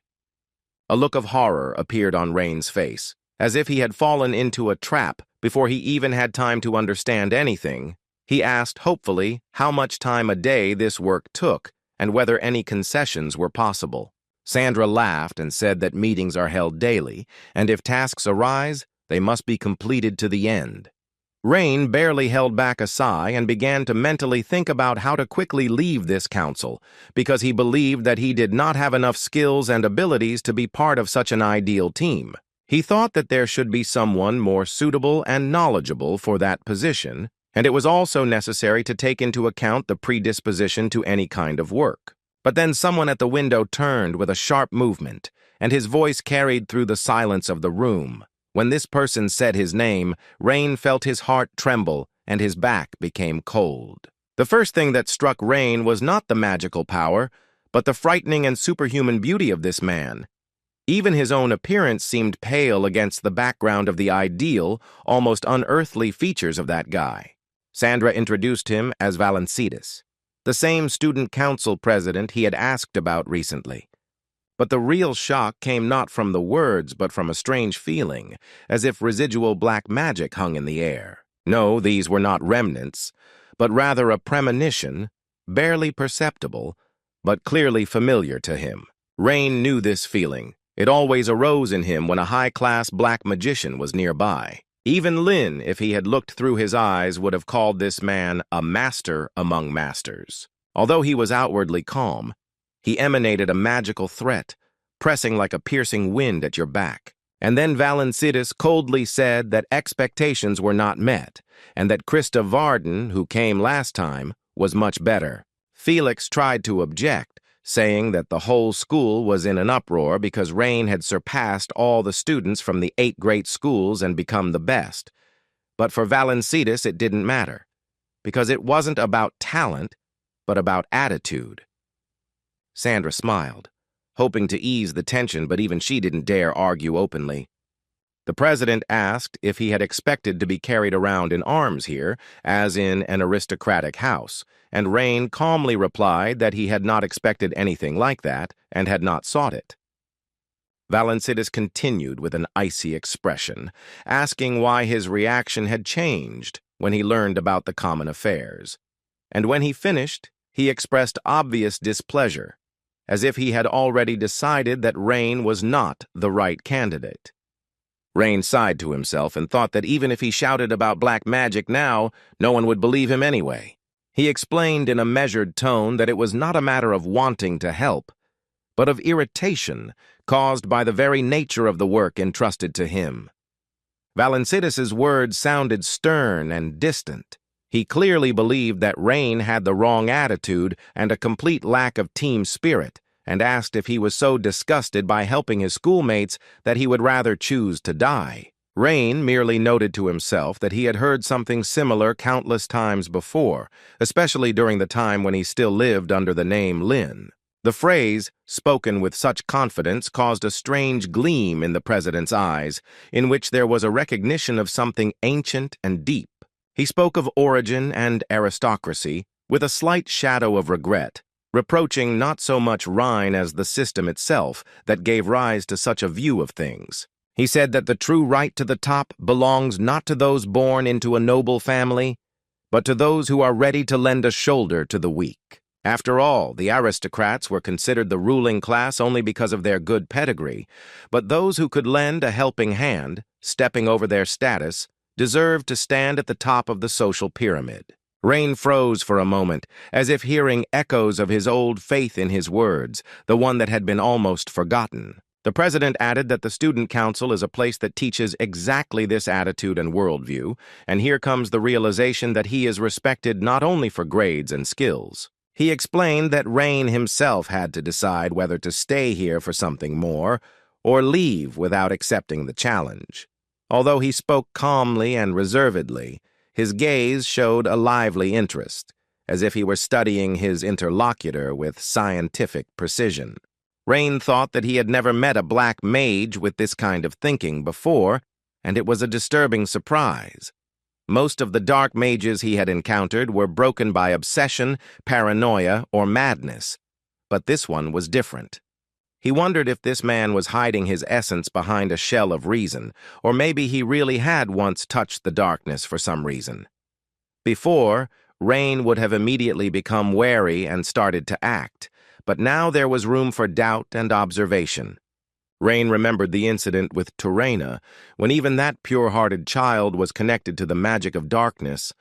A look of horror appeared on Rain's face, as if he had fallen into a trap before he even had time to understand anything. He asked, hopefully, how much time a day this work took and whether any concessions were possible. Sandra laughed and said that meetings are held daily, and if tasks arise, they must be completed to the end. Rain barely held back a sigh and began to mentally think about how to quickly leave this council, because he believed that he did not have enough skills and abilities to be part of such an ideal team. He thought that there should be someone more suitable and knowledgeable for that position, and it was also necessary to take into account the predisposition to any kind of work. But then someone at the window turned with a sharp movement, and his voice carried through the silence of the room. When this person said his name, Rain felt his heart tremble and his back became cold. The first thing that struck Rain was not the magical power, but the frightening and superhuman beauty of this man. Even his own appearance seemed pale against the background of the ideal, almost unearthly features of that guy. Sandra introduced him as Valencidis, the same student council president he had asked about recently. But the real shock came not from the words, but from a strange feeling, as if residual black magic hung in the air. No, these were not remnants, but rather a premonition, barely perceptible, but clearly familiar to him. Rain knew this feeling. It always arose in him when a high-class black magician was nearby. Even Lin, if he had looked through his eyes, would have called this man a master among masters. Although he was outwardly calm, he emanated a magical threat, pressing like a piercing wind at your back. And then Valencidis coldly said that expectations were not met, and that Krista Varden, who came last time, was much better. Felix tried to object, saying that the whole school was in an uproar because Rain had surpassed all the students from the 8 great schools and become the best. But for Valencidis it didn't matter, because it wasn't about talent, but about attitude. Sandra smiled, hoping to ease the tension, but even she didn't dare argue openly. The president asked if he had expected to be carried around in arms here, as in an aristocratic house, and Rain calmly replied that he had not expected anything like that and had not sought it. Valencidis continued with an icy expression, asking why his reaction had changed when he learned about the common affairs. And when he finished, he expressed obvious displeasure, as if he had already decided that Rain was not the right candidate. Rain sighed to himself and thought that even if he shouted about black magic now, no one would believe him anyway. He explained in a measured tone that it was not a matter of wanting to help, but of irritation caused by the very nature of the work entrusted to him. Valencidis's words sounded stern and distant. He clearly believed that Rain had the wrong attitude and a complete lack of team spirit, and asked if he was so disgusted by helping his schoolmates that he would rather choose to die. Rain merely noted to himself that he had heard something similar countless times before, especially during the time when he still lived under the name Lin. The phrase, spoken with such confidence, caused a strange gleam in the president's eyes, in which there was a recognition of something ancient and deep. He spoke of origin and aristocracy, with a slight shadow of regret, reproaching not so much Rhine as the system itself that gave rise to such a view of things. He said that the true right to the top belongs not to those born into a noble family, but to those who are ready to lend a shoulder to the weak. After all, the aristocrats were considered the ruling class only because of their good pedigree, but those who could lend a helping hand, stepping over their status, deserved to stand at the top of the social pyramid. Rain froze for a moment, as if hearing echoes of his old faith in his words, the one that had been almost forgotten. The president added that the student council is a place that teaches exactly this attitude and worldview, and here comes the realization that he is respected not only for grades and skills. He explained that Rain himself had to decide whether to stay here for something more or leave without accepting the challenge. Although he spoke calmly and reservedly, his gaze showed a lively interest, as if he were studying his interlocutor with scientific precision. Rain thought that he had never met a black mage with this kind of thinking before, and it was a disturbing surprise. Most of the dark mages he had encountered were broken by obsession, paranoia, or madness, but this one was different. He wondered if this man was hiding his essence behind a shell of reason, or maybe he really had once touched the darkness for some reason. Before, Rain would have immediately become wary and started to act, but now there was room for doubt and observation. Rain remembered the incident with Turena, when even that pure-hearted child was connected to the magic of darkness,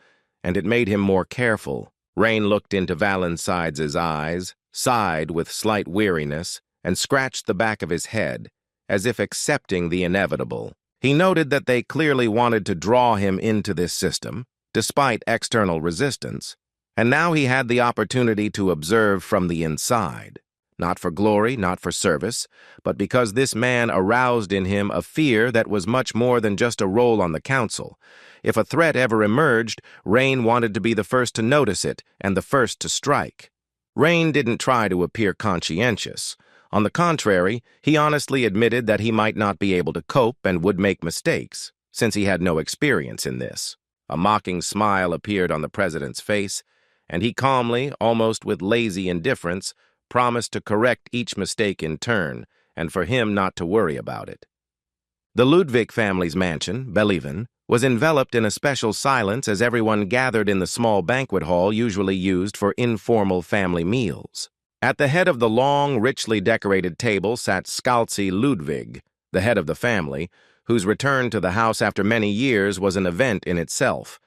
and it made him more careful. Rain looked into Valencides's eyes, sighed with slight weariness, and scratched the back of his head, as if accepting the inevitable. He noted that they clearly wanted to draw him into this system, despite external resistance, and now he had the opportunity to observe from the inside. Not for glory, not for service, but because this man aroused in him a fear that was much more than just a role on the council. If a threat ever emerged, Rain wanted to be the first to notice it and the first to strike. Rain didn't try to appear conscientious. On the contrary, he honestly admitted that he might not be able to cope and would make mistakes, since he had no experience in this. A mocking smile appeared on the president's face, and he calmly, almost with lazy indifference, promised to correct each mistake in turn, and for him not to worry about it. The Ludwig family's mansion, Beliven, was enveloped in a special silence as everyone gathered in the small banquet hall usually used for informal family meals. At the head of the long, richly decorated table sat Scalzi Ludwig, the head of the family, whose return to the house after many years was an event in itself.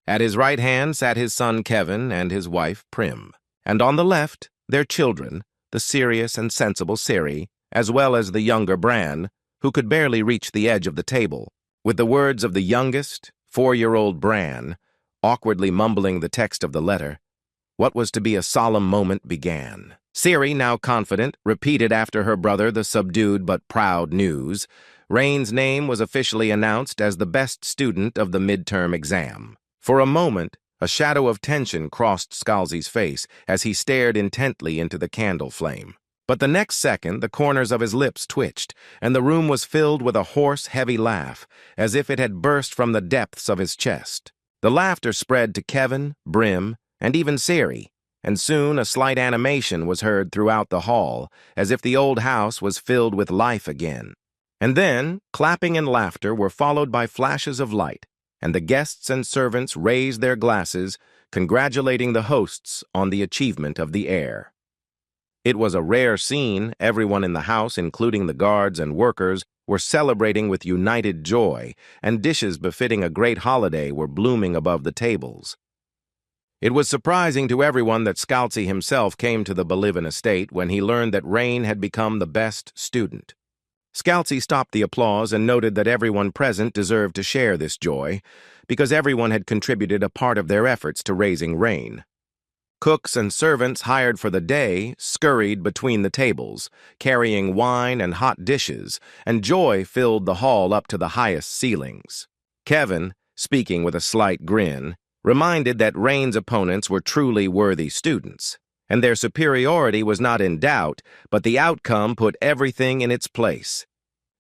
At his right hand sat his son Kevin and his wife Prim, and on the left, their children, the serious and sensible Siri, as well as the younger Bran, who could barely reach the edge of the table. With the words of the youngest, 4-year-old Bran, awkwardly mumbling the text of the letter, what was to be a solemn moment began. Siri, now confident, repeated after her brother the subdued but proud news. Rain's name was officially announced as the best student of the midterm exam. For a moment, a shadow of tension crossed Scalzi's face as he stared intently into the candle flame. But the next second, the corners of his lips twitched, and the room was filled with a hoarse, heavy laugh, as if it had burst from the depths of his chest. The laughter spread to Kevin, Brim, and even Siri, and soon a slight animation was heard throughout the hall, as if the old house was filled with life again. And then, clapping and laughter were followed by flashes of light, and the guests and servants raised their glasses, congratulating the hosts on the achievement of the heir. It was a rare scene. Everyone in the house, including the guards and workers, were celebrating with united joy, and dishes befitting a great holiday were blooming above the tables. It was surprising to everyone that Scalzi himself came to the Beliven estate when he learned that Rain had become the best student. Scalzi stopped the applause and noted that everyone present deserved to share this joy, because everyone had contributed a part of their efforts to raising Rain. Cooks and servants hired for the day scurried between the tables, carrying wine and hot dishes, and joy filled the hall up to the highest ceilings. Kevin, speaking with a slight grin, reminded that Rain's opponents were truly worthy students, and their superiority was not in doubt, but the outcome put everything in its place.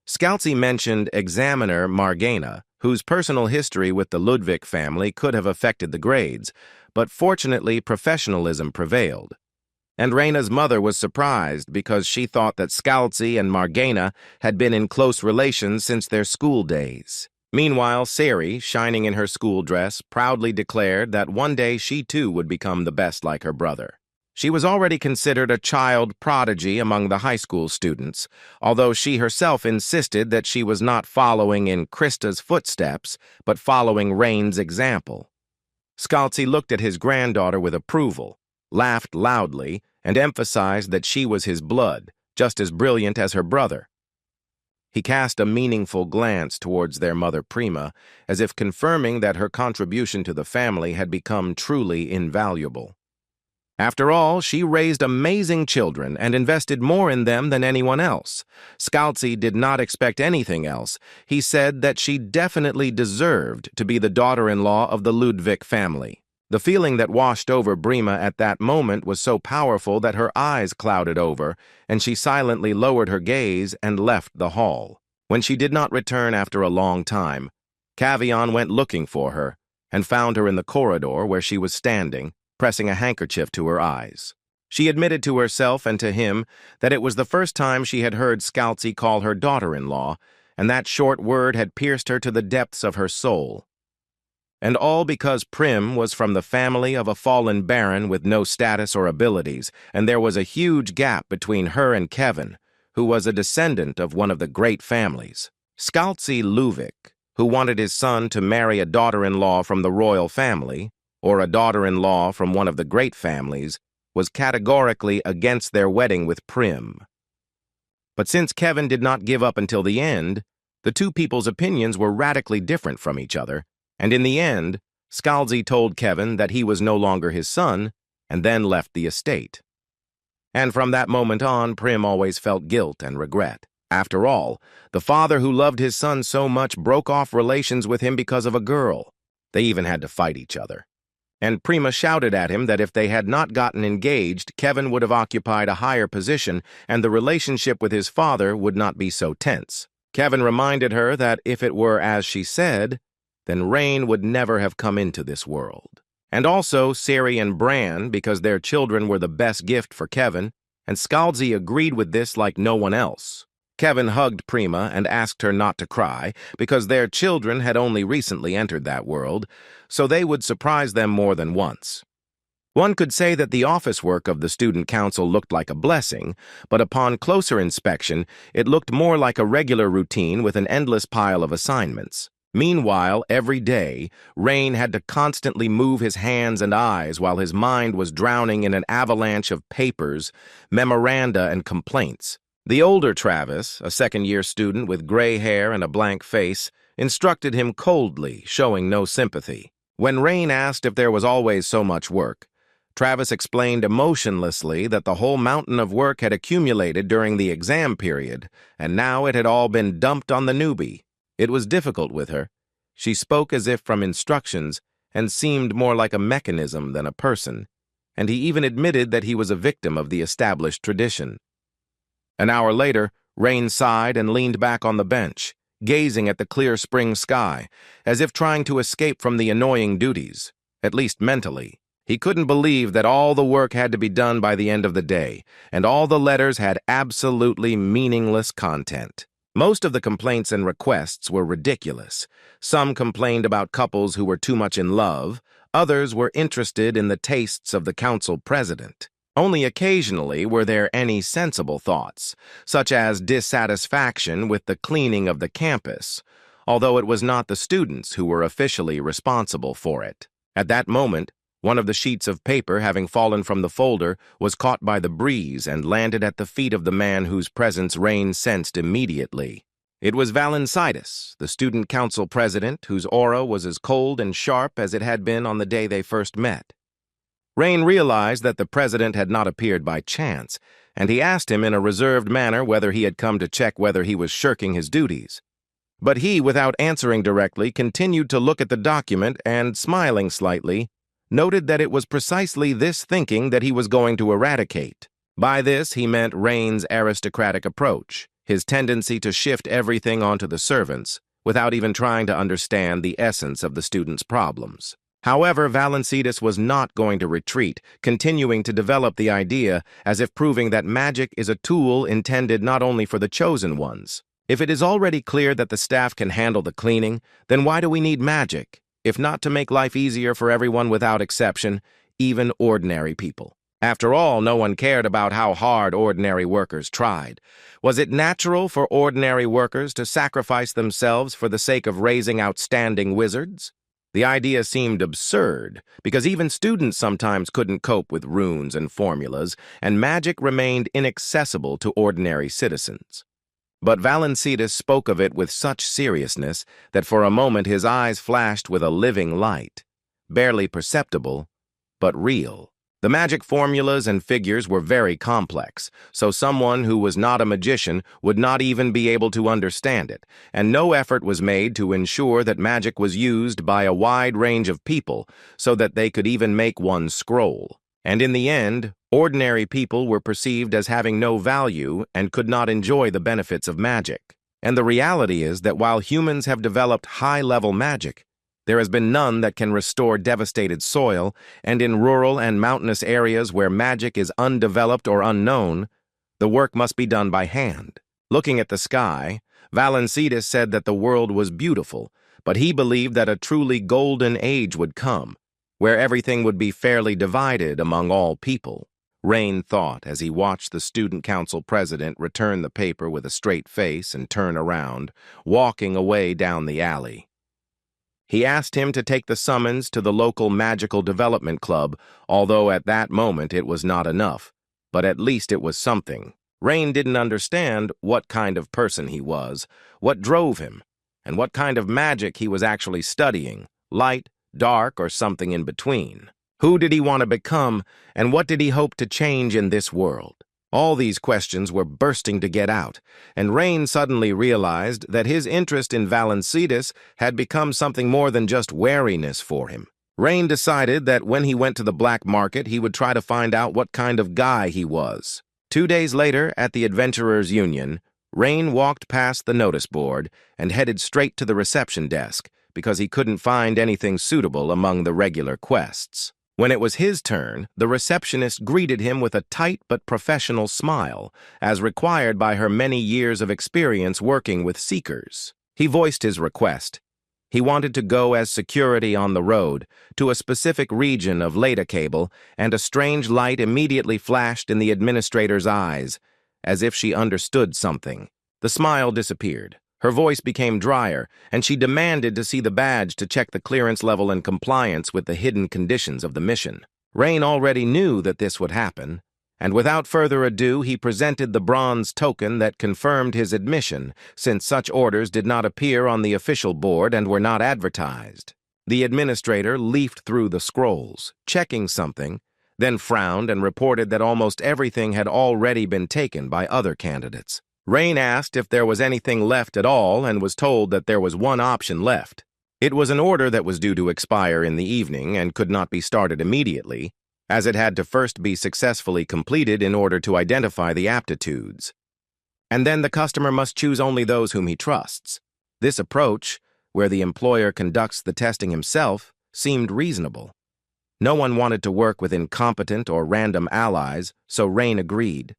Scalzi mentioned examiner Margana, whose personal history with the Ludwig family could have affected the grades, but fortunately professionalism prevailed. And Reina's mother was surprised because she thought that Scalzi and Margana had been in close relations since their school days. Meanwhile, Sari, shining in her school dress, proudly declared that one day she too would become the best like her brother. She was already considered a child prodigy among the high school students, although she herself insisted that she was not following in Krista's footsteps, but following Rain's example. Scalzi looked at his granddaughter with approval, laughed loudly, and emphasized that she was his blood, just as brilliant as her brother. He cast a meaningful glance towards their mother Prima, as if confirming that her contribution to the family had become truly invaluable. After all, she raised amazing children and invested more in them than anyone else. Scalzi did not expect anything else. He said that she definitely deserved to be the daughter-in-law of the Ludwig family. The feeling that washed over Prima at that moment was so powerful that her eyes clouded over, and she silently lowered her gaze and left the hall. When she did not return after a long time, Cavion went looking for her and found her in the corridor where she was standing, pressing a handkerchief to her eyes. She admitted to herself and to him that it was the first time she had heard Scalzi call her daughter-in-law, and that short word had pierced her to the depths of her soul. And all because Prim was from the family of a fallen baron with no status or abilities, and there was a huge gap between her and Kevin, who was a descendant of one of the great families. Scalzi Ludwig, who wanted his son to marry a daughter-in-law from the royal family, or a daughter-in-law from one of the great families, was categorically against their wedding with Prim. But since Kevin did not give up until the end, the two people's opinions were radically different from each other, and in the end, Scalzi told Kevin that he was no longer his son, and then left the estate. And from that moment on, Prim always felt guilt and regret. After all, the father who loved his son so much broke off relations with him because of a girl. They even had to fight each other. And Prima shouted at him that if they had not gotten engaged, Kevin would have occupied a higher position and the relationship with his father would not be so tense. Kevin reminded her that if it were as she said, then Rain would never have come into this world. And also Sari and Bran, because their children were the best gift for Kevin, and Scalzi agreed with this like no one else. Kevin hugged Prima and asked her not to cry, because their children had only recently entered that world, so they would surprise them more than once. One could say that the office work of the student council looked like a blessing, but upon closer inspection, it looked more like a regular routine with an endless pile of assignments. Meanwhile, every day, Rain had to constantly move his hands and eyes while his mind was drowning in an avalanche of papers, memoranda, and complaints. The older Travis, a second-year student with gray hair and a blank face, instructed him coldly, showing no sympathy. When Rain asked if there was always so much work, Travis explained emotionlessly that the whole mountain of work had accumulated during the exam period, and now it had all been dumped on the newbie. It was difficult with her. She spoke as if from instructions and seemed more like a mechanism than a person, and he even admitted that he was a victim of the established tradition. An hour later, Rain sighed and leaned back on the bench, gazing at the clear spring sky, as if trying to escape from the annoying duties, at least mentally. He couldn't believe that all the work had to be done by the end of the day, and all the letters had absolutely meaningless content. Most of the complaints and requests were ridiculous. Some complained about couples who were too much in love, others were interested in the tastes of the council president. Only occasionally were there any sensible thoughts, such as dissatisfaction with the cleaning of the campus, although it was not the students who were officially responsible for it. At that moment, One of the sheets of paper, having fallen from the folder, was caught by the breeze and landed at the feet of the man whose presence Rain sensed immediately. It was Valencidus, the student council president, whose aura was as cold and sharp as it had been on the day they first met. Rain realized that the president had not appeared by chance, and he asked him in a reserved manner whether he had come to check whether he was shirking his duties. But he, without answering directly, continued to look at the document and, smiling slightly, noted that it was precisely this thinking that he was going to eradicate. By this, he meant Rain's aristocratic approach, his tendency to shift everything onto the servants, without even trying to understand the essence of the students' problems. However, Valencidus was not going to retreat, continuing to develop the idea as if proving that magic is a tool intended not only for the chosen ones. If it is already clear that the staff can handle the cleaning, then why do we need magic? If not to make life easier for everyone without exception, even ordinary people. After all, no one cared about how hard ordinary workers tried. Was it natural for ordinary workers to sacrifice themselves for the sake of raising outstanding wizards? The idea seemed absurd, because even students sometimes couldn't cope with runes and formulas, and magic remained inaccessible to ordinary citizens. But Valencidus spoke of it with such seriousness that for a moment his eyes flashed with a living light, barely perceptible, but real. The magic formulas and figures were very complex, so someone who was not a magician would not even be able to understand it, and no effort was made to ensure that magic was used by a wide range of people so that they could even make one scroll. And in the end, ordinary people were perceived as having no value and could not enjoy the benefits of magic. And the reality is that while humans have developed high-level magic, there has been none that can restore devastated soil, and in rural and mountainous areas where magic is undeveloped or unknown, the work must be done by hand. Looking at the sky, Valencidus said that the world was beautiful, but he believed that a truly golden age would come, where everything would be fairly divided among all people. Rain thought as he watched the student council president return the paper with a straight face and turn around, walking away down the alley. He asked him to take the summons to the local magical development club, although at that moment it was not enough, but at least it was something. Rain didn't understand what kind of person he was, what drove him, and what kind of magic he was actually studying, light, dark, or something in between. Who did he want to become, and what did he hope to change in this world? All these questions were bursting to get out, and Rain suddenly realized that his interest in Valencidus had become something more than just wariness for him. Rain decided that when he went to the black market, he would try to find out what kind of guy he was. 2 days later, at the Adventurers' Union, Rain walked past the notice board and headed straight to the reception desk because he couldn't find anything suitable among the regular quests. When it was his turn, the receptionist greeted him with a tight but professional smile, as required by her many years of experience working with seekers. He voiced his request. He wanted to go as security on the road, to a specific region of Leda Cable, and a strange light immediately flashed in the administrator's eyes, as if she understood something. The smile disappeared. Her voice became drier, and she demanded to see the badge to check the clearance level and compliance with the hidden conditions of the mission. Rain already knew that this would happen, and without further ado he presented the bronze token that confirmed his admission, since such orders did not appear on the official board and were not advertised. The administrator leafed through the scrolls, checking something, then frowned and reported that almost everything had already been taken by other candidates. Rain asked if there was anything left at all and was told that there was one option left. It was an order that was due to expire in the evening and could not be started immediately, as it had to first be successfully completed in order to identify the aptitudes. And then the customer must choose only those whom he trusts. This approach, where the employer conducts the testing himself, seemed reasonable. No one wanted to work with incompetent or random allies, so Rain agreed.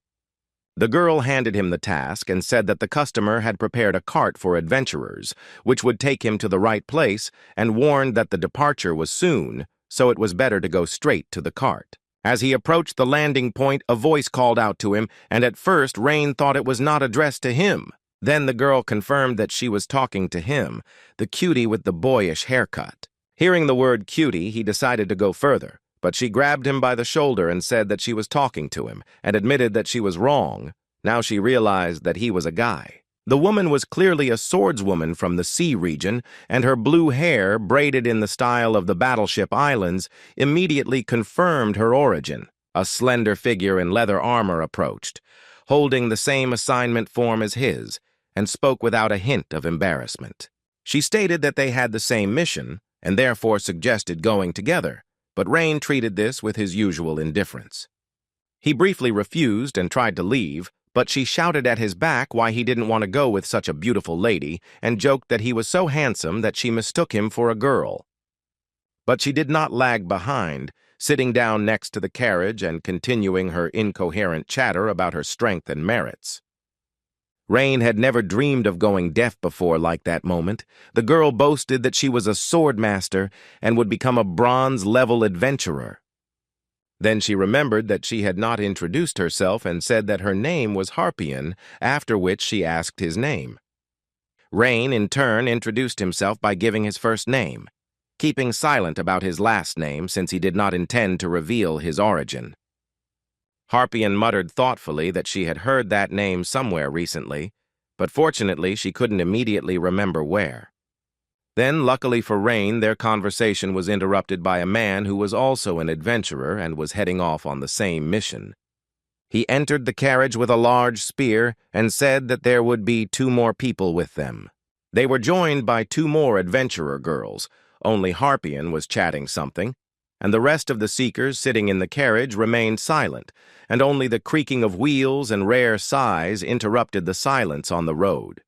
The girl handed him the task and said that the customer had prepared a cart for adventurers, which would take him to the right place, and warned that the departure was soon, so it was better to go straight to the cart. As he approached the landing point, a voice called out to him, and at first Rain thought it was not addressed to him. Then the girl confirmed that she was talking to him, the cutie with the boyish haircut. Hearing the word cutie, he decided to go further, but she grabbed him by the shoulder and said that she was talking to him, and admitted that she was wrong. Now she realized that he was a guy. The woman was clearly a swordswoman from the sea region, and her blue hair, braided in the style of the Battleship Islands, immediately confirmed her origin. A slender figure in leather armor approached, holding the same assignment form as his, and spoke without a hint of embarrassment. She stated that they had the same mission, and therefore suggested going together, but Rain treated this with his usual indifference. He briefly refused and tried to leave, but she shouted at his back why he didn't want to go with such a beautiful lady, and joked that he was so handsome that she mistook him for a girl. But she did not lag behind, sitting down next to the carriage and continuing her incoherent chatter about her strength and merits. Rain had never dreamed of going deaf before like that moment. The girl boasted that she was a sword master and would become a bronze-level adventurer. Then she remembered that she had not introduced herself and said that her name was Harpian, after which she asked his name. Rain, in turn, introduced himself by giving his first name, keeping silent about his last name since he did not intend to reveal his origin. Harpian muttered thoughtfully that she had heard that name somewhere recently, but fortunately she couldn't immediately remember where. Then, luckily for Rain, their conversation was interrupted by a man who was also an adventurer and was heading off on the same mission. He entered the carriage with a large spear and said that there would be 2 more people with them. They were joined by 2 more adventurer girls. Only Harpian was chatting something, and the rest of the seekers sitting in the carriage remained silent, and only the creaking of wheels and rare sighs interrupted the silence on the road.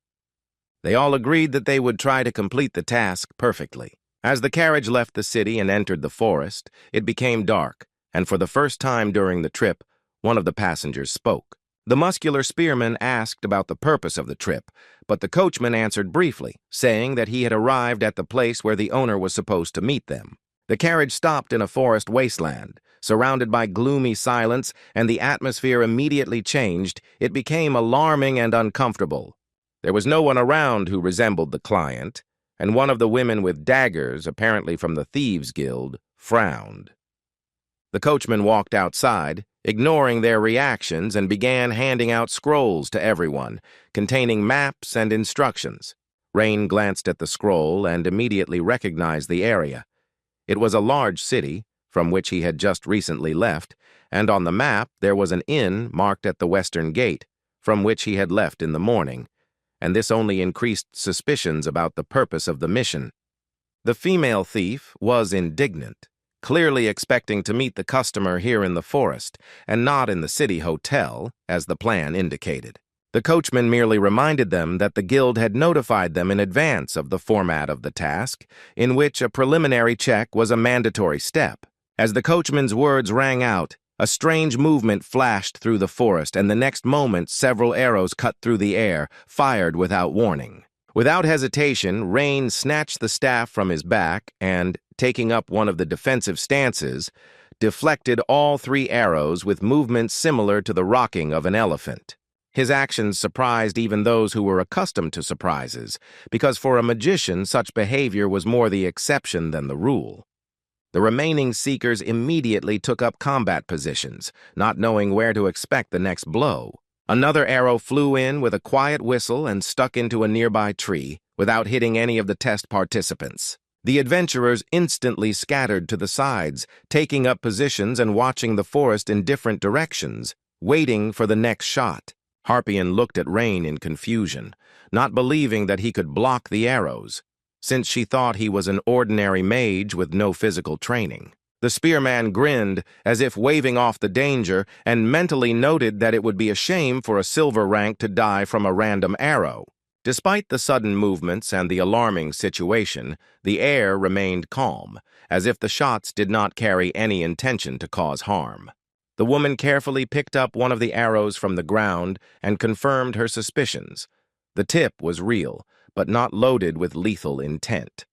They all agreed that they would try to complete the task perfectly. As the carriage left the city and entered the forest, it became dark, and for the first time during the trip, one of the passengers spoke. The muscular spearman asked about the purpose of the trip, but the coachman answered briefly, saying that he had arrived at the place where the owner was supposed to meet them. The carriage stopped in a forest wasteland. Surrounded by gloomy silence, and the atmosphere immediately changed. It became alarming and uncomfortable. There was no one around who resembled the client, and one of the women with daggers, apparently from the Thieves' Guild, frowned. The coachman walked outside, ignoring their reactions, and began handing out scrolls to everyone, containing maps and instructions. Rain glanced at the scroll and immediately recognized the area. It was a large city, from which he had just recently left, and on the map there was an inn marked at the western gate, from which he had left in the morning, and this only increased suspicions about the purpose of the mission. The female thief was indignant, clearly expecting to meet the customer here in the forest, and not in the city hotel, as the plan indicated. The coachman merely reminded them that the guild had notified them in advance of the format of the task, in which a preliminary check was a mandatory step. As the coachman's words rang out, a strange movement flashed through the forest, and the next moment several arrows cut through the air, fired without warning. Without hesitation, Rain snatched the staff from his back and, taking up one of the defensive stances, deflected all 3 arrows with movements similar to the rocking of an elephant. His actions surprised even those who were accustomed to surprises, because for a magician such behavior was more the exception than the rule. The remaining seekers immediately took up combat positions, not knowing where to expect the next blow. Another arrow flew in with a quiet whistle and stuck into a nearby tree, without hitting any of the test participants. The adventurers instantly scattered to the sides, taking up positions and watching the forest in different directions, waiting for the next shot. Harpian looked at Rain in confusion, not believing that he could block the arrows, since she thought he was an ordinary mage with no physical training. The spearman grinned, as if waving off the danger, and mentally noted that it would be a shame for a silver rank to die from a random arrow. Despite the sudden movements and the alarming situation, the air remained calm, as if the shots did not carry any intention to cause harm. The woman carefully picked up one of the arrows from the ground and confirmed her suspicions. The tip was real, but not loaded with lethal intent.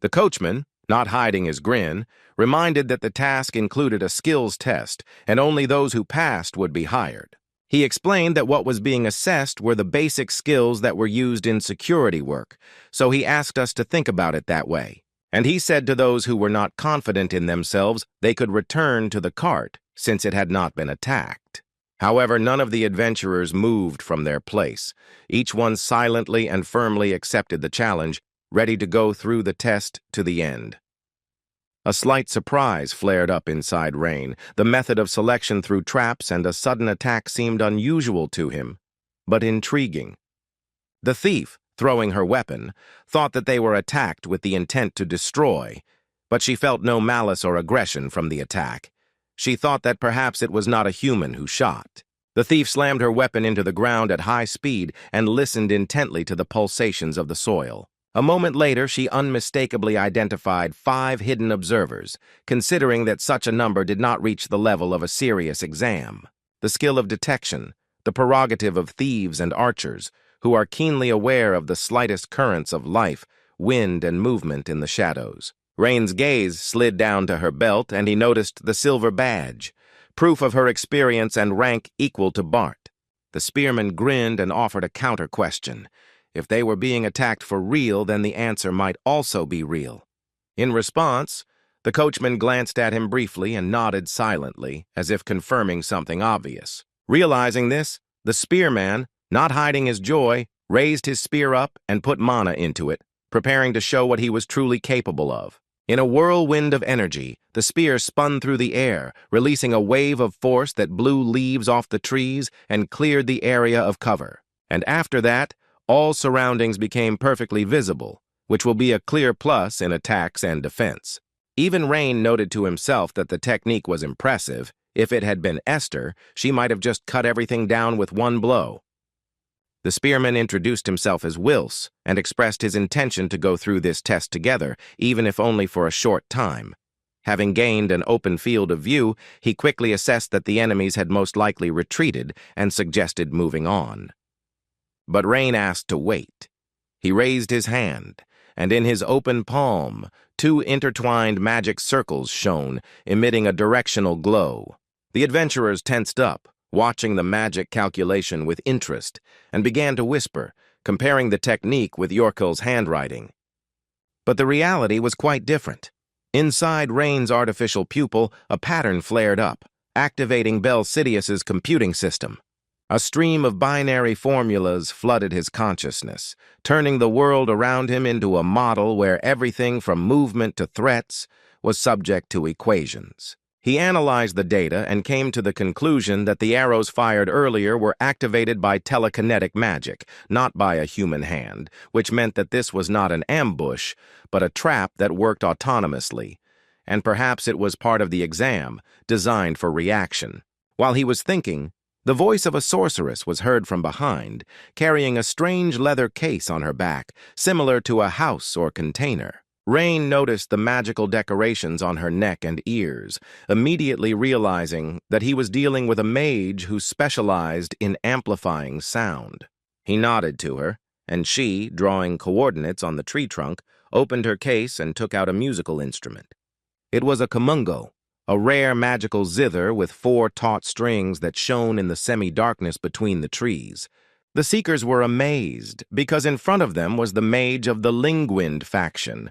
The coachman, not hiding his grin, reminded that the task included a skills test, and only those who passed would be hired. He explained that what was being assessed were the basic skills that were used in security work, so he asked us to think about it that way, and he said to those who were not confident in themselves they could return to the cart since it had not been attacked. However, none of the adventurers moved from their place. Each one silently and firmly accepted the challenge, ready to go through the test to the end. A slight surprise flared up inside Rain. The method of selection through traps and a sudden attack seemed unusual to him, but intriguing. The thief, throwing her weapon, thought that they were attacked with the intent to destroy, but she felt no malice or aggression from the attack. She thought that perhaps it was not a human who shot. The thief slammed her weapon into the ground at high speed and listened intently to the pulsations of the soil. A moment later, she unmistakably identified 5 hidden observers, considering that such a number did not reach the level of a serious exam. The skill of detection, the prerogative of thieves and archers, who are keenly aware of the slightest currents of life, wind, and movement in the shadows. Rain's gaze slid down to her belt, and he noticed the silver badge, proof of her experience and rank equal to Bart. The spearman grinned and offered a counter-question. If they were being attacked for real, then the answer might also be real. In response, the coachman glanced at him briefly and nodded silently, as if confirming something obvious. Realizing this, the spearman, not hiding his joy, raised his spear up and put mana into it, preparing to show what he was truly capable of. In a whirlwind of energy, the spear spun through the air, releasing a wave of force that blew leaves off the trees and cleared the area of cover. And after that, all surroundings became perfectly visible, which will be a clear plus in attacks and defense. Even Rain noted to himself that the technique was impressive. If it had been Esther, she might have just cut everything down with one blow. The spearman introduced himself as Wills and expressed his intention to go through this test together, even if only for a short time. Having gained an open field of view, he quickly assessed that the enemies had most likely retreated and suggested moving on. But Rain asked to wait. He raised his hand, and in his open palm, 2 intertwined magic circles shone, emitting a directional glow. The adventurers tensed up, watching the magic calculation with interest, and began to whisper, comparing the technique with Yorkel's handwriting. But the reality was quite different. Inside Rain's artificial pupil, a pattern flared up, activating Belsidius's computing system. A stream of binary formulas flooded his consciousness, turning the world around him into a model where everything from movement to threats was subject to equations. He analyzed the data and came to the conclusion that the arrows fired earlier were activated by telekinetic magic, not by a human hand, which meant that this was not an ambush, but a trap that worked autonomously. And perhaps it was part of the exam, designed for reaction. While he was thinking, the voice of a sorceress was heard from behind, carrying a strange leather case on her back, similar to a house or container. Rain noticed the magical decorations on her neck and ears, immediately realizing that he was dealing with a mage who specialized in amplifying sound. He nodded to her, and she, drawing coordinates on the tree trunk, opened her case and took out a musical instrument. It was a kamungo, a rare magical zither with 4 taut strings that shone in the semi-darkness between the trees. The seekers were amazed, because in front of them was the mage of the Linguind faction,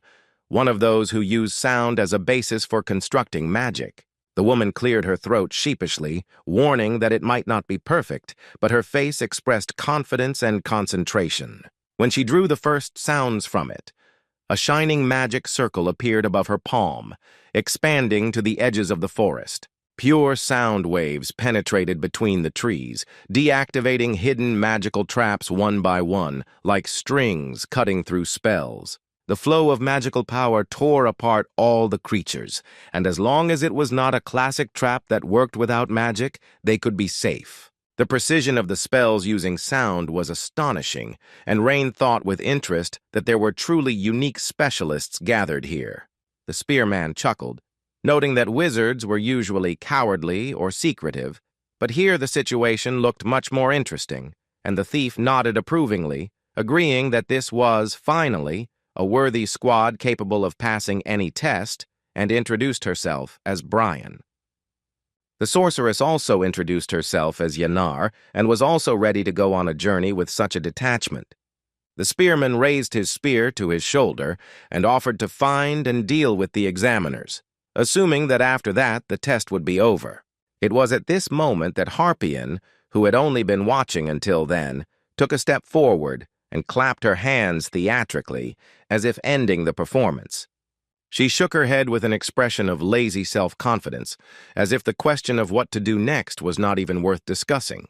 one of those who use sound as a basis for constructing magic. The woman cleared her throat sheepishly, warning that it might not be perfect, but her face expressed confidence and concentration. When she drew the first sounds from it, a shining magic circle appeared above her palm, expanding to the edges of the forest. Pure sound waves penetrated between the trees, deactivating hidden magical traps one by one, like strings cutting through spells. The flow of magical power tore apart all the creatures, and as long as it was not a classic trap that worked without magic, they could be safe. The precision of the spells using sound was astonishing, and Rain thought with interest that there were truly unique specialists gathered here. The spearman chuckled, noting that wizards were usually cowardly or secretive, but here the situation looked much more interesting, and the thief nodded approvingly, agreeing that this was, finally, a worthy squad capable of passing any test, and introduced herself as Brian. The sorceress also introduced herself as Yanar, and was also ready to go on a journey with such a detachment. The spearman raised his spear to his shoulder and offered to find and deal with the examiners, assuming that after that the test would be over. It was at this moment that Harpian, who had only been watching until then, took a step forward and clapped her hands theatrically, as if ending the performance. She shook her head with an expression of lazy self-confidence, as if the question of what to do next was not even worth discussing.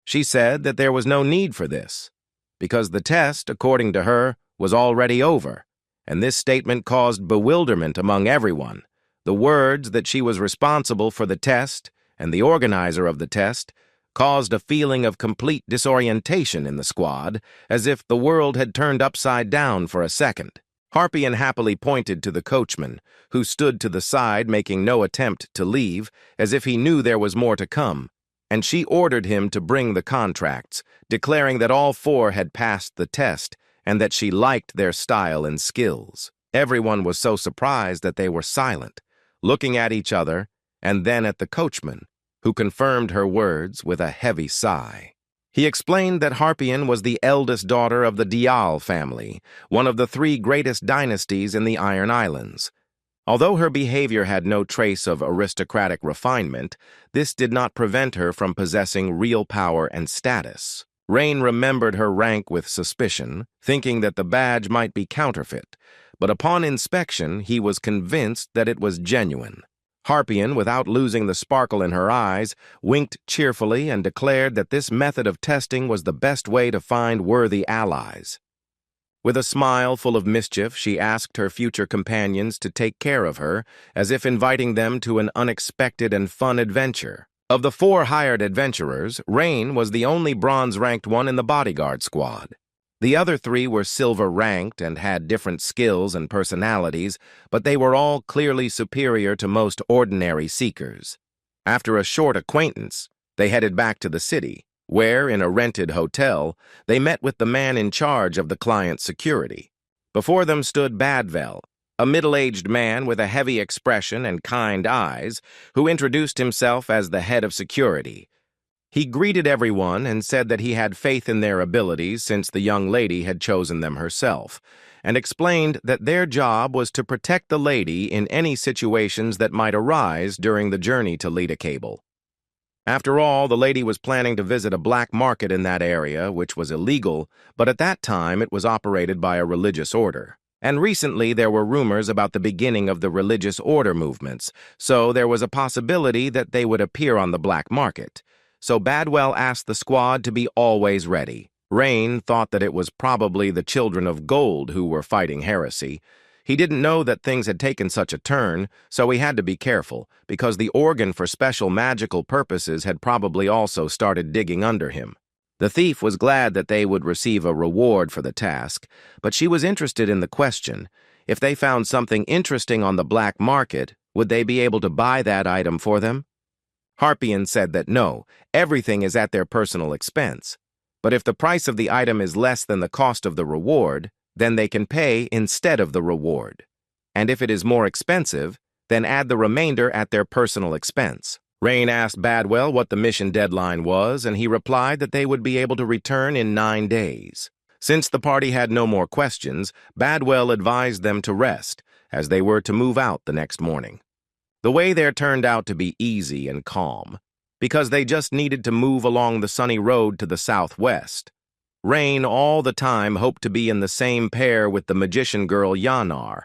She said that there was no need for this, because the test, according to her, was already over, and this statement caused bewilderment among everyone. The words that she was responsible for the test and the organizer of the test caused a feeling of complete disorientation in the squad, as if the world had turned upside down for a second. Harpian happily pointed to the coachman, who stood to the side making no attempt to leave, as if he knew there was more to come, and she ordered him to bring the contracts, declaring that all four had passed the test and that she liked their style and skills. Everyone was so surprised that they were silent, looking at each other and then at the coachman, who confirmed her words with a heavy sigh. He explained that Harpian was the eldest daughter of the Dial family, one of the 3 greatest dynasties in the Iron Islands. Although her behavior had no trace of aristocratic refinement, this did not prevent her from possessing real power and status. Rain remembered her rank with suspicion, thinking that the badge might be counterfeit, but upon inspection he was convinced that it was genuine. Harpian, without losing the sparkle in her eyes, winked cheerfully and declared that this method of testing was the best way to find worthy allies. With a smile full of mischief, she asked her future companions to take care of her, as if inviting them to an unexpected and fun adventure. Of the 4 hired adventurers, Rain was the only bronze-ranked one in the bodyguard squad. The other 3 were silver-ranked and had different skills and personalities, but they were all clearly superior to most ordinary seekers. After a short acquaintance, they headed back to the city, where, in a rented hotel, they met with the man in charge of the client's security. Before them stood Badvel, a middle-aged man with a heavy expression and kind eyes, who introduced himself as the head of security. He greeted everyone and said that he had faith in their abilities since the young lady had chosen them herself, and explained that their job was to protect the lady in any situations that might arise during the journey to Lita Cable. After all, the lady was planning to visit a black market in that area, which was illegal, but at that time it was operated by a religious order. And recently there were rumors about the beginning of the religious order movements, so there was a possibility that they would appear on the black market. So Badwell asked the squad to be always ready. Rain thought that it was probably the Children of Gold who were fighting heresy. He didn't know that things had taken such a turn, so he had to be careful, because the organ for special magical purposes had probably also started digging under him. The thief was glad that they would receive a reward for the task, but she was interested in the question: if they found something interesting on the black market, would they be able to buy that item for them? Harpian said that no, everything is at their personal expense. But if the price of the item is less than the cost of the reward, then they can pay instead of the reward. And if it is more expensive, then add the remainder at their personal expense. Rain asked Badwell what the mission deadline was, and he replied that they would be able to return in 9 days. Since the party had no more questions, Badwell advised them to rest, as they were to move out the next morning. The way there turned out to be easy and calm, because they just needed to move along the sunny road to the southwest. Rain all the time hoped to be in the same pair with the magician girl Yanar,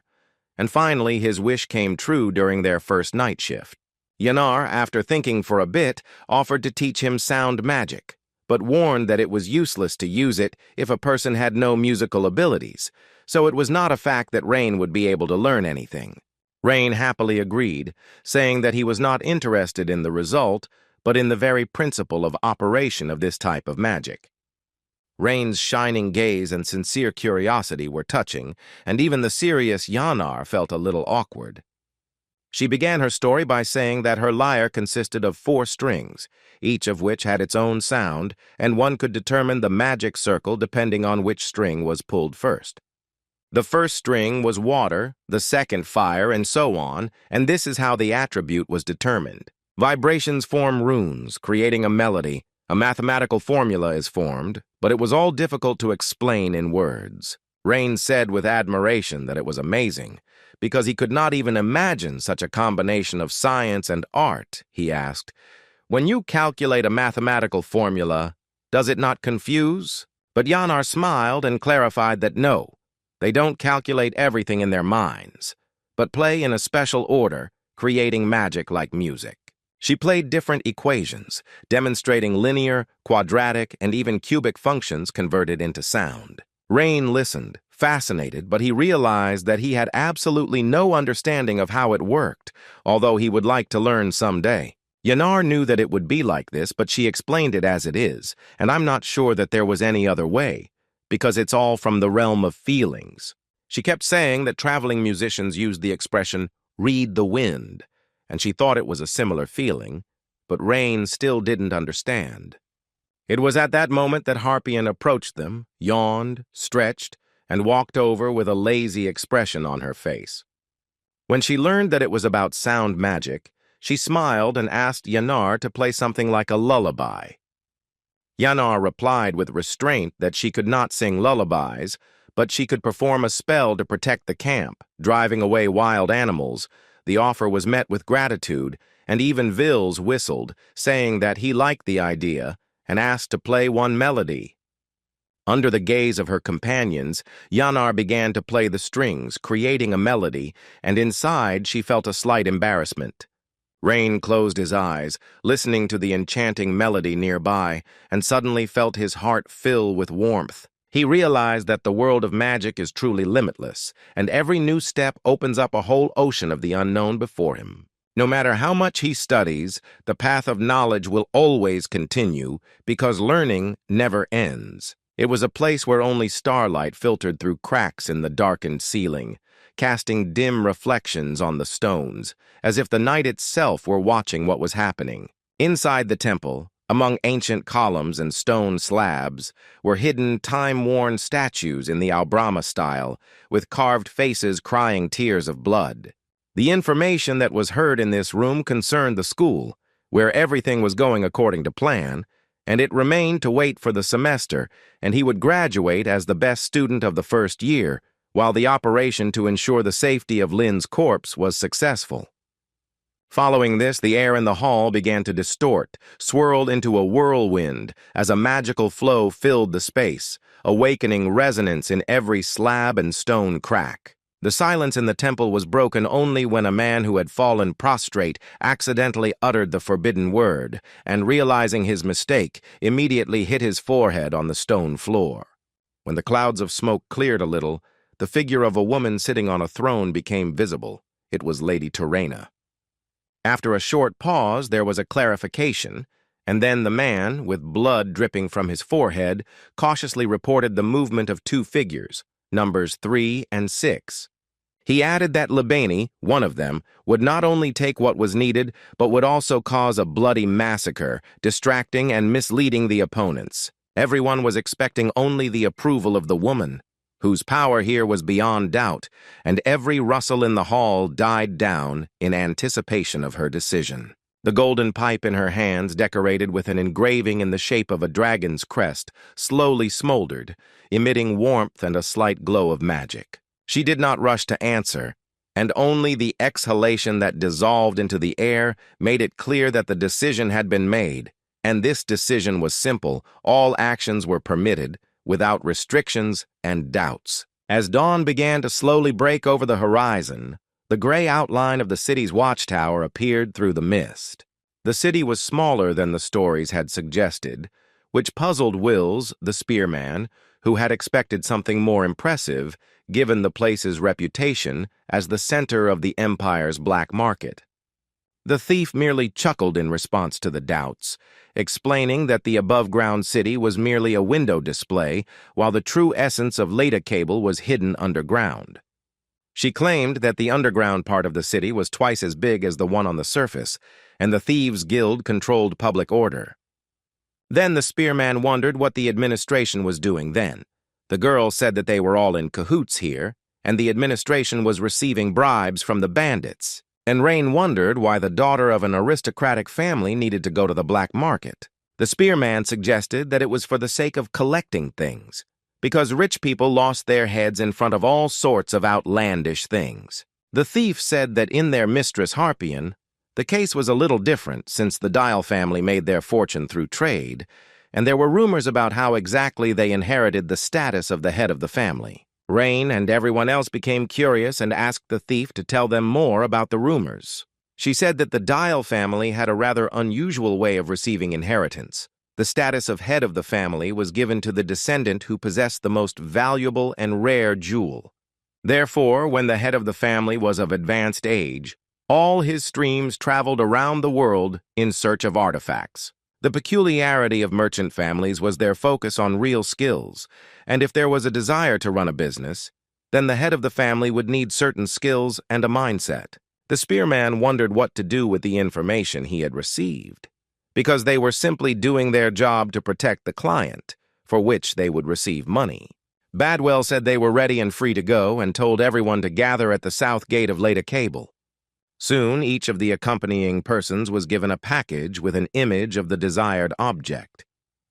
and finally his wish came true during their first night shift. Yanar, after thinking for a bit, offered to teach him sound magic, but warned that it was useless to use it if a person had no musical abilities, so it was not a fact that Rain would be able to learn anything. Rain happily agreed, saying that he was not interested in the result, but in the very principle of operation of this type of magic. Rain's shining gaze and sincere curiosity were touching, and even the serious Yanar felt a little awkward. She began her story by saying that her lyre consisted of 4 strings, each of which had its own sound, and one could determine the magic circle depending on which string was pulled first. The first string was water, the second fire, and so on, and this is how the attribute was determined. Vibrations form runes, creating a melody, A mathematical formula is formed, but it was all difficult to explain in words. Rain said with admiration that it was amazing, because he could not even imagine such a combination of science and art. He asked, "When you calculate a mathematical formula, does it not confuse?" But Yanar smiled and clarified that no, they don't calculate everything in their minds, but play in a special order, creating magic like music. She played different equations, demonstrating linear, quadratic, and even cubic functions converted into sound. Rain listened, fascinated, but he realized that he had absolutely no understanding of how it worked, although he would like to learn someday. Yanar knew that it would be like this, but she explained it as it is, and I'm not sure that there was any other way, because it's all from the realm of feelings. She kept saying that traveling musicians used the expression, "read the wind," and she thought it was a similar feeling, but Rain still didn't understand. It was at that moment that Harpian approached them, yawned, stretched, and walked over with a lazy expression on her face. When she learned that it was about sound magic, she smiled and asked Yanar to play something like a lullaby. Yanar replied with restraint that she could not sing lullabies, but she could perform a spell to protect the camp, driving away wild animals. The offer was met with gratitude, and even Vils whistled, saying that he liked the idea and asked to play one melody. Under the gaze of her companions, Yanar began to play the strings, creating a melody, and inside she felt a slight embarrassment. Rain closed his eyes, listening to the enchanting melody nearby, and suddenly felt his heart fill with warmth. He realized that the world of magic is truly limitless, and every new step opens up a whole ocean of the unknown before him. No matter how much he studies, the path of knowledge will always continue, because learning never ends. It was a place where only starlight filtered through cracks in the darkened ceiling, casting dim reflections on the stones, as if the night itself were watching what was happening. Inside the temple, among ancient columns and stone slabs, were hidden time-worn statues in the Albrama style, with carved faces crying tears of blood. The information that was heard in this room concerned the school, where everything was going according to plan, and it remained to wait for the semester, and he would graduate as the best student of the first year, while the operation to ensure the safety of Lin's corpse was successful. Following this, the air in the hall began to distort, swirled into a whirlwind as a magical flow filled the space, awakening resonance in every slab and stone crack. The silence in the temple was broken only when a man who had fallen prostrate accidentally uttered the forbidden word, and realizing his mistake, immediately hit his forehead on the stone floor. When the clouds of smoke cleared a little, the figure of a woman sitting on a throne became visible. It was Lady Terena. After a short pause, there was a clarification, and then the man, with blood dripping from his forehead, cautiously reported the movement of two figures, numbers 3 and 6. He added that Libani, one of them, would not only take what was needed, but would also cause a bloody massacre, distracting and misleading the opponents. Everyone was expecting only the approval of the woman, whose power here was beyond doubt, and every rustle in the hall died down in anticipation of her decision. The golden pipe in her hands, decorated with an engraving in the shape of a dragon's crest, slowly smoldered, emitting warmth and a slight glow of magic. She did not rush to answer, and only the exhalation that dissolved into the air made it clear that the decision had been made, and this decision was simple. All actions were permitted, without restrictions and doubts. As dawn began to slowly break over the horizon, the gray outline of the city's watchtower appeared through the mist. The city was smaller than the stories had suggested, which puzzled Wills, the spearman, who had expected something more impressive, given the place's reputation as the center of the Empire's black market. The thief merely chuckled in response to the doubts, explaining that the above-ground city was merely a window display, while the true essence of Leda Cable was hidden underground. She claimed that the underground part of the city was twice as big as the one on the surface, and the Thieves' Guild controlled public order. Then the spearman wondered what the administration was doing then. The girl said that they were all in cahoots here, and the administration was receiving bribes from the bandits. And Rain wondered why the daughter of an aristocratic family needed to go to the black market. The spearman suggested that it was for the sake of collecting things, because rich people lost their heads in front of all sorts of outlandish things. The thief said that in their mistress Harpian, the case was a little different since the Dial family made their fortune through trade, and there were rumors about how exactly they inherited the status of the head of the family. Rain and everyone else became curious and asked the thief to tell them more about the rumors. She said that the Dial family had a rather unusual way of receiving inheritance. The status of head of the family was given to the descendant who possessed the most valuable and rare jewel. Therefore, when the head of the family was of advanced age, all his streams traveled around the world in search of artifacts. The peculiarity of merchant families was their focus on real skills, and if there was a desire to run a business, then the head of the family would need certain skills and a mindset. The spearman wondered what to do with the information he had received, because they were simply doing their job to protect the client, for which they would receive money. Badwell said they were ready and free to go and told everyone to gather at the south gate of Leda Cable. Soon, each of the accompanying persons was given a package with an image of the desired object.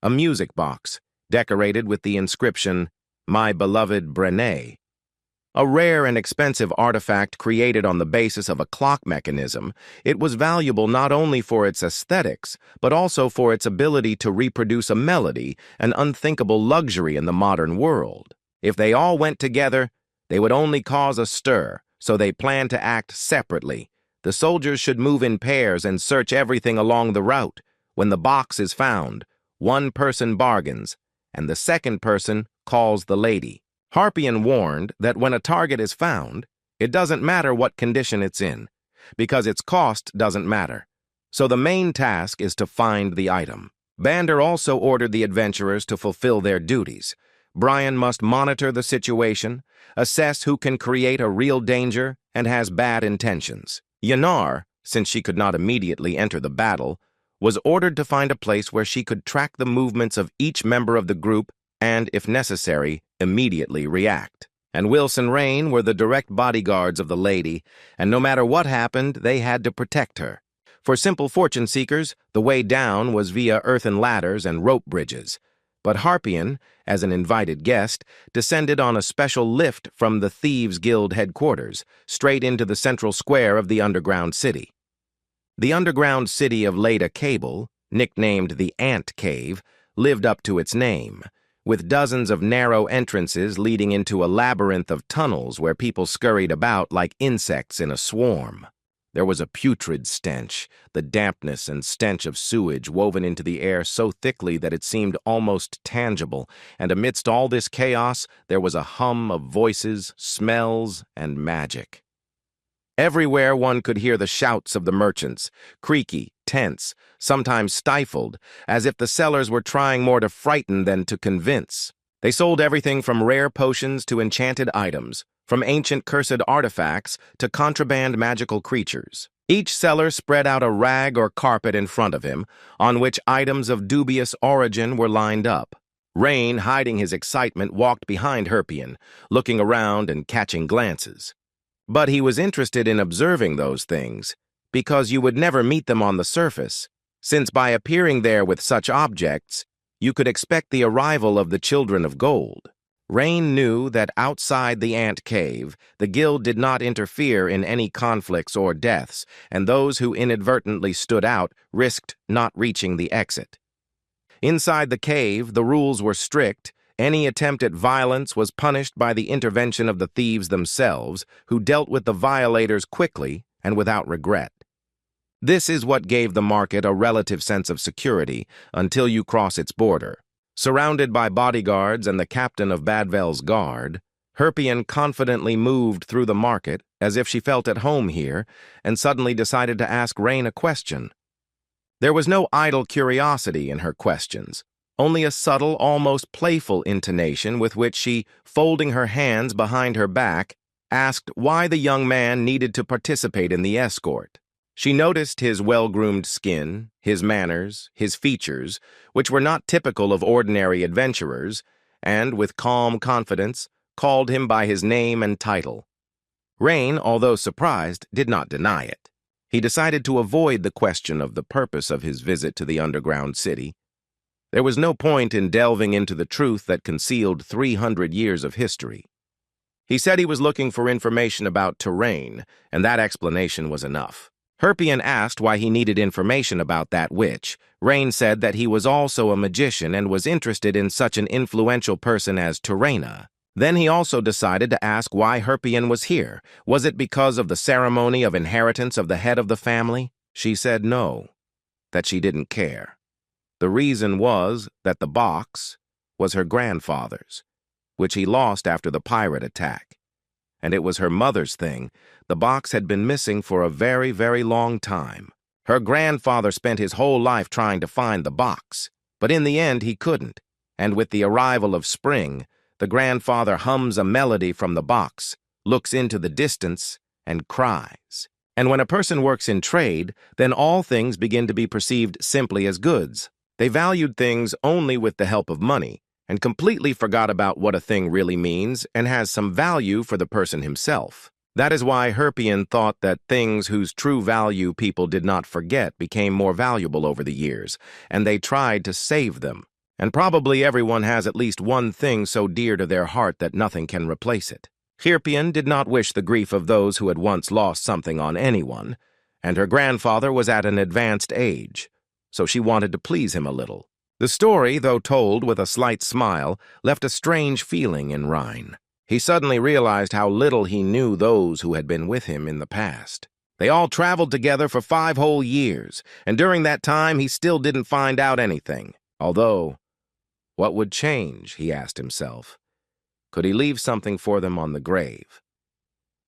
A music box, decorated with the inscription, "My beloved Brené." A rare and expensive artifact created on the basis of a clock mechanism, it was valuable not only for its aesthetics, but also for its ability to reproduce a melody, an unthinkable luxury in the modern world. If they all went together, they would only cause a stir, so they planned to act separately. The soldiers should move in pairs and search everything along the route. When the box is found, one person bargains, and the second person calls the lady. Harpian warned that when a target is found, it doesn't matter what condition it's in, because its cost doesn't matter. So the main task is to find the item. Bander also ordered the adventurers to fulfill their duties. Brian must monitor the situation, assess who can create a real danger and has bad intentions. Yanar, since she could not immediately enter the battle, was ordered to find a place where she could track the movements of each member of the group and, if necessary, immediately react. And Wilson Rain were the direct bodyguards of the lady, and no matter what happened, they had to protect her. For simple fortune seekers, the way down was via earthen ladders and rope bridges. But Harpian, as an invited guest, descended on a special lift from the Thieves' Guild headquarters, straight into the central square of the underground city. The underground city of Leda Cable, nicknamed the Ant Cave, lived up to its name, with dozens of narrow entrances leading into a labyrinth of tunnels where people scurried about like insects in a swarm. There was a putrid stench, the dampness and stench of sewage woven into the air so thickly that it seemed almost tangible, and amidst all this chaos there was a hum of voices, smells, and magic. Everywhere one could hear the shouts of the merchants, creaky, tense, sometimes stifled, as if the sellers were trying more to frighten than to convince. They sold everything from rare potions to enchanted items, from ancient cursed artifacts to contraband magical creatures. Each seller spread out a rag or carpet in front of him, on which items of dubious origin were lined up. Rain, hiding his excitement, walked behind Harpian, looking around and catching glances. But he was interested in observing those things, because you would never meet them on the surface, since by appearing there with such objects, you could expect the arrival of the Children of Gold. Rain knew that outside the Ant Cave, the guild did not interfere in any conflicts or deaths, and those who inadvertently stood out risked not reaching the exit. Inside the cave, the rules were strict. Any attempt at violence was punished by the intervention of the thieves themselves, who dealt with the violators quickly and without regret. This is what gave the market a relative sense of security until you cross its border. Surrounded by bodyguards and the captain of Badvell's guard, Harpian confidently moved through the market as if she felt at home here and suddenly decided to ask Rain a question. There was no idle curiosity in her questions, only a subtle, almost playful intonation with which she, folding her hands behind her back, asked why the young man needed to participate in the escort. She noticed his well-groomed skin, his manners, his features, which were not typical of ordinary adventurers, and, with calm confidence, called him by his name and title. Rain, although surprised, did not deny it. He decided to avoid the question of the purpose of his visit to the underground city, There was no point in delving into the truth that concealed 300 years of history. He said he was looking for information about terrain, and that explanation was enough. Herpion asked why he needed information about that witch. Rain said that he was also a magician and was interested in such an influential person as Terraina. Then he also decided to ask why Herpion was here. Was it because of the ceremony of inheritance of the head of the family? She said no, that she didn't care. The reason was that the box was her grandfather's, which he lost after the pirate attack. And it was her mother's thing. The box had been missing for a very, very long time. Her grandfather spent his whole life trying to find the box, but in the end he couldn't. And with the arrival of spring, the grandfather hums a melody from the box, looks into the distance, and cries. And when a person works in trade, then all things begin to be perceived simply as goods. They valued things only with the help of money, and completely forgot about what a thing really means and has some value for the person himself. That is why Herpion thought that things whose true value people did not forget became more valuable over the years, and they tried to save them. And probably everyone has at least one thing so dear to their heart that nothing can replace it. Herpion did not wish the grief of those who had once lost something on anyone, and her grandfather was at an advanced age, so she wanted to please him a little. The story, though told with a slight smile, left a strange feeling in Rein. He suddenly realized how little he knew those who had been with him in the past. They all traveled together for 5 whole years, and during that time he still didn't find out anything. Although, what would change, he asked himself? Could he leave something for them on the grave?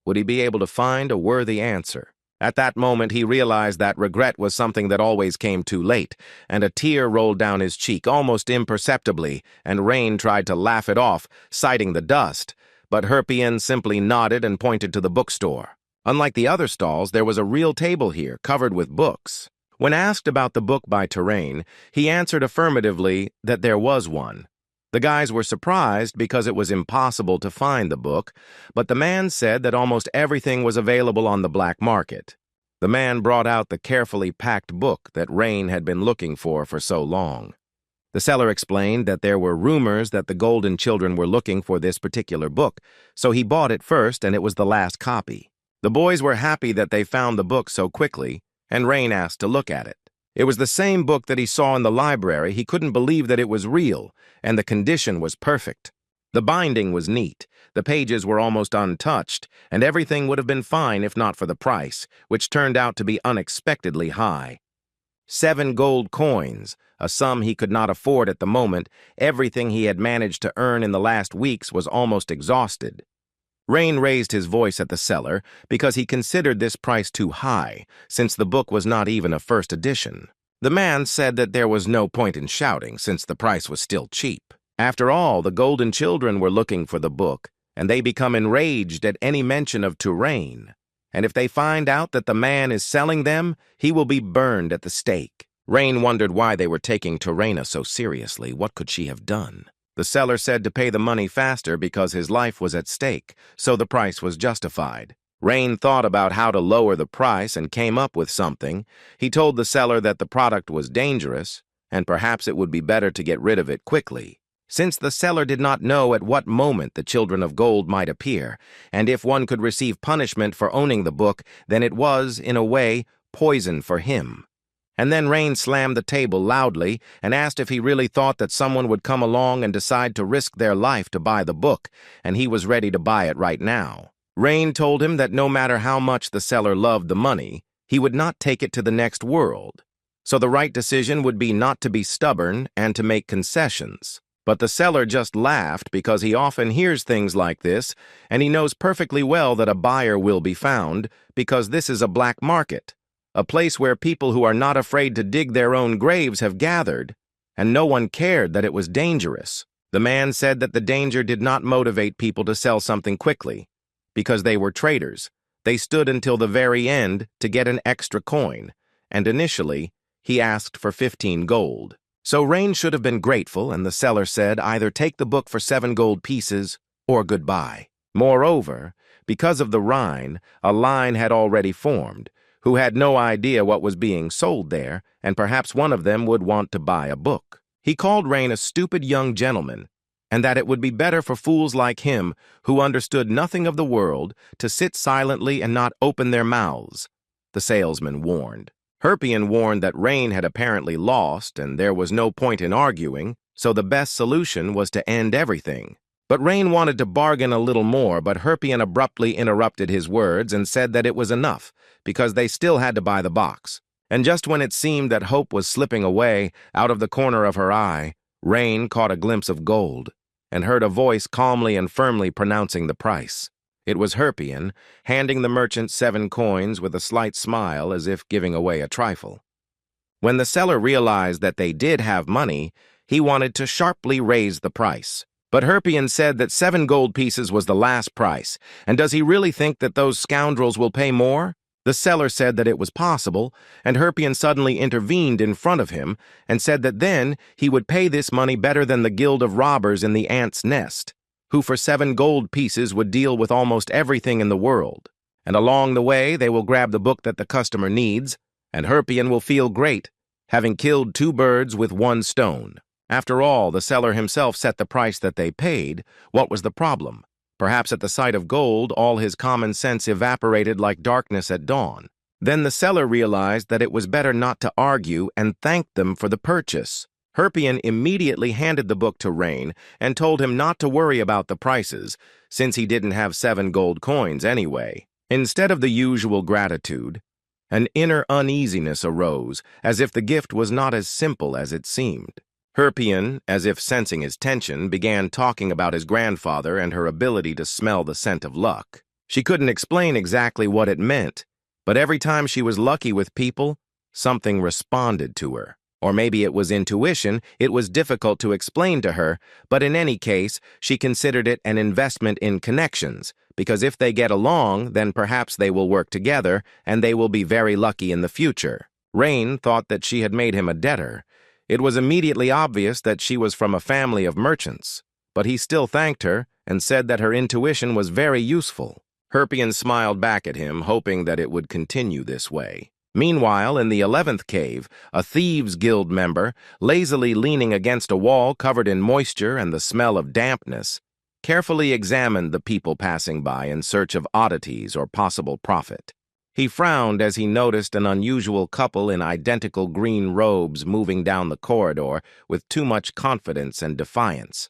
Would he be able to find a worthy answer? At that moment, he realized that regret was something that always came too late, and a tear rolled down his cheek almost imperceptibly, and Rain tried to laugh it off, citing the dust. But Herpion simply nodded and pointed to the bookstore. Unlike the other stalls, there was a real table here, covered with books. When asked about the book by Terrain, he answered affirmatively that there was one. The guys were surprised because it was impossible to find the book, but the man said that almost everything was available on the black market. The man brought out the carefully packed book that Rain had been looking for so long. The seller explained that there were rumors that the Golden Children were looking for this particular book, so he bought it first, and it was the last copy. The boys were happy that they found the book so quickly, and Rain asked to look at it. It was the same book that he saw in the library. He couldn't believe that it was real, and the condition was perfect. The binding was neat, the pages were almost untouched, and everything would have been fine if not for the price, which turned out to be unexpectedly high. 7 gold coins, a sum he could not afford at the moment. Everything he had managed to earn in the last weeks was almost exhausted. Rain raised his voice at the seller because he considered this price too high, since the book was not even a first edition. The man said that there was no point in shouting, since the price was still cheap. After all, the Golden Children were looking for the book, and they become enraged at any mention of Terrain. And if they find out that the man is selling them, he will be burned at the stake. Rain wondered why they were taking Terraina so seriously. What could she have done? The seller said to pay the money faster because his life was at stake, so the price was justified. Rain thought about how to lower the price and came up with something. He told the seller that the product was dangerous, and perhaps it would be better to get rid of it quickly. Since the seller did not know at what moment the Children of Gold might appear, and if one could receive punishment for owning the book, then it was, in a way, poison for him. And then Rain slammed the table loudly and asked if he really thought that someone would come along and decide to risk their life to buy the book, and he was ready to buy it right now. Rain told him that no matter how much the seller loved the money, he would not take it to the next world. So the right decision would be not to be stubborn and to make concessions. But the seller just laughed because he often hears things like this, and he knows perfectly well that a buyer will be found because this is a black market. A place where people who are not afraid to dig their own graves have gathered, and no one cared that it was dangerous. The man said that the danger did not motivate people to sell something quickly, because they were traders. They stood until the very end to get an extra coin, and initially, he asked for 15 gold. So Rain should have been grateful, and the seller said either take the book for 7 gold pieces or goodbye. Moreover, because of the Rhine, a line had already formed, who had no idea what was being sold there, and perhaps one of them would want to buy a book. He called Rain a stupid young gentleman, and that it would be better for fools like him, who understood nothing of the world, to sit silently and not open their mouths, the salesman warned. Herpion warned that Rain had apparently lost, and there was no point in arguing, so the best solution was to end everything. But Rain wanted to bargain a little more, but Herpion abruptly interrupted his words and said that it was enough, because they still had to buy the box. And just when it seemed that hope was slipping away, out of the corner of her eye, Rain caught a glimpse of gold, and heard a voice calmly and firmly pronouncing the price. It was Herpion, handing the merchant 7 coins with a slight smile as if giving away a trifle. When the seller realized that they did have money, he wanted to sharply raise the price. But Herpion said that 7 gold pieces was the last price, and does he really think that those scoundrels will pay more? The seller said that it was possible, and Herpion suddenly intervened in front of him and said that then he would pay this money better than the guild of robbers in the ants' nest, who for 7 gold pieces would deal with almost everything in the world. And along the way they will grab the book that the customer needs, and Herpion will feel great, having killed 2 birds with 1 stone. After all, the seller himself set the price that they paid. What was the problem? Perhaps at the sight of gold, all his common sense evaporated like darkness at dawn. Then the seller realized that it was better not to argue and thanked them for the purchase. Herpion immediately handed the book to Rain and told him not to worry about the prices, since he didn't have 7 gold coins anyway. Instead of the usual gratitude, an inner uneasiness arose, as if the gift was not as simple as it seemed. Herpion, as if sensing his tension, began talking about his grandfather and her ability to smell the scent of luck. She couldn't explain exactly what it meant, but every time she was lucky with people, something responded to her. Or maybe it was intuition. It was difficult to explain to her, but in any case, she considered it an investment in connections, because if they get along, then perhaps they will work together, and they will be very lucky in the future. Rain thought that she had made him a debtor. It was immediately obvious that she was from a family of merchants, but he still thanked her and said that her intuition was very useful. Herpion smiled back at him, hoping that it would continue this way. Meanwhile, in the 11th cave, a Thieves' Guild member, lazily leaning against a wall covered in moisture and the smell of dampness, carefully examined the people passing by in search of oddities or possible profit. He frowned as he noticed an unusual couple in identical green robes moving down the corridor with too much confidence and defiance.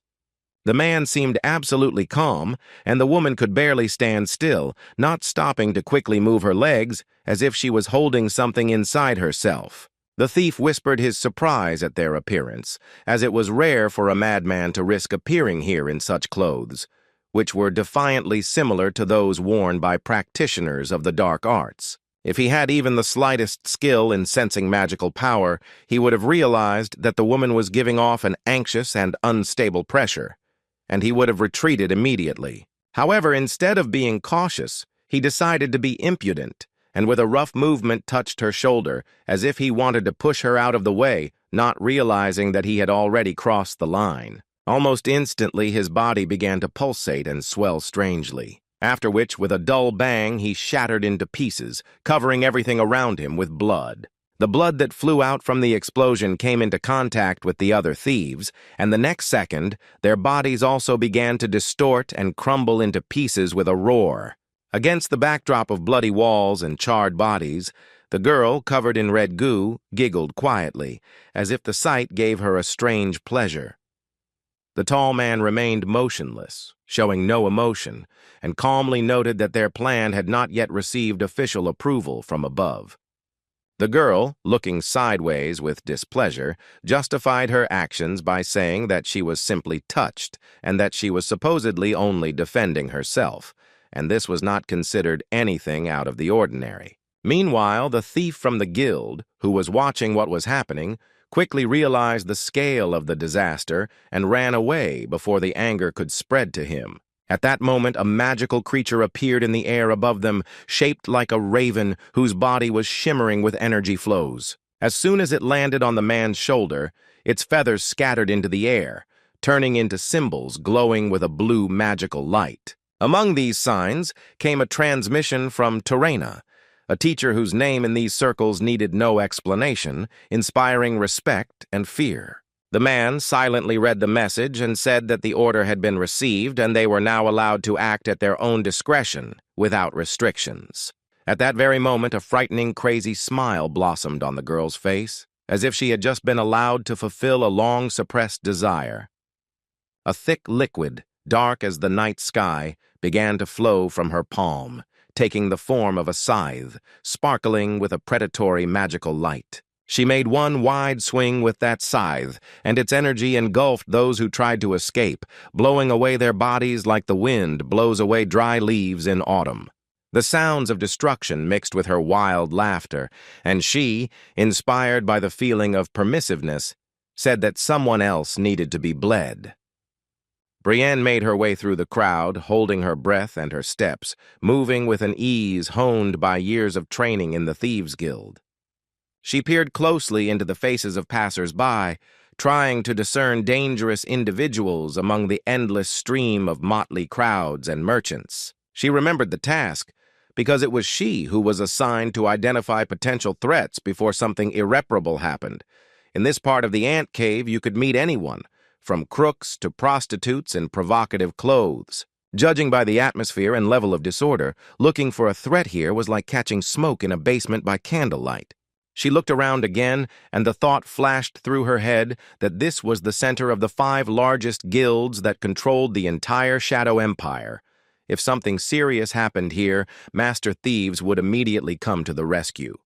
The man seemed absolutely calm, and the woman could barely stand still, not stopping to quickly move her legs as if she was holding something inside herself. The thief whispered his surprise at their appearance, as it was rare for a madman to risk appearing here in such clothes, which were defiantly similar to those worn by practitioners of the dark arts. If he had even the slightest skill in sensing magical power, he would have realized that the woman was giving off an anxious and unstable pressure, and he would have retreated immediately. However, instead of being cautious, he decided to be impudent, and with a rough movement touched her shoulder, as if he wanted to push her out of the way, not realizing that he had already crossed the line. Almost instantly, his body began to pulsate and swell strangely, after which, with a dull bang, he shattered into pieces, covering everything around him with blood. The blood that flew out from the explosion came into contact with the other thieves, and the next second, their bodies also began to distort and crumble into pieces with a roar. Against the backdrop of bloody walls and charred bodies, the girl, covered in red goo, giggled quietly, as if the sight gave her a strange pleasure. The tall man remained motionless, showing no emotion, and calmly noted that their plan had not yet received official approval from above. The girl, looking sideways with displeasure, justified her actions by saying that she was simply touched and that she was supposedly only defending herself, and this was not considered anything out of the ordinary. Meanwhile, the thief from the guild, who was watching what was happening, quickly realized the scale of the disaster and ran away before the anger could spread to him. At that moment, a magical creature appeared in the air above them, shaped like a raven whose body was shimmering with energy flows. As soon as it landed on the man's shoulder, its feathers scattered into the air, turning into symbols glowing with a blue magical light. Among these signs came a transmission from Terena, a teacher whose name in these circles needed no explanation, inspiring respect and fear. The man silently read the message and said that the order had been received and they were now allowed to act at their own discretion, without restrictions. At that very moment, a frightening, crazy smile blossomed on the girl's face, as if she had just been allowed to fulfill a long-suppressed desire. A thick liquid, dark as the night sky, began to flow from her palm, taking the form of a scythe, sparkling with a predatory magical light. She made one wide swing with that scythe, and its energy engulfed those who tried to escape, blowing away their bodies like the wind blows away dry leaves in autumn. The sounds of destruction mixed with her wild laughter, and she, inspired by the feeling of permissiveness, said that someone else needed to be bled. Brienne made her way through the crowd, holding her breath and her steps, moving with an ease honed by years of training in the Thieves' Guild. She peered closely into the faces of passers-by, trying to discern dangerous individuals among the endless stream of motley crowds and merchants. She remembered the task, because it was she who was assigned to identify potential threats before something irreparable happened. In this part of the ant cave, you could meet anyone, from crooks to prostitutes in provocative clothes. Judging by the atmosphere and level of disorder, looking for a threat here was like catching smoke in a basement by candlelight. She looked around again, and the thought flashed through her head that this was the center of the 5 largest guilds that controlled the entire Shadow Empire. If something serious happened here, master thieves would immediately come to the rescue.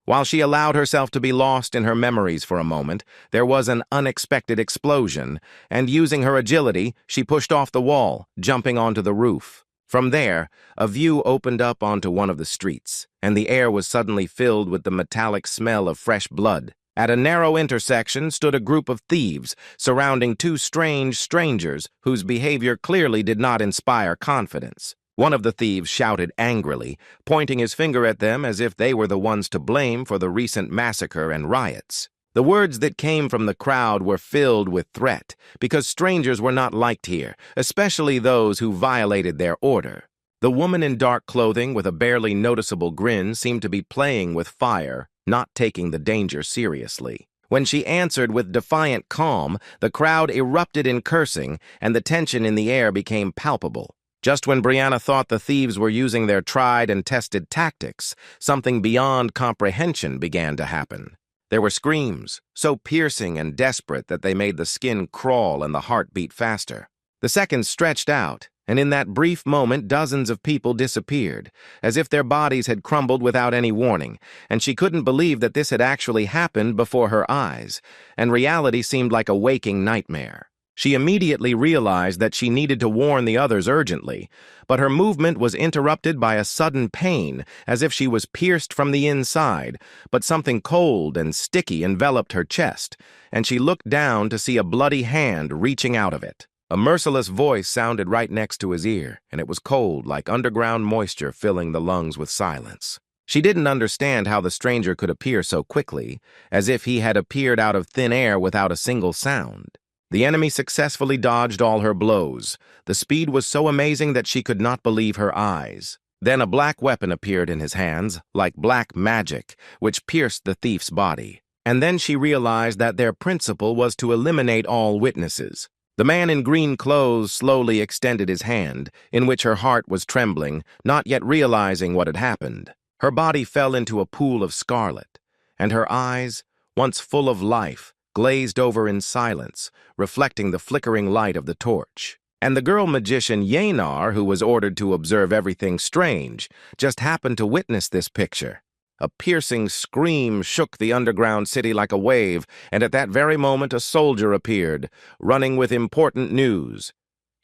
While she allowed herself to be lost in her memories for a moment, there was an unexpected explosion, and using her agility, she pushed off the wall, jumping onto the roof. From there, a view opened up onto one of the streets, and the air was suddenly filled with the metallic smell of fresh blood. At a narrow intersection stood a group of thieves, surrounding 2 strange strangers whose behavior clearly did not inspire confidence. One of the thieves shouted angrily, pointing his finger at them as if they were the ones to blame for the recent massacre and riots. The words that came from the crowd were filled with threat, because strangers were not liked here, especially those who violated their order. The woman in dark clothing with a barely noticeable grin seemed to be playing with fire, not taking the danger seriously. When she answered with defiant calm, the crowd erupted in cursing, and the tension in the air became palpable. Just when Brianna thought the thieves were using their tried and tested tactics, something beyond comprehension began to happen. There were screams, so piercing and desperate that they made the skin crawl and the heart beat faster. The seconds stretched out, and in that brief moment dozens of people disappeared, as if their bodies had crumbled without any warning, and she couldn't believe that this had actually happened before her eyes, and reality seemed like a waking nightmare. She immediately realized that she needed to warn the others urgently, but her movement was interrupted by a sudden pain, as if she was pierced from the inside, but something cold and sticky enveloped her chest, and she looked down to see a bloody hand reaching out of it. A merciless voice sounded right next to his ear, and it was cold, like underground moisture filling the lungs with silence. She didn't understand how the stranger could appear so quickly, as if he had appeared out of thin air without a single sound. The enemy successfully dodged all her blows. The speed was so amazing that she could not believe her eyes. Then a black weapon appeared in his hands, like black magic, which pierced the thief's body. And then she realized that their principle was to eliminate all witnesses. The man in green clothes slowly extended his hand, in which her heart was trembling, not yet realizing what had happened. Her body fell into a pool of scarlet, and her eyes, once full of life, glazed over in silence, reflecting the flickering light of the torch. And the girl magician Yenar, who was ordered to observe everything strange, just happened to witness this picture. A piercing scream shook the underground city like a wave, and at that very moment a soldier appeared, running with important news.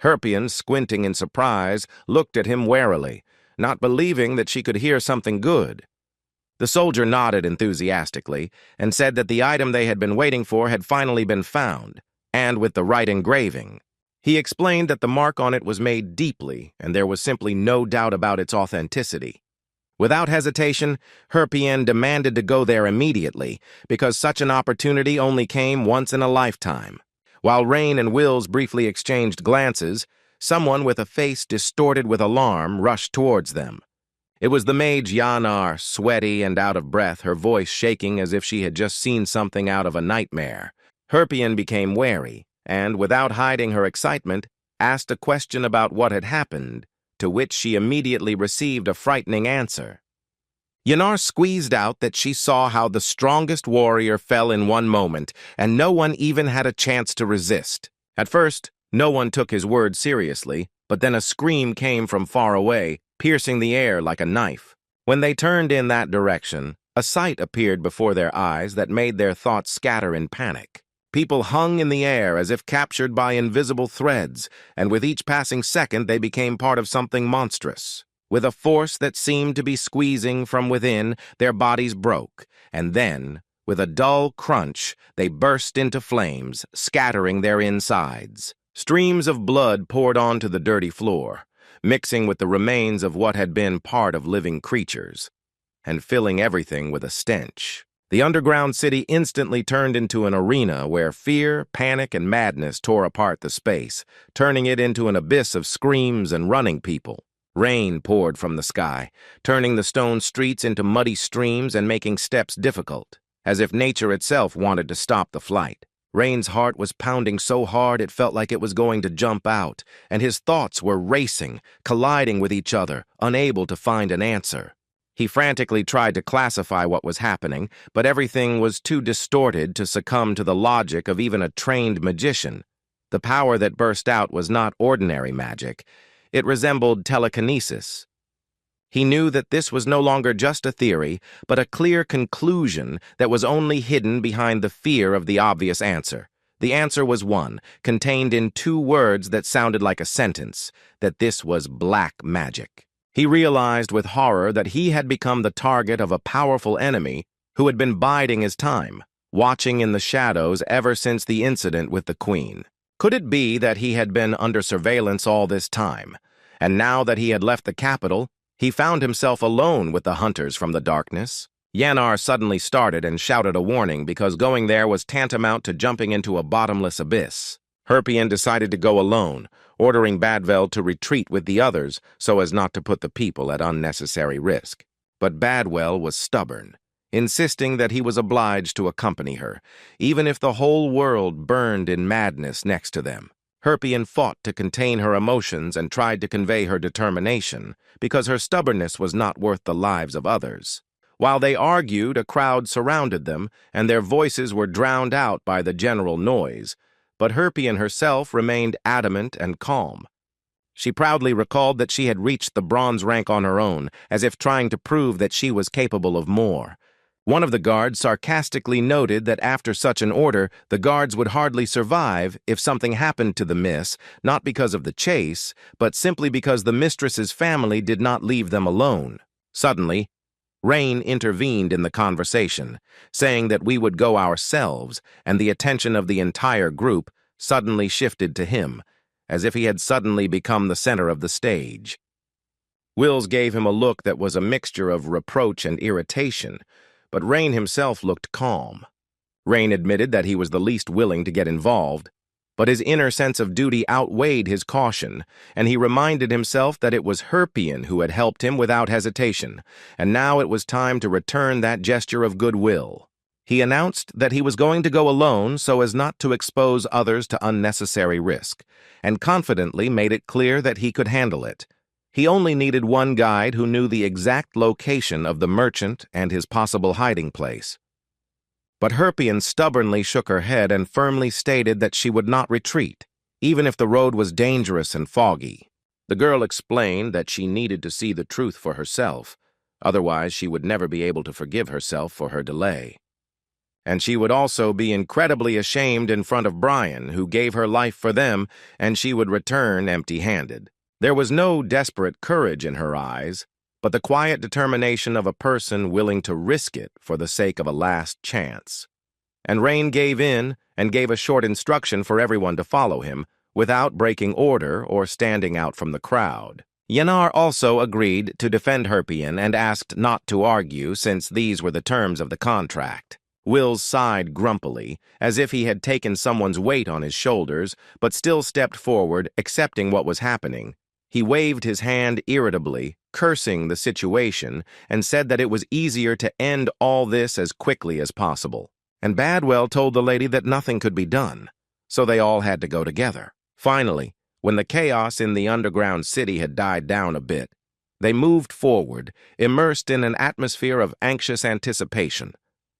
Herpion, squinting in surprise, looked at him warily, not believing that she could hear something good. The soldier nodded enthusiastically and said that the item they had been waiting for had finally been found, and with the right engraving. He explained that the mark on it was made deeply, and there was simply no doubt about its authenticity. Without hesitation, Herpion demanded to go there immediately, because such an opportunity only came once in a lifetime. While Rain and Wills briefly exchanged glances, someone with a face distorted with alarm rushed towards them. It was the mage Yanar, sweaty and out of breath, her voice shaking as if she had just seen something out of a nightmare. Herpian became wary, and, without hiding her excitement, asked a question about what had happened, to which she immediately received a frightening answer. Yanar squeezed out that she saw how the strongest warrior fell in one moment, and no one even had a chance to resist. At first, no one took his words seriously, but then a scream came from far away, piercing the air like a knife. When they turned in that direction, a sight appeared before their eyes that made their thoughts scatter in panic. People hung in the air as if captured by invisible threads, and with each passing second they became part of something monstrous. With a force that seemed to be squeezing from within, their bodies broke, and then, with a dull crunch, they burst into flames, scattering their insides. Streams of blood poured onto the dirty floor, mixing with the remains of what had been part of living creatures, and filling everything with a stench. The underground city instantly turned into an arena where fear, panic, and madness tore apart the space, turning it into an abyss of screams and running people. Rain poured from the sky, turning the stone streets into muddy streams and making steps difficult, as if nature itself wanted to stop the flight. Rain's heart was pounding so hard it felt like it was going to jump out, and his thoughts were racing, colliding with each other, unable to find an answer. He frantically tried to classify what was happening, but everything was too distorted to succumb to the logic of even a trained magician. The power that burst out was not ordinary magic. It resembled telekinesis. He knew that this was no longer just a theory, but a clear conclusion that was only hidden behind the fear of the obvious answer. The answer was one, contained in two words that sounded like a sentence, that this was black magic. He realized with horror that he had become the target of a powerful enemy who had been biding his time, watching in the shadows ever since the incident with the Queen. Could it be that he had been under surveillance all this time, and now that he had left the capital, he found himself alone with the hunters from the darkness? Yanar suddenly started and shouted a warning because going there was tantamount to jumping into a bottomless abyss. Herpian decided to go alone, ordering Badvel to retreat with the others so as not to put the people at unnecessary risk. But Badwell was stubborn, insisting that he was obliged to accompany her, even if the whole world burned in madness next to them. Herpian fought to contain her emotions and tried to convey her determination, because her stubbornness was not worth the lives of others. While they argued, a crowd surrounded them, and their voices were drowned out by the general noise, but Herpian herself remained adamant and calm. She proudly recalled that she had reached the bronze rank on her own, as if trying to prove that she was capable of more. One of the guards sarcastically noted that after such an order, the guards would hardly survive if something happened to the miss, not because of the chase, but simply because the mistress's family did not leave them alone. Suddenly, Rain intervened in the conversation, saying that we would go ourselves, and the attention of the entire group suddenly shifted to him, as if he had suddenly become the center of the stage. Wills gave him a look that was a mixture of reproach and irritation, but Rain himself looked calm. Rain admitted that he was the least willing to get involved, but his inner sense of duty outweighed his caution, and he reminded himself that it was Herpian who had helped him without hesitation, and now it was time to return that gesture of goodwill. He announced that he was going to go alone so as not to expose others to unnecessary risk, and confidently made it clear that he could handle it. He only needed one guide who knew the exact location of the merchant and his possible hiding place. But Herpian stubbornly shook her head and firmly stated that she would not retreat, even if the road was dangerous and foggy. The girl explained that she needed to see the truth for herself, otherwise she would never be able to forgive herself for her delay. And she would also be incredibly ashamed in front of Brian, who gave her life for them, and she would return empty-handed. There was no desperate courage in her eyes, but the quiet determination of a person willing to risk it for the sake of a last chance. And Rain gave in and gave a short instruction for everyone to follow him, without breaking order or standing out from the crowd. Yanar also agreed to defend Herpian and asked not to argue since these were the terms of the contract. Wills sighed grumpily, as if he had taken someone's weight on his shoulders, but still stepped forward, accepting what was happening. He waved his hand irritably, cursing the situation, and said that it was easier to end all this as quickly as possible. and Badwell told the lady that nothing could be done, so they all had to go together. Finally, when the chaos in the underground city had died down a bit, they moved forward, immersed in an atmosphere of anxious anticipation,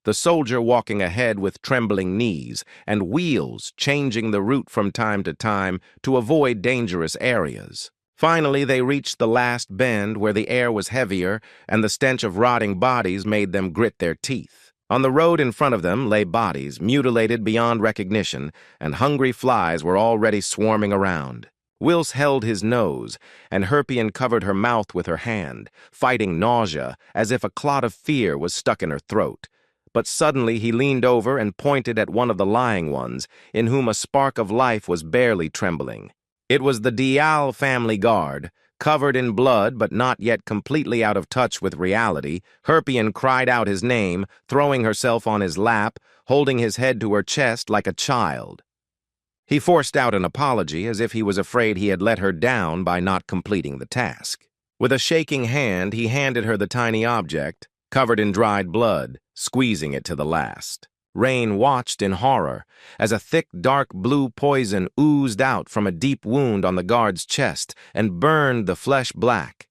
the soldier walking ahead with trembling knees and wheels changing the route from time to time to avoid dangerous areas. Finally, they reached the last bend where the air was heavier and the stench of rotting bodies made them grit their teeth. On the road in front of them lay bodies, mutilated beyond recognition, and hungry flies were already swarming around. Wills held his nose, and Herpian covered her mouth with her hand, fighting nausea as if a clot of fear was stuck in her throat. But suddenly he leaned over and pointed at one of the lying ones, in whom a spark of life was barely trembling. It was the Dial family guard, covered in blood but not yet completely out of touch with reality. Herpian cried out his name, throwing herself on his lap, holding his head to her chest like a child. He forced out an apology as if he was afraid he had let her down by not completing the task. With a shaking hand, he handed her the tiny object, covered in dried blood, squeezing it to the last. Rain watched in horror as a thick, dark blue poison oozed out from a deep wound on the guard's chest and burned the flesh black.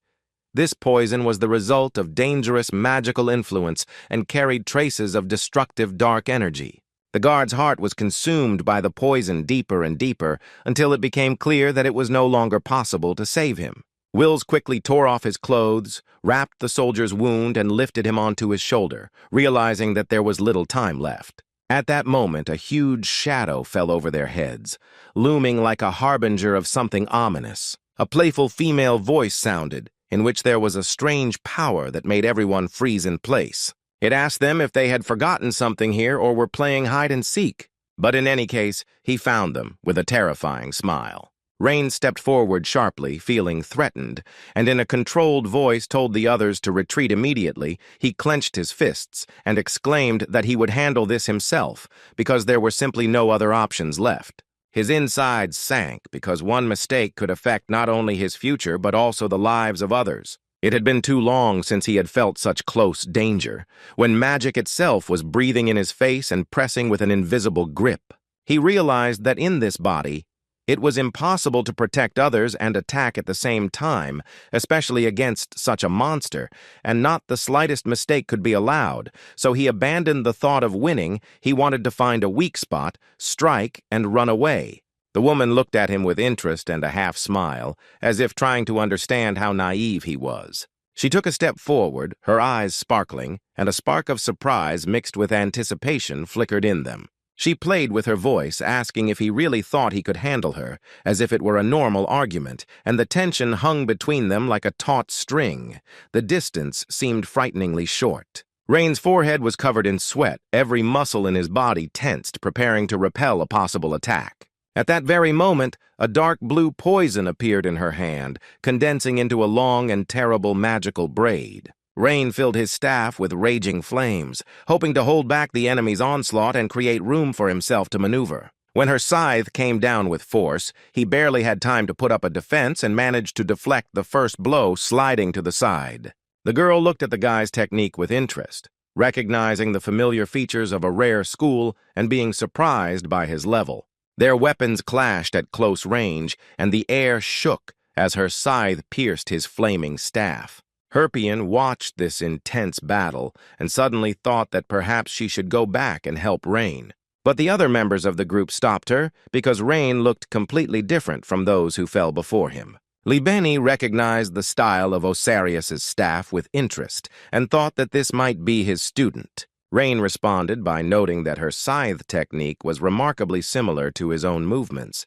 This poison was the result of dangerous magical influence and carried traces of destructive dark energy. The guard's heart was consumed by the poison deeper and deeper until it became clear that it was no longer possible to save him. Wills quickly tore off his clothes, wrapped the soldier's wound, and lifted him onto his shoulder, realizing that there was little time left. At that moment, a huge shadow fell over their heads, looming like a harbinger of something ominous. A playful female voice sounded, in which there was a strange power that made everyone freeze in place. It asked them if they had forgotten something here or were playing hide-and-seek. But in any case, he found them with a terrifying smile. Rain stepped forward sharply, feeling threatened, and in a controlled voice told the others to retreat immediately. He clenched his fists and exclaimed that he would handle this himself because there were simply no other options left. His insides sank because one mistake could affect not only his future but also the lives of others. It had been too long since he had felt such close danger, when magic itself was breathing in his face and pressing with an invisible grip. He realized that in this body, it was impossible to protect others and attack at the same time, especially against such a monster, and not the slightest mistake could be allowed, so he abandoned the thought of winning. He wanted to find a weak spot, strike, and run away. The woman looked at him with interest and a half-smile, as if trying to understand how naive he was. She took a step forward, her eyes sparkling, and a spark of surprise mixed with anticipation flickered in them. She played with her voice, asking if he really thought he could handle her, as if it were a normal argument, and the tension hung between them like a taut string. The distance seemed frighteningly short. Rain's forehead was covered in sweat, every muscle in his body tensed, preparing to repel a possible attack. At that very moment, a dark blue poison appeared in her hand, condensing into a long and terrible magical braid. Rain filled his staff with raging flames, hoping to hold back the enemy's onslaught and create room for himself to maneuver. When her scythe came down with force, he barely had time to put up a defense and managed to deflect the first blow, sliding to the side. The girl looked at the guy's technique with interest, recognizing the familiar features of a rare school and being surprised by his level. Their weapons clashed at close range, and the air shook as her scythe pierced his flaming staff. Herpian watched this intense battle and suddenly thought that perhaps she should go back and help Rain. But the other members of the group stopped her because Rain looked completely different from those who fell before him. Libeni recognized the style of Osarius's staff with interest and thought that this might be his student. Rain responded by noting that her scythe technique was remarkably similar to his own movements,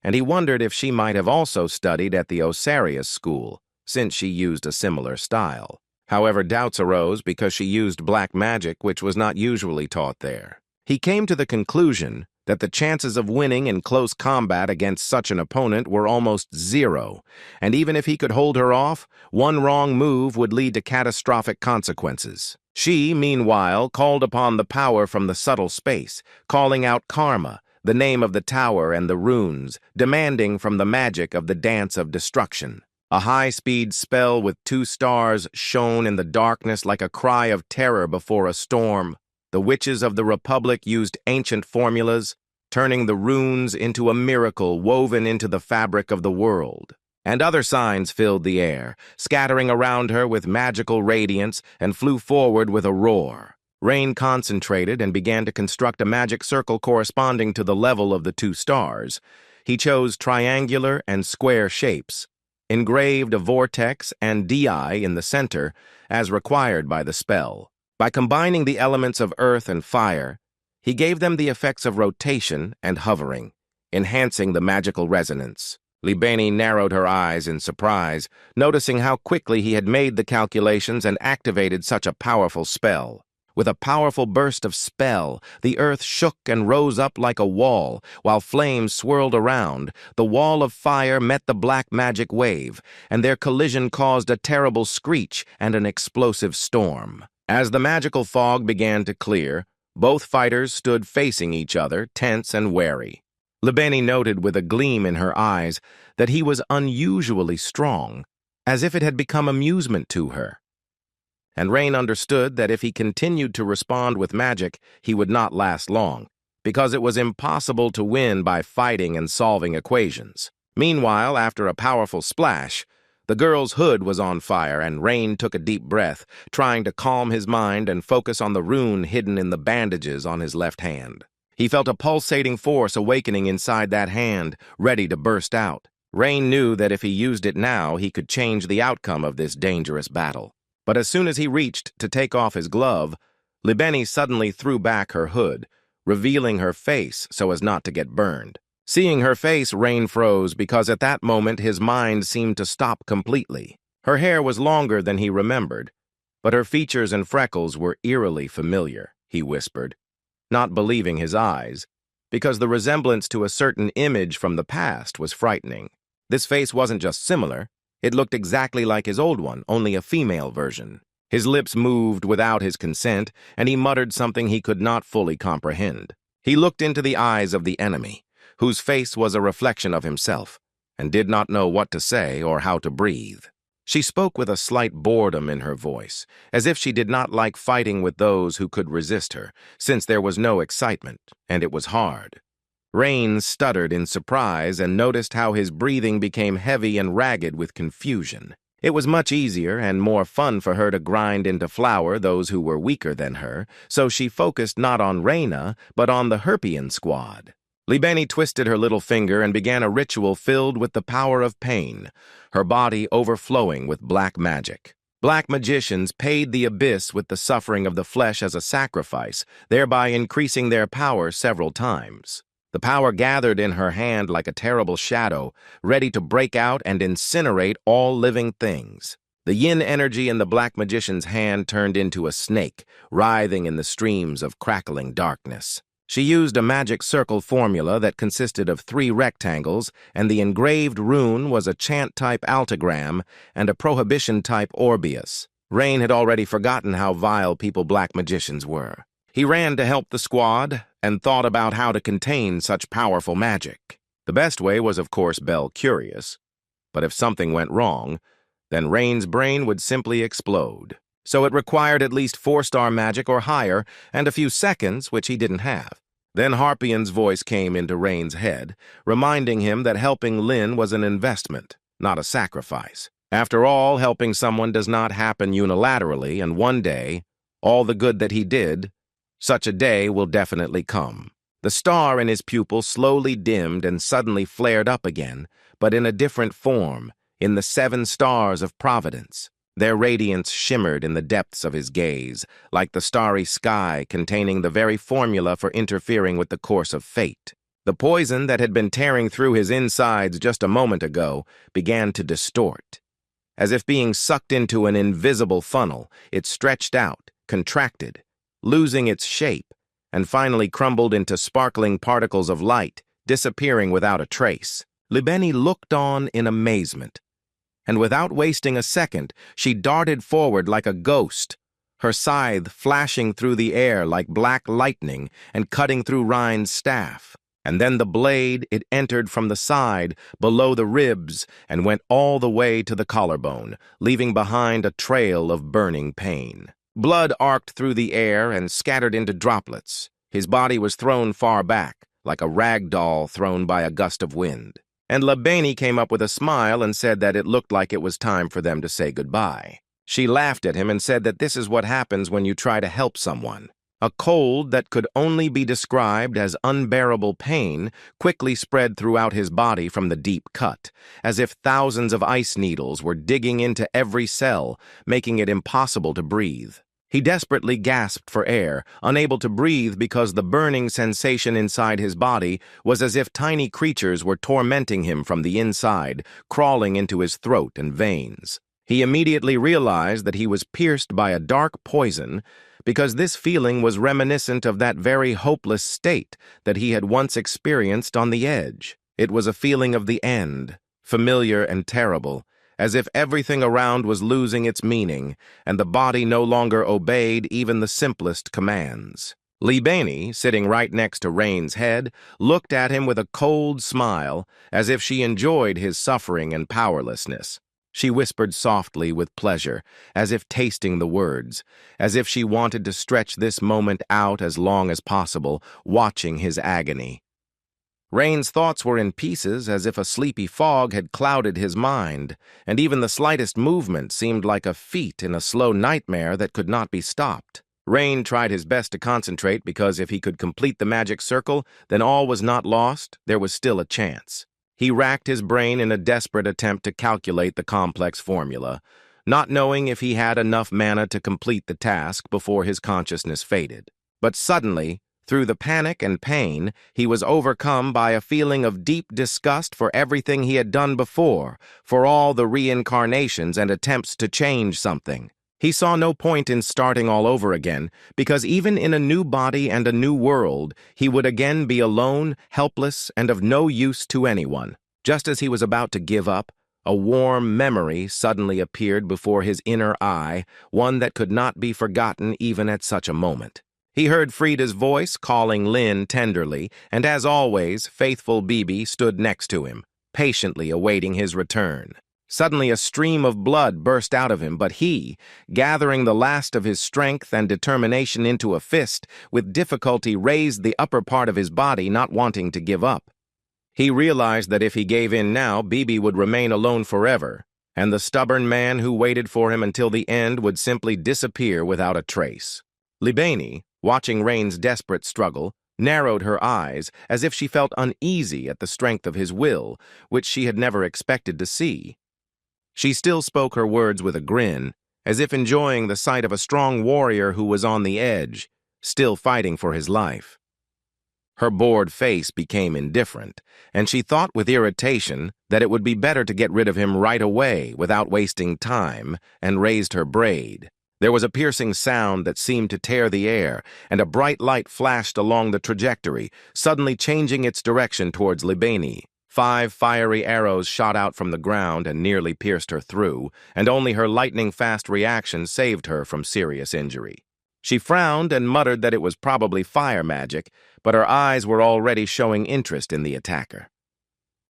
and he wondered if she might have also studied at the Osarius school, since she used a similar style. However, doubts arose because she used black magic, which was not usually taught there. He came to the conclusion that the chances of winning in close combat against such an opponent were almost zero, and even if he could hold her off, one wrong move would lead to catastrophic consequences. She, meanwhile, called upon the power from the subtle space, calling out karma, the name of the tower and the runes, demanding from the magic of the dance of destruction. A high-speed spell with 2 stars shone in the darkness like a cry of terror before a storm. The witches of the Republic used ancient formulas, turning the runes into a miracle woven into the fabric of the world. And other signs filled the air, scattering around her with magical radiance, and flew forward with a roar. Rain concentrated and began to construct a magic circle corresponding to the level of the two stars. He chose triangular and square shapes, engraved a vortex and DI in the center, as required by the spell. By combining the elements of earth and fire, he gave them the effects of rotation and hovering, enhancing the magical resonance. Libeni narrowed her eyes in surprise, noticing how quickly he had made the calculations and activated such a powerful spell. With a powerful burst of spell, the earth shook and rose up like a wall, while flames swirled around. The wall of fire met the black magic wave, and their collision caused a terrible screech and an explosive storm. As the magical fog began to clear, both fighters stood facing each other, tense and wary. Libeni noted with a gleam in her eyes that he was unusually strong, as if it had become amusement to her. And Rain understood that if he continued to respond with magic, he would not last long, because it was impossible to win by fighting and solving equations. Meanwhile, after a powerful splash, the girl's hood was on fire, and Rain took a deep breath, trying to calm his mind and focus on the rune hidden in the bandages on his left hand. He felt a pulsating force awakening inside that hand, ready to burst out. Rain knew that if he used it now, he could change the outcome of this dangerous battle. But as soon as he reached to take off his glove, Libeni suddenly threw back her hood, revealing her face so as not to get burned. Seeing her face, Rain froze because at that moment his mind seemed to stop completely. Her hair was longer than he remembered, but her features and freckles were eerily familiar, he whispered, not believing his eyes, because the resemblance to a certain image from the past was frightening. This face wasn't just similar, it looked exactly like his old one, only a female version. His lips moved without his consent, and he muttered something he could not fully comprehend. He looked into the eyes of the enemy, whose face was a reflection of himself, and did not know what to say or how to breathe. She spoke with a slight boredom in her voice, as if she did not like fighting with those who could resist her, since there was no excitement, and it was hard. Rain stuttered in surprise and noticed how his breathing became heavy and ragged with confusion. It was much easier and more fun for her to grind into flour those who were weaker than her, so she focused not on Reyna, but on the Herpian squad. Libeni twisted her little finger and began a ritual filled with the power of pain, her body overflowing with black magic. Black magicians paid the abyss with the suffering of the flesh as a sacrifice, thereby increasing their power several times. The power gathered in her hand like a terrible shadow, ready to break out and incinerate all living things. The yin energy in the black magician's hand turned into a snake, writhing in the streams of crackling darkness. She used a magic circle formula that consisted of 3 rectangles, and the engraved rune was a chant-type altogram and a prohibition-type orbeus. Rain had already forgotten how vile people black magicians were. He ran to help the squad and thought about how to contain such powerful magic. The best way was, of course, Bell Curious. But if something went wrong, then Rain's brain would simply explode. So it required at least 4-star magic or higher, and a few seconds, which he didn't have. Then Harpian's voice came into Rain's head, reminding him that helping Lin was an investment, not a sacrifice. After all, helping someone does not happen unilaterally, and one day, all the good that he did, such a day will definitely come. The star in his pupil slowly dimmed and suddenly flared up again, but in a different form, in the 7 stars of Providence. Their radiance shimmered in the depths of his gaze, like the starry sky containing the very formula for interfering with the course of fate. The poison that had been tearing through his insides just a moment ago began to distort. As if being sucked into an invisible funnel, it stretched out, contracted, losing its shape, and finally crumbled into sparkling particles of light, disappearing without a trace. Libeni looked on in amazement, and without wasting a second, she darted forward like a ghost, her scythe flashing through the air like black lightning and cutting through Rein's staff. And then the blade, it entered from the side, below the ribs, and went all the way to the collarbone, leaving behind a trail of burning pain. Blood arced through the air and scattered into droplets. His body was thrown far back, like a rag doll thrown by a gust of wind. And Libeni came up with a smile and said that it looked like it was time for them to say goodbye. She laughed at him and said that this is what happens when you try to help someone. A cold that could only be described as unbearable pain quickly spread throughout his body from the deep cut, as if thousands of ice needles were digging into every cell, making it impossible to breathe. He desperately gasped for air, unable to breathe because the burning sensation inside his body was as if tiny creatures were tormenting him from the inside, crawling into his throat and veins. He immediately realized that he was pierced by a dark poison because this feeling was reminiscent of that very hopeless state that he had once experienced on the edge. It was a feeling of the end, familiar and terrible, as if everything around was losing its meaning, and the body no longer obeyed even the simplest commands. Libeni, sitting right next to Rain's head, looked at him with a cold smile, as if she enjoyed his suffering and powerlessness. She whispered softly with pleasure, as if tasting the words, as if she wanted to stretch this moment out as long as possible, watching his agony. Rain's thoughts were in pieces, as if a sleepy fog had clouded his mind, and even the slightest movement seemed like a feat in a slow nightmare that could not be stopped. Rain tried his best to concentrate because if he could complete the magic circle, then all was not lost, there was still a chance. He racked his brain in a desperate attempt to calculate the complex formula, not knowing if he had enough mana to complete the task before his consciousness faded. But suddenly, through the panic and pain, he was overcome by a feeling of deep disgust for everything he had done before, for all the reincarnations and attempts to change something. He saw no point in starting all over again, because even in a new body and a new world, he would again be alone, helpless, and of no use to anyone. Just as he was about to give up, a warm memory suddenly appeared before his inner eye, one that could not be forgotten even at such a moment. He heard Frida's voice calling Lin tenderly, and as always, faithful Bibi stood next to him, patiently awaiting his return. Suddenly a stream of blood burst out of him, but he, gathering the last of his strength and determination into a fist, with difficulty raised the upper part of his body, not wanting to give up. He realized that if he gave in now, Bibi would remain alone forever, and the stubborn man who waited for him until the end would simply disappear without a trace. Libeni, watching Rain's desperate struggle, narrowed her eyes as if she felt uneasy at the strength of his will, which she had never expected to see. She still spoke her words with a grin, as if enjoying the sight of a strong warrior who was on the edge, still fighting for his life. Her bored face became indifferent, and she thought with irritation that it would be better to get rid of him right away without wasting time, and raised her braid. There was a piercing sound that seemed to tear the air, and a bright light flashed along the trajectory, suddenly changing its direction towards Libeni. 5 fiery arrows shot out from the ground and nearly pierced her through, and only her lightning-fast reaction saved her from serious injury. She frowned and muttered that it was probably fire magic, but her eyes were already showing interest in the attacker.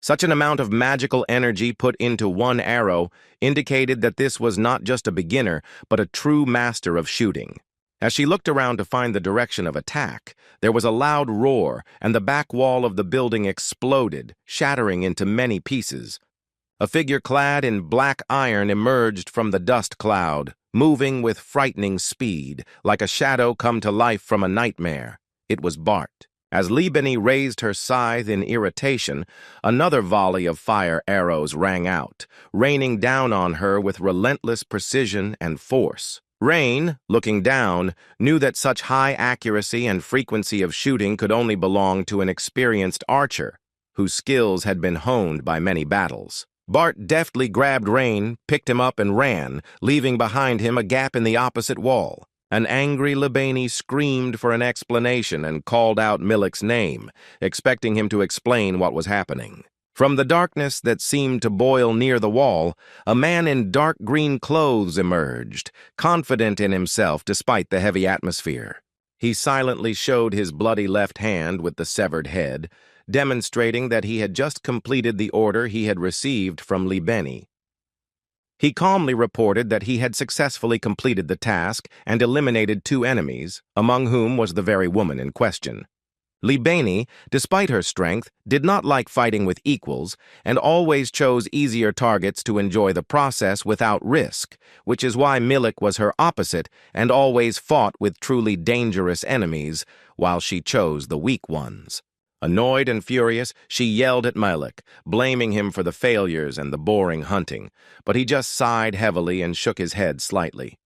Such an amount of magical energy put into one arrow indicated that this was not just a beginner, but a true master of shooting. As she looked around to find the direction of attack, there was a loud roar, and the back wall of the building exploded, shattering into many pieces. A figure clad in black iron emerged from the dust cloud, moving with frightening speed, like a shadow come to life from a nightmare. It was Bart. As Libeni raised her scythe in irritation, another volley of fire arrows rang out, raining down on her with relentless precision and force. Rain, looking down, knew that such high accuracy and frequency of shooting could only belong to an experienced archer, whose skills had been honed by many battles. Bart deftly grabbed Rain, picked him up, and ran, leaving behind him a gap in the opposite wall. An angry Libeni screamed for an explanation and called out Milik's name, expecting him to explain what was happening. From the darkness that seemed to boil near the wall, a man in dark green clothes emerged, confident in himself despite the heavy atmosphere. He silently showed his bloody left hand with the severed head, demonstrating that he had just completed the order he had received from Libeni. He calmly reported that he had successfully completed the task and eliminated 2 enemies, among whom was the very woman in question. Libani, despite her strength, did not like fighting with equals and always chose easier targets to enjoy the process without risk, which is why Milik was her opposite and always fought with truly dangerous enemies, while she chose the weak ones. Annoyed and furious, she yelled at Milik, blaming him for the failures and the boring hunting, but he just sighed heavily and shook his head slightly.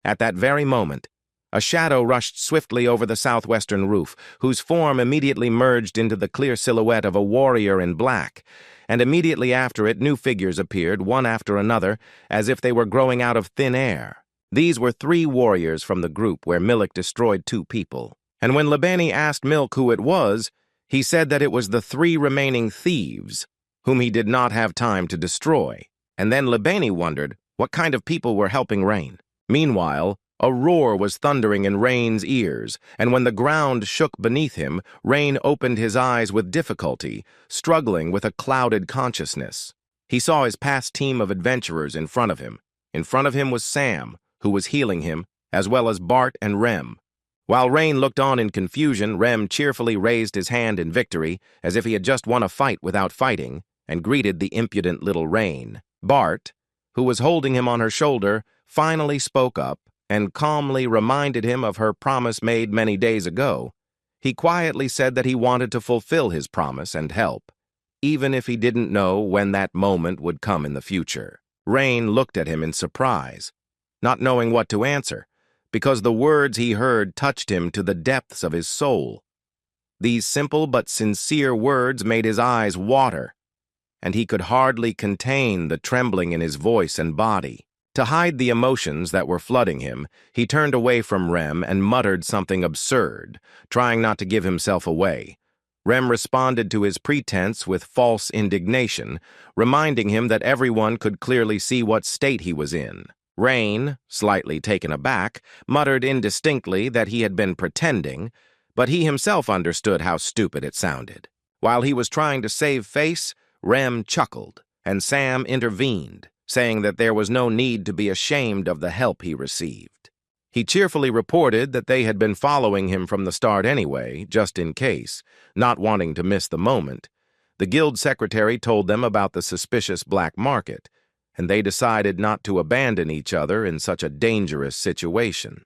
At that very moment, a shadow rushed swiftly over the southwestern roof, whose form immediately merged into the clear silhouette of a warrior in black, and immediately after it 2 figures appeared, one after another, as if they were growing out of thin air. These were 3 warriors from the group where Milik destroyed 2 people, and when Libani asked Milk who it was, he said that it was the 3 remaining thieves, whom he did not have time to destroy, and then Libani wondered what kind of people were helping Rain. Meanwhile, a roar was thundering in Rain's ears, and when the ground shook beneath him, Rain opened his eyes with difficulty, struggling with a clouded consciousness. He saw his past team of adventurers in front of him. In front of him was Sam, who was healing him, as well as Bart and Rem. While Rain looked on in confusion, Rem cheerfully raised his hand in victory, as if he had just won a fight without fighting, and greeted the impudent little Rain. Bart, who was holding him on her shoulder, finally spoke up, and calmly reminded him of her promise made many days ago. He quietly said that he wanted to fulfill his promise and help, even if he didn't know when that moment would come in the future. Rain looked at him in surprise, not knowing what to answer, because the words he heard touched him to the depths of his soul. These simple but sincere words made his eyes water, and he could hardly contain the trembling in his voice and body. To hide the emotions that were flooding him, he turned away from Rem and muttered something absurd, trying not to give himself away. Rem responded to his pretense with false indignation, reminding him that everyone could clearly see what state he was in. Rain, slightly taken aback, muttered indistinctly that he had been pretending, but he himself understood how stupid it sounded. While he was trying to save face, Rem chuckled, and Sam intervened, saying that there was no need to be ashamed of the help he received. He cheerfully reported that they had been following him from the start anyway, just in case, not wanting to miss the moment. The guild secretary told them about the suspicious black market, and they decided not to abandon each other in such a dangerous situation.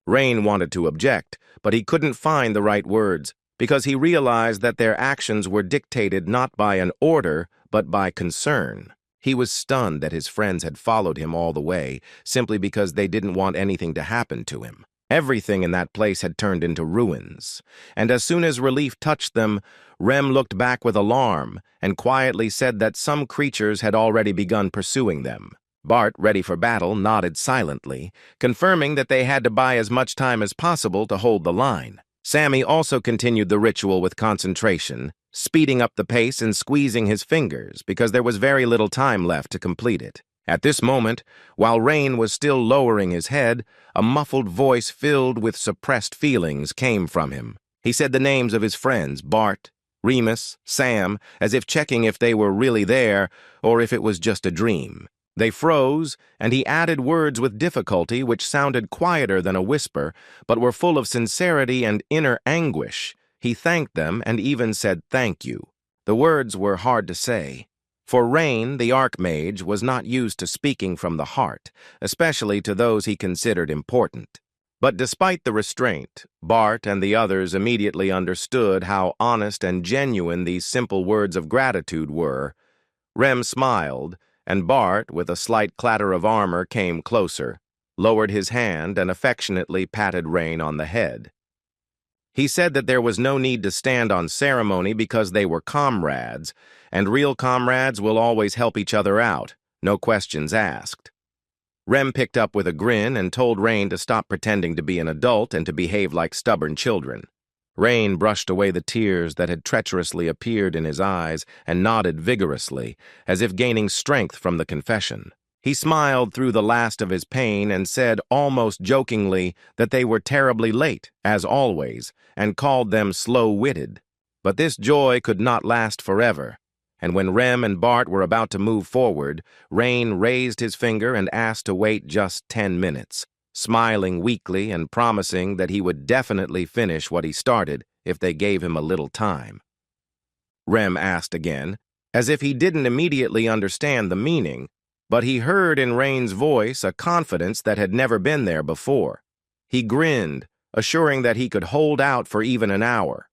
Rain wanted to object, but he couldn't find the right words, because he realized that their actions were dictated not by an order, but by concern. He was stunned that his friends had followed him all the way, simply because they didn't want anything to happen to him. Everything in that place had turned into ruins, and as soon as relief touched them, Rem looked back with alarm and quietly said that some creatures had already begun pursuing them. Bart, ready for battle, nodded silently, confirming that they had to buy as much time as possible to hold the line. Sammy also continued the ritual with concentration, speeding up the pace and squeezing his fingers because there was very little time left to complete it. At this moment, while Rain was still lowering his head, a muffled voice filled with suppressed feelings came from him. He said the names of his friends, Bart, Remus, Sam, as if checking if they were really there or if it was just a dream. They froze, and he added words with difficulty which sounded quieter than a whisper, but were full of sincerity and inner anguish. He thanked them and even said thank you. The words were hard to say. For Rain, the Archmage, was not used to speaking from the heart, especially to those he considered important. But despite the restraint, Bart and the others immediately understood how honest and genuine these simple words of gratitude were. Rem smiled, and Bart, with a slight clatter of armor, came closer, lowered his hand, and affectionately patted Rain on the head. He said that there was no need to stand on ceremony because they were comrades, and real comrades will always help each other out, no questions asked. Rem picked up with a grin and told Rain to stop pretending to be an adult and to behave like stubborn children. Rain brushed away the tears that had treacherously appeared in his eyes and nodded vigorously, as if gaining strength from the confession. He smiled through the last of his pain and said almost jokingly that they were terribly late, as always, and called them slow-witted. But this joy could not last forever, and when Rem and Bart were about to move forward, Rain raised his finger and asked to wait just 10 minutes, smiling weakly and promising that he would definitely finish what he started if they gave him a little time. Rem asked again, as if he didn't immediately understand the meaning, but he heard in Rain's voice a confidence that had never been there before. He grinned, assuring that he could hold out for even an hour.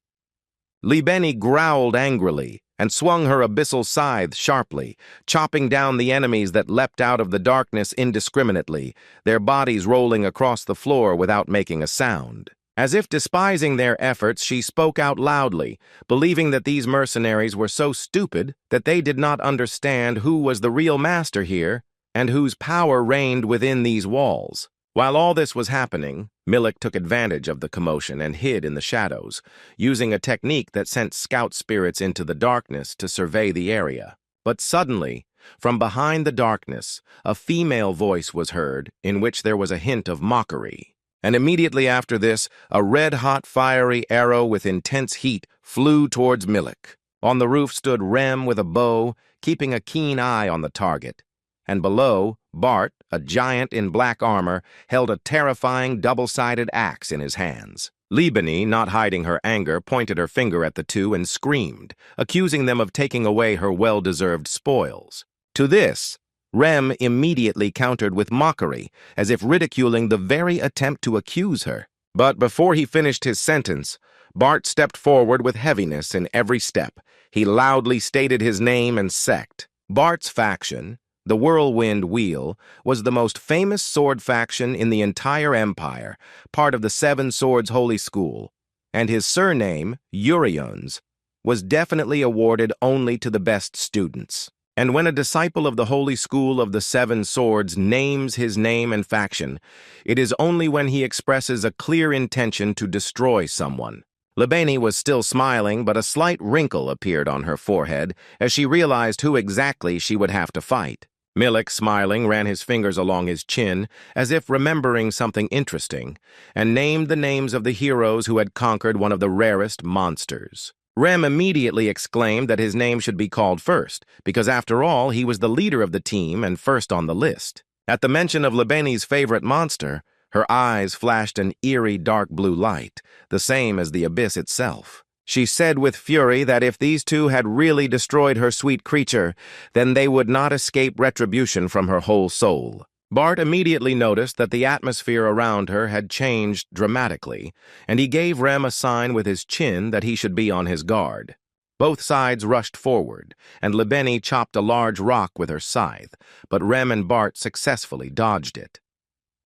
Libeni growled angrily and swung her abyssal scythe sharply, chopping down the enemies that leapt out of the darkness indiscriminately, their bodies rolling across the floor without making a sound. As if despising their efforts, she spoke out loudly, believing that these mercenaries were so stupid that they did not understand who was the real master here and whose power reigned within these walls. While all this was happening, Milik took advantage of the commotion and hid in the shadows, using a technique that sent scout spirits into the darkness to survey the area. But suddenly, from behind the darkness, a female voice was heard in which there was a hint of mockery. And immediately after this, a red-hot fiery arrow with intense heat flew towards Milik. On the roof stood Rem with a bow, keeping a keen eye on the target. And below, Bart, a giant in black armor, held a terrifying double-sided axe in his hands. Libeni, not hiding her anger, pointed her finger at the two and screamed, accusing them of taking away her well-deserved spoils. To this, Rem immediately countered with mockery, as if ridiculing the very attempt to accuse her. But before he finished his sentence, Bart stepped forward with heaviness in every step. He loudly stated his name and sect. Bart's faction, the Whirlwind Wheel, was the most famous sword faction in the entire empire, part of the Seven Swords Holy School, and his surname, Urions, was definitely awarded only to the best students. And when a disciple of the Holy School of the Seven Swords names his name and faction, it is only when he expresses a clear intention to destroy someone. Libeni was still smiling, but a slight wrinkle appeared on her forehead as she realized who exactly she would have to fight. Milik, smiling, ran his fingers along his chin, as if remembering something interesting, and named the names of the heroes who had conquered one of the rarest monsters. Rem immediately exclaimed that his name should be called first, because after all, he was the leader of the team and first on the list. At the mention of Libeni's favorite monster, her eyes flashed an eerie dark blue light, the same as the abyss itself. She said with fury that if these two had really destroyed her sweet creature, then they would not escape retribution from her whole soul. Bart immediately noticed that the atmosphere around her had changed dramatically, and he gave Rem a sign with his chin that he should be on his guard. Both sides rushed forward, and Libeni chopped a large rock with her scythe, but Rem and Bart successfully dodged it.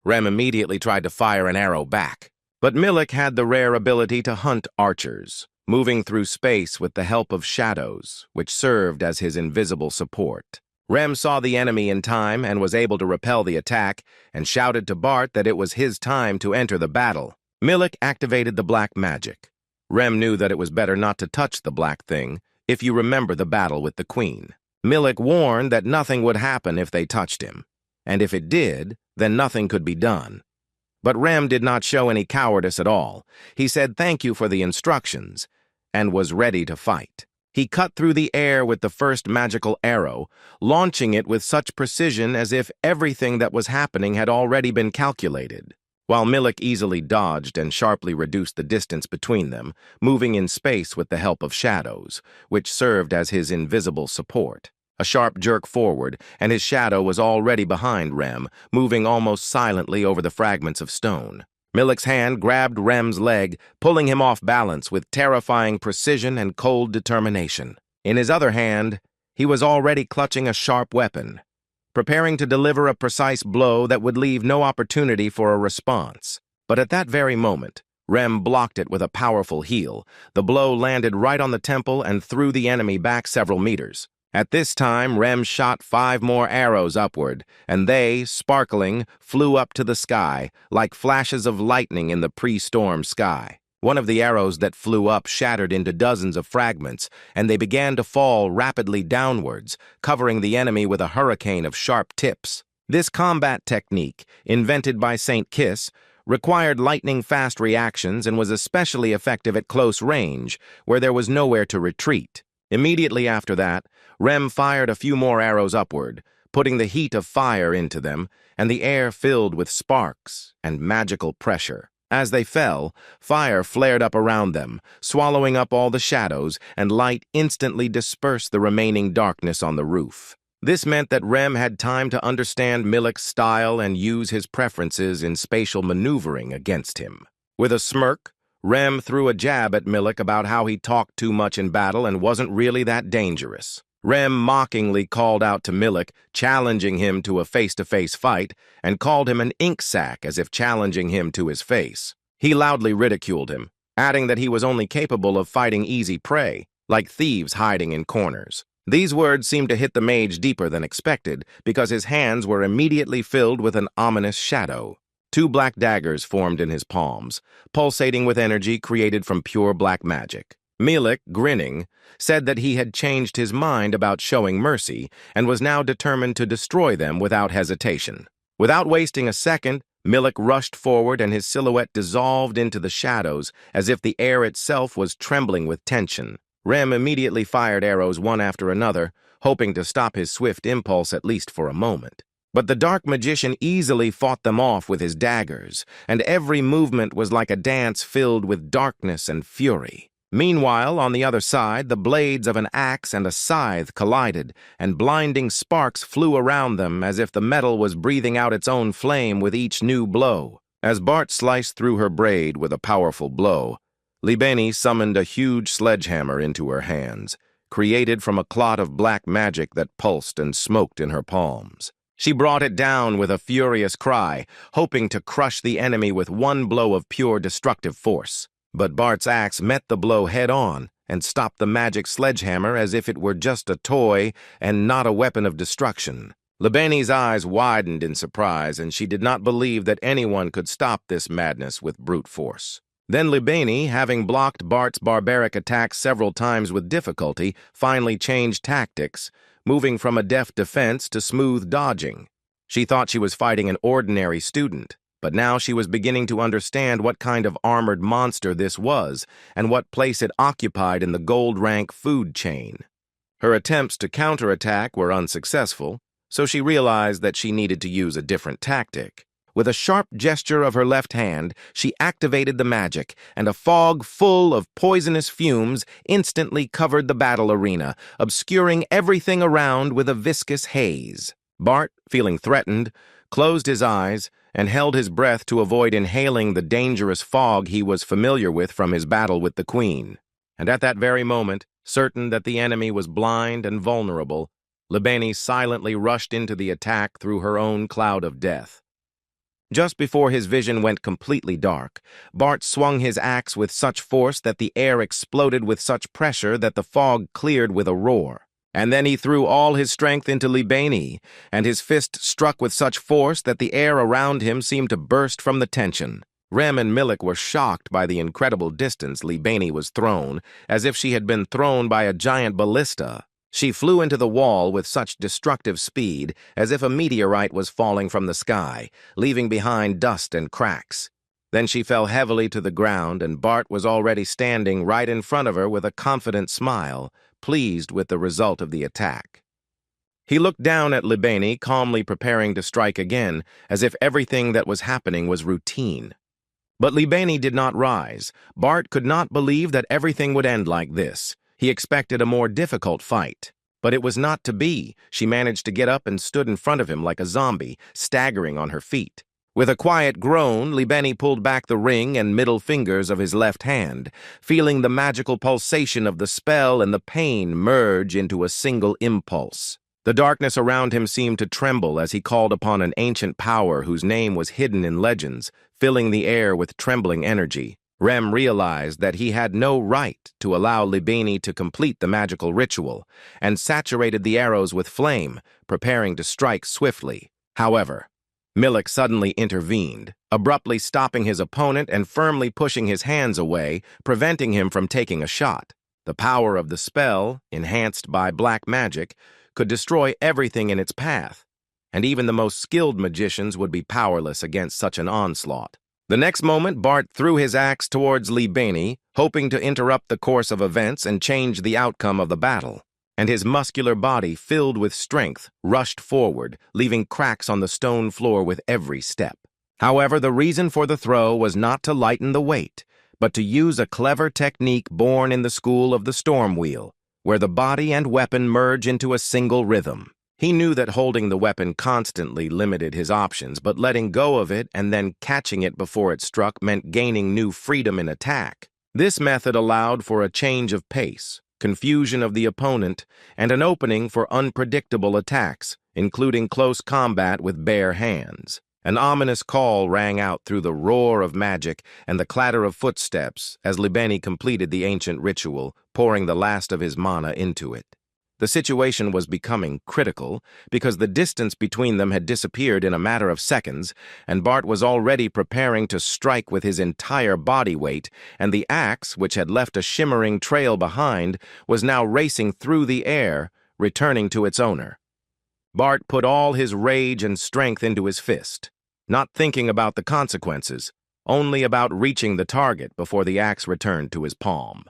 Rem immediately tried to fire an arrow back, but Milik had the rare ability to hunt archers, moving through space with the help of shadows, which served as his invisible support. Rem saw the enemy in time and was able to repel the attack, and shouted to Bart that it was his time to enter the battle. Milik activated the black magic. Rem knew that it was better not to touch the black thing, if you remember the battle with the queen. Milik warned that nothing would happen if they touched him, and if it did, then nothing could be done. But Rem did not show any cowardice at all. He said thank you for the instructions, and was ready to fight. He cut through the air with the first magical arrow, launching it with such precision as if everything that was happening had already been calculated. While Milik easily dodged and sharply reduced the distance between them, moving in space with the help of shadows, which served as his invisible support. A sharp jerk forward, and his shadow was already behind Rem, moving almost silently over the fragments of stone. Milik's hand grabbed Rem's leg, pulling him off balance with terrifying precision and cold determination. In his other hand, he was already clutching a sharp weapon, preparing to deliver a precise blow that would leave no opportunity for a response. But at that very moment, Rem blocked it with a powerful heel. The blow landed right on the temple and threw the enemy back several meters. At this time, Rem shot 5 more arrows upward, and they, sparkling, flew up to the sky, like flashes of lightning in the pre-storm sky. One of the arrows that flew up shattered into dozens of fragments, and they began to fall rapidly downwards, covering the enemy with a hurricane of sharp tips. This combat technique, invented by St. Kiss, required lightning-fast reactions and was especially effective at close range, where there was nowhere to retreat. Immediately after that, Rem fired a few more arrows upward, putting the heat of fire into them, and the air filled with sparks and magical pressure. As they fell, fire flared up around them, swallowing up all the shadows, and light instantly dispersed the remaining darkness on the roof. This meant that Rem had time to understand Milik's style and use his preferences in spatial maneuvering against him. With a smirk, Rem threw a jab at Milik about how he talked too much in battle and wasn't really that dangerous. Rem mockingly called out to Milik, challenging him to a face-to-face fight, and called him an ink sac as if challenging him to his face. He loudly ridiculed him, adding that he was only capable of fighting easy prey, like thieves hiding in corners. These words seemed to hit the mage deeper than expected, because his hands were immediately filled with an ominous shadow. 2 black daggers formed in his palms, pulsating with energy created from pure black magic. Milik, grinning, said that he had changed his mind about showing mercy and was now determined to destroy them without hesitation. Without wasting a second, Milik rushed forward and his silhouette dissolved into the shadows as if the air itself was trembling with tension. Rem immediately fired arrows one after another, hoping to stop his swift impulse at least for a moment. But the dark magician easily fought them off with his daggers, and every movement was like a dance filled with darkness and fury. Meanwhile, on the other side, the blades of an axe and a scythe collided, and blinding sparks flew around them as if the metal was breathing out its own flame with each new blow. As Bart sliced through her braid with a powerful blow, Libeni summoned a huge sledgehammer into her hands, created from a clot of black magic that pulsed and smoked in her palms. She brought it down with a furious cry, hoping to crush the enemy with one blow of pure destructive force. But Bart's axe met the blow head-on and stopped the magic sledgehammer as if it were just a toy and not a weapon of destruction. Libeni's eyes widened in surprise, and she did not believe that anyone could stop this madness with brute force. Then Libeni, having blocked Bart's barbaric attacks several times with difficulty, finally changed tactics, moving from a deft defense to smooth dodging. She thought she was fighting an ordinary student, but now she was beginning to understand what kind of armored monster this was and what place it occupied in the gold rank food chain. Her attempts to counterattack were unsuccessful, so she realized that she needed to use a different tactic. With a sharp gesture of her left hand, she activated the magic, and a fog full of poisonous fumes instantly covered the battle arena, obscuring everything around with a viscous haze. Bart, feeling threatened, closed his eyes and held his breath to avoid inhaling the dangerous fog he was familiar with from his battle with the Queen. And at that very moment, certain that the enemy was blind and vulnerable, Libeni silently rushed into the attack through her own cloud of death. Just before his vision went completely dark, Bart swung his axe with such force that the air exploded with such pressure that the fog cleared with a roar. And then he threw all his strength into Libeni, and his fist struck with such force that the air around him seemed to burst from the tension. Rem and Milik were shocked by the incredible distance Libeni was thrown, as if she had been thrown by a giant ballista. She flew into the wall with such destructive speed as if a meteorite was falling from the sky, leaving behind dust and cracks. Then she fell heavily to the ground, and Bart was already standing right in front of her with a confident smile, pleased with the result of the attack. He looked down at Libeni, calmly preparing to strike again, as if everything that was happening was routine. But Libeni did not rise. Bart could not believe that everything would end like this. He expected a more difficult fight. But it was not to be. She managed to get up and stood in front of him like a zombie, staggering on her feet. With a quiet groan, Libeni pulled back the ring and middle fingers of his left hand, feeling the magical pulsation of the spell and the pain merge into a single impulse. The darkness around him seemed to tremble as he called upon an ancient power whose name was hidden in legends, filling the air with trembling energy. Rem realized that he had no right to allow Libeni to complete the magical ritual, and saturated the arrows with flame, preparing to strike swiftly. However, Milik suddenly intervened, abruptly stopping his opponent and firmly pushing his hands away, preventing him from taking a shot. The power of the spell, enhanced by black magic, could destroy everything in its path, and even the most skilled magicians would be powerless against such an onslaught. The next moment, Bart threw his axe towards Libeni, hoping to interrupt the course of events and change the outcome of the battle. And his muscular body, filled with strength, rushed forward, leaving cracks on the stone floor with every step. However, the reason for the throw was not to lighten the weight, but to use a clever technique born in the school of the storm wheel, where the body and weapon merge into a single rhythm. He knew that holding the weapon constantly limited his options, but letting go of it and then catching it before it struck meant gaining new freedom in attack. This method allowed for a change of pace, confusion of the opponent, and an opening for unpredictable attacks, including close combat with bare hands. An ominous call rang out through the roar of magic and the clatter of footsteps as Libeni completed the ancient ritual, pouring the last of his mana into it. The situation was becoming critical because the distance between them had disappeared in a matter of seconds, and Bart was already preparing to strike with his entire body weight, and the axe, which had left a shimmering trail behind, was now racing through the air, returning to its owner. Bart put all his rage and strength into his fist, not thinking about the consequences, only about reaching the target before the axe returned to his palm.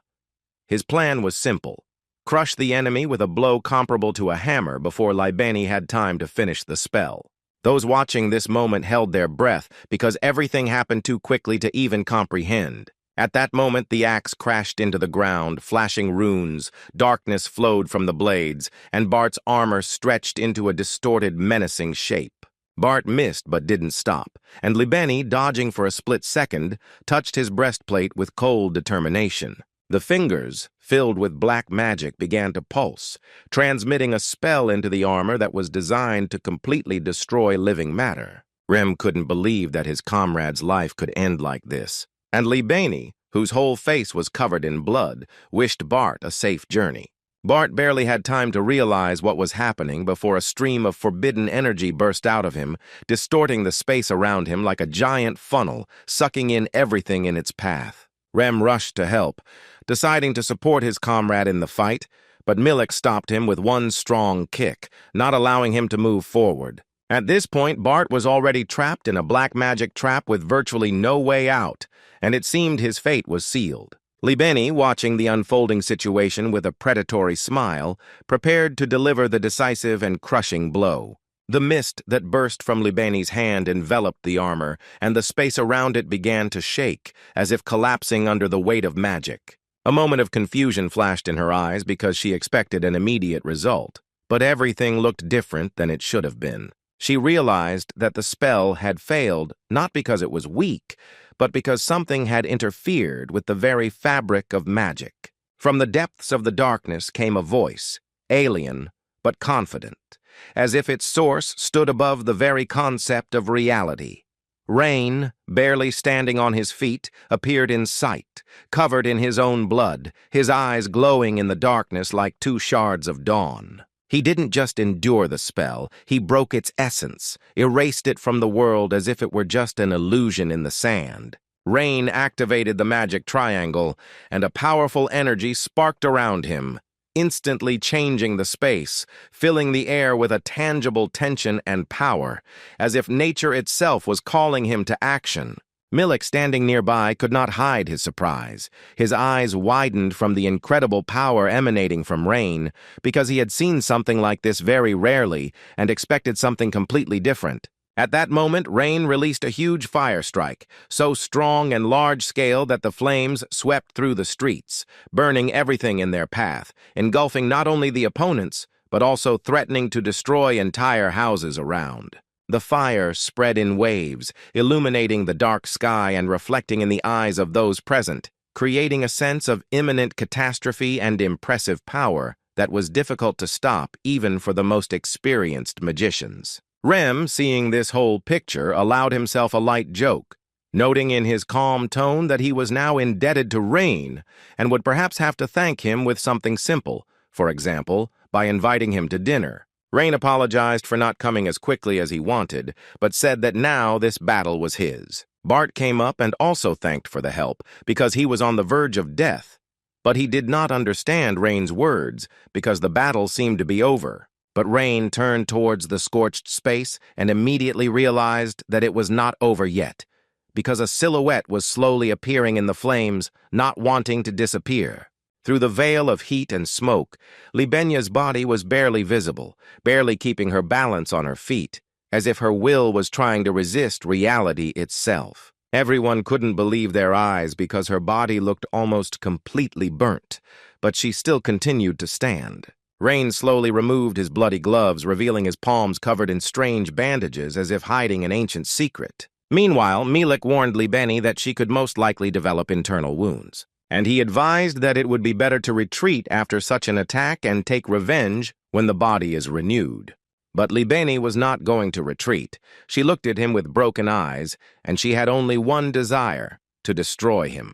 His plan was simple: crush the enemy with a blow comparable to a hammer before Libeni had time to finish the spell. Those watching this moment held their breath because everything happened too quickly to even comprehend. At that moment, the axe crashed into the ground, flashing runes, darkness flowed from the blades, and Bart's armor stretched into a distorted, menacing shape. Bart missed but didn't stop, and Libeni, dodging for a split second, touched his breastplate with cold determination. The fingers, filled with black magic, began to pulse, transmitting a spell into the armor that was designed to completely destroy living matter. Rem couldn't believe that his comrade's life could end like this, and Libeni, whose whole face was covered in blood, wished Bart a safe journey. Bart barely had time to realize what was happening before a stream of forbidden energy burst out of him, distorting the space around him like a giant funnel, sucking in everything in its path. Rem rushed to help, deciding to support his comrade in the fight, but Milik stopped him with one strong kick, not allowing him to move forward. At this point, Bart was already trapped in a black magic trap with virtually no way out, and it seemed his fate was sealed. Libeni, watching the unfolding situation with a predatory smile, prepared to deliver the decisive and crushing blow. The mist that burst from Libeni's hand enveloped the armor, and the space around it began to shake, as if collapsing under the weight of magic. A moment of confusion flashed in her eyes because she expected an immediate result, but everything looked different than it should have been. She realized that the spell had failed not because it was weak, but because something had interfered with the very fabric of magic. From the depths of the darkness came a voice, alien but confident, as if its source stood above the very concept of reality. Rain, barely standing on his feet, appeared in sight, covered in his own blood, his eyes glowing in the darkness like two shards of dawn. He didn't just endure the spell, he broke its essence, erased it from the world as if it were just an illusion in the sand. Rain activated the magic triangle, and a powerful energy sparked around him, instantly changing the space, filling the air with a tangible tension and power, as if nature itself was calling him to action. Milik, standing nearby, could not hide his surprise. His eyes widened from the incredible power emanating from Rain, because he had seen something like this very rarely and expected something completely different. At that moment, Rain released a huge fire strike, so strong and large-scale that the flames swept through the streets, burning everything in their path, engulfing not only the opponents, but also threatening to destroy entire houses around. The fire spread in waves, illuminating the dark sky and reflecting in the eyes of those present, creating a sense of imminent catastrophe and impressive power that was difficult to stop even for the most experienced magicians. Rem, seeing this whole picture, allowed himself a light joke, noting in his calm tone that he was now indebted to Rain and would perhaps have to thank him with something simple, for example, by inviting him to dinner. Rain apologized for not coming as quickly as he wanted, but said that now this battle was his. Bart came up and also thanked for the help, because he was on the verge of death. But he did not understand Rain's words, because the battle seemed to be over. But Rain turned towards the scorched space and immediately realized that it was not over yet, because a silhouette was slowly appearing in the flames, not wanting to disappear. Through the veil of heat and smoke, Libenia's body was barely visible, barely keeping her balance on her feet, as if her will was trying to resist reality itself. Everyone couldn't believe their eyes because her body looked almost completely burnt, but she still continued to stand. Rain slowly removed his bloody gloves, revealing his palms covered in strange bandages as if hiding an ancient secret. Meanwhile, Milik warned Libeni that she could most likely develop internal wounds, and he advised that it would be better to retreat after such an attack and take revenge when the body is renewed. But Libeni was not going to retreat. She looked at him with broken eyes, and she had only one desire: to destroy him.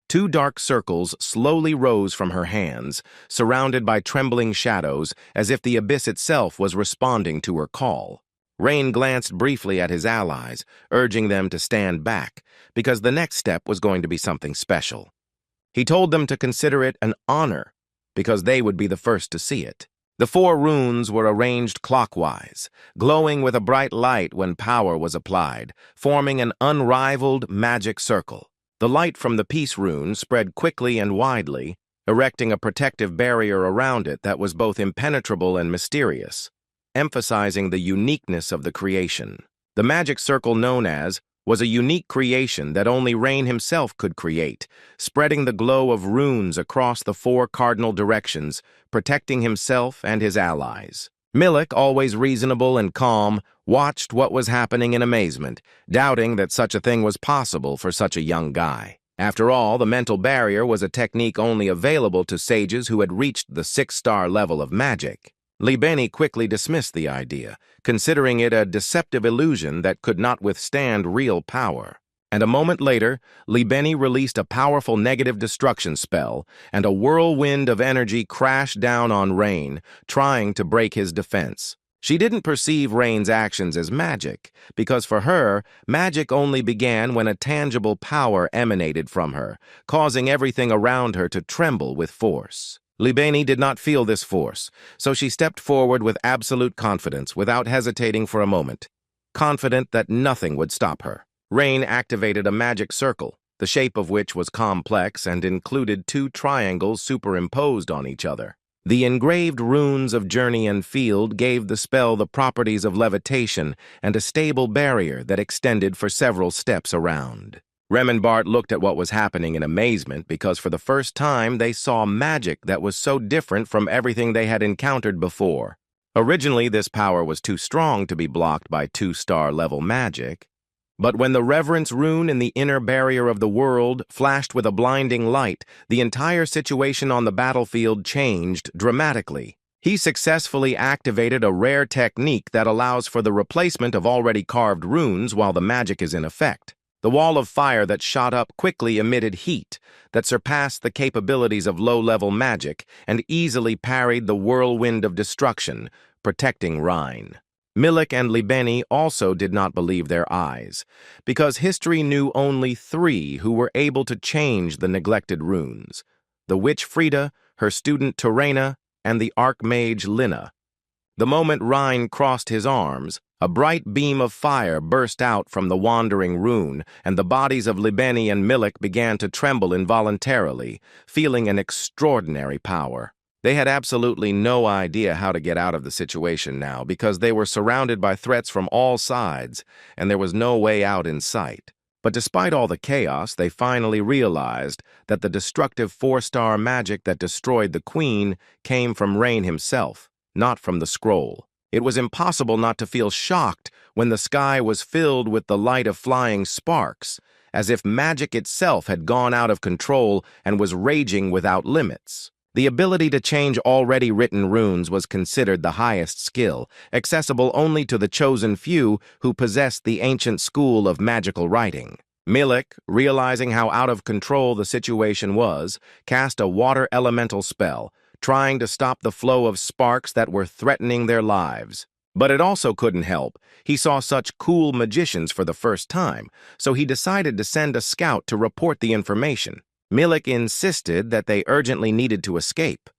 Two dark circles slowly rose from her hands, surrounded by trembling shadows, as if the abyss itself was responding to her call. Rain glanced briefly at his allies, urging them to stand back, because the next step was going to be something special. He told them to consider it an honor, because they would be the first to see it. The 4 runes were arranged clockwise, glowing with a bright light when power was applied, forming an unrivaled magic circle. The light from the peace rune spread quickly and widely, erecting a protective barrier around it that was both impenetrable and mysterious, emphasizing the uniqueness of the creation. The magic circle known as was a unique creation that only Rain himself could create, spreading the glow of runes across the 4 cardinal directions, protecting himself and his allies. Milik, always reasonable and calm, watched what was happening in amazement, doubting that such a thing was possible for such a young guy. After all, the mental barrier was a technique only available to sages who had reached the 6-star level of magic. Libeni quickly dismissed the idea, considering it a deceptive illusion that could not withstand real power. And a moment later, Libeni released a powerful negative destruction spell, and a whirlwind of energy crashed down on Rain, trying to break his defense. She didn't perceive Rain's actions as magic, because for her, magic only began when a tangible power emanated from her, causing everything around her to tremble with force. Libeni did not feel this force, so she stepped forward with absolute confidence, without hesitating for a moment, confident that nothing would stop her. Rain activated a magic circle, the shape of which was complex and included 2 triangles superimposed on each other. The engraved runes of Journey and Field gave the spell the properties of levitation and a stable barrier that extended for several steps around. Rem and Bart looked at what was happening in amazement because for the first time they saw magic that was so different from everything they had encountered before. Originally, this power was too strong to be blocked by 2-star level magic, but when the Reverence rune in the inner barrier of the world flashed with a blinding light, the entire situation on the battlefield changed dramatically. He successfully activated a rare technique that allows for the replacement of already carved runes while the magic is in effect. The wall of fire that shot up quickly emitted heat that surpassed the capabilities of low-level magic and easily parried the whirlwind of destruction, protecting Rhine. Milik and Libeni also did not believe their eyes, because history knew only 3 who were able to change the neglected runes: the witch Frida, her student Terena, and the Archmage Lina. The moment Rhine crossed his arms, a bright beam of fire burst out from the wandering rune, and the bodies of Libeni and Milik began to tremble involuntarily, feeling an extraordinary power. They had absolutely no idea how to get out of the situation now, because they were surrounded by threats from all sides, and there was no way out in sight. But despite all the chaos, they finally realized that the destructive 4-star magic that destroyed the Queen came from Rain himself, not from the scroll. It was impossible not to feel shocked when the sky was filled with the light of flying sparks, as if magic itself had gone out of control and was raging without limits. The ability to change already written runes was considered the highest skill, accessible only to the chosen few who possessed the ancient school of magical writing. Milik, realizing how out of control the situation was, cast a water elemental spell, trying to stop the flow of sparks that were threatening their lives. But it also couldn't help. He saw such cool magicians for the first time, so he decided to send a scout to report the information. Milik insisted that they urgently needed to escape,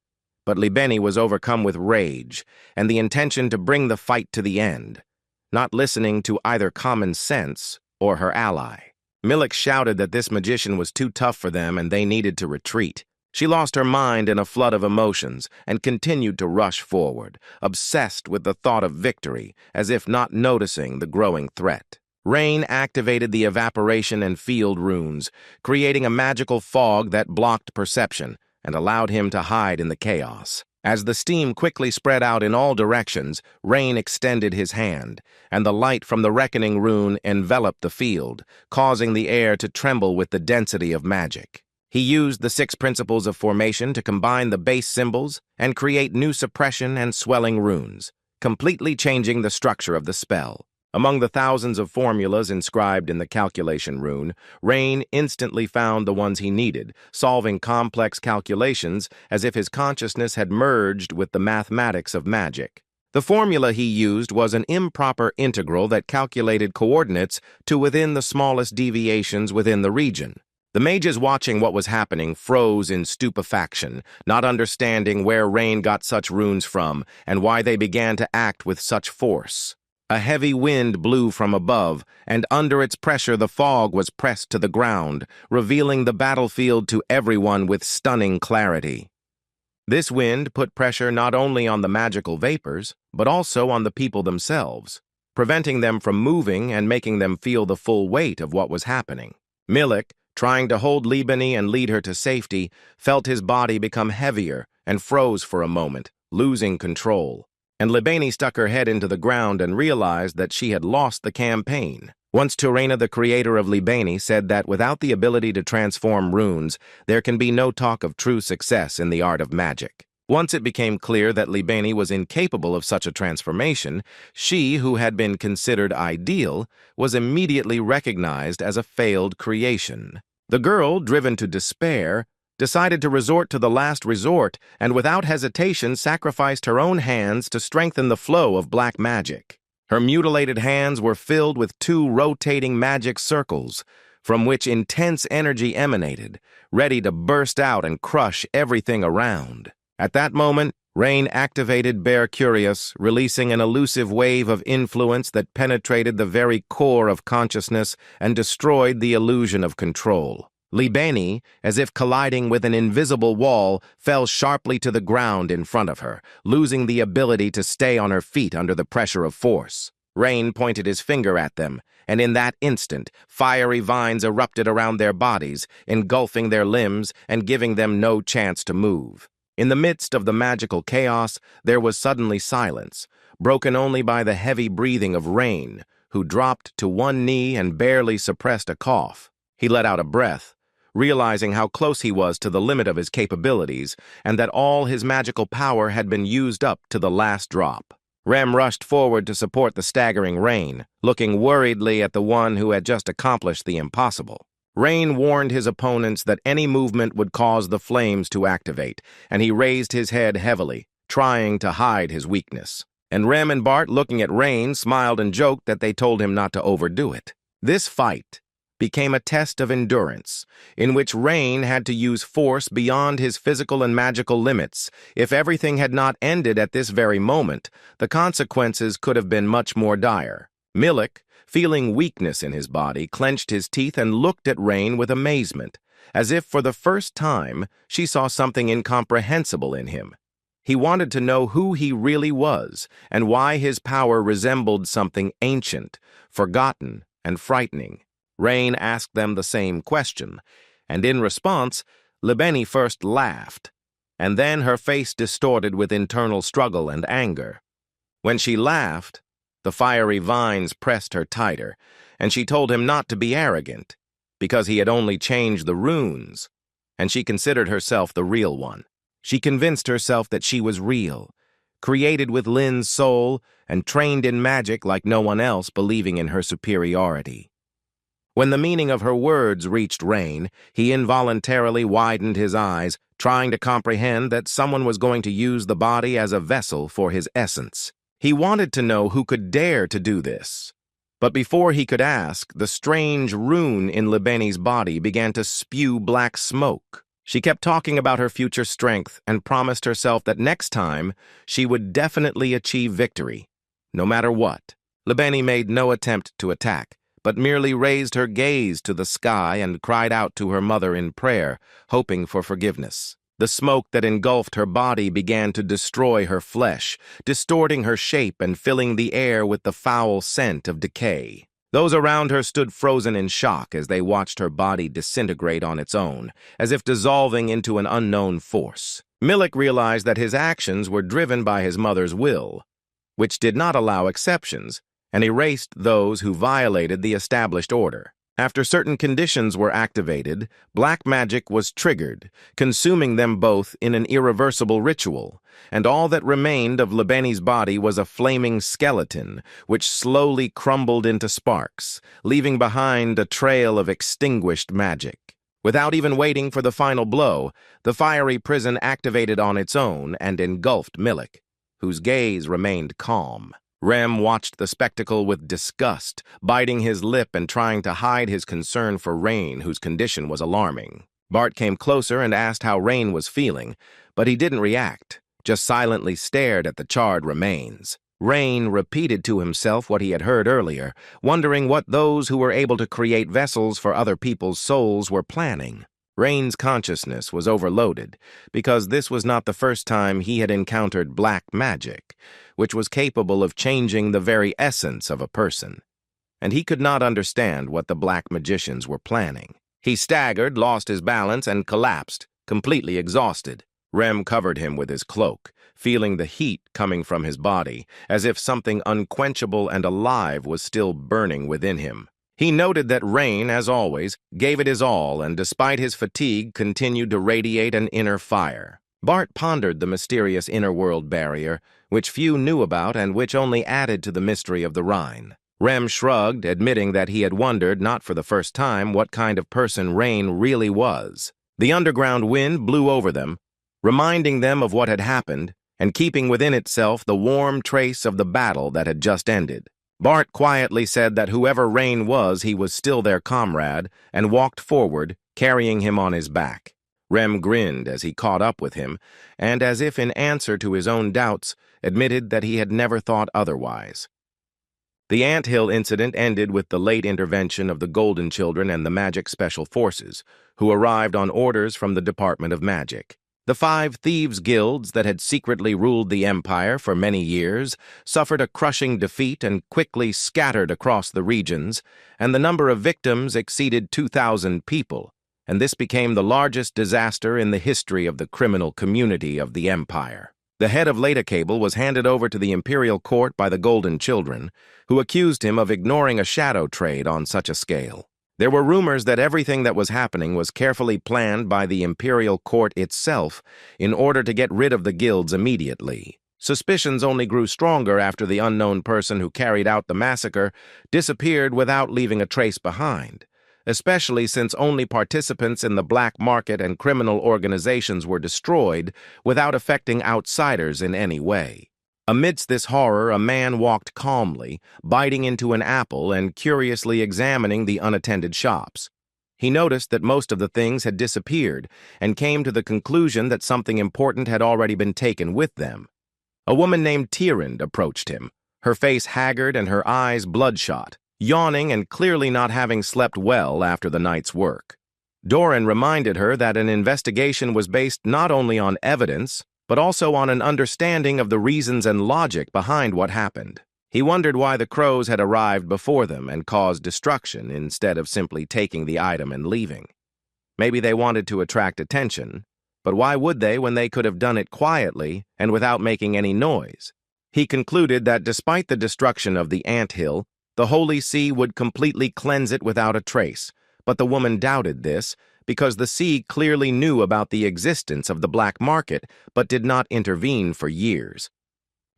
but Libeni was overcome with rage and the intention to bring the fight to the end, not listening to either common sense or her ally. Milik shouted that this magician was too tough for them and they needed to retreat. She lost her mind in a flood of emotions and continued to rush forward, obsessed with the thought of victory, as if not noticing the growing threat. Rain activated the evaporation and field runes, creating a magical fog that blocked perception and allowed him to hide in the chaos. As the steam quickly spread out in all directions, Rain extended his hand, and the light from the Reckoning rune enveloped the field, causing the air to tremble with the density of magic. He used the 6 principles of formation to combine the base symbols and create new suppression and swelling runes, completely changing the structure of the spell. Among the thousands of formulas inscribed in the calculation rune, Rain instantly found the ones he needed, solving complex calculations as if his consciousness had merged with the mathematics of magic. The formula he used was an improper integral that calculated coordinates to within the smallest deviations within the region. The mages watching what was happening froze in stupefaction, not understanding where Rain got such runes from and why they began to act with such force. A heavy wind blew from above, and under its pressure the fog was pressed to the ground, revealing the battlefield to everyone with stunning clarity. This wind put pressure not only on the magical vapors, but also on the people themselves, preventing them from moving and making them feel the full weight of what was happening. Milik, trying to hold Libeni and lead her to safety, felt his body become heavier and froze for a moment, losing control. And Libeni stuck her head into the ground and realized that she had lost the campaign. Once Turena, the creator of Libeni, said that without the ability to transform runes, there can be no talk of true success in the art of magic. Once it became clear that Libeni was incapable of such a transformation, she, who had been considered ideal, was immediately recognized as a failed creation. The girl, driven to despair, decided to resort to the last resort and without hesitation sacrificed her own hands to strengthen the flow of black magic. Her mutilated hands were filled with 2 rotating magic circles, from which intense energy emanated, ready to burst out and crush everything around. At that moment, Rain activated Bear Curious, releasing an elusive wave of influence that penetrated the very core of consciousness and destroyed the illusion of control. Libeni, as if colliding with an invisible wall, fell sharply to the ground in front of her, losing the ability to stay on her feet under the pressure of force. Rain pointed his finger at them, and in that instant, fiery vines erupted around their bodies, engulfing their limbs and giving them no chance to move. In the midst of the magical chaos, there was suddenly silence, broken only by the heavy breathing of Rain, who dropped to one knee and barely suppressed a cough. He let out a breath, realizing how close he was to the limit of his capabilities and that all his magical power had been used up to the last drop. Rem rushed forward to support the staggering Rain, looking worriedly at the one who had just accomplished the impossible. Rain warned his opponents that any movement would cause the flames to activate, and he raised his head heavily, trying to hide his weakness. And Rem and Bart, looking at Rain, smiled and joked that they told him not to overdo it. This fight became a test of endurance, in which Rain had to use force beyond his physical and magical limits. If everything had not ended at this very moment, the consequences could have been much more dire. Milik, feeling weakness in his body, clenched his teeth and looked at Rain with amazement, as if for the first time she saw something incomprehensible in him. He wanted to know who he really was and why his power resembled something ancient, forgotten, and frightening. Rain asked them the same question, and in response, Libeni first laughed, and then her face distorted with internal struggle and anger. When she laughed, the fiery vines pressed her tighter, and she told him not to be arrogant, because he had only changed the runes, and she considered herself the real one. She convinced herself that she was real, created with Lin's soul, and trained in magic like no one else, believing in her superiority. When the meaning of her words reached Rain, he involuntarily widened his eyes, trying to comprehend that someone was going to use the body as a vessel for his essence. He wanted to know who could dare to do this. But before he could ask, the strange rune in Libeni's body began to spew black smoke. She kept talking about her future strength and promised herself that next time she would definitely achieve victory, no matter what. Libeni made no attempt to attack, but merely raised her gaze to the sky and cried out to her mother in prayer, hoping for forgiveness. The smoke that engulfed her body began to destroy her flesh, distorting her shape and filling the air with the foul scent of decay. Those around her stood frozen in shock as they watched her body disintegrate on its own, as if dissolving into an unknown force. Milik realized that his actions were driven by his mother's will, which did not allow exceptions, and erased those who violated the established order. After certain conditions were activated, black magic was triggered, consuming them both in an irreversible ritual, and all that remained of Lebeni's body was a flaming skeleton, which slowly crumbled into sparks, leaving behind a trail of extinguished magic. Without even waiting for the final blow, the fiery prison activated on its own and engulfed Milik, whose gaze remained calm. Rem watched the spectacle with disgust, biting his lip and trying to hide his concern for Rain, whose condition was alarming. Bart came closer and asked how Rain was feeling, but he didn't react, just silently stared at the charred remains. Rain repeated to himself what he had heard earlier, wondering what those who were able to create vessels for other people's souls were planning. Rain's consciousness was overloaded, because this was not the first time he had encountered black magic, which was capable of changing the very essence of a person. And he could not understand what the black magicians were planning. He staggered, lost his balance, and collapsed, completely exhausted. Rem covered him with his cloak, feeling the heat coming from his body, as if something unquenchable and alive was still burning within him. He noted that Rain, as always, gave it his all and despite his fatigue continued to radiate an inner fire. Bart pondered the mysterious inner world barrier, which few knew about and which only added to the mystery of the Rhine. Rem shrugged, admitting that he had wondered, not for the first time, what kind of person Rain really was. The underground wind blew over them, reminding them of what had happened and keeping within itself the warm trace of the battle that had just ended. Bart quietly said that whoever Rain was, he was still their comrade, and walked forward, carrying him on his back. Rem grinned as he caught up with him, and as if in answer to his own doubts, admitted that he had never thought otherwise. The anthill incident ended with the late intervention of the Golden Children and the Magic Special Forces, who arrived on orders from the Department of Magic. The 5 thieves' guilds that had secretly ruled the empire for many years suffered a crushing defeat and quickly scattered across the regions, and the number of victims exceeded 2,000 people, and this became the largest disaster in the history of the criminal community of the empire. The head of Leda Cable was handed over to the imperial court by the Golden Children, who accused him of ignoring a shadow trade on such a scale. There were rumors that everything that was happening was carefully planned by the imperial court itself in order to get rid of the guilds immediately. Suspicions only grew stronger after the unknown person who carried out the massacre disappeared without leaving a trace behind, especially since only participants in the black market and criminal organizations were destroyed without affecting outsiders in any way. Amidst this horror, a man walked calmly, biting into an apple and curiously examining the unattended shops. He noticed that most of the things had disappeared and came to the conclusion that something important had already been taken with them. A woman named Tyrande approached him, her face haggard and her eyes bloodshot, yawning and clearly not having slept well after the night's work. Doran reminded her that an investigation was based not only on evidence, but also on an understanding of the reasons and logic behind what happened. He wondered why the crows had arrived before them and caused destruction instead of simply taking the item and leaving. Maybe they wanted to attract attention, but why would they when they could have done it quietly and without making any noise? He concluded that despite the destruction of the anthill, the Holy See would completely cleanse it without a trace, but the woman doubted this, because the sea clearly knew about the existence of the black market but did not intervene for years.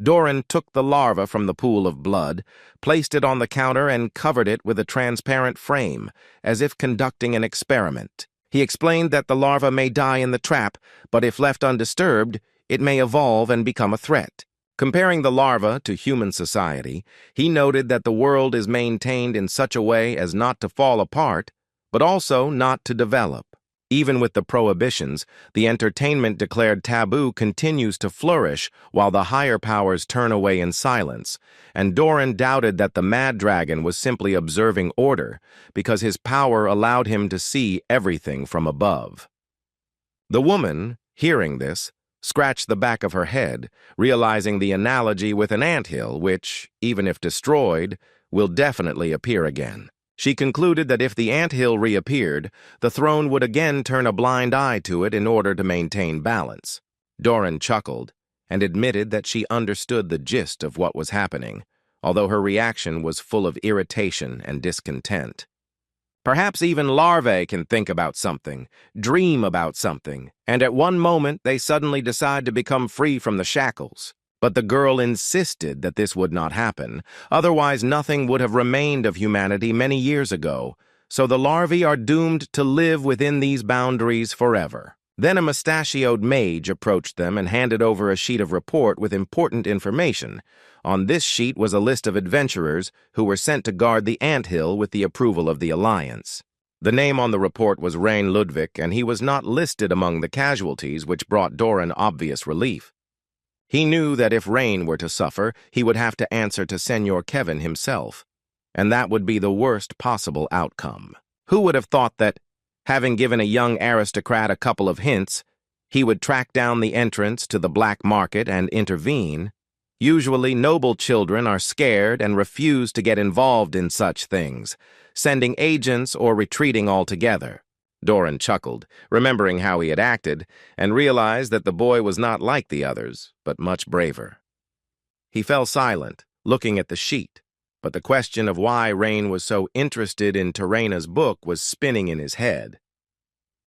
Doran took the larva from the pool of blood, placed it on the counter and covered it with a transparent frame, as if conducting an experiment. He explained that the larva may die in the trap, but if left undisturbed, it may evolve and become a threat. Comparing the larva to human society, he noted that the world is maintained in such a way as not to fall apart, but also not to develop. Even with the prohibitions, the entertainment declared taboo continues to flourish while the higher powers turn away in silence, and Doran doubted that the Mad Dragon was simply observing order because his power allowed him to see everything from above. The woman, hearing this, scratched the back of her head, realizing the analogy with an anthill which, even if destroyed, will definitely appear again. She concluded that if the anthill reappeared, the throne would again turn a blind eye to it in order to maintain balance. Doran chuckled and admitted that she understood the gist of what was happening, although her reaction was full of irritation and discontent. Perhaps even larvae can think about something, dream about something, and at one moment they suddenly decide to become free from the shackles. But the girl insisted that this would not happen, otherwise nothing would have remained of humanity many years ago, so the larvae are doomed to live within these boundaries forever. Then a mustachioed mage approached them and handed over a sheet of report with important information. On this sheet was a list of adventurers who were sent to guard the anthill with the approval of the Alliance. The name on the report was Rain Ludwig, and he was not listed among the casualties, which brought Doran obvious relief. He knew that if Rain were to suffer, he would have to answer to Senor Kevin himself, and that would be the worst possible outcome. Who would have thought that, having given a young aristocrat a couple of hints, he would track down the entrance to the black market and intervene? Usually, noble children are scared and refuse to get involved in such things, sending agents or retreating altogether. Doran chuckled, remembering how he had acted, and realized that the boy was not like the others, but much braver. He fell silent, looking at the sheet, but the question of why Rain was so interested in Terrena's book was spinning in his head.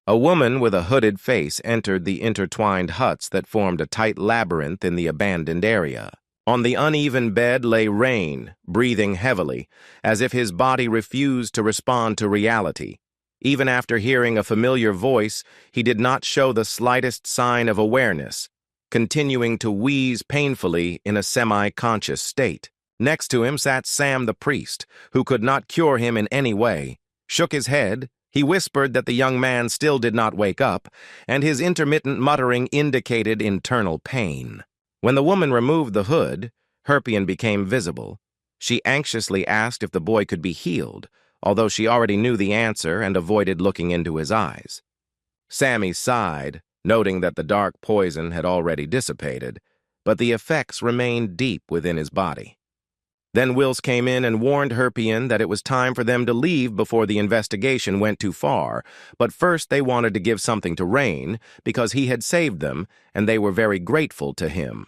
A woman with a hooded face entered the intertwined huts that formed a tight labyrinth in the abandoned area. On the uneven bed lay Rain, breathing heavily, as if his body refused to respond to reality. Even after hearing a familiar voice, he did not show the slightest sign of awareness, continuing to wheeze painfully in a semi-conscious state. Next to him sat Sam the priest, who could not cure him in any way. Shook his head, he whispered that the young man still did not wake up, and his intermittent muttering indicated internal pain. When the woman removed the hood, Herpion became visible. She anxiously asked if the boy could be healed, although she already knew the answer and avoided looking into his eyes. Sammy sighed, noting that the dark poison had already dissipated, but the effects remained deep within his body. Then Wills came in and warned Herpion that it was time for them to leave before the investigation went too far, but first they wanted to give something to Rain because he had saved them and they were very grateful to him.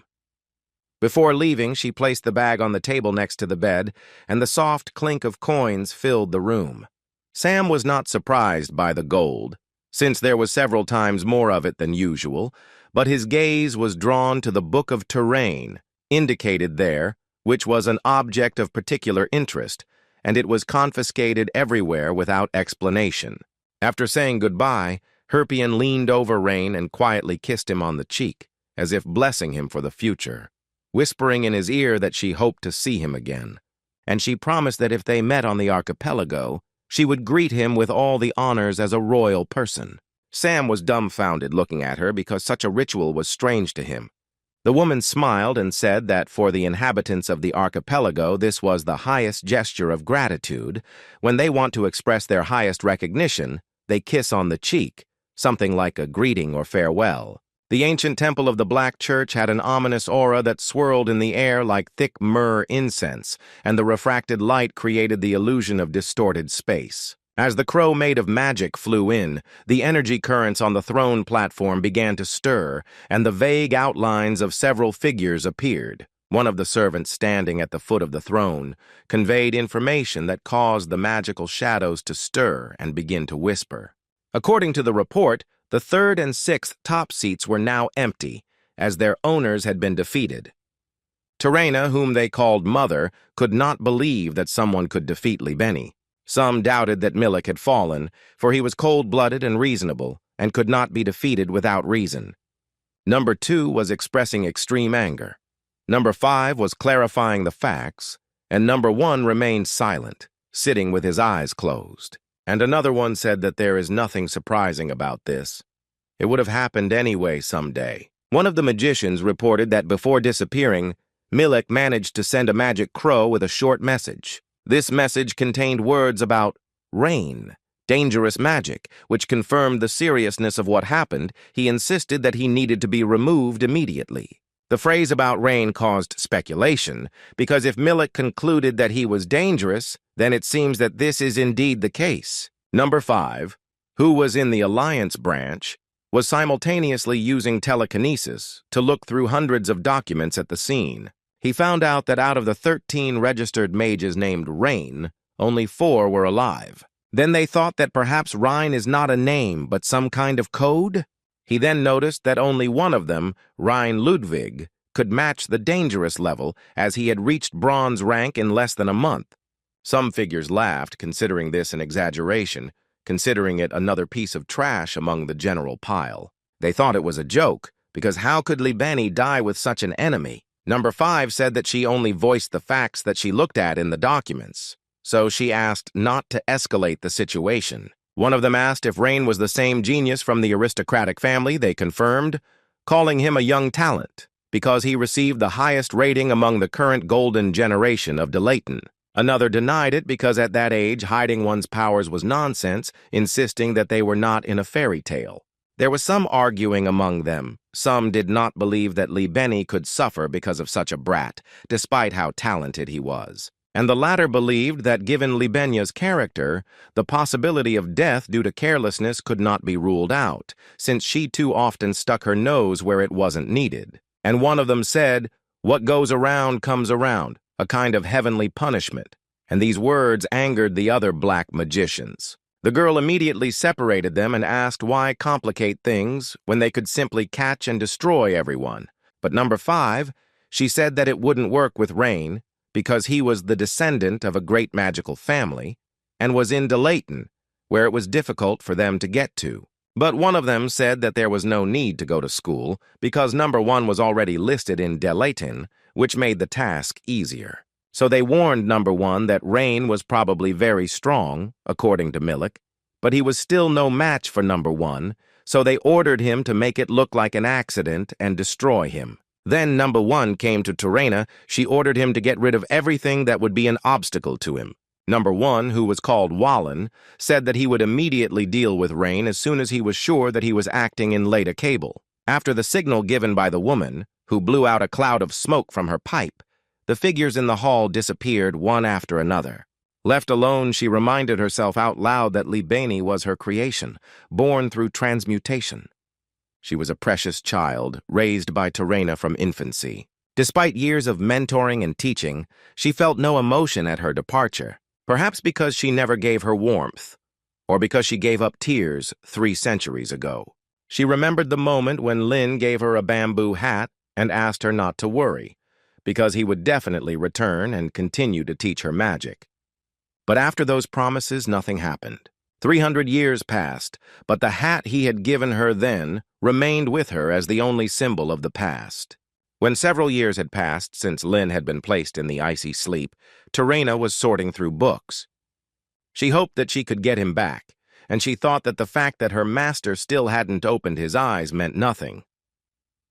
Before leaving, she placed the bag on the table next to the bed, and the soft clink of coins filled the room. Sam was not surprised by the gold, since there was several times more of it than usual, but his gaze was drawn to the Book of Terrain, indicated there, which was an object of particular interest, and it was confiscated everywhere without explanation. After saying goodbye, Herpion leaned over Rain and quietly kissed him on the cheek, as if blessing him for the future, whispering in his ear that she hoped to see him again, and she promised that if they met on the archipelago, she would greet him with all the honors as a royal person. Sam was dumbfounded looking at her because such a ritual was strange to him. The woman smiled and said that for the inhabitants of the archipelago this was the highest gesture of gratitude. When they want to express their highest recognition, they kiss on the cheek, something like a greeting or farewell. The ancient temple of the Black Church had an ominous aura that swirled in the air like thick myrrh incense, and the refracted light created the illusion of distorted space. As the crow made of magic flew in, the energy currents on the throne platform began to stir, and the vague outlines of several figures appeared. One of the servants standing at the foot of the throne conveyed information that caused the magical shadows to stir and begin to whisper. According to the report, the third and sixth top seats were now empty, as their owners had been defeated. Terrena, whom they called Mother, could not believe that someone could defeat Libeni. Some doubted that Milik had fallen, for he was cold-blooded and reasonable, and could not be defeated without reason. Number 2 was expressing extreme anger. Number 5 was clarifying the facts, and Number 1 remained silent, sitting with his eyes closed. And another one said that there is nothing surprising about this. It would have happened anyway someday. One of the magicians reported that before disappearing, Milek managed to send a magic crow with a short message. This message contained words about rain, dangerous magic, which confirmed the seriousness of what happened. He insisted that he needed to be removed immediately. The phrase about rain caused speculation, because if Milek concluded that he was dangerous, then it seems that this is indeed the case. Number 5, who was in the Alliance branch, was simultaneously using telekinesis to look through hundreds of documents at the scene. He found out that out of the 13 registered mages named Rain, only 4 were alive. Then they thought that perhaps Rhine is not a name, but some kind of code? He then noticed that only one of them, Rhine Ludwig, could match the dangerous level, as he had reached bronze rank in less than a month. Some figures laughed, considering this an exaggeration, considering it another piece of trash among the general pile. They thought it was a joke, because how could Libeni die with such an enemy? Number 5 said that she only voiced the facts that she looked at in the documents, so she asked not to escalate the situation. One of them asked if Rain was the same genius from the aristocratic family. They confirmed, calling him a young talent, because he received the highest rating among the current golden generation of Delayton. Another denied it because at that age, hiding one's powers was nonsense, insisting that they were not in a fairy tale. There was some arguing among them. Some did not believe that Libeni could suffer because of such a brat, despite how talented he was. And the latter believed that given Libenia's character, the possibility of death due to carelessness could not be ruled out, since she too often stuck her nose where it wasn't needed. And one of them said, "What goes around comes around," a kind of heavenly punishment. And these words angered the other black magicians. The girl immediately separated them and asked why complicate things when they could simply catch and destroy everyone. But number 5, she said that it wouldn't work with Rain, because he was the descendant of a great magical family, and was in Delayton, where it was difficult for them to get to. But one of them said that there was no need to go to school, because number 1 was already listed in Delayton, which made the task easier. So they warned number 1 that Rain was probably very strong, according to Milek, but he was still no match for number 1, so they ordered him to make it look like an accident and destroy him. Then number 1 came to Terena. She ordered him to get rid of everything that would be an obstacle to him. Number 1, who was called Wallen, said that he would immediately deal with Rain as soon as he was sure that he was acting in Leda Cable. After the signal given by the woman, who blew out a cloud of smoke from her pipe, the figures in the hall disappeared one after another. Left alone, she reminded herself out loud that Libeni was her creation, born through transmutation. She was a precious child, raised by Terena from infancy. Despite years of mentoring and teaching, she felt no emotion at her departure, perhaps because she never gave her warmth, or because she gave up tears 3 centuries ago. She remembered the moment when Lin gave her a bamboo hat and asked her not to worry, because he would definitely return and continue to teach her magic. But after those promises, nothing happened. 300 years passed, but the hat he had given her then remained with her as the only symbol of the past. When several years had passed since Lin had been placed in the icy sleep, Terena was sorting through books. She hoped that she could get him back, and she thought that the fact that her master still hadn't opened his eyes meant nothing.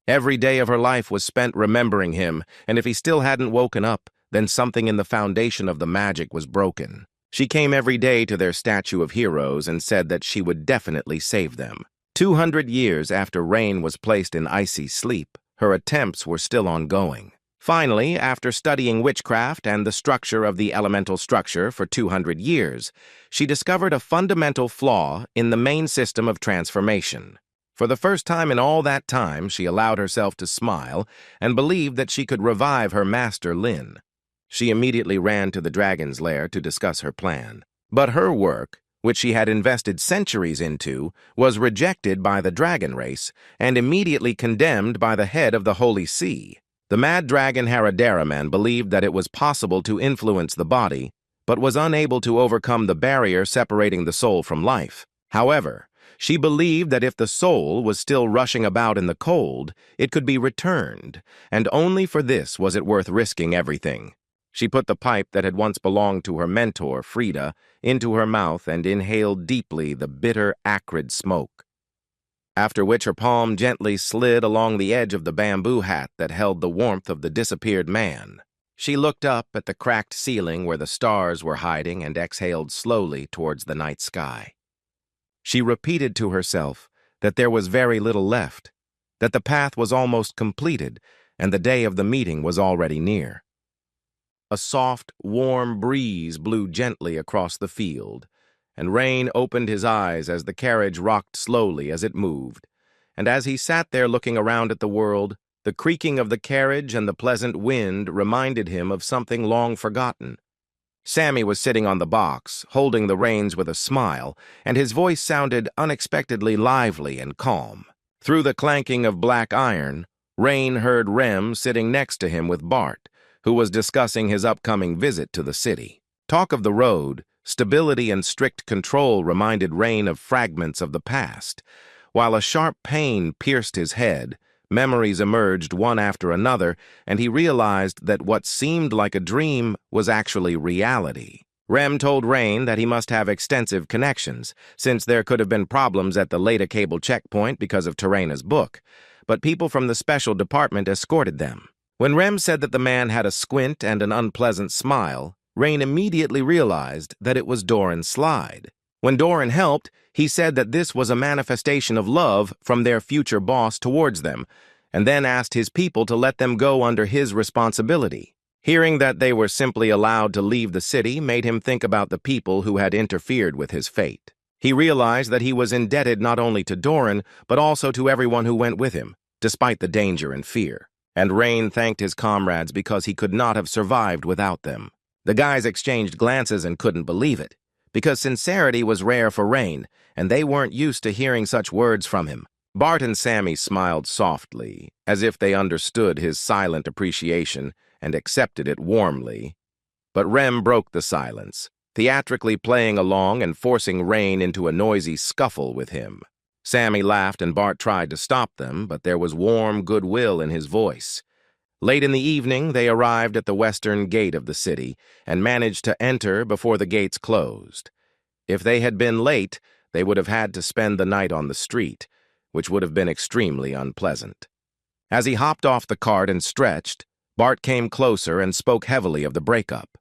Every day of her life was spent remembering him, and if he still hadn't woken up, then something in the foundation of the magic was broken. She came every day to their statue of heroes and said that she would definitely save them. 200 years after Rain was placed in icy sleep, her attempts were still ongoing. Finally, after studying witchcraft and the structure of the elemental structure for 200 years, she discovered a fundamental flaw in the main system of transformation. For the first time in all that time, she allowed herself to smile and believed that she could revive her master Lin. She immediately ran to the dragon's lair to discuss her plan. But her work, which she had invested centuries into, was rejected by the dragon race and immediately condemned by the head of the Holy See. The mad dragon Haradaraman believed that it was possible to influence the body, but was unable to overcome the barrier separating the soul from life. However, she believed that if the soul was still rushing about in the cold, it could be returned, and only for this was it worth risking everything. She put the pipe that had once belonged to her mentor, Frida, into her mouth and inhaled deeply the bitter, acrid smoke. After which her palm gently slid along the edge of the bamboo hat that held the warmth of the disappeared man. She looked up at the cracked ceiling where the stars were hiding and exhaled slowly towards the night sky. She repeated to herself that there was very little left, that the path was almost completed, and the day of the meeting was already near. A soft, warm breeze blew gently across the field, and Rain opened his eyes as the carriage rocked slowly as it moved, and as he sat there looking around at the world, the creaking of the carriage and the pleasant wind reminded him of something long forgotten. Sammy was sitting on the box, holding the reins with a smile, and his voice sounded unexpectedly lively and calm. Through the clanking of black iron, Rain heard Rem sitting next to him with Bart, who was discussing his upcoming visit to the city. Talk of the road, stability and strict control reminded Rain of fragments of the past. While a sharp pain pierced his head, memories emerged one after another, and he realized that what seemed like a dream was actually reality. Rem told Rain that he must have extensive connections, since there could have been problems at the Leda Cable checkpoint because of Terena's book, but people from the special department escorted them. When Rem said that the man had a squint and an unpleasant smile, Rain immediately realized that it was Doran Slide. When Doran helped, he said that this was a manifestation of love from their future boss towards them, and then asked his people to let them go under his responsibility. Hearing that they were simply allowed to leave the city made him think about the people who had interfered with his fate. He realized that he was indebted not only to Doran, but also to everyone who went with him, despite the danger and fear. And Rain thanked his comrades because he could not have survived without them. The guys exchanged glances and couldn't believe it, because sincerity was rare for Rain, and they weren't used to hearing such words from him. Bart and Sammy smiled softly, as if they understood his silent appreciation and accepted it warmly. But Rem broke the silence, theatrically playing along and forcing Rain into a noisy scuffle with him. Sammy laughed and Bart tried to stop them, but there was warm goodwill in his voice. Late in the evening, they arrived at the western gate of the city and managed to enter before the gates closed. If they had been late, they would have had to spend the night on the street, which would have been extremely unpleasant. As he hopped off the cart and stretched, Bart came closer and spoke heavily of the breakup.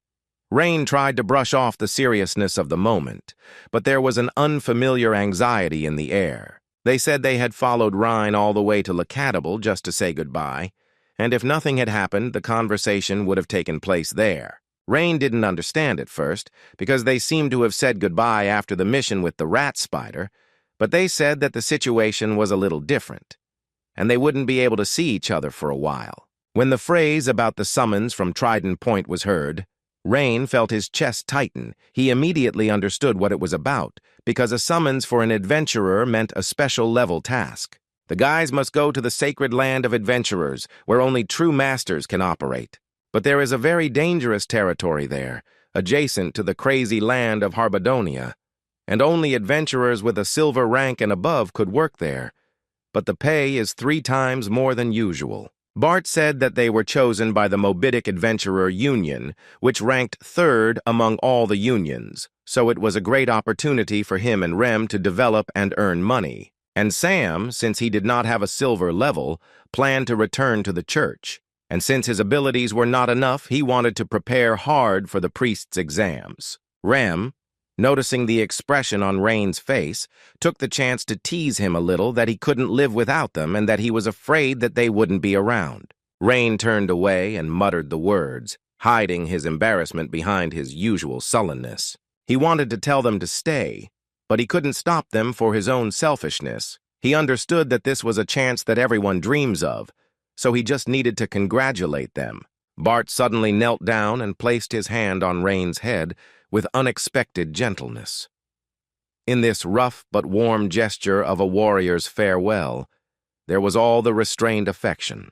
Rain tried to brush off the seriousness of the moment, but there was an unfamiliar anxiety in the air. They said they had followed Rhine all the way to Lacatable just to say goodbye, and if nothing had happened, the conversation would have taken place there. Rain didn't understand at first, because they seemed to have said goodbye after the mission with the rat spider, but they said that the situation was a little different, and they wouldn't be able to see each other for a while. When the phrase about the summons from Trident Point was heard, Rain felt his chest tighten. He immediately understood what it was about, because a summons for an adventurer meant a special level task. The guys must go to the sacred land of adventurers, where only true masters can operate. But there is a very dangerous territory there, adjacent to the crazy land of Harbadonia, and only adventurers with a silver rank and above could work there. But the pay is 3 times more than usual. Bart said that they were chosen by the Mobidic Adventurer Union, which ranked 3rd among all the unions, so it was a great opportunity for him and Rem to develop and earn money. And Sam, since he did not have a silver level, planned to return to the church. And since his abilities were not enough, he wanted to prepare hard for the priest's exams. Rem, noticing the expression on Rain's face, took the chance to tease him a little that he couldn't live without them and that he was afraid that they wouldn't be around. Rain turned away and muttered the words, hiding his embarrassment behind his usual sullenness. He wanted to tell them to stay, but he couldn't stop them for his own selfishness. He understood that this was a chance that everyone dreams of, so he just needed to congratulate them. Bart suddenly knelt down and placed his hand on Rain's head with unexpected gentleness. In this rough but warm gesture of a warrior's farewell, there was all the restrained affection.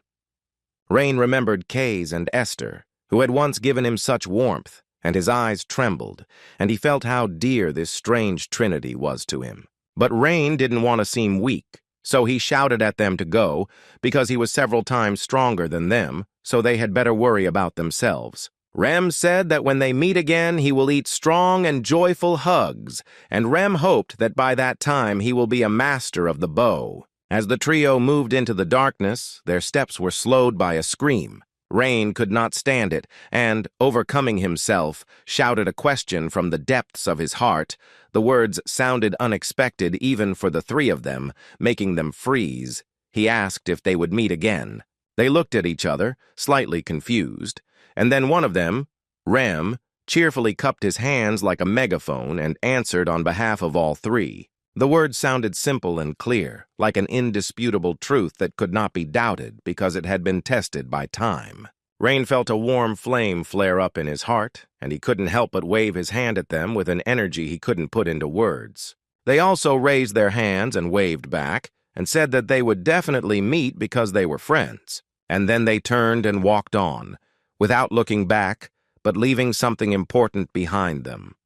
Rain remembered Kays and Esther, who had once given him such warmth, and his eyes trembled, and he felt how dear this strange trinity was to him. But Rain didn't want to seem weak, so he shouted at them to go, because he was several times stronger than them, so they had better worry about themselves. Rem said that when they meet again, he will eat strong and joyful hugs, and Rem hoped that by that time he will be a master of the bow. As the trio moved into the darkness, their steps were slowed by a scream. Rain could not stand it, and, overcoming himself, shouted a question from the depths of his heart. The words sounded unexpected even for the three of them, making them freeze. He asked if they would meet again. They looked at each other, slightly confused, and then one of them, Rem, cheerfully cupped his hands like a megaphone and answered on behalf of all three. The words sounded simple and clear, like an indisputable truth that could not be doubted because it had been tested by time. Rain felt a warm flame flare up in his heart, and he couldn't help but wave his hand at them with an energy he couldn't put into words. They also raised their hands and waved back, and said that they would definitely meet because they were friends. And then they turned and walked on, without looking back, but leaving something important behind them.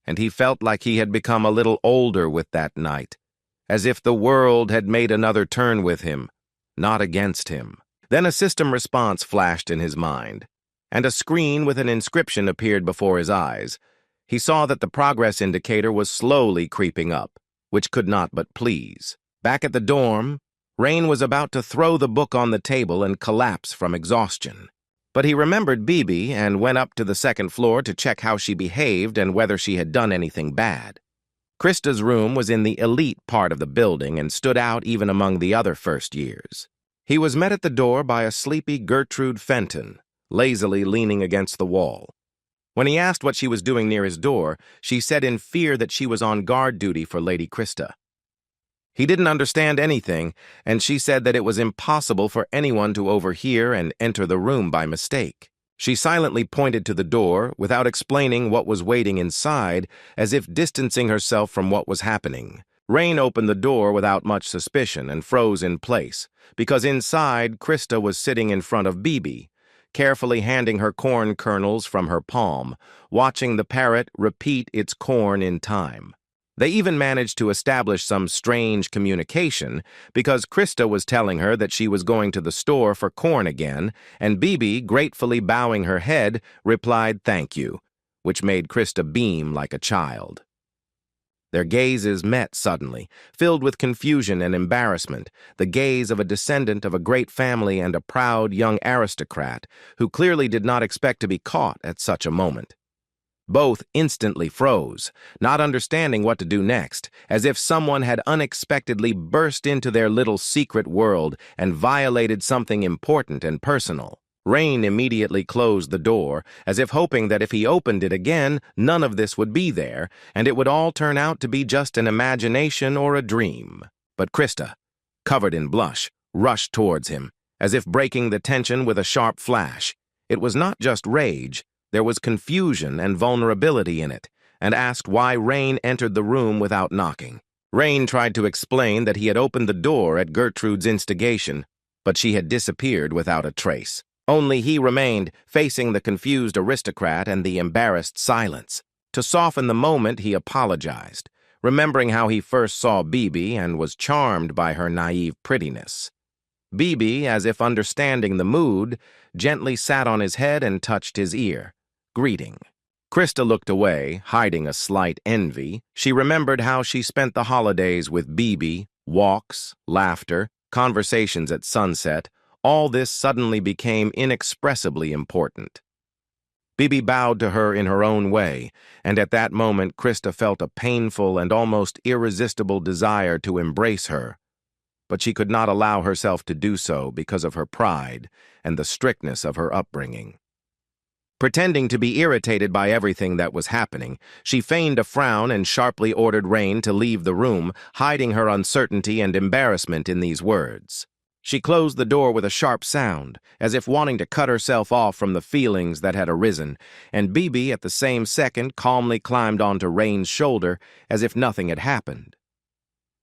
And he felt like he had become a little older with that night, as if the world had made another turn with him, not against him. Then a system response flashed in his mind, and a screen with an inscription appeared before his eyes. He saw that the progress indicator was slowly creeping up, which could not but please. Back at the dorm, Rain was about to throw the book on the table and collapse from exhaustion. But he remembered Bibi and went up to the second floor to check how she behaved and whether she had done anything bad. Krista's room was in the elite part of the building and stood out even among the other first years. He was met at the door by a sleepy Gertrude Fenton, lazily leaning against the wall. When he asked what she was doing near his door, she said in fear that she was on guard duty for Lady Krista. He didn't understand anything, and she said that it was impossible for anyone to overhear and enter the room by mistake. She silently pointed to the door without explaining what was waiting inside, as if distancing herself from what was happening. Rain opened the door without much suspicion and froze in place, because inside Krista was sitting in front of Bibi, carefully handing her corn kernels from her palm, watching the parrot repeat its corn in time. They even managed to establish some strange communication because Krista was telling her that she was going to the store for corn again, and Bibi, gratefully bowing her head, replied thank you, which made Krista beam like a child. Their gazes met suddenly, filled with confusion and embarrassment, the gaze of a descendant of a great family and a proud young aristocrat who clearly did not expect to be caught at such a moment. Both instantly froze, not understanding what to do next, as if someone had unexpectedly burst into their little secret world and violated something important and personal. Rain immediately closed the door, as if hoping that if he opened it again, none of this would be there, and it would all turn out to be just an imagination or a dream. But Krista, covered in blush, rushed towards him, as if breaking the tension with a sharp flash. It was not just rage. There was confusion and vulnerability in it, and asked why Rain entered the room without knocking. Rain tried to explain that he had opened the door at Gertrude's instigation, but she had disappeared without a trace. Only he remained, facing the confused aristocrat and the embarrassed silence. To soften the moment, he apologized, remembering how he first saw Bibi and was charmed by her naive prettiness. Bibi, as if understanding the mood, gently sat on his head and touched his ear, greeting. Krista looked away, hiding a slight envy. She remembered how she spent the holidays with Bibi, walks, laughter, conversations at sunset. All this suddenly became inexpressibly important. Bibi bowed to her in her own way, and at that moment Krista felt a painful and almost irresistible desire to embrace her. But she could not allow herself to do so because of her pride and the strictness of her upbringing. Pretending to be irritated by everything that was happening, she feigned a frown and sharply ordered Rain to leave the room, hiding her uncertainty and embarrassment in these words. She closed the door with a sharp sound, as if wanting to cut herself off from the feelings that had arisen, and Bibi at the same second calmly climbed onto Rain's shoulder as if nothing had happened.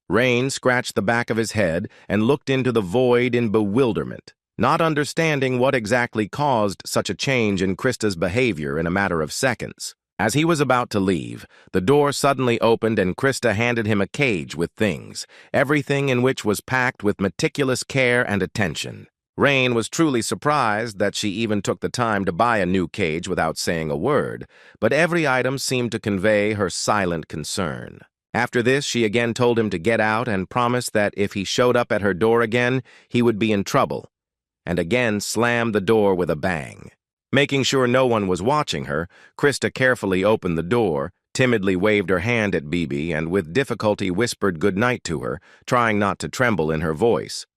Rain scratched the back of his head and looked into the void in bewilderment, not understanding what exactly caused such a change in Krista's behavior in a matter of seconds. As he was about to leave, the door suddenly opened and Krista handed him a cage with things, everything in which was packed with meticulous care and attention. Rain was truly surprised that she even took the time to buy a new cage without saying a word, but every item seemed to convey her silent concern. After this, she again told him to get out and promised that if he showed up at her door again, he would be in trouble, and again slammed the door with a bang. Making sure no one was watching her, Krista carefully opened the door, timidly waved her hand at Bibi, and with difficulty whispered goodnight to her, trying not to tremble in her voice,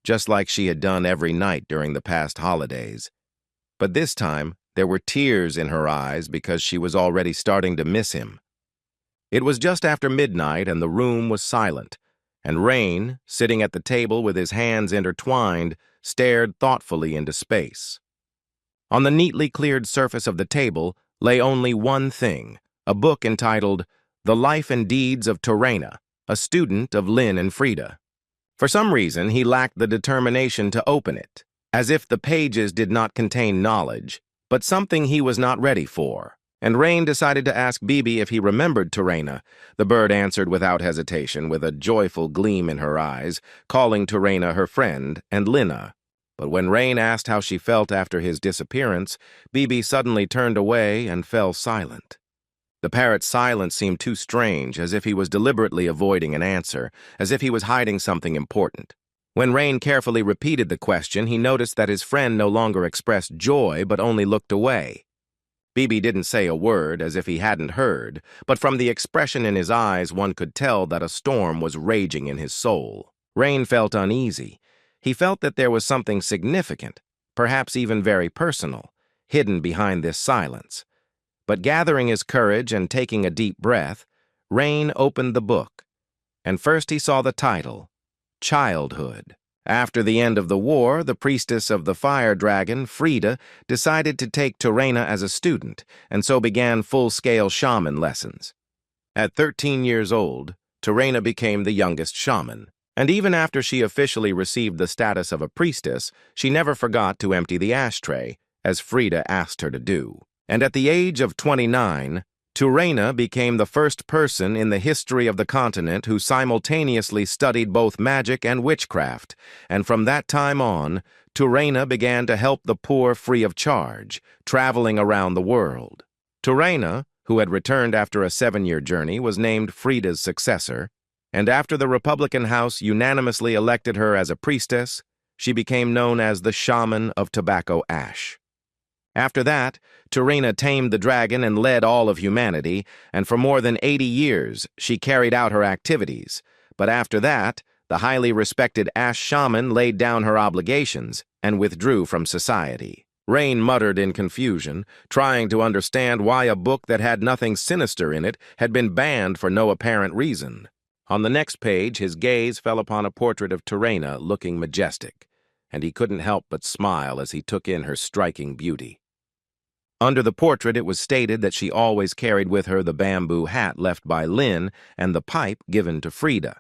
just like she had done every night during the past holidays. But this time, there were tears in her eyes because she was already starting to miss him. It was just after midnight and the room was silent, and Rain, sitting at the table with his hands intertwined, stared thoughtfully into space. On the neatly cleared surface of the table lay only one thing, a book entitled The Life and Deeds of Torena, a student of Lin and Frida. For some reason, he lacked the determination to open it, as if the pages did not contain knowledge, but something he was not ready for. And Rain decided to ask Bibi if he remembered Torena. The bird answered without hesitation, with a joyful gleam in her eyes, calling Torena her friend and Lina. But when Rain asked how she felt after his disappearance, Bibi suddenly turned away and fell silent. The parrot's silence seemed too strange, as if he was deliberately avoiding an answer, as if he was hiding something important. When Rain carefully repeated the question, he noticed that his friend no longer expressed joy, but only looked away. Bibi didn't say a word, as if he hadn't heard, but from the expression in his eyes, one could tell that a storm was raging in his soul. Rain felt uneasy. He felt that there was something significant, perhaps even very personal, hidden behind this silence. But gathering his courage and taking a deep breath, Rain opened the book, and first he saw the title, Childhood. After the end of the war, the priestess of the fire dragon, Frida, decided to take Torena as a student, and so began full-scale shaman lessons. At 13 years old, Torena became the youngest shaman, and even after she officially received the status of a priestess, she never forgot to empty the ashtray, as Frida asked her to do. And at the age of 29, Torena became the first person in the history of the continent who simultaneously studied both magic and witchcraft, and from that time on, Torena began to help the poor free of charge, traveling around the world. Torena, who had returned after a 7-year journey, was named Frida's successor, and after the Republican House unanimously elected her as a priestess, she became known as the Shaman of Tobacco Ash. After that, Torena tamed the dragon and led all of humanity, and for more than 80 years she carried out her activities. But after that, the highly respected Ash Shaman laid down her obligations and withdrew from society. Rain muttered in confusion, trying to understand why a book that had nothing sinister in it had been banned for no apparent reason. On the next page, his gaze fell upon a portrait of Torena looking majestic, and he couldn't help but smile as he took in her striking beauty. Under the portrait, it was stated that she always carried with her the bamboo hat left by Lin and the pipe given to Frida.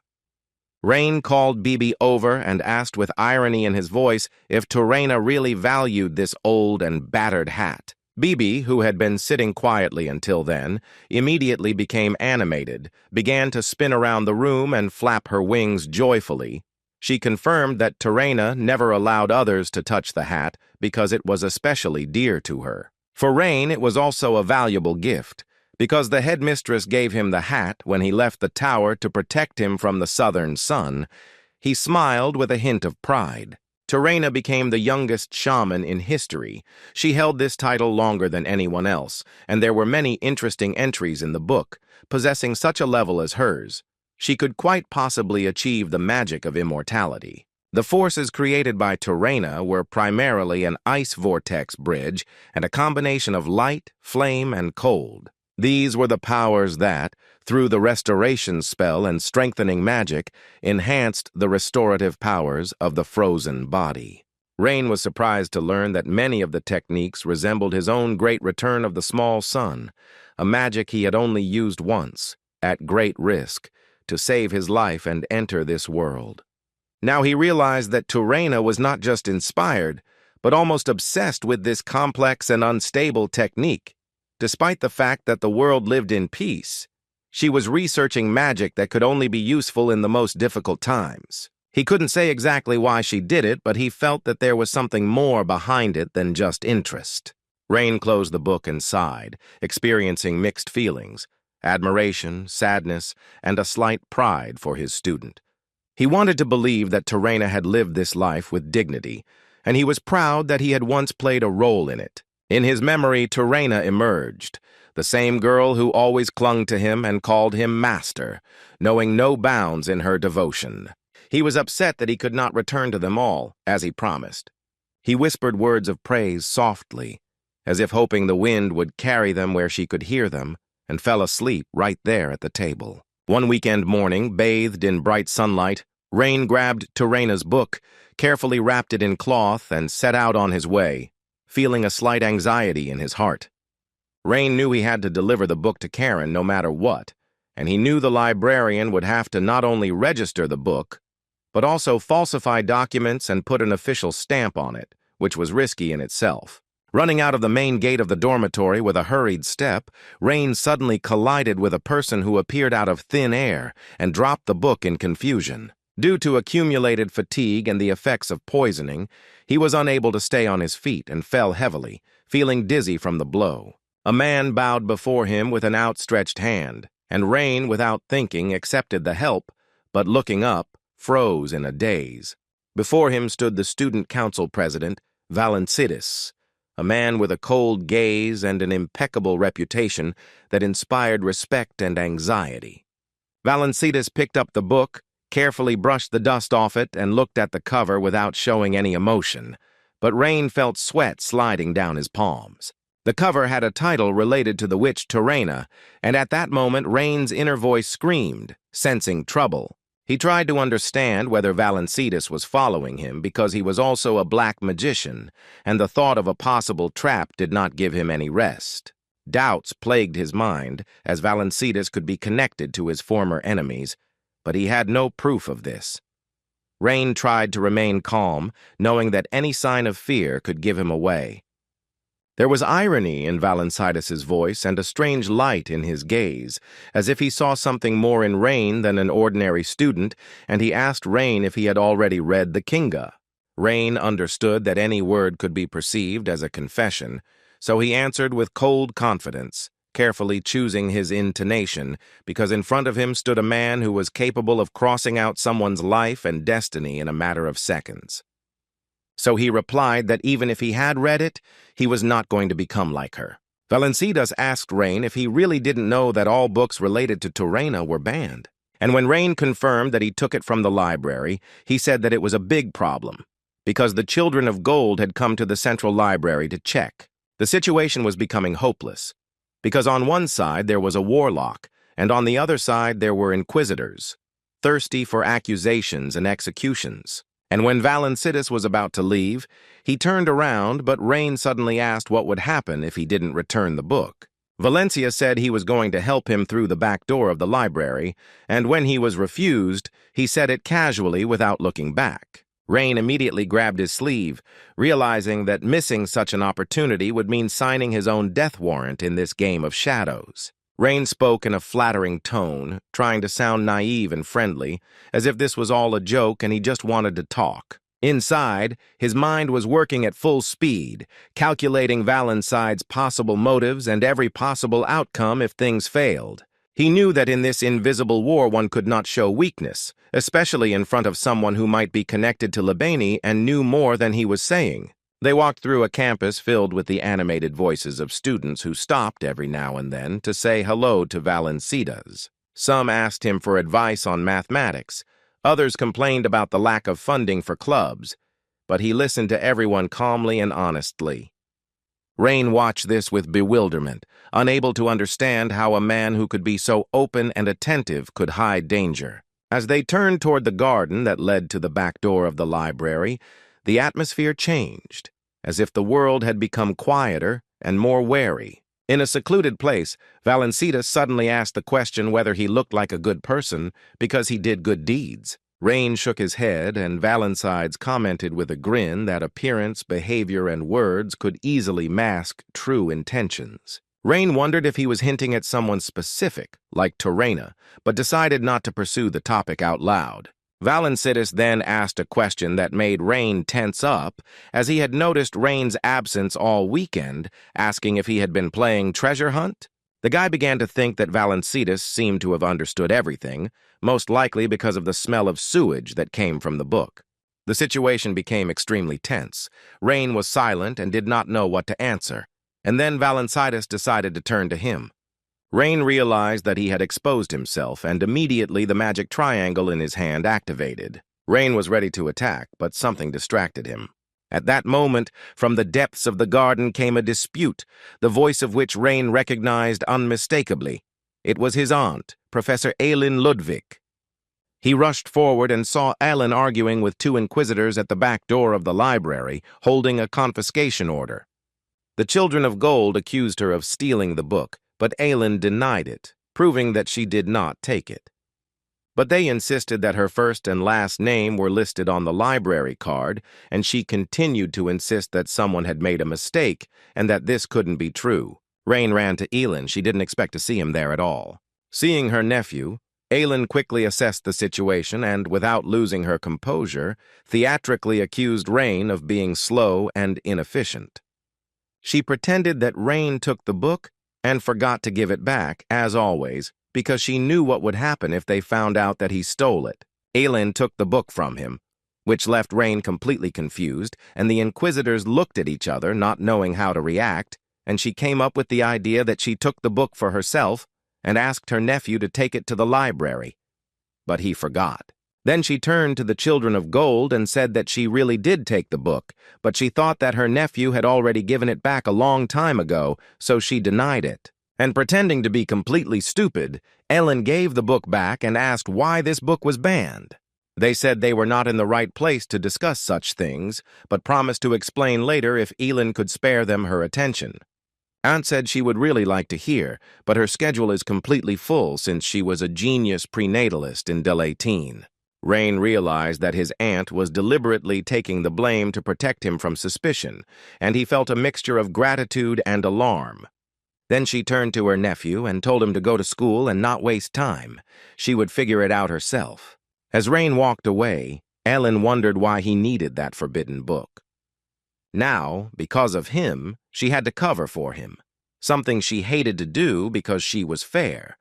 Rain called Bibi over and asked with irony in his voice if Torena really valued this old and battered hat. Bibi, who had been sitting quietly until then, immediately became animated, began to spin around the room and flap her wings joyfully. She confirmed that Torena never allowed others to touch the hat because it was especially dear to her. For Rain, it was also a valuable gift, because the headmistress gave him the hat when he left the tower to protect him from the southern sun. He smiled with a hint of pride. Torena became the youngest shaman in history. She held this title longer than anyone else, and there were many interesting entries in the book. Possessing such a level as hers, she could quite possibly achieve the magic of immortality. The forces created by Torena were primarily an ice vortex bridge and a combination of light, flame, and cold. These were the powers that, through the restoration spell and strengthening magic, enhanced the restorative powers of the frozen body. Rain was surprised to learn that many of the techniques resembled his own Great Return of the Small Sun, a magic he had only used once, at great risk, to save his life and enter this world. Now he realized that Torena was not just inspired, but almost obsessed with this complex and unstable technique. Despite the fact that the world lived in peace, she was researching magic that could only be useful in the most difficult times. He couldn't say exactly why she did it, but he felt that there was something more behind it than just interest. Rain closed the book and sighed, experiencing mixed feelings, admiration, sadness, and a slight pride for his student. He wanted to believe that Terena had lived this life with dignity, and he was proud that he had once played a role in it. In his memory, Terena emerged, the same girl who always clung to him and called him master, knowing no bounds in her devotion. He was upset that he could not return to them all, as he promised. He whispered words of praise softly, as if hoping the wind would carry them where she could hear them, and fell asleep right there at the table. One weekend morning, bathed in bright sunlight, Rain grabbed Terena's book, carefully wrapped it in cloth, and set out on his way, feeling a slight anxiety in his heart. Rain knew he had to deliver the book to Karen no matter what, and he knew the librarian would have to not only register the book, but also falsify documents and put an official stamp on it, which was risky in itself. Running out of the main gate of the dormitory with a hurried step, Rain suddenly collided with a person who appeared out of thin air and dropped the book in confusion. Due to accumulated fatigue and the effects of poisoning, he was unable to stay on his feet and fell heavily, feeling dizzy from the blow. A man bowed before him with an outstretched hand, and Rain, without thinking, accepted the help, but looking up, froze in a daze. Before him stood the student council president, Valencidis, a man with a cold gaze and an impeccable reputation that inspired respect and anxiety. Valencidis picked up the book, carefully brushed the dust off it, and looked at the cover without showing any emotion, but Rain felt sweat sliding down his palms. The cover had a title related to the witch Terena, and at that moment Rain's inner voice screamed, sensing trouble. He tried to understand whether Valencidis was following him because he was also a black magician, and the thought of a possible trap did not give him any rest. Doubts plagued his mind, as Valencidis could be connected to his former enemies, but he had no proof of this. Rain tried to remain calm, knowing that any sign of fear could give him away. There was irony in Valencidis' voice and a strange light in his gaze, as if he saw something more in Rain than an ordinary student, and he asked Rain if he had already read the Kinga. Rain understood that any word could be perceived as a confession, so he answered with cold confidence, carefully choosing his intonation, because in front of him stood a man who was capable of crossing out someone's life and destiny in a matter of seconds. So he replied that even if he had read it, he was not going to become like her. Valencidis asked Rain if he really didn't know that all books related to Terena were banned. And when Rain confirmed that he took it from the library, he said that it was a big problem, because the Children of Gold had come to the central library to check. The situation was becoming hopeless, because on one side there was a warlock, and on the other side there were inquisitors, thirsty for accusations and executions. And when Valencidis was about to leave, he turned around, but Rain suddenly asked what would happen if he didn't return the book. Valencia said he was going to help him through the back door of the library, and when he was refused, he said it casually without looking back. Rain immediately grabbed his sleeve, realizing that missing such an opportunity would mean signing his own death warrant in this game of shadows. Rain spoke in a flattering tone, trying to sound naive and friendly, as if this was all a joke and he just wanted to talk. Inside, his mind was working at full speed, calculating Valencidis' possible motives and every possible outcome if things failed. He knew that in this invisible war one could not show weakness, especially in front of someone who might be connected to Libani and knew more than he was saying. They walked through a campus filled with the animated voices of students who stopped every now and then to say hello to Valencidis. Some asked him for advice on mathematics, others complained about the lack of funding for clubs, but he listened to everyone calmly and honestly. Rain watched this with bewilderment, unable to understand how a man who could be so open and attentive could hide danger. As they turned toward the garden that led to the back door of the library, the atmosphere changed, as if the world had become quieter and more wary. In a secluded place, Valencidis suddenly asked the question whether he looked like a good person because he did good deeds. Rain shook his head, and Valencidis commented with a grin that appearance, behavior, and words could easily mask true intentions. Rain wondered if he was hinting at someone specific, like Terena, but decided not to pursue the topic out loud. Valencidis then asked a question that made Rain tense up, as he had noticed Rain's absence all weekend, asking if he had been playing treasure hunt. The guy began to think that Valencidis seemed to have understood everything, most likely because of the smell of sewage that came from the book. The situation became extremely tense. Rain was silent and did not know what to answer, and then Valencidis decided to turn to him. Rain realized that he had exposed himself, and immediately the magic triangle in his hand activated. Rain was ready to attack, but something distracted him. At that moment, from the depths of the garden came a dispute, the voice of which Rain recognized unmistakably. It was his aunt, Professor Aylin Ludwig. He rushed forward and saw Aylin arguing with two inquisitors at the back door of the library, holding a confiscation order. The Children of Gold accused her of stealing the book, but Aylin denied it, proving that she did not take it. But they insisted that her first and last name were listed on the library card, and she continued to insist that someone had made a mistake and that this couldn't be true. Rain ran to Aylin. She didn't expect to see him there at all. Seeing her nephew, Aylin quickly assessed the situation and, without losing her composure, theatrically accused Rain of being slow and inefficient. She pretended that Rain took the book and forgot to give it back, as always, because she knew what would happen if they found out that he stole it. Aylin took the book from him, which left Rain completely confused, and the inquisitors looked at each other, not knowing how to react, and she came up with the idea that she took the book for herself and asked her nephew to take it to the library. But he forgot. Then she turned to the Children of Gold and said that she really did take the book, but she thought that her nephew had already given it back a long time ago, so she denied it. And pretending to be completely stupid, Aylin gave the book back and asked why this book was banned. They said they were not in the right place to discuss such things, but promised to explain later if Aylin could spare them her attention. Aunt said she would really like to hear, but her schedule is completely full since she was a genius prenatalist in Delateen. Rain realized that his aunt was deliberately taking the blame to protect him from suspicion, and he felt a mixture of gratitude and alarm. Then she turned to her nephew and told him to go to school and not waste time. She would figure it out herself. As Rain walked away, Aylin wondered why he needed that forbidden book. Now, because of him, she had to cover for him, something she hated to do because she was fair,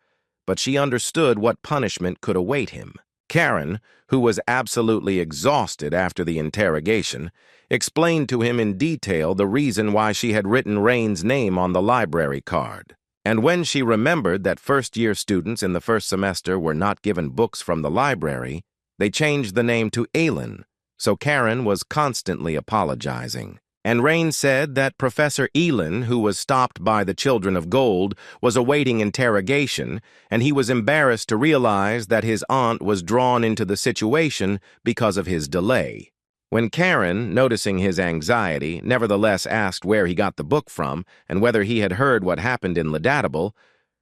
but she understood what punishment could await him. Karen, who was absolutely exhausted after the interrogation, explained to him in detail the reason why she had written Rain's name on the library card. And when she remembered that first-year students in the first semester were not given books from the library, they changed the name to Aylin, so Karen was constantly apologizing. And Rain said that Professor Aylin, who was stopped by the Children of Gold, was awaiting interrogation, and he was embarrassed to realize that his aunt was drawn into the situation because of his delay. When Karen, noticing his anxiety, nevertheless asked where he got the book from and whether he had heard what happened in Ladadable,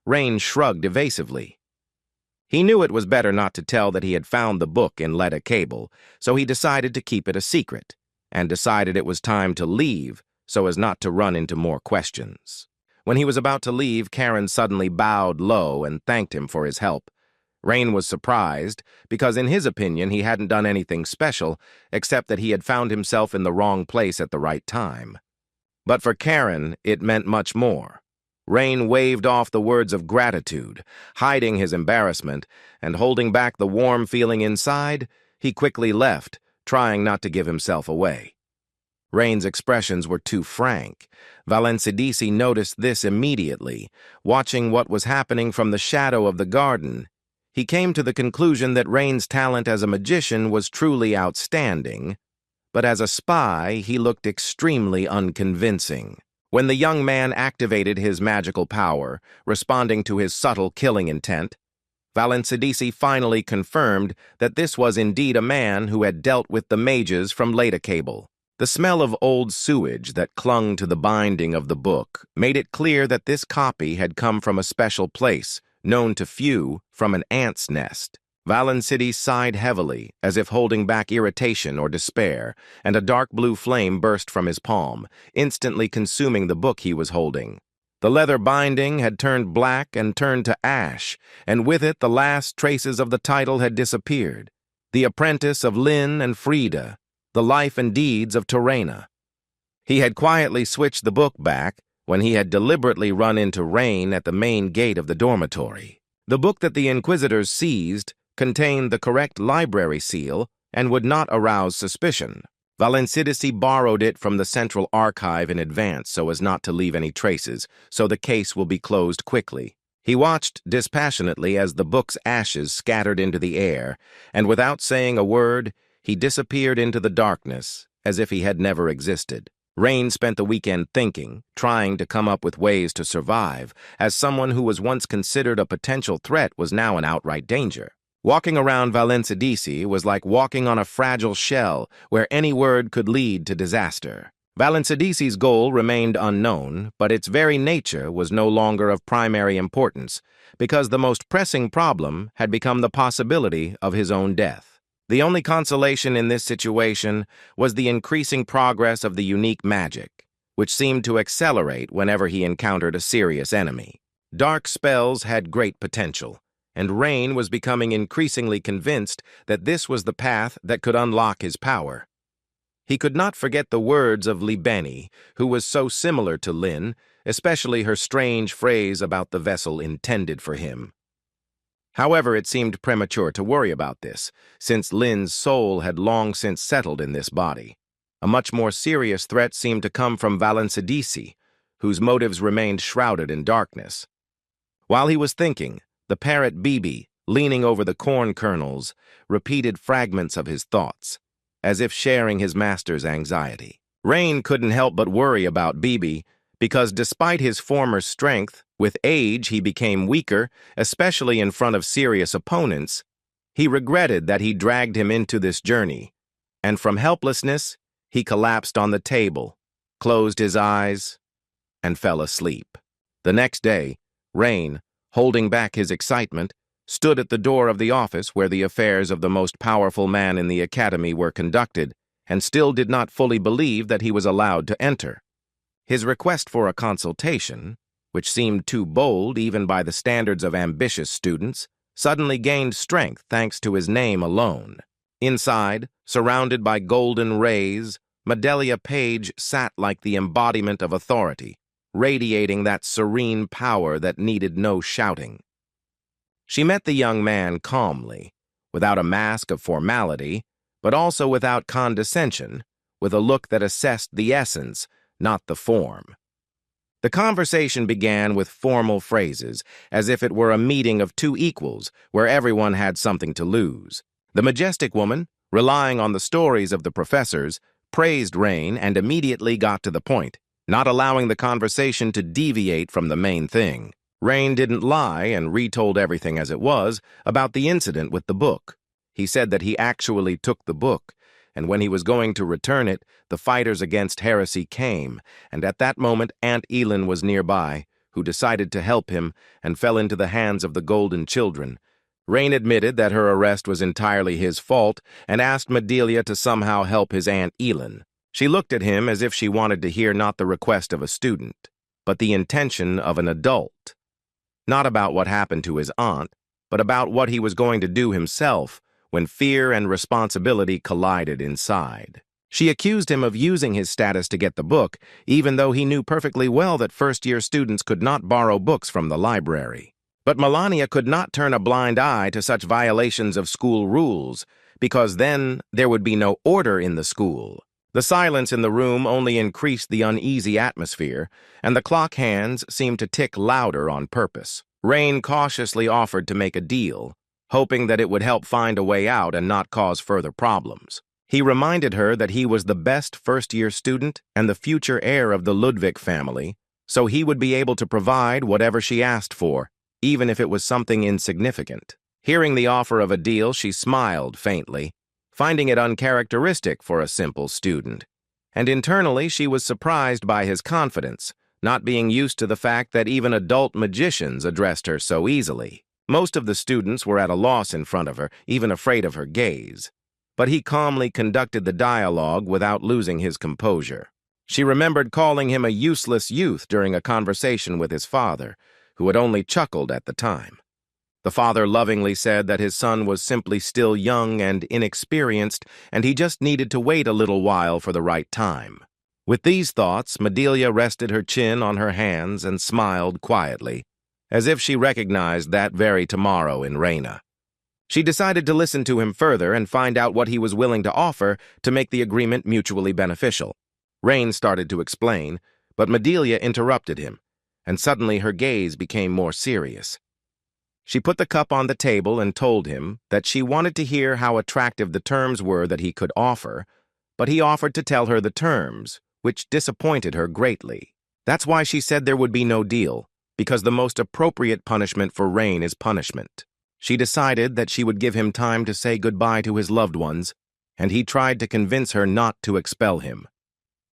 Rain shrugged evasively. He knew it was better not to tell that he had found the book in Leda Cable, so he decided to keep it a secret, and decided it was time to leave so as not to run into more questions. When he was about to leave, Karen suddenly bowed low and thanked him for his help. Rain was surprised because in his opinion he hadn't done anything special except that he had found himself in the wrong place at the right time. But for Karen, it meant much more. Rain waved off the words of gratitude, hiding his embarrassment, and holding back the warm feeling inside, he quickly left, trying not to give himself away. Rain's expressions were too frank. Valencidisi noticed this immediately, watching what was happening from the shadow of the garden. He came to the conclusion that Rain's talent as a magician was truly outstanding, but as a spy he looked extremely unconvincing. When the young man activated his magical power, responding to his subtle killing intent, Valencidisi finally confirmed that this was indeed a man who had dealt with the mages from Leda Cable. The smell of old sewage that clung to the binding of the book made it clear that this copy had come from a special place, known to few, from an ant's nest. Valencidisi sighed heavily, as if holding back irritation or despair, and a dark blue flame burst from his palm, instantly consuming the book he was holding. The leather binding had turned black and turned to ash, and with it the last traces of the title had disappeared. the apprentice of Lin and Frida, the life and deeds of Terena. He had quietly switched the book back when he had deliberately run into Rain at the main gate of the dormitory. The book that the Inquisitors seized contained the correct library seal and would not arouse suspicion. Valencidisi borrowed it from the central archive in advance so as not to leave any traces, so the case will be closed quickly. He watched dispassionately as the book's ashes scattered into the air, and without saying a word, he disappeared into the darkness as if he had never existed. Rain spent the weekend thinking, trying to come up with ways to survive, as someone who was once considered a potential threat was now an outright danger. Walking around Valencidisi was like walking on a fragile shell where any word could lead to disaster. Valencidisi's goal remained unknown, but its very nature was no longer of primary importance, because the most pressing problem had become the possibility of his own death. The only consolation in this situation was the increasing progress of the unique magic, which seemed to accelerate whenever he encountered a serious enemy. Dark spells had great potential, and Rain was becoming increasingly convinced that this was the path that could unlock his power. He could not forget the words of Libeni, who was so similar to Lin, especially her strange phrase about the vessel intended for him. However, it seemed premature to worry about this, since Lin's soul had long since settled in this body. A much more serious threat seemed to come from Valencidisi, whose motives remained shrouded in darkness. While he was thinking, the parrot Bibi, leaning over the corn kernels, repeated fragments of his thoughts, as if sharing his master's anxiety. Rain couldn't help but worry about Bibi, because despite his former strength, with age he became weaker, especially in front of serious opponents. He regretted that he dragged him into this journey, and from helplessness, he collapsed on the table, closed his eyes, and fell asleep. The next day, Rain, holding back his excitement, stood at the door of the office where the affairs of the most powerful man in the academy were conducted, and still did not fully believe that he was allowed to enter. His request for a consultation, which seemed too bold even by the standards of ambitious students, suddenly gained strength thanks to his name alone. Inside, surrounded by golden rays, Medelia Page sat like the embodiment of authority, radiating that serene power that needed no shouting. She met the young man calmly, without a mask of formality, but also without condescension, with a look that assessed the essence, not the form. The conversation began with formal phrases, as if it were a meeting of two equals, where everyone had something to lose. The majestic woman, relying on the stories of the professors, praised Rain and immediately got to the point, not allowing the conversation to deviate from the main thing. Rain didn't lie and retold everything as it was about the incident with the book. He said that he actually took the book, and when he was going to return it, the fighters against heresy came, and at that moment Aunt Elin was nearby, who decided to help him and fell into the hands of the Golden Children. Rain admitted that her arrest was entirely his fault and asked Medelia to somehow help his Aunt Elin. She looked at him as if she wanted to hear not the request of a student, but the intention of an adult. Not about what happened to his aunt, but about what he was going to do himself when fear and responsibility collided inside. She accused him of using his status to get the book, even though he knew perfectly well that first-year students could not borrow books from the library. But Melania could not turn a blind eye to such violations of school rules, because then there would be no order in the school. The silence in the room only increased the uneasy atmosphere, and the clock hands seemed to tick louder on purpose. Rain cautiously offered to make a deal, hoping that it would help find a way out and not cause further problems. He reminded her that he was the best first-year student and the future heir of the Ludwig family, so he would be able to provide whatever she asked for, even if it was something insignificant. Hearing the offer of a deal, she smiled faintly, finding it uncharacteristic for a simple student. And internally, she was surprised by his confidence, not being used to the fact that even adult magicians addressed her so easily. Most of the students were at a loss in front of her, even afraid of her gaze. But he calmly conducted the dialogue without losing his composure. She remembered calling him a useless youth during a conversation with his father, who had only chuckled at the time. The father lovingly said that his son was simply still young and inexperienced, and he just needed to wait a little while for the right time. With these thoughts, Medelia rested her chin on her hands and smiled quietly, as if she recognized that very tomorrow in Reina. She decided to listen to him further and find out what he was willing to offer to make the agreement mutually beneficial. Rain started to explain, but Medelia interrupted him, and suddenly her gaze became more serious. She put the cup on the table and told him that she wanted to hear how attractive the terms were that he could offer, but he offered to tell her the terms, which disappointed her greatly. That's why she said there would be no deal, because the most appropriate punishment for Rain is punishment. She decided that she would give him time to say goodbye to his loved ones, and he tried to convince her not to expel him.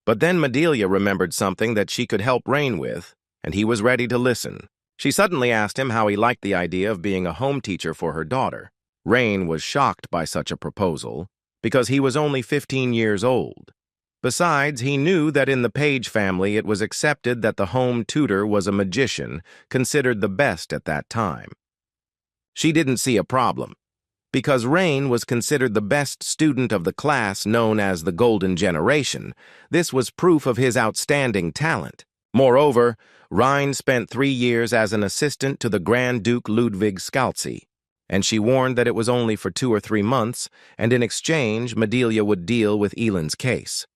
But then Medelia remembered something that she could help Rain with, and he was ready to listen. She suddenly asked him how he liked the idea of being a home teacher for her daughter. Rain was shocked by such a proposal, because he was only 15 years old. Besides, he knew that in the Page family it was accepted that the home tutor was a magician, considered the best at that time. She didn't see a problem, because Rain was considered the best student of the class known as the Golden Generation. This was proof of his outstanding talent. Moreover, Rain spent 3 years as an assistant to the Grand Duke Ludwig Scalzi, and she warned that it was only for 2 or 3 months, and in exchange, Medelia would deal with Elin's case.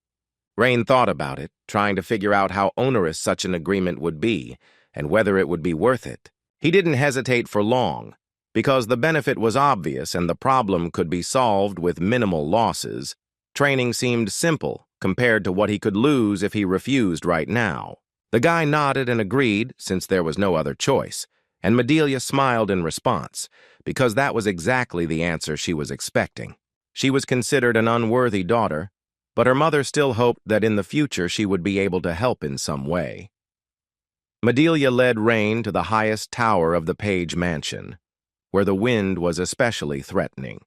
Rain thought about it, trying to figure out how onerous such an agreement would be, and whether it would be worth it. He didn't hesitate for long, because the benefit was obvious and the problem could be solved with minimal losses. Training seemed simple compared to what he could lose if he refused right now. The guy nodded and agreed, since there was no other choice, and Medelia smiled in response, because that was exactly the answer she was expecting. She was considered an unworthy daughter, but her mother still hoped that in the future she would be able to help in some way. Medelia led Rain to the highest tower of the Page mansion, where the wind was especially threatening.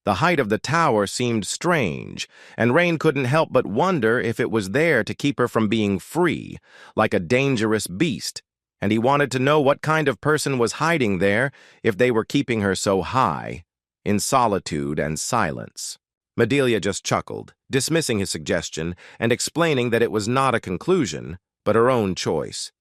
The height of the tower seemed strange, and Rain couldn't help but wonder if it was there to keep her from being free, like a dangerous beast, and he wanted to know what kind of person was hiding there if they were keeping her so high, in solitude and silence. Medelia just chuckled, dismissing his suggestion and explaining that it was not a conclusion, but her own choice.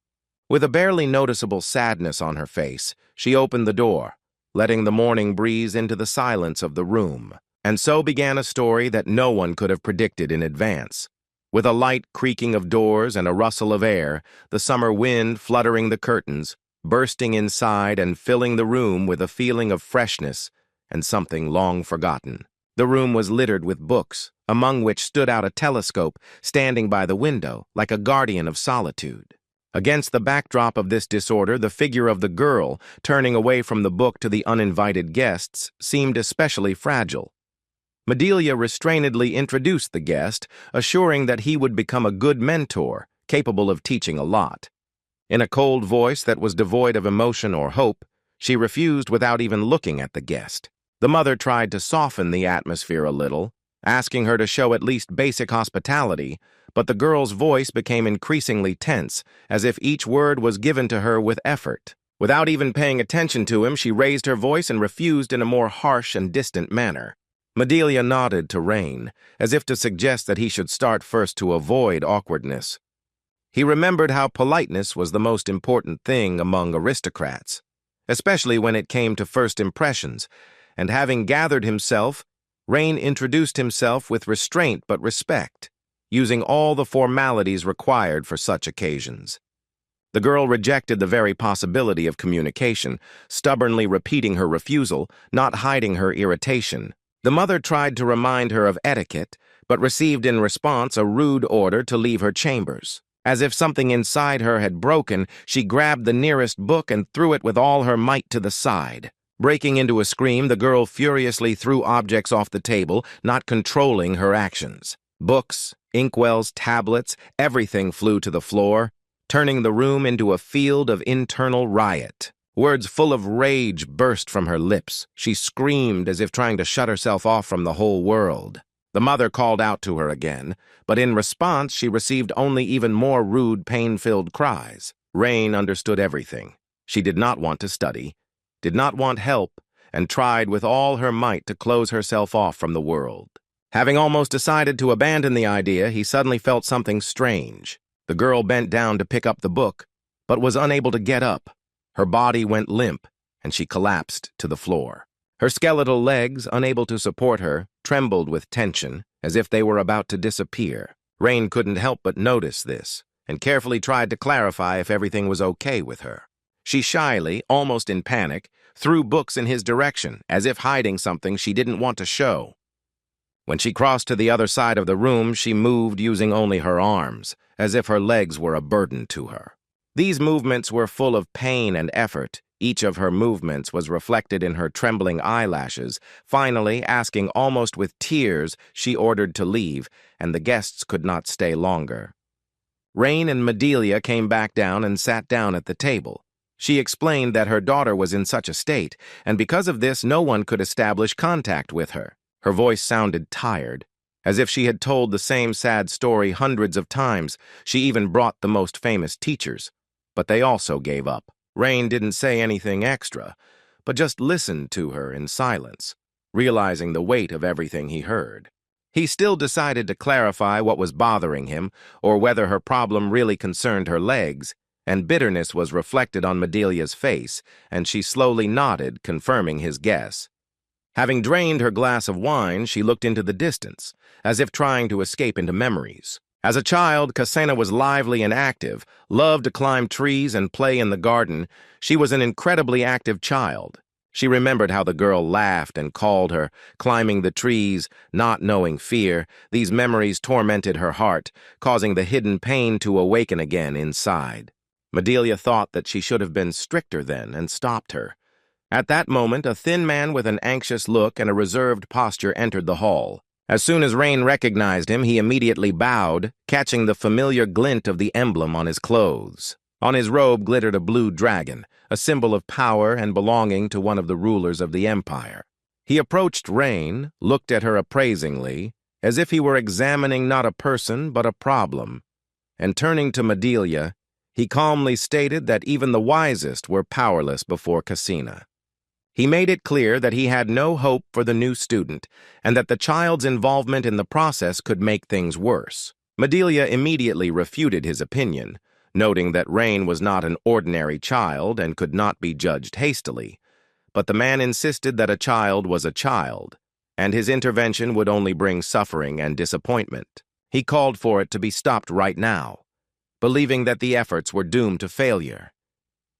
With a barely noticeable sadness on her face, she opened the door, letting the morning breeze into the silence of the room. And so began a story that no one could have predicted in advance. With a light creaking of doors and a rustle of air, the summer wind fluttering the curtains, bursting inside and filling the room with a feeling of freshness and something long forgotten. The room was littered with books, among which stood out a telescope standing by the window, like a guardian of solitude. Against the backdrop of this disorder, the figure of the girl, turning away from the book to the uninvited guests, seemed especially fragile. Medelia restrainedly introduced the guest, assuring that he would become a good mentor, capable of teaching a lot. In a cold voice that was devoid of emotion or hope, she refused without even looking at the guest. The mother tried to soften the atmosphere a little, asking her to show at least basic hospitality, but the girl's voice became increasingly tense, as if each word was given to her with effort. Without even paying attention to him, she raised her voice and refused in a more harsh and distant manner. Medelia nodded to Rain, as if to suggest that he should start first to avoid awkwardness. He remembered how politeness was the most important thing among aristocrats, especially when it came to first impressions, and having gathered himself, Rain introduced himself with restraint but respect, using all the formalities required for such occasions. The girl rejected the very possibility of communication, stubbornly repeating her refusal, not hiding her irritation. The mother tried to remind her of etiquette, but received in response a rude order to leave her chambers. As if something inside her had broken, she grabbed the nearest book and threw it with all her might to the side. Breaking into a scream, the girl furiously threw objects off the table, not controlling her actions. Books, inkwells, tablets, everything flew to the floor, turning the room into a field of internal riot. Words full of rage burst from her lips. She screamed as if trying to shut herself off from the whole world. The mother called out to her again, but in response she received only even more rude, pain-filled cries. Rain understood everything. She did not want to study. did not want help, and tried with all her might to close herself off from the world. Having almost decided to abandon the idea, he suddenly felt something strange. The girl bent down to pick up the book, but was unable to get up. Her body went limp, and she collapsed to the floor. Her skeletal legs, unable to support her, trembled with tension, as if they were about to disappear. Rain couldn't help but notice this, and carefully tried to clarify if everything was okay with her. She shyly, almost in panic, threw books in his direction, as if hiding something she didn't want to show. When she crossed to the other side of the room, she moved using only her arms, as if her legs were a burden to her. These movements were full of pain and effort. Each of her movements was reflected in her trembling eyelashes. Finally, asking almost with tears, she ordered to leave, and the guests could not stay longer. Rain and Medelia came back down and sat down at the table. She explained that her daughter was in such a state, and because of this, no one could establish contact with her. Her voice sounded tired, as if she had told the same sad story hundreds of times. She even brought the most famous teachers, but they also gave up. Rain didn't say anything extra, but just listened to her in silence, realizing the weight of everything he heard. He still decided to clarify what was bothering him, or whether her problem really concerned her legs, and bitterness was reflected on Medelia's face, and she slowly nodded, confirming his guess. Having drained her glass of wine, she looked into the distance, as if trying to escape into memories. As a child, Kasena was lively and active, loved to climb trees and play in the garden. She was an incredibly active child. She remembered how the girl laughed and called her, climbing the trees, not knowing fear. These memories tormented her heart, causing the hidden pain to awaken again inside. Medelia thought that she should have been stricter then and stopped her. At that moment, a thin man with an anxious look and a reserved posture entered the hall. As soon as Rain recognized him, he immediately bowed, catching the familiar glint of the emblem on his clothes. On his robe glittered a blue dragon, a symbol of power and belonging to one of the rulers of the empire. He approached Rain, looked at her appraisingly, as if he were examining not a person but a problem, and turning to Medelia, he calmly stated that even the wisest were powerless before Kasena. He made it clear that he had no hope for the new student, and that the child's involvement in the process could make things worse. Medelia immediately refuted his opinion, noting that Rain was not an ordinary child and could not be judged hastily. But the man insisted that a child was a child, and his intervention would only bring suffering and disappointment. He called for it to be stopped right now, believing that the efforts were doomed to failure.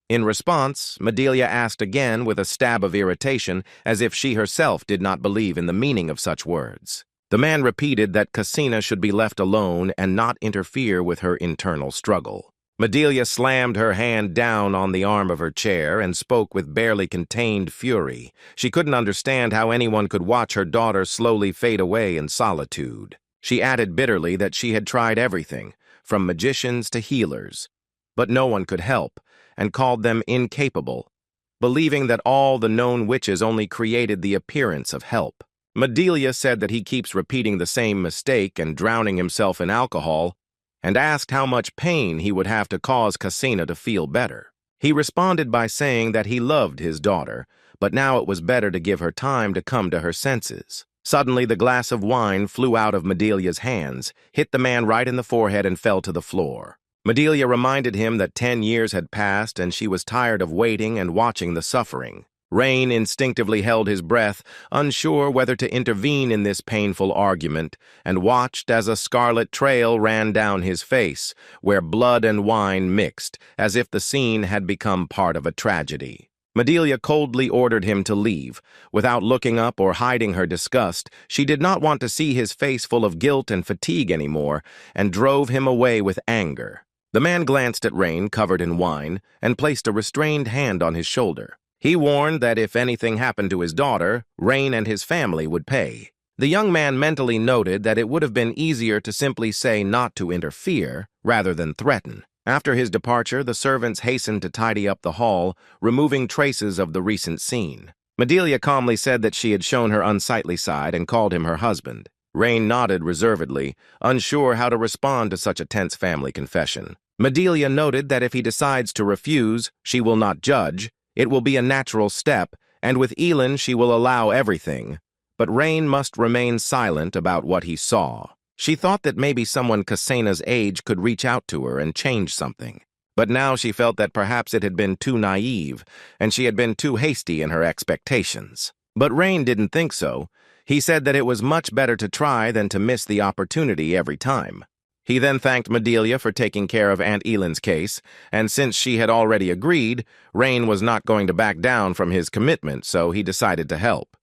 In response, Medelia asked again with a stab of irritation, as if she herself did not believe in the meaning of such words. The man repeated that Kasena should be left alone and not interfere with her internal struggle. Medelia slammed her hand down on the arm of her chair and spoke with barely contained fury. She couldn't understand how anyone could watch her daughter slowly fade away in solitude. She added bitterly that she had tried everything, from magicians to healers, but no one could help, and called them incapable, believing that all the known witches only created the appearance of help. Medelia said that he keeps repeating the same mistake and drowning himself in alcohol, and asked how much pain he would have to cause Kasena to feel better. He responded by saying that he loved his daughter, but now it was better to give her time to come to her senses. Suddenly, the glass of wine flew out of Medelia's hands, hit the man right in the forehead, and fell to the floor. Medelia reminded him that 10 years had passed and she was tired of waiting and watching the suffering. Rain instinctively held his breath, unsure whether to intervene in this painful argument, and watched as a scarlet trail ran down his face, where blood and wine mixed, as if the scene had become part of a tragedy. Medelia coldly ordered him to leave. Without looking up or hiding her disgust, she did not want to see his face full of guilt and fatigue anymore, and drove him away with anger. The man glanced at Rain, covered in wine, and placed a restrained hand on his shoulder. He warned that if anything happened to his daughter, Rain and his family would pay. The young man mentally noted that it would have been easier to simply say not to interfere, rather than threaten. After his departure, the servants hastened to tidy up the hall, removing traces of the recent scene. Medelia calmly said that she had shown her unsightly side and called him her husband. Rain nodded reservedly, unsure how to respond to such a tense family confession. Medelia noted that if he decides to refuse, she will not judge. It will be a natural step, and with Elin she will allow everything. But Rain must remain silent about what he saw. She thought that maybe someone Kasena's age could reach out to her and change something. But now she felt that perhaps it had been too naive, and she had been too hasty in her expectations. But Rain didn't think so. He said that it was much better to try than to miss the opportunity every time. He then thanked Medelia for taking care of Aunt Elin's case, and since she had already agreed, Rain was not going to back down from his commitment, so he decided to help.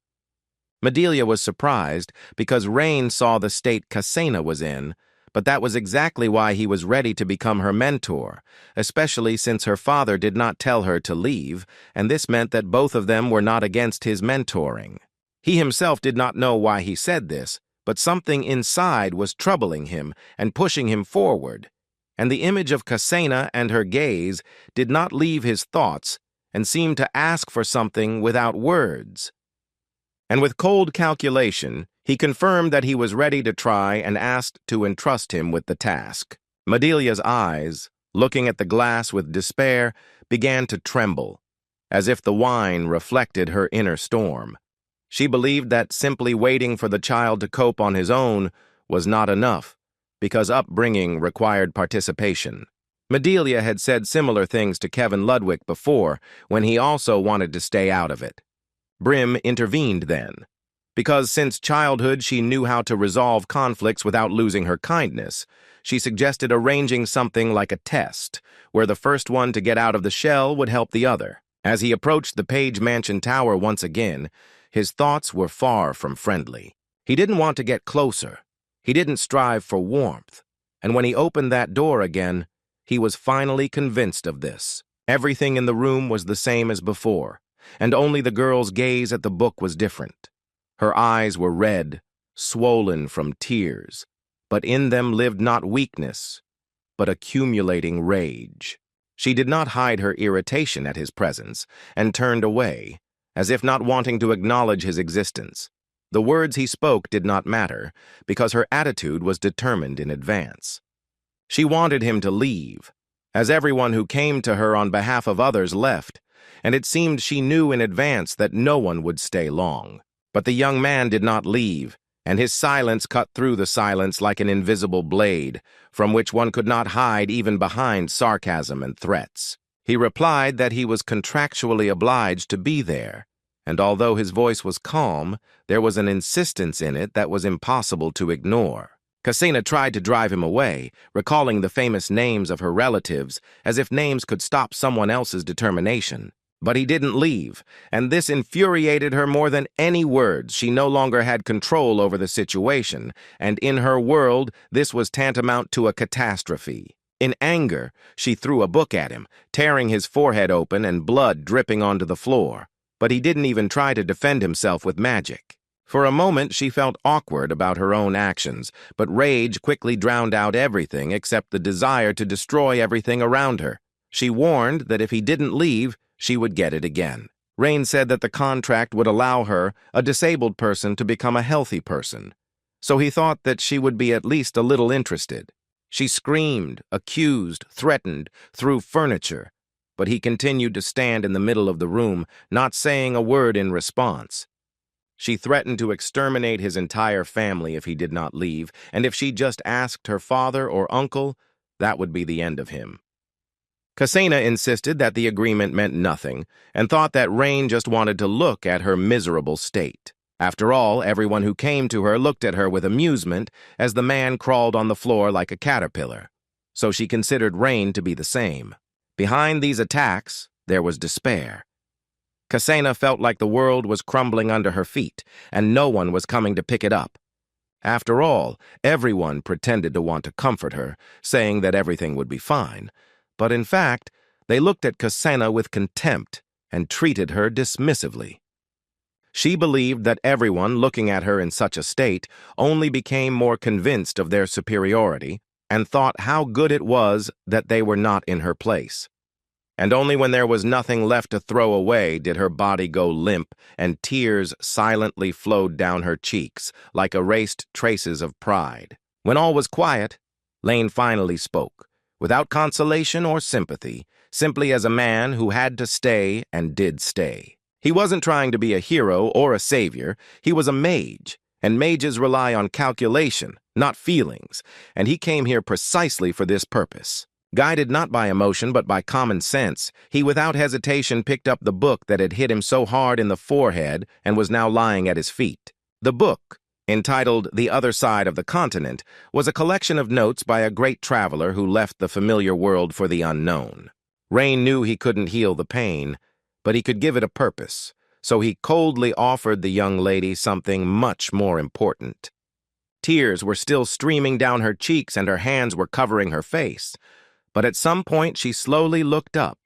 Medelia was surprised because Rain saw the state Kasena was in, but that was exactly why he was ready to become her mentor, especially since her father did not tell her to leave, and this meant that both of them were not against his mentoring. He himself did not know why he said this, but something inside was troubling him and pushing him forward, and the image of Kasena and her gaze did not leave his thoughts and seemed to ask for something without words. And with cold calculation, he confirmed that he was ready to try and asked to entrust him with the task. Medelia's eyes, looking at the glass with despair, began to tremble, as if the wine reflected her inner storm. She believed that simply waiting for the child to cope on his own was not enough, because upbringing required participation. Medelia had said similar things to Kevin Ludwig before, when he also wanted to stay out of it. Brim intervened then, because since childhood she knew how to resolve conflicts without losing her kindness. She suggested arranging something like a test, where the first one to get out of the shell would help the other. As he approached the Page Mansion Tower once again, his thoughts were far from friendly. He didn't want to get closer. He didn't strive for warmth. And when he opened that door again, he was finally convinced of this. Everything in the room was the same as before, and only the girl's gaze at the book was different. Her eyes were red, swollen from tears, but in them lived not weakness, but accumulating rage. She did not hide her irritation at his presence, and turned away, as if not wanting to acknowledge his existence. The words he spoke did not matter, because her attitude was determined in advance. She wanted him to leave, as everyone who came to her on behalf of others left, and it seemed she knew in advance that no one would stay long. But the young man did not leave, and his silence cut through the silence like an invisible blade, from which one could not hide even behind sarcasm and threats. He replied that he was contractually obliged to be there, and although his voice was calm, there was an insistence in it that was impossible to ignore. Kasena tried to drive him away, recalling the famous names of her relatives, as if names could stop someone else's determination. But he didn't leave, and this infuriated her more than any words. She no longer had control over the situation, and in her world, this was tantamount to a catastrophe. In anger, she threw a book at him, tearing his forehead open and blood dripping onto the floor. But he didn't even try to defend himself with magic. For a moment, she felt awkward about her own actions, but rage quickly drowned out everything except the desire to destroy everything around her. She warned that if he didn't leave, she would get it again. Rain said that the contract would allow her, a disabled person, to become a healthy person. So he thought that she would be at least a little interested. She screamed, accused, threatened, threw furniture, but he continued to stand in the middle of the room, not saying a word in response. She threatened to exterminate his entire family if he did not leave, and if she just asked her father or uncle, that would be the end of him. Kasena insisted that the agreement meant nothing, and thought that Rain just wanted to look at her miserable state. After all, everyone who came to her looked at her with amusement as the man crawled on the floor like a caterpillar, so she considered Rain to be the same. Behind these attacks, there was despair. Kasena felt like the world was crumbling under her feet, and no one was coming to pick it up. After all, everyone pretended to want to comfort her, saying that everything would be fine. But in fact, they looked at Kasena with contempt and treated her dismissively. She believed that everyone looking at her in such a state only became more convinced of their superiority and thought how good it was that they were not in her place. And only when there was nothing left to throw away did her body go limp and tears silently flowed down her cheeks like erased traces of pride. When all was quiet, Lane finally spoke, without consolation or sympathy, simply as a man who had to stay and did stay. He wasn't trying to be a hero or a savior. He was a mage, and mages rely on calculation, not feelings, and he came here precisely for this purpose. Guided not by emotion but by common sense, he without hesitation picked up the book that had hit him so hard in the forehead and was now lying at his feet. The book, entitled The Other Side of the Continent, was a collection of notes by a great traveler who left the familiar world for the unknown. Rain knew he couldn't heal the pain, but he could give it a purpose, so he coldly offered the young lady something much more important. Tears were still streaming down her cheeks and her hands were covering her face, but at some point she slowly looked up,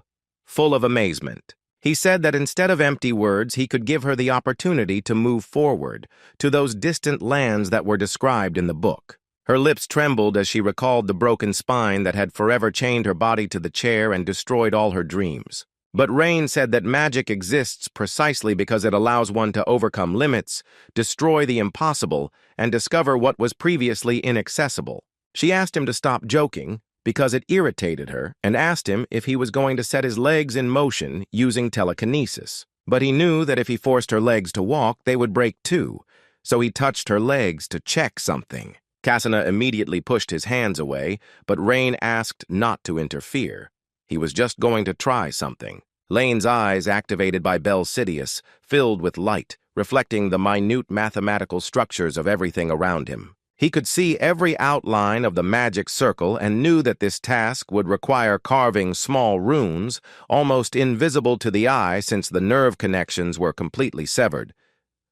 full of amazement. He said that instead of empty words, he could give her the opportunity to move forward, to those distant lands that were described in the book. Her lips trembled as she recalled the broken spine that had forever chained her body to the chair and destroyed all her dreams. But Rain said that magic exists precisely because it allows one to overcome limits, destroy the impossible, and discover what was previously inaccessible. She asked him to stop joking, because it irritated her, and asked him if he was going to set his legs in motion using telekinesis. But he knew that if he forced her legs to walk, they would break too, so he touched her legs to check something. Kasana immediately pushed his hands away, but Rain asked not to interfere. He was just going to try something. Lane's eyes, activated by Belsidius, filled with light, reflecting the minute mathematical structures of everything around him. He could see every outline of the magic circle and knew that this task would require carving small runes, almost invisible to the eye since the nerve connections were completely severed.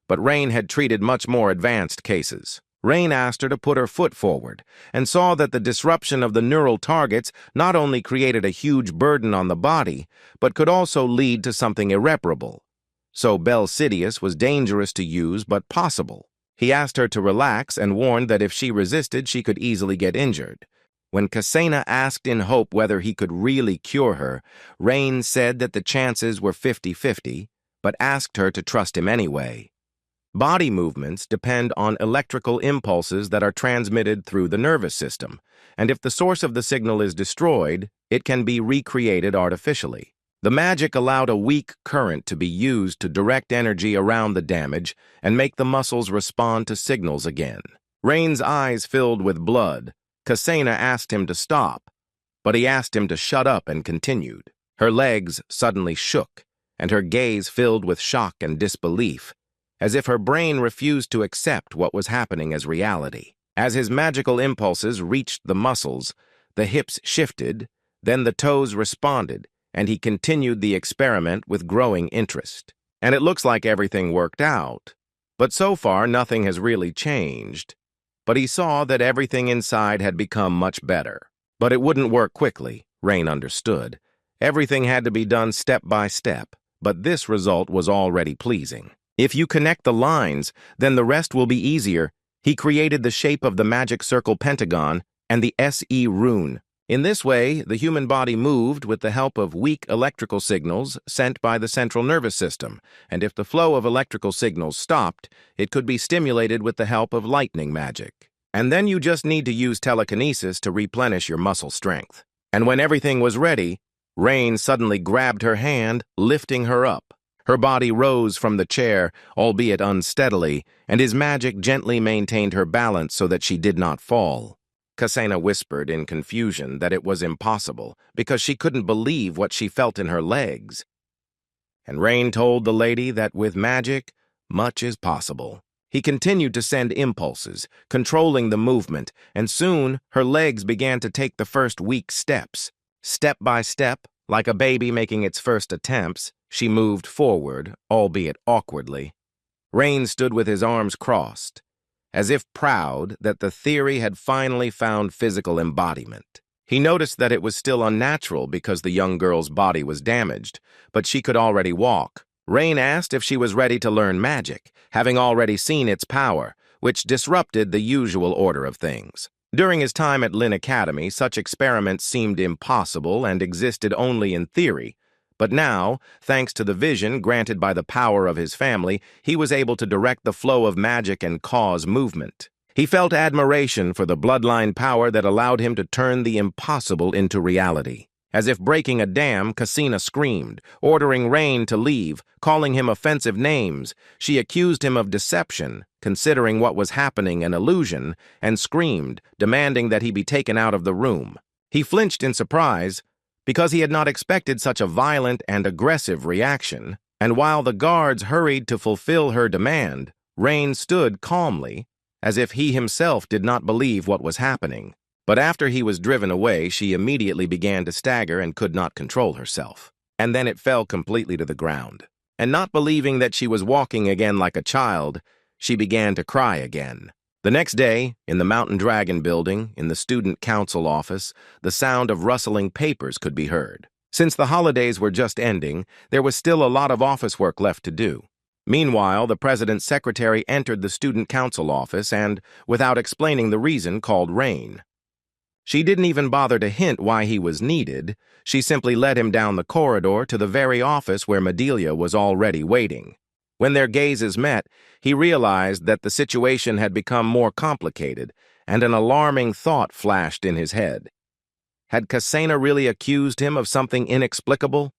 But Rain had treated much more advanced cases. Rain asked her to put her foot forward and saw that the disruption of the neural targets not only created a huge burden on the body, but could also lead to something irreparable. So Belsidius was dangerous to use but possible. He asked her to relax and warned that if she resisted, she could easily get injured. When Kasana asked in hope whether he could really cure her, Rain said that the chances were 50-50, but asked her to trust him anyway. Body movements depend on electrical impulses that are transmitted through the nervous system, and if the source of the signal is destroyed, it can be recreated artificially. The magic allowed a weak current to be used to direct energy around the damage and make the muscles respond to signals again. Rain's eyes filled with blood. Kasana asked him to stop, but he asked him to shut up and continued. Her legs suddenly shook, and her gaze filled with shock and disbelief, as if her brain refused to accept what was happening as reality. As his magical impulses reached the muscles, the hips shifted, then the toes responded, and he continued the experiment with growing interest. And it looks like everything worked out. But so far, nothing has really changed. But he saw that everything inside had become much better. But it wouldn't work quickly, Rain understood. Everything had to be done step by step, but this result was already pleasing. If you connect the lines, then the rest will be easier. He created the shape of the magic circle pentagon and the SE rune. In this way, the human body moved with the help of weak electrical signals sent by the central nervous system, and if the flow of electrical signals stopped, it could be stimulated with the help of lightning magic. And then you just need to use telekinesis to replenish your muscle strength. And when everything was ready, Rain suddenly grabbed her hand, lifting her up. Her body rose from the chair, albeit unsteadily, and his magic gently maintained her balance so that she did not fall. Kasana whispered in confusion that it was impossible because she couldn't believe what she felt in her legs. And Rain told the lady that with magic, much is possible. He continued to send impulses, controlling the movement, and soon her legs began to take the first weak steps. Step by step, like a baby making its first attempts, she moved forward, albeit awkwardly. Rain stood with his arms crossed, as if proud that the theory had finally found physical embodiment. He noticed that it was still unnatural because the young girl's body was damaged, but she could already walk. Rain asked if she was ready to learn magic, having already seen its power, which disrupted the usual order of things. During his time at Lin Academy, such experiments seemed impossible and existed only in theory. But now, thanks to the vision granted by the power of his family, he was able to direct the flow of magic and cause movement. He felt admiration for the bloodline power that allowed him to turn the impossible into reality. As if breaking a dam, Cassina screamed, ordering Rain to leave, calling him offensive names. She accused him of deception, considering what was happening an illusion, and screamed, demanding that he be taken out of the room. He flinched in surprise, because he had not expected such a violent and aggressive reaction, and while the guards hurried to fulfill her demand, Rain stood calmly, as if he himself did not believe what was happening. But after he was driven away, she immediately began to stagger and could not control herself. And then it fell completely to the ground. And not believing that she was walking again like a child, she began to cry again. The next day, in the Mountain Dragon building, in the student council office, the sound of rustling papers could be heard. Since the holidays were just ending, there was still a lot of office work left to do. Meanwhile, the president's secretary entered the student council office and, without explaining the reason, called Rain. She didn't even bother to hint why he was needed. She simply led him down the corridor to the very office where Medelia was already waiting. When their gazes met, he realized that the situation had become more complicated, and an alarming thought flashed in his head. Had Cassina really accused him of something inexplicable?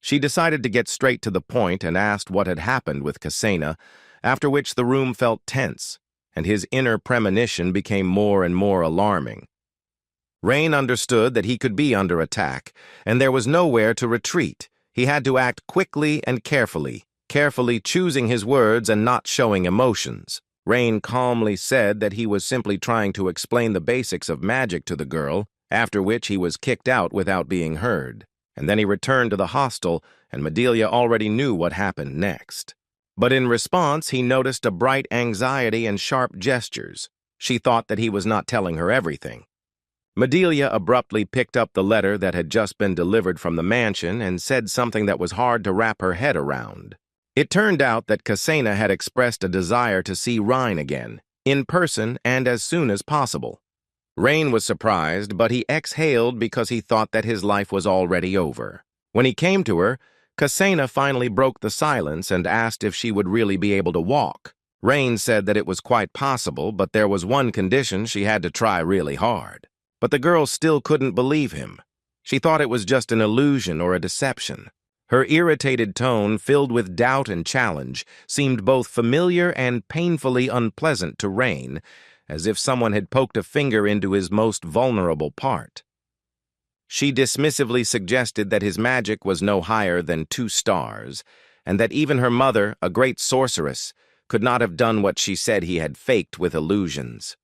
She decided to get straight to the point and asked what had happened with Cassina, after which the room felt tense, and his inner premonition became more and more alarming. Rain understood that he could be under attack, and there was nowhere to retreat. He had to act quickly and carefully choosing his words and not showing emotions. Rain calmly said that he was simply trying to explain the basics of magic to the girl, after which he was kicked out without being heard. And then he returned to the hostel, and Medelia already knew what happened next. But in response, he noticed a bright anxiety and sharp gestures. She thought that he was not telling her everything. Medelia abruptly picked up the letter that had just been delivered from the mansion and said something that was hard to wrap her head around. It turned out that Cassina had expressed a desire to see Rain again, in person and as soon as possible. Rain was surprised, but he exhaled because he thought that his life was already over. When he came to her, Cassina finally broke the silence and asked if she would really be able to walk. Rain said that it was quite possible, but there was one condition: she had to try really hard. But the girl still couldn't believe him. She thought it was just an illusion or a deception. Her irritated tone, filled with doubt and challenge, seemed both familiar and painfully unpleasant to Rain, as if someone had poked a finger into his most vulnerable part. She dismissively suggested that his magic was no higher than 2 stars, and that even her mother, a great sorceress, could not have done what she said he had faked with illusions.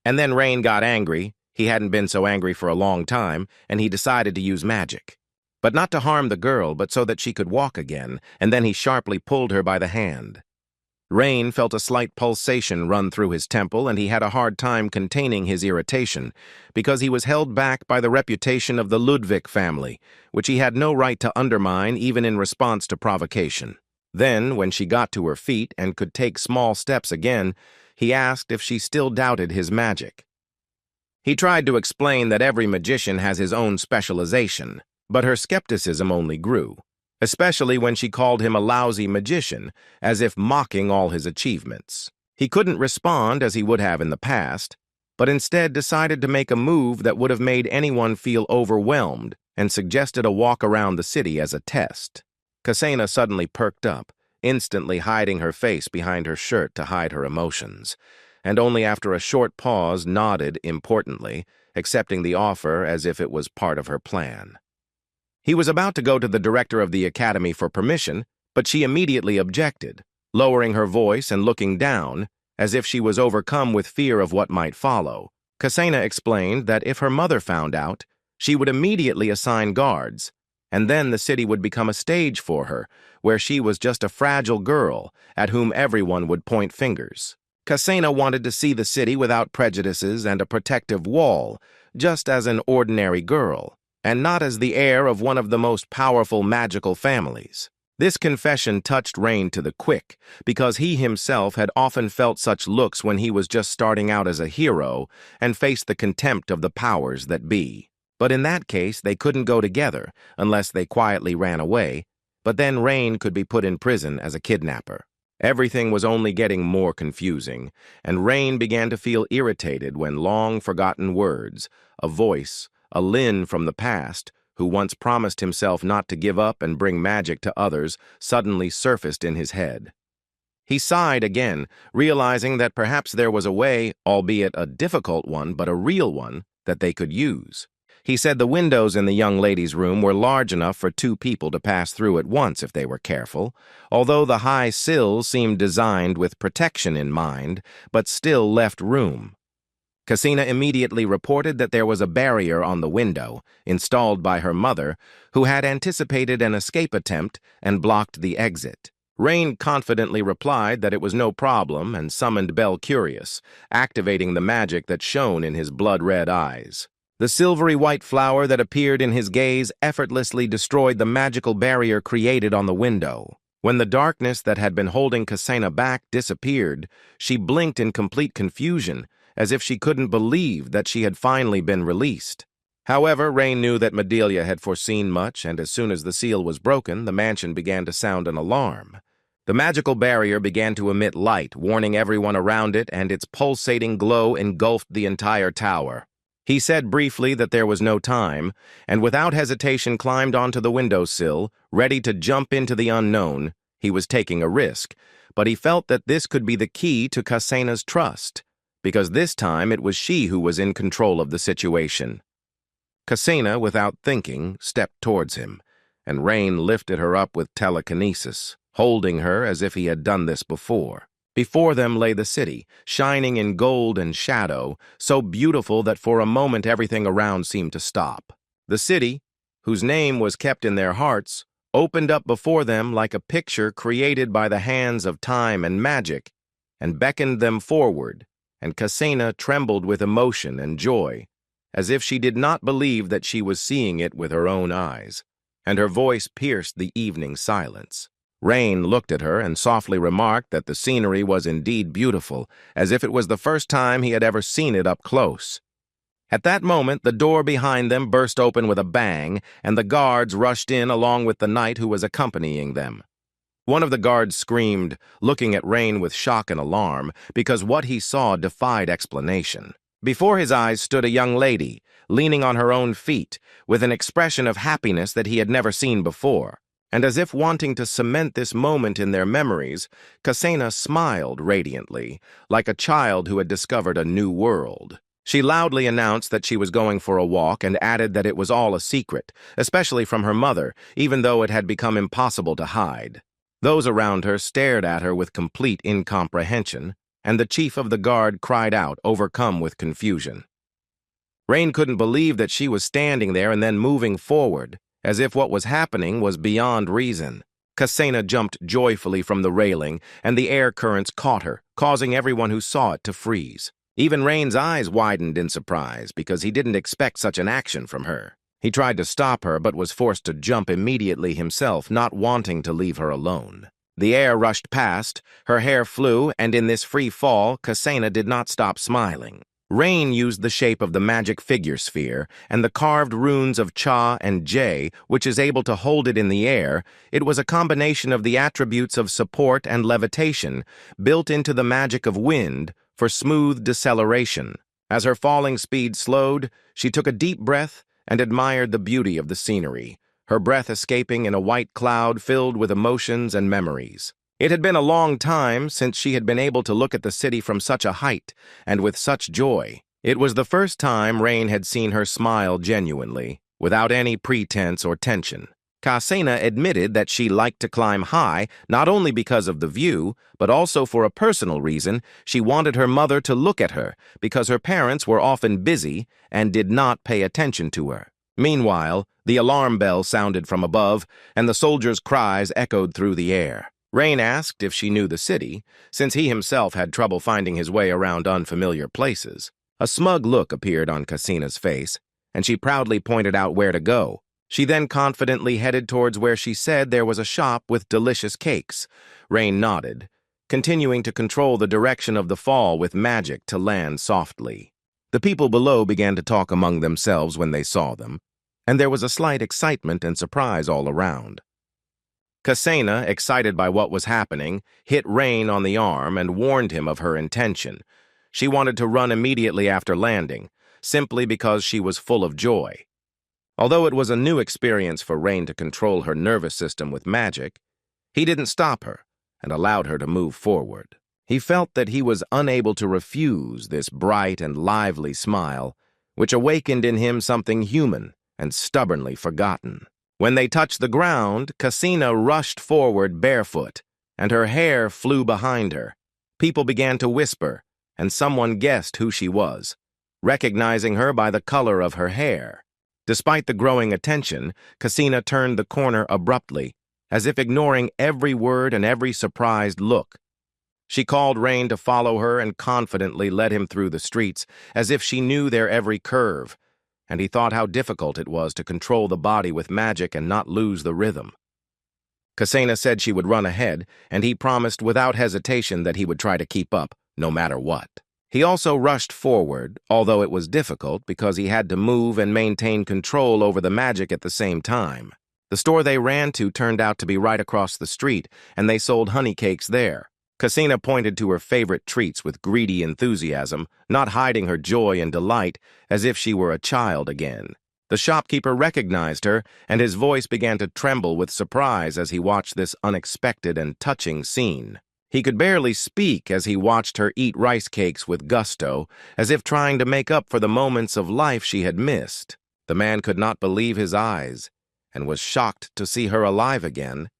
And then Rain got angry. He hadn't been so angry for a long time, and he decided to use magic. But not to harm the girl, but so that she could walk again, and then he sharply pulled her by the hand. Rain felt a slight pulsation run through his temple, and he had a hard time containing his irritation, because he was held back by the reputation of the Ludwig family, which he had no right to undermine even in response to provocation. Then, when she got to her feet and could take small steps again, he asked if she still doubted his magic. He tried to explain that every magician has his own specialization, but her skepticism only grew, especially when she called him a lousy magician, as if mocking all his achievements. He couldn't respond as he would have in the past, but instead decided to make a move that would have made anyone feel overwhelmed and suggested a walk around the city as a test. Cassina suddenly perked up, instantly hiding her face behind her shirt to hide her emotions, and only after a short pause nodded importantly, accepting the offer as if it was part of her plan. He was about to go to the director of the academy for permission, but she immediately objected, lowering her voice and looking down, as if she was overcome with fear of what might follow. Cassina explained that if her mother found out, she would immediately assign guards, and then the city would become a stage for her, where she was just a fragile girl at whom everyone would point fingers. Cassina wanted to see the city without prejudices and a protective wall, just as an ordinary girl, and not as the heir of one of the most powerful magical families. This confession touched Rain to the quick, because he himself had often felt such looks when he was just starting out as a hero and faced the contempt of the powers that be. But in that case, they couldn't go together unless they quietly ran away, but then Rain could be put in prison as a kidnapper. Everything was only getting more confusing, and Rain began to feel irritated when long-forgotten words, a voice, a Lin from the past, who once promised himself not to give up and bring magic to others, suddenly surfaced in his head. He sighed again, realizing that perhaps there was a way, albeit a difficult one, but a real one, that they could use. He said the windows in the young lady's room were large enough for 2 people to pass through at once if they were careful, although the high sills seemed designed with protection in mind, but still left room. Cassina immediately reported that there was a barrier on the window, installed by her mother, who had anticipated an escape attempt and blocked the exit. Rain confidently replied that it was no problem and summoned Bel Curious, activating the magic that shone in his blood-red eyes. The silvery white flower that appeared in his gaze effortlessly destroyed the magical barrier created on the window. When the darkness that had been holding Cassina back disappeared, she blinked in complete confusion, as if she couldn't believe that she had finally been released. However, Rain knew that Medelia had foreseen much, and as soon as the seal was broken, the mansion began to sound an alarm. The magical barrier began to emit light, warning everyone around it, and its pulsating glow engulfed the entire tower. He said briefly that there was no time, and without hesitation climbed onto the windowsill, ready to jump into the unknown. He was taking a risk, but he felt that this could be the key to Cassina's trust, because this time it was she who was in control of the situation. Cassina, without thinking, stepped towards him, and Rain lifted her up with telekinesis, holding her as if he had done this before. Before them lay the city, shining in gold and shadow, so beautiful that for a moment everything around seemed to stop. The city, whose name was kept in their hearts, opened up before them like a picture created by the hands of time and magic, and beckoned them forward, and Cassina trembled with emotion and joy, as if she did not believe that she was seeing it with her own eyes, and her voice pierced the evening silence. Rain looked at her and softly remarked that the scenery was indeed beautiful, as if it was the first time he had ever seen it up close. At that moment, the door behind them burst open with a bang, and the guards rushed in along with the knight who was accompanying them. One of the guards screamed, looking at Rain with shock and alarm, because what he saw defied explanation. Before his eyes stood a young lady, leaning on her own feet, with an expression of happiness that he had never seen before. And as if wanting to cement this moment in their memories, Cassina smiled radiantly, like a child who had discovered a new world. She loudly announced that she was going for a walk and added that it was all a secret, especially from her mother, even though it had become impossible to hide. Those around her stared at her with complete incomprehension, and the chief of the guard cried out, overcome with confusion. Rain couldn't believe that she was standing there and then moving forward, as if what was happening was beyond reason. Cassina jumped joyfully from the railing, and the air currents caught her, causing everyone who saw it to freeze. Even Rain's eyes widened in surprise, because he didn't expect such an action from her. He tried to stop her, but was forced to jump immediately himself, not wanting to leave her alone. The air rushed past, her hair flew, and in this free fall, Cassina did not stop smiling. Rain used the shape of the magic figure sphere, and the carved runes of Cha and J, which is able to hold it in the air. It was a combination of the attributes of support and levitation, built into the magic of wind for smooth deceleration. As her falling speed slowed, she took a deep breath and admired the beauty of the scenery, her breath escaping in a white cloud filled with emotions and memories. It had been a long time since she had been able to look at the city from such a height and with such joy. It was the first time Rain had seen her smile genuinely, without any pretense or tension. Cassina admitted that she liked to climb high, not only because of the view, but also for a personal reason. She wanted her mother to look at her, because her parents were often busy and did not pay attention to her. Meanwhile, the alarm bell sounded from above, and the soldiers' cries echoed through the air. Rain asked if she knew the city, since he himself had trouble finding his way around unfamiliar places. A smug look appeared on Cassina's face, and she proudly pointed out where to go. She then confidently headed towards where she said there was a shop with delicious cakes. Rain nodded, continuing to control the direction of the fall with magic to land softly. The people below began to talk among themselves when they saw them, and there was a slight excitement and surprise all around. Cassina, excited by what was happening, hit Rain on the arm and warned him of her intention. She wanted to run immediately after landing, simply because she was full of joy. Although it was a new experience for Rain to control her nervous system with magic, he didn't stop her and allowed her to move forward. He felt that he was unable to refuse this bright and lively smile, which awakened in him something human and stubbornly forgotten. When they touched the ground, Cassina rushed forward barefoot, and her hair flew behind her. People began to whisper, and someone guessed who she was, recognizing her by the color of her hair. Despite the growing attention, Cassina turned the corner abruptly, as if ignoring every word and every surprised look. She called Rain to follow her and confidently led him through the streets, as if she knew their every curve, and he thought how difficult it was to control the body with magic and not lose the rhythm. Cassina said she would run ahead, and he promised without hesitation that he would try to keep up, no matter what. He also rushed forward, although it was difficult because he had to move and maintain control over the magic at the same time. The store they ran to turned out to be right across the street, and they sold honey cakes there. Cassina pointed to her favorite treats with greedy enthusiasm, not hiding her joy and delight as if she were a child again. The shopkeeper recognized her, and his voice began to tremble with surprise as he watched this unexpected and touching scene. He could barely speak as he watched her eat rice cakes with gusto, as if trying to make up for the moments of life she had missed. The man could not believe his eyes, and was shocked to see her alive again,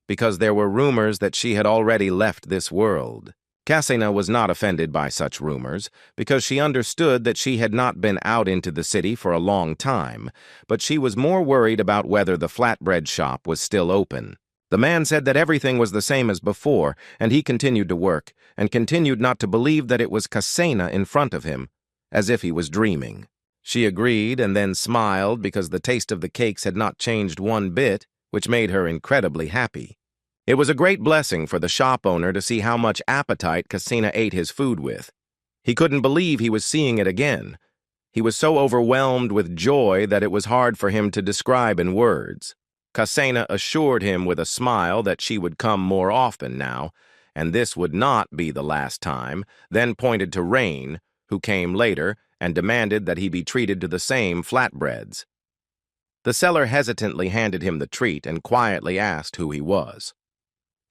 because there were rumors that she had already left this world. Cassina was not offended by such rumors, because she understood that she had not been out into the city for a long time, but she was more worried about whether the flatbread shop was still open. The man said that everything was the same as before, and he continued to work, and continued not to believe that it was Cassina in front of him, as if he was dreaming. She agreed and then smiled because the taste of the cakes had not changed one bit, which made her incredibly happy. It was a great blessing for the shop owner to see how much appetite Cassina ate his food with. He couldn't believe he was seeing it again. He was so overwhelmed with joy that it was hard for him to describe in words. Cassina assured him with a smile that she would come more often now, and this would not be the last time, then pointed to Rain, who came later, and demanded that he be treated to the same flatbreads. The seller hesitantly handed him the treat and quietly asked who he was.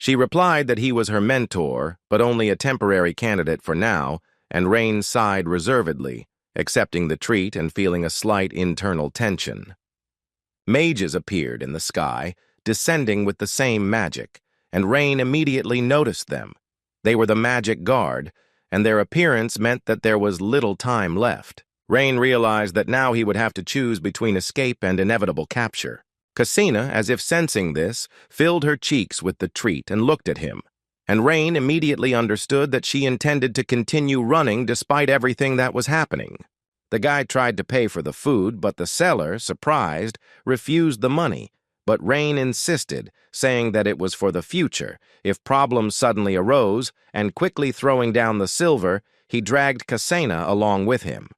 She replied that he was her mentor, but only a temporary candidate for now, and Rain sighed reservedly, accepting the treat and feeling a slight internal tension. Mages appeared in the sky, descending with the same magic, and Rain immediately noticed them. They were the magic guard, and their appearance meant that there was little time left. Rain realized that now he would have to choose between escape and inevitable capture. Cassina, as if sensing this, filled her cheeks with the treat and looked at him, and Rain immediately understood that she intended to continue running despite everything that was happening. The guy tried to pay for the food, but the seller, surprised, refused the money, but Rain insisted, saying that it was for the future, if problems suddenly arose, and quickly throwing down the silver, he dragged Cassina along with him.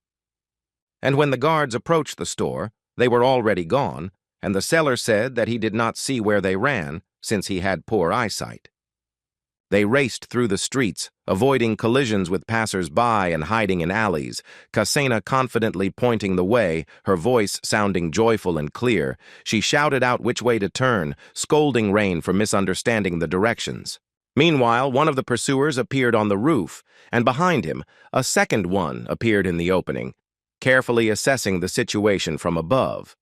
And when the guards approached the store, they were already gone, and the seller said that he did not see where they ran, since he had poor eyesight. They raced through the streets, avoiding collisions with passers-by and hiding in alleys, Cassina confidently pointing the way, her voice sounding joyful and clear. She shouted out which way to turn, scolding Rain for misunderstanding the directions. Meanwhile, one of the pursuers appeared on the roof, and behind him, a second one appeared in the opening, carefully assessing the situation from above.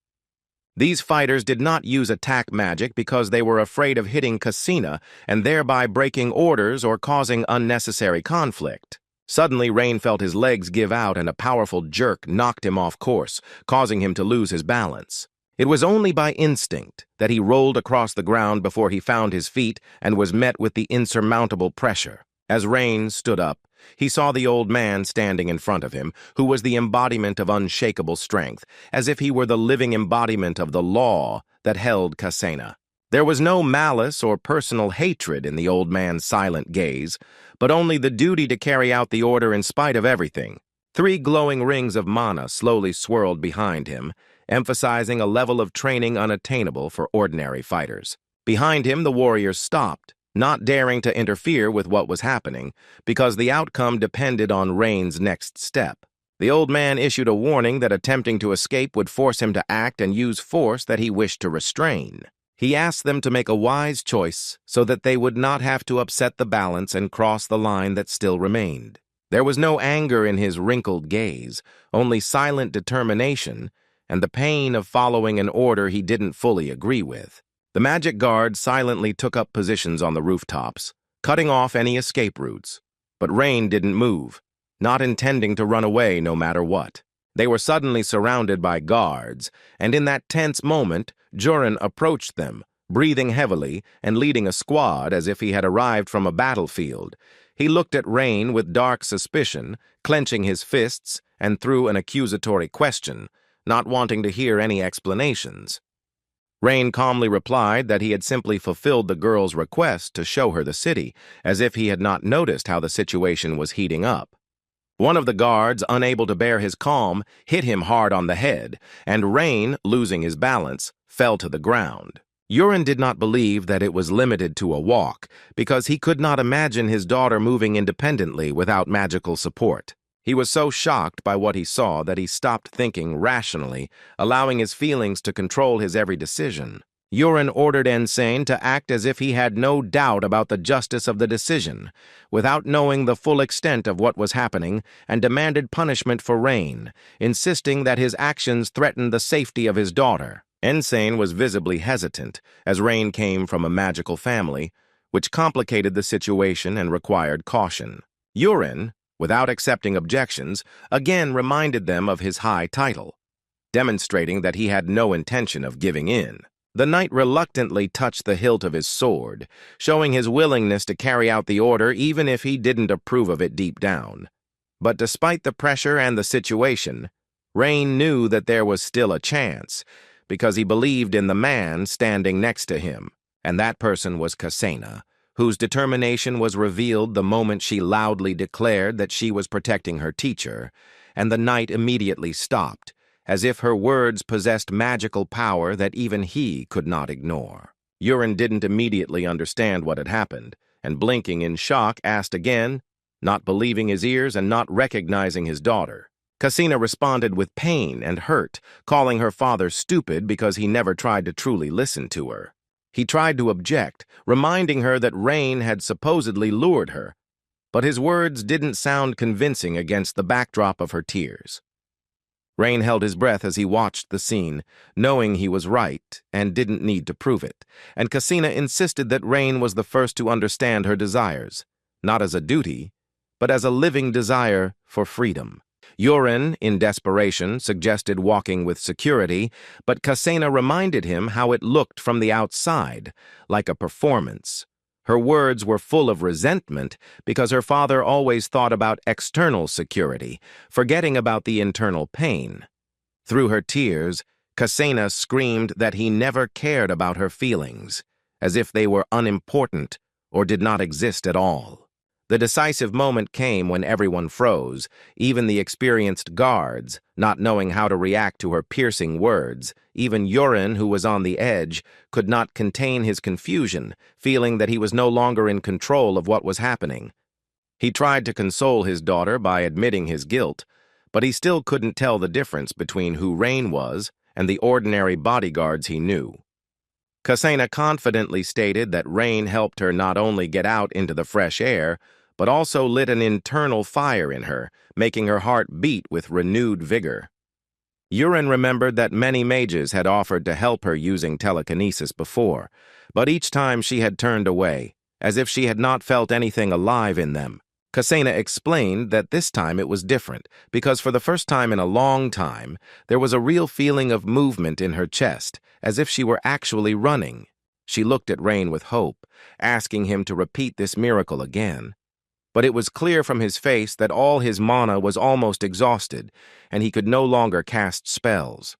These fighters did not use attack magic because they were afraid of hitting Cassina and thereby breaking orders or causing unnecessary conflict. Suddenly, Rain felt his legs give out and a powerful jerk knocked him off course, causing him to lose his balance. It was only by instinct that he rolled across the ground before he found his feet and was met with the insurmountable pressure. As Rain stood up, he saw the old man standing in front of him, who was the embodiment of unshakable strength, as if he were the living embodiment of the law that held Cassina. There was no malice or personal hatred in the old man's silent gaze, but only the duty to carry out the order in spite of everything. 3 glowing rings of mana slowly swirled behind him, emphasizing a level of training unattainable for ordinary fighters. Behind him, the warriors stopped, not daring to interfere with what was happening, because the outcome depended on Rain's next step. The old man issued a warning that attempting to escape would force him to act and use force that he wished to restrain. He asked them to make a wise choice so that they would not have to upset the balance and cross the line that still remained. There was no anger in his wrinkled gaze, only silent determination and the pain of following an order he didn't fully agree with. The magic guard silently took up positions on the rooftops, cutting off any escape routes. But Rain didn't move, not intending to run away no matter what. They were suddenly surrounded by guards, and in that tense moment, Jurin approached them, breathing heavily and leading a squad as if he had arrived from a battlefield. He looked at Rain with dark suspicion, clenching his fists, and threw an accusatory question, not wanting to hear any explanations. Rain calmly replied that he had simply fulfilled the girl's request to show her the city, as if he had not noticed how the situation was heating up. One of the guards, unable to bear his calm, hit him hard on the head, and Rain, losing his balance, fell to the ground. Jurin did not believe that it was limited to a walk, because he could not imagine his daughter moving independently without magical support. He was so shocked by what he saw that he stopped thinking rationally, allowing his feelings to control his every decision. Jurin ordered Insane to act as if he had no doubt about the justice of the decision, without knowing the full extent of what was happening, and demanded punishment for Rain, insisting that his actions threatened the safety of his daughter. Insane was visibly hesitant, as Rain came from a magical family, which complicated the situation and required caution. Jurin, without accepting objections, again reminded them of his high title, demonstrating that he had no intention of giving in. The knight reluctantly touched the hilt of his sword, showing his willingness to carry out the order even if he didn't approve of it deep down. But despite the pressure and the situation, Rain knew that there was still a chance, because he believed in the man standing next to him, and that person was Kasena, whose determination was revealed the moment she loudly declared that she was protecting her teacher, and the knight immediately stopped, as if her words possessed magical power that even he could not ignore. Jurin didn't immediately understand what had happened, and blinking in shock, asked again, not believing his ears and not recognizing his daughter. Kasena responded with pain and hurt, calling her father stupid because he never tried to truly listen to her. He tried to object, reminding her that Rain had supposedly lured her, but his words didn't sound convincing against the backdrop of her tears. Rain held his breath as he watched the scene, knowing he was right and didn't need to prove it, and Kasena insisted that Rain was the first to understand her desires, not as a duty, but as a living desire for freedom. Jurin, in desperation, suggested walking with security, but Kasena reminded him how it looked from the outside, like a performance. Her words were full of resentment because her father always thought about external security, forgetting about the internal pain. Through her tears, Kasena screamed that he never cared about her feelings, as if they were unimportant or did not exist at all. The decisive moment came when everyone froze, even the experienced guards, not knowing how to react to her piercing words. Even Jurin, who was on the edge, could not contain his confusion, feeling that he was no longer in control of what was happening. He tried to console his daughter by admitting his guilt, but he still couldn't tell the difference between who Rain was and the ordinary bodyguards he knew. Kasena confidently stated that Rain helped her not only get out into the fresh air, but also lit an internal fire in her, making her heart beat with renewed vigor. Jurin remembered that many mages had offered to help her using telekinesis before, but each time she had turned away, as if she had not felt anything alive in them. Kasena explained that this time it was different, because for the first time in a long time, there was a real feeling of movement in her chest, as if she were actually running. She looked at Rain with hope, asking him to repeat this miracle again. But it was clear from his face that all his mana was almost exhausted, and he could no longer cast spells.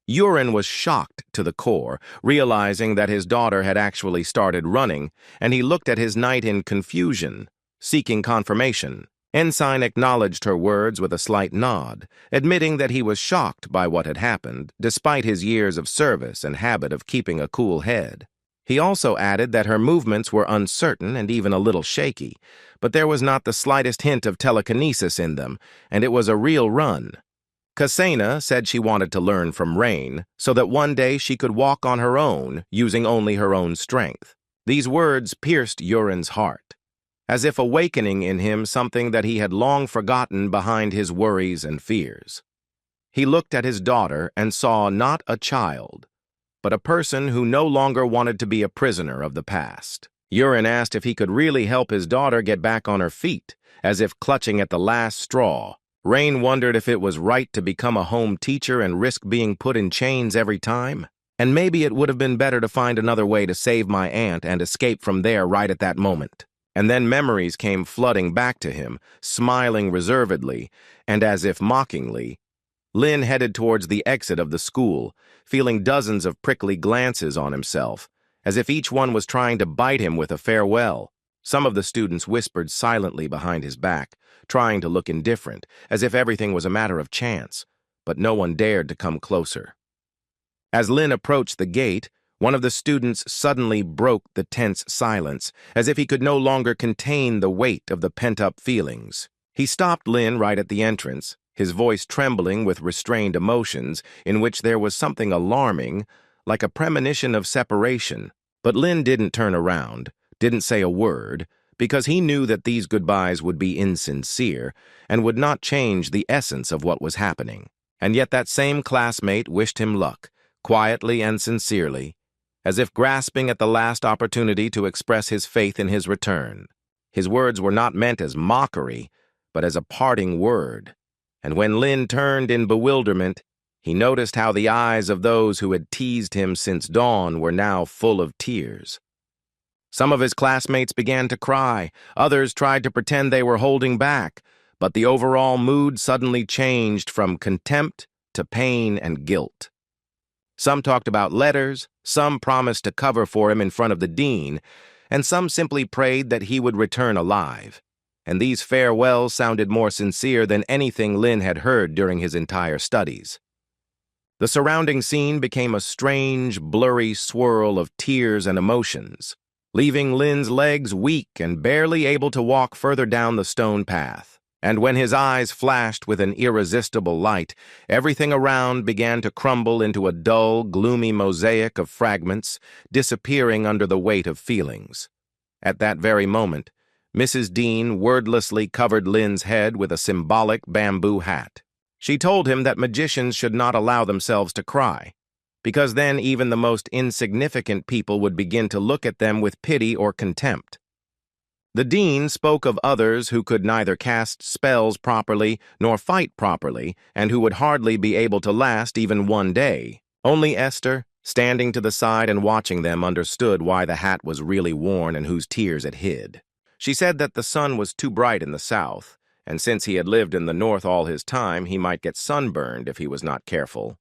Jurin was shocked to the core, realizing that his daughter had actually started running, and he looked at his knight in confusion, seeking confirmation. Ensign acknowledged her words with a slight nod, admitting that he was shocked by what had happened, despite his years of service and habit of keeping a cool head. He also added that her movements were uncertain and even a little shaky, but there was not the slightest hint of telekinesis in them, and it was a real run. Kasena said she wanted to learn from Rain so that one day she could walk on her own using only her own strength. These words pierced Yurin's heart, as if awakening in him something that he had long forgotten behind his worries and fears. He looked at his daughter and saw not a child, but a person who no longer wanted to be a prisoner of the past. Yurin asked if he could really help his daughter get back on her feet, as if clutching at the last straw. Rain wondered if it was right to become a home teacher and risk being put in chains every time. And maybe it would have been better to find another way to save my aunt and escape from there right at that moment. And then memories came flooding back to him, smiling reservedly, and as if mockingly. Lin headed towards the exit of the school, feeling dozens of prickly glances on himself, as if each one was trying to bite him with a farewell. Some of the students whispered silently behind his back, trying to look indifferent, as if everything was a matter of chance, but no one dared to come closer. As Lin approached the gate, one of the students suddenly broke the tense silence, as if he could no longer contain the weight of the pent-up feelings. He stopped Lin right at the entrance, his voice trembling with restrained emotions in which there was something alarming, like a premonition of separation. But Lin didn't turn around, didn't say a word, because he knew that these goodbyes would be insincere and would not change the essence of what was happening. And yet that same classmate wished him luck, quietly and sincerely, as if grasping at the last opportunity to express his faith in his return. His words were not meant as mockery, but as a parting word. And when Lin turned in bewilderment, he noticed how the eyes of those who had teased him since dawn were now full of tears. Some of his classmates began to cry, others tried to pretend they were holding back, but the overall mood suddenly changed from contempt to pain and guilt. Some talked about letters, some promised to cover for him in front of the dean, and some simply prayed that he would return alive. And these farewells sounded more sincere than anything Lin had heard during his entire studies. The surrounding scene became a strange, blurry swirl of tears and emotions, leaving Lin's legs weak and barely able to walk further down the stone path. And when his eyes flashed with an irresistible light, everything around began to crumble into a dull, gloomy mosaic of fragments, disappearing under the weight of feelings. At that very moment, Mrs. Dean wordlessly covered Lin's head with a symbolic bamboo hat. She told him that magicians should not allow themselves to cry, because then even the most insignificant people would begin to look at them with pity or contempt. The dean spoke of others who could neither cast spells properly nor fight properly, and who would hardly be able to last even one day. Only Esther, standing to the side and watching them, understood why the hat was really worn and whose tears it hid. She said that the sun was too bright in the south, and since he had lived in the north all his time, he might get sunburned if he was not careful.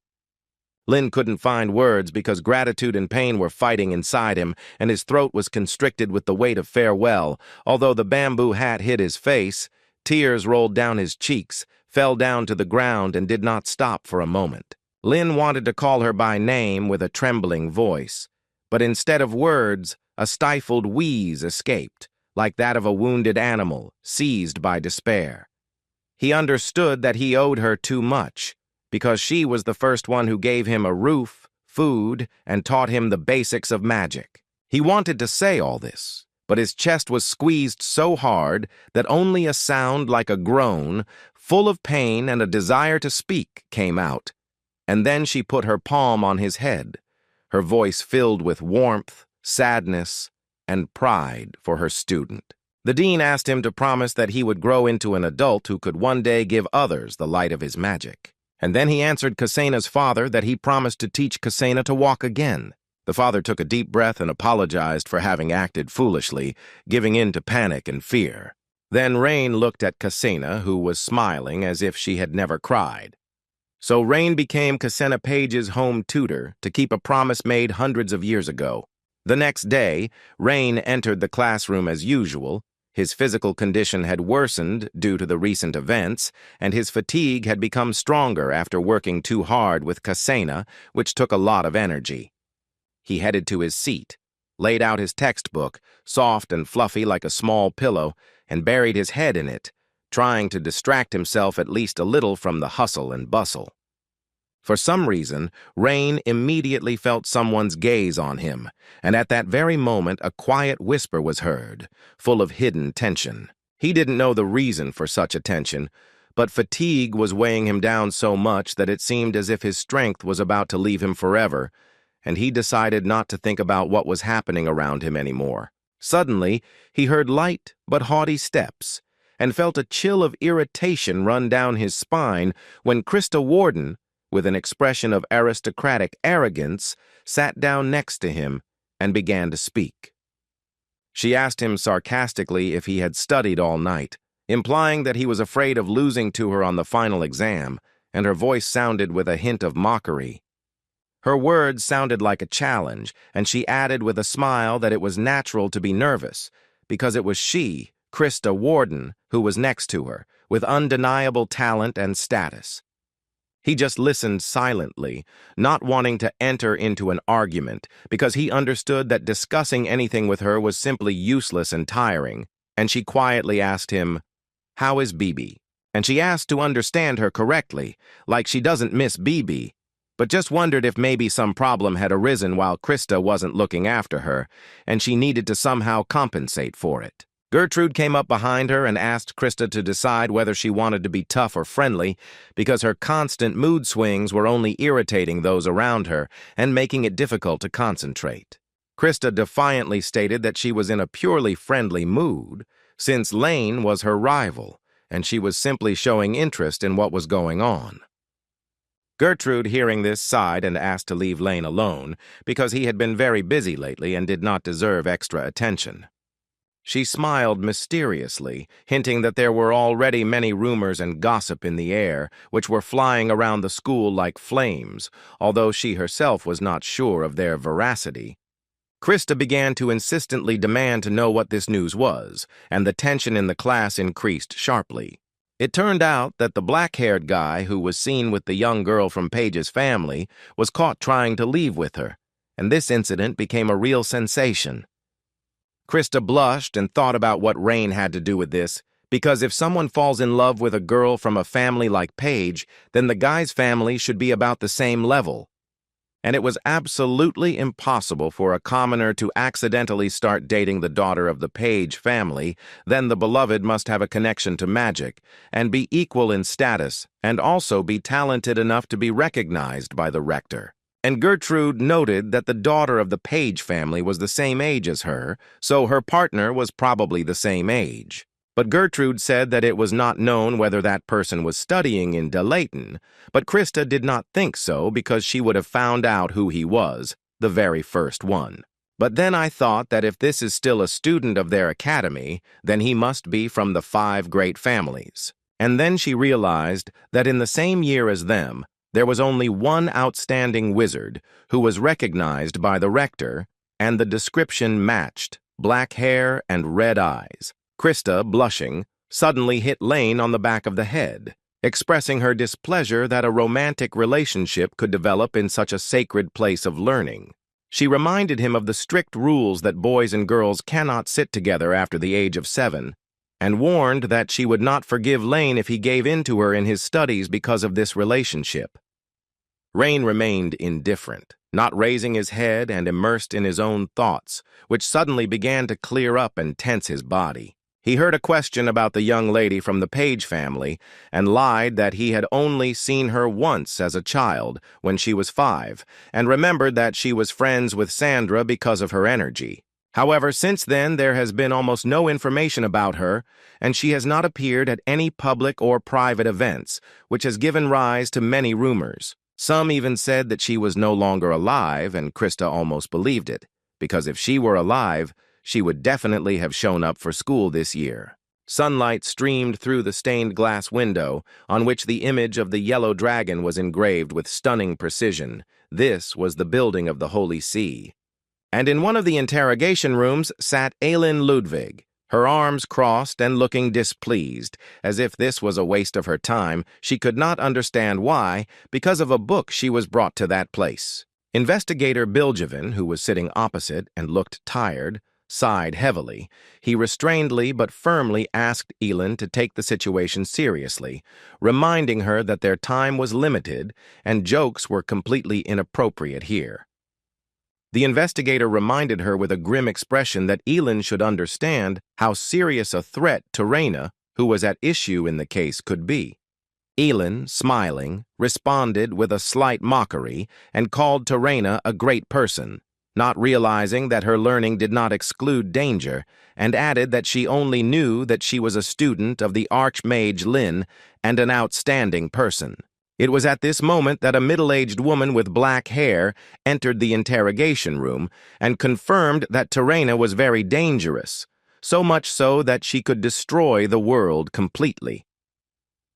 Lin couldn't find words because gratitude and pain were fighting inside him, and his throat was constricted with the weight of farewell. Although the bamboo hat hid his face, tears rolled down his cheeks, fell down to the ground, and did not stop for a moment. Lin wanted to call her by name with a trembling voice, but instead of words, a stifled wheeze escaped, like that of a wounded animal, seized by despair. He understood that he owed her too much, because she was the first one who gave him a roof, food, and taught him the basics of magic. He wanted to say all this, but his chest was squeezed so hard that only a sound like a groan, full of pain and a desire to speak, came out. And then she put her palm on his head, her voice filled with warmth, sadness, and pride for her student. The dean asked him to promise that he would grow into an adult who could one day give others the light of his magic. And then he answered Kasena's father that he promised to teach Kasena to walk again. The father took a deep breath and apologized for having acted foolishly, giving in to panic and fear. Then Rain looked at Kasena, who was smiling as if she had never cried. So Rain became Kasena Page's home tutor to keep a promise made hundreds of years ago. The next day, Rain entered the classroom as usual. His physical condition had worsened due to the recent events, and his fatigue had become stronger after working too hard with Kasena, which took a lot of energy. He headed to his seat, laid out his textbook, soft and fluffy like a small pillow, and buried his head in it, trying to distract himself at least a little from the hustle and bustle. For some reason, Rain immediately felt someone's gaze on him, and at that very moment a quiet whisper was heard, full of hidden tension. He didn't know the reason for such attention, but fatigue was weighing him down so much that it seemed as if his strength was about to leave him forever, and he decided not to think about what was happening around him anymore. Suddenly, he heard light but haughty steps, and felt a chill of irritation run down his spine when Krista Warden, with an expression of aristocratic arrogance, sat down next to him and began to speak. She asked him sarcastically if he had studied all night, implying that he was afraid of losing to her on the final exam, and her voice sounded with a hint of mockery. Her words sounded like a challenge, and she added with a smile that it was natural to be nervous, because it was she, Krista Warden, who was next to her, with undeniable talent and status. He just listened silently, not wanting to enter into an argument, because he understood that discussing anything with her was simply useless and tiring, and she quietly asked him, "How is BB?" And she asked to understand her correctly, like she doesn't miss BB, but just wondered if maybe some problem had arisen while Krista wasn't looking after her, and she needed to somehow compensate for it. Gertrude came up behind her and asked Krista to decide whether she wanted to be tough or friendly, because her constant mood swings were only irritating those around her and making it difficult to concentrate. Krista defiantly stated that she was in a purely friendly mood, since Lane was her rival, and she was simply showing interest in what was going on. Gertrude, hearing this, sighed and asked to leave Lane alone, because he had been very busy lately and did not deserve extra attention. She smiled mysteriously, hinting that there were already many rumors and gossip in the air, which were flying around the school like flames, although she herself was not sure of their veracity. Krista began to insistently demand to know what this news was, and the tension in the class increased sharply. It turned out that the black-haired guy who was seen with the young girl from Paige's family was caught trying to leave with her, and this incident became a real sensation. Krista blushed and thought about what Rain had to do with this, because if someone falls in love with a girl from a family like Paige, then the guy's family should be about the same level. And it was absolutely impossible for a commoner to accidentally start dating the daughter of the Paige family. Then the beloved must have a connection to magic, and be equal in status, and also be talented enough to be recognized by the rector. And Gertrude noted that the daughter of the Paige family was the same age as her, so her partner was probably the same age. But Gertrude said that it was not known whether that person was studying in De Layton, but Krista did not think so because she would have found out who he was, the very first one. But then I thought that if this is still a student of their academy, then he must be from the 5 great families. And then she realized that in the same year as them, there was only one outstanding wizard who was recognized by the rector, and the description matched: black hair and red eyes. Krista, blushing, suddenly hit Lane on the back of the head, expressing her displeasure that a romantic relationship could develop in such a sacred place of learning. She reminded him of the strict rules that boys and girls cannot sit together after the age of 7, and warned that she would not forgive Lane if he gave in to her in his studies because of this relationship. Rain remained indifferent, not raising his head and immersed in his own thoughts, which suddenly began to clear up and tense his body. He heard a question about the young lady from the Paige family and lied that he had only seen her once as a child, when she was 5, and remembered that she was friends with Sandra because of her energy. However, since then there has been almost no information about her, and she has not appeared at any public or private events, which has given rise to many rumors. Some even said that she was no longer alive, and Krista almost believed it, because if she were alive, she would definitely have shown up for school this year. Sunlight streamed through the stained glass window, on which the image of the yellow dragon was engraved with stunning precision. This was the building of the Holy See. And in one of the interrogation rooms sat Aylin Ludwig, her arms crossed and looking displeased, as if this was a waste of her time. She could not understand why, because of a book she was brought to that place. Investigator Biljevin, who was sitting opposite and looked tired, sighed heavily. He restrainedly but firmly asked Elin to take the situation seriously, reminding her that their time was limited and jokes were completely inappropriate here. The investigator reminded her with a grim expression that Elin should understand how serious a threat Terena, who was at issue in the case, could be. Elin, smiling, responded with a slight mockery and called Terena a great person, not realizing that her learning did not exclude danger, and added that she only knew that she was a student of the Archmage Lin and an outstanding person. It was at this moment that a middle-aged woman with black hair entered the interrogation room and confirmed that Terena was very dangerous, so much so that she could destroy the world completely.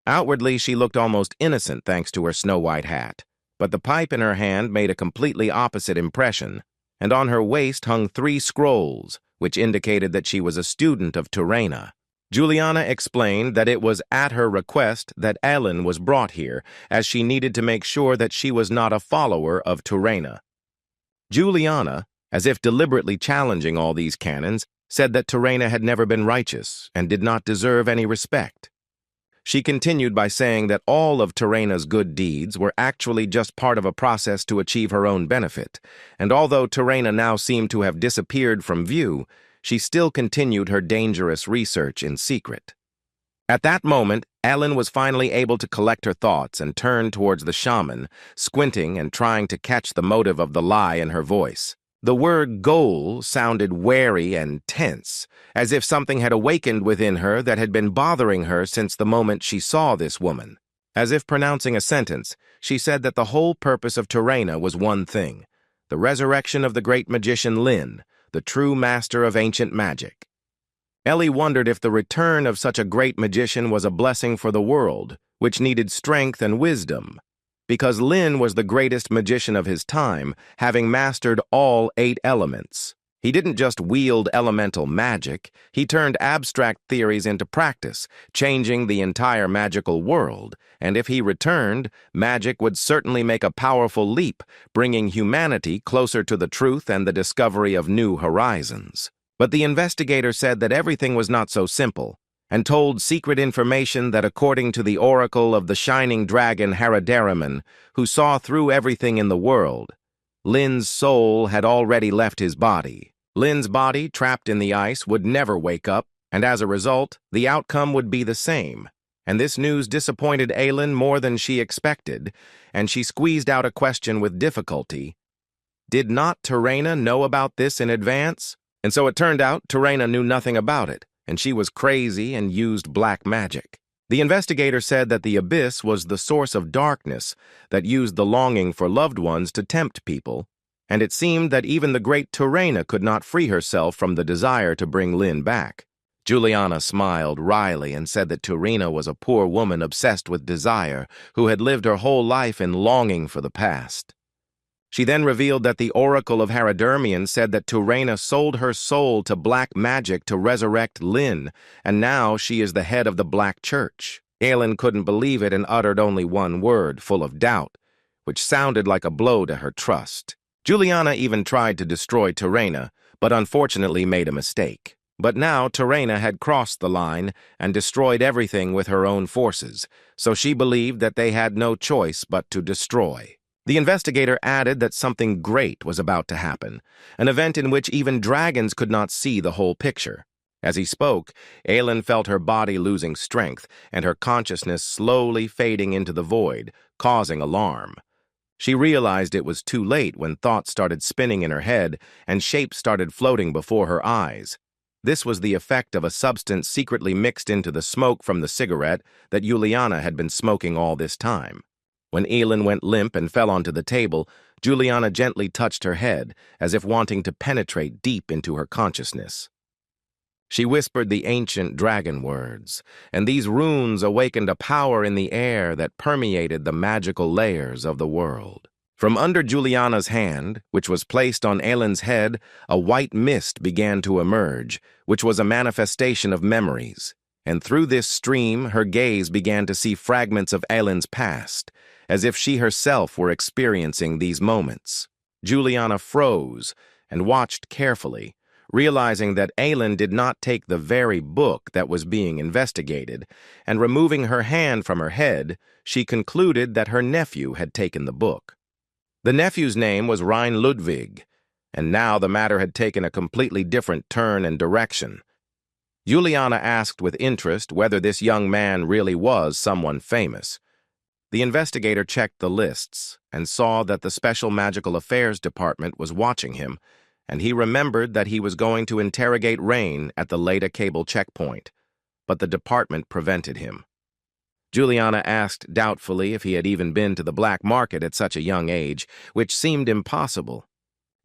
Outwardly, she looked almost innocent thanks to her snow-white hat, but the pipe in her hand made a completely opposite impression, and on her waist hung 3 scrolls, which indicated that she was a student of Terena. Juliana explained that it was at her request that Elin was brought here, as she needed to make sure that she was not a follower of Terena. Juliana, as if deliberately challenging all these canons, said that Terena had never been righteous and did not deserve any respect. She continued by saying that all of Terena's good deeds were actually just part of a process to achieve her own benefit, and although Terena now seemed to have disappeared from view, she still continued her dangerous research in secret. At that moment, Elin was finally able to collect her thoughts and turned towards the shaman, squinting and trying to catch the motive of the lie in her voice. The word goal sounded wary and tense, as if something had awakened within her that had been bothering her since the moment she saw this woman. As if pronouncing a sentence, she said that the whole purpose of Terena was one thing: the resurrection of the great magician Lin, the true master of ancient magic. Ellie wondered if the return of such a great magician was a blessing for the world, which needed strength and wisdom, because Lin was the greatest magician of his time, having mastered all 8 elements. He didn't just wield elemental magic, he turned abstract theories into practice, changing the entire magical world, and if he returned, magic would certainly make a powerful leap, bringing humanity closer to the truth and the discovery of new horizons. But the investigator said that everything was not so simple, and told secret information that according to the oracle of the shining dragon Haradariman, who saw through everything in the world, Lin's soul had already left his body. Lin's body, trapped in the ice, would never wake up, and as a result, the outcome would be the same. And this news disappointed Elin more than she expected, and she squeezed out a question with difficulty. Did not Terena know about this in advance? And so it turned out Terena knew nothing about it, and she was crazy and used black magic. The investigator said that the abyss was the source of darkness that used the longing for loved ones to tempt people, and it seemed that even the great Terena could not free herself from the desire to bring Lin back. Juliana smiled wryly and said that Terena was a poor woman obsessed with desire, who had lived her whole life in longing for the past. She then revealed that the oracle of Haradurmian said that Terena sold her soul to black magic to resurrect Lin, and now she is the head of the Black Church. Elin couldn't believe it and uttered only one word, full of doubt, which sounded like a blow to her trust. Juliana even tried to destroy Terena, but unfortunately made a mistake. But now Terena had crossed the line and destroyed everything with her own forces, so she believed that they had no choice but to destroy. The investigator added that something great was about to happen, an event in which even dragons could not see the whole picture. As he spoke, Elin felt her body losing strength and her consciousness slowly fading into the void, causing alarm. She realized it was too late when thoughts started spinning in her head and shapes started floating before her eyes. This was the effect of a substance secretly mixed into the smoke from the cigarette that Juliana had been smoking all this time. When Elin went limp and fell onto the table, Juliana gently touched her head, as if wanting to penetrate deep into her consciousness. She whispered the ancient dragon words, and these runes awakened a power in the air that permeated the magical layers of the world. From under Juliana's hand, which was placed on Elin's head, a white mist began to emerge, which was a manifestation of memories. And through this stream, her gaze began to see fragments of Elin's past, as if she herself were experiencing these moments. Juliana froze and watched carefully, realizing that Aylin did not take the very book that was being investigated, and removing her hand from her head, she concluded that her nephew had taken the book. The nephew's name was Rein Ludwig, and now the matter had taken a completely different turn and direction. Juliana asked with interest whether this young man really was someone famous. The investigator checked the lists and saw that the Special Magical Affairs Department was watching him, and he remembered that he was going to interrogate Rain at the Leda Cable checkpoint, but the department prevented him. Juliana asked doubtfully if he had even been to the black market at such a young age, which seemed impossible.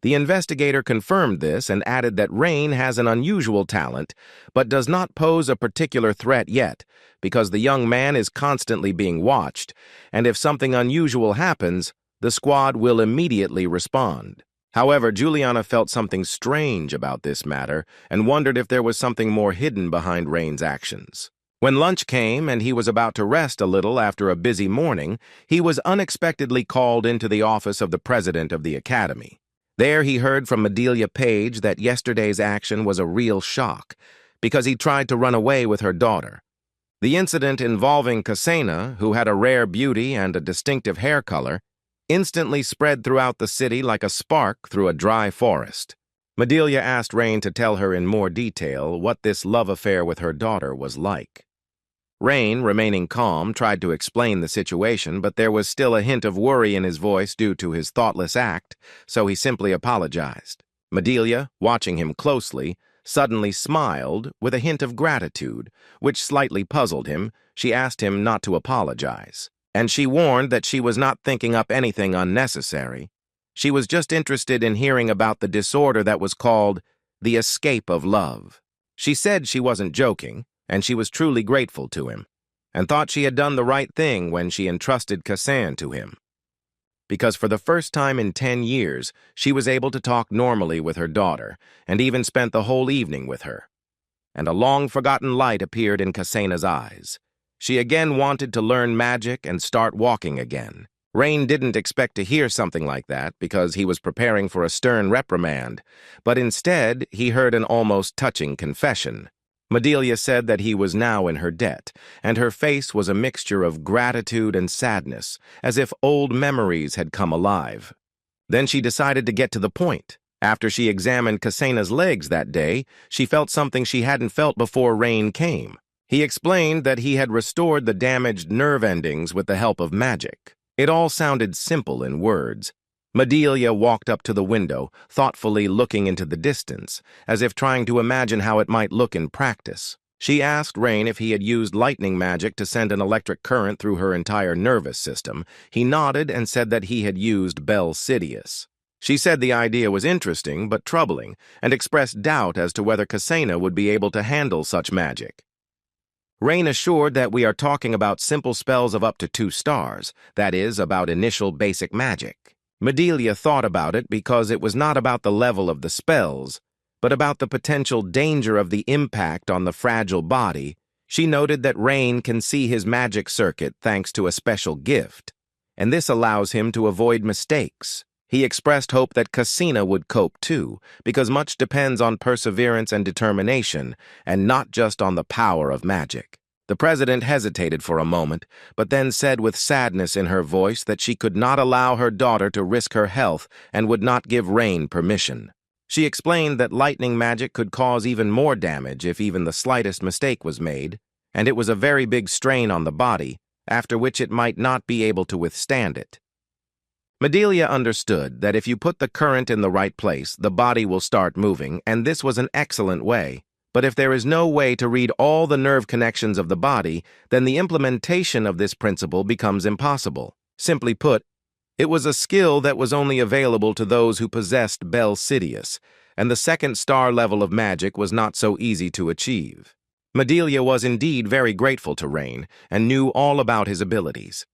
The investigator confirmed this and added that Rain has an unusual talent, but does not pose a particular threat yet, because the young man is constantly being watched, and if something unusual happens, the squad will immediately respond. However, Juliana felt something strange about this matter and wondered if there was something more hidden behind Rain's actions. When lunch came and he was about to rest a little after a busy morning, he was unexpectedly called into the office of the president of the academy. There he heard from Madelia Page that yesterday's action was a real shock, because he tried to run away with her daughter. The incident involving Kasena, who had a rare beauty and a distinctive hair color, instantly spread throughout the city like a spark through a dry forest. Madelia asked Rain to tell her in more detail what this love affair with her daughter was like. Rain, remaining calm, tried to explain the situation, but there was still a hint of worry in his voice due to his thoughtless act, so he simply apologized. Madelia, watching him closely, suddenly smiled with a hint of gratitude, which slightly puzzled him. She asked him not to apologize, and she warned that she was not thinking up anything unnecessary. She was just interested in hearing about the disorder that was called the escape of love. She said she wasn't joking, and she was truly grateful to him, and thought she had done the right thing when she entrusted Kassan to him. Because for the first time in 10 years, she was able to talk normally with her daughter, and even spent the whole evening with her. And a long-forgotten light appeared in Kasena's eyes. She again wanted to learn magic and start walking again. Rain didn't expect to hear something like that because he was preparing for a stern reprimand, but instead he heard an almost touching confession. Madelia said that he was now in her debt, and her face was a mixture of gratitude and sadness, as if old memories had come alive. Then she decided to get to the point. After she examined Kasena's legs that day, she felt something she hadn't felt before Rain came. He explained that he had restored the damaged nerve endings with the help of magic. It all sounded simple in words. Madelia walked up to the window, thoughtfully looking into the distance, as if trying to imagine how it might look in practice. She asked Rain if he had used lightning magic to send an electric current through her entire nervous system. He nodded and said that he had used Bel Sidious. She said the idea was interesting but troubling, and expressed doubt as to whether Kasena would be able to handle such magic. Rain assured that we are talking about simple spells of up to 2 stars, that is, about initial basic magic. Madelia thought about it because it was not about the level of the spells, but about the potential danger of the impact on the fragile body. She noted that Rain can see his magic circuit thanks to a special gift, and this allows him to avoid mistakes. He expressed hope that Kasena would cope too, because much depends on perseverance and determination, and not just on the power of magic. The president hesitated for a moment, but then said with sadness in her voice that she could not allow her daughter to risk her health and would not give Rain permission. She explained that lightning magic could cause even more damage if even the slightest mistake was made, and it was a very big strain on the body, after which it might not be able to withstand it. Madelia understood that if you put the current in the right place, the body will start moving, and this was an excellent way. But if there is no way to read all the nerve connections of the body, then the implementation of this principle becomes impossible. Simply put, it was a skill that was only available to those who possessed Bel Sidious, and the 2nd star level of magic was not so easy to achieve. Madelia was indeed very grateful to Rain, and knew all about his abilities.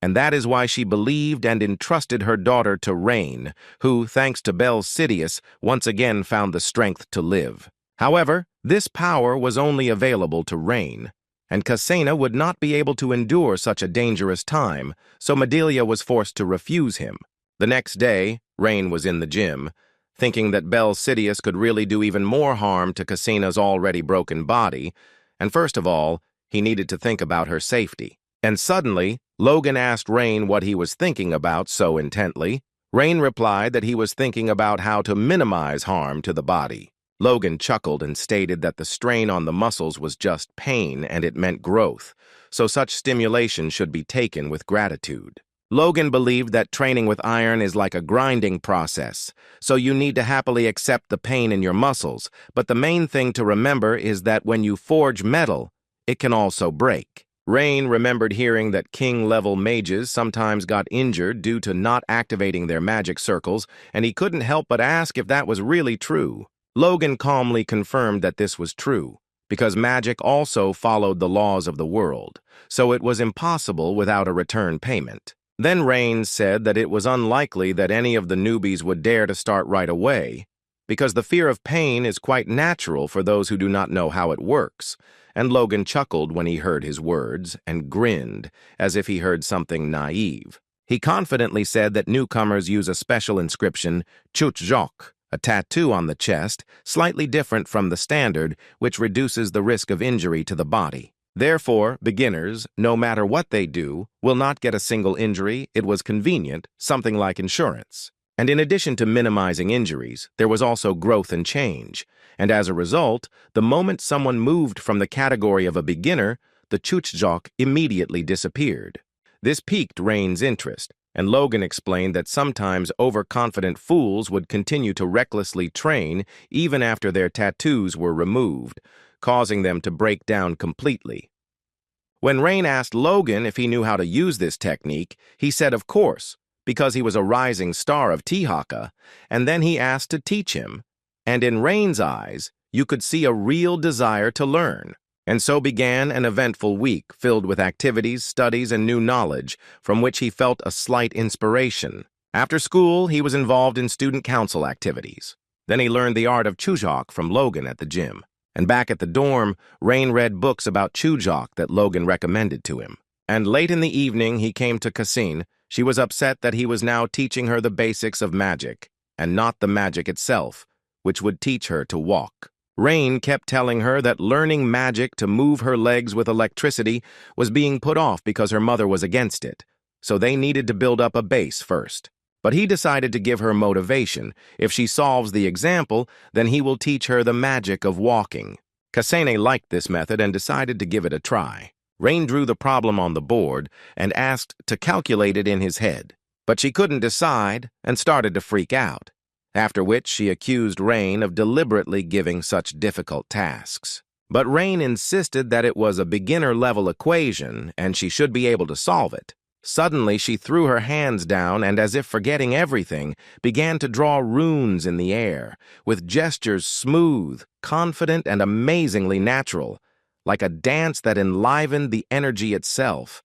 And that is why she believed and entrusted her daughter to Rain, who, thanks to Bel Sidious, once again found the strength to live. However, this power was only available to Rain, and Kasena would not be able to endure such a dangerous time, so Madelia was forced to refuse him. The next day, Rain was in the gym, thinking that Belle Sidious could really do even more harm to Cassina's already broken body, and first of all, he needed to think about her safety. And suddenly, Logan asked Rain what he was thinking about so intently. Rain replied that he was thinking about how to minimize harm to the body. Logan chuckled and stated that the strain on the muscles was just pain and it meant growth, so such stimulation should be taken with gratitude. Logan believed that training with iron is like a grinding process, so you need to happily accept the pain in your muscles, but the main thing to remember is that when you forge metal, it can also break. Rain remembered hearing that king-level mages sometimes got injured due to not activating their magic circles, and he couldn't help but ask if that was really true. Logan calmly confirmed that this was true, because magic also followed the laws of the world, so it was impossible without a return payment. Then Rain said that it was unlikely that any of the newbies would dare to start right away, because the fear of pain is quite natural for those who do not know how it works, and Logan chuckled when he heard his words and grinned as if he heard something naive. He confidently said that newcomers use a special inscription, Chuchjok, a tattoo on the chest, slightly different from the standard, which reduces the risk of injury to the body. Therefore, beginners, no matter what they do, will not get a single injury. It was convenient, something like insurance. And in addition to minimizing injuries, there was also growth and change. And as a result, the moment someone moved from the category of a beginner, the Chuchjok immediately disappeared. This piqued Rain's interest, and Logan explained that sometimes overconfident fools would continue to recklessly train even after their tattoos were removed, causing them to break down completely. When Rain asked Logan if he knew how to use this technique, he said of course, because he was a rising star of Tihaka, and then he asked to teach him. And in Rain's eyes, you could see a real desire to learn. And so began an eventful week filled with activities, studies, and new knowledge, from which he felt a slight inspiration. After school, he was involved in student council activities. Then he learned the art of Chujok from Logan at the gym. And back at the dorm, Rain read books about Chujok that Logan recommended to him. And late in the evening, he came to Cassine. She was upset that he was now teaching her the basics of magic, and not the magic itself, which would teach her to walk. Rain kept telling her that learning magic to move her legs with electricity was being put off because her mother was against it, so they needed to build up a base first. But he decided to give her motivation. If she solves the example, then he will teach her the magic of walking. Cassine liked this method and decided to give it a try. Rain drew the problem on the board and asked to calculate it in his head. But she couldn't decide and started to freak out, after which she accused Rain of deliberately giving such difficult tasks. But Rain insisted that it was a beginner-level equation and she should be able to solve it. Suddenly, she threw her hands down and, as if forgetting everything, began to draw runes in the air, with gestures smooth, confident, and amazingly natural, like a dance that enlivened the energy itself.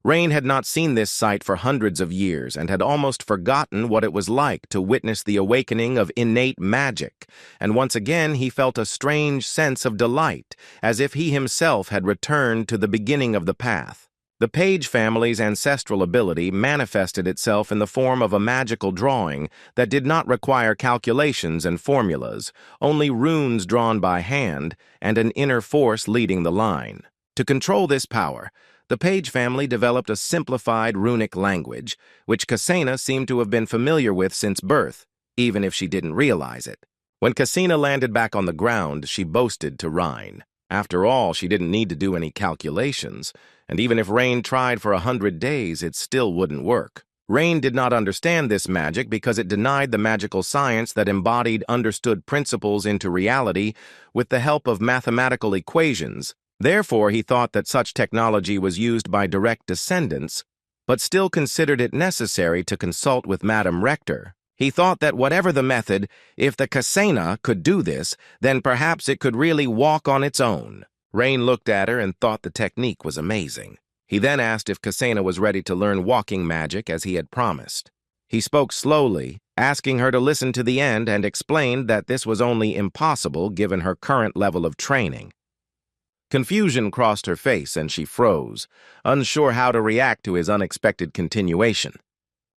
Rain had not seen this sight for hundreds of years and had almost forgotten what it was like to witness the awakening of innate magic, and once again he felt a strange sense of delight, as if he himself had returned to the beginning of the path. The Page family's ancestral ability manifested itself in the form of a magical drawing that did not require calculations and formulas, only runes drawn by hand and an inner force leading the line. To control this power, the Page family developed a simplified runic language, which Cassina seemed to have been familiar with since birth, even if she didn't realize it. When Cassina landed back on the ground, she boasted to Rain. After all, she didn't need to do any calculations, and even if Rain tried for 100 days, it still wouldn't work. Rain did not understand this magic because it denied the magical science that embodied understood principles into reality with the help of mathematical equations. Therefore, he thought that such technology was used by direct descendants, but still considered it necessary to consult with Madame Rector. He thought that whatever the method, if the Cassina could do this, then perhaps it could really walk on its own. Rain looked at her and thought the technique was amazing. He then asked if Cassina was ready to learn walking magic as he had promised. He spoke slowly, asking her to listen to the end, and explained that this was only impossible given her current level of training. Confusion crossed her face and she froze, unsure how to react to his unexpected continuation.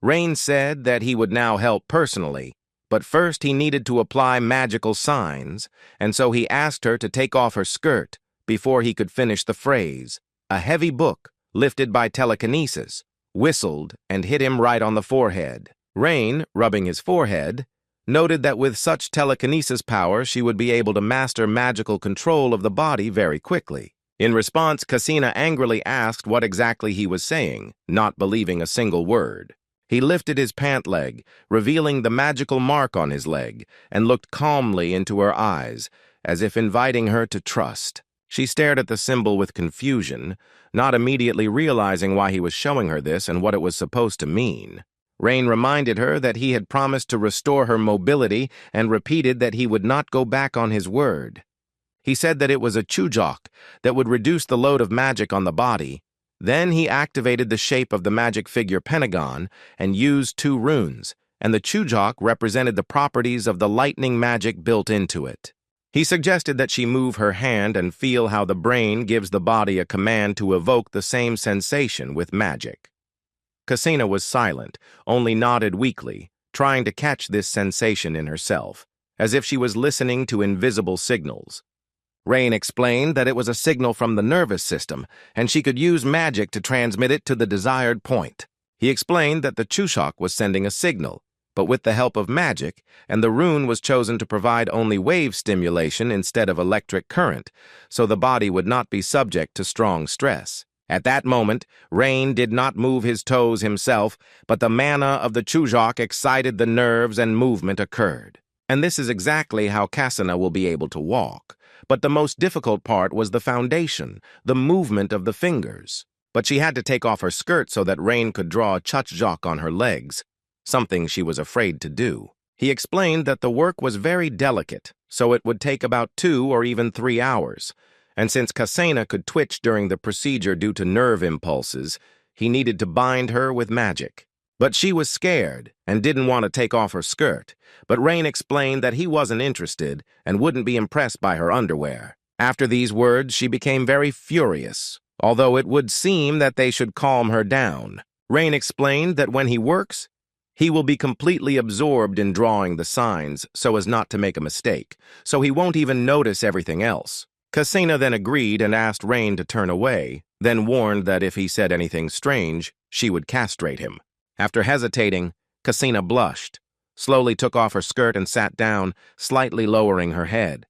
Rain said that he would now help personally, but first he needed to apply magical signs, and so he asked her to take off her skirt before he could finish the phrase. A heavy book, lifted by telekinesis, whistled and hit him right on the forehead. Rain, rubbing his forehead, noted that with such telekinesis power she would be able to master magical control of the body very quickly. In response, Cassina angrily asked what exactly he was saying, not believing a single word. He lifted his pant leg, revealing the magical mark on his leg, and looked calmly into her eyes, as if inviting her to trust. She stared at the symbol with confusion, not immediately realizing why he was showing her this and what it was supposed to mean. Rain reminded her that he had promised to restore her mobility and repeated that he would not go back on his word. He said that it was a chujok that would reduce the load of magic on the body. Then he activated the shape of the magic figure pentagon and used 2 runes, and the chujok represented the properties of the lightning magic built into it. He suggested that she move her hand and feel how the brain gives the body a command to evoke the same sensation with magic. Cassina was silent, only nodded weakly, trying to catch this sensation in herself, as if she was listening to invisible signals. Rain explained that it was a signal from the nervous system, and she could use magic to transmit it to the desired point. He explained that the chujok was sending a signal, but with the help of magic, and the rune was chosen to provide only wave stimulation instead of electric current, so the body would not be subject to strong stress. At that moment, Rain did not move his toes himself, but the mana of the chujok excited the nerves and movement occurred. And this is exactly how Cassina will be able to walk. But the most difficult part was the foundation, the movement of the fingers. But she had to take off her skirt so that Rain could draw a chujok on her legs, something she was afraid to do. He explained that the work was very delicate, so it would take about 2 or even 3 hours. And since Cassina could twitch during the procedure due to nerve impulses, he needed to bind her with magic. But she was scared and didn't want to take off her skirt, but Rain explained that he wasn't interested and wouldn't be impressed by her underwear. After these words, she became very furious, although it would seem that they should calm her down. Rain explained that when he works, he will be completely absorbed in drawing the signs so as not to make a mistake, so he won't even notice everything else. Cassina then agreed and asked Rain to turn away, then warned that if he said anything strange, she would castrate him. After hesitating, Cassina blushed, slowly took off her skirt and sat down, slightly lowering her head.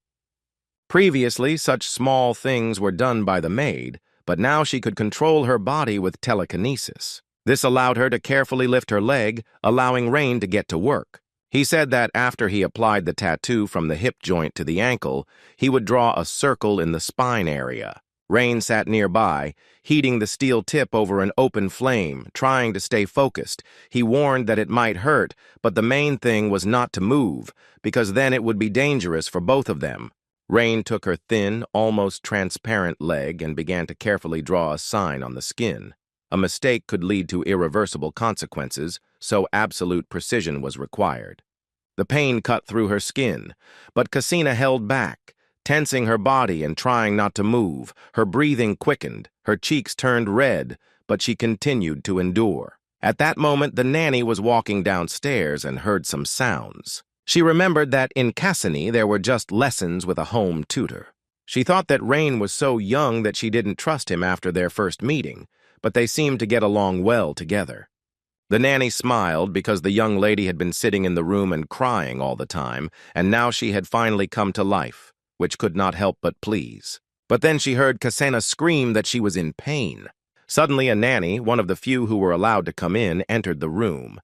Previously, such small things were done by the maid, but now she could control her body with telekinesis. This allowed her to carefully lift her leg, allowing Rain to get to work. He said that after he applied the tattoo from the hip joint to the ankle, he would draw a circle in the spine area. Rain sat nearby, heating the steel tip over an open flame, trying to stay focused. He warned that it might hurt, but the main thing was not to move, because then it would be dangerous for both of them. Rain took her thin, almost transparent leg and began to carefully draw a sign on the skin. A mistake could lead to irreversible consequences, so absolute precision was required. The pain cut through her skin, but Cassina held back, tensing her body and trying not to move. Her breathing quickened, her cheeks turned red, but she continued to endure. At that moment, the nanny was walking downstairs and heard some sounds. She remembered that in Cassini there were just lessons with a home tutor. She thought that Rain was so young that she didn't trust him after their first meeting, but they seemed to get along well together. The nanny smiled because the young lady had been sitting in the room and crying all the time, and now she had finally come to life, which could not help but please. But then she heard Cassina scream that she was in pain. Suddenly a nanny, one of the few who were allowed to come in, entered the room.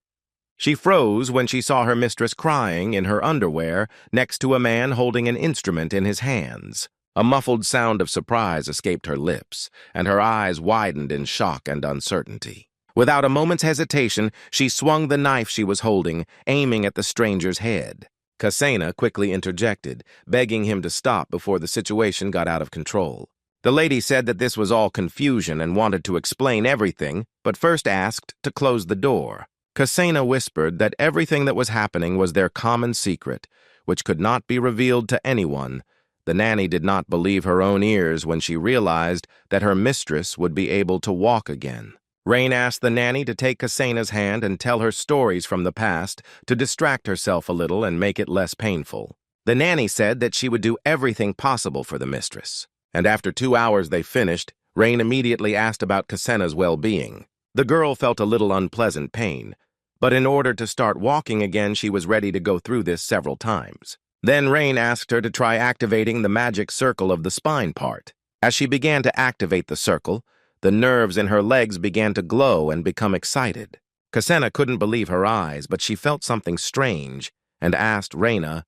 She froze when she saw her mistress crying in her underwear next to a man holding an instrument in his hands. A muffled sound of surprise escaped her lips, and her eyes widened in shock and uncertainty. Without a moment's hesitation, she swung the knife she was holding, aiming at the stranger's head. Cassina quickly interjected, begging him to stop before the situation got out of control. The lady said that this was all confusion and wanted to explain everything, but first asked to close the door. Cassina whispered that everything that was happening was their common secret, which could not be revealed to anyone. The nanny did not believe her own ears when she realized that her mistress would be able to walk again. Rain asked the nanny to take Kasena's hand and tell her stories from the past to distract herself a little and make it less painful. The nanny said that she would do everything possible for the mistress. And after 2 hours they finished, Rain immediately asked about Kasena's well-being. The girl felt a little unpleasant pain, but in order to start walking again, she was ready to go through this several times. Then Rain asked her to try activating the magic circle of the spine part. As she began to activate the circle, the nerves in her legs began to glow and become excited. Kasena couldn't believe her eyes, but she felt something strange and asked Raina,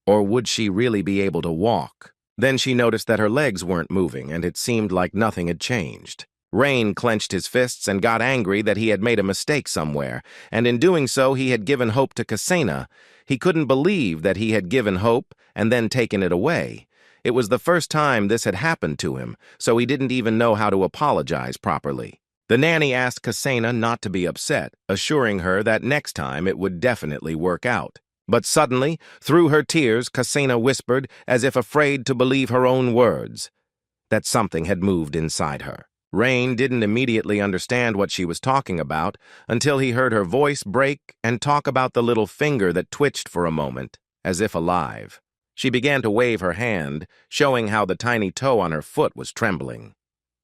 or would she really be able to walk? Then she noticed that her legs weren't moving, and it seemed like nothing had changed. Rain clenched his fists and got angry that he had made a mistake somewhere, and in doing so he had given hope to Kasena. He couldn't believe that he had given hope and then taken it away. It was the first time this had happened to him, so he didn't even know how to apologize properly. The nanny asked Kasena not to be upset, assuring her that next time it would definitely work out. But suddenly, through her tears, Kasena whispered, as if afraid to believe her own words, that something had moved inside her. Rain didn't immediately understand what she was talking about until he heard her voice break and talk about the little finger that twitched for a moment, as if alive. She began to wave her hand, showing how the tiny toe on her foot was trembling.